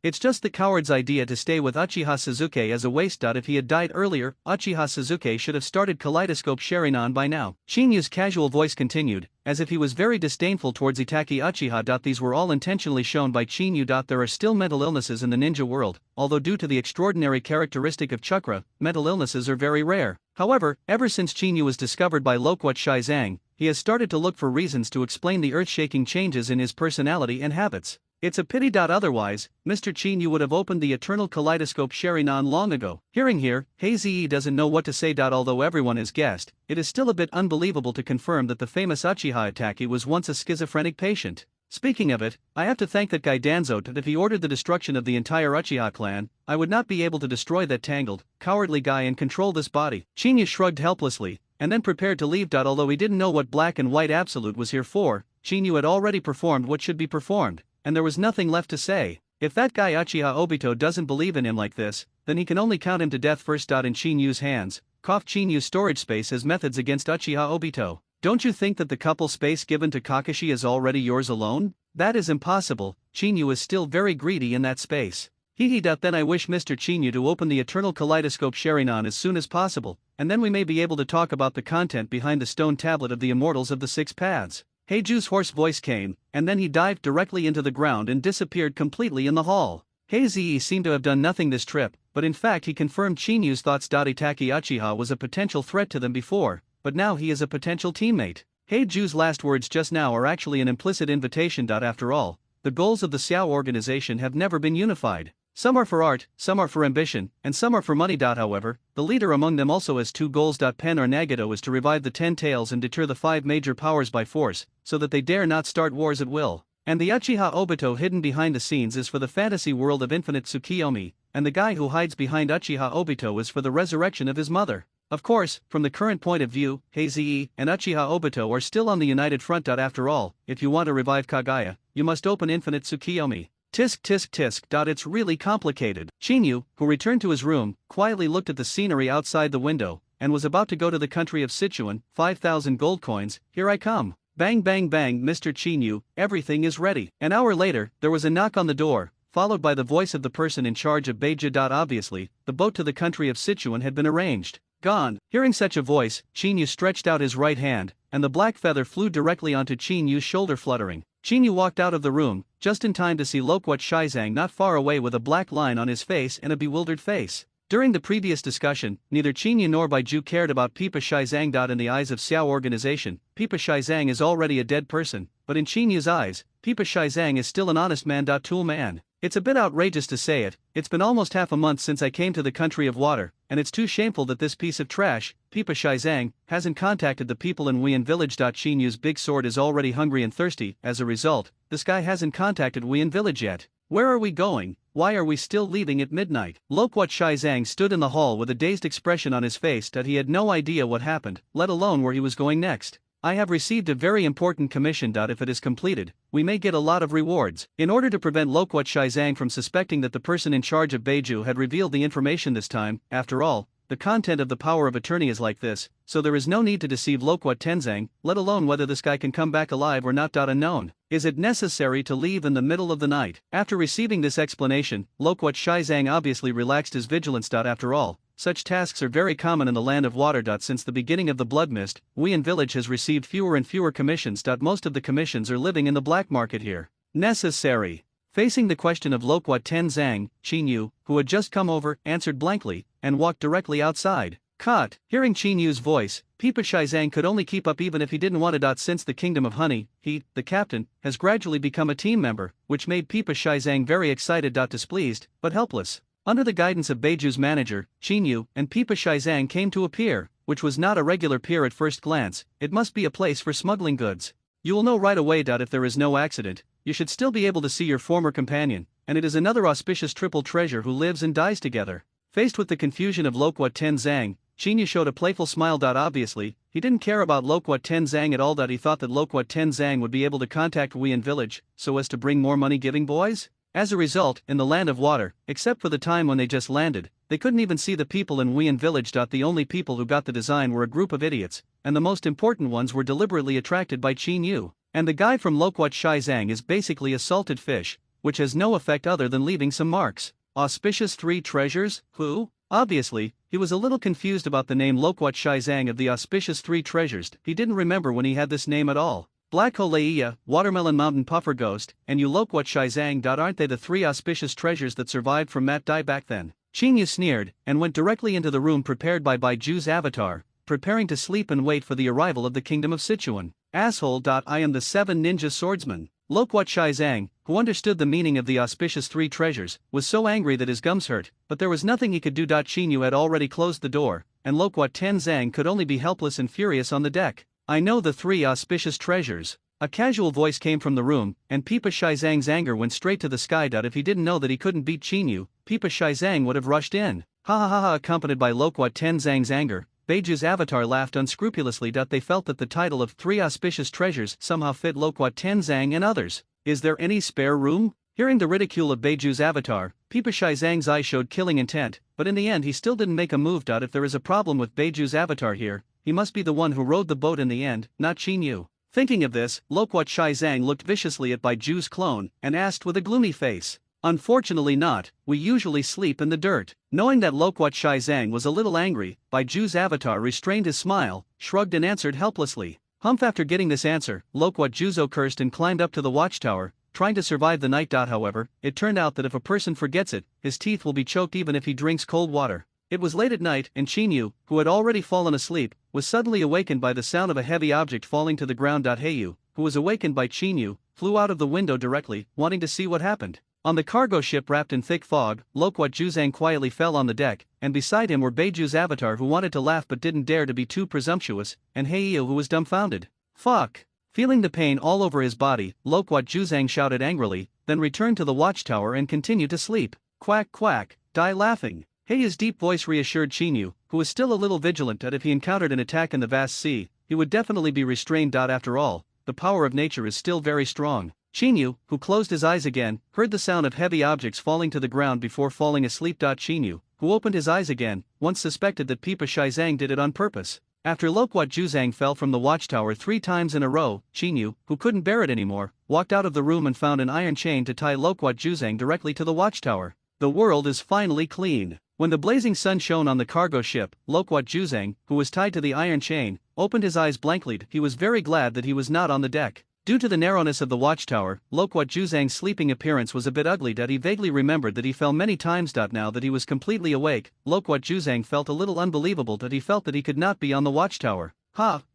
It's just the coward's idea to stay with Uchiha Suzuki as a waste. If he had died earlier, Uchiha Suzuki should have started Kaleidoscope Sharingan by now. Qinyu's casual voice continued, as if he was very disdainful towards Itachi Uchiha. These were all intentionally shown by Qinyu. There are still mental illnesses in the ninja world, although due to the extraordinary characteristic of chakra, mental illnesses are very rare. However, ever since Qinyu was discovered by Loquat Shizang, he has started to look for reasons to explain the earth-shaking changes in his personality and habits. It's a pity. Otherwise, Mr. Qinyu would have opened the Eternal Kaleidoscope Sharingan long ago. Hearing here, Heizi doesn't know what to say. Although everyone has guessed, it is still a bit unbelievable to confirm that the famous Uchiha Itachi was once a schizophrenic patient. Speaking of it, I have to thank that guy Danzo. If he ordered the destruction of the entire Uchiha clan, I would not be able to destroy that tangled, cowardly guy and control this body. Qinyu shrugged helplessly, and then prepared to leave. Although he didn't know what Black and White Absolute was here for, Qinyu had already performed what should be performed, and there was nothing left to say. If that guy Uchiha Obito doesn't believe in him like this, then he can only count him to death first. In Qinyu's hands, Qinyu's storage space has methods against Uchiha Obito. Don't you think that the couple space given to Kakashi is already yours alone? That is impossible, Qinyu is still very greedy in that space. Then I wish Mr. Qinyu to open the Eternal Kaleidoscope Sharingan as soon as possible, and then we may be able to talk about the content behind the stone tablet of the Immortals of the Six Paths. Heiju's hoarse voice came, and then he dived directly into the ground and disappeared completely in the hall. Heizi seemed to have done nothing this trip, but in fact he confirmed Qinyu's thoughts. Itaki Uchiha was a potential threat to them before, but now he is a potential teammate. Heiju's last words just now are actually an implicit invitation. After all, the goals of the Xiao organization have never been unified. Some are for art, some are for ambition, and some are for money. However, the leader among them also has 2 goals. Pen or Nagato is to revive the 10 tails and deter the 5 major powers by force, so that they dare not start wars at will. And the Uchiha Obito hidden behind the scenes is for the fantasy world of infinite Tsukiyomi, and the guy who hides behind Uchiha Obito is for the resurrection of his mother. Of course, from the current point of view, Heizi and Uchiha Obito are still on the united front. After all, if you want to revive Kagaya, you must open infinite Tsukiyomi. Tisk tisk tisk. It's really complicated. Qinyu, who returned to his room, quietly looked at the scenery outside the window, and was about to go to the country of Sichuan. 5,000 gold coins, here I come. Bang bang bang, Mr. Chinyu, everything is ready. An hour later, there was a knock on the door, followed by the voice of the person in charge of Beiju. Obviously, the boat to the country of Sichuan had been arranged. Gone. Hearing such a voice, Chinyu stretched out his right hand, and the black feather flew directly onto Chinyu's shoulder, fluttering. Chinyu walked out of the room, just in time to see Loquat Shizang not far away with a black line on his face and a bewildered face. During the previous discussion, neither Chinyu nor Baiju cared about Pipa Shizang. In the eyes of Xiao organization, Pipa Shizang is already a dead person, but in Chinyu's eyes, Pipa Shizang is still an honest man. Tool man. It's a bit outrageous to say it, it's been almost half a month since I came to the country of water, and it's too shameful that this piece of trash, Pipa Shizang, hasn't contacted the people in Wian village. Chinyu's big sword is already hungry and thirsty. As a result, this guy hasn't contacted Wian village yet. Where are we going? Why are we still leaving at midnight? Loquat Shizang stood in the hall with a dazed expression on his face that he had no idea what happened, let alone where he was going next. I have received a very important commission. If it is completed, we may get a lot of rewards. In order to prevent Loquat Shizang from suspecting that the person in charge of Beiju had revealed the information this time, after all, the content of the power of attorney is like this, so there is no need to deceive Loquat Tenzang, let alone whether this guy can come back alive or not. Unknown. Is it necessary to leave in the middle of the night? After receiving this explanation, Loquat Shizang obviously relaxed his vigilance. After all, such tasks are very common in the land of water. Since the beginning of the Blood Mist, Wian village has received fewer and fewer commissions. Most of the commissions are living in the black market here. Necessary. Facing the question of Loquat Tenzang, Chinyu, who had just come over, answered blankly, and walked directly outside. Caught. Hearing Chinyu's voice, Pipa Shizang could only keep up even if he didn't want to. Since the Kingdom of Honey, he, the captain, has gradually become a team member, which made Pipa Shizang very excited. Displeased, but helpless. Under the guidance of Beiju's manager, Chinyu, and Pipa Shizang came to a pier, which was not a regular pier at first glance, it must be a place for smuggling goods. You will know right away. If there is no accident, you should still be able to see your former companion, and it is another auspicious triple treasure who lives and dies together. Faced with the confusion of Loquat Tenzang, Chinyu showed a playful smile. Obviously, he didn't care about Loquat Tenzang at all. He thought that Loquat Tenzang would be able to contact Wian village, so as to bring more money-giving boys. As a result, in the land of water, except for the time when they just landed, they couldn't even see the people in Wian village. The only people who got the design were a group of idiots, and the most important ones were deliberately attracted by Chinyu. And the guy from Loquat Shizang is basically a salted fish, which has no effect other than leaving some marks. Auspicious three treasures? Who? Obviously, he was a little confused about the name Loquat Shizang of the auspicious three treasures. He didn't remember when he had this name at all. Black Holeia, Watermelon Mountain Puffer Ghost, and Loquat Shizang. Aren't they the three auspicious treasures that survived from Mat Dai back then? Chinyu sneered, and went directly into the room prepared by Baiju's avatar, preparing to sleep and wait for the arrival of the Kingdom of Sichuan. Asshole. I am the 7 ninja swordsman. Loquat Shizang, who understood the meaning of the auspicious three treasures, was so angry that his gums hurt, but there was nothing he could do. Chinyu had already closed the door, and Loquat Tenzang could only be helpless and furious on the deck. I know the 3 auspicious treasures. A casual voice came from the room, and Pipa Shizang's anger went straight to the sky. If he didn't know that he couldn't beat Chinyu, Pipa Shizang would have rushed in. Ha ha ha ha. Accompanied by Loquat Tenzang's anger, Beiju's avatar laughed unscrupulously. They felt that the title of 3 auspicious treasures somehow fit Loquat Tenzang and others. Is there any spare room? Hearing the ridicule of Beiju's avatar, Pipa Shizang's eyes showed killing intent, but in the end he still didn't make a move. If there is a problem with Beiju's avatar here, he must be the one who rowed the boat in the end, not Chinyu. Thinking of this, Loquat Shizang looked viciously at Baiju's clone, and asked with a gloomy face. Unfortunately not, we usually sleep in the dirt. Knowing that Loquat Shizang was a little angry, Baiju's avatar restrained his smile, shrugged and answered helplessly. Humph. After getting this answer, Loquat Juzo cursed and climbed up to the watchtower, trying to survive the night. However, it turned out that if a person forgets it, his teeth will be choked even if he drinks cold water. It was late at night, and Chinyu, who had already fallen asleep, was suddenly awakened by the sound of a heavy object falling to the ground. Heiyu, who was awakened by Chinyu, flew out of the window directly, wanting to see what happened. On the cargo ship wrapped in thick fog, Loquat Juzang quietly fell on the deck, and beside him were Beiju's avatar who wanted to laugh but didn't dare to be too presumptuous, and Heiyu who was dumbfounded. Fuck! Feeling the pain all over his body, Loquat Juzang shouted angrily, then returned to the watchtower and continued to sleep. Quack quack, die laughing. Heiyu's deep voice reassured Chinyu, who was still a little vigilant that if he encountered an attack in the vast sea, he would definitely be restrained. After all, the power of nature is still very strong. Chinyu, who closed his eyes again, heard the sound of heavy objects falling to the ground before falling asleep. Chinyu, who opened his eyes again, once suspected that Pipa Shizang did it on purpose. After Lokwat Juzang fell from the watchtower 3 times in a row, Chinyu, who couldn't bear it anymore, walked out of the room and found an iron chain to tie Lokwat Juzang directly to the watchtower. The world is finally clean. When the blazing sun shone on the cargo ship, Lokwat Juzang, who was tied to the iron chain, opened his eyes blankly. He was very glad that he was not on the deck. Due to the narrowness of the watchtower, Lokwat Juzang's sleeping appearance was a bit ugly. He vaguely remembered that he fell many times. Now that he was completely awake, Lokwat Juzang felt a little unbelievable that he felt that he could not be on the watchtower.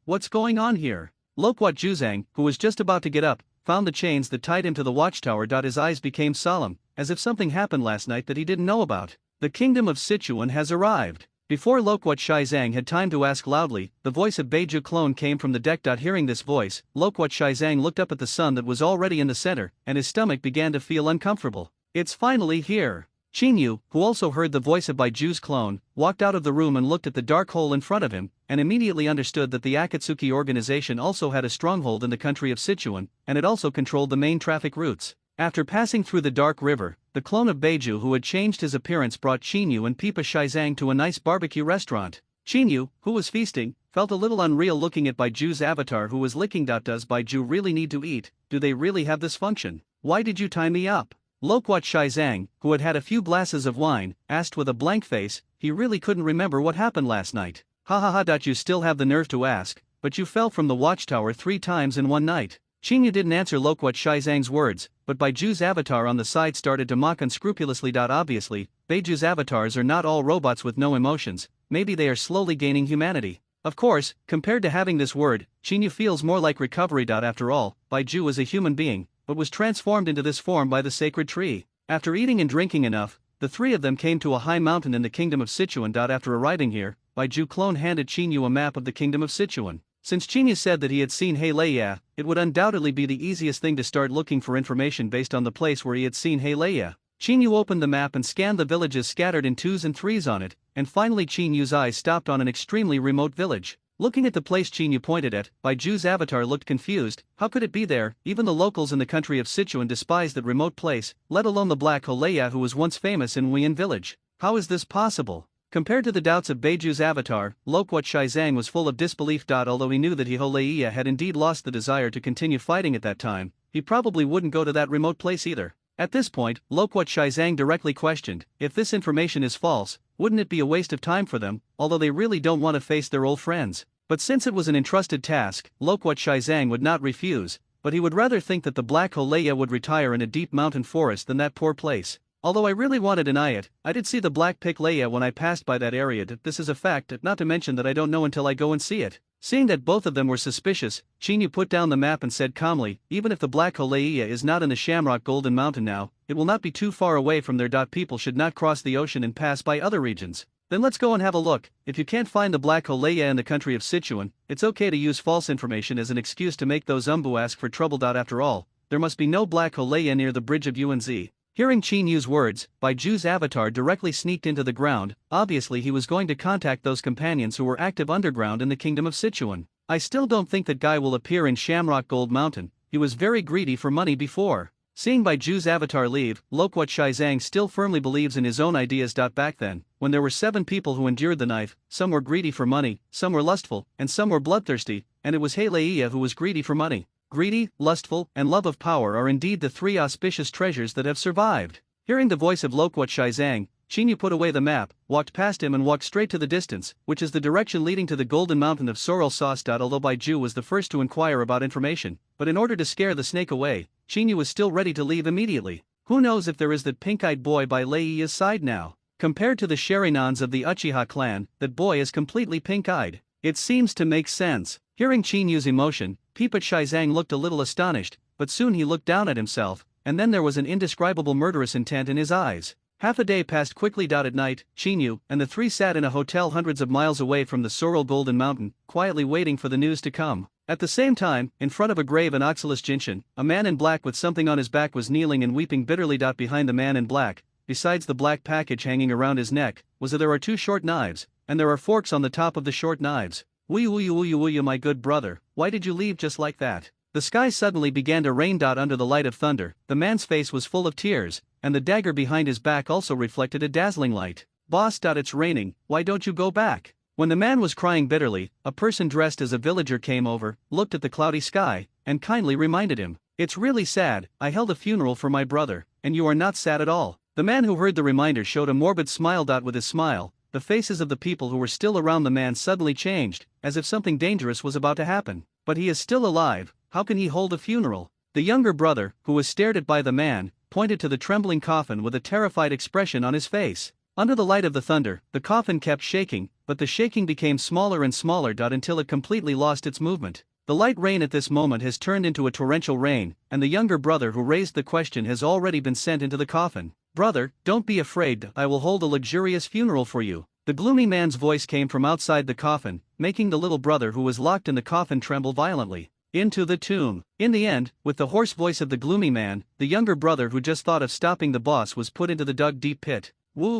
What's going on here? Lokwat Juzang, who was just about to get up, found the chains that tied him to the watchtower. His eyes became solemn, as if something happened last night that he didn't know about. The kingdom of Sichuan has arrived. Before Lokwat Shizang had time to ask loudly, the voice of Beiju clone came from the deck. Hearing this voice, Lokwat Shizang looked up at the sun that was already in the center, and his stomach began to feel uncomfortable. It's finally here. Chinyu, who also heard the voice of Baiju's clone, walked out of the room and looked at the dark hole in front of him, and immediately understood that the Akatsuki organization also had a stronghold in the country of Sichuan, and it also controlled the main traffic routes. After passing through the dark river, the clone of Beiju who had changed his appearance brought Chinyu and Pipa Shizang to a nice barbecue restaurant. Chinyu, who was feasting, felt a little unreal looking at Baiju's avatar who was licking. Does Baiju really need to eat? Do they really have this function? Why did you tie me up? Lokwat Shizang, who had had a few glasses of wine, asked with a blank face. He really couldn't remember what happened last night. You still have the nerve to ask, but you fell from the watchtower 3 times in one night. Chinyu didn't answer Lokwat Shizang's words, but Baiju's avatar on the side started to mock unscrupulously. Obviously, Baiju's avatars are not all robots with no emotions, maybe they are slowly gaining humanity. Of course, compared to having this word, Chinyu feels more like recovery. After all, Baiju was a human being, but was transformed into this form by the sacred tree. After eating and drinking enough, the three of them came to a high mountain in the kingdom of Sichuan. After arriving here, Baiju clone handed Chinyu a map of the kingdom of Sichuan. Since Chinyu said that he had seen Heileia, it would undoubtedly be the easiest thing to start looking for information based on the place where he had seen Heileia. Chinyu opened the map and scanned the villages scattered in 2s and 3s on it, and finally Chinyu's eyes stopped on an extremely remote village. Looking at the place Chinyu pointed at, Baiju's avatar looked confused. How could it be there? Even the locals in the country of Sichuan despised that remote place, let alone the Black Heileia who was once famous in Wuyan village. How is this possible? Compared to the doubts of Beiju's avatar, Lokwat Shizang was full of disbelief. Although he knew that Heileia had indeed lost the desire to continue fighting at that time, he probably wouldn't go to that remote place either. At this point, Lokwat Shizang directly questioned, if this information is false, wouldn't it be a waste of time for them, although they really don't want to face their old friends? But since it was an entrusted task, Lokwat Shizang would not refuse, but he would rather think that the Black Heileia would retire in a deep mountain forest than that poor place. Although I really want to deny it, I did see the Black Heileia when I passed by that area. This is a fact, not to mention that I don't know until I go and see it. Seeing that both of them were suspicious, Chinyu put down the map and said calmly, even if the Black Heileia is not in the Shamrock Golden Mountain now, it will not be too far away from there. People should not cross the ocean and pass by other regions. Then let's go and have a look. If you can't find the Black Heileia in the country of Sichuan, it's okay to use false information as an excuse to make those Umbu ask for trouble. After all, there must be no Black Heileia near the bridge of Yuanzi. Hearing Chinyu's words, Baiju's avatar directly sneaked into the ground. Obviously he was going to contact those companions who were active underground in the kingdom of Sichuan. I still don't think that guy will appear in Shamrock Gold Mountain. He was very greedy for money before. Seeing Baiju's avatar leave, Lokwat Shizang still firmly believes in his own ideas. Back then, when there were 7 people who endured the knife, some were greedy for money, some were lustful, and some were bloodthirsty, and it was Heileia who was greedy for money. Greedy, lustful, and love of power are indeed the 3 auspicious treasures that have survived. Hearing the voice of Lokwat Shizang, Chinyu put away the map, walked past him and walked straight to the distance, which is the direction leading to the Golden Mountain of Sorrel Sauce. Although Baiju was the first to inquire about information, but in order to scare the snake away, Chinyu was still ready to leave immediately. Who knows if there is that pink-eyed boy by Leia's side now? Compared to the Sharinans of the Uchiha clan, that boy is completely pink-eyed. It seems to make sense. Hearing Chinyu's emotion, Pipa Shizang looked a little astonished, but soon he looked down at himself, and then there was an indescribable murderous intent in his eyes. Half a day passed quickly. At night, Chinyu and the 3 sat in a hotel hundreds of miles away from the Sorrel Golden Mountain, quietly waiting for the news to come. At the same time, in front of a grave in Oxalis Jinshin, a man in black with something on his back was kneeling and weeping bitterly. Behind the man in black, besides the black package hanging around his neck, there are 2 short knives, and there are forks on the top of the short knives. Wuyu, my good brother, why did you leave just like that? The sky suddenly began to rain. Under the light of thunder, the man's face was full of tears, and the dagger behind his back also reflected a dazzling light. Boss. It's raining, why don't you go back? When the man was crying bitterly, a person dressed as a villager came over, looked at the cloudy sky, and kindly reminded him, "It's really sad, I held a funeral for my brother, and you are not sad at all." The man who heard the reminder showed a morbid smile. With his smile, the faces of the people who were still around the man suddenly changed, as if something dangerous was about to happen. But he is still alive, how can he hold a funeral? The younger brother, who was stared at by the man, pointed to the trembling coffin with a terrified expression on his face. Under the light of the thunder, the coffin kept shaking, but the shaking became smaller and smaller. Until it completely lost its movement. The light rain at this moment has turned into a torrential rain, and the younger brother who raised the question has already been sent into the coffin. "Brother, don't be afraid, I will hold a luxurious funeral for you." The gloomy man's voice came from outside the coffin, making the little brother who was locked in the coffin tremble violently. Into the tomb. In the end, with the hoarse voice of the gloomy man, the younger brother who just thought of stopping the boss was put into the dug deep pit. "Woo,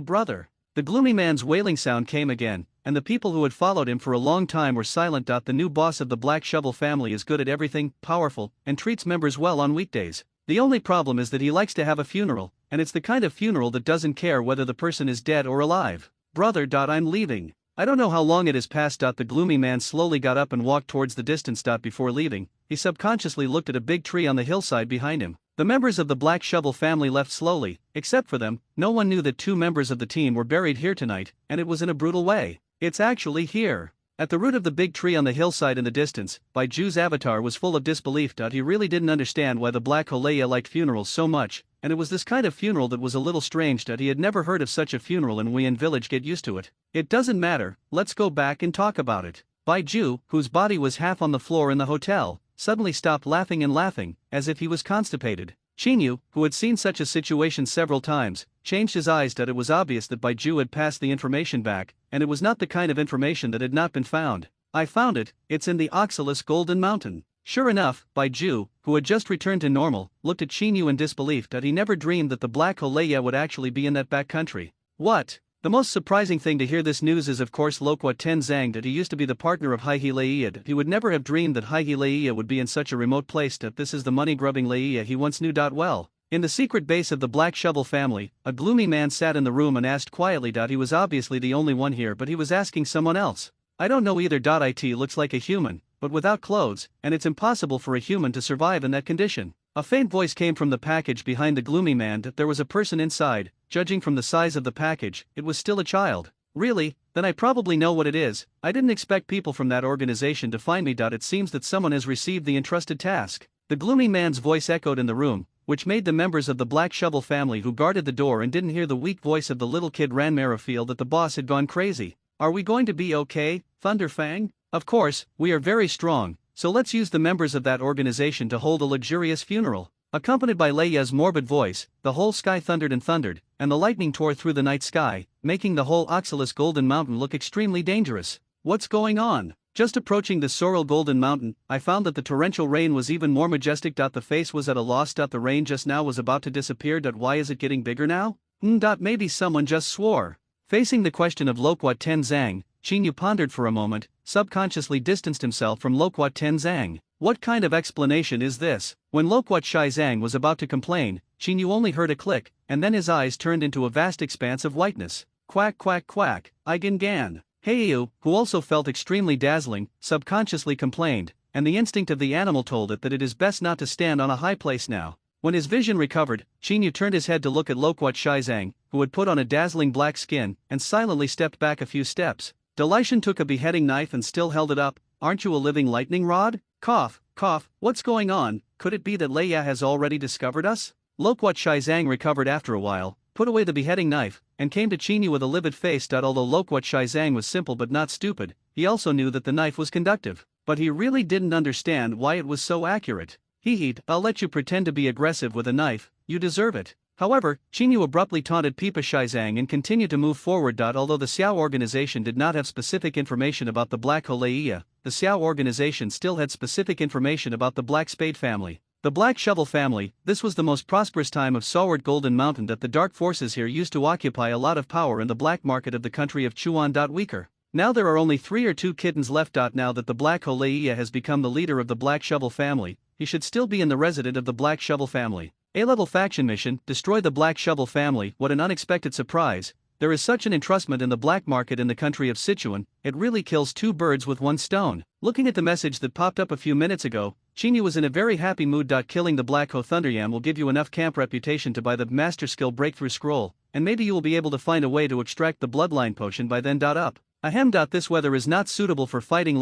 brother." The gloomy man's wailing sound came again, and the people who had followed him for a long time were silent. The new boss of the Black Shovel family is good at everything, powerful, and treats members well on weekdays. The only problem is that he likes to have a funeral, and it's the kind of funeral that doesn't care whether the person is dead or alive. "Brother, I'm leaving. I don't know how long it has passed. The gloomy man slowly got up and walked towards the distance. Before leaving, he subconsciously looked at a big tree on the hillside behind him. The members of the Black Shovel family left slowly. Except for them, no one knew that 2 members of the team were buried here tonight, and it was in a brutal way. It's actually here. At the root of the big tree on the hillside in the distance, Baiju's avatar was full of disbelief. He really didn't understand why the Black Holeya liked funerals so much, and it was this kind of funeral that was a little strange. He had never heard of such a funeral in Wuyan village. Get used to it. "It doesn't matter, let's go back and talk about it." Baiju, whose body was half on the floor in the hotel, suddenly stopped laughing and laughing, as if he was constipated. Chinyu, who had seen such a situation several times, changed his eyes. It was obvious that Baiju had passed the information back, and it was not the kind of information that had not been found. "I found it, it's in the Oxalis Golden Mountain." Sure enough, Baiju, who had just returned to normal, looked at Chinyu in disbelief. He never dreamed that the Black Holeya would actually be in that back country. "What?" The most surprising thing to hear this news is of course Lokwa Tenzang. He used to be the partner of Haiji Leia. He would never have dreamed that Haiji Leia would be in such a remote place. This is the money-grubbing Leia he once knew. Well, in the secret base of the Black Shovel family, a gloomy man sat in the room and asked quietly. He was obviously the only one here, but he was asking someone else. "I don't know either. It looks like a human, but without clothes, and it's impossible for a human to survive in that condition." A faint voice came from the package behind the gloomy man. There was a person inside. Judging from the size of the package, it was still a child. "Really? Then I probably know what it is. I didn't expect people from that organization to find me. It seems that someone has received the entrusted task." The gloomy man's voice echoed in the room, which made the members of the Black Shovel family who guarded the door and didn't hear the weak voice of the little kid Ranmara feel that the boss had gone crazy. "Are we going to be okay, Thunderfang?" "Of course, we are very strong, so let's use the members of that organization to hold a luxurious funeral." Accompanied by Leia's morbid voice, the whole sky thundered, and the lightning tore through the night sky, making the whole Oxalis Golden Mountain look extremely dangerous. "What's going on?" Just approaching the Sorrel Golden Mountain, I found that the torrential rain was even more majestic. The face was at a loss. The rain just now was about to disappear. Why is it getting bigger now? Maybe someone just swore. Facing the question of Lokwa Tenzang, Chinyu pondered for a moment, subconsciously distanced himself from Lokwa Tenzang. What kind of explanation is this? When Lokwat Shaizang was about to complain, Chinyu only heard a click, and then his eyes turned into a vast expanse of whiteness. "Quack quack quack, Igen Gan." Heiyu, who also felt extremely dazzling, subconsciously complained, and the instinct of the animal told it that it is best not to stand on a high place now. When his vision recovered, Chinyu turned his head to look at Lokwat Shaizang, who had put on a dazzling black skin, and silently stepped back a few steps. Delishan took a beheading knife and still held it up. "Aren't you a living lightning rod?" Cough, cough, what's going on? Could it be that Leia has already discovered us? Lokwat Shaizang recovered after a while, put away the beheading knife, and came to Chinyu with a livid face. Although Lokwat Shaizang was simple but not stupid, he also knew that the knife was conductive, but he really didn't understand why it was so accurate. "Hee, I'll let you pretend to be aggressive with a knife, you deserve it." However, Chinyu abruptly taunted Pipa Shaizang and continued to move forward. Although the Xiao organization did not have specific information about the Black Holeia, the Xiao organization still had specific information about the Black Spade family. The Black Shovel family, this was the most prosperous time of Saward Golden Mountain. The dark forces here used to occupy a lot of power in the black market of the country of Chuan. Weaker. Now there are only 3 or 2 kittens left. Now that the Black Holeia has become the leader of the Black Shovel family, he should still be in the resident of the Black Shovel family. A-level faction mission, destroy the Black Shovel family. What an unexpected surprise. there is such an entrustment in the black market in the country of Sichuan, it really kills two birds with one stone. Looking at the message that popped up a few minutes ago, Chinyu was in a very happy mood. Killing the Black Ho Thunderyam will give you enough camp reputation to buy the Master Skill Breakthrough Scroll, and maybe you will be able to find a way to extract the Bloodline Potion by then. Up. Ahem. This weather is not suitable for fighting.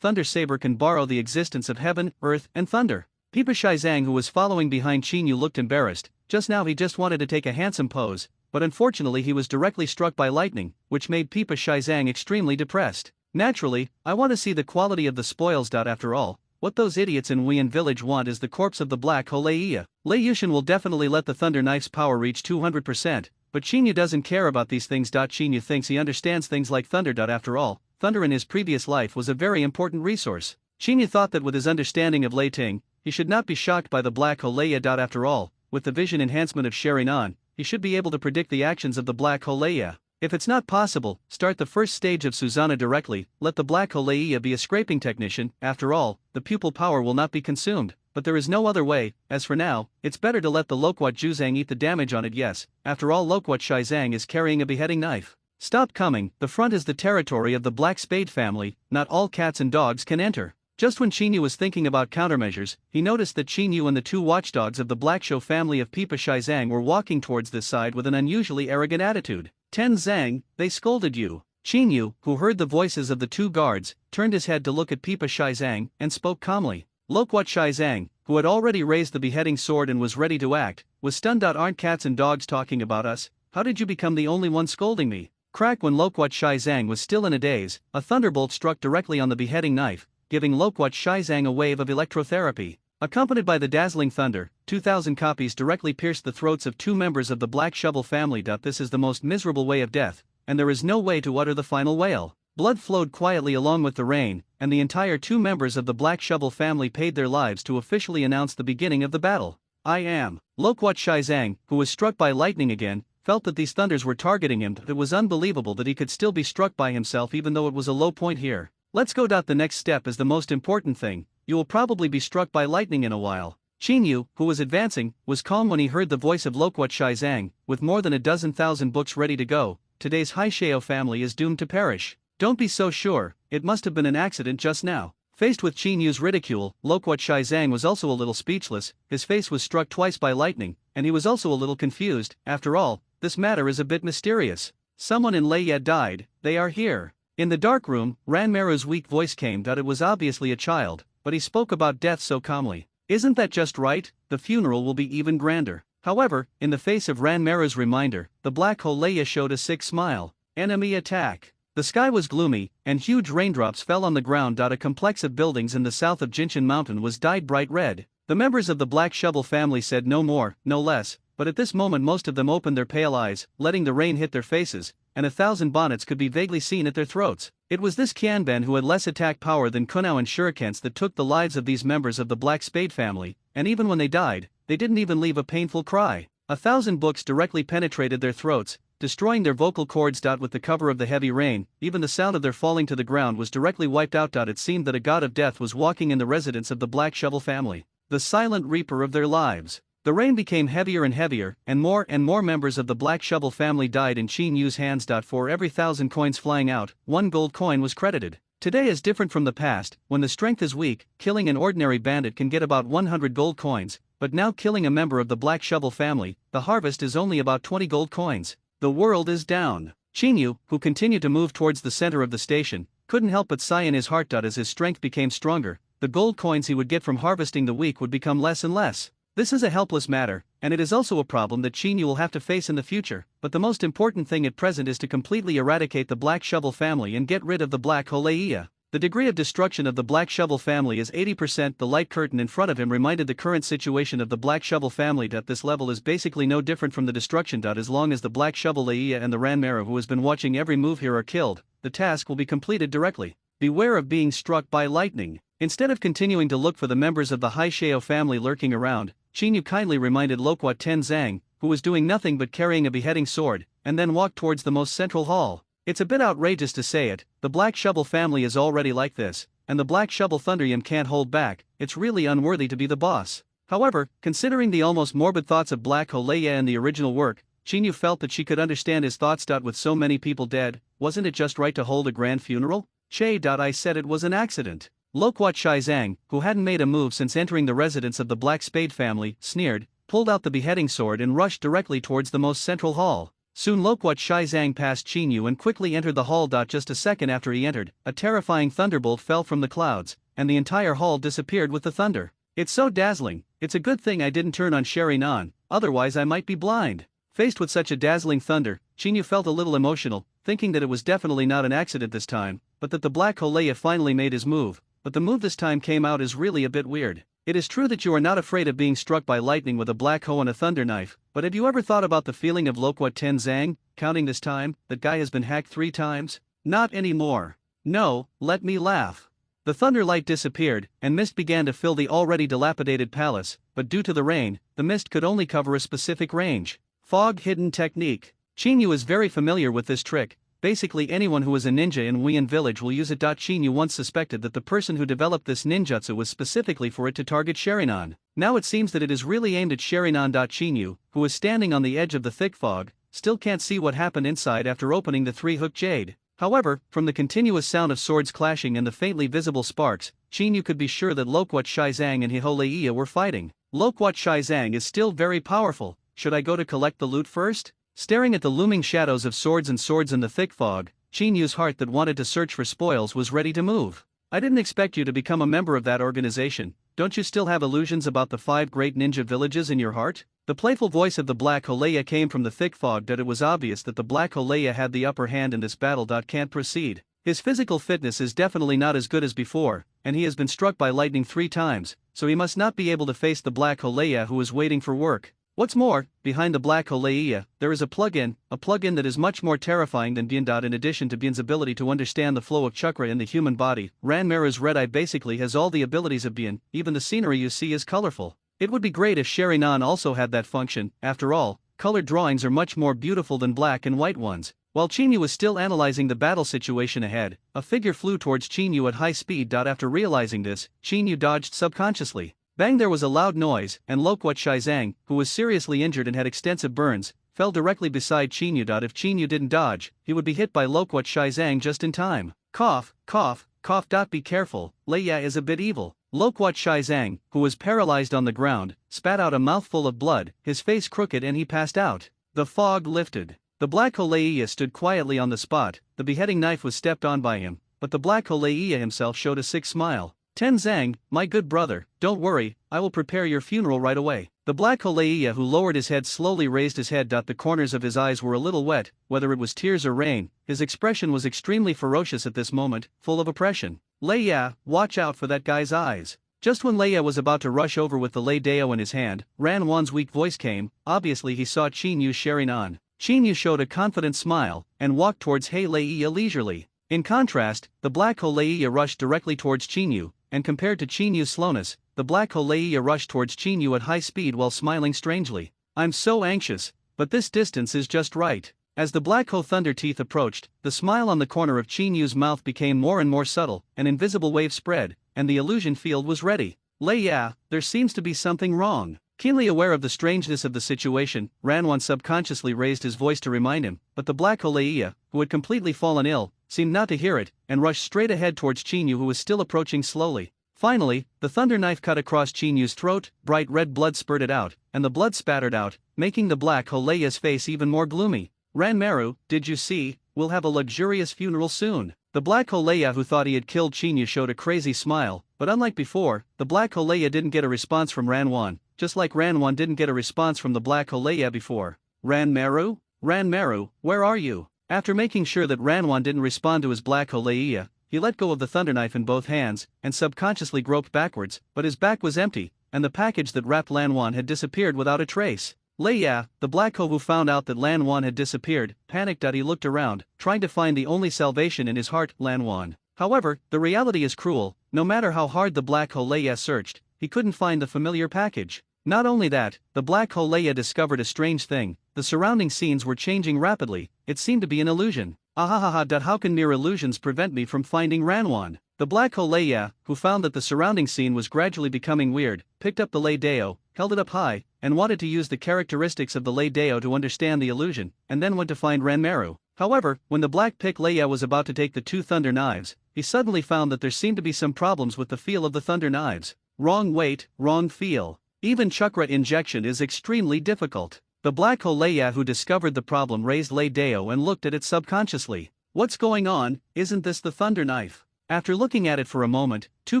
Thunder Saber can borrow the existence of heaven, earth, and thunder. Pipa Shizang, who was following behind Chinyu, looked embarrassed. Just now he just wanted to take a handsome pose, but unfortunately he was directly struck by lightning, which made Pipa Shizang extremely depressed. Naturally, I want to see the quality of the spoils. After all, what those idiots in Wuyan village want is the corpse of the Black Ho Leia. Lei Yushin will definitely let the Thunder Knife's power reach 200%, but Chinyu doesn't care about these things. Chinyu thinks he understands things like thunder. After all, thunder in his previous life was a very important resource. Chinyu thought that with his understanding of Lei Ting, he should not be shocked by the Black Ho Leia. After all, with the vision enhancement of Sherinan, he should be able to predict the actions of the Black Ho Leia. If it's not possible, start the first stage of Susanna directly, let the Black Ho Leia be a scraping technician. After all, the pupil power will not be consumed, but there is no other way. As for now, it's better to let the Loquat Juzang eat the damage on it. Yes, after all, Loquat Shizang is carrying a beheading knife. Stop coming, the front is the territory of the Black Spade family, not all cats and dogs can enter. Just when Chinyu was thinking about countermeasures, he noticed that Chinyu and the two watchdogs of the Black Show family of Pipa Shizang were walking towards this side with an unusually arrogant attitude. Ten Zhang, they scolded you. Chinyu, who heard the voices of the two guards, turned his head to look at Pipa Shizang and spoke calmly. Loquat Shizang, who had already raised the beheading sword and was ready to act, was stunned. Aren't cats and dogs talking about us? How did you become the only one scolding me? Crack. When Loquat Shizang was still in a daze, a thunderbolt struck directly on the beheading knife, giving Loquat Shizang a wave of electrotherapy. Accompanied by the dazzling thunder, 2,000 copies directly pierced the throats of two members of the Black Shovel family. This is the most miserable way of death, and there is no way to utter the final wail. Blood flowed quietly along with the rain, and the entire two members of the Black Shovel family paid their lives to officially announce the beginning of the battle. I am. Loquat Shizang, who was struck by lightning again, felt that these thunders were targeting him. It was unbelievable that he could still be struck by himself even though it was a low point here. Let's go. The next step is the most important thing. You will probably be struck by lightning in a while. Chinyu, who was advancing, was calm when he heard the voice of Loquat Shizang, with more than a dozen thousand books ready to go. Today's Haisheo family is doomed to perish. Don't be so sure, it must have been an accident just now. Faced with Chinyu's ridicule, Loquat Shizang was also a little speechless. His face was struck twice by lightning, and he was also a little confused. After all, this matter is a bit mysterious. Someone in Leiya died, they are here. In the dark room, Ranmaru's weak voice came. It was obviously a child, but he spoke about death so calmly. Isn't that just right? The funeral will be even grander. However, in the face of Ranmaru's reminder, the Black Ho Leia showed a sick smile. Enemy attack. The sky was gloomy, and huge raindrops fell on the ground. A complex of buildings in the south of Jinshan Mountain was dyed bright red. The members of the Black Shovel family said no more, no less, but at this moment most of them opened their pale eyes, letting the rain hit their faces, and 1,000 bonnets could be vaguely seen at their throats. It was this Qianben who had less attack power than Kunao and Shurikens that took the lives of these members of the Black Spade family, and even when they died, they didn't even leave a painful cry. 1,000 books directly penetrated their throats, destroying their vocal cords. With the cover of the heavy rain, even the sound of their falling to the ground was directly wiped out. It seemed that a god of death was walking in the residence of the Black Shovel family, the silent reaper of their lives. The rain became heavier and heavier, and more members of the Black Shovel family died in Qin Yu's hands. For every 1,000 coins flying out, 1 gold coin was credited. Today is different from the past. When the strength is weak, killing an ordinary bandit can get about 100 gold coins, but now killing a member of the Black Shovel family, the harvest is only about 20 gold coins. The world is down. Chinyu, who continued to move towards the center of the station, couldn't help but sigh in his heart. As his strength became stronger, the gold coins he would get from harvesting the weak would become less and less. This is a helpless matter, and it is also a problem that Chinyu will have to face in the future, but the most important thing at present is to completely eradicate the Black Shovel family and get rid of the Black Ho Leia. The degree of destruction of the Black Shovel family is 80%. The light curtain in front of him reminded the current situation of the Black Shovel family. This level is basically no different from the destruction. As long as the Black Shovel Leia and the Ranmaru who has been watching every move here are killed, the task will be completed directly. Beware of being struck by lightning. Instead of continuing to look for the members of the Haisheo family lurking around, Chinyu kindly reminded Loquat Tenzang, who was doing nothing but carrying a beheading sword, and then walked towards the most central hall. It's a bit outrageous to say it, the Black Shovel family is already like this, and the Black Shovel Thunderyam can't hold back. It's really unworthy to be the boss. However, considering the almost morbid thoughts of Black Ho Leia in the original work, Chinyu felt that she could understand his thoughts. With so many people dead, wasn't it just right to hold a grand funeral? Che. I said it was an accident. Loquat Shizang, who hadn't made a move since entering the residence of the Black Spade family, sneered, pulled out the beheading sword and rushed directly towards the most central hall. Soon Loquat Shizang passed Chinyu and quickly entered the hall. Just a second after he entered, a terrifying thunderbolt fell from the clouds, and the entire hall disappeared with the thunder. It's so dazzling, it's a good thing I didn't turn on Sherinan, otherwise I might be blind. Faced with such a dazzling thunder, Chinyu felt a little emotional, thinking that it was definitely not an accident this time, but that the Black Holeya finally made his move, but the move this time came out as really a bit weird. It is true that you are not afraid of being struck by lightning with a black hoe and a thunder knife, but have you ever thought about the feeling of Loquat Tenzang, counting this time, that guy has been hacked 3 times? Not anymore. No, let me laugh. The thunder light disappeared, and mist began to fill the already dilapidated palace, but due to the rain, the mist could only cover a specific range. Fog hidden technique. Chinyu is very familiar with this trick. Basically anyone who is a ninja in Weian village will use it. Chinyu once suspected that the person who developed this ninjutsu was specifically for it to target Sherinan. Now it seems that it is really aimed at Sherinan. Chinyu, who is standing on the edge of the thick fog, still can't see what happened inside after opening the 3-hook jade. However, from the continuous sound of swords clashing and the faintly visible sparks, Chinyu could be sure that Loquat Shizang and Hiholeiya were fighting. Loquat Shizang is still very powerful. Should I go to collect the loot first? Staring at the looming shadows of swords in the thick fog, Chinyu's heart that wanted to search for spoils was ready to move. I didn't expect you to become a member of that organization. Don't you still have illusions about the 5 great ninja villages in your heart? The playful voice of the Black Holeya came from the thick fog. It was obvious that the Black Holeya had the upper hand in this battle. Can't proceed. His physical fitness is definitely not as good as before, and he has been struck by lightning 3 times, so he must not be able to face the Black Holeya who is waiting for work. What's more, behind the Black Holeya, there is a plug-in that is much more terrifying than Bien. In addition to Bien's ability to understand the flow of chakra in the human body, Ranmaru's red eye basically has all the abilities of Bien. Even the scenery you see is colorful. It would be great if Sherinan also had that function. After all, colored drawings are much more beautiful than black and white ones. While Chinyu was still analyzing the battle situation ahead, a figure flew towards Chinyu at high speed. After realizing this, Chinyu dodged subconsciously. Bang! There was a loud noise, and Loquat Shizang, who was seriously injured and had extensive burns, fell directly beside Chinyu. If Chinyu didn't dodge, he would be hit by Loquat Shizang just in time. Cough, cough, cough. Be careful, Leia is a bit evil. Loquat Shizang, who was paralyzed on the ground, spat out a mouthful of blood, his face crooked, and he passed out. The fog lifted. The Black Holeya stood quietly on the spot. The beheading knife was stepped on by him, but the Black Holeya himself showed a sick smile. Tenzang, my good brother, don't worry, I will prepare your funeral right away. The Black Holeya, who lowered his head, slowly raised his head. The corners of his eyes were a little wet, whether it was tears or rain. His expression was extremely ferocious at this moment, full of oppression. Leia, watch out for that guy's eyes. Just when Leia was about to rush over with the Lei Dao in his hand, Ran Wan's weak voice came. Obviously he saw Chinyu Sherinan. Chinyu showed a confident smile, and walked towards Leia leisurely. In contrast, the Black Holeya rushed directly towards Chinyu, and compared to Chinyu's slowness, the Black Holeya rushed towards Chinyu at high speed while smiling strangely. I'm so anxious, but this distance is just right. As the Black Ho Thunder Teeth approached, the smile on the corner of Chinyu's mouth became more and more subtle, an invisible wave spread, and the illusion field was ready. Leia, there seems to be something wrong. Keenly aware of the strangeness of the situation, Ranwan subconsciously raised his voice to remind him, but the Black Holeya, who had completely fallen ill, seemed not to hear it, and rushed straight ahead towards Chinyu, who was still approaching slowly. Finally, the thunder knife cut across Chinyu's throat, bright red blood spurted out, and the blood spattered out, making the Black Holeya's face even more gloomy. Ranmaru, did you see? We'll have a luxurious funeral soon. The Black Holeya, who thought he had killed Chinyu, showed a crazy smile, but unlike before, the Black Holeya didn't get a response from Ranwan, just like Ranwan didn't get a response from the Black Holeya before. Ranmaru? Ranmaru, where are you? After making sure that Ranwan didn't respond to his Black Holeya, he let go of the thunder knife in both hands, and subconsciously groped backwards, but his back was empty, and the package that wrapped Lanwan had disappeared without a trace. Leia, the Black Ho, who found out that Lanwan had disappeared, panicked. He looked around, trying to find the only salvation in his heart, Lanwan. However, the reality is cruel. No matter how hard the Black Holeya searched, he couldn't find the familiar package. Not only that, the Black Holeya discovered a strange thing. The surrounding scenes were changing rapidly. It seemed to be an illusion. Ahahaha. How can mere illusions prevent me from finding Ranwan? The Black Holeya, who found that the surrounding scene was gradually becoming weird, picked up the Lei Dao, held it up high, and wanted to use the characteristics of the Leideo to understand the illusion, and then went to find Ranmaru. However, when the Black Pick Leia was about to take the two thunder knives, he suddenly found that there seemed to be some problems with the feel of the thunder knives. Wrong weight, wrong feel. Even chakra injection is extremely difficult. The Black Hole Leia who discovered the problem raised Leideo and looked at it subconsciously. What's going on? Isn't this the thunder knife? After looking at it for a moment, two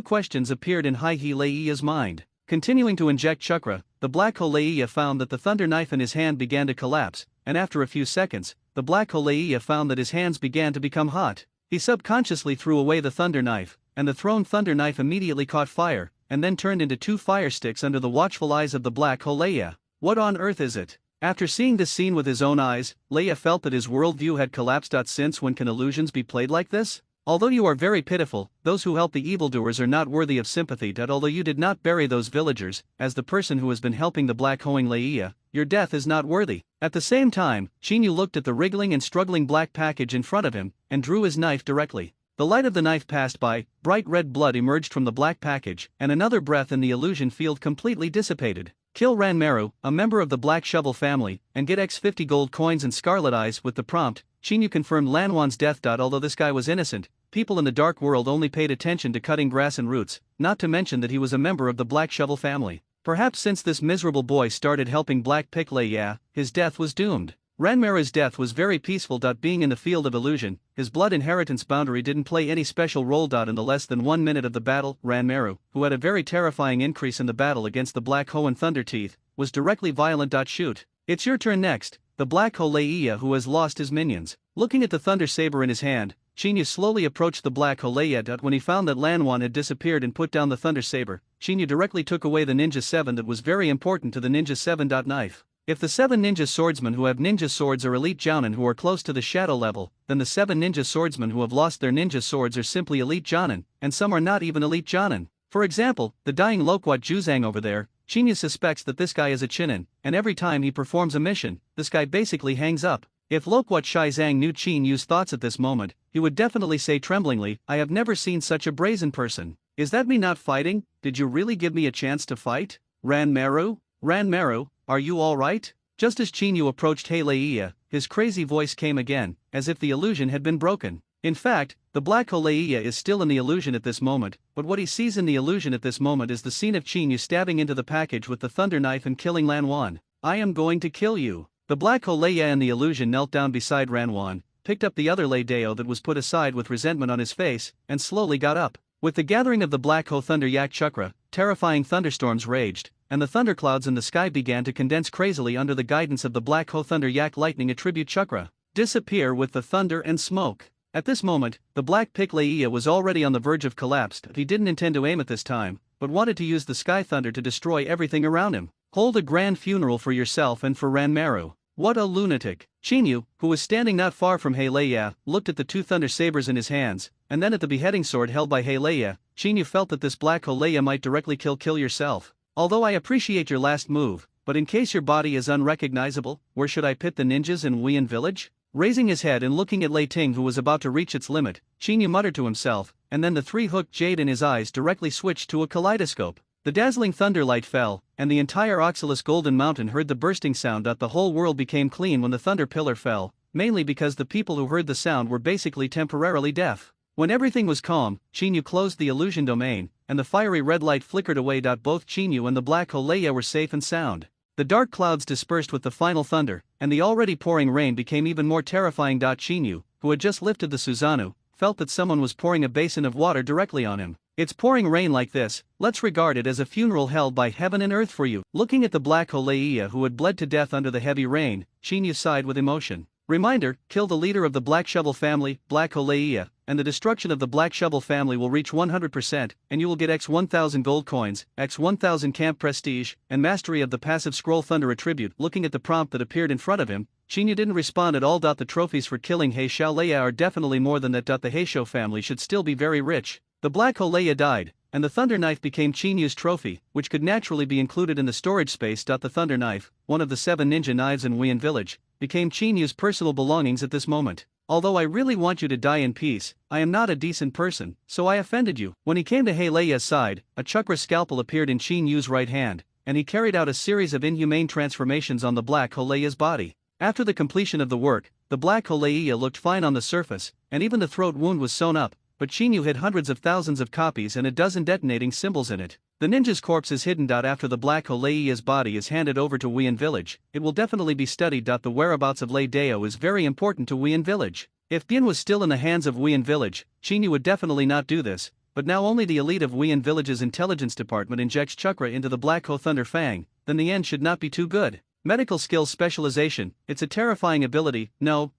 questions appeared in Hai-He Leia's mind. Continuing to inject chakra, the Black Hole Leia found that the thunder knife in his hand began to collapse, and after a few seconds, the Black Hole Leia found that his hands began to become hot. He subconsciously threw away the thunder knife, and the thrown thunder knife immediately caught fire, and then turned into two fire sticks under the watchful eyes of the Black Hole Leia. What on earth is it? After seeing this scene with his own eyes, Leia felt that his worldview had collapsed. Since when can illusions be played like this? Although you are very pitiful, those who help the evildoers are not worthy of sympathy. Although you did not bury those villagers, as the person who has been helping the Black Hoeing Leia, your death is not worthy. At the same time, Chinyu looked at the wriggling and struggling black package in front of him, and drew his knife directly. The light of the knife passed by, bright red blood emerged from the black package, and another breath in the illusion field completely dissipated. Kill Ranmaru, a member of the Black Shovel family, and get X50 gold coins and scarlet eyes with the prompt. Chinyu confirmed Lanwan's death. Although this guy was innocent, people in the dark world only paid attention to cutting grass and roots, not to mention that he was a member of the Black Shovel family. Perhaps since this miserable boy started helping Black Pick Leia, his death was doomed. Ranmaru's death was very peaceful. Being in the field of illusion, his blood inheritance boundary didn't play any special role. In the less than 1 minute of the battle, Ranmaru, who had a very terrifying increase in the battle against the Black Hoenn Thunder Teeth, was directly violent. Shoot. It's your turn next. The Black Hole Leia who has lost his minions. Looking at the thunder saber in his hand, Chinyu slowly approached the Black Hole Leia. When he found that Lanwan had disappeared and put down the thunder saber, Chinyu directly took away the Ninja 7 that was very important to the Ninja 7. Knife. If the 7 ninja swordsmen who have ninja swords are elite jounin who are close to the shadow level, then the 7 ninja swordsmen who have lost their ninja swords are simply elite jounin, and some are not even elite jounin. For example, the dying Loquat Juzang over there, Chinyu suspects that this guy is a chinin, and every time he performs a mission, this guy basically hangs up. If Loquat Shizang knew Chinyu's thoughts at this moment, he would definitely say tremblingly, I have never seen such a brazen person. Is that me not fighting? Did you really give me a chance to fight? Ranmaru? Ranmaru, are you alright? Just as Chinyu approached Hai Leia, his crazy voice came again, as if the illusion had been broken. In fact, the Black Hole Leia is still in the illusion at this moment, but what he sees in the illusion at this moment is the scene of Chinyu stabbing into the package with the thunder knife and killing Lanwan. I am going to kill you. The Black Hole Leia in the illusion knelt down beside Ranwan, picked up the other Leideo that was put aside with resentment on his face, and slowly got up. With the gathering of the Black Hole Thunder Yak Chakra, terrifying thunderstorms raged, and the thunderclouds in the sky began to condense crazily under the guidance of the Black Hole Thunder Yak Lightning Attribute Chakra. Disappear with the thunder and smoke. At this moment, the Black Pick Leia was already on the verge of collapse. He didn't intend to aim at this time, but wanted to use the Sky Thunder to destroy everything around him. Hold a grand funeral for yourself and for Ranmaru. What a lunatic. Chinyu, who was standing not far from Hai Leia, looked at the two thunder sabers in his hands, and then at the beheading sword held by Hai Leia. Chinyu felt that this Black Hole Leia might directly kill yourself. Although I appreciate your last move, but in case your body is unrecognizable, where should I pit the ninjas in Wuyan village? Raising his head and looking at Lei Ting who was about to reach its limit, Chinyu muttered to himself, and then the three-hooked jade in his eyes directly switched to a kaleidoscope. The dazzling thunderlight fell, and the entire Oxalis Golden Mountain heard the bursting sound. The whole world became clean when the thunder pillar fell, mainly because the people who heard the sound were basically temporarily deaf. When everything was calm, Chinyu closed the illusion domain, and the fiery red light flickered away. Both Chinyu and the Black Hole Leia were safe and sound. The dark clouds dispersed with the final thunder, and the already pouring rain became even more terrifying. Chinyu, who had just lifted the Susanoo, felt that someone was pouring a basin of water directly on him. It's pouring rain like this, let's regard it as a funeral held by heaven and earth for you. Looking at the Black Hole Leia who had bled to death under the heavy rain, Chinyu sighed with emotion. Reminder, kill the leader of the Black Shovel family, Black Hole Leia, and the destruction of the Black Shovel family will reach 100%, and you will get X 1000 gold coins, X 1000 camp prestige, and mastery of the passive scroll thunder attribute. Looking at the prompt that appeared in front of him, Chinyu didn't respond at all. The trophies for killing He Xiao Leia are definitely more than that. The Heisho family should still be very rich. The Black Hole Leia died, and the Thunder Knife became Chinyu's trophy, which could naturally be included in the storage space. The Thunder Knife, one of the 7 ninja knives in Wuyan village, became Chinyu's personal belongings at this moment. Although I really want you to die in peace, I am not a decent person, so I offended you. When he came to Hai Leia's side, a chakra scalpel appeared in Chinyu's right hand, and he carried out a series of inhumane transformations on the Black Holeia's body. After the completion of the work, the Black Holeia looked fine on the surface, and even the throat wound was sewn up, but Chinyu hid hundreds of thousands of copies and a dozen detonating symbols in it. The ninja's corpse is hidden. After the Black Holeia's body is handed over to Wien Village, it will definitely be studied. The whereabouts of Lei Dao is very important to Wien Village. If Bien was still in the hands of Wien Village, Chinyu would definitely not do this, but now only the elite of Wien Village's intelligence department injects chakra into the Black Ho Thunder Fang, then the end should not be too good. Medical skills specialization, it's a terrifying ability. No,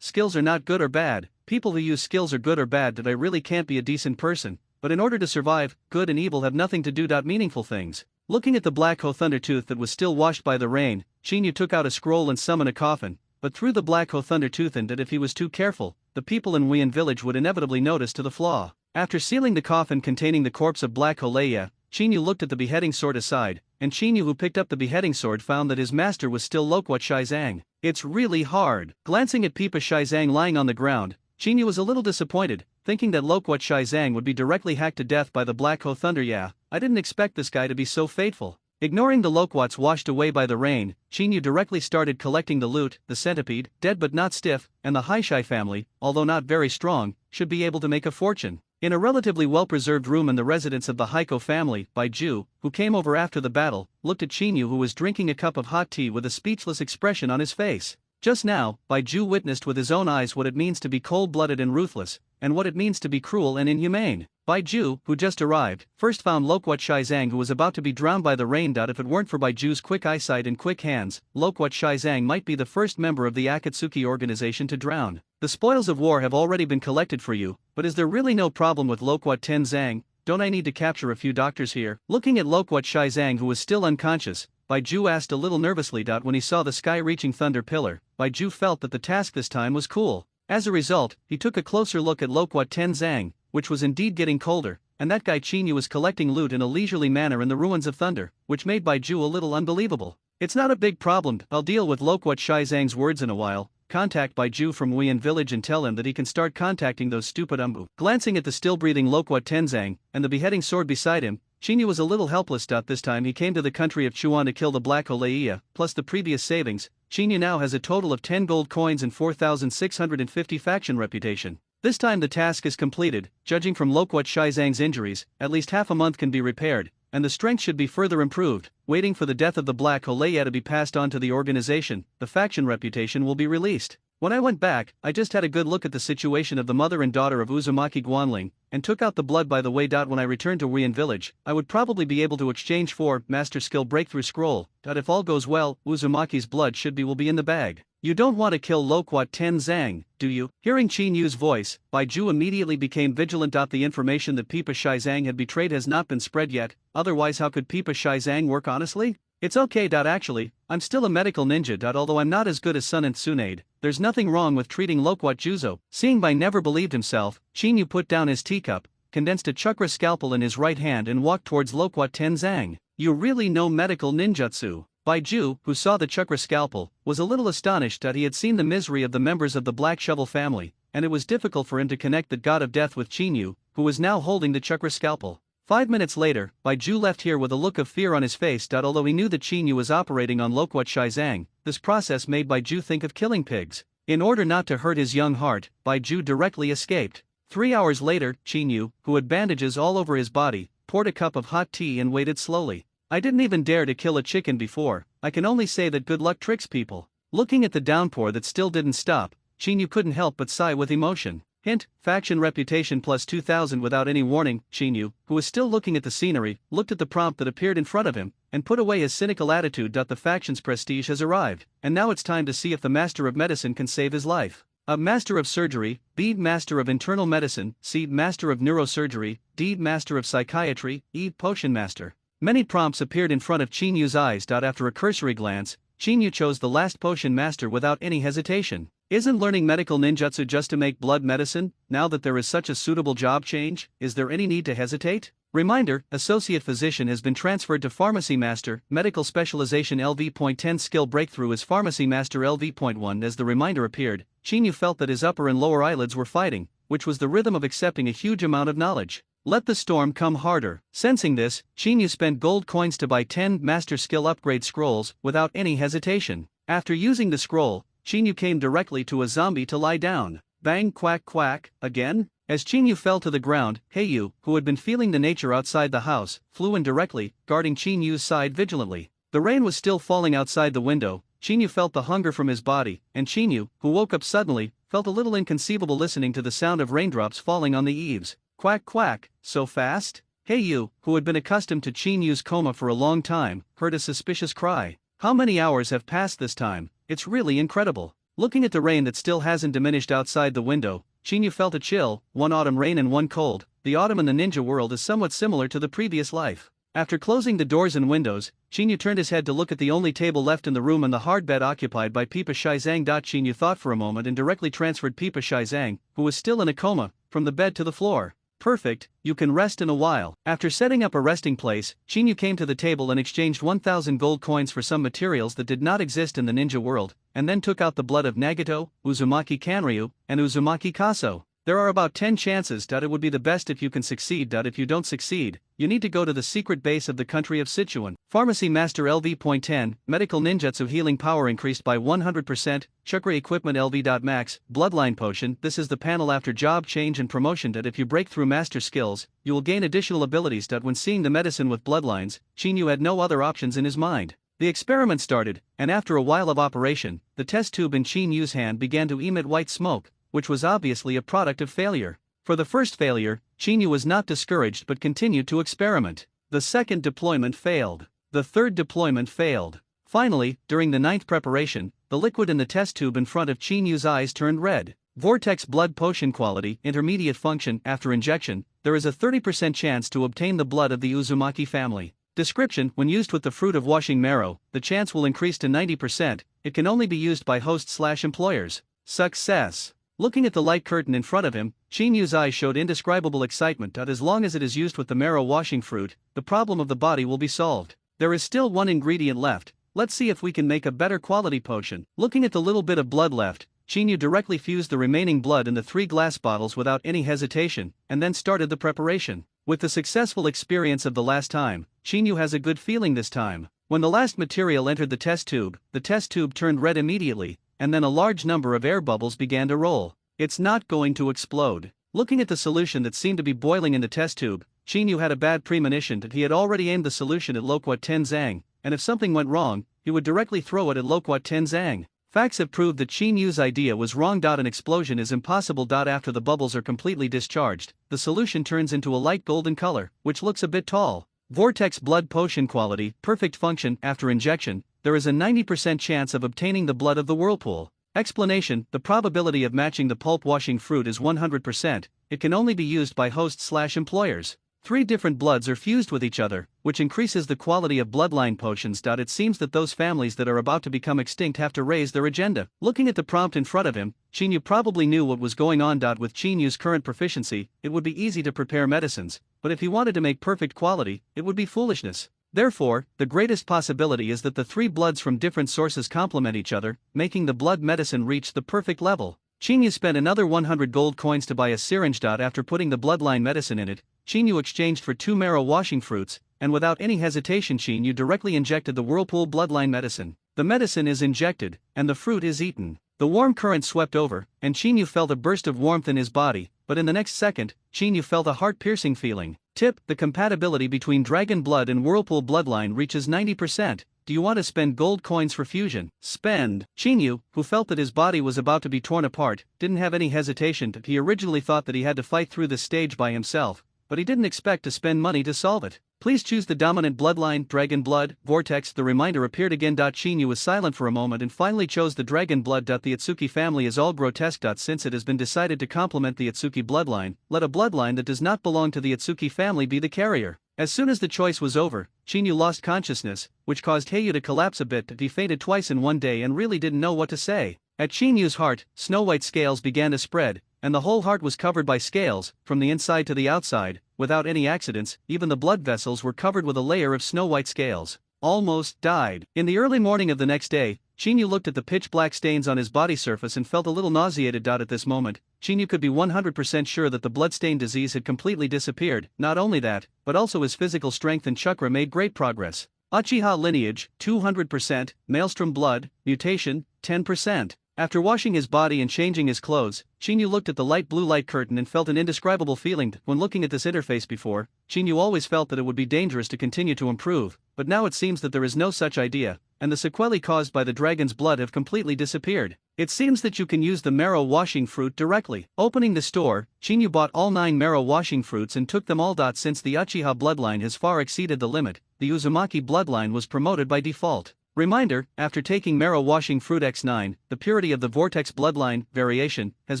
skills are not good or bad. People who use skills are good or bad. That I really can't be a decent person, but in order to survive, good and evil have nothing to do. Meaningful things. Looking at the Black Ho Thunder Tooth that was still washed by the rain, Chinyu took out a scroll and summoned a coffin, but threw the Black Ho Thunder Tooth in that if he was too careful, the people in Wien Village would inevitably notice to the flaw. After sealing the coffin containing the corpse of Black Holeia, Chinyu looked at the beheading sword aside, and Chinyu, who picked up the beheading sword, found that his master was still Loquat Shizang. It's really hard. Glancing at Pipa Shizang lying on the ground, Chinyu was a little disappointed, thinking that Loquat Shizang would be directly hacked to death by the Black Ho Thunder. Yeah, I didn't expect this guy to be so faithful. Ignoring the Loquats washed away by the rain, Chinyu directly started collecting the loot. The centipede, dead but not stiff, and the Haishai family, although not very strong, should be able to make a fortune. In a relatively well-preserved room in the residence of the Haiko family, Baiju, who came over after the battle, looked at Chinyu, who was drinking a cup of hot tea with a speechless expression on his face. Just now, Baiju witnessed with his own eyes what it means to be cold-blooded and ruthless, and what it means to be cruel and inhumane. Baiju, who just arrived, first found Loquat Shizang, who was about to be drowned by the rain. If it weren't for Baiju's quick eyesight and quick hands, Loquat Shizang might be the first member of the Akatsuki organization to drown. The spoils of war have already been collected for you, but is there really no problem with Loquat Tenzang? Don't I need to capture a few doctors here? Looking at Loquat Shizang, who was still unconscious, Baiju asked a little nervously. When he saw the sky-reaching thunder pillar, Baiju felt that the task this time was cool. As a result, he took a closer look at Loquat Tenzang, which was indeed getting colder, and that guy Chinyu was collecting loot in a leisurely manner in the ruins of Thunder, which made Baiju a little unbelievable. It's not a big problem. I'll deal with Loquat Shizang's words in a while. Contact Baiju from Wien Village and tell him that he can start contacting those stupid umbu. Glancing at the still-breathing Loquat Tenzang, and the beheading sword beside him, Chinyu was a little helpless. This time he came to the country of Chuan to kill the Black Holeia, plus the previous savings. Chinyu now has a total of 10 gold coins and 4,650 faction reputation. This time the task is completed. Judging from Loquat Shizang's injuries, at least half a month can be repaired, and the strength should be further improved. Waiting for the death of the Black Holeia to be passed on to the organization, the faction reputation will be released. When I went back, I just had a good look at the situation of the mother and daughter of Uzumaki Guanling, and took out the blood by the way. When I returned to Wien Village, I would probably be able to exchange for Master Skill Breakthrough Scroll. If all goes well, Uzumaki's blood will be in the bag. You don't want to kill Loquat Tenzang, do you? Hearing Chinyu's voice, Baiju immediately became vigilant. The information that Pipa Shizang had betrayed has not been spread yet, otherwise how could Pipa Shizang work honestly? It's okay. Actually, I'm still a medical ninja. Although I'm not as good as Sun and Tsunade, there's nothing wrong with treating Loquat Juzo. Seeing Bai never believed himself, Chinyu put down his teacup, condensed a chakra scalpel in his right hand and walked towards Loquat Tenzang. You really know medical ninjutsu. Baiju, who saw the chakra scalpel, was a little astonished that he had seen the misery of the members of the Black Shovel family, and it was difficult for him to connect the god of death with Chinyu, who was now holding the chakra scalpel. 5 minutes later, Baiju left here with a look of fear on his face. Although he knew that Chinyu was operating on Loquat Shizang, this process made Baiju think of killing pigs. In order not to hurt his young heart, Baiju directly escaped. 3 hours later, Chinyu, who had bandages all over his body, poured a cup of hot tea and waited slowly. I didn't even dare to kill a chicken before. I can only say that good luck tricks people. Looking at the downpour that still didn't stop, Chinyu couldn't help but sigh with emotion. Hint, faction reputation plus 2,000 without any warning. Chinyu, who was still looking at the scenery, looked at the prompt that appeared in front of him, and put away his cynical attitude. The faction's prestige has arrived, and now it's time to see if the Master of Medicine can save his life. A Master of Surgery, B. Master of Internal Medicine, C. Master of Neurosurgery, D. Master of Psychiatry, E. Potion Master. Many prompts appeared in front of Chinyu's eyes. After a cursory glance, Chinyu chose the last Potion Master without any hesitation. Isn't learning medical ninjutsu just to make blood medicine? Now that there is such a suitable job change, is there any need to hesitate? Reminder, Associate Physician has been transferred to Pharmacy Master, Medical Specialization LV.10 Skill Breakthrough is Pharmacy Master LV.1. As the reminder appeared, Chinyu felt that his upper and lower eyelids were fighting, which was the rhythm of accepting a huge amount of knowledge. Let the storm come harder. Sensing this, Chinyu spent gold coins to buy 10 Master Skill Upgrade scrolls without any hesitation. After using the scroll, Chinyu came directly to a zombie to lie down. Bang, quack quack, again? As Chinyu fell to the ground, Heiyu, who had been feeling the nature outside the house, flew in directly, guarding Chinyu's side vigilantly. The rain was still falling outside the window. Chinyu felt the hunger from his body, and Chinyu, who woke up suddenly, felt a little inconceivable listening to the sound of raindrops falling on the eaves. Quack quack, so fast? Heiyu, who had been accustomed to Chinyu's coma for a long time, heard a suspicious cry. How many hours have passed this time? It's really incredible. Looking at the rain that still hasn't diminished outside the window, Chinyu felt a chill, one autumn rain and one cold. The autumn in the ninja world is somewhat similar to the previous life. After closing the doors and windows, Chinyu turned his head to look at the only table left in the room and the hard bed occupied by Pipa Shizang. Chinyu thought for a moment and directly transferred Pipa Shizang, who was still in a coma, from the bed to the floor. Perfect, you can rest in a while. After setting up a resting place, Chinyu came to the table and exchanged 1,000 gold coins for some materials that did not exist in the ninja world, and then took out the blood of Nagato, Uzumaki Kanryu, and Uzumaki Kaso. There are about 10 chances that it would be the best if you can succeed. If you don't succeed, you need to go to the secret base of the country of Sichuan. Pharmacy Master LV.10, Medical Ninjutsu Healing Power increased by 100%, Chakra Equipment LV.max, Bloodline Potion. This is the panel after job change and promotion. If you break through master skills, you will gain additional abilities. When seeing the medicine with bloodlines, Chinyu had no other options in his mind. The experiment started, and after a while of operation, the test tube in Chinyu's hand began to emit white smoke, which was obviously a product of failure. For the first failure, Chinyu was not discouraged but continued to experiment. The second deployment failed. The third deployment failed. Finally, during the 9th preparation, the liquid in the test tube in front of Chinyu's eyes turned red. Vortex Blood Potion Quality, Intermediate Function. After injection, there is a 30% chance to obtain the blood of the Uzumaki family. Description: when used with the fruit of washing marrow, the chance will increase to 90%. It can only be used by hosts/employers. Success. Looking at the light curtain in front of him, Chinyu's eyes showed indescribable excitement. As long as it is used with the marrow washing fruit, the problem of the body will be solved. There is still one ingredient left. Let's see if we can make a better quality potion. Looking at the little bit of blood left, Chinyu directly fused the remaining blood in the 3 glass bottles without any hesitation, and then started the preparation. With the successful experience of the last time, Chinyu has a good feeling this time. When the last material entered the test tube turned red immediately, and then a large number of air bubbles began to roll. It's not going to explode. Looking at the solution that seemed to be boiling in the test tube, Chinyu had a bad premonition that he had already aimed the solution at Loquat Tenzang, and if something went wrong, he would directly throw it at Loquat Tenzang. Facts have proved that Chinyu's idea was wrong. An explosion is impossible. After the bubbles are completely discharged, the solution turns into a light golden color, which looks a bit tall. Vortex Blood Potion Quality, Perfect Function. After injection, there is a 90% chance of obtaining the blood of the whirlpool. Explanation: the probability of matching the pulp washing fruit is 100%, it can only be used by hosts/employers. 3 different bloods are fused with each other, which increases the quality of bloodline potions. It seems that those families that are about to become extinct have to raise their agenda. Looking at the prompt in front of him, Chinyu probably knew what was going on. With Chinyu's current proficiency, it would be easy to prepare medicines, but if he wanted to make perfect quality, it would be foolishness. Therefore, the greatest possibility is that the 3 bloods from different sources complement each other, making the blood medicine reach the perfect level. Chinyu spent another 100 gold coins to buy a syringe. After putting the bloodline medicine in it, Chinyu exchanged for 2 marrow washing fruits, and without any hesitation Chinyu directly injected the whirlpool bloodline medicine. The medicine is injected, and the fruit is eaten. The warm current swept over, and Chinyu felt a burst of warmth in his body, but in the next second, Chinyu felt a heart-piercing feeling. Tip: the compatibility between dragon blood and whirlpool bloodline reaches 90%. Do you want to spend gold coins for fusion? Spend. Chinyu, who felt that his body was about to be torn apart, didn't have any hesitation. He originally thought that he had to fight through this stage by himself, but he didn't expect to spend money to solve it. Please choose the dominant bloodline, Dragon Blood, Vortex. The reminder appeared again. Chinyu was silent for a moment and finally chose the Dragon Blood. The Itsuki family is all grotesque. Since it has been decided to complement the Itsuki bloodline, let a bloodline that does not belong to the Itsuki family be the carrier. As soon as the choice was over, Chinyu lost consciousness, which caused Heiyu to collapse a bit. He fainted twice in one day and really didn't know what to say. At Chinyu's heart, snow-white scales began to spread, and the whole heart was covered by scales, from the inside to the outside, without any accidents. Even the blood vessels were covered with a layer of snow-white scales. Almost died. In the early morning of the next day, Chinyu looked at the pitch-black stains on his body surface and felt a little nauseated. At this moment, Chinyu could be 100% sure that the bloodstained disease had completely disappeared. Not only that, but also his physical strength and chakra made great progress. Uchiha lineage, 200%, Maelstrom blood, mutation, 10%. After washing his body and changing his clothes, Chinyu looked at the light blue light curtain and felt an indescribable feeling. When looking at this interface before, Chinyu always felt that it would be dangerous to continue to improve, but now it seems that there is no such idea, and the sequelae caused by the dragon's blood have completely disappeared. It seems that you can use the marrow washing fruit directly. Opening the store, Chinyu bought all 9 marrow washing fruits and took them all. Since the Uchiha bloodline has far exceeded the limit, the Uzumaki bloodline was promoted by default. Reminder, after taking marrow washing fruit X9, the purity of the vortex bloodline variation has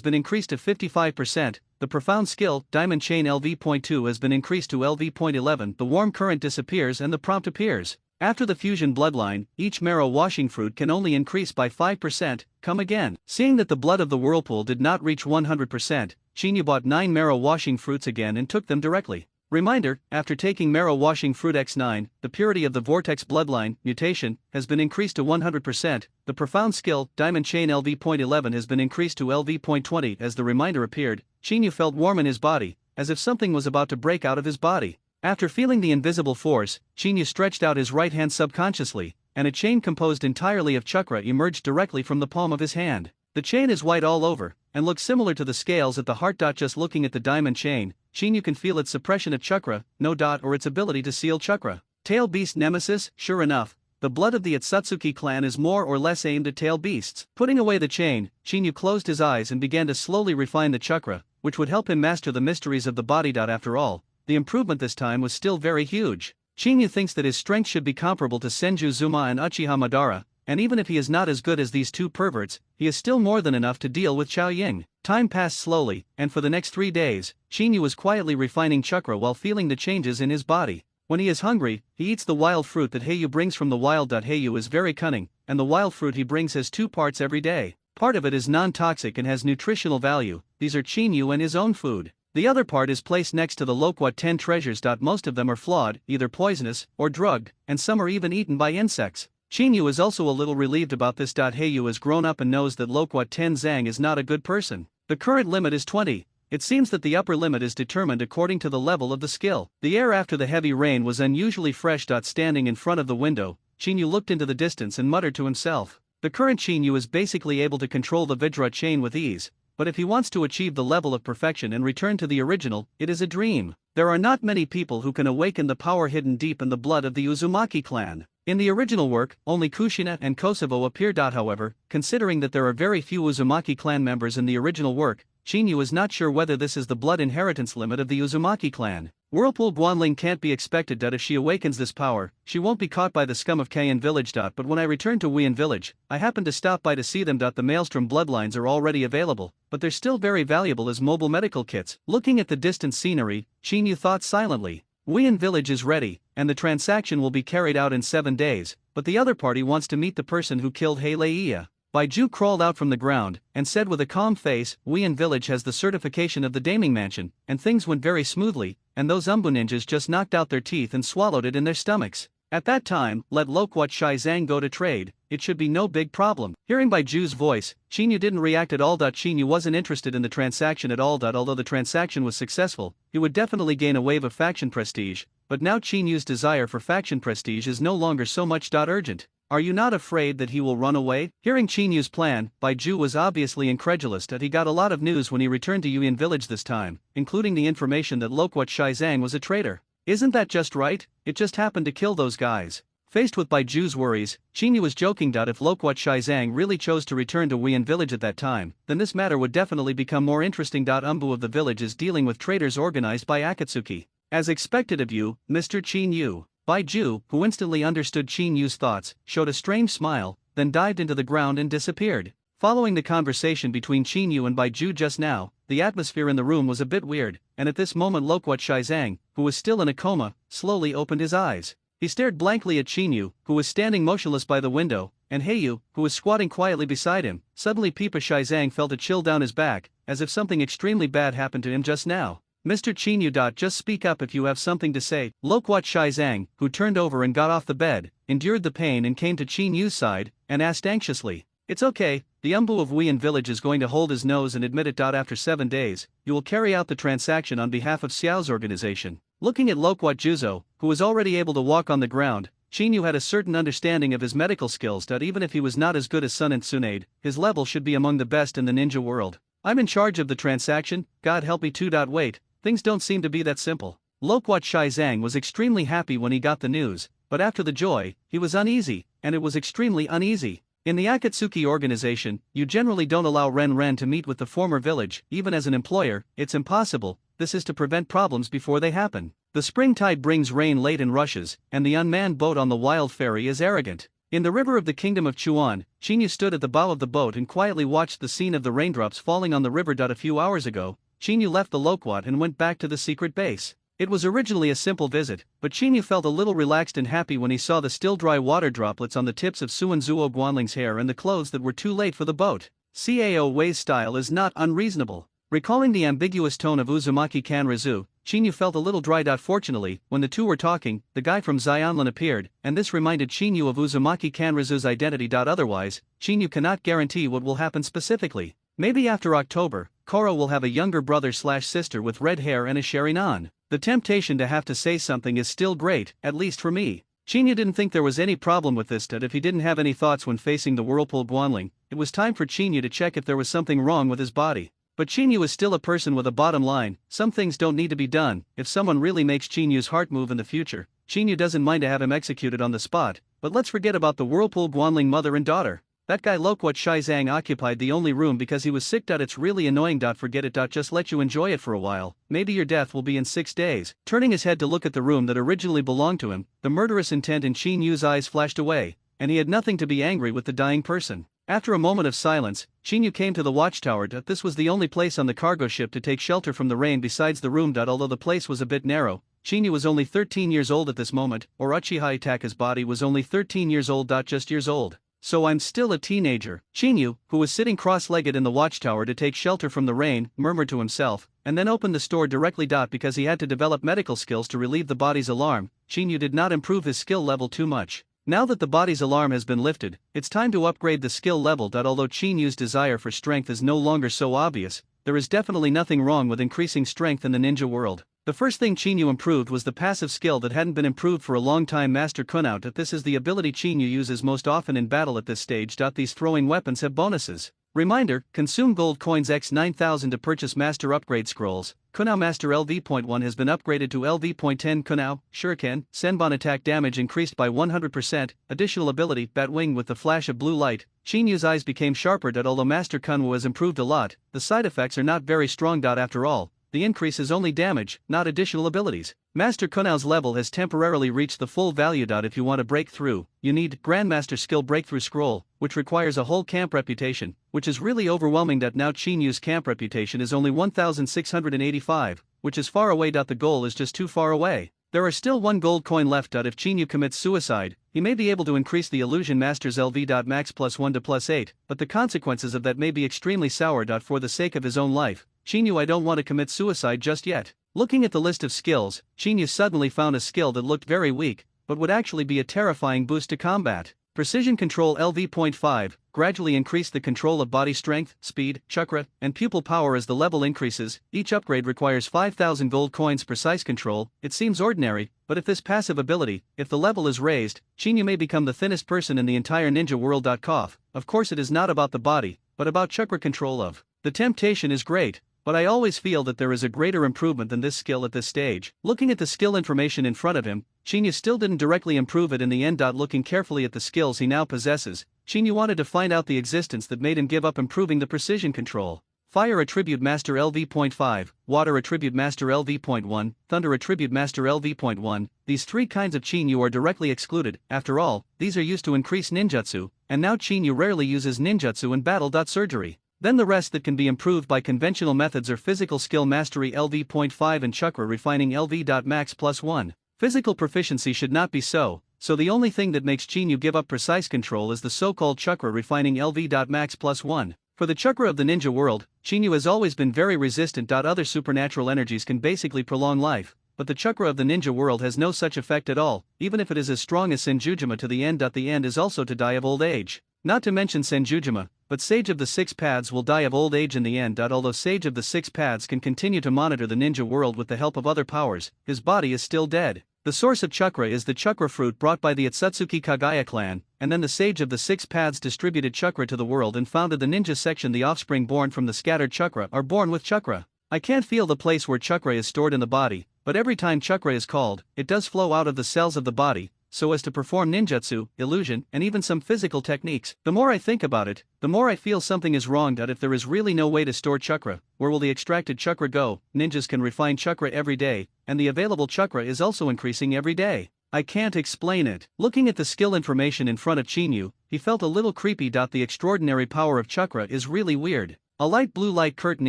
been increased to 55%, the profound skill diamond chain LV.2 has been increased to LV.11, the warm current disappears and the prompt appears. After the fusion bloodline, each marrow washing fruit can only increase by 5%, come again. Seeing that the blood of the whirlpool did not reach 100%, Chinyu bought 9 marrow washing fruits again and took them directly. Reminder, after taking marrow washing fruit X9, the purity of the vortex bloodline mutation has been increased to 100%, the profound skill diamond chain LV.11 has been increased to LV.20. As the reminder appeared, Chinyu felt warm in his body, as if something was about to break out of his body. After feeling the invisible force, Chinyu stretched out his right hand subconsciously, and a chain composed entirely of chakra emerged directly from the palm of his hand. The chain is white all over, and looks similar to the scales at the heart. Just looking at the diamond chain, Chinyu can feel its suppression of chakra, no dot, or its ability to seal chakra. Tail beast nemesis, sure enough, the blood of the Atsutsuki clan is more or less aimed at tail beasts. Putting away the chain, Chinyu closed his eyes and began to slowly refine the chakra, which would help him master the mysteries of the body. After all, the improvement this time was still very huge. Chinyu thinks that his strength should be comparable to Senju Zuma and Uchiha Madara, and even if he is not as good as these two perverts, he is still more than enough to deal with Chao Ying. Time passed slowly, and for the next 3 days, Chinyu was quietly refining chakra while feeling the changes in his body. When he is hungry, he eats the wild fruit that Heiyu brings from the wild. Heiyu is very cunning, and the wild fruit he brings has 2 parts every day. Part of it is non-toxic and has nutritional value. These are Chinyu and his own food. The other part is placed next to the Loquat 10 treasures. Most of them are flawed, either poisonous or drugged, and some are even eaten by insects. Chinyu is also a little relieved about this. Heiyu has grown up and knows that Loquat 10 Zhang is not a good person. The current limit is 20. It seems that the upper limit is determined according to the level of the skill. The air after the heavy rain was unusually fresh. Standing in front of the window, Chinyu looked into the distance and muttered to himself. The current Chinyu is basically able to control the Vidra chain with ease, but if he wants to achieve the level of perfection and return to the original, it is a dream. There are not many people who can awaken the power hidden deep in the blood of the Uzumaki clan. In the original work, only Kushina and Kosovo appear. However, considering that there are very few Uzumaki clan members in the original work, Chinyu is not sure whether this is the blood inheritance limit of the Uzumaki clan. Whirlpool Guanling can't be expected. If she awakens this power, she won't be caught by the scum of Kayan village. But when I return to Wian village, I happen to stop by to see them. The Maelstrom bloodlines are already available, but they're still very valuable as mobile medical kits. Looking at the distant scenery, Chinyu thought silently. Wian village is ready, and the transaction will be carried out in 7 days, but the other party wants to meet the person who killed Heileia. Baiju crawled out from the ground, and said with a calm face, Wian village has the certification of the Daming Mansion, and things went very smoothly, and those Umbu ninjas just knocked out their teeth and swallowed it in their stomachs. At that time, let Loquat Shai Zhang go to trade, it should be no big problem. Hearing Baiju's voice, Chinyu didn't react at all. Chinyu wasn't interested in the transaction at all. Although the transaction was successful, he would definitely gain a wave of faction prestige, but now Chinyu's desire for faction prestige is no longer so much urgent. Are you not afraid that he will run away? Hearing Chinyu's plan, Baiju was obviously incredulous that he got a lot of news when he returned to Yuan village this time, including the information that Loquat Shai Zhang was a traitor. Isn't that just right? It just happened to kill those guys. Faced with Baiju's worries, Chinyu was joking. If Loquat Shai Zhang really chose to return to Wian village at that time, then this matter would definitely become more interesting. Umbu of the village is dealing with traitors organized by Akatsuki. As expected of you, Mr. Chinyu. Baiju, who instantly understood Chinyu's thoughts, showed a strange smile, then dived into the ground and disappeared. Following the conversation between Chinyu and Baiju just now, the atmosphere in the room was a bit weird, and at this moment Loquat Shai Zhang, who was still in a coma, slowly opened his eyes. He stared blankly at Chinyu, who was standing motionless by the window, and Heiyu, who was squatting quietly beside him. Suddenly Pipa Shai Zhang felt a chill down his back, as if something extremely bad happened to him just now. Mr. Chinyu. Just speak up if you have something to say. Loquat Shai Zhang, who turned over and got off the bed, endured the pain and came to Chinyu's side, and asked anxiously. It's okay, the Umbu of Wien village is going to hold his nose and admit it. After 7 days, you will carry out the transaction on behalf of Xiao's organization. Looking at Loquat Juzo, who was already able to walk on the ground, Chinyu had a certain understanding of his medical skills that even if he was not as good as Sun and Tsunade, his level should be among the best in the ninja world. I'm in charge of the transaction, God help me too. Wait, things don't seem to be that simple. Loquat Shizang was extremely happy when he got the news, but after the joy, he was uneasy, and it was extremely uneasy. In the Akatsuki organization, you generally don't allow Ren to meet with the former village, even as an employer, it's impossible. This is to prevent problems before they happen. The spring tide brings rain late and rushes, and the unmanned boat on the wild ferry is arrogant. In the river of the kingdom of Chuan, Chinyu stood at the bow of the boat and quietly watched the scene of the raindrops falling on the river. A few hours ago, Chinyu left the Loquat and went back to the secret base. It was originally a simple visit, but Chinyu felt a little relaxed and happy when he saw the still dry water droplets on the tips of Suan Zuo Guanling's hair and the clothes that were too late for the boat. Cao Wei's style is not unreasonable. Recalling the ambiguous tone of Uzumaki Kanrizu, Chinyu felt a little dry. Fortunately, when the two were talking, the guy from Xionlin appeared, and this reminded Chinyu of Uzumaki Kanrizu's identity. Otherwise, Chinyu cannot guarantee what will happen specifically. Maybe after October, Koro will have a younger brother/sister with red hair and a Sharinan. The temptation to have to say something is still great, at least for me. Chinyu didn't think there was any problem with this. If he didn't have any thoughts when facing the Whirlpool Guanling, it was time for Chinyu to check if there was something wrong with his body. But Chinyu is still a person with a bottom line. Some things don't need to be done. If someone really makes Chinyu's heart move in the future, Chinyu doesn't mind to have him executed on the spot. But let's forget about the Whirlpool Guanling mother and daughter. That guy Loquat Shizang occupied the only room because he was sick. It's really annoying. Forget it. Just let you enjoy it for a while. Maybe your death will be in 6 days. Turning his head to look at the room that originally belonged to him, the murderous intent in Chinyu's eyes flashed away, and he had nothing to be angry with the dying person. After a moment of silence, Chinyu came to the watchtower. This was the only place on the cargo ship to take shelter from the rain besides the room. Although the place was a bit narrow, Chinyu was only 13 years old at this moment, or Uchiha Itaka's body was only 13 years old. Just years old. So I'm still a teenager. Chinyu, who was sitting cross-legged in the watchtower to take shelter from the rain, murmured to himself, and then opened the store directly. Because he had to develop medical skills to relieve the body's alarm, Chinyu did not improve his skill level too much. Now that the body's alarm has been lifted, it's time to upgrade the skill level. Although Chinyu's desire for strength is no longer so obvious, there is definitely nothing wrong with increasing strength in the ninja world. The first thing Chinyu improved was the passive skill that hadn't been improved for a long time, Master Kunout. This is the ability Chinyu uses most often in battle at this stage. These throwing weapons have bonuses. Reminder, consume gold coins x 9000 to purchase master upgrade scrolls. Kunao Master LV.1 has been upgraded to LV.10. Kunao, Shuriken, Senbon attack damage increased by 100%, additional ability, Batwing with the flash of blue light. Chinyu's eyes became sharper. Although Master Kunwo has improved a lot, the side effects are not very strong. After all, the increase is only damage, not additional abilities. Master Kunao's level has temporarily reached the full value. If you want to break through, you need Grandmaster Skill Breakthrough Scroll, which requires a whole camp reputation, which is really overwhelming. Now Chinyu's camp reputation is only 1685, which is far away. The goal is just too far away. There are still 1 gold coin left. If Chinyu commits suicide, he may be able to increase the Illusion Master's LV. Max +1 to +8, but the consequences of that may be extremely sour. For the sake of his own life, Chinyu, I don't want to commit suicide just yet. Looking at the list of skills, Chinyu suddenly found a skill that looked very weak, but would actually be a terrifying boost to combat. Precision Control LV.5, gradually increase the control of body strength, speed, chakra, and pupil power as the level increases. Each upgrade requires 5000 gold coins. Precise Control, it seems ordinary, but if this passive ability, if the level is raised, Chinyu may become the thinnest person in the entire ninja world. Of course it is not about the body, but about chakra control of. The temptation is great, but I always feel that there is a greater improvement than this skill at this stage. Looking at the skill information in front of him, Chinyu still didn't directly improve it in the end. Looking carefully at the skills he now possesses, Chinyu wanted to find out the existence that made him give up improving the precision control. Fire Attribute Master LV.5, Water Attribute Master LV.1, Thunder Attribute Master LV.1, these 3 kinds of Chinyu are directly excluded. After all, these are used to increase ninjutsu, and now Chinyu rarely uses ninjutsu in battle. Surgery. Then the rest that can be improved by conventional methods are Physical Skill Mastery LV.5 and Chakra Refining LV. Max +1. Physical proficiency should not be so the only thing that makes Chinyu give up precise control is the so-called Chakra Refining LV. Max +1. For the chakra of the ninja world, Chinyu has always been very resistant. Other supernatural energies can basically prolong life, but the chakra of the ninja world has no such effect at all, even if it is as strong as Senjujima to the end. The end is also to die of old age. Not to mention Senjujima, but Sage of the Six Paths will die of old age in the end. Although Sage of the Six Paths can continue to monitor the ninja world with the help of other powers, his body is still dead. The source of chakra is the chakra fruit brought by the Atsutsuki Kagaya clan, and then the Sage of the Six Paths distributed chakra to the world and founded the ninja section. The offspring born from the scattered chakra are born with chakra. I can't feel the place where chakra is stored in the body, but every time chakra is called, it does flow out of the cells of the body, so as to perform ninjutsu, illusion, and even some physical techniques. The more I think about it, the more I feel something is wrong. If there is really no way to store chakra, where will the extracted chakra go? Ninjas can refine chakra every day, and the available chakra is also increasing every day. I can't explain it. Looking at the skill information in front of Chinyu, he felt a little creepy. The extraordinary power of chakra is really weird. A light blue light curtain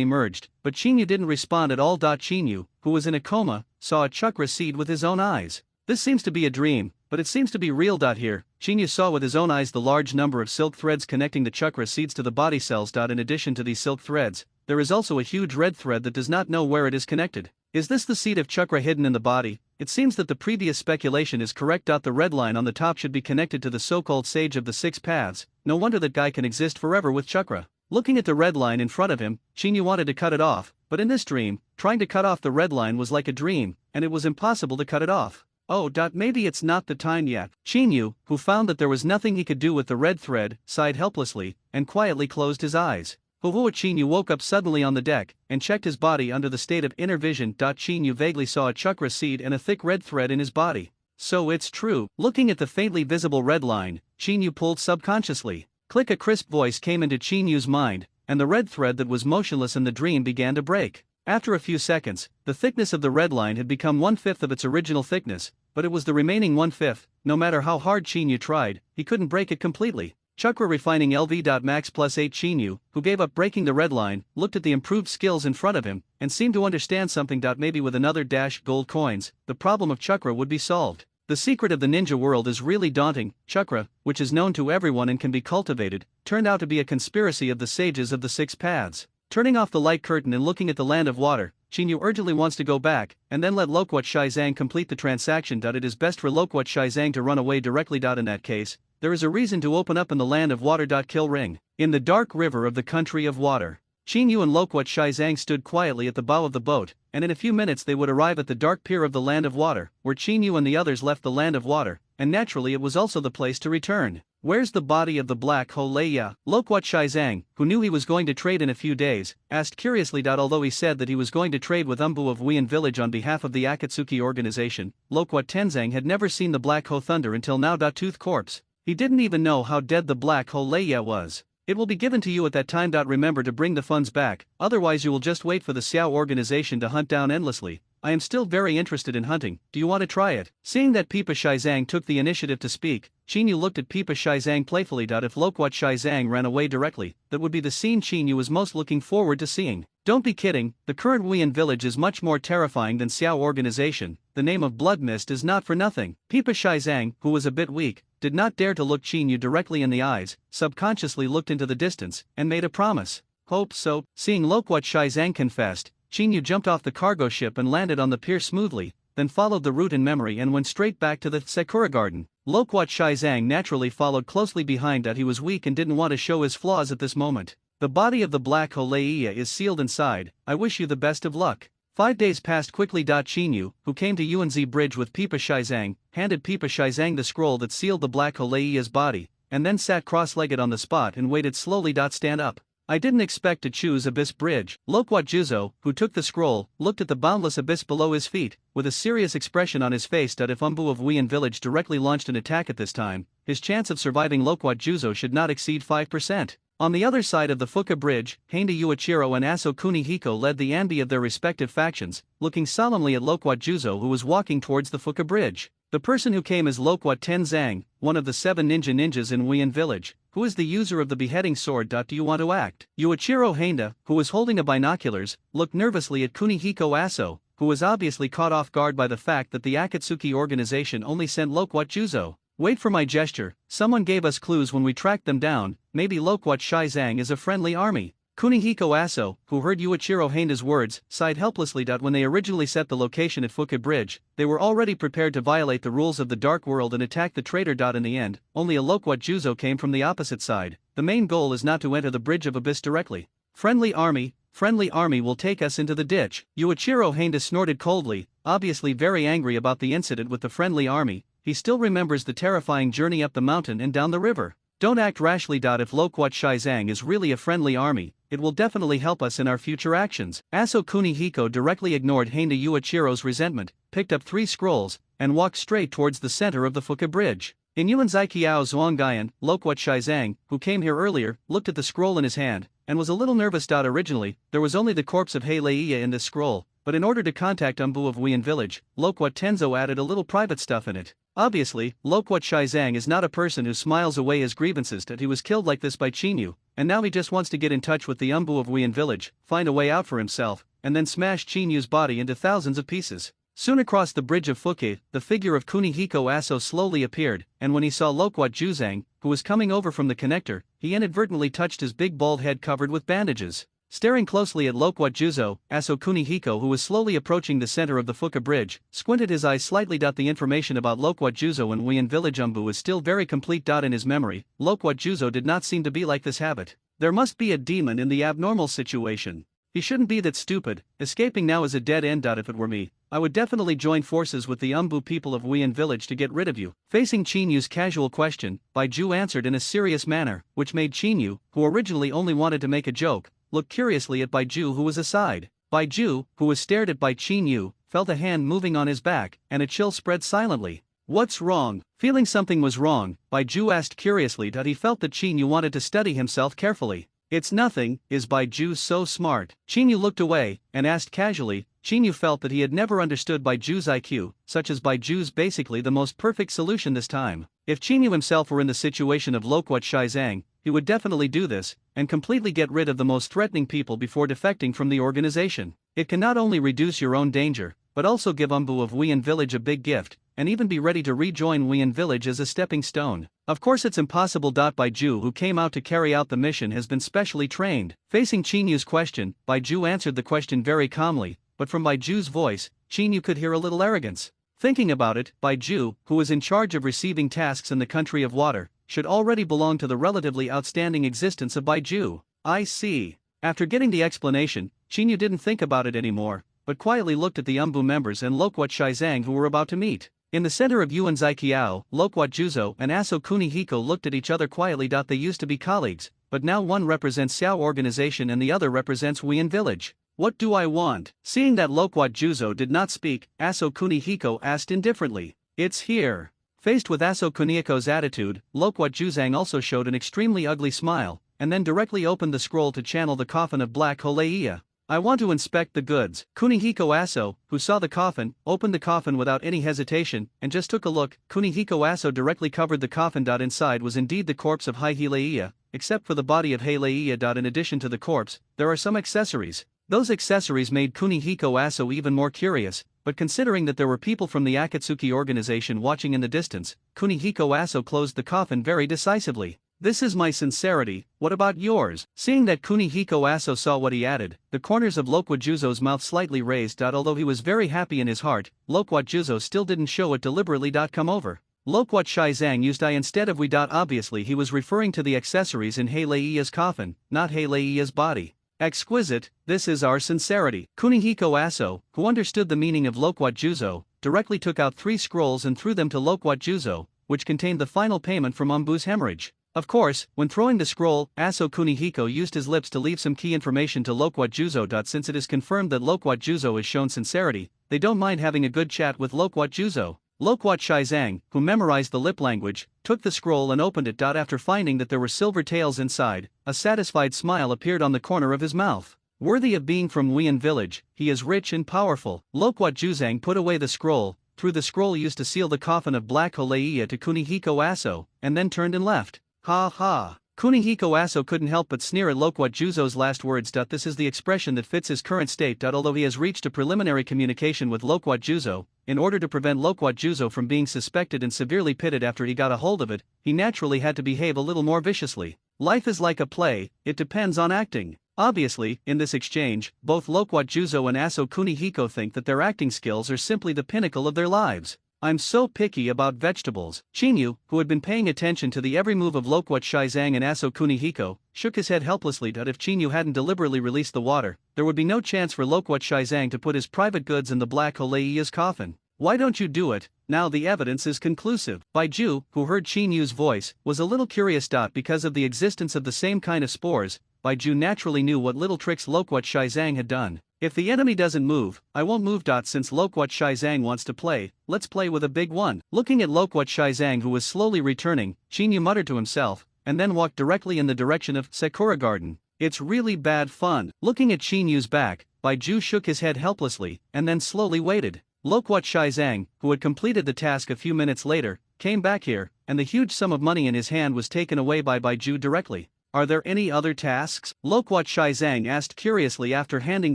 emerged, but Chinyu didn't respond at all. Chinyu, who was in a coma, saw a chakra seed with his own eyes. This seems to be a dream, but it seems to be real. Here, Chinyu saw with his own eyes the large number of silk threads connecting the chakra seeds to the body cells. In addition to these silk threads, there is also a huge red thread that does not know where it is connected. Is this the seed of chakra hidden in the body? It seems that the previous speculation is correct. The red line on the top should be connected to the so-called Sage of the Six Paths. No wonder that guy can exist forever with chakra. Looking at the red line in front of him, Chinyu wanted to cut it off, but in this dream, trying to cut off the red line was like a dream, and it was impossible to cut it off. Oh, maybe it's not the time yet. Chinyu, who found that there was nothing he could do with the red thread, sighed helplessly, and quietly closed his eyes. Chinyu woke up suddenly on the deck, and checked his body under the state of inner vision. Chinyu vaguely saw a chakra seed and a thick red thread in his body. So it's true. Looking at the faintly visible red line, Chinyu pulled subconsciously. Click, a crisp voice came into Chinyu's mind, and the red thread that was motionless in the dream began to break. After a few seconds, the thickness of the red line had become 1/5 of its original thickness, but it was the remaining 1/5. No matter how hard Chinyu tried, he couldn't break it completely. Chakra refining LV.max +8. Chinyu, who gave up breaking the red line, looked at the improved skills in front of him, and seemed to understand something. Maybe with another gold coins, the problem of chakra would be solved. The secret of the ninja world is really daunting. Chakra, which is known to everyone and can be cultivated, turned out to be a conspiracy of the sages of the Six Paths. Turning off the light curtain and looking at the land of water, Chinyu urgently wants to go back, and then let Loquat Shaizang complete the transaction. It is best for Loquat Shaizang to run away directly. In that case, there is a reason to open up in the land of water. Kill Ring. In the dark river of the country of water, Chinyu and Loquat Shaizang stood quietly at the bow of the boat, and in a few minutes they would arrive at the dark pier of the land of water, where Chinyu and the others left the land of water, and naturally it was also the place to return. Where's the body of the black hole? Loquat Shaizang, who knew he was going to trade in a few days, asked curiously. Although he said that he was going to trade with Umbu of Wian village on behalf of the Akatsuki organization, Loquat Tenzang had never seen the Black Ho Thunder until now. Tooth corpse. He didn't even know how dead the Black Hole was. It will be given to you at that time. Remember to bring the funds back, otherwise you will just wait for the Xiao organization to hunt down endlessly. I am still very interested in hunting. Do you want to try it? Seeing that Pipa Shaizang took the initiative to speak, Chinyu looked at Pipa Shaizang playfully. If Loquat Shaizang ran away directly, that would be the scene Chinyu was most looking forward to seeing. Don't be kidding, the current Wian village is much more terrifying than Xiao organization. The name of Blood Mist is not for nothing. Pipa Shaizang, who was a bit weak, did not dare to look Chinyu directly in the eyes, subconsciously looked into the distance, and made a promise. Hope so. Seeing Loquat Shaizang confessed, Chinyu jumped off the cargo ship and landed on the pier smoothly, then followed the route in memory and went straight back to the Sakura Garden. Loquat Shaizang naturally followed closely behind. He was weak and didn't want to show his flaws at this moment. The body of the Black Hole is sealed inside. I wish you the best of luck. 5 days passed quickly. Chinyu, who came to Yuanzi Bridge with Pipa Shaizang, handed Pipa Shaizang the scroll that sealed the Black Holeia's body, and then sat cross-legged on the spot and waited slowly. Stand up. I didn't expect to choose Abyss Bridge. Loquat Juzo, who took the scroll, looked at the boundless abyss below his feet, with a serious expression on his face. If Umbu of Wian village directly launched an attack at this time, his chance of surviving Loquat Juzo should not exceed 5%. On the other side of the Fuka Bridge, Hainda Yuichiro and Aso Kunihiko led the Anbi of their respective factions, looking solemnly at Loquat Juzo, who was walking towards the Fuka Bridge. The person who came as Loquat Tenzang, one of the 7 ninjas in Wian village. Who is the user of the beheading sword? Do you want to act? Yuichiro Hainda, who was holding a binoculars, looked nervously at Kunihiko Aso, who was obviously caught off guard by the fact that the Akatsuki organization only sent Loquat Juzo. Wait for my gesture. Someone gave us clues when we tracked them down. Maybe Loquat Shaizang is a friendly army. Kunihiko Aso, who heard Yuichiro Hainda's words, sighed helplessly. When they originally set the location at Fuka Bridge, they were already prepared to violate the rules of the Dark World and attack the traitor. In the end, only a Loquat Juzo came from the opposite side. the main goal is not to enter the Bridge of Abyss directly. Friendly army will take us into the ditch. Yuichiro Haynes snorted coldly, obviously very angry about the incident with the friendly army. He still remembers the terrifying journey up the mountain and down the river. Don't act rashly. If Loquat Shizang is really a friendly army, it will definitely help us in our future actions. Aso Kunihiko directly ignored Haynes Yuichiro's resentment, picked up 3 scrolls, and walked straight towards the center of the Fuka Bridge. In Yuanzaikiao Zhuangyan, Loquat Shizang, who came here earlier, looked at the scroll in his hand, and was a little nervous. Originally, there was only the corpse of Heileia in this scroll, but in order to contact Umbu of Wuyan village, Loquat Tenzo added a little private stuff in it. Obviously, Loquat Shizang is not a person who smiles away his grievances that he was killed like this by Chinyu, and now he just wants to get in touch with the Umbu of Wuyan village, find a way out for himself, and then smash Chinyu's body into thousands of pieces. Soon across the bridge of Fuke, the figure of Kunihiko Aso slowly appeared, and when he saw Loquat Juzang, who was coming over from the connector, he inadvertently touched his big bald head covered with bandages. Staring closely at Loquat Juzo, Aso Kunihiko, who was slowly approaching the center of the Fuka bridge, squinted his eyes slightly. The information about Loquat Juzo and Wuyan village Umbu is still very complete. In his memory, Loquat Juzo did not seem to be like this habit. There must be a demon in the abnormal situation. He shouldn't be that stupid. Escaping now is a dead end. If it were me, I would definitely join forces with the Umbu people of Wuyan village to get rid of you. Facing Chinyu's casual question, Baiju answered in a serious manner, which made Chinyu, who originally only wanted to make a joke, look curiously at Baiju, who was aside. Baiju, who was stared at by Chinyu, felt a hand moving on his back, and a chill spread silently. What's wrong? Feeling something was wrong, Baiju asked curiously. He felt that Chinyu wanted to study himself carefully. It's nothing. Is Baiju so smart? Chinyu looked away, and asked casually. Chinyu felt that he had never understood Baiju's IQ, such as Baiju's basically the most perfect solution this time. If Chinyu himself were in the situation of Loquat Shizang, he would definitely do this, and completely get rid of the most threatening people before defecting from the organization. It can not only reduce your own danger, but also give Umbu of Wuyan village a big gift, and even be ready to rejoin Wuyan village as a stepping stone. Of course it's impossible. Baiju, who came out to carry out the mission, has been specially trained. Facing Chinyu's question, Baiju answered the question very calmly, but from Baiju's voice, Chinyu could hear a little arrogance. Thinking about it, Baiju, who was in charge of receiving tasks in the country of water, should already belong to the relatively outstanding existence of Baiju. I see. After getting the explanation, Chinyu didn't think about it anymore, but quietly looked at the Umbu members and Loquat Shizang who were about to meet. In the center of Yuan Zaikiao, Loquat Juzo and Aso Kunihiko looked at each other quietly. They used to be colleagues, but now one represents Xiao organization and the other represents Wuyan village. What do I want? Seeing that Loquat Juzo did not speak, Aso Kunihiko asked indifferently. It's here. Faced with Aso Kunihiko's attitude, Loquat Juzang also showed an extremely ugly smile, and then directly opened the scroll to channel the coffin of Black Holeia. I want to inspect the goods. Kunihiko Aso, who saw the coffin, opened the coffin without any hesitation, and just took a look. Kunihiko Aso directly covered the coffin. Inside was indeed the corpse of Heileia, except for the body of Heileia. In addition to the corpse, there are some accessories. Those accessories made Kunihiko Aso even more curious, but considering that there were people from the Akatsuki organization watching in the distance, Kunihiko Aso closed the coffin very decisively. This is my sincerity, what about yours? Seeing that Kunihiko Aso saw what he added, the corners of Loquat Juzo's mouth slightly raised. Although he was very happy in his heart, Loquat Juzo still didn't show it deliberately. Come over. Loquat Shizang used I instead of we. Obviously he was referring to the accessories in Heileia's coffin, not Heileia's body. Exquisite, this is our sincerity. Kunihiko Aso, who understood the meaning of Loquat Juzo, directly took out 3 scrolls and threw them to Loquat Juzo, which contained the final payment from Umbu's hemorrhage. Of course, when throwing the scroll, Aso Kunihiko used his lips to leave some key information to Loquat Juzo. Since it is confirmed that Loquat Juzo has shown sincerity, they don't mind having a good chat with Loquat Juzo. Loquat Shizang, who memorized the lip language, took the scroll and opened it. After finding that there were silver tails inside, a satisfied smile appeared on the corner of his mouth. Worthy of being from Wuyan village, he is rich and powerful. Loquat Juzang put away the scroll, threw the scroll used to seal the coffin of Black Holeia to Kunihiko Aso, and then turned and left. Ha ha. Kunihiko Aso couldn't help but sneer at Loquat Juzo's last words. This is the expression that fits his current state. Although he has reached a preliminary communication with Loquat Juzo, in order to prevent Loquat Juzo from being suspected and severely pitted after he got a hold of it, he naturally had to behave a little more viciously. Life is like a play, it depends on acting. Obviously, in this exchange, both Loquat Juzo and Aso Kunihiko think that their acting skills are simply the pinnacle of their lives. I'm so picky about vegetables. Chinyu, who had been paying attention to the every move of Loquat Shaizang and Aso Kunihiko, shook his head helplessly that if Chinyu hadn't deliberately released the water, there would be no chance for Loquat Shaizang to put his private goods in the Black Holeia's coffin. Why don't you do it? Now the evidence is conclusive. Baiju, who heard Chinyu's voice, was a little curious. Because of the existence of the same kind of spores, Baiju naturally knew what little tricks Loquat Shaizang had done. If the enemy doesn't move, I won't move. Since Loquat Shaizang wants to play, let's play with a big one. Looking at Loquat Shaizang, who was slowly returning, Chinyu muttered to himself, and then walked directly in the direction of Sakura Garden. It's really bad fun. Looking at Chinyu's back, Baiju shook his head helplessly, and then slowly waited. Loquat Shaizang, who had completed the task a few minutes later, came back here, and the huge sum of money in his hand was taken away by Baiju directly. Are there any other tasks? Loquat Shaizang asked curiously after handing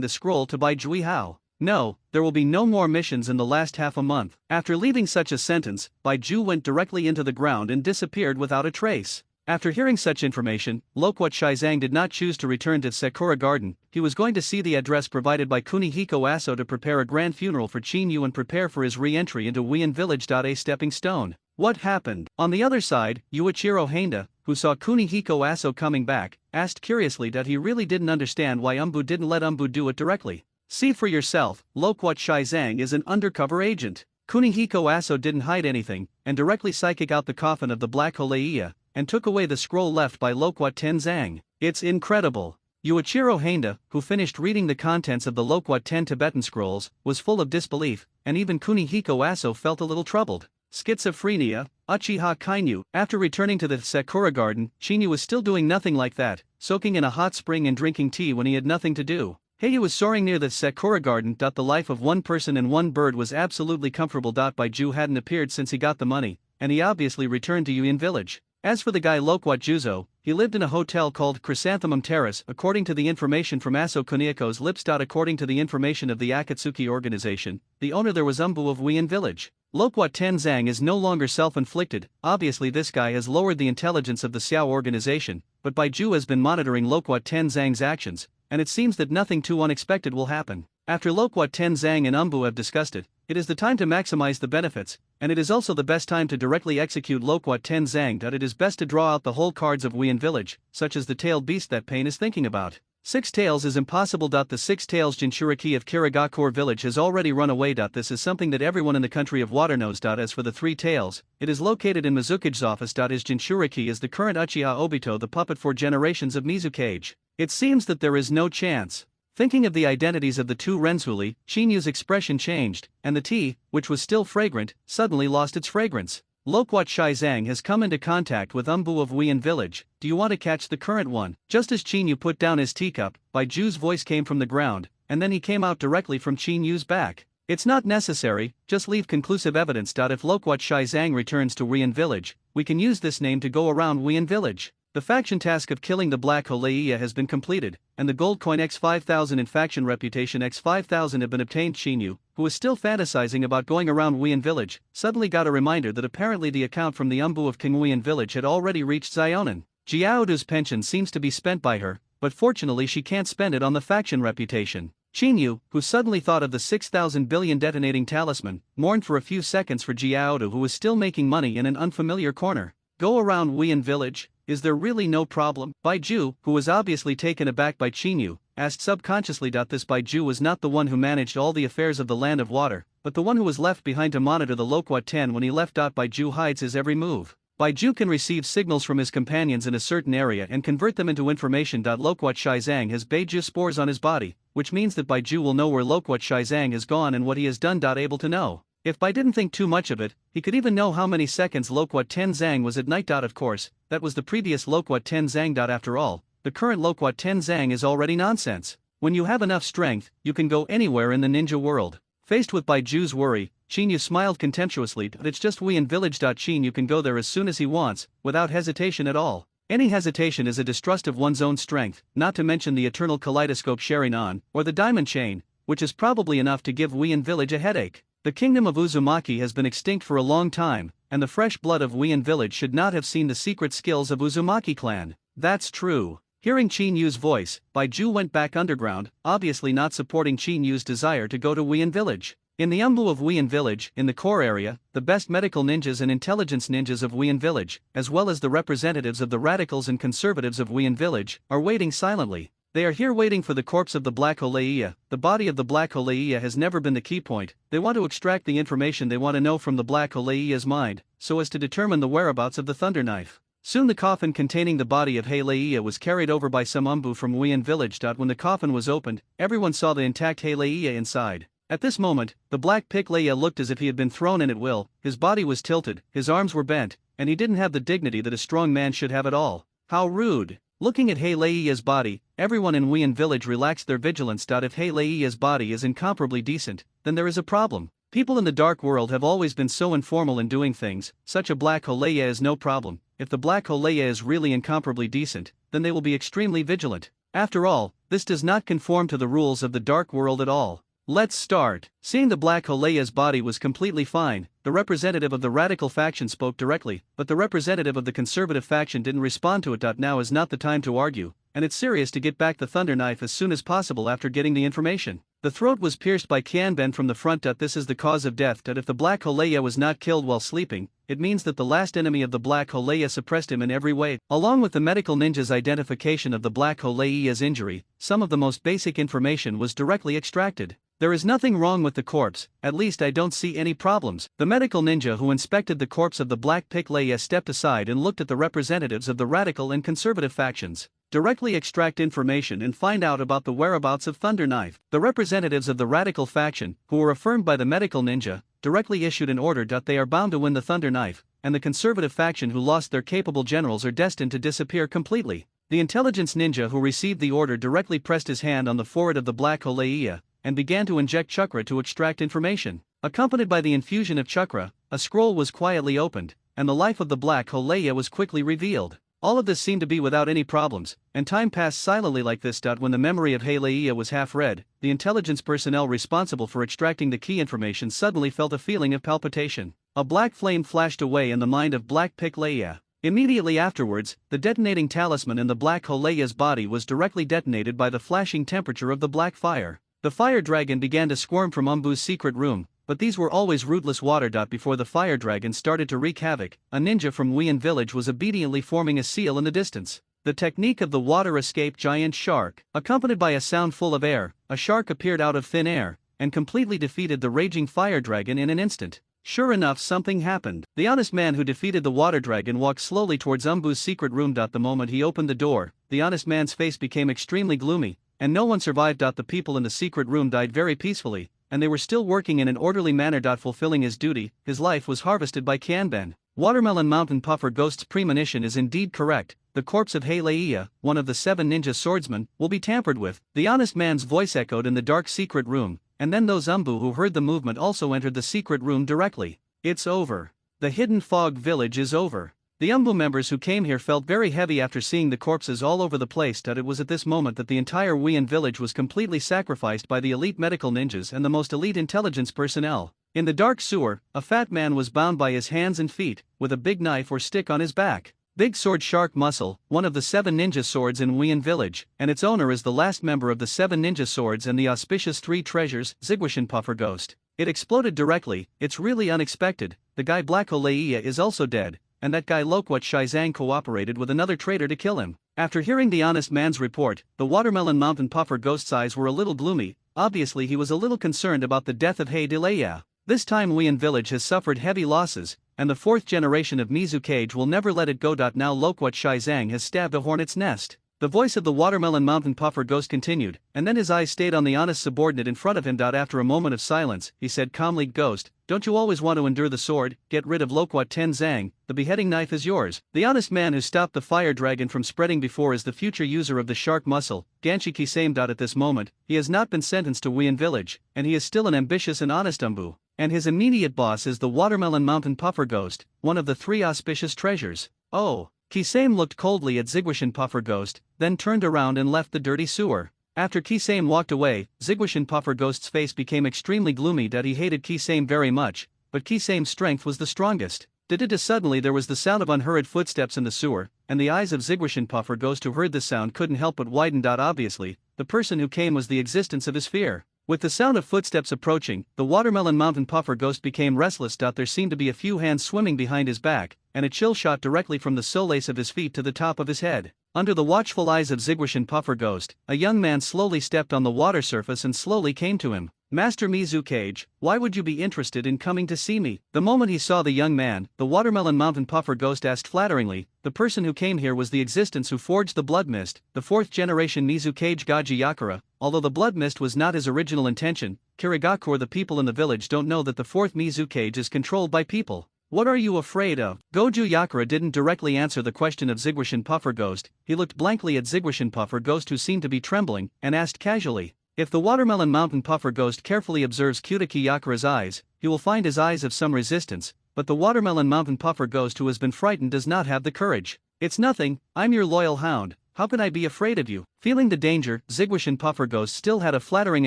the scroll to Baiju Hao. No, there will be no more missions in the last half a month. After leaving such a sentence, Baiju went directly into the ground and disappeared without a trace. After hearing such information, Loquat Shaizang did not choose to return to Sakura Garden. He was going to see the address provided by Kunihiko Aso to prepare a grand funeral for Chinyu and prepare for his re-entry into Wien Village. A stepping stone. What happened? On the other side, Uchiha Handa, who saw Kunihiko Aso coming back, asked curiously that he really didn't understand why Umbu didn't let Umbu do it directly. See for yourself, Loquat Shaizang is an undercover agent. Kunihiko Aso didn't hide anything, and directly psychic out the coffin of the Black Holeia, and took away the scroll left by Loquat Tenzang. It's incredible. Uchiha Handa, who finished reading the contents of the Loquat Ten Tibetan scrolls, was full of disbelief, and even Kunihiko Aso felt a little troubled. Schizophrenia, Uchiha Kainu. After returning to the Sakura Garden, Chinyu was still doing nothing like that, soaking in a hot spring and drinking tea when he had nothing to do. Heiyu was soaring near the Sakura Garden. The life of one person and one bird was absolutely comfortable. Baiju hadn't appeared since he got the money, and he obviously returned to Yuan Village. As for the guy Loquat Juzo, he lived in a hotel called Chrysanthemum Terrace according to the information from Aso Kunihiko's lips. According to the information of the Akatsuki organization, the owner there was Umbu of Wien Village. Loquat Tenzang is no longer self-inflicted. Obviously this guy has lowered the intelligence of the Xiao organization, but Baiju has been monitoring Loquat Tenzang's actions, and it seems that nothing too unexpected will happen. After Loquat Tenzang and Umbu have discussed it, it is the time to maximize the benefits, and it is also the best time to directly execute Loquat Tenzang. It is best to draw out the whole cards of Wien Village, such as the tailed beast that Pain is thinking about. 6 tails is impossible. The 6 tails Jinchuriki of Kirigakure village has already run away. This is something that everyone in the country of water knows. As for the 3 tails, it is located in Mizukage's office. His Jinchuriki is the current Uchiha Obito, the puppet for generations of Mizukage. It seems that there is no chance. Thinking of the identities of the 2 Renzhuli, Chinyu's expression changed, and the tea, which was still fragrant, suddenly lost its fragrance. Loquat Shaizang has come into contact with Umbu of Wien Village. Do you want to catch the current one? Just as Chinyu put down his teacup, Baiju's voice came from the ground, and then he came out directly from Chinyu's back. It's not necessary, just leave conclusive evidence. If Loquat Shaizang returns to Wien Village, we can use this name to go around Wien Village. The faction task of killing the Black Holeia has been completed, and the gold coin X5000 and faction reputation X5000 have been obtained. Chinyu, who was still fantasizing about going around Wien Village, suddenly got a reminder that apparently the account from the Umbu of King Wien Village had already reached Xionan. Jiaodu's pension seems to be spent by her, but fortunately she can't spend it on the faction reputation. Chinyu, who suddenly thought of the 6,000 billion detonating talisman, mourned for a few seconds for Jiaodu, who was still making money in an unfamiliar corner. Go around Wien Village? Is there really no problem? Baiju, who was obviously taken aback by Chinyu, asked subconsciously. This Baiju was not the one who managed all the affairs of the Land of Water, but the one who was left behind to monitor the Loquat Ten when he left. Baiju hides his every move. Baiju can receive signals from his companions in a certain area and convert them into information. Loquat Shaizang has Baiju spores on his body, which means that Baiju will know where Loquat Shaizang has gone and what he has done. Able to know. If Bai didn't think too much of it, he could even know how many seconds Loquat Tenzang was at night. Of course, that was the previous Loquat Tenzang. After all, the current Loquat Tenzang is already nonsense. When you have enough strength, you can go anywhere in the ninja world. Faced with Baiju's worry, Chinyu smiled contemptuously. It's just Wien Village. Chinyu can go there as soon as he wants, without hesitation at all. Any hesitation is a distrust of one's own strength, not to mention the eternal kaleidoscope Sharingan, or the diamond chain, which is probably enough to give Wien Village a headache. The kingdom of Uzumaki has been extinct for a long time, and the fresh blood of Wien Village should not have seen the secret skills of Uzumaki clan. That's true. Hearing Chinyu's voice, Baiju went back underground, obviously not supporting Chinyu's desire to go to Wien Village. In the Umbu of Wien Village, in the core area, the best medical ninjas and intelligence ninjas of Wien Village, as well as the representatives of the radicals and conservatives of Wien Village, are waiting silently. They are here waiting for the corpse of the Black Holeia. The body of the Black Holeia has never been the key point. They want to extract the information they want to know from the Black Holeia's mind, so as to determine the whereabouts of the Thunder Knife. Soon the coffin containing the body of Haleia was carried over by some Umbu from Wien Village. When the coffin was opened, everyone saw the intact Haleia inside. At this moment, the Black Leia looked as if he had been thrown in at will. His body was tilted, his arms were bent, and he didn't have the dignity that a strong man should have at all. How rude! Looking at Haleia's body, everyone in Wien Village relaxed their vigilance. If Haleia's body is incomparably decent, then there is a problem. People in the dark world have always been so informal in doing things. Such a Black Holeia is no problem. If the Black Holeia is really incomparably decent, then they will be extremely vigilant. After all, this does not conform to the rules of the dark world at all. Let's start. Seeing the Black Holeia's body was completely fine, the representative of the radical faction spoke directly, but the representative of the conservative faction didn't respond to it. Now is not the time to argue, and it's serious to get back the Thunder Knife as soon as possible after getting the information. The throat was pierced by Kianben from the front. This is the cause of death. If the Black Holeia was not killed while sleeping, it means that the last enemy of the Black Holeia suppressed him in every way. Along with the medical ninja's identification of the Black Holeia's injury, some of the most basic information was directly extracted. There is nothing wrong with the corpse, at least I don't see any problems. The medical ninja who inspected the corpse of the Black Leia stepped aside and looked at the representatives of the radical and conservative factions. Directly extract information and find out about the whereabouts of Thunder Knife. The representatives of the radical faction, who were affirmed by the medical ninja, directly issued an order. They are bound to win the Thunder Knife, and the conservative faction who lost their capable generals are destined to disappear completely. The intelligence ninja who received the order directly pressed his hand on the forehead of the Black Holeia, and began to inject chakra to extract information. Accompanied by the infusion of chakra, a scroll was quietly opened, and the life of the Black Holeia was quickly revealed. All of this seemed to be without any problems, and time passed silently like this. When the memory of Haleia was half read, the intelligence personnel responsible for extracting the key information suddenly felt a feeling of palpitation. A black flame flashed away in the mind of Black Leia. Immediately afterwards, the detonating talisman in the Black Holeia's body was directly detonated by the flashing temperature of the black fire. The fire dragon began to squirm from Umbu's secret room, but these were always rootless water. Before the fire dragon started to wreak havoc, a ninja from Wien Village was obediently forming a seal in the distance. The technique of the water escape giant shark. Accompanied by a sound full of air, a shark appeared out of thin air, and completely defeated the raging fire dragon in an instant. Sure enough, something happened. The honest man who defeated the water dragon walked slowly towards Umbu's secret room. The moment he opened the door, the honest man's face became extremely gloomy, and no one survived. The people in the secret room died very peacefully, and they were still working in an orderly manner. Fulfilling his duty, his life was harvested by Kianben. Watermelon Mountain Puffer Ghost's premonition is indeed correct. The corpse of Haleia, one of the 7 ninja swordsmen, will be tampered with. The honest man's voice echoed in the dark secret room, and then those Umbu who heard the movement also entered the secret room directly. It's over. The Hidden Fog Village is over. The Umbu members who came here felt very heavy after seeing the corpses all over the place. It was at this moment that the entire Wien village was completely sacrificed by the elite medical ninjas and the most elite intelligence personnel. In the dark sewer, a fat man was bound by his hands and feet, with a big knife or stick on his back. Big Sword Shark Muscle, one of the 7 ninja swords in Wien village, and its owner is the last member of the 7 ninja swords and the auspicious 3 treasures, Zigwashin Puffer Ghost. It exploded directly. It's really unexpected. The guy Black Holeia is also dead, and that guy Loquat Shizang cooperated with another traitor to kill him. After hearing the honest man's report, the Watermelon Mountain Puffer Ghost's eyes were a little gloomy. Obviously he was a little concerned about the death of Haleia. This time Wien village has suffered heavy losses, and the 4th generation of Mizu Cage will never let it go. Now Loquat Shizang has stabbed a hornet's nest. The voice of the Watermelon Mountain Puffer Ghost continued, and then his eyes stayed on the honest subordinate in front of him. After a moment of silence, he said calmly, "Ghost, don't you always want to endure the sword? Get rid of Loquat Tenzang, the beheading knife is yours." The honest man who stopped the fire dragon from spreading before is the future user of the shark muscle, Ganshi Kisame. At this moment, he has not been sentenced to Wien village, and he is still an ambitious and honest Umbu. And his immediate boss is the Watermelon Mountain Puffer Ghost, one of the 3 auspicious treasures. Oh. Kisame looked coldly at Zigwashin Puffer Ghost, then turned around and left the dirty sewer. After Kisame walked away, Zigwashin Puffer Ghost's face became extremely gloomy. He hated Kisame very much, but Kisame's strength was the strongest. Suddenly there was the sound of unhurried footsteps in the sewer, and the eyes of Zigwashin Puffer Ghost who heard this sound couldn't help but widen. Obviously, the person who came was the existence of his fear. With the sound of footsteps approaching, the watermelon mountain puffer ghost became restless. There seemed to be a few hands swimming behind his back, and a chill shot directly from the solace of his feet to the top of his head. Under the watchful eyes of Zigwashin Puffer Ghost, a young man slowly stepped on the water surface and slowly came to him. Master Mizukage, why would you be interested in coming to see me? The moment he saw the young man, the watermelon mountain puffer ghost asked flatteringly, the person who came here was the existence who forged the blood mist, the 4th generation Mizukage Gaji Yakura. Although the blood mist was not his original intention, Kirigakure or the people in the village don't know that the 4th Mizukage is controlled by people. What are you afraid of? Goju Yakura didn't directly answer the question of Zigwashin Puffer Ghost. He looked blankly at Zigwashin Puffer Ghost, who seemed to be trembling, and asked casually. If the watermelon mountain puffer ghost carefully observes Kutaki Yakura's eyes, he will find his eyes have some resistance, but the watermelon mountain puffer ghost who has been frightened does not have the courage. It's nothing, I'm your loyal hound, how can I be afraid of you? Feeling the danger, Zigwashin Puffer Ghost still had a flattering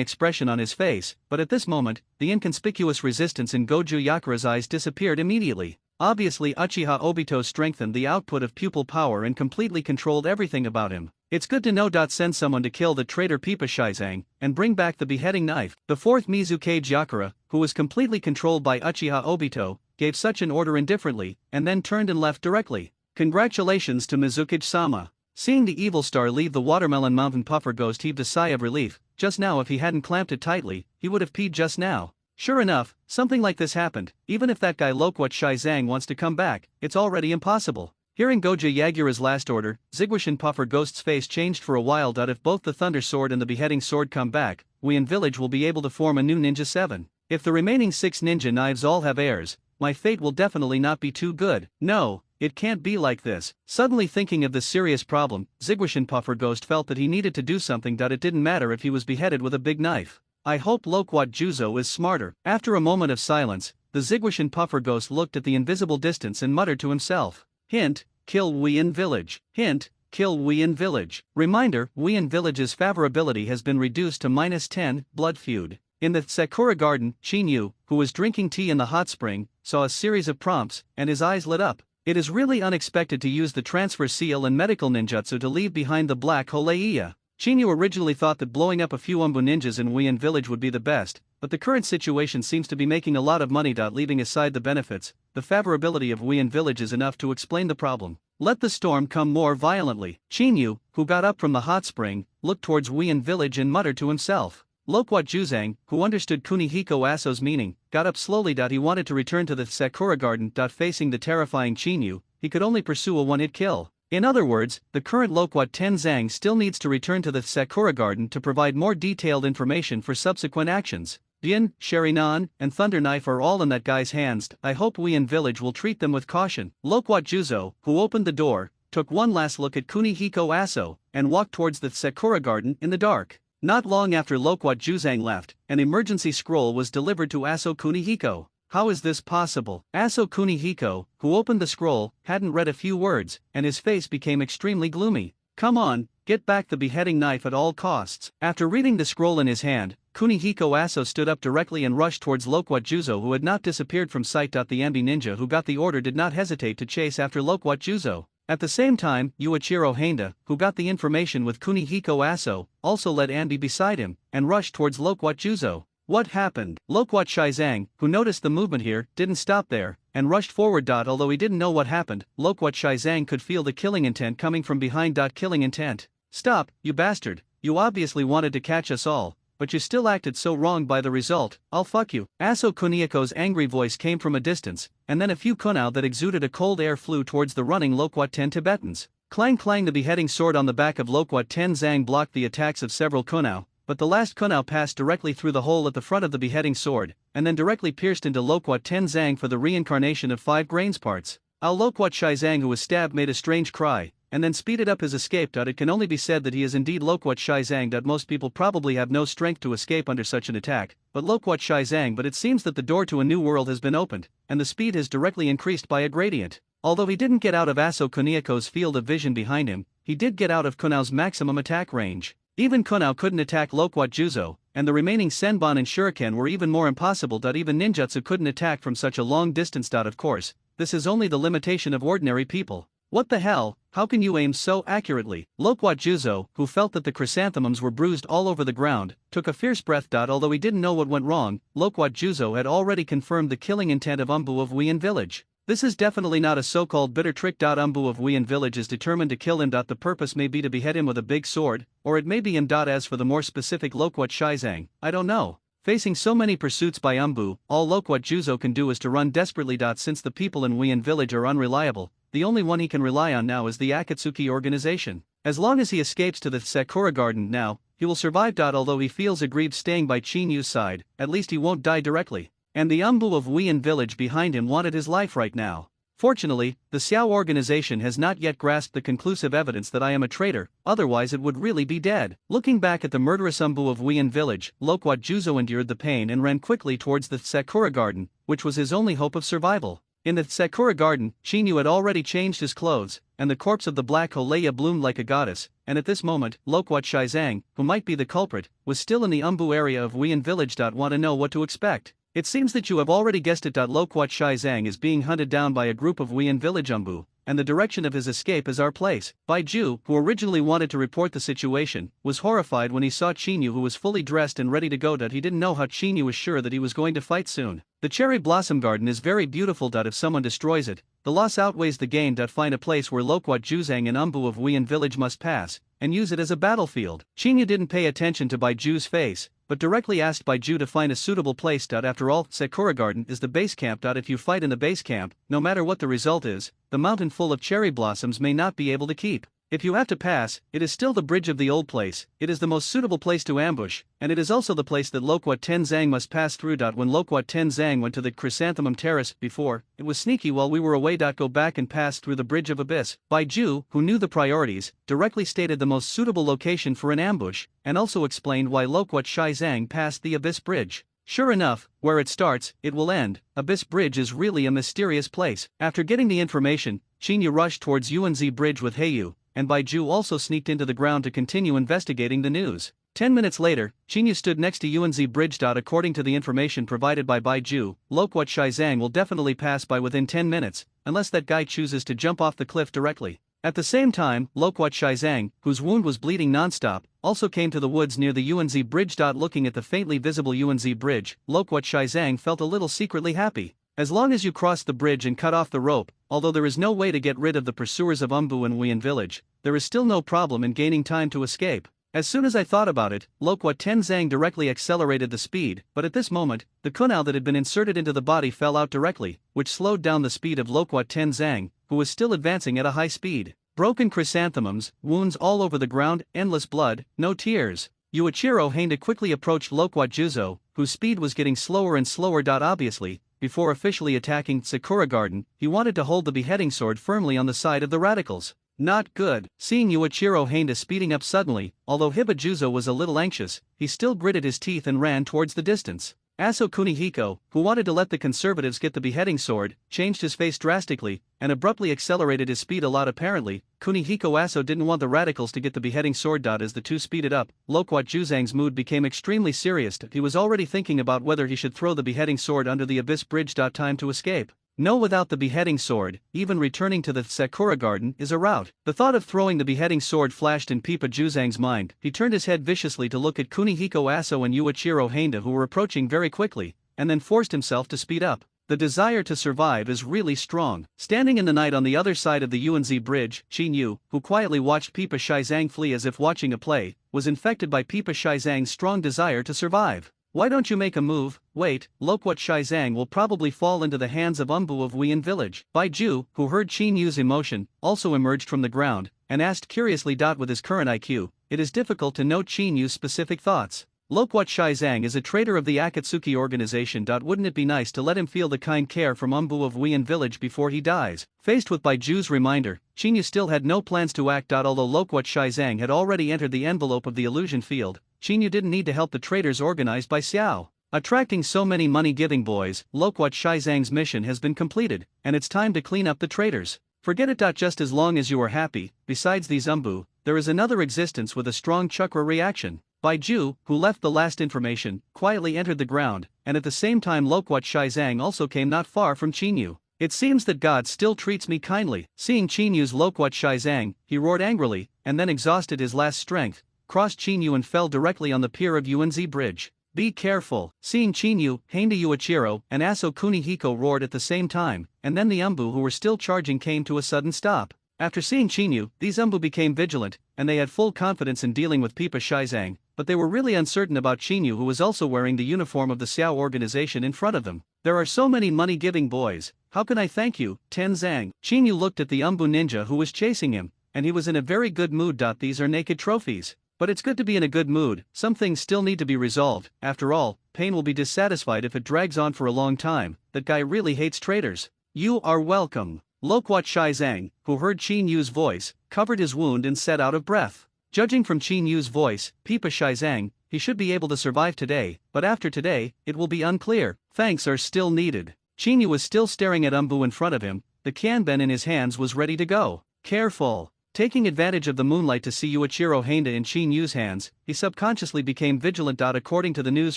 expression on his face, but at this moment, the inconspicuous resistance in Goju Yakura's eyes disappeared immediately. Obviously Uchiha Obito strengthened the output of pupil power and completely controlled everything about him. It's good to know. Send someone to kill the traitor Pipa Shizang, and bring back the beheading knife. The 4th Mizukage Yakura, who was completely controlled by Uchiha Obito, gave such an order indifferently, and then turned and left directly. Congratulations to Mizukage-sama. Seeing the evil star leave, the watermelon mountain puffer ghost heaved a sigh of relief. Just now, if he hadn't clamped it tightly, he would have peed just now. Sure enough, something like this happened. Even if that guy Loquat Shizang wants to come back, it's already impossible. Hearing Goju Yagura's last order, Zigwashin Puffer Ghost's face changed for a while. If both the Thunder Sword and the Beheading Sword come back, we in village will be able to form a new Ninja 7. If the remaining 6 ninja knives all have heirs, my fate will definitely not be too good. No, it can't be like this. Suddenly thinking of this serious problem, Zigwashin Puffer Ghost felt that he needed to do something. It didn't matter if he was beheaded with a big knife. I hope Loquat Juzo is smarter. After a moment of silence, the Zigwashin Puffer Ghost looked at the invisible distance and muttered to himself. Hint, kill Wien Village. Hint, kill Wien Village. Reminder, Wien Village's favorability has been reduced to -10, blood feud. In the Sakura Garden, Shinyu, who was drinking tea in the hot spring, saw a series of prompts, and his eyes lit up. It is really unexpected to use the transfer seal and medical ninjutsu to leave behind the black Holeiya. Shinyu originally thought that blowing up a few Umbu ninjas in Wien Village would be the best, but the current situation seems to be making a lot of money. Leaving aside the benefits, the favorability of Wien Village is enough to explain the problem. Let the storm come more violently. Shinyu, who got up from the hot spring, looked towards Wien Village and muttered to himself. Loquat Juzang, who understood Kunihiko Aso's meaning, got up slowly. He wanted to return to the Sakura Garden. Facing the terrifying Shinyu, he could only pursue a one-hit kill. In other words, the current Loquat Tenzang still needs to return to the Sakura Garden to provide more detailed information for subsequent actions. Bien, Sharinan, and Thunder Knife are all in that guy's hands. I hope Wien Village will treat them with caution. Loquat Juzo, who opened the door, took one last look at Kunihiko Aso, and walked towards the Sakura Garden in the dark. Not long after Loquat Juzang left, an emergency scroll was delivered to Aso Kunihiko. How is this possible? Aso Kunihiko, who opened the scroll, hadn't read a few words, and his face became extremely gloomy. Come on, get back the beheading knife at all costs. After reading the scroll in his hand, Kunihiko Aso stood up directly and rushed towards Loquat Juzo, who had not disappeared from sight. The Ambi ninja who got the order did not hesitate to chase after Loquat Juzo. At the same time, Yuichiro Hainda, who got the information with Kunihiko Aso, also led Ambi beside him, and rushed towards Loquat Juzo. What happened? Loquat Shizang, who noticed the movement here, didn't stop there, and rushed forward. Although he didn't know what happened, Loquat Shizang could feel the killing intent coming from behind. Killing intent? Stop, you bastard, you obviously wanted to catch us all, but you still acted so wrong by the result. I'll fuck you. Aso Kunihiko's angry voice came from a distance, and then a few kunao that exuded a cold air flew towards the running Loquat Ten Tibetans. Clang clang, the beheading sword on the back of Loquat Ten Zhang blocked the attacks of several kunao, but the last kunao passed directly through the hole at the front of the beheading sword, and then directly pierced into Loquat Ten Zhang for the reincarnation of 5 grains parts. Loquat Shizang, who was stabbed, made a strange cry, and then speeded up his escape. It can only be said that he is indeed Loquat Shizang. Most people probably have no strength to escape under such an attack, but Loquat Shizang. But it seems that the door to a new world has been opened, and the speed has directly increased by a gradient. Although he didn't get out of Aso Kunihiko's field of vision behind him, he did get out of Kunao's maximum attack range. Even Kunao couldn't attack Loquat Juzo, and the remaining Senbon and Shuriken were even more impossible. Even ninjutsu couldn't attack from such a long distance. Of course, this is only the limitation of ordinary people. What the hell, how can you aim so accurately? Loquat Juzo, who felt that the chrysanthemums were bruised all over the ground, took a fierce breath. Although he didn't know what went wrong, Loquat Juzo had already confirmed the killing intent of Umbu of Wien village. This is definitely not a so-called bitter trick. Umbu of Wien village is determined to kill him. The purpose may be to behead him with a big sword, or it may be him. As for the more specific Loquat Shizang, I don't know. Facing so many pursuits by Umbu, all Loquat Juzo can do is to run desperately. Since the people in Wien village are unreliable, the only one he can rely on now is the Akatsuki organization. As long as he escapes to the Sakura garden now, he will survive. Although he feels aggrieved staying by Chinyu's side, at least he won't die directly. And the Umbu of Wien village behind him wanted his life right now. Fortunately, the Xiao organization has not yet grasped the conclusive evidence that I am a traitor, otherwise it would really be dead. Looking back at the murderous Umbu of Wien village, Loquat Juzo endured the pain and ran quickly towards the Sakura garden, which was his only hope of survival. In the Sakura garden, Chinyu had already changed his clothes, and the corpse of the Black Holeya bloomed like a goddess, and at this moment, Loquat Shizang, who might be the culprit, was still in the Umbu area of Wien village. Want to know what to expect? It seems that you have already guessed it. Loquat Shizang is being hunted down by a group of Wien village Umbu, and the direction of his escape is our place. Baiju, who originally wanted to report the situation, was horrified when he saw Chinyu, who was fully dressed and ready to go. He didn't know how Chinyu was sure that he was going to fight soon. The cherry blossom garden is very beautiful. If someone destroys it, the loss outweighs the gain. Find a place where Loquat Juzang and Umbu of Wien village must pass, and use it as a battlefield. Chinyu didn't pay attention to Baiju's face, but directly asked Baiju to find a suitable place. After all, Sakura Garden is the base camp. If you fight in the base camp, no matter what the result is, the mountain full of cherry blossoms may not be able to keep. If you have to pass, it is still the bridge of the old place. It is the most suitable place to ambush, and it is also the place that Loquat Tenzang must pass through. When Loquat Tenzang went to the Chrysanthemum Terrace before, it was sneaky while we were away. Go back and pass through the Bridge of Abyss. Baiju, who knew the priorities, directly stated the most suitable location for an ambush, and also explained why Loquat Shizang passed the Abyss Bridge. Sure enough, where it starts, it will end. Abyss Bridge is really a mysterious place. After getting the information, Chinyu rushed towards UNZ Bridge with Heiyu, and Baiju also sneaked into the ground to continue investigating the news. 10 minutes later, Chinyu stood next to UNZ Bridge. According to the information provided by Baiju, Loquat Shizang will definitely pass by within 10 minutes, unless that guy chooses to jump off the cliff directly. At the same time, Loquat Shizang, whose wound was bleeding non-stop, also came to the woods near the UNZ Bridge. Looking at the faintly visible UNZ Bridge, Loquat Shizang felt a little secretly happy. As long as you cross the bridge and cut off the rope, although there is no way to get rid of the pursuers of Umbu and Wien village, there is still no problem in gaining time to escape. As soon as I thought about it, Loquat Tenzang directly accelerated the speed, but at this moment, the kunai that had been inserted into the body fell out directly, which slowed down the speed of Loquat Tenzang, who was still advancing at a high speed. Broken chrysanthemums, wounds all over the ground, endless blood, no tears. Yuichiro Hainda quickly approached Loquat Juzo, whose speed was getting slower and slower. Obviously, before officially attacking Sakura Garden, he wanted to hold the beheading sword firmly on the side of the radicals. Not good. Seeing Yuichiro Hainda speeding up suddenly, although Hiba Juzo was a little anxious, he still gritted his teeth and ran towards the distance. Aso Kunihiko, who wanted to let the conservatives get the beheading sword, changed his face drastically, and abruptly accelerated his speed a lot. Apparently, Kunihiko Aso didn't want the radicals to get the beheading sword. As the two speeded up, Loquat Juzang's mood became extremely serious. He was already thinking about whether he should throw the beheading sword under the Abyss Bridge. Time to escape. No, without the beheading sword, even returning to the Sakura Garden is a rout. The thought of throwing the beheading sword flashed in Pipa Juzang's mind. He turned his head viciously to look at Kunihiko Aso and Yuichiro Hainda, who were approaching very quickly, and then forced himself to speed up. The desire to survive is really strong. Standing in the night on the other side of the UNZ Bridge, Chinyu, who quietly watched Pipa Shizang flee as if watching a play, was infected by Pipa Shizang's strong desire to survive. Why don't you make a move? Wait, Loquat Shizang will probably fall into the hands of Umbu of Wien village. Baiju, who heard Chinyu's emotion, also emerged from the ground, and asked curiously. With his current IQ, it is difficult to note Chinyu's specific thoughts. Loquat Shizang is a traitor of the Akatsuki organization. Wouldn't it be nice to let him feel the kind care from Umbu of Wien village before he dies? Faced with Baiju's reminder, Chinyu still had no plans to act. Although Loquat Shizang had already entered the envelope of the illusion field, Chinyu didn't need to help the traitors organized by Xiao. Attracting so many money-giving boys, Loquat Shizang's mission has been completed, and it's time to clean up the traitors. Forget it. Just as long as you are happy, besides these Umbu, there is another existence with a strong chakra reaction. Baiju, who left the last information, quietly entered the ground, and at the same time Loquat Shizang also came not far from Chinyu. It seems that God still treats me kindly. Seeing Qinyu's Loquat Shizang, he roared angrily, and then exhausted his last strength, crossed Qinyu and fell directly on the pier of Unz Bridge. Be careful. Seeing Qinyu, Handa Yuichiro, and Aso Kunihiko roared at the same time, and then the Umbu who were still charging came to a sudden stop. After seeing Qinyu, these Umbu became vigilant, and they had full confidence in dealing with Pipa Shizang, but they were really uncertain about Qinyu, who was also wearing the uniform of the Xiao organization in front of them. There are so many money-giving boys, how can I thank you, Tenzang? Qinyu looked at the Umbu ninja who was chasing him, and he was in a very good mood. These are naked trophies. But it's good to be in a good mood. Some things still need to be resolved. After all, Pain will be dissatisfied if it drags on for a long time. That guy really hates traitors. You are welcome. Loquat Shizang, who heard Qinyu's voice, covered his wound and said out of breath. Judging from Qinyu's voice, Pipa Shizang, he should be able to survive today, but after today, it will be unclear. Thanks are still needed. Qinyu was still staring at Umbu in front of him. The Kanben in his hands was ready to go. Careful. Taking advantage of the moonlight to see Yuichiro Handa in Qinyu's hands, he subconsciously became vigilant. According to the news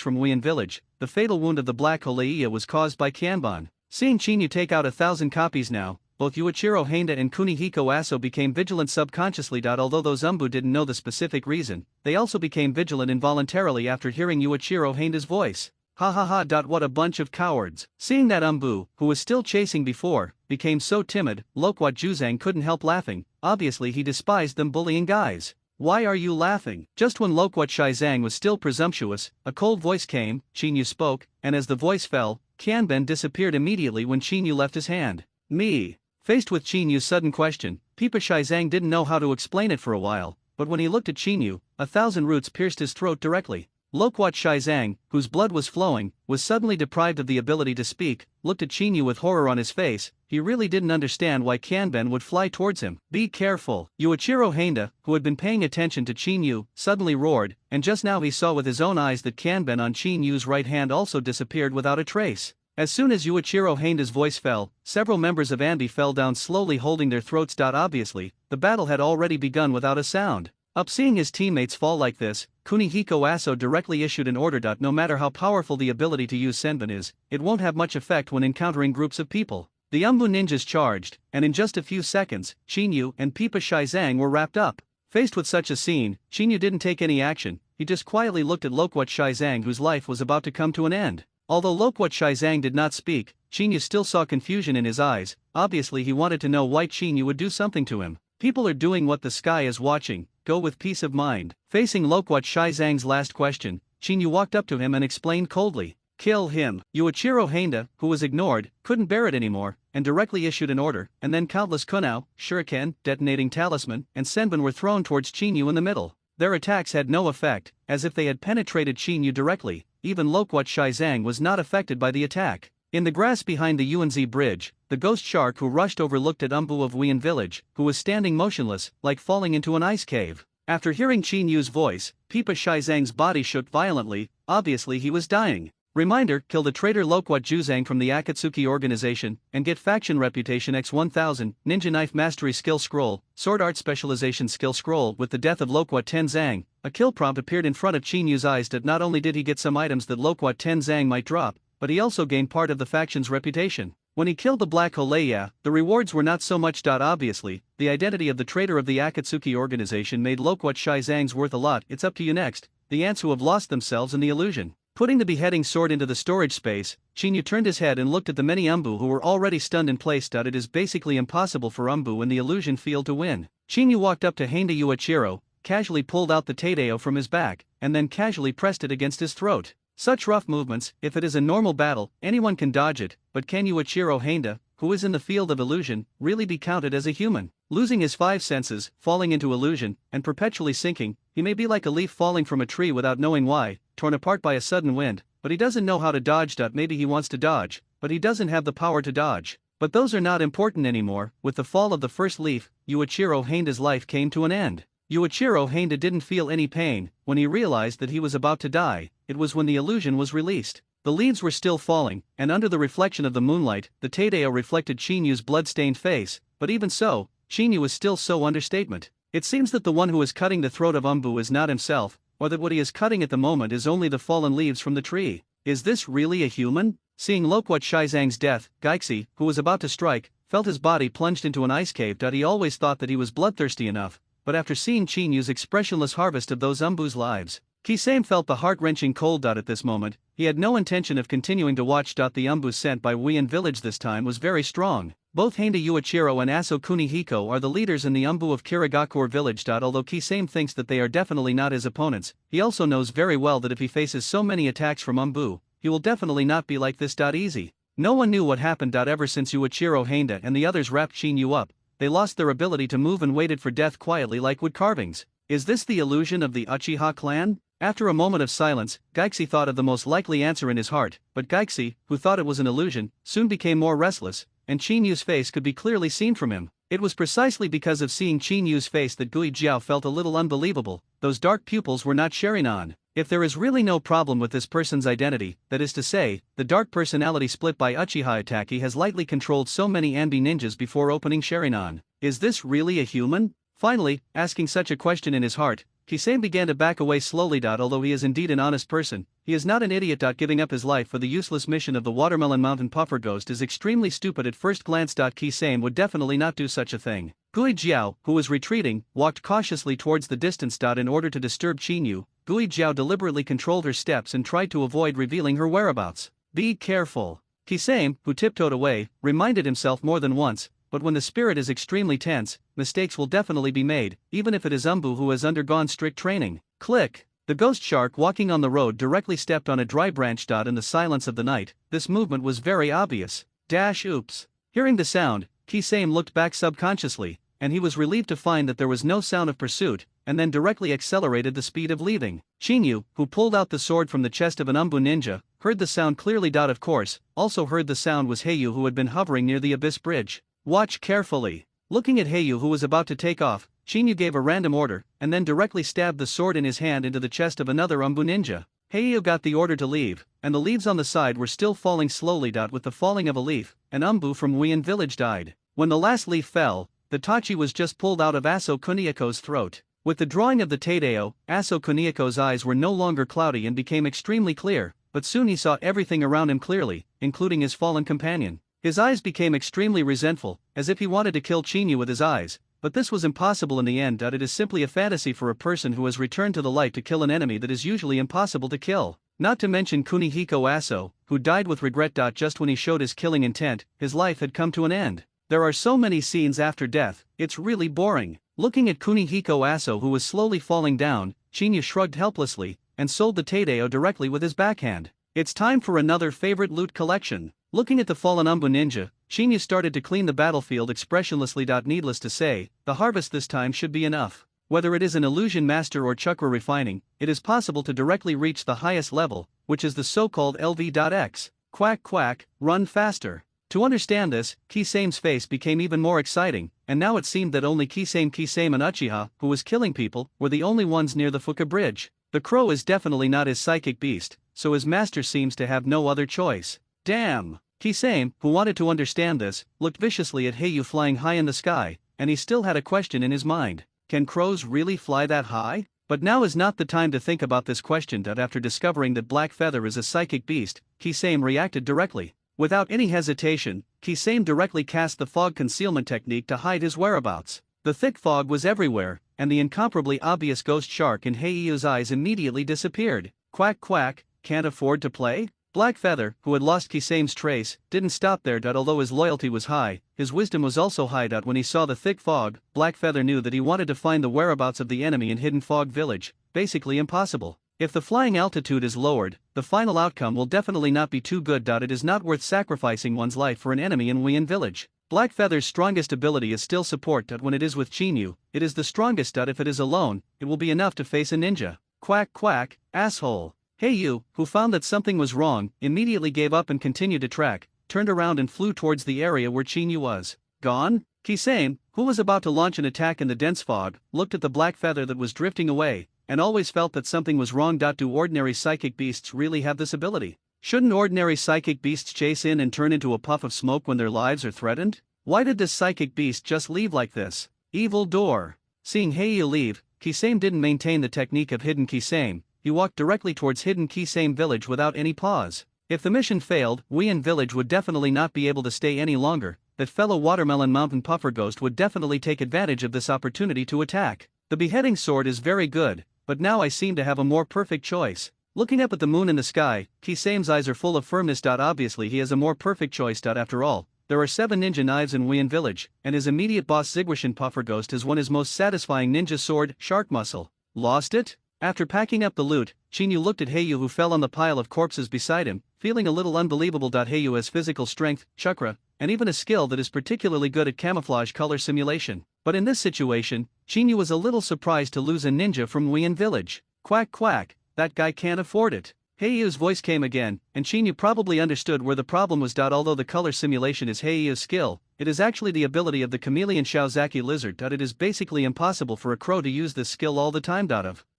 from Wuyan village, the fatal wound of the Black Holeiya was caused by Kanban. Seeing Qinyu take out 1,000 copies now, both Yuichiro Handa and Kunihiko Aso became vigilant subconsciously. Although those Umbu didn't know the specific reason, they also became vigilant involuntarily after hearing Yuichiro Handa's voice. Ha ha ha. What a bunch of cowards. Seeing that Umbu, who was still chasing before, became so timid, Loquat Juzang couldn't help laughing. Obviously he despised them bullying guys. Why are you laughing? Just when Loquat Shizang was still presumptuous, a cold voice came, Qinyu spoke, and as the voice fell, Kanben disappeared immediately when Qinyu left his hand. Me. Faced with Qinyu's sudden question, Pipa Shizang didn't know how to explain it for a while, but when he looked at Qinyu, 1,000 roots pierced his throat directly. Loquat Shizang, whose blood was flowing, was suddenly deprived of the ability to speak, looked at Qinyu with horror on his face. He really didn't understand why Kanben would fly towards him. Be careful. Yuichiro Handa, who had been paying attention to Qinyu, suddenly roared, and just now he saw with his own eyes that Kanben on Qinyu's right hand also disappeared without a trace. As soon as Yuichiro Handa's voice fell, several members of Anbi fell down slowly holding their throats. Obviously, the battle had already begun without a sound. Seeing his teammates fall like this, Kunihiko Aso directly issued an order. No matter how powerful the ability to use Senbon is, it won't have much effect when encountering groups of people. The Umbu ninjas charged, and in just a few seconds, Qinyu and Pipa Shizang were wrapped up. Faced with such a scene, Qinyu didn't take any action, he just quietly looked at Loquat Shizang, whose life was about to come to an end. Although Loquat Shizang did not speak, Qinyu still saw confusion in his eyes. Obviously he wanted to know why Qinyu would do something to him. People are doing what the sky is watching, go with peace of mind. Facing Loquat Shizang's last question, Qinyu walked up to him and explained coldly. Kill him. Yuichiro Handa, who was ignored, couldn't bear it anymore, and directly issued an order, and then countless kunao, shuriken, detonating talisman, and senbon were thrown towards Qinyu in the middle. Their attacks had no effect, as if they had penetrated Qinyu directly. Even Loquat Shizang was not affected by the attack. In the grass behind the Unz bridge, the ghost shark who rushed over looked at Umbu of Wuyan village, who was standing motionless, like falling into an ice cave. After hearing Qinyu's voice, Pipa Shizang's body shook violently, obviously he was dying. Reminder: kill the traitor Loquat Juzang from the Akatsuki organization, and get faction reputation x1000, ninja knife mastery skill scroll, sword art specialization skill scroll. With the death of Loquat Tenzang, a kill prompt appeared in front of Qinyu's eyes. That not only did he get some items that Loquat Tenzang might drop, but he also gained part of the faction's reputation. When he killed the Black Holeiya, the rewards were not so much. Obviously, the identity of the traitor of the Akatsuki organization made Loquat Shizang's worth a lot. It's up to you next. The ants who have lost themselves in the illusion. Putting the beheading sword into the storage space, Qinyu turned his head and looked at the many Umbu who were already stunned in place. It is basically impossible for Umbu in the illusion field to win. Qinyu walked up to Handa Yuichiro, casually pulled out the Teideo from his back, and then casually pressed it against his throat. Such rough movements, if it is a normal battle, anyone can dodge it, but can Yuichiro Handa, who is in the field of illusion, really be counted as a human? Losing his 5 senses, falling into illusion, and perpetually sinking, he may be like a leaf falling from a tree without knowing why, torn apart by a sudden wind, but he doesn't know how to dodge. Maybe he wants to dodge, but he doesn't have the power to dodge. But those are not important anymore. With the fall of the first leaf, Yuichiro Handa's life came to an end. Yuichiro Handa didn't feel any pain when he realized that he was about to die. It was when the illusion was released. The leaves were still falling, and under the reflection of the moonlight, the Teideo reflected Qinyu's blood-stained face, but even so, Qinyu was still so understatement. It seems that the one who is cutting the throat of Umbu is not himself, or that what he is cutting at the moment is only the fallen leaves from the tree. Is this really a human? Seeing Loquat Shizang's death, Geixi, who was about to strike, felt his body plunged into an ice cave. He always thought that he was bloodthirsty enough, but after seeing Chinyu's expressionless harvest of those Umbu's lives, Kisame felt the heart-wrenching cold. At this moment, he had no intention of continuing to watch. The Umbu sent by Wien village this time was very strong. Both Heinda Yuichiro and Aso Kunihiko are the leaders in the Umbu of Kirigakure village. Although Kisame thinks that they are definitely not his opponents, he also knows very well that if he faces so many attacks from Umbu, he will definitely not be like this. Easy. No one knew what happened. Ever since Yuichiro Heinda and the others wrapped Shinyu up, they lost their ability to move and waited for death quietly like wood carvings. Is this the illusion of the Uchiha clan? After a moment of silence, Geixi thought of the most likely answer in his heart, but Geixi, who thought it was an illusion, soon became more restless, and Chinyu's face could be clearly seen from him. It was precisely because of seeing Chinyu's face that Gui Jiao felt a little unbelievable. Those dark pupils were not Sherinhan. If there is really no problem with this person's identity, that is to say, the dark personality split by Uchiha Itachi has lightly controlled so many Anbi ninjas before opening Sherinhan. Is this really a human? Finally, asking such a question in his heart, Kisame began to back away slowly. Although he is indeed an honest person, he is not an idiot. Giving up his life for the useless mission of the Watermelon Mountain Puffer Ghost is extremely stupid at first glance. Kisame would definitely not do such a thing. Gui Jiao, who was retreating, walked cautiously towards the distance. In order to disturb Chinyu, Gui Jiao deliberately controlled her steps and tried to avoid revealing her whereabouts. Be careful. Kisame, who tiptoed away, reminded himself more than once, but when the spirit is extremely tense, mistakes will definitely be made, even if it is Umbu who has undergone strict training. Click. The ghost shark walking on the road directly stepped on a dry branch. In the silence of the night, this movement was very obvious. Oops. Hearing the sound, Kisame looked back subconsciously, and he was relieved to find that there was no sound of pursuit, and then directly accelerated the speed of leaving. Chinyu, who pulled out the sword from the chest of an Umbu ninja, heard the sound clearly. Of course, also heard the sound was Heiyu, who had been hovering near the abyss bridge. Watch carefully. Looking at Heiyu, who was about to take off, Chinyu gave a random order, and then directly stabbed the sword in his hand into the chest of another Umbu ninja. Heiyu got the order to leave, and the leaves on the side were still falling slowly. With the falling of a leaf, an Umbu from Wien village died. When the last leaf fell, the tachi was just pulled out of Aso Kunihiko's throat. With the drawing of the Taideo, Aso Kunihiko's eyes were no longer cloudy and became extremely clear, but soon he saw everything around him clearly, including his fallen companion. His eyes became extremely resentful, as if he wanted to kill Chinyu with his eyes, but this was impossible in the end. It is simply a fantasy for a person who has returned to the light to kill an enemy that is usually impossible to kill. Not to mention Kunihiko Aso, who died with regret. Just when he showed his killing intent, his life had come to an end. There are so many scenes after death, it's really boring. Looking at Kunihiko Aso, who was slowly falling down, Chinyu shrugged helplessly, and sold the Taideo directly with his backhand. It's time for another favorite loot collection. Looking at the fallen Umbu ninja, Chinyu started to clean the battlefield expressionlessly. Needless to say, the harvest this time should be enough. Whether it is an illusion master or chakra refining, it is possible to directly reach the highest level, which is the so-called LV.X. Quack quack, run faster. To understand this, Kisame's face became even more exciting, and now it seemed that only Kisame and Uchiha, who was killing people, were the only ones near the Fuka bridge. The crow is definitely not his psychic beast, so his master seems to have no other choice. Damn! Kisame, who wanted to understand this, looked viciously at Heiyu flying high in the sky, and he still had a question in his mind. Can crows really fly that high? But now is not the time to think about this question. After discovering that Black Feather is a psychic beast, Kisame reacted directly. Without any hesitation, Kisame directly cast the fog concealment technique to hide his whereabouts. The thick fog was everywhere, and the incomparably obvious ghost shark in Heiyu's eyes immediately disappeared. Quack quack, can't afford to play? Black Feather, who had lost Kisame's trace, didn't stop there. Although his loyalty was high, his wisdom was also high. When he saw the thick fog, Black Feather knew that he wanted to find the whereabouts of the enemy in Hidden Fog Village. Basically impossible. If the flying altitude is lowered, the final outcome will definitely not be too good. It is not worth sacrificing one's life for an enemy in Wien Village. Black Feather's strongest ability is still support. When it is with Chinyu, it is the strongest. If it is alone, it will be enough to face a ninja. Quack quack, asshole. Heiyu, who found that something was wrong, immediately gave up and continued to track, turned around and flew towards the area where Chinyu was. Gone? Kisame, who was about to launch an attack in the dense fog, looked at the Black Feather that was drifting away, and always felt that something was wrong. Do ordinary psychic beasts really have this ability? Shouldn't ordinary psychic beasts chase in and turn into a puff of smoke when their lives are threatened? Why did this psychic beast just leave like this? Evil door. Seeing Heiyu leave, Kisame didn't maintain the technique of Hidden Kisame. He walked directly towards Hidden Kisame village without any pause. If the mission failed, Wien Village would definitely not be able to stay any longer. That fellow Watermelon Mountain Puffer Ghost would definitely take advantage of this opportunity to attack. The beheading sword is very good, but now I seem to have a more perfect choice. Looking up at the moon in the sky, Kisame's eyes are full of firmness. Obviously he has a more perfect choice. After all, there are 7 ninja knives in Wien Village, and his immediate boss Zigwashin Puffer Ghost has won his most satisfying ninja sword, Shark Muscle. Lost it? After packing up the loot, Chinyu looked at Heiyu, who fell on the pile of corpses beside him, feeling a little unbelievable. Heiyu has physical strength, chakra, and even a skill that is particularly good at camouflage color simulation. But in this situation, Chinyu was a little surprised to lose a ninja from Wien Village. Quack quack, that guy can't afford it. Heiyu's voice came again, and Chinyu probably understood where the problem was. Although the color simulation is Heiyu's skill, it is actually the ability of the chameleon Shaozaki lizard. It is basically impossible for a crow to use this skill all the time.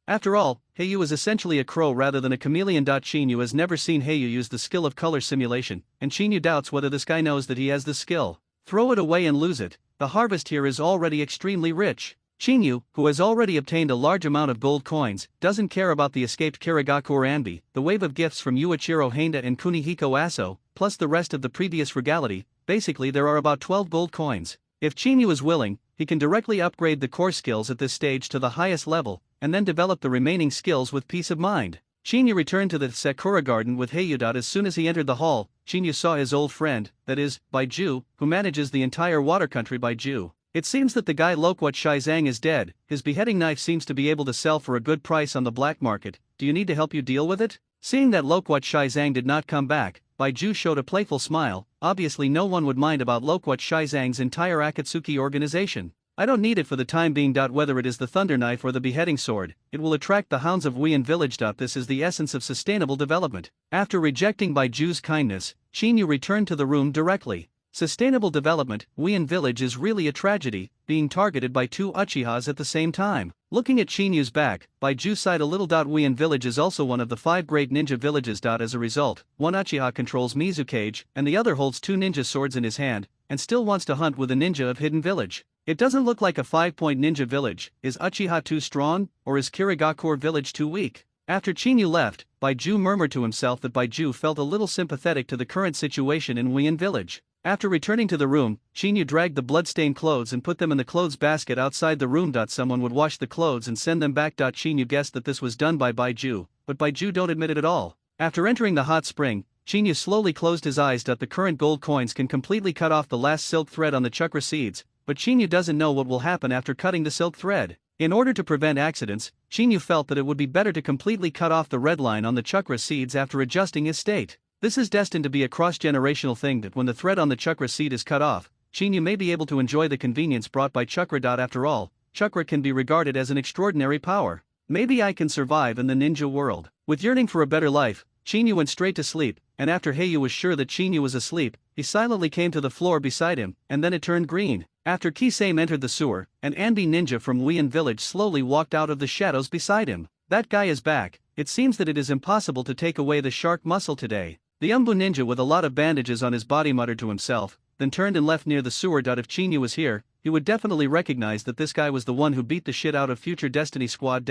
After all, Heiyu is essentially a crow rather than a chameleon. Chinyu has never seen Heiyu use the skill of color simulation, and Chinyu doubts whether this guy knows that he has the skill. Throw it away and lose it. The harvest here is already extremely rich. Chinyu, who has already obtained a large amount of gold coins, doesn't care about the escaped Kirigakur Anbi, the wave of gifts from Yuichiro Hainda and Kunihiko Aso, plus the rest of the previous regality. Basically there are about 12 gold coins. If Chinyu is willing, he can directly upgrade the core skills at this stage to the highest level, and then develop the remaining skills with peace of mind. Chinyu returned to the Sakura Garden with Heiyu. As soon as he entered the hall, Chinyu saw his old friend, that is, Baiju, who manages the entire water country. Baiju. It seems that the guy Loquat Shaizang is dead. His beheading knife seems to be able to sell for a good price on the black market. Do you need to help you deal with it? Seeing that Loquat Shaizang did not come back, Baiju showed a playful smile. Obviously no one would mind about Loquat Shaizang's entire Akatsuki organization. I don't need it for the time being. Whether it is the thunder knife or the beheading sword, it will attract the hounds of Wien Village. This is the essence of sustainable development. After rejecting Baiju's kindness, Chinyu returned to the room directly. Sustainable development, Wien Village is really a tragedy, being targeted by 2 Uchihas at the same time. Looking at Chinyu's back, Baiju sighed a little. Wien Village is also one of the 5 great ninja villages. As a result, one Uchiha controls Mizukage, and the other holds 2 ninja swords in his hand, and still wants to hunt with a ninja of Hidden Village. It doesn't look like a 5-point ninja village. Is Uchiha too strong, or is Kirigakur village too weak? After Chinyu left, Baiju murmured to himself that Baiju felt a little sympathetic to the current situation in Wien Village. After returning to the room, Chinyu dragged the blood-stained clothes and put them in the clothes basket outside the room. Someone would wash the clothes and send them back. Chinyu guessed that this was done by Baiju, but Baiju don't admit it at all. After entering the hot spring, Chinyu slowly closed his eyes. The current gold coins can completely cut off the last silk thread on the chakra seeds, but Chinyu doesn't know what will happen after cutting the silk thread. In order to prevent accidents, Chinyu felt that it would be better to completely cut off the red line on the chakra seeds after adjusting his state. This is destined to be a cross-generational thing, that when the thread on the chakra seed is cut off, Chinyu may be able to enjoy the convenience brought by chakra. After all, chakra can be regarded as an extraordinary power. Maybe I can survive in the ninja world. With yearning for a better life, Chinyu went straight to sleep, and after Heiyu was sure that Chinyu was asleep, he silently came to the floor beside him, and then it turned green. After Kisame entered the sewer, an Anbi ninja from Wien Village slowly walked out of the shadows beside him. That guy is back. It seems that it is impossible to take away the shark muscle today. The Umbu ninja with a lot of bandages on his body muttered to himself, then turned and left near the sewer. If Chinyu was here, he would definitely recognize that this guy was the one who beat the shit out of future Destiny Squad.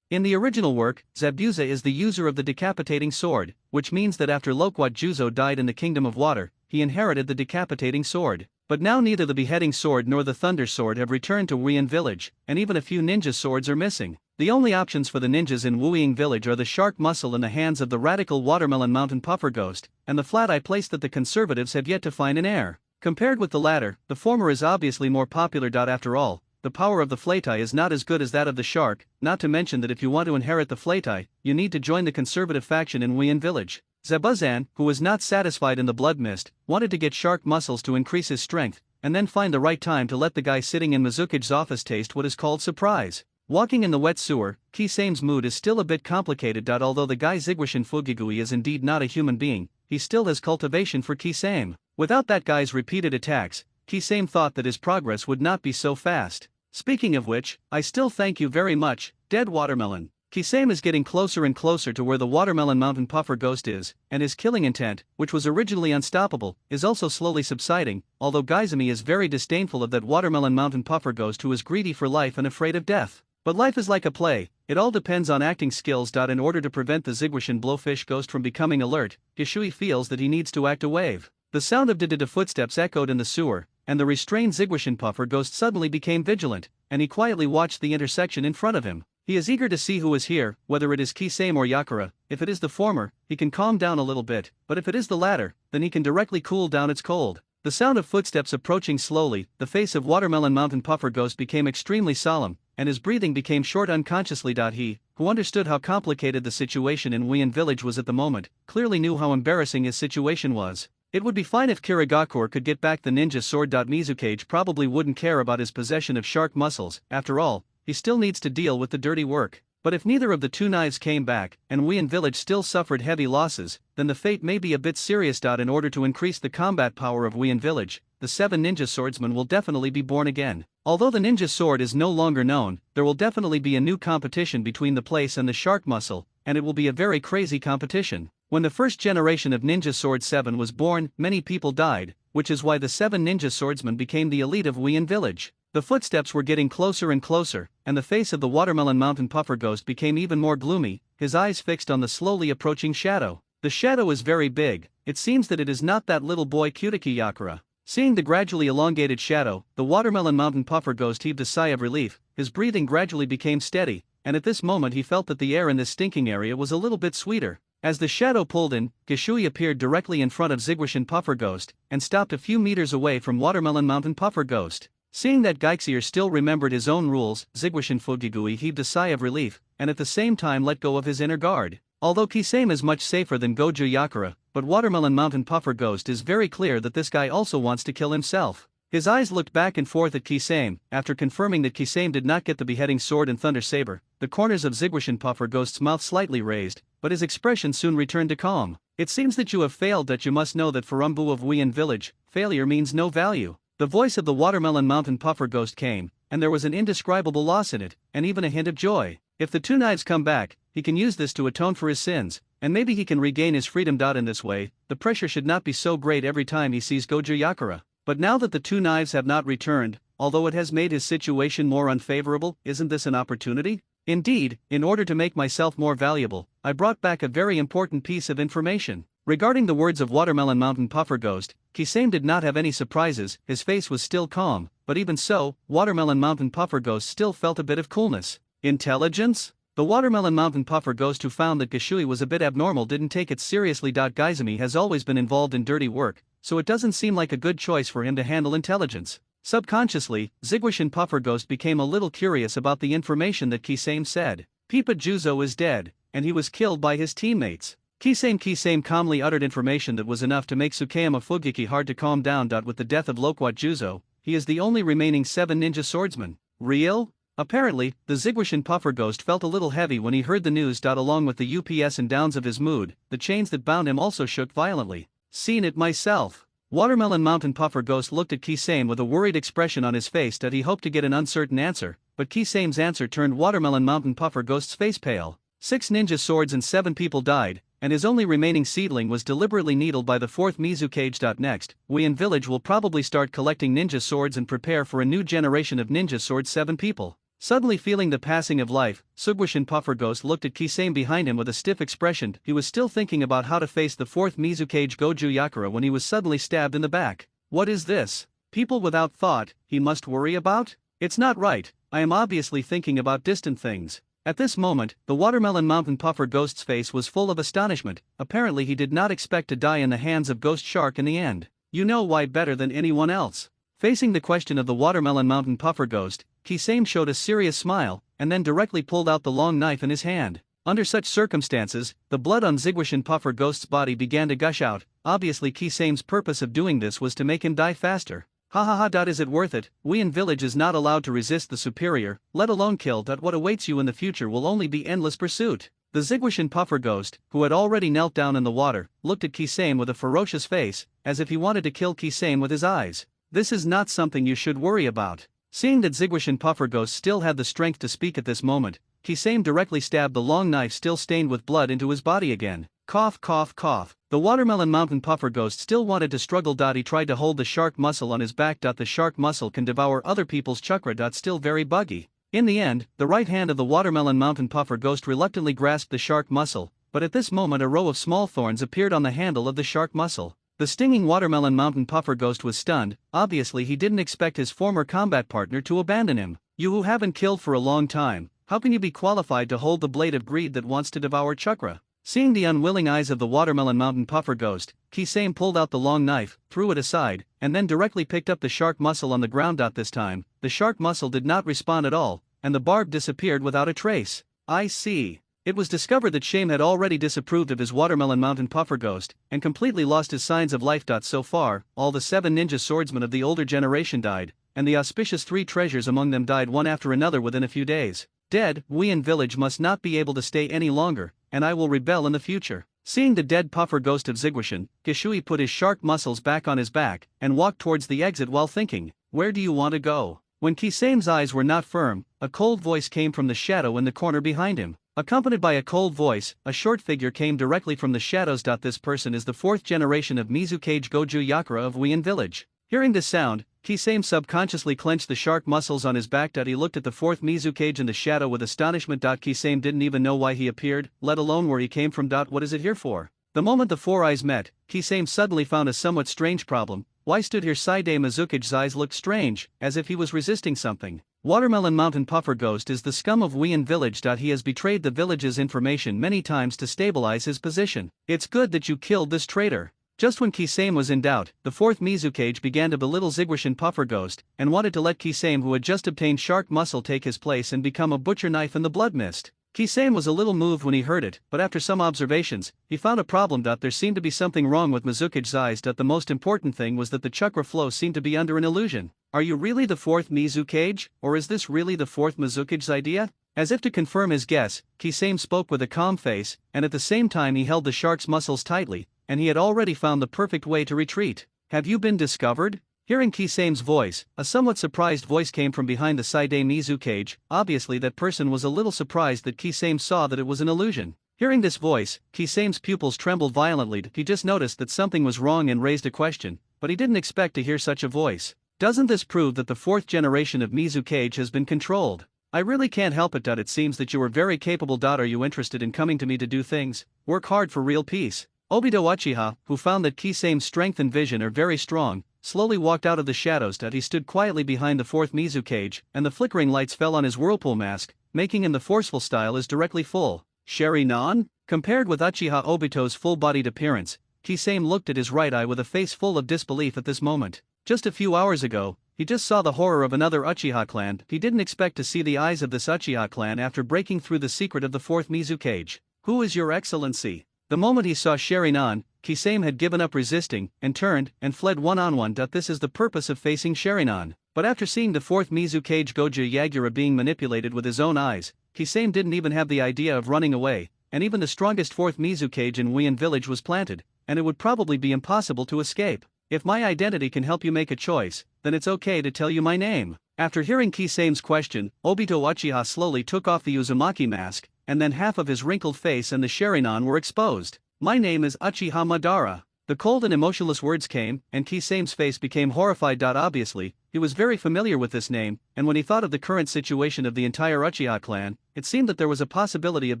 In the original work, Zabuza is the user of the decapitating sword, which means that after Loquat Juzo died in the Kingdom of Water, he inherited the decapitating sword. But now neither the beheading sword nor the thunder sword have returned to Wien Village, and even a few ninja swords are missing. The only options for the ninjas in Wuing Village are the shark muscle in the hands of the radical Watermelon Mountain Puffer Ghost, and the flat eye place that the conservatives have yet to find an heir. Compared with the latter, the former is obviously more popular. After all, the power of the flatai is not as good as that of the shark, not to mention that if you want to inherit the flatai, you need to join the conservative faction in Wien Village. Zabuzan, who was not satisfied in the blood mist, wanted to get shark muscles to increase his strength, and then find the right time to let the guy sitting in Mizukage's office taste what is called surprise. Walking in the wet sewer, Kisame's mood is still a bit complicated. Although the guy Zigwashin Fugigui is indeed not a human being, he still has cultivation for Kisame. Without that guy's repeated attacks, Kisame thought that his progress would not be so fast. Speaking of which, I still thank you very much, dead watermelon. Kisame is getting closer and closer to where the Watermelon Mountain Puffer Ghost is, and his killing intent, which was originally unstoppable, is also slowly subsiding, although Gaizumi is very disdainful of that Watermelon Mountain Puffer Ghost who is greedy for life and afraid of death. But life is like a play, it all depends on acting skills. In order to prevent the Zigguashan blowfish ghost from becoming alert, Gishui feels that he needs to act a wave. The sound of da footsteps echoed in the sewer, and the restrained Zigguashan puffer ghost suddenly became vigilant, and he quietly watched the intersection in front of him. He is eager to see who is here, whether it is Kisame or Yakura. If it is the former, he can calm down a little bit, but if it is the latter, then he can directly cool down its cold. The sound of footsteps approaching slowly, the face of Watermelon Mountain Puffer Ghost became extremely solemn, and his breathing became short unconsciously. He, who understood how complicated the situation in Wien Village was at the moment, clearly knew how embarrassing his situation was. It would be fine if Kirigakure could get back the ninja sword. Mizukage probably wouldn't care about his possession of shark muscles. After all, he still needs to deal with the dirty work. But if neither of the two knives came back, and Wien Village still suffered heavy losses, then the fate may be a bit serious. In order to increase the combat power of Wien Village, the 7 ninja swordsmen will definitely be born again. Although the ninja sword is no longer known, there will definitely be a new competition between the place and the shark muscle, and it will be a very crazy competition. When the first generation of Ninja Sword 7 was born, many people died, which is why the 7 ninja swordsmen became the elite of Wien Village. The footsteps were getting closer and closer, and the face of the Watermelon Mountain Puffer Ghost became even more gloomy, his eyes fixed on the slowly approaching shadow. The shadow is very big, it seems that it is not that little boy Kutaki Yakura. Seeing the gradually elongated shadow, the Watermelon Mountain Puffer Ghost heaved a sigh of relief, his breathing gradually became steady, and at this moment he felt that the air in this stinking area was a little bit sweeter. As the shadow pulled in, Gishui appeared directly in front of Zigguashan Puffer Ghost, and stopped a few meters away from Watermelon Mountain Puffer Ghost. Seeing that Geixier still remembered his own rules, Zigguashan Fugigui heaved a sigh of relief, and at the same time let go of his inner guard. Although Kisame is much safer than Goju Yakura, but Watermelon Mountain Puffer Ghost is very clear that this guy also wants to kill himself. His eyes looked back and forth at Kisame. After confirming that Kisame did not get the beheading sword and thunder saber, the corners of Zigguashan Puffer Ghost's mouth slightly raised, but his expression soon returned to calm. It seems that you have failed. That you must know that for Umbu of Wien Village, failure means no value. The voice of the Watermelon Mountain Puffer Ghost came, and there was an indescribable loss in it, and even a hint of joy. If the two knives come back, he can use this to atone for his sins, and maybe he can regain his freedom. In this way, the pressure should not be so great every time he sees Goju Yakura. But now that the two knives have not returned, although it has made his situation more unfavorable, isn't this an opportunity? Indeed, in order to make myself more valuable, I brought back a very important piece of information. Regarding the words of Watermelon Mountain Puffer Ghost, Kisame did not have any surprises, his face was still calm, but even so, Watermelon Mountain Puffer Ghost still felt a bit of coolness. Intelligence? The Watermelon Mountain Puffer Ghost, who found that Gishui was a bit abnormal, didn't take it seriously. Gaizumi has always been involved in dirty work, so it doesn't seem like a good choice for him to handle intelligence. Subconsciously, Zigguashan Puffer Ghost became a little curious about the information that Kisame said. Pipa Juzo is dead, and he was killed by his teammates. Kisame calmly uttered information that was enough to make Tsukeyama Fugiki hard to calm down. With the death of Loquat Juzo, he is the only remaining 7 ninja swordsmen. Real? Apparently, the Zigguashan Puffer Ghost felt a little heavy when he heard the news. Along with the ups and downs of his mood, the chains that bound him also shook violently. Seen it myself. Watermelon Mountain Puffer Ghost looked at Kisame with a worried expression on his face. He hoped to get an uncertain answer, but Kisame's answer turned Watermelon Mountain Puffer Ghost's face pale. 6 ninja swords and 7 people died, and his only remaining seedling was deliberately needled by the 4th Mizukage. Next, Wien Village will probably start collecting ninja swords and prepare for a new generation of ninja sword 7 people. Suddenly feeling the passing of life, Zigguashan Puffer Ghost looked at Kisame behind him with a stiff expression. He was still thinking about how to face the 4th Mizukage Goju Yakura when he was suddenly stabbed in the back. What is this? People without thought, he must worry about? It's not right, I am obviously thinking about distant things. At this moment, the Watermelon Mountain Puffer Ghost's face was full of astonishment. Apparently he did not expect to die in the hands of Ghost Shark in the end. You know why better than anyone else. Facing the question of the Watermelon Mountain Puffer Ghost, Kisame showed a serious smile, and then directly pulled out the long knife in his hand. Under such circumstances, the blood on Zigguashan Puffer Ghost's body began to gush out. Obviously Kisame's purpose of doing this was to make him die faster. Ha ha ha. Is it worth it? Wien Village is not allowed to resist the superior, let alone kill. What awaits you in the future will only be endless pursuit. The Zigguashan Puffer Ghost, who had already knelt down in the water, looked at Kisame with a ferocious face, as if he wanted to kill Kisame with his eyes. This is not something you should worry about. Seeing that Zigguashan Puffer Ghost still had the strength to speak at this moment, Kisame directly stabbed the long knife still stained with blood into his body again. Cough cough cough. The Watermelon Mountain Puffer Ghost still wanted to struggle. He tried to hold the shark muscle on his back. The shark muscle can devour other people's chakra. Still very buggy. In the end, the right hand of the watermelon mountain puffer ghost reluctantly grasped the shark muscle, but at this moment a row of small thorns appeared on the handle of the shark muscle. The stinging watermelon mountain puffer ghost was stunned. Obviously he didn't expect his former combat partner to abandon him. You who haven't killed for a long time, how can you be qualified to hold the blade of greed that wants to devour chakra? Seeing the unwilling eyes of the watermelon mountain puffer ghost, Kisame pulled out the long knife, threw it aside, and then directly picked up the shark muscle on the ground. This time, the shark muscle did not respond at all, and the barb disappeared without a trace. I see. It was discovered that Shame had already disapproved of his watermelon mountain puffer ghost, and completely lost his signs of life. So far, all the 7 ninja swordsmen of the older generation died, and the auspicious 3 treasures among them died one after another within a few days. Dead, Wuyin village must not be able to stay any longer, and I will rebel in the future. Seeing the dead puffer ghost of Ziguishan, Gishui put his shark muscles back on his back, and walked towards the exit while thinking, where do you want to go? When Kisame's eyes were not firm, a cold voice came from the shadow in the corner behind him. Accompanied by a cold voice, a short figure came directly from the shadows. This person is the 4th generation of Mizukage Goju Yakura of Wuyin village. Hearing this sound, Kisame subconsciously clenched the shark muscles on his back. He looked at the 4th Mizukage in the shadow with astonishment. Kisame didn't even know why he appeared, let alone where he came from. What is it here for? The moment the 4 eyes met, Kisame suddenly found a somewhat strange problem. Why stood here? Saide Mizukage's eyes looked strange, as if he was resisting something. Watermelon mountain puffer ghost is the scum of Wuyin village. He has betrayed the village's information many times to stabilize his position. It's good that you killed this traitor. Just when Kisame was in doubt, the 4th Mizukage began to belittle Ziguishan puffer ghost, and wanted to let Kisame, who had just obtained shark muscle, take his place and become a butcher knife in the blood mist. Kisame was a little moved when he heard it, but after some observations, he found a problem. There seemed to be something wrong with Mizukage's eyes. The most important thing was that the chakra flow seemed to be under an illusion. Are you really the 4th Mizukage, or is this really the 4th Mizukage's idea? As if to confirm his guess, Kisame spoke with a calm face, and at the same time he held the shark's muscles tightly, and he had already found the perfect way to retreat. Have you been discovered? Hearing Kisame's voice, a somewhat surprised voice came from behind the Saide Mizukage. Obviously that person was a little surprised that Kisame saw that it was an illusion. Hearing this voice, Kisame's pupils trembled violently. He just noticed that something was wrong and raised a question, but he didn't expect to hear such a voice. Doesn't this prove that the 4th generation of Mizukage has been controlled? I really can't help it. It seems that you are very capable. Are you interested in coming to me to do things? Work hard for real peace. Obito Uchiha, who found that Kisame's strength and vision are very strong, slowly walked out of the shadows. He stood quietly behind the 4th Mizukage, and the flickering lights fell on his whirlpool mask, making him the forceful style is directly full. Sherry Non? Compared with Uchiha Obito's full-bodied appearance, Kisame looked at his right eye with a face full of disbelief at this moment. Just a few hours ago, he just saw the horror of another Uchiha clan. He didn't expect to see the eyes of this Uchiha clan after breaking through the secret of the 4th Mizukage. Who is your excellency? The moment he saw Sherry Non, Kisame had given up resisting, and turned, and fled one-on-one. This is the purpose of facing Sherry Non. But after seeing the 4th Mizukage Goju Yagura being manipulated with his own eyes, Kisame didn't even have the idea of running away, and even the strongest 4th Mizukage in Wuyin village was planted, and it would probably be impossible to escape. If my identity can help you make a choice, then it's okay to tell you my name. After hearing Kisame's question, Obito Uchiha slowly took off the Uzumaki mask, and then half of his wrinkled face and the Sharinon were exposed. My name is Uchiha Madara. The cold and emotionless words came, and Kisame's face became horrified. Obviously, he was very familiar with this name, and when he thought of the current situation of the entire Uchiha clan, it seemed that there was a possibility of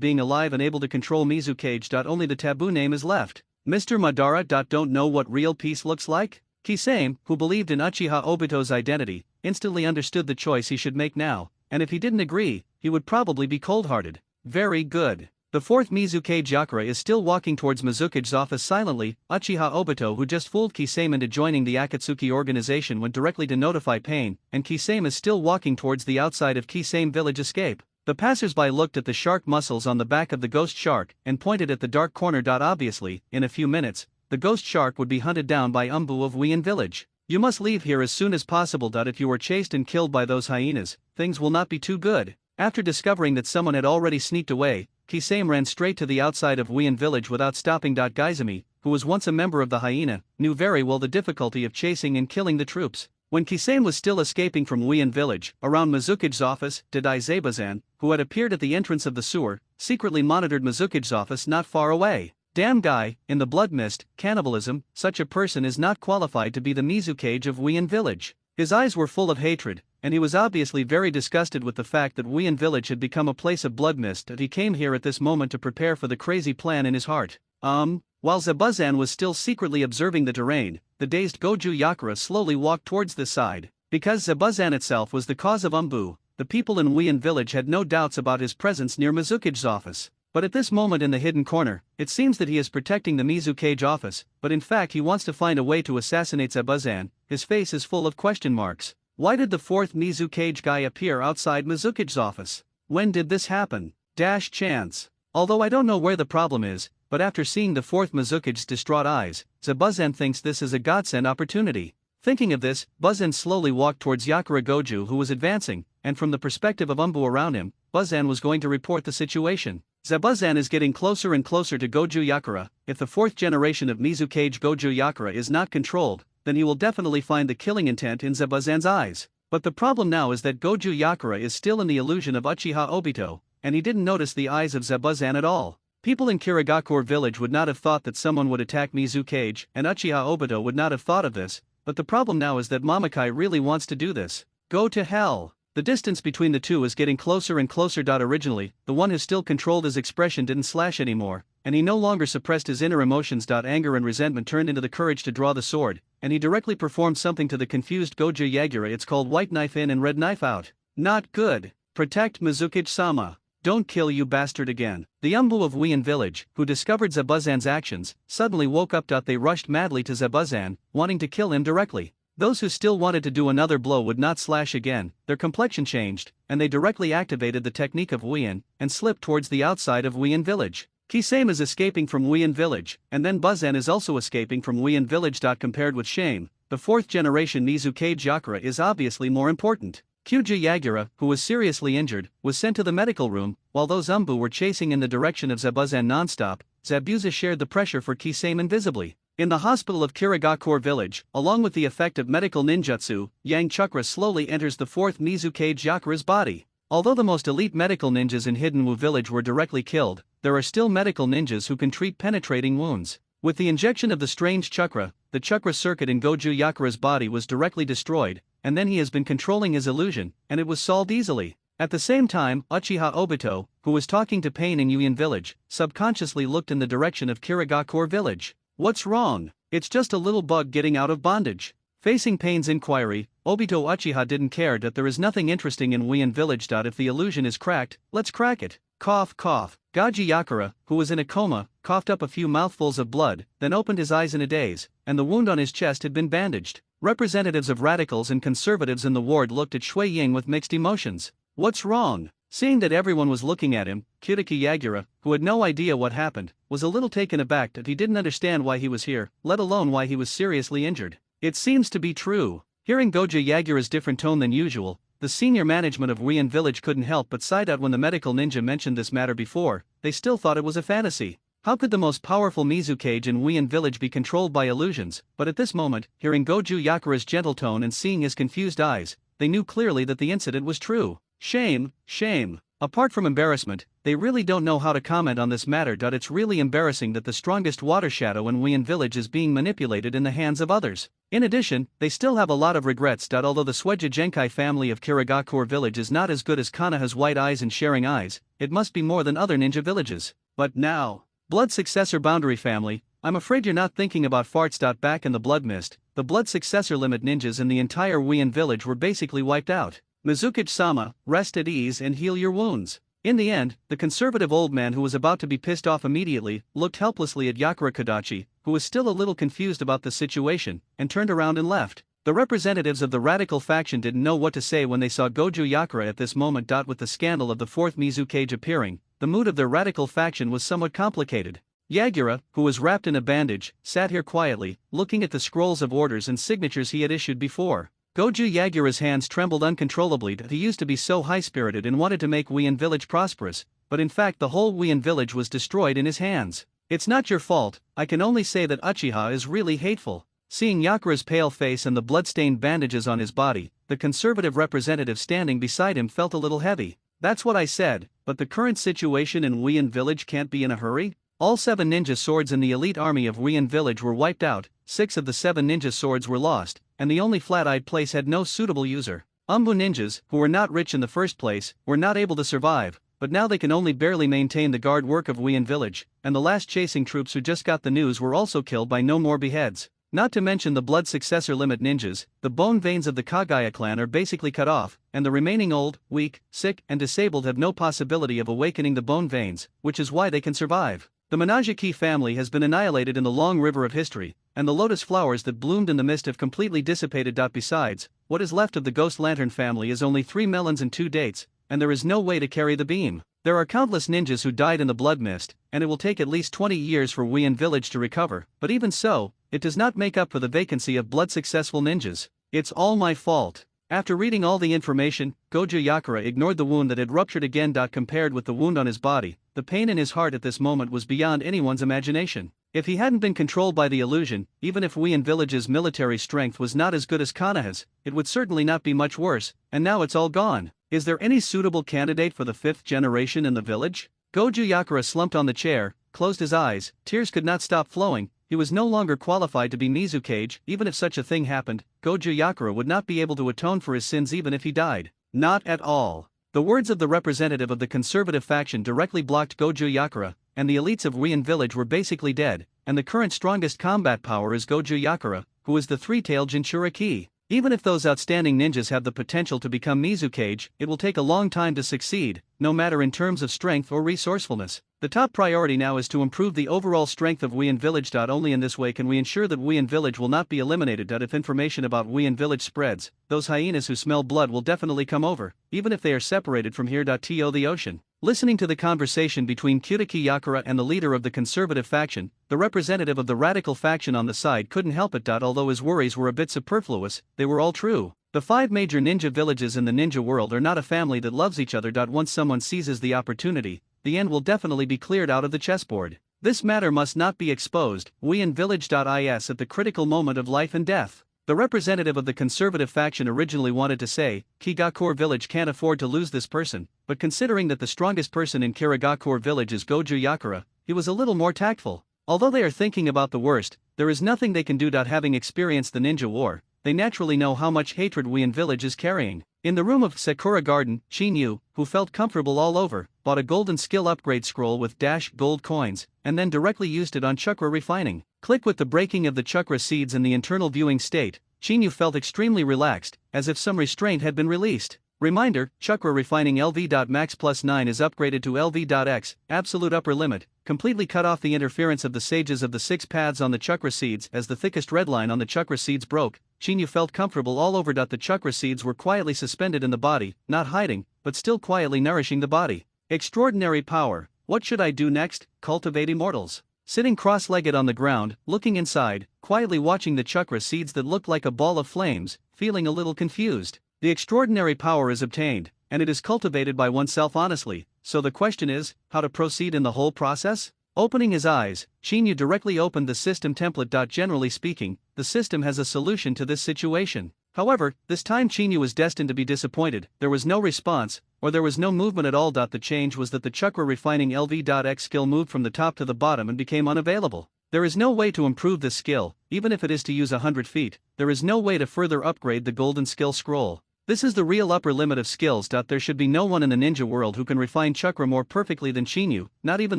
being alive and able to control Mizukage. Only the taboo name is left. Mr. Madara. Don't know what real peace looks like? Kisame, who believed in Uchiha Obito's identity, instantly understood the choice he should make now, and if he didn't agree, he would probably be cold-hearted. Very good. The 4th Mizukage Yakura is still walking towards Mizukage's office silently. Uchiha Obito, who just fooled Kisame into joining the Akatsuki organization, went directly to notify Pain, and Kisame is still walking towards the outside of Kisame village escape. The passersby looked at the shark muscles on the back of the ghost shark and pointed at the dark corner. Obviously, in a few minutes, the ghost shark would be hunted down by Umbu of Wuyin village. You must leave here as soon as possible. If you are chased and killed by those hyenas, things will not be too good. After discovering that someone had already sneaked away, Kisame ran straight to the outside of Wuyin village without stopping. Gaizumi, who was once a member of the hyena, knew very well the difficulty of chasing and killing the troops. When Kisame was still escaping from Wuyin village, around Mizukage's office, Didai Zabazan, who had appeared at the entrance of the sewer, secretly monitored Mizukage's office not far away. Damn guy, in the blood mist, cannibalism, such a person is not qualified to be the Mizukage of Wuyin village. His eyes were full of hatred, and he was obviously very disgusted with the fact that Wien Village had become a place of blood mist, and he came here at this moment to prepare for the crazy plan in his heart. While Zebuzan was still secretly observing the terrain, the dazed Goju Yakura slowly walked towards this side. Because Zebuzan itself was the cause of Umbu, the people in Wien Village had no doubts about his presence near Mizukage's office. But at this moment in the hidden corner, it seems that he is protecting the Mizukage office, but in fact he wants to find a way to assassinate Zebuzan. His face is full of question marks. Why did the fourth Mizukage guy appear outside Mizukage's office? When did this happen? Chance. Although I don't know where the problem is, but after seeing the fourth Mizukage's distraught eyes, Zebuzan thinks this is a godsend opportunity. Thinking of this, Buzan slowly walked towards Yakura Goju, who was advancing, and from the perspective of Umbu around him, Buzan was going to report the situation. Zebuzan is getting closer and closer to Goju Yakura. If the fourth generation of Mizukage Goju Yakura is not controlled, then he will definitely find the killing intent in Zebuzan's eyes. But the problem now is that Goju Yakura is still in the illusion of Uchiha Obito, and he didn't notice the eyes of Zebuzan at all. People in Kirigakure village would not have thought that someone would attack Mizukage, and Uchiha Obito would not have thought of this, but the problem now is that Mamakai really wants to do this. Go to hell. The distance between the two is getting closer and closer. Originally, the one who still controlled his expression didn't slash anymore, and he no longer suppressed his inner emotions. Anger and resentment turned into the courage to draw the sword, and he directly performed something to the confused Goju Yagura. It's called white knife in and red knife out. Not good. Protect Mizukage-sama. Don't kill you bastard again. The Umbu of Wien village, who discovered Zebuzan's actions, suddenly woke up. They rushed madly to Zebuzan, wanting to kill him directly. Those who still wanted to do another blow would not slash again. Their complexion changed, and they directly activated the technique of Wien, and slipped towards the outside of Wien village. Kisame is escaping from Wien village, and then Buzan is also escaping from Wien village. Compared with Shame, the fourth generation Mizukage Yakura is obviously more important. Kyuji Yagura, who was seriously injured, was sent to the medical room, while those Umbu were chasing in the direction of Zebuzan non-stop. Zabuza shared the pressure for Kisame invisibly. In the hospital of Kirigakure village, along with the effect of medical ninjutsu, Yang Chakra slowly enters the fourth Mizukage Yakura's body. Although the most elite medical ninjas in Hidden Wu village were directly killed, there are still medical ninjas who can treat penetrating wounds. With the injection of the strange chakra, the chakra circuit in Goju Yakura's body was directly destroyed, and then he has been controlling his illusion, and it was solved easily. At the same time, Uchiha Obito, who was talking to Pain in Yuin village, subconsciously looked in the direction of Kirigakure village. What's wrong? It's just a little bug getting out of bondage. Facing Pain's inquiry, Obito Uchiha didn't care that there is nothing interesting in Wien village. If the illusion is cracked, let's crack it. Cough, cough. Gaji Yakura, who was in a coma, coughed up a few mouthfuls of blood, then opened his eyes in a daze, and the wound on his chest had been bandaged. Representatives of radicals and conservatives in the ward looked at Shui Ying with mixed emotions. What's wrong? Seeing that everyone was looking at him, Kiriki Yagura, who had no idea what happened, was a little taken aback that he didn't understand why he was here, let alone why he was seriously injured. It seems to be true. Hearing Goju Yagura's different tone than usual, the senior management of Wien village couldn't help but sigh out when the medical ninja mentioned this matter before. They still thought it was a fantasy. How could the most powerful Mizukage in Wien village be controlled by illusions? But at this moment, hearing Goju Yakura's gentle tone and seeing his confused eyes, they knew clearly that the incident was true. Shame, shame. Apart from embarrassment, they really don't know how to comment on this matter. It's really embarrassing that the strongest water shadow in Wien village is being manipulated in the hands of others. In addition, they still have a lot of regrets. Although the Sueja Genkai family of Kirigakure village is not as good as Konoha's white eyes and sharing eyes, it must be more than other ninja villages. But now, Blood Successor Boundary Family, I'm afraid you're not thinking about farts. Back in the Blood Mist, the Blood Successor Limit ninjas in the entire Wien village were basically wiped out. Mizukage-sama, rest at ease and heal your wounds. In the end, the conservative old man who was about to be pissed off immediately, looked helplessly at Yakura Kodachi, who was still a little confused about the situation, and turned around and left. The representatives of the radical faction didn't know what to say when they saw Goju Yakura at this moment. With the scandal of the fourth Mizukage appearing, the mood of their radical faction was somewhat complicated. Yagura, who was wrapped in a bandage, sat here quietly, looking at the scrolls of orders and signatures he had issued before. Goju Yagura's hands trembled uncontrollably. He used to be so high-spirited and wanted to make Wien village prosperous, but in fact the whole Wien village was destroyed in his hands. It's not your fault, I can only say that Uchiha is really hateful. Seeing Yakura's pale face and the blood-stained bandages on his body, the conservative representative standing beside him felt a little heavy. That's what I said, but the current situation in Wien village can't be in a hurry? All 7 ninja swords in the elite army of Wien village were wiped out, 6 of the 7 ninja swords were lost, and the only flat-eyed place had no suitable user. Umbu ninjas, who were not rich in the first place, were not able to survive, but now they can only barely maintain the guard work of Wien village, and the last chasing troops who just got the news were also killed by no more beheads. Not to mention the blood successor limit ninjas, the bone veins of the Kagaya clan are basically cut off, and the remaining old, weak, sick, and disabled have no possibility of awakening the bone veins, which is why they can survive. The Monajiki family has been annihilated in the long river of history, and the lotus flowers that bloomed in the mist have completely dissipated. Besides, what is left of the Ghost Lantern family is only 3 melons and 2 dates, and there is no way to carry the beam. There are countless ninjas who died in the blood mist, and it will take at least 20 years for Wien village to recover, but even so, it does not make up for the vacancy of blood-successful ninjas. It's all my fault. After reading all the information, Gojo Yakura ignored the wound that had ruptured again. Compared with the wound on his body, the pain in his heart at this moment was beyond anyone's imagination. If he hadn't been controlled by the illusion, even if Wien village's military strength was not as good as Konoha's, it would certainly not be much worse, and now it's all gone. Is there any suitable candidate for the 5th generation in the village? Gojo Yakura slumped on the chair, closed his eyes, tears could not stop flowing. He was no longer qualified to be Mizukage. Even if such a thing happened, Gojo Yakura would not be able to atone for his sins even if he died. Not at all. The words of the representative of the conservative faction directly blocked Gojo Yakura, and the elites of Wien village were basically dead, and the current strongest combat power is Gojo Yakura, who is the three-tailed Jinchuriki. Even if those outstanding ninjas have the potential to become Mizukage, it will take a long time to succeed, no matter in terms of strength or resourcefulness. The top priority now is to improve the overall strength of Wien village. Only in this way can we ensure that Wien village will not be eliminated. If information about Wien village spreads, those hyenas who smell blood will definitely come over, even if they are separated from here. To the ocean. Listening to the conversation between Kuriki Yakura and the leader of the conservative faction, the representative of the radical faction on the side couldn't help it. Although his worries were a bit superfluous, they were all true. The 5 major ninja villages in the ninja world are not a family that loves each other. Once someone seizes the opportunity, the end will definitely be cleared out of the chessboard. This matter must not be exposed. Wien village.is at the critical moment of life and death. The representative of the conservative faction originally wanted to say, Kigakure village can't afford to lose this person, but considering that the strongest person in Kirigakure village is Gojo Yakura, he was a little more tactful. Although they are thinking about the worst, there is nothing they can do. Having experienced the ninja war, they naturally know how much hatred Wien village is carrying. In the room of Sakura Garden, Shinyu, who felt comfortable all over, bought a golden skill upgrade scroll with gold coins, and then directly used it on chakra refining. Click with the breaking of the chakra seeds in the internal viewing state, Shinyu felt extremely relaxed, as if some restraint had been released. Reminder, chakra refining LV.max +9 is upgraded to LV.x, absolute upper limit, completely cut off the interference of the sages of the 6 paths on the chakra seeds. As the thickest red line on the chakra seeds broke, Shinyu felt comfortable all over. The chakra seeds were quietly suspended in the body, not hiding, but still quietly nourishing the body. Extraordinary power. What should I do next? Cultivate immortals. Sitting cross-legged on the ground, looking inside, quietly watching the chakra seeds that looked like a ball of flames, feeling a little confused. The extraordinary power is obtained, and it is cultivated by oneself honestly, so the question is, how to proceed in the whole process? Opening his eyes, Shinyu directly opened the system template. Generally speaking, the system has a solution to this situation. However, this time Shinyu was destined to be disappointed. There was no response, or there was no movement at all. The change was that the chakra refining LV.X skill moved from the top to the bottom and became unavailable. There is no way to improve this skill, even if it is to use 100 feet, there is no way to further upgrade the golden skill scroll. This is the real upper limit of skills. There should be no one in the ninja world who can refine chakra more perfectly than Shinyu, not even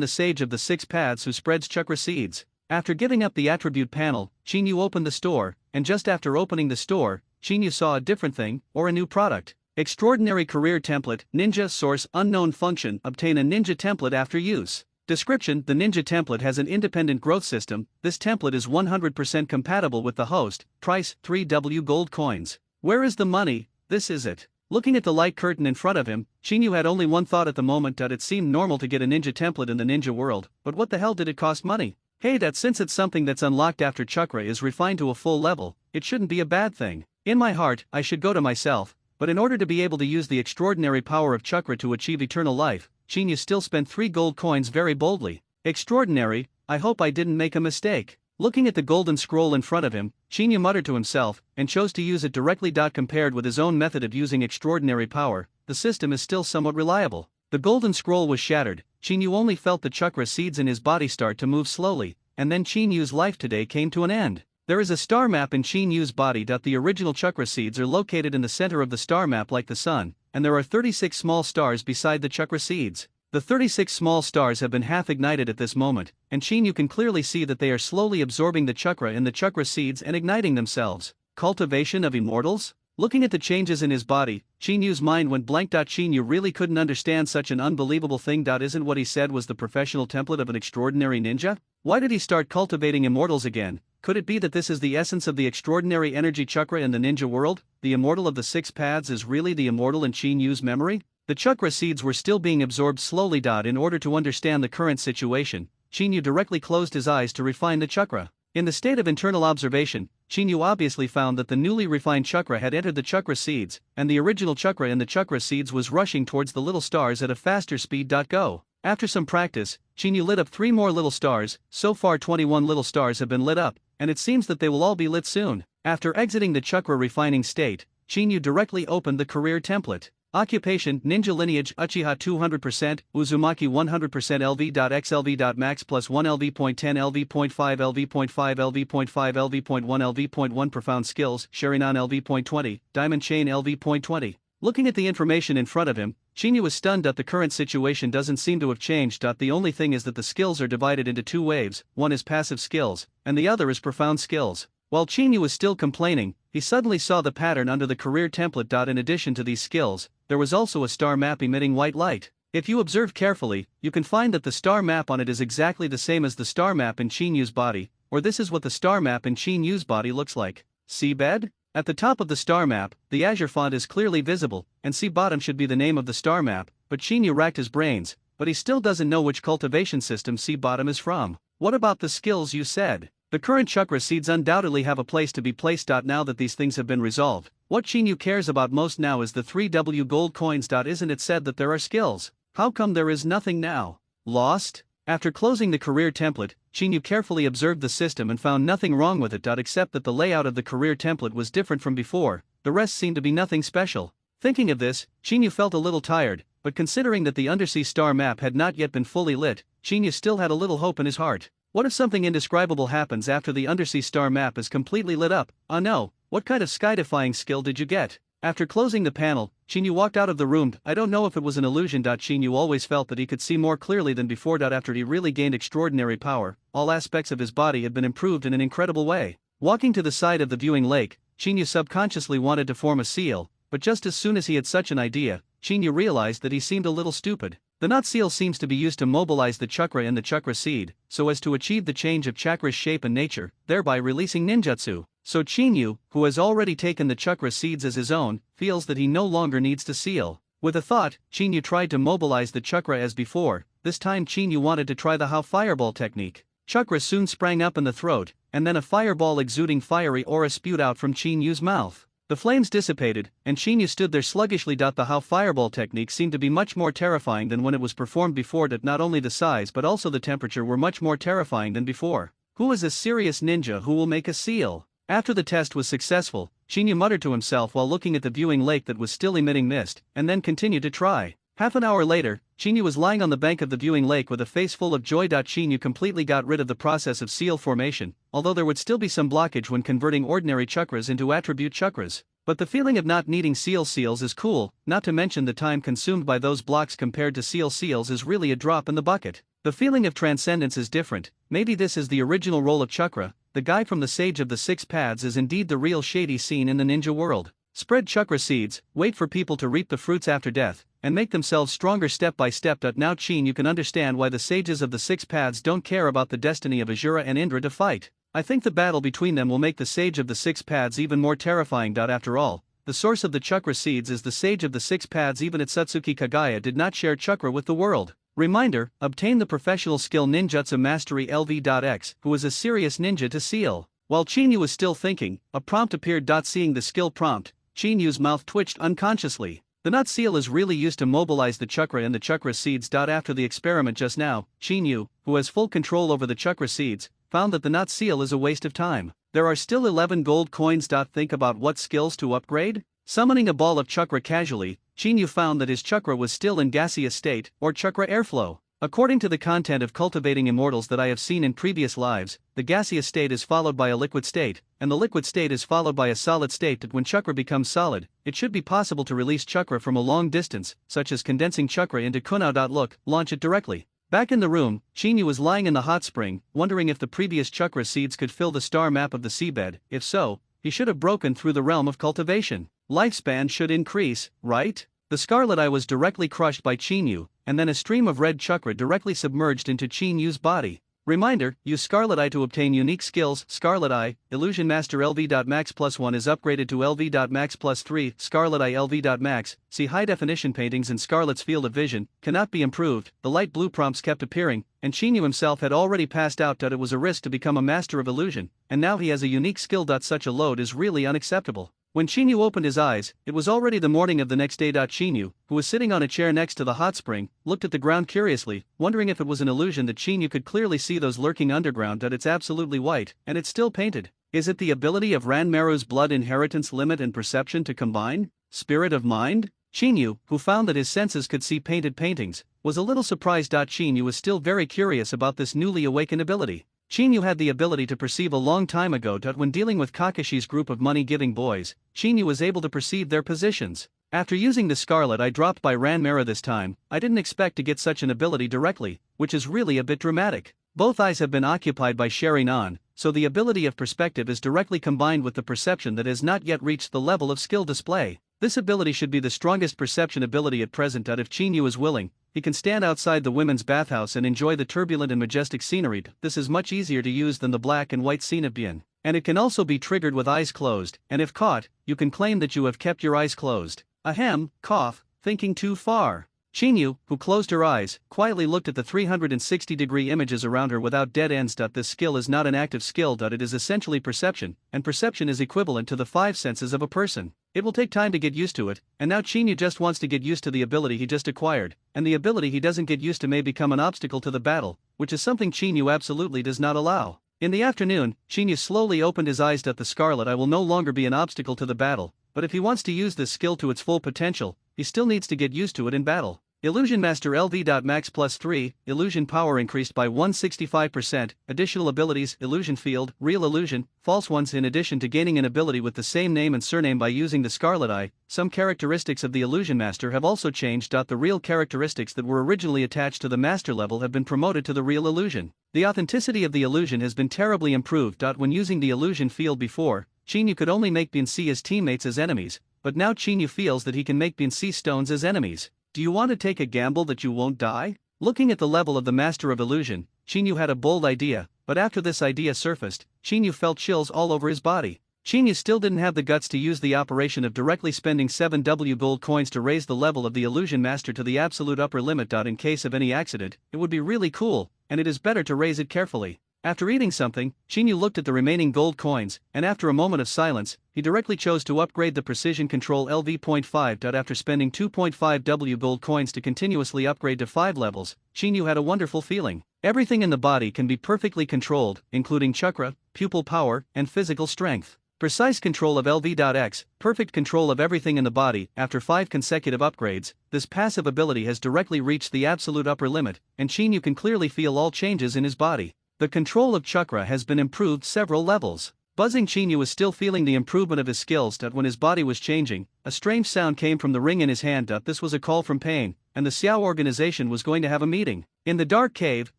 the sage of the 6 paths who spreads chakra seeds. After giving up the attribute panel, Shinyu opened the store, and just after opening the store, Shinyu saw a different thing, or a new product. Extraordinary career template, ninja source unknown function, obtain a ninja template after use. Description: the ninja template has an independent growth system. This template is 100% compatible with the host. Price: 3W gold coins. Where is the money? This is it. Looking at the light curtain in front of him, Shinyu had only one thought at the moment. It seemed normal to get a ninja template in the ninja world, but what the hell did it cost money? Hey, since it's something that's unlocked after chakra is refined to a full level, it shouldn't be a bad thing. In my heart, I should go to myself, but in order to be able to use the extraordinary power of chakra to achieve eternal life, Shinyu still spent 3 gold coins very boldly. Extraordinary, I hope I didn't make a mistake. Looking at the golden scroll in front of him, Shinyu muttered to himself, and chose to use it directly. Compared with his own method of using extraordinary power, the system is still somewhat reliable. The golden scroll was shattered, Shinyu only felt the chakra seeds in his body start to move slowly, and then Shinyu's life today came to an end. There is a star map in Qin Yu's body. The original chakra seeds are located in the center of the star map like the sun, and there are 36 small stars beside the chakra seeds. The 36 small stars have been half ignited at this moment, and Qin Yu can clearly see that they are slowly absorbing the chakra in the chakra seeds and igniting themselves. Cultivation of immortals? Looking at the changes in his body, Qin Yu's mind went blank. Qin Yu really couldn't understand such an unbelievable thing. Isn't what he said was the professional template of an extraordinary ninja? Why did he start cultivating immortals again? Could it be that this is the essence of the extraordinary energy chakra in the ninja world? The immortal of the six paths is really the immortal in Qin Yu's memory? The chakra seeds were still being absorbed slowly. In order to understand the current situation, Qin Yu directly closed his eyes to refine the chakra. In the state of internal observation, Qin Yu obviously found that the newly refined chakra had entered the chakra seeds, and the original chakra in the chakra seeds was rushing towards the little stars at a faster speed. Go. After some practice, Qin Yu lit up 3 more little stars. So far 21 little stars have been lit up, and it seems that they will all be lit soon. After exiting the chakra refining state, Qin Yu directly opened the career template. Occupation, Ninja Lineage, Uchiha 200%, Uzumaki 100% LV.XLV. Max plus 1 LV.10 LV.5 LV.5 LV.5 LV.1 LV.1 Profound Skills, Sharinan LV.20, Diamond Chain LV.20. Looking at the information in front of him, Qin Yu was stunned. The current situation doesn't seem to have changed. The only thing is that the skills are divided into 2 waves, one is passive skills, and the other is profound skills. While Qin Yu was still complaining, he suddenly saw the pattern under the career template. In addition to these skills, there was also a star map emitting white light. If you observe carefully, you can find that the star map on it is exactly the same as the star map in Qin Yu's body, or this is what the star map in Qin Yu's body looks like. Seabed? At the top of the star map, the azure font is clearly visible, and sea bottom should be the name of the star map, but Qin Yu racked his brains, but he still doesn't know which cultivation system sea bottom is from. What about the skills you said? The current chakra seeds undoubtedly have a place to be placed. Now that these things have been resolved, what Qin Yu cares about most now is the 3W gold coins. Isn't it said that there are skills? How come there is nothing now? Lost? After closing the career template, Qin Yu carefully observed the system and found nothing wrong with it. Except that the layout of the career template was different from before, the rest seemed to be nothing special. Thinking of this, Qin Yu felt a little tired, but considering that the undersea star map had not yet been fully lit, Qin Yu still had a little hope in his heart. What if something indescribable happens after the undersea star map is completely lit up? Oh no, what kind of sky-defying skill did you get? After closing the panel, Qin Yu walked out of the room. I don't know if it was an illusion. Qin Yu always felt that he could see more clearly than before. After he really gained extraordinary power, all aspects of his body had been improved in an incredible way. Walking to the side of the viewing lake, Qin Yu subconsciously wanted to form a seal, but just as soon as he had such an idea, Qin Yu realized that he seemed a little stupid. The knot seal seems to be used to mobilize the chakra in the chakra seed, so as to achieve the change of chakra's shape and nature, thereby releasing ninjutsu. So Qin Yu, who has already taken the chakra seeds as his own, feels that he no longer needs to seal. With a thought, Qin Yu tried to mobilize the chakra as before. This time Qin Yu wanted to try the How Fireball technique. Chakra soon sprang up in the throat, and then a fireball exuding fiery aura spewed out from Qin Yu's mouth. The flames dissipated, and Qin Yu stood there sluggishly. The How Fireball technique seemed to be much more terrifying than when it was performed before. Not only the size but also the temperature were much more terrifying than before. Who is a serious ninja who will make a seal? After the test was successful, Qin Yu muttered to himself while looking at the viewing lake that was still emitting mist, and then continued to try. Half an hour later, Qin Yu was lying on the bank of the viewing lake with a face full of joy. Qin Yu completely got rid of the process of seal formation, although there would still be some blockage when converting ordinary chakras into attribute chakras. But the feeling of not needing seals is cool, not to mention the time consumed by those blocks compared to seals is really a drop in the bucket. The feeling of transcendence is different. Maybe this is the original role of chakra. The guy from the Sage of the Six Paths is indeed the real shady scene in the ninja world. Spread chakra seeds, wait for people to reap the fruits after death, and make themselves stronger step by step. Now Qin Yu can understand why the sages of the Six Paths don't care about the destiny of Asura and Indra to fight. I think the battle between them will make the Sage of the Six Paths even more terrifying. After all, the source of the chakra seeds is the Sage of the Six Paths. Even Itsutsuki Kagaya did not share chakra with the world. Reminder, obtain the professional skill Ninjutsu Mastery LV.X, who is a serious ninja to seal. While Qin Yu was still thinking, a prompt appeared. Seeing the skill prompt, Qin Yu's mouth twitched unconsciously. The knot seal is really used to mobilize the chakra in the chakra seeds. After the experiment just now, Qin Yu, who has full control over the chakra seeds, found that the knot seal is a waste of time. There are still 11 gold coins. Think about what skills to upgrade? Summoning a ball of chakra casually, Qin Yu found that his chakra was still in gaseous state, or chakra airflow. According to the content of Cultivating Immortals that I have seen in previous lives, the gaseous state is followed by a liquid state, and the liquid state is followed by a solid state. That when chakra becomes solid, it should be possible to release chakra from a long distance, such as condensing chakra into konoha. Look, launch it directly. Back in the room, Chinyu was lying in the hot spring, wondering if the previous chakra seeds could fill the star map of the seabed. If so, he should have broken through the realm of cultivation. Lifespan should increase, right? The scarlet eye was directly crushed by Chinyu, and then a stream of red chakra directly submerged into Chinyu's body. Reminder, use Scarlet Eye to obtain unique skills. Scarlet Eye, Illusion Master LV.max +1 is upgraded to LV.max +3. Scarlet Eye LV.max, see high definition paintings in Scarlet's field of vision, cannot be improved. The light blue prompts kept appearing, and Chinyu himself had already passed out. It was a risk to become a master of illusion, and now he has a unique skill. Such a load is really unacceptable. When Chinyu opened his eyes, it was already the morning of the next day. Chinyu, who was sitting on a chair next to the hot spring, looked at the ground curiously, wondering if it was an illusion. That Chinyu could clearly see those lurking underground. It's absolutely white, and it's still painted. Is it the ability of Ranmaru's blood inheritance limit and perception to combine? Spirit of mind? Chinyu, who found that his senses could see painted paintings, was a little surprised. Chinyu was still very curious about this newly awakened ability. Chinyu had the ability to perceive a long time ago. When dealing with Kakashi's group of money-giving boys, Chinyu was able to perceive their positions. After using the Scarlet Eye dropped by Ranmaru this time, I didn't expect to get such an ability directly, which is really a bit dramatic. Both eyes have been occupied by Sharingan, so the ability of perspective is directly combined with the perception that has not yet reached the level of skill display. This ability should be the strongest perception ability at present. If Chinyu is willing, he can stand outside the women's bathhouse and enjoy the turbulent and majestic scenery. This is much easier to use than the black and white scene of Bien, and it can also be triggered with eyes closed, and if caught, you can claim that you have kept your eyes closed. Ahem, cough, thinking too far. Chinyu, who closed her eyes, quietly looked at the 360-degree images around her without dead ends. This skill is not an active skill. It is essentially perception, and perception is equivalent to the 5 senses of a person. It will take time to get used to it, and now Chinyu just wants to get used to the ability he just acquired, and the ability he doesn't get used to may become an obstacle to the battle, which is something Chinyu absolutely does not allow. In the afternoon, Chinyu slowly opened his eyes. The Scarlet Eye will no longer be an obstacle to the battle, but if he wants to use this skill to its full potential, he still needs to get used to it in battle. Illusion Master LV.max +3, Illusion Power increased by 165%, additional abilities, Illusion Field, Real Illusion, False Ones. In addition to gaining an ability with the same name and surname by using the Scarlet Eye, some characteristics of the Illusion Master have also changed. The real characteristics that were originally attached to the Master level have been promoted to the Real Illusion. The authenticity of the illusion has been terribly improved. When using the Illusion Field before, Chinyu could only make Bien see his teammates as enemies, but now Chinyu feels that he can make Bien see stones as enemies. Do you want to take a gamble that you won't die? Looking at the level of the Master of Illusion, Chinyu had a bold idea, but after this idea surfaced, Chinyu felt chills all over his body. Chinyu still didn't have the guts to use the operation of directly spending 7W gold coins to raise the level of the Illusion Master to the absolute upper limit. In case of any accident, it would be really cool, and it is better to raise it carefully. After eating something, Chinyu looked at the remaining gold coins, and after a moment of silence, he directly chose to upgrade the Precision Control LV.5. After spending 2.5W gold coins to continuously upgrade to 5 levels, Chinyu had a wonderful feeling. Everything in the body can be perfectly controlled, including chakra, pupil power, and physical strength. Precise control of LV.X, perfect control of everything in the body. After 5 consecutive upgrades, this passive ability has directly reached the absolute upper limit, and Chinyu can clearly feel all changes in his body. The control of chakra has been improved several levels. Buzzing Chinyu was still feeling the improvement of his skills. When his body was changing, a strange sound came from the ring in his hand. This was a call from Pain, and the Xiao organization was going to have a meeting. In the dark cave,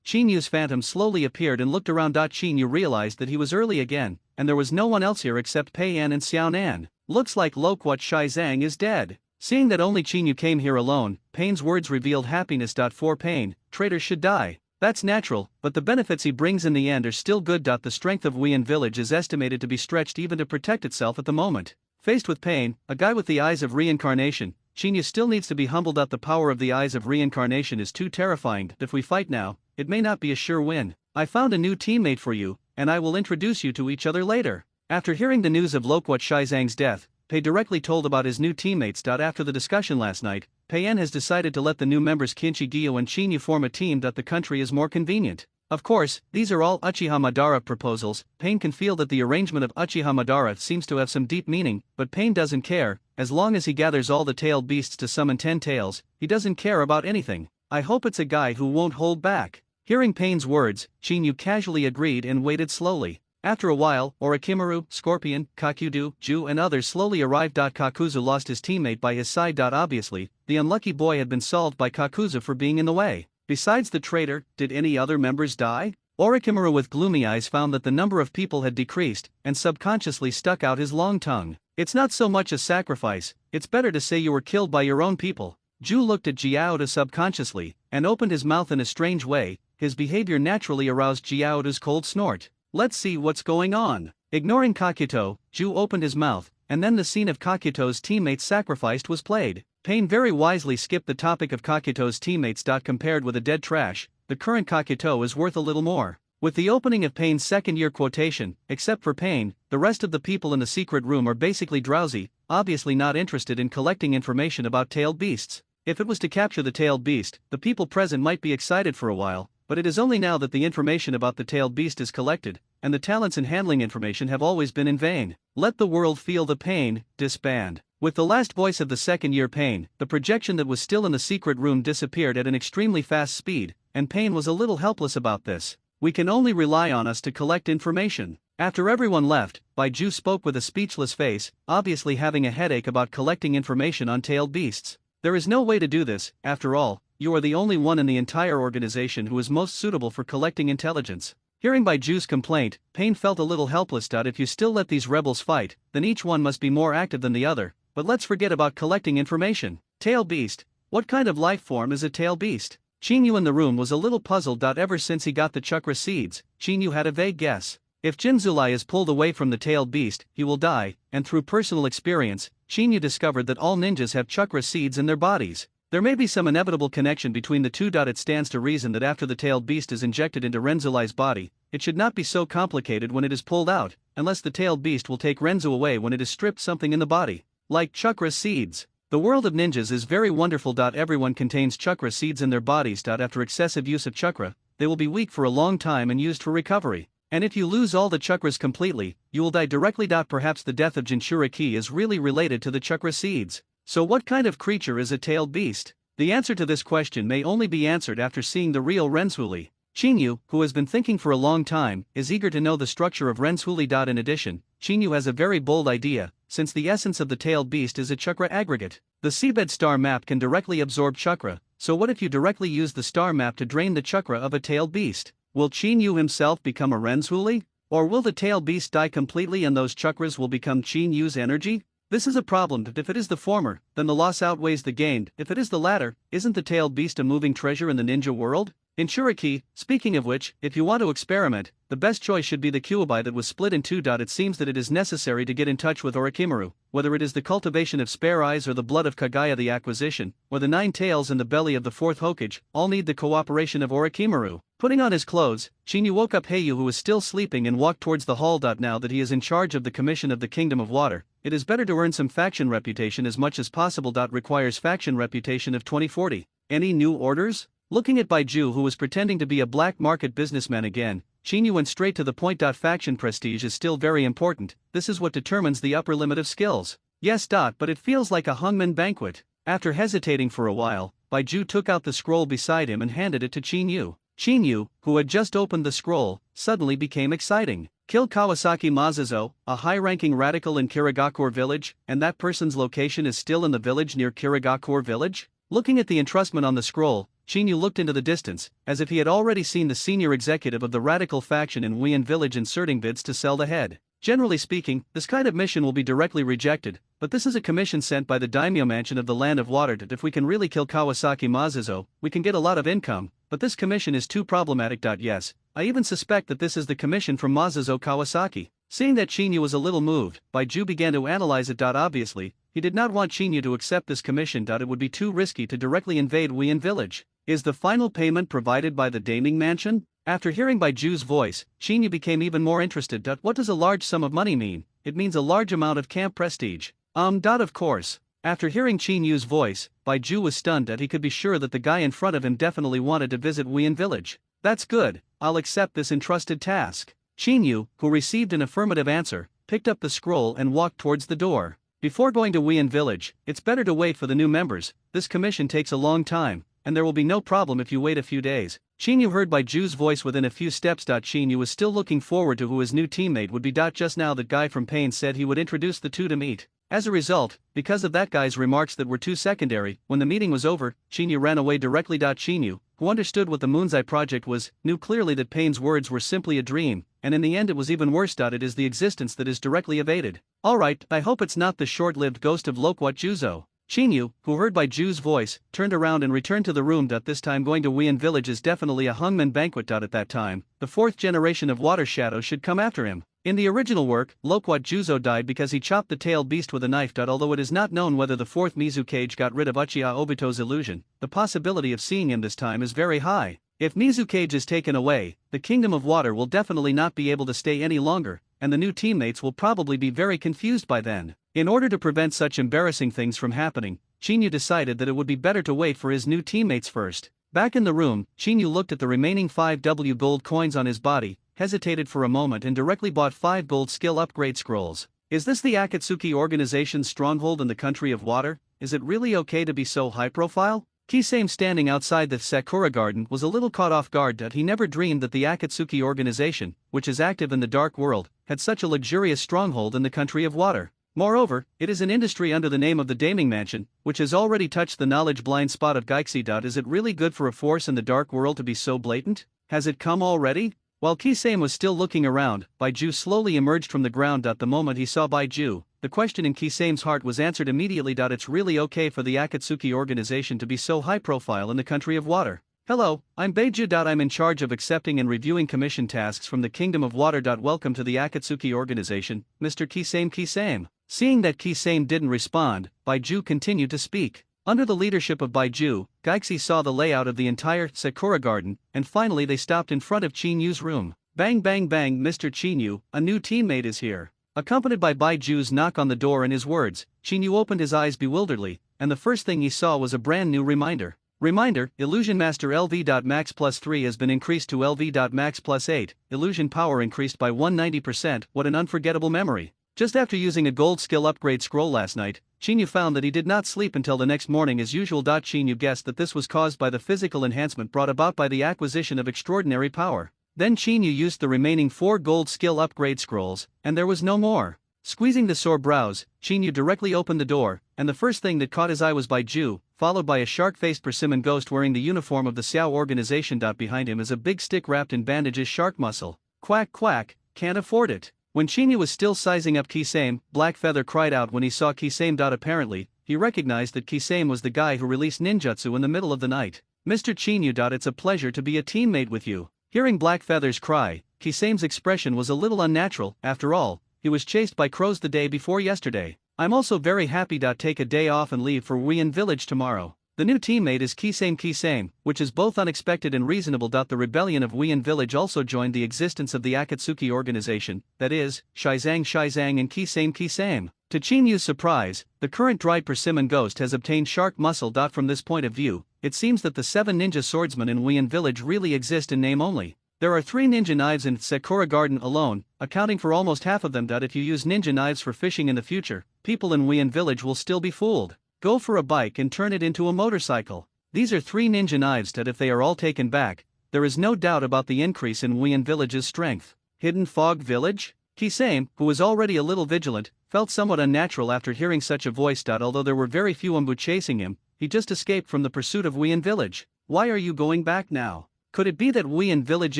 Chinyu's phantom slowly appeared and looked around. Chinyu realized that he was early again, and there was no one else here except Pei Yan and Xiao Nan. Looks like Loquat Shizang is dead. Seeing that only Chinyu came here alone, Pain's words revealed happiness. For Pain, traitors should die. That's natural, but the benefits he brings in the end are still good. The strength of Weian village is estimated to be stretched even to protect itself at the moment. Faced with Pain, a guy with the eyes of reincarnation, Chinyu still needs to be humbled. The power of the eyes of reincarnation is too terrifying. If we fight now, it may not be a sure win. I found a new teammate for you, and I will introduce you to each other later. After hearing the news of Loquat Shizang's death, Pei directly told about his new teammates. After the discussion last night, Pei Yan has decided to let the new members Kinchi Gyo and Chinyu form a team. The country is more convenient. Of course, these are all Uchiha Madara proposals. Pain can feel that the arrangement of Uchiha Madara seems to have some deep meaning, but Pain doesn't care. As long as he gathers all the tailed beasts to summon 10 tails, he doesn't care about anything. I hope it's a guy who won't hold back. Hearing Pain's words, Chinyu casually agreed and waited slowly. After a while, Orochimaru, Scorpion, Kakuzu, Ju and others slowly arrived. Kakuzu lost his teammate by his side. Obviously, the unlucky boy had been solved by Kakuzu for being in the way. Besides the traitor, did any other members die? Orochimaru with gloomy eyes found that the number of people had decreased, and subconsciously stuck out his long tongue. It's not so much a sacrifice, it's better to say you were killed by your own people. Ju looked at Jiaoda subconsciously, and opened his mouth in a strange way. His behavior naturally aroused Jiaoda's cold snort. Let's see what's going on. Ignoring Kakuto, Ju opened his mouth, and then the scene of Kakuto's teammates sacrificed was played. Pain very wisely skipped the topic of Kakuto's teammates. Compared with a dead trash, the current Kakuto is worth a little more. With the opening of Pain's second-year quotation, except for Pain, the rest of the people in the secret room are basically drowsy, obviously not interested in collecting information about tailed beasts. If it was to capture the tailed beast, the people present might be excited for a while, but it is only now that the information about the tailed beast is collected, and the talents in handling information have always been in vain. Let the world feel the pain, disband. With the last voice of the second-year Pain, the projection that was still in the secret room disappeared at an extremely fast speed, and Pain was a little helpless about this. We can only rely on us to collect information. After everyone left, Baiju spoke with a speechless face, obviously having a headache about collecting information on tailed beasts. There is no way to do this, after all. You are the only one in the entire organization who is most suitable for collecting intelligence. Hearing Baiju's complaint, Pain felt a little helpless. If you still let these rebels fight, then each one must be more active than the other, but let's forget about collecting information. Tail beast? What kind of life form is a tail beast? Chinyu in the room was a little puzzled. Ever since he got the chakra seeds, Chinyu had a vague guess. If Jinzulai is pulled away from the tailed beast, he will die, and through personal experience, Chinyu discovered that all ninjas have chakra seeds in their bodies. There may be some inevitable connection between the two. It stands to reason that after the tailed beast is injected into Renzulai's body, it should not be so complicated when it is pulled out, unless the tailed beast will take Renzu away when it is stripped something in the body. Like chakra seeds. The world of ninjas is very wonderful. Everyone contains chakra seeds in their bodies. After excessive use of chakra, they will be weak for a long time and used for recovery. And if you lose all the chakras completely, you will die directly. Perhaps the death of Jinchuriki is really related to the chakra seeds. So what kind of creature is a tailed beast? The answer to this question may only be answered after seeing the real Renzuli. Chinyu, who has been thinking for a long time, is eager to know the structure of Renzuli. In addition, Chinyu has a very bold idea, since the essence of the tailed beast is a chakra aggregate. The seabed star map can directly absorb chakra, so what if you directly use the star map to drain the chakra of a tailed beast? Will Chinyu himself become a Renzuli? Or will the tailed beast die completely and those chakras will become Chinyu's energy? This is a problem. If it is the former, then the loss outweighs the gain. If it is the latter, isn't the tailed beast a moving treasure in the ninja world? In Shuriki, speaking of which, if you want to experiment, the best choice should be the Kyuubi that was split in two. It seems that it is necessary to get in touch with Orochimaru, whether it is the cultivation of spare eyes or the blood of Kagaya the acquisition, or the 9 tails in the belly of the 4th Hokage, all need the cooperation of Orochimaru. Putting on his clothes, Chinyu woke up Heiyu, who was still sleeping, and walked towards the hall. Now that he is in charge of the Commission of the Kingdom of Water, it is better to earn some faction reputation as much as possible. Requires faction reputation of 2040. Any new orders? Looking at Baiju, who was pretending to be a black market businessman again, Chinyu went straight to the point. Faction prestige is still very important, this is what determines the upper limit of skills. Yes. But it feels like a hangman banquet. After hesitating for a while, Baiju took out the scroll beside him and handed it to Chinyu. Chinyu, who had just opened the scroll, suddenly became exciting. Kill Kawasaki Masazo, a high-ranking radical in Kirigakure village, and that person's location is still in the village near Kirigakure village? Looking at the entrustment on the scroll, Chinyu looked into the distance, as if he had already seen the senior executive of the radical faction in Wien village inserting bids to sell the head. Generally speaking, this kind of mission will be directly rejected, but this is a commission sent by the daimyo mansion of the Land of Water. If we can really kill Kawasaki Masazo, we can get a lot of income, but this commission is too problematic. Yes, I even suspect that this is the commission from Masazo Kawasaki. Seeing that Chinyu was a little moved, Baiju began to analyze it. Obviously, he did not want Chinyu to accept this commission. It would be too risky to directly invade Wien village. Is the final payment provided by the Daiming Mansion? After hearing Baiju's voice, Chinyu became even more interested. What does a large sum of money mean? It means a large amount of camp prestige. Of course. After hearing Chinyu's voice, Baiju was stunned that he could be sure that the guy in front of him definitely wanted to visit Wien village. That's good, I'll accept this entrusted task. Chinyu, who received an affirmative answer, picked up the scroll and walked towards the door. Before going to Wien village, it's better to wait for the new members. This commission takes a long time, and there will be no problem if you wait a few days. Chinyu heard Baiju's voice within a few steps. Chinyu was still looking forward to who his new teammate would be. Just now that guy from Pain said he would introduce the two to meet. As a result, because of that guy's remarks that were too secondary, when the meeting was over, Chinyu ran away directly. Chinyu, who understood what the Moon's Eye project was, knew clearly that Pain's words were simply a dream, and in the end it was even worse. It is the existence that is directly evaded. Alright, I hope it's not the short-lived ghost of Loquat Juzo. Chinyu, who heard Baiju's voice, turned around and returned to the room. This time going to Weian Village is definitely a hungman banquet. At that time, the fourth generation of Water Shadow should come after him. In the original work, Loquat Juzo died because he chopped the tailed beast with a knife. Although it is not known whether the fourth Mizukage got rid of Uchiha Obito's illusion, the possibility of seeing him this time is very high. If Mizukage is taken away, the Kingdom of Water will definitely not be able to stay any longer, and the new teammates will probably be very confused by then. In order to prevent such embarrassing things from happening, Chinyu decided that it would be better to wait for his new teammates first. Back in the room, Chinyu looked at the remaining 5W gold coins on his body, hesitated for a moment and directly bought 5 gold skill upgrade scrolls. Is this the Akatsuki organization's stronghold in the country of water? Is it really okay to be so high profile? Kisame, standing outside the Sakura garden, was a little caught off guard. He never dreamed that the Akatsuki organization, which is active in the dark world, had such a luxurious stronghold in the country of water. Moreover, it is an industry under the name of the Daming Mansion, which has already touched the knowledge blind spot of Geixi. Is it really good for a force in the dark world to be so blatant? Has it come already? While Kisame was still looking around, Baiju slowly emerged from the ground. The moment he saw Baiju, the question in Kisame's heart was answered immediately. It's really okay for the Akatsuki organization to be so high profile in the country of water. Hello, I'm Baiju. I'm in charge of accepting and reviewing commission tasks from the Kingdom of Water. Welcome to the Akatsuki organization, Mr. Kisame. Seeing that Kisame didn't respond, Baiju continued to speak. Under the leadership of Baiju, Geixi saw the layout of the entire Sakura garden, and finally they stopped in front of Chinyu's room. Bang bang bang, Mr. Chinyu, a new teammate is here. Accompanied by Baiju's knock on the door and his words, Chinyu opened his eyes bewilderedly, and the first thing he saw was a brand new reminder. Reminder, Illusion Master LV.max plus 3 has been increased to LV.max plus 8, illusion power increased by 190%, what an unforgettable memory. Just after using a gold skill upgrade scroll last night, Chinyu found that he did not sleep until the next morning as usual. Chinyu guessed that this was caused by the physical enhancement brought about by the acquisition of extraordinary power. Then Chinyu used the remaining 4 gold skill upgrade scrolls, and there was no more. Squeezing the sore brows, Chinyu directly opened the door, and the first thing that caught his eye was Baiju, followed by a shark-faced persimmon ghost wearing the uniform of the Xiao organization. Behind him is a big stick wrapped in bandages. Shark muscle. Quack quack, can't afford it. When Chinyu was still sizing up Kisame, Black Feather cried out when he saw Kisame. Apparently, he recognized that Kisame was the guy who released ninjutsu in the middle of the night. Mr. Chinyu. It's a pleasure to be a teammate with you. Hearing Black Feather's cry, Kisame's expression was a little unnatural. After all, he was chased by crows the day before yesterday. I'm also very happy. Take a day off and leave for Weian Village tomorrow. The new teammate is Kisame, which is both unexpected and reasonable. The rebellion of Weian Village also joined the existence of the Akatsuki organization, that is, Shizang and Kisame. To Chinyu's surprise, the current dried persimmon ghost has obtained shark muscle. From this point of view, it seems that the 7 ninja swordsmen in Weian Village really exist in name only. There are 3 ninja knives in Sakura Garden alone, accounting for almost half of them. If you use ninja knives for fishing in the future, people in Weian Village will still be fooled. Go for a bike and turn it into a motorcycle. These are 3 ninja knives that if they are all taken back, there is no doubt about the increase in Weian Village's strength. Hidden Fog Village? Kisame, who was already a little vigilant, felt somewhat unnatural after hearing such a voice. Although there were very few umbu chasing him, he just escaped from the pursuit of Weian Village. Why are you going back now? Could it be that Weian Village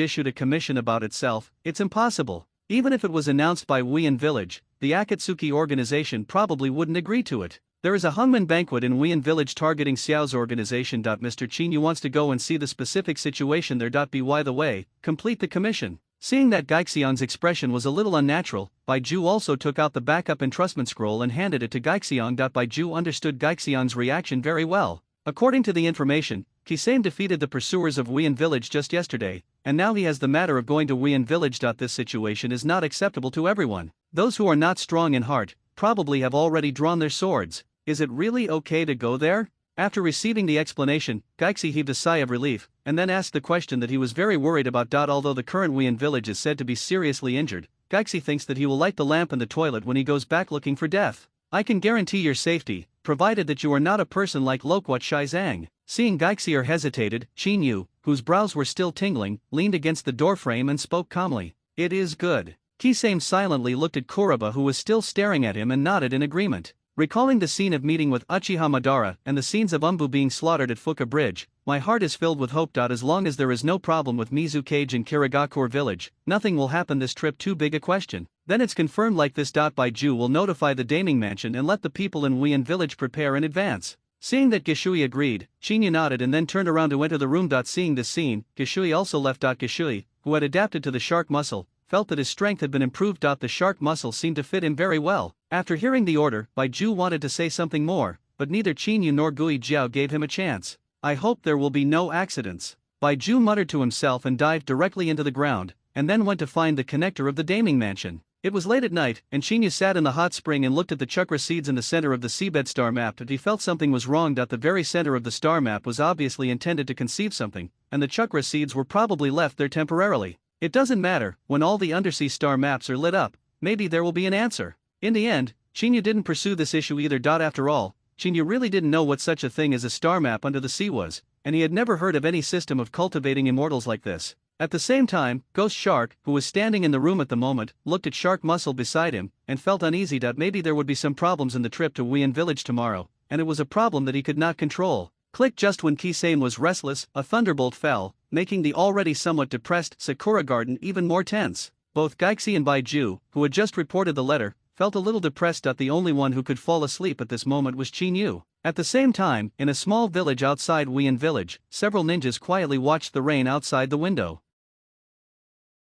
issued a commission about itself? It's impossible. Even if it was announced by Weian Village, the Akatsuki organization probably wouldn't agree to it. There is a hungman banquet in Weian Village targeting Xiao's organization. Mr. Chinyu wants to go and see the specific situation there. By the way, complete the commission. Seeing that Gaixiang's expression was a little unnatural, Baiju also took out the backup entrustment scroll and handed it to Gaixiang. Baiju understood Gaixiang's reaction very well. According to the information, Kisame defeated the pursuers of Weian Village just yesterday, and now he has the matter of going to Weian Village. This situation is not acceptable to everyone. Those who are not strong in heart probably have already drawn their swords. Is it really okay to go there? After receiving the explanation, Geixi heaved a sigh of relief, and then asked the question that he was very worried about. Although the current Weian Village is said to be seriously injured, Geixi thinks that he will light the lamp in the toilet when he goes back looking for death. I can guarantee your safety, provided that you are not a person like Loquat Shizang. Seeing Gaixier hesitated, Chinyu, whose brows were still tingling, leaned against the doorframe and spoke calmly. It is good. Kisame silently looked at Kuroba, who was still staring at him, and nodded in agreement. Recalling the scene of meeting with Uchiha Madara and the scenes of Umbu being slaughtered at Fuka Bridge, my heart is filled with hope. As long as there is no problem with Mizukage and Kirigakure village, nothing will happen this trip. Too big a question. Then it's confirmed like this. Baiju will notify the Daming Mansion and let the people in Wien village prepare in advance. Seeing that Gishui agreed, Shinya nodded and then turned around to enter the room. Seeing this scene, Gishui also left. Gishui, who had adapted to the shark muscle, felt that his strength had been improved. The shark muscle seemed to fit him very well. After hearing the order, Baiju wanted to say something more, but neither Chinyu nor Gui Jiao gave him a chance. I hope there will be no accidents. Baiju muttered to himself and dived directly into the ground, and then went to find the connector of the Daming Mansion. It was late at night, and Chinyu sat in the hot spring and looked at the chakra seeds in the center of the seabed star map. But he felt something was wrong. The very center of the star map was obviously intended to conceive something, and the chakra seeds were probably left there temporarily. It doesn't matter, when all the undersea star maps are lit up, maybe there will be an answer. In the end, Chinyu didn't pursue this issue either. After all, Chinyu really didn't know what such a thing as a star map under the sea was, and he had never heard of any system of cultivating immortals like this. At the same time, Ghost Shark, who was standing in the room at the moment, looked at Shark Muscle beside him, and felt uneasy. Maybe there would be some problems in the trip to Wien village tomorrow, and it was a problem that he could not control. Click. Just when Kisame was restless, a thunderbolt fell, making the already somewhat depressed Sakura Garden even more tense. Both Geixi and Baiju, who had just reported the letter, felt a little depressed. The only one who could fall asleep at this moment was Chinyu. At the same time, in a small village outside Wien village, several ninjas quietly watched the rain outside the window.